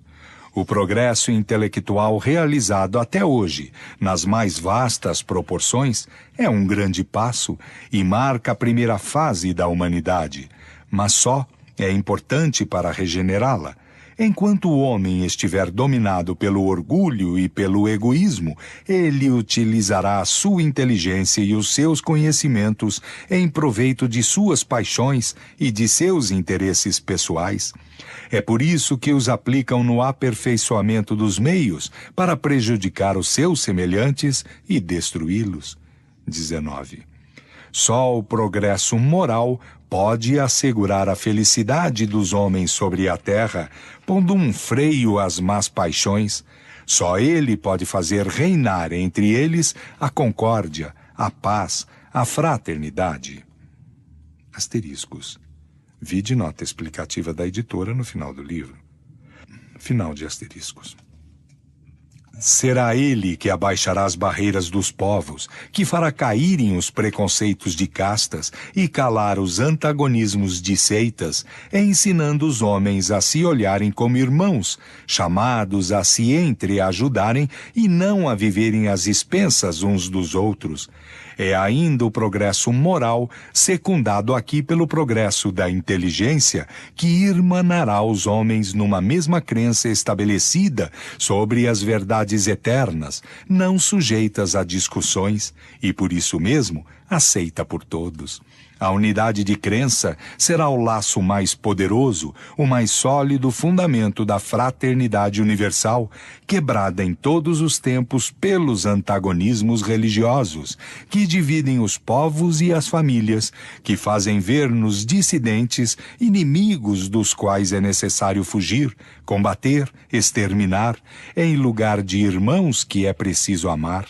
O progresso intelectual realizado até hoje, nas mais vastas proporções, é um grande passo e marca a primeira fase da humanidade, mas só é importante para regenerá-la. Enquanto o homem estiver dominado pelo orgulho e pelo egoísmo, ele utilizará a sua inteligência e os seus conhecimentos em proveito de suas paixões e de seus interesses pessoais. É por isso que os aplicam no aperfeiçoamento dos meios para prejudicar os seus semelhantes e destruí-los. 19. Só o progresso moral pode assegurar a felicidade dos homens sobre a terra, pondo um freio às más paixões. Só ele pode fazer reinar entre eles a concórdia, a paz, a fraternidade. Asteriscos. Vide nota explicativa da editora no final do livro. Final de asteriscos. Será ele que abaixará as barreiras dos povos, que fará caírem os preconceitos de castas e calar os antagonismos de seitas, ensinando os homens a se olharem como irmãos, chamados a se entreajudarem e não a viverem às expensas uns dos outros. É ainda o progresso moral, secundado aqui pelo progresso da inteligência, que irmanará os homens numa mesma crença estabelecida sobre as verdades eternas, não sujeitas a discussões, e por isso mesmo aceita por todos. A unidade de crença será o laço mais poderoso, o mais sólido fundamento da fraternidade universal, quebrada em todos os tempos pelos antagonismos religiosos, que dividem os povos e as famílias, que fazem ver nos dissidentes inimigos dos quais é necessário fugir, combater, exterminar, em lugar de irmãos que é preciso amar.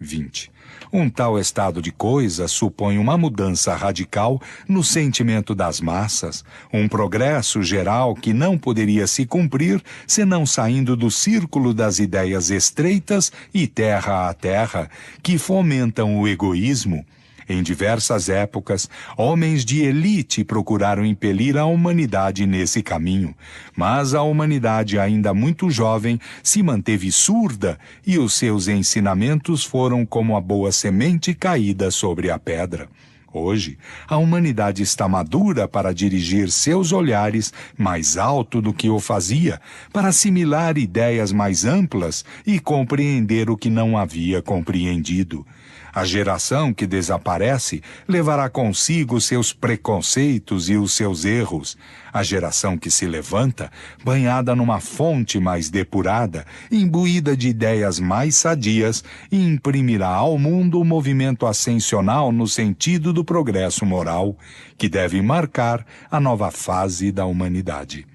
20. Um tal estado de coisas supõe uma mudança radical no sentimento das massas, um progresso geral que não poderia se cumprir senão saindo do círculo das ideias estreitas e terra a terra, que fomentam o egoísmo. Em diversas épocas, homens de elite procuraram impelir a humanidade nesse caminho, mas a humanidade, ainda muito jovem, se manteve surda e os seus ensinamentos foram como a boa semente caída sobre a pedra. Hoje, a humanidade está madura para dirigir seus olhares mais alto do que o fazia, para assimilar ideias mais amplas e compreender o que não havia compreendido. A geração que desaparece levará consigo seus preconceitos e os seus erros. A geração que se levanta, banhada numa fonte mais depurada, imbuída de ideias mais sadias, imprimirá ao mundo o movimento ascensional no sentido do progresso moral, que deve marcar a nova fase da humanidade.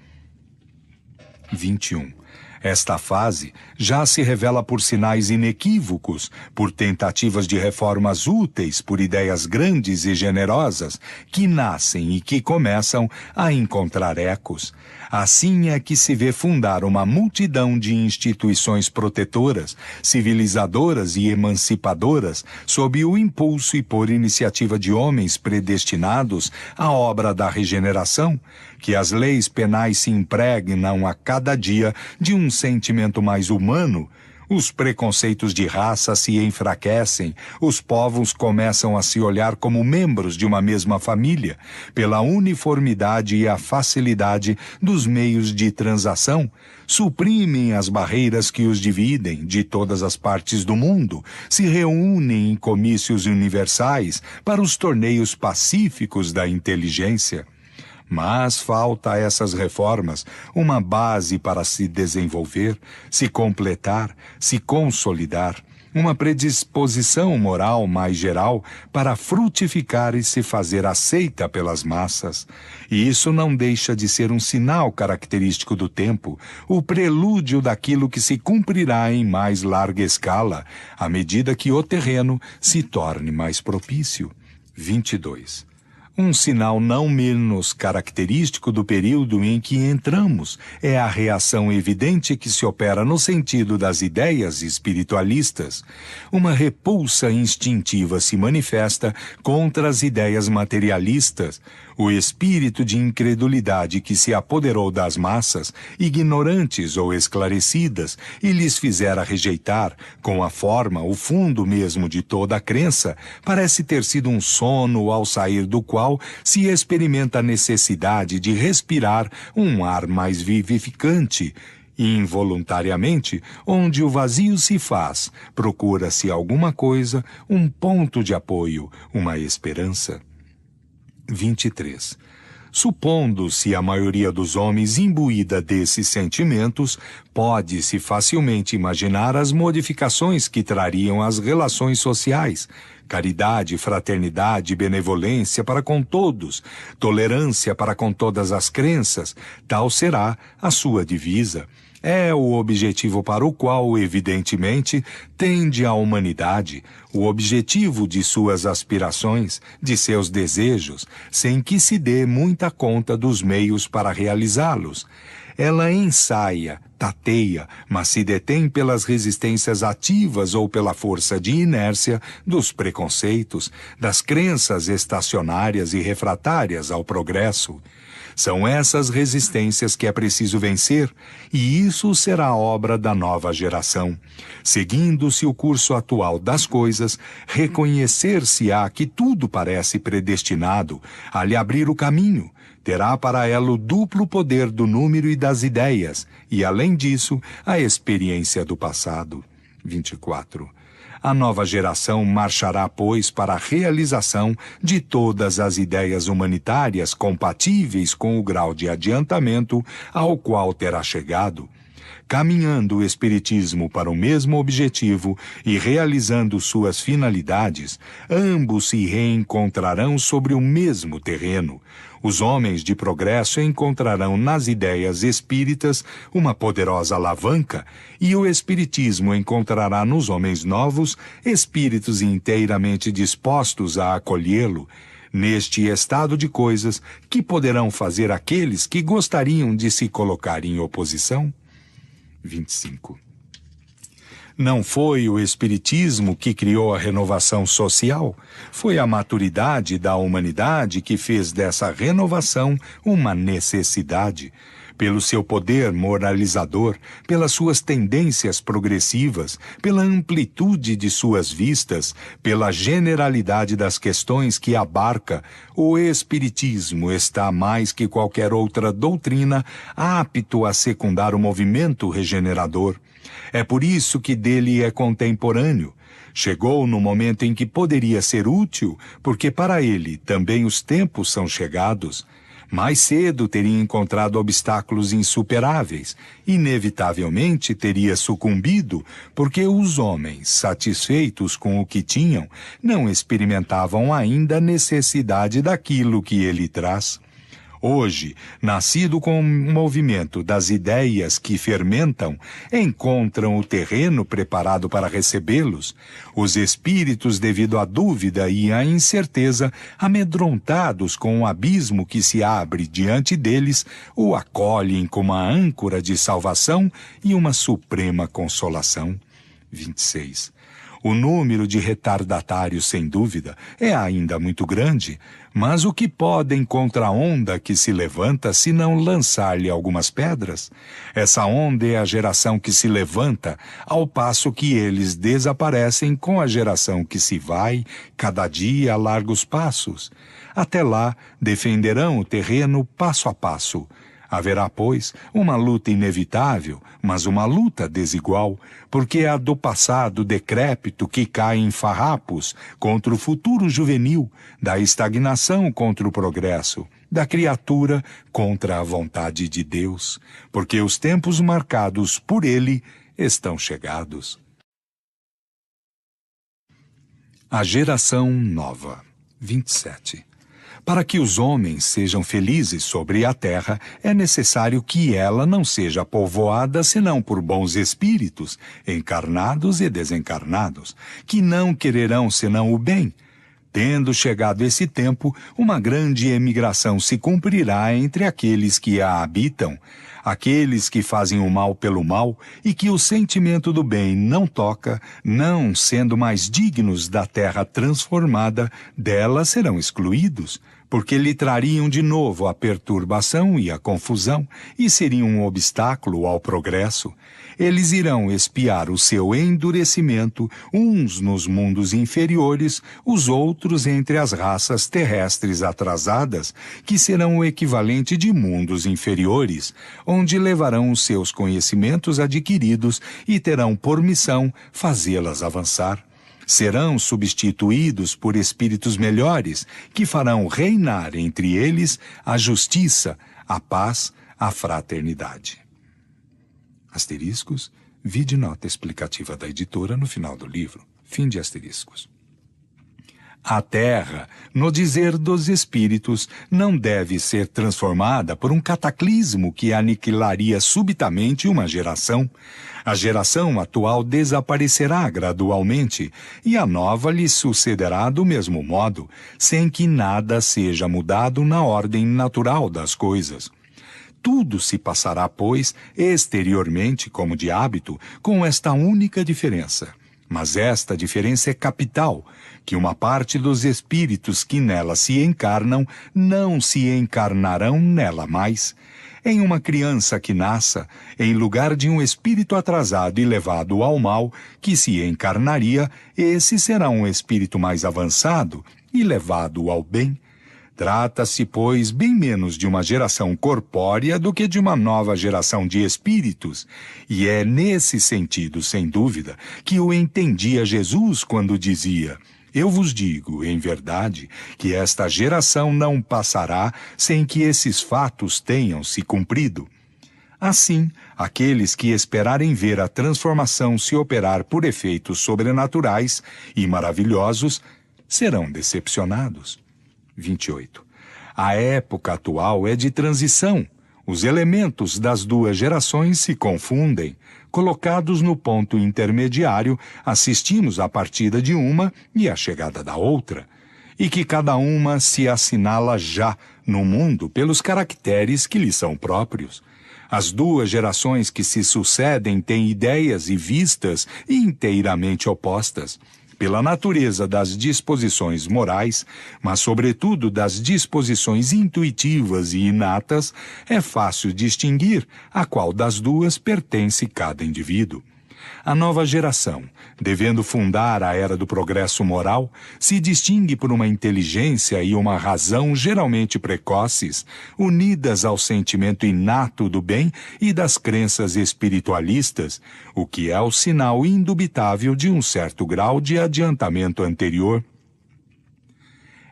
21. Esta fase já se revela por sinais inequívocos, por tentativas de reformas úteis, por ideias grandes e generosas que nascem e que começam a encontrar ecos. Assim é que se vê fundar uma multidão de instituições protetoras, civilizadoras e emancipadoras, sob o impulso e por iniciativa de homens predestinados à obra da regeneração, que as leis penais se impregnam a cada dia de um sentimento mais humano. Os preconceitos de raça se enfraquecem, os povos começam a se olhar como membros de uma mesma família, pela uniformidade e a facilidade dos meios de transação, suprimem as barreiras que os dividem de todas as partes do mundo, se reúnem em comícios universais para os torneios pacíficos da inteligência. Mas falta a essas reformas uma base para se desenvolver, se completar, se consolidar, uma predisposição moral mais geral para frutificar e se fazer aceita pelas massas. E isso não deixa de ser um sinal característico do tempo, o prelúdio daquilo que se cumprirá em mais larga escala, à medida que o terreno se torne mais propício. 22. Um sinal não menos característico do período em que entramos é a reação evidente que se opera no sentido das ideias espiritualistas. Uma repulsa instintiva se manifesta contra as ideias materialistas. O espírito de incredulidade que se apoderou das massas, ignorantes ou esclarecidas, e lhes fizera rejeitar, com a forma, o fundo mesmo de toda a crença, parece ter sido um sono ao sair do qual se experimenta a necessidade de respirar um ar mais vivificante. Involuntariamente, onde o vazio se faz, procura-se alguma coisa, um ponto de apoio, uma esperança. 23. Supondo-se a maioria dos homens imbuída desses sentimentos, pode-se facilmente imaginar as modificações que trariam as relações sociais: caridade, fraternidade, benevolência para com todos, tolerância para com todas as crenças. Tal será a sua divisa. É o objetivo para o qual, evidentemente, tende a humanidade, o objetivo de suas aspirações, de seus desejos, sem que se dê muita conta dos meios para realizá-los. Ela ensaia, tateia, mas se detém pelas resistências ativas ou pela força de inércia dos preconceitos, das crenças estacionárias e refratárias ao progresso. São essas resistências que é preciso vencer, e isso será obra da nova geração. Seguindo-se o curso atual das coisas, reconhecer-se-á que tudo parece predestinado a lhe abrir o caminho. Terá para ela o duplo poder do número e das ideias, e, além disso, a experiência do passado. 24. A nova geração marchará, pois, para a realização de todas as ideias humanitárias compatíveis com o grau de adiantamento ao qual terá chegado. Caminhando o Espiritismo para o mesmo objetivo e realizando suas finalidades, ambos se reencontrarão sobre o mesmo terreno. Os homens de progresso encontrarão nas ideias espíritas uma poderosa alavanca, e o Espiritismo encontrará nos homens novos espíritos inteiramente dispostos a acolhê-lo. Neste estado de coisas, que poderão fazer aqueles que gostariam de se colocar em oposição? 25. Não foi o Espiritismo que criou a renovação social, foi a maturidade da humanidade que fez dessa renovação uma necessidade. Pelo seu poder moralizador, pelas suas tendências progressivas, pela amplitude de suas vistas, pela generalidade das questões que abarca, o Espiritismo está mais que qualquer outra doutrina apto a secundar o movimento regenerador. É por isso que dele é contemporâneo. Chegou no momento em que poderia ser útil, porque para ele também os tempos são chegados. Mais cedo teria encontrado obstáculos insuperáveis. Inevitavelmente teria sucumbido, porque os homens, satisfeitos com o que tinham, não experimentavam ainda a necessidade daquilo que ele traz. Hoje, nascido com o movimento das ideias que fermentam, encontram o terreno preparado para recebê-los. Os espíritos, devido à dúvida e à incerteza, amedrontados com o abismo que se abre diante deles, o acolhem como a âncora de salvação e uma suprema consolação. 26. O número de retardatários, sem dúvida, é ainda muito grande, mas o que podem contra a onda que se levanta se não lançar-lhe algumas pedras? Essa onda é a geração que se levanta, ao passo que eles desaparecem com a geração que se vai, cada dia a largos passos. Até lá, defenderão o terreno passo a passo. Haverá, pois, uma luta inevitável, mas uma luta desigual, porque é a do passado decrépito que cai em farrapos contra o futuro juvenil, da estagnação contra o progresso. da criatura contra a vontade de Deus, porque os tempos marcados por ele estão chegados. A geração nova. 27. Para que os homens sejam felizes sobre a terra, é necessário que ela não seja povoada senão por bons espíritos, encarnados e desencarnados, que não quererão senão o bem. Tendo chegado esse tempo, uma grande emigração se cumprirá entre aqueles que a habitam, aqueles que fazem o mal pelo mal e que o sentimento do bem não toca, não sendo mais dignos da terra transformada, dela serão excluídos, porque lhe trariam de novo a perturbação e a confusão e seriam um obstáculo ao progresso. Eles irão expiar o seu endurecimento, uns nos mundos inferiores, os outros entre as raças terrestres atrasadas, que serão o equivalente de mundos inferiores, onde levarão os seus conhecimentos adquiridos e terão por missão fazê-las avançar. Serão substituídos por espíritos melhores, que farão reinar entre eles a justiça, a paz, a fraternidade. Asteriscos, vide nota explicativa da editora no final do livro. Fim de asteriscos. A terra, no dizer dos espíritos, não deve ser transformada por um cataclismo que aniquilaria subitamente uma geração. A geração atual desaparecerá gradualmente e a nova lhe sucederá do mesmo modo, sem que nada seja mudado na ordem natural das coisas. Tudo se passará, pois, exteriormente, como de hábito, com esta única diferença. Mas esta diferença é capital, que uma parte dos espíritos que nela se encarnam não se encarnarão nela mais. Em uma criança que nasça, em lugar de um espírito atrasado e levado ao mal, que se encarnaria, esse será um espírito mais avançado e levado ao bem. Trata-se, pois, bem menos de uma geração corpórea do que de uma nova geração de espíritos, e é nesse sentido, sem dúvida, que o entendia Jesus quando dizia: eu vos digo, em verdade, que esta geração não passará sem que esses fatos tenham se cumprido. Assim, aqueles que esperarem ver a transformação se operar por efeitos sobrenaturais e maravilhosos serão decepcionados. 28. A época atual é de transição. Os elementos das duas gerações se confundem. Colocados no ponto intermediário, assistimos à partida de uma e à chegada da outra, e que cada uma se assinala já no mundo pelos caracteres que lhe são próprios. As duas gerações que se sucedem têm ideias e vistas inteiramente opostas. Pela natureza das disposições morais, mas sobretudo das disposições intuitivas e inatas, é fácil distinguir a qual das duas pertence cada indivíduo. A nova geração, devendo fundar a era do progresso moral, se distingue por uma inteligência e uma razão geralmente precoces, unidas ao sentimento inato do bem e das crenças espiritualistas, o que é o sinal indubitável de um certo grau de adiantamento anterior.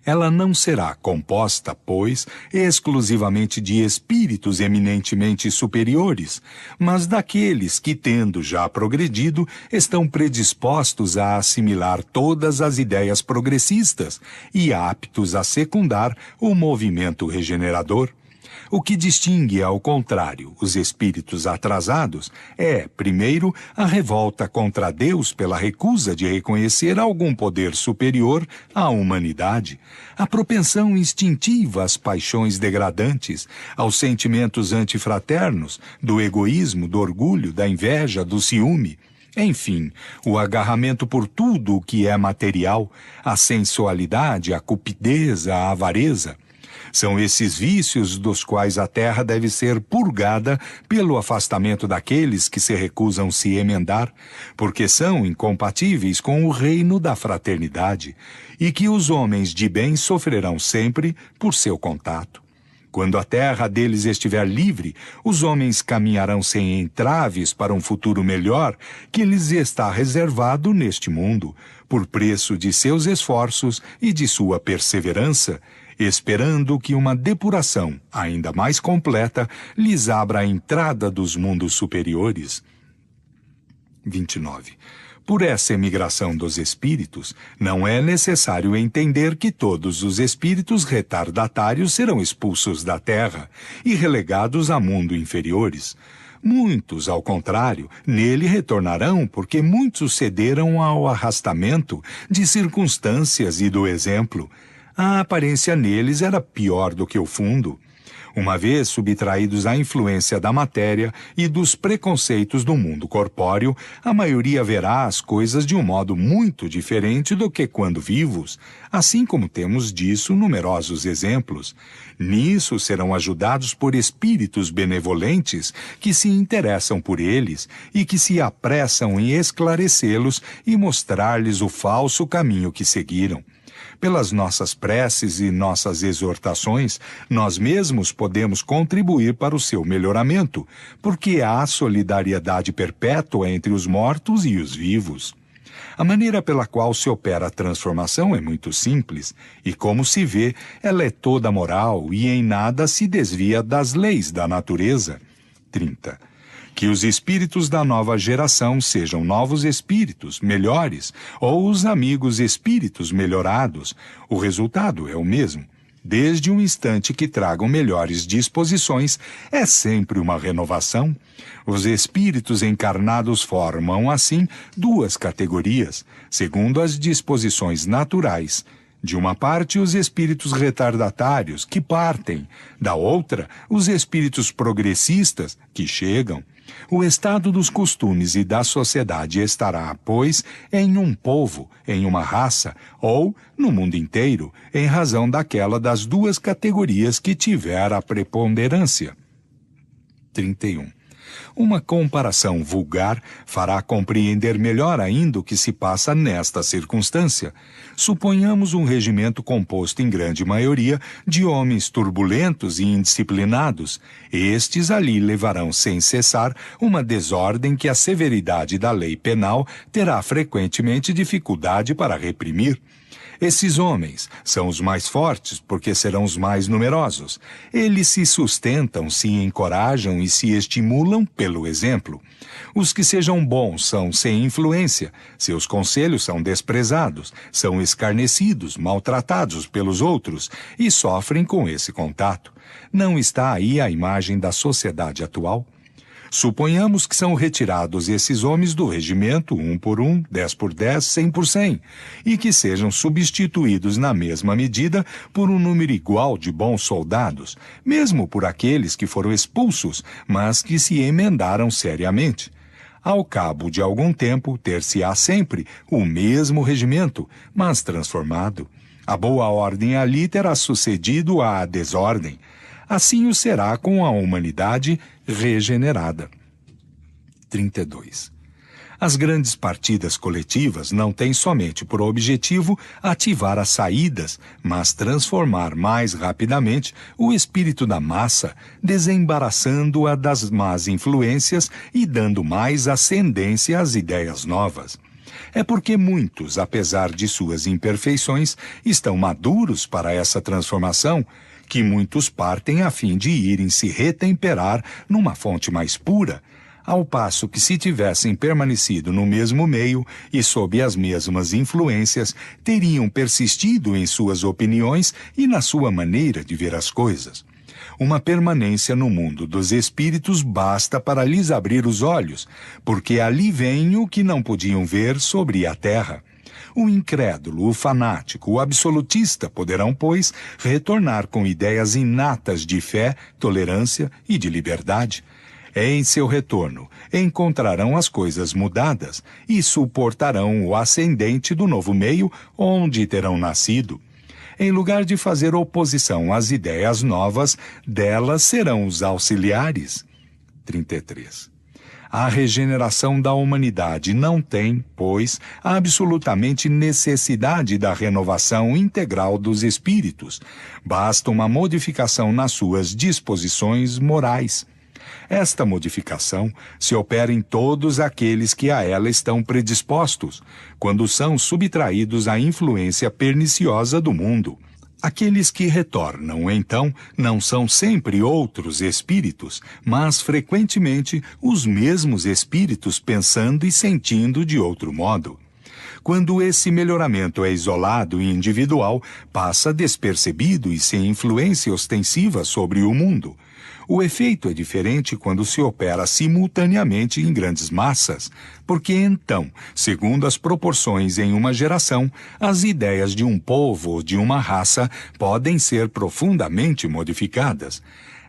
Ela não será composta, pois, exclusivamente de espíritos eminentemente superiores, mas daqueles que, tendo já progredido, estão predispostos a assimilar todas as ideias progressistas e aptos a secundar o movimento regenerador. O que distingue, ao contrário, os espíritos atrasados é, primeiro, a revolta contra Deus pela recusa de reconhecer algum poder superior à humanidade, a propensão instintiva às paixões degradantes, aos sentimentos antifraternos, do egoísmo, do orgulho, da inveja, do ciúme. Enfim, o agarramento por tudo o que é material, a sensualidade, a cupidez, a avareza. São esses vícios dos quais a terra deve ser purgada pelo afastamento daqueles que se recusam se emendar, porque são incompatíveis com o reino da fraternidade, e que os homens de bem sofrerão sempre por seu contato. Quando a terra deles estiver livre, os homens caminharão sem entraves para um futuro melhor que lhes está reservado neste mundo, por preço de seus esforços e de sua perseverança, esperando que uma depuração ainda mais completa lhes abra a entrada dos mundos superiores. 29. Por essa emigração dos espíritos, não é necessário entender que todos os espíritos retardatários serão expulsos da Terra e relegados a mundos inferiores. Muitos, ao contrário, nele retornarão porque muitos cederam ao arrastamento de circunstâncias e do exemplo. A aparência neles era pior do que o fundo. Uma vez subtraídos à influência da matéria e dos preconceitos do mundo corpóreo, a maioria verá as coisas de um modo muito diferente do que quando vivos, assim como temos disso numerosos exemplos. Nisso serão ajudados por espíritos benevolentes que se interessam por eles e que se apressam em esclarecê-los e mostrar-lhes o falso caminho que seguiram. Pelas nossas preces e nossas exortações, nós mesmos podemos contribuir para o seu melhoramento, porque há solidariedade perpétua entre os mortos e os vivos. A maneira pela qual se opera a transformação é muito simples, e como se vê, ela é toda moral e em nada se desvia das leis da natureza. 30. Que os espíritos da nova geração sejam novos espíritos, melhores, ou os amigos espíritos melhorados, o resultado é o mesmo. Desde um instante que tragam melhores disposições, é sempre uma renovação. Os espíritos encarnados formam, assim, duas categorias, segundo as disposições naturais. De uma parte, os espíritos retardatários, que partem. Da outra, os espíritos progressistas, que chegam. O estado dos costumes e da sociedade estará, pois, em um povo, em uma raça, ou, no mundo inteiro, em razão daquela das duas categorias que tiver a preponderância. 31. Uma comparação vulgar fará compreender melhor ainda o que se passa nesta circunstância. Suponhamos um regimento composto em grande maioria de homens turbulentos e indisciplinados. Estes ali levarão sem cessar uma desordem que a severidade da lei penal terá frequentemente dificuldade para reprimir. Esses homens são os mais fortes porque serão os mais numerosos. Eles se sustentam, se encorajam e se estimulam pelo exemplo. Os que sejam bons são sem influência, seus conselhos são desprezados, são escarnecidos, maltratados pelos outros e sofrem com esse contato. Não está aí a imagem da sociedade atual? Suponhamos que são retirados esses homens do regimento 1 por 1, 10 por 10, 100 por 100, e que sejam substituídos na mesma medida por um número igual de bons soldados, mesmo por aqueles que foram expulsos, mas que se emendaram seriamente. Ao cabo de algum tempo, ter-se-á sempre o mesmo regimento, mas transformado. A boa ordem ali terá sucedido à desordem. Assim o será com a humanidade regenerada. 32. As grandes partidas coletivas não têm somente por objetivo ativar as saídas, mas transformar mais rapidamente o espírito da massa, desembaraçando-a das más influências e dando mais ascendência às ideias novas. É porque muitos, apesar de suas imperfeições, estão maduros para essa transformação, que muitos partem a fim de irem se retemperar numa fonte mais pura, ao passo que se tivessem permanecido no mesmo meio e sob as mesmas influências, teriam persistido em suas opiniões e na sua maneira de ver as coisas. Uma permanência no mundo dos espíritos basta para lhes abrir os olhos, porque ali vem o que não podiam ver sobre a terra. O incrédulo, o fanático, o absolutista poderão, pois, retornar com ideias inatas de fé, tolerância e de liberdade. Em seu retorno, encontrarão as coisas mudadas e suportarão o ascendente do novo meio onde terão nascido. Em lugar de fazer oposição às ideias novas, delas serão os auxiliares. 33. A regeneração da humanidade não tem, pois, absolutamente necessidade da renovação integral dos espíritos. Basta uma modificação nas suas disposições morais. Esta modificação se opera em todos aqueles que a ela estão predispostos, quando são subtraídos à influência perniciosa do mundo. Aqueles que retornam, então, não são sempre outros espíritos, mas frequentemente os mesmos espíritos pensando e sentindo de outro modo. Quando esse melhoramento é isolado e individual, passa despercebido e sem influência ostensiva sobre o mundo. O efeito é diferente quando se opera simultaneamente em grandes massas, porque então, segundo as proporções em uma geração, as ideias de um povo ou de uma raça podem ser profundamente modificadas.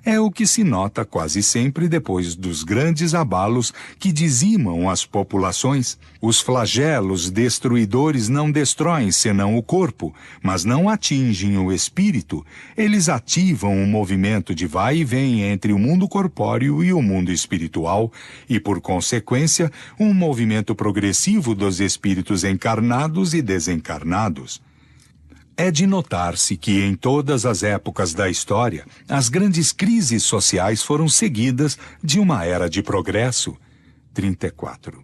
É o que se nota quase sempre depois dos grandes abalos que dizimam as populações. Os flagelos destruidores não destroem senão o corpo, mas não atingem o espírito. Eles ativam um movimento de vai e vem entre o mundo corpóreo e o mundo espiritual, e, por consequência, um movimento progressivo dos espíritos encarnados e desencarnados. É de notar-se que em todas as épocas da história, as grandes crises sociais foram seguidas de uma era de progresso. 34.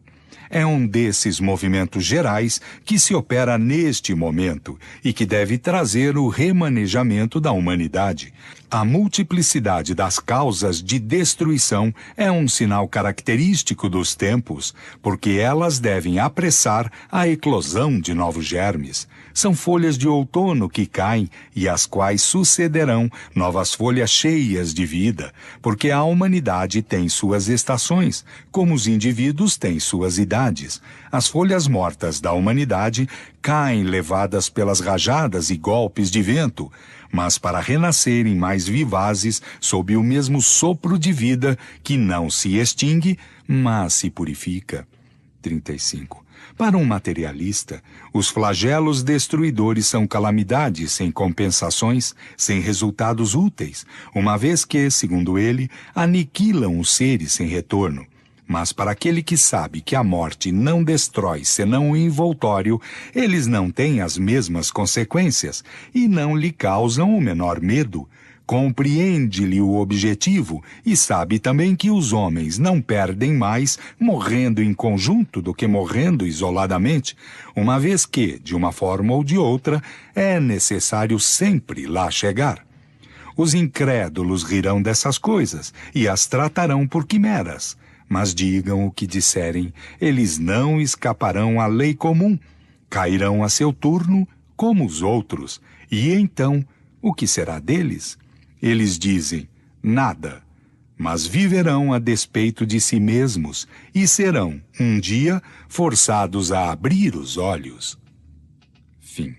É um desses movimentos gerais que se opera neste momento e que deve trazer o remanejamento da humanidade. A multiplicidade das causas de destruição é um sinal característico dos tempos, porque elas devem apressar a eclosão de novos germes. São folhas de outono que caem e às quais sucederão novas folhas cheias de vida, porque a humanidade tem suas estações, como os indivíduos têm suas idades. As folhas mortas da humanidade caem levadas pelas rajadas e golpes de vento, mas para renascerem mais vivazes sob o mesmo sopro de vida que não se extingue, mas se purifica. 35. Para um materialista, os flagelos destruidores são calamidades sem compensações, sem resultados úteis, uma vez que, segundo ele, aniquilam os seres sem retorno. Mas para aquele que sabe que a morte não destrói senão o envoltório, eles não têm as mesmas consequências e não lhe causam o menor medo. Compreende-lhe o objetivo e sabe também que os homens não perdem mais morrendo em conjunto do que morrendo isoladamente, uma vez que, de uma forma ou de outra, é necessário sempre lá chegar. Os incrédulos rirão dessas coisas e as tratarão por quimeras. Mas digam o que disserem, eles não escaparão à lei comum, cairão a seu turno como os outros, e então, o que será deles? Eles dizem, nada, mas viverão a despeito de si mesmos e serão, um dia, forçados a abrir os olhos. Fim.